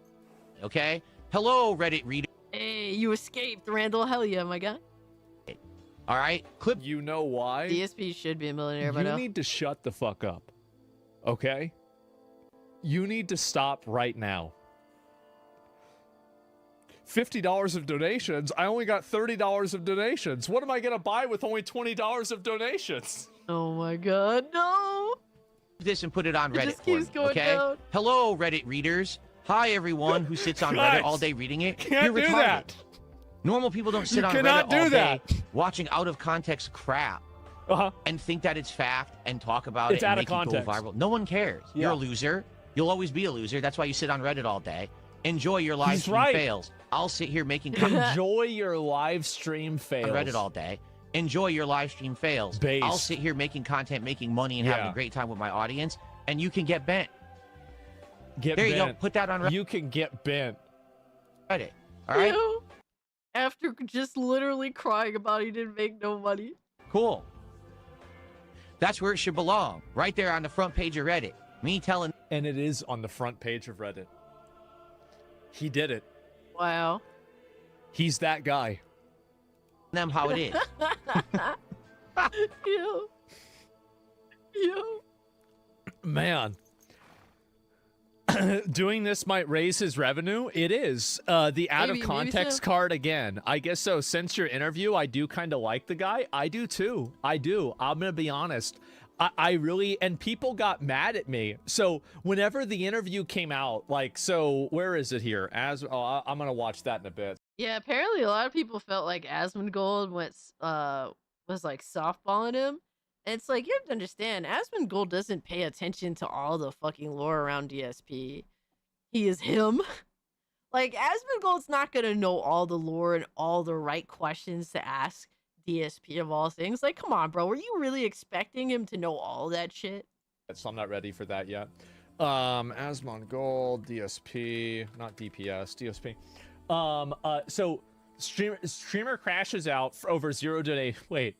Okay? Hello, Reddit reader. Hey, you escaped, Randall. Hell yeah, my guy. All right, clip. You know why? DSP should be a millionaire by You now. need to shut the fuck up. Okay? You need to stop right now. $50 of donations. I only got $30 of donations. What am I going to buy with only $20 of donations? Oh my god, no! This and put it on It Reddit just for keeps me, going okay? down. Hello, Reddit readers. Hi, everyone who sits on Guys, Reddit all day reading it. can't You're do retarded. that. Normal people don't sit You on cannot Reddit do all that. day watching out-of-context crap and think that it's fact and talk about It's it and out of make it go context. viral. No one cares. Yeah. You're a loser. You'll always be a loser. That's why you sit on Reddit all day. Enjoy your live He's stream right. fails. I'll sit here making Enjoy your live stream fails. on Reddit all day. Enjoy your live stream fails. Based. I'll sit here making content, making money, and having Yeah. a great time with my audience, and you can get bent. Get There you go. bent. Put that on Reddit. You can get bent. Reddit. All right? Ew. After just literally crying about he didn't make no money. Cool. That's where it should belong. Right there on the front page of Reddit. Me telling... And it is on the front page of Reddit. He did it. Wow. He's that guy. them how it is. Ew. Ew. Man. Doing this might raise his revenue. It is. The out of context so. card again. I guess so. Since your interview, I do kind of like the guy. I do too. I do. I'm going to be honest. I really, and people got mad at me. So whenever the interview came out, like, so where is it here? I'm going to watch that in a bit. Yeah, apparently a lot of people felt like Asmongold was like softballing him. And it's like, you have to understand, Asmongold doesn't pay attention to all the fucking lore around DSP. He is him. Like, Asmongold's not gonna know all the lore and all the right questions to ask DSP of all things. Like, come on, bro. Were you really expecting him to know all that shit? So I'm not ready for that yet. Asmongold, DSP, not DPS, DSP. So streamer crashes out for over 0 donation.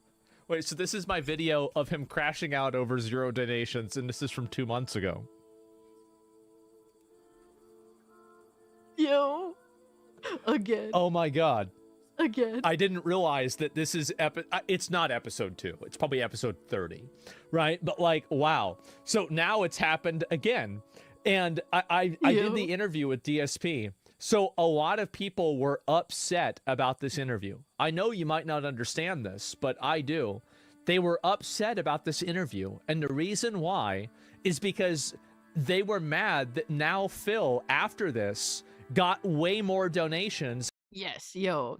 Wait, so this is my video of him crashing out over 0 donations, and this is from 2 months ago. Yo. Again. Oh my god. Again. I didn't realize that this is it's not episode 2. It's probably episode 30, right? But like, wow. So now it's happened again. And I did the interview with DSP. So a lot of people were upset about this interview. I know you might not understand this, but I do. They were upset about this interview. And the reason why is because they were mad that now Phil, after this, got way more donations. Yes, yo.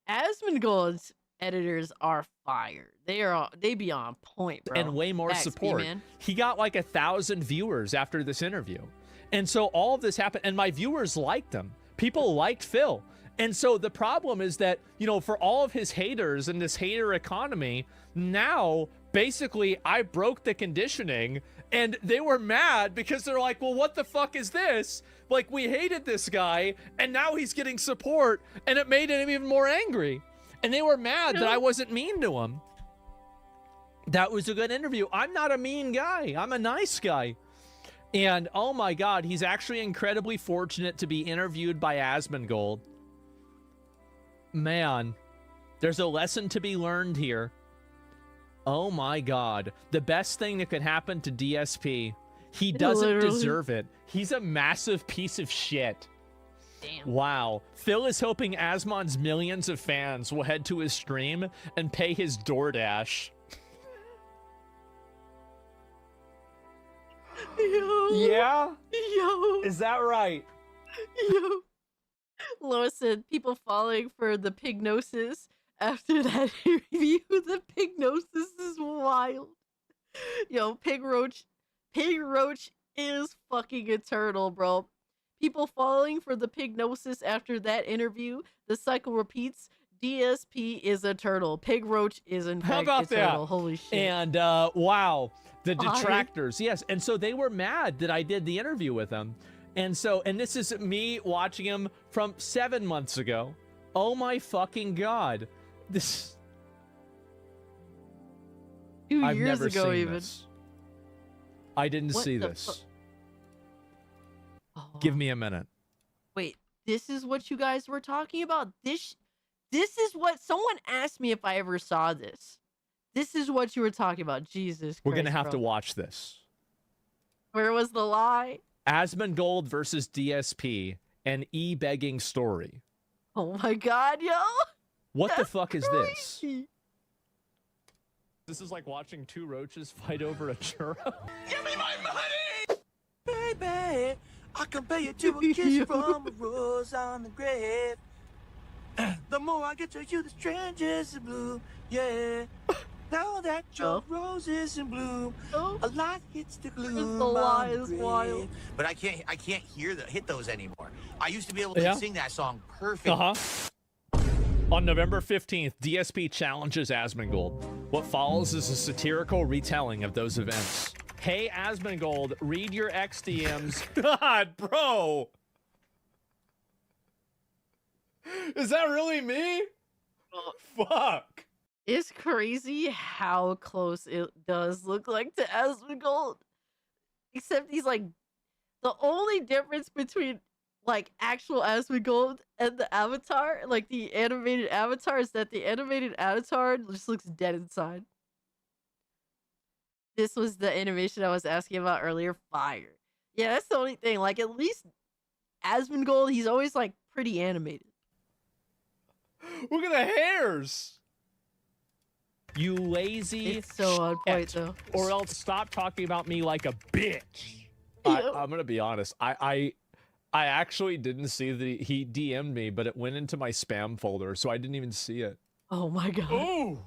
Asmongold editors are fire. They be on point, bro. And way more Facts, support. B-man. He got like 1,000 viewers after this interview. And so all of this happened, and my viewers liked him. People liked Phil. And so the problem is that, you know, for all of his haters in this hater economy, now basically I broke the conditioning, and they were mad because they're like, well, what the fuck is this? Like, we hated this guy, and now he's getting support, and it made him even more angry. And they were mad that I wasn't mean to him. That was a good interview. I'm not a mean guy. I'm a nice guy. And oh my God, he's actually incredibly fortunate to be interviewed by Asmongold. Man, there's a lesson to be learned here. Oh my God, the best thing that could happen to DSP. He doesn't deserve it. He's a massive piece of shit. Damn. Wow. Phil is hoping Asmon's millions of fans will head to his stream and pay his DoorDash. Yo. Yeah? Yo. Is that right? Yo. Lois said people falling for the pignosis after that review. The pignosis is wild. Yo, Pig Roach is fucking eternal, bro. People falling for the pignosis after that interview. The cycle repeats. DSP is eternal. Pig Roach is in fact eternal. Holy shit. And wow, the detractors. Yes. And so they were mad that I did the interview with him. And so, and this is me watching him from 7 months ago. Oh my fucking God. This 2 I've years never ago seen even. this. I didn't What see the this. Give me a minute. Wait, this is what you guys were talking about? This is what someone asked me if I ever saw this. This is what you were talking about. Jesus Christ. We're going to have bro. to watch this. Where was the lie? Asmongold versus DSP, an e-begging story. Oh my God, yo. What the fuck is this? Crazy. This is like watching two roaches fight over a churro. Give me my money! Baby, I compare you to a kiss from a rose on the grave. The more I get to you, the strangers in bloom. Yeah. Now that your rose is in bloom, a light hits the gloom. The lie on the is grave. wild. But I can't hit those anymore. I used to be able to sing that song perfect. On November 15th, DSP challenges Asmongold. What follows is a satirical retelling of those events. Hey, Asmongold, read your XDMs. God, bro. Is that really me? Fuck. It's crazy how close it does look like to Asmongold. Except he's like, the only difference between like actual Asmongold and the avatar, like the animated avatar, is that the animated avatar just looks dead inside. This was the animation I was asking about earlier. Fire. Yeah, that's the only thing. Like, at least Asmongold, he's always like pretty animated. Look at the hairs. You lazy It's so on point, shit. though. Or else stop talking about me like a bitch. I'm gonna be honest. I actually didn't see he DM'd me, but it went into my spam folder, so I didn't even see it. Oh my God.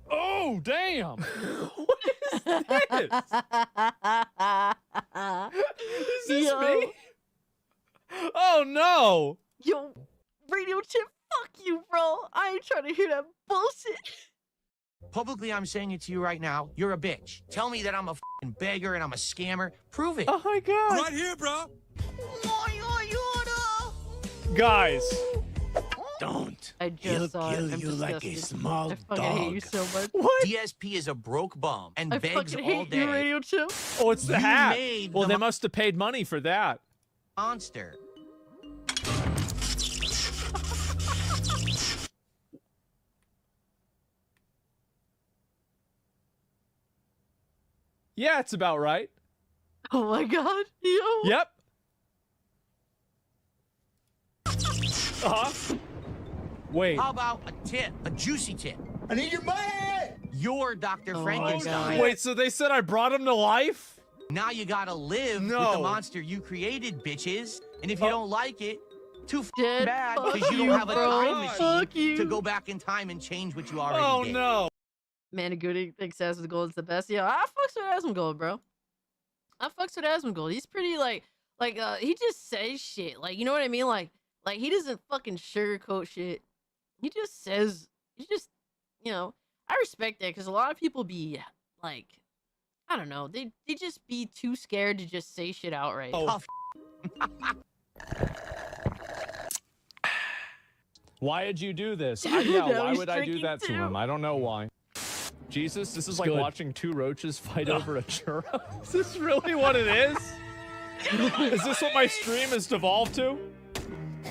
Oh, damn. What is this? Is this me? Oh no. Yo, Radio Chip, fuck you, bro. I ain't trying to hear that bullshit. Publicly, I'm saying it to you right now. You're a bitch. Tell me that I'm a fucking beggar and I'm a scammer. Prove it. Oh my God. Right here, bro. Guys. Don't. I just saw it. I'm disgusted. I fucking hate you so much. What? DSP is a broke bum and I begs fucking all hate day. you, Radio Chip. Oh, it's the You hat. made Well, the they must have paid money for that. monster. Yeah, it's about right. Oh my God. Yo. Yep. Wait. How about a tip, a juicy tip? I need your money. You're Dr. Frankenstein. Wait, so they said I brought him to life? Now you gotta live with the monster you created, bitches. And if you don't like it, Too bad because you don't have a time machine to go back in time and change what you already did. Oh no. Man, Goody thinks Asmongold's the best. Yeah, I fucks with Asmongold, bro. I fucks with Asmongold. He's pretty like he just says shit. Like, you know what I mean? Like he doesn't fucking sugarcoat shit. He just says, you know, I respect that because a lot of people be like, I don't know, they just be too scared to just say shit outright. Oh. Why did you do this? Why would I do that to him? I don't know why. Jesus, this is like watching two roaches fight over a churro. Is this really what it is? Is this what my stream has devolved to?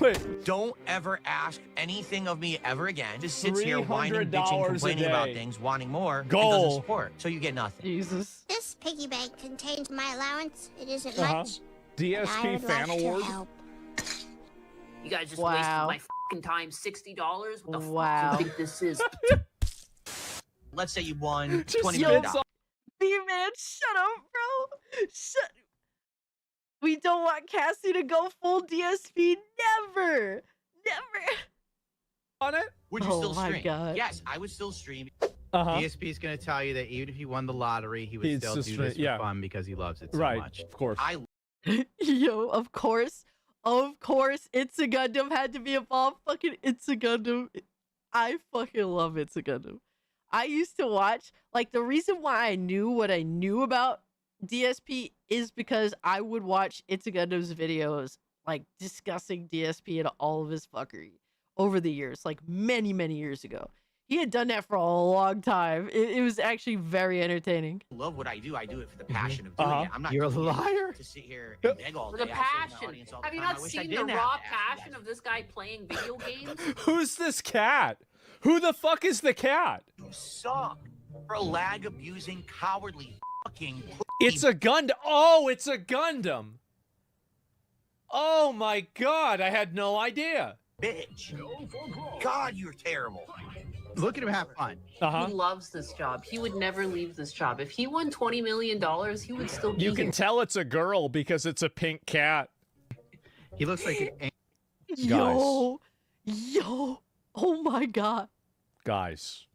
Wait. Don't ever ask anything of me ever again. Just sits here whining, bitching, complaining about things, wanting more, and doesn't support. So you get nothing. Jesus. This piggy bank contains my allowance. It isn't much. DSP fan award. You guys just wasted my fucking time. $60. What the fuck do you think this is? Let's say you won $20 million. B-Man, shut up, bro. Shut. We don't want Cassie to go full DSP. Never. On it? Would you still stream? God. Yes, I would still stream. DSP is going to tell you that even if he won the lottery, he would still do this for fun because he loves it so much. Of course. Yo, of course, It's a Gundam had to be involved. Fucking It's a Gundam. I fucking love It's a Gundam. I used to watch, like, the reason why I knew what I knew about DSP is because I would watch It's a Gundam's videos, like, discussing DSP and all of his fuckery over the years, like, many, many years ago. He had done that for a long time. It was actually very entertaining. I love what I do. I do it for the passion of doing it. I'm not You're a liar. To sit here and beg all For day. the I say to my passion. audience all the Have you time, not I wish I seen the didn't have raw to ask passion of this guy playing video games? Who's this cat? Who the fuck is the cat? You suck. For a lag abusing, cowardly fucking. It's a Gundam. Oh, it's a Gundam. Oh my god, I had no idea. Bitch. God, you're terrible. Look at him have fun. He loves this job. He would never leave this job. If he won $20 million, he would still be You can tell it's a girl because it's a pink cat. He looks like an... Yo. Oh my god. Guys.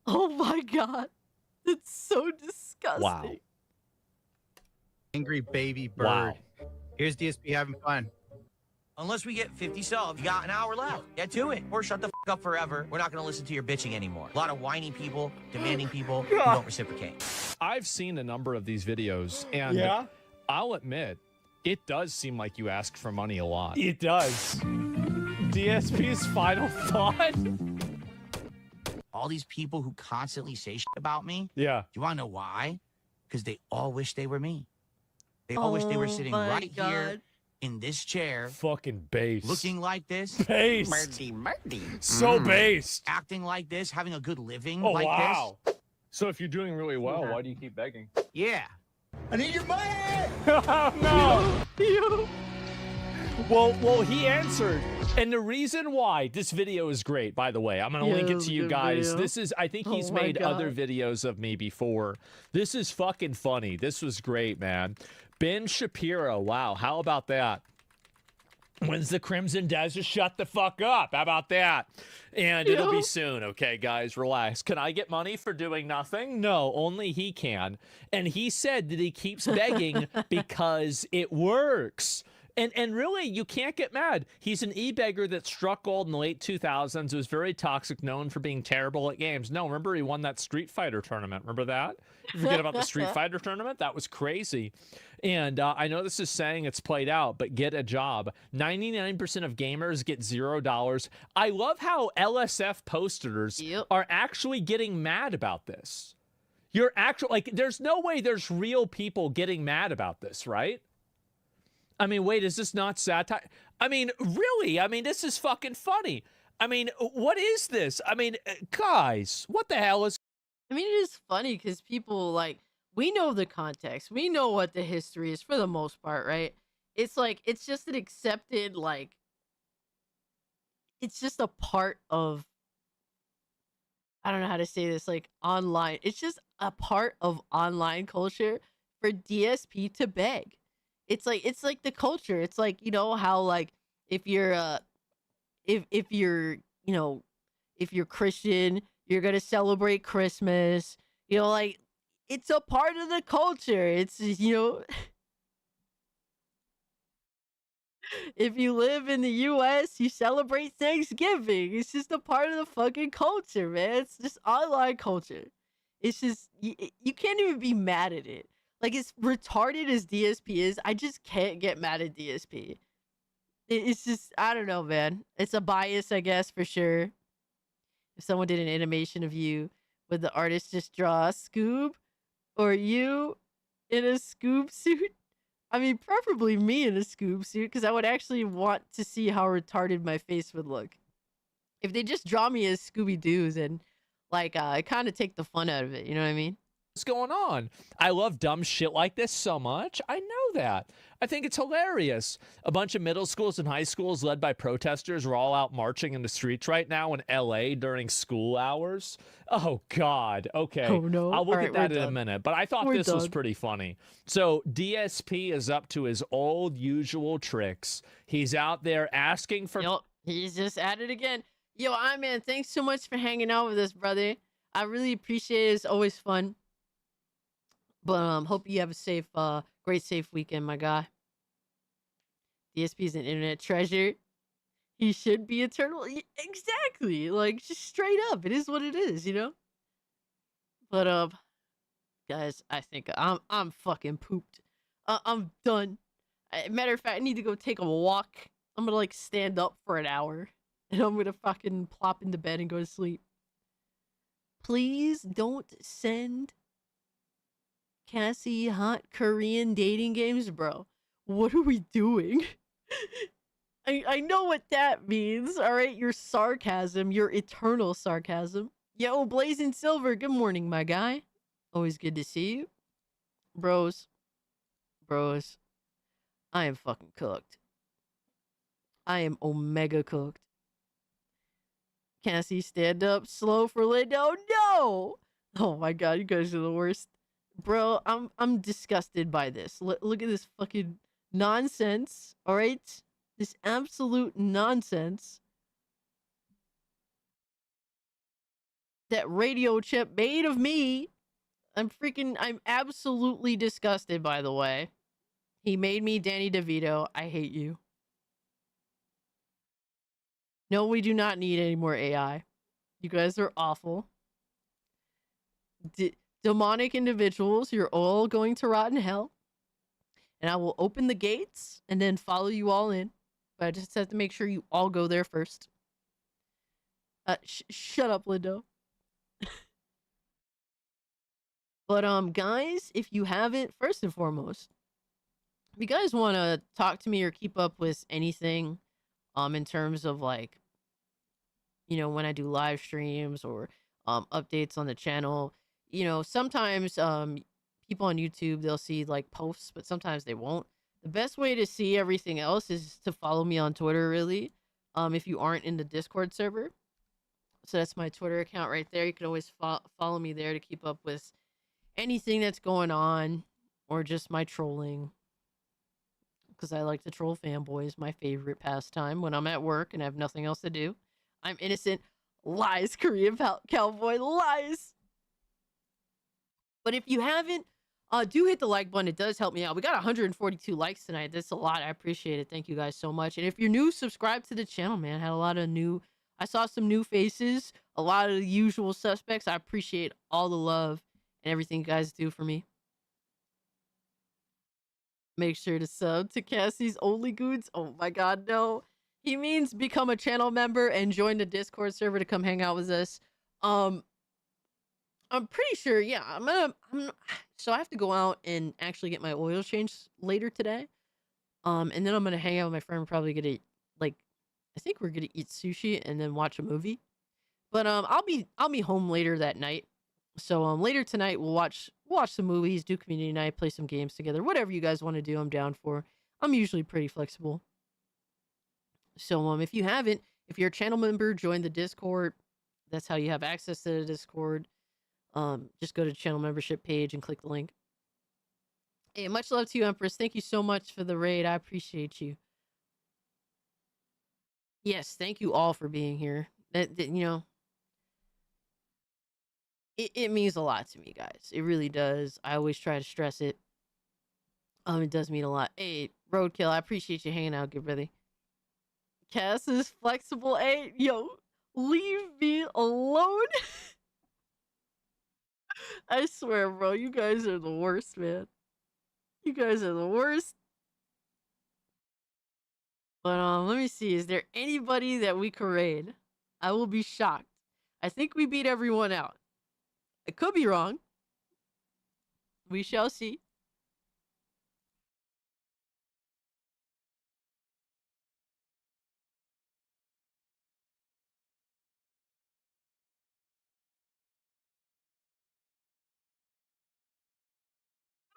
Oh my god. It's so disgusting. Wow. Angry baby bird. Wow. Here's DSP having fun. Unless we get 50 subs, you got an hour left. Get to it. Or shut the f up forever. We're not going to listen to your bitching anymore. A lot of whiny people, demanding people who don't reciprocate. I've seen a number of these videos, and I'll admit, it does seem like you ask for money a lot. It does. DSP's final thought? All these people who constantly say shit about me. Yeah. Do you want to know why? Because they all wish they were me. They all wish they were sitting right here in this chair. Fucking based. Looking like this. Based. Murdy. So based. Acting like this, having a good living Oh, like wow. So if you're doing really well, why do you keep begging? this. Yeah. I need your money! Oh, no. Well, he answered. And the reason why this video is great, by the way, I'm going to link it to you guys. This is, I think he's made other videos of me before. This is fucking funny. This was great, man. Ben Shapiro. Wow. How about that? When's the Crimson Desert? Shut the fuck up. How about that? And it'll be soon. Okay, guys, relax. Can I get money for doing nothing? No, only he can. And he said that he keeps begging because it works. And really, you can't get mad. He's an e-beggar that struck gold in the late 2000s. Was very toxic, known for being terrible at games. No, remember he won that Street Fighter tournament. Remember that? You forget about the Street Fighter tournament? That was crazy. And I know this is saying it's played out, but get a job. 99% of gamers get $0. I love how LSF posters are actually getting mad about this. You're actually, like, there's no way there's real people getting mad about this, right? I mean, wait, is this not satire? I mean, really? I mean, this is fucking funny. I mean, what is this? I mean, guys, what the hell is... I mean, it is funny because people, like, we know the context. We know what the history is for the most part, right? It's like, it's just an accepted, like, it's just a part of, I don't know how to say this, like, online. It's just a part of online culture for DSP to beg. It's like the culture. It's like, you know, how, like, if you're if you're, you know, if you're Christian, you're gonna celebrate Christmas. You know, like it's a part of the culture. It's, you know, if you live in the US, you celebrate Thanksgiving. It's just a part of the fucking culture, man. It's just online culture. It's just you can't even be mad at it. Like, as retarded as DSP is, I just can't get mad at DSP. It's just, I don't know, man. It's a bias, I guess, for sure. If someone did an animation of you, would the artist just draw a Scoob or you in a Scoob suit? I mean, preferably me in a Scoob suit, because I would actually want to see how retarded my face would look. If they just draw me as Scooby-Doo's and, like, I kind of take the fun out of it, you know what I mean? What's going on? I love dumb shit like this so much. I know that. I think it's hilarious. A bunch of middle schools and high schools led by protesters are all out marching in the streets right now in LA during school hours. Oh, God. Okay. Oh, no. I'll look All at right, that in a minute. But I thought this was pretty funny. So DSP is up to his old usual tricks. He's out there asking for... Yep, he's just at it again. Yo, man, thanks so much for hanging out with us, brother. I really appreciate it. It's always fun. But hope you have a safe, great safe weekend, my guy. DSP is an internet treasure. He should be eternal. Exactly. Like, just straight up. It is what it is, you know? But guys, I think I'm fucking pooped. I'm done. Matter of fact, I need to go take a walk. I'm gonna, like, stand up for an hour. And I'm gonna fucking plop into bed and go to sleep. Please don't send Cassie hot Korean dating games, bro. What are we doing? I know what that means, all right? Your sarcasm, your eternal sarcasm. Yo, Blazing Silver, good morning, my guy. Always good to see you. Bros, I am fucking cooked. I am omega cooked. Cassie, stand up, slow for Lindo. No! Oh my god, you guys are the worst. Bro, I'm disgusted by this. Look at this fucking nonsense, all right? This absolute nonsense that Radio Chip made of me. I'm absolutely disgusted, by the way. He made me Danny DeVito. I hate you. No, we do not need any more AI. You guys are awful. Demonic individuals, you're all going to rot in hell. And I will open the gates and then follow you all in. But I just have to make sure you all go there first. Shut up, Lindo. But guys, if you haven't, first and foremost, if you guys want to talk to me or keep up with anything, in terms of, like, you know, when I do live streams or updates on the channel, you know, sometimes people on YouTube, they'll see, like, posts, but sometimes they won't. The best way to see everything else is to follow me on Twitter, really, if you aren't in the Discord server. So that's my Twitter account right there. You can always follow me there to keep up with anything that's going on or just my trolling. Because I like to troll fanboys, my favorite pastime when I'm at work and I have nothing else to do. I'm innocent. Lies, Korean cowboy, lies. But if you haven't, do hit the like button. It does help me out. We got 142 likes tonight. That's a lot. I appreciate it. Thank you guys so much. And if you're new, subscribe to the channel, man. I saw some new faces, a lot of the usual suspects. I appreciate all the love and everything you guys do for me. Make sure to sub to Cassie's Only Goods. Oh my god, no. He means become a channel member and join the Discord server to come hang out with us. I'm pretty sure, yeah. So I have to go out and actually get my oil changed later today. And then I'm gonna hang out with my friend. Probably gonna, like, I think we're gonna eat sushi and then watch a movie. But I'll be home later that night. So later tonight we'll watch some movies, do community night, play some games together. Whatever you guys want to do, I'm down for. I'm usually pretty flexible. So if you haven't, if you're a channel member, join the Discord. That's how you have access to the Discord. Just go to the channel membership page and click the link. Hey, much love to you, Empress. Thank you so much for the raid. I appreciate you. Yes, thank you all for being here. That you know, it means a lot to me, guys. It really does. I always try to stress it. It does mean a lot. Hey, Roadkill, I appreciate you hanging out, good brother. Cass is flexible. Hey, yo, leave me alone. I swear, bro, you guys are the worst, man. You guys are the worst. But let me see. Is there anybody that we could raid? I will be shocked. I think we beat everyone out. I could be wrong. We shall see.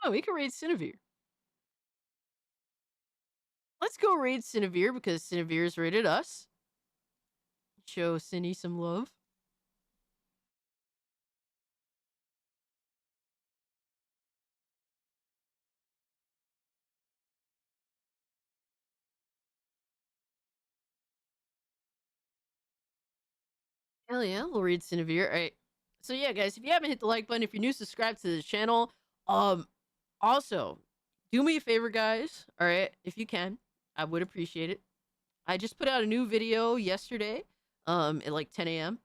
Oh, we can raid Cinevere. Let's go raid Cinevere because Cinevere's raided us. Show Cindy some love. Hell yeah, we'll read Cinevere. All right. So yeah, guys, if you haven't hit the like button, if you're new, subscribe to the channel. Also, do me a favor, guys. All right, if you can, I would appreciate it. I just put out a new video yesterday, at like 10 a.m.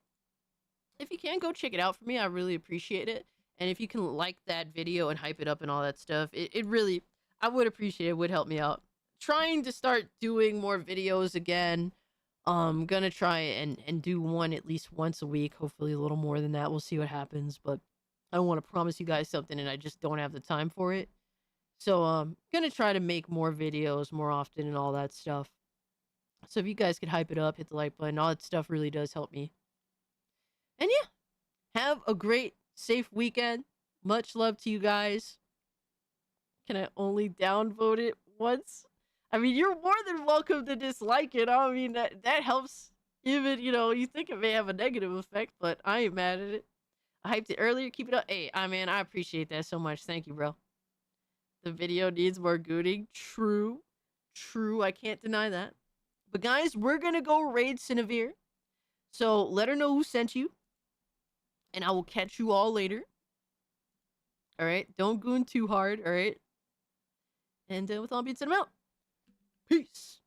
If you can, go check it out for me. I really appreciate it. And if you can like that video and hype it up and all that stuff, it really, I would appreciate it. It would help me out. Trying to start doing more videos again. Gonna try and do one at least once a week. Hopefully a little more than that. We'll see what happens. But I don't want to promise you guys something and I just don't have the time for it. So gonna try to make more videos more often and all that stuff. So if you guys could hype it up, hit the like button, all that stuff really does help me. And yeah, have a great, safe weekend. Much love to you guys. Can I only downvote it once? I mean, you're more than welcome to dislike it. I mean, that helps. Even, you know, you think it may have a negative effect, but I ain't mad at it. I hyped it earlier. Keep it up. Hey, man, I appreciate that so much. Thank you, bro. The video needs more gooning. True. True. I can't deny that. But guys, we're going to go raid Cinevere. So let her know who sent you. And I will catch you all later. All right? Don't goon too hard, all right? And with all being said, I'm out. Peace.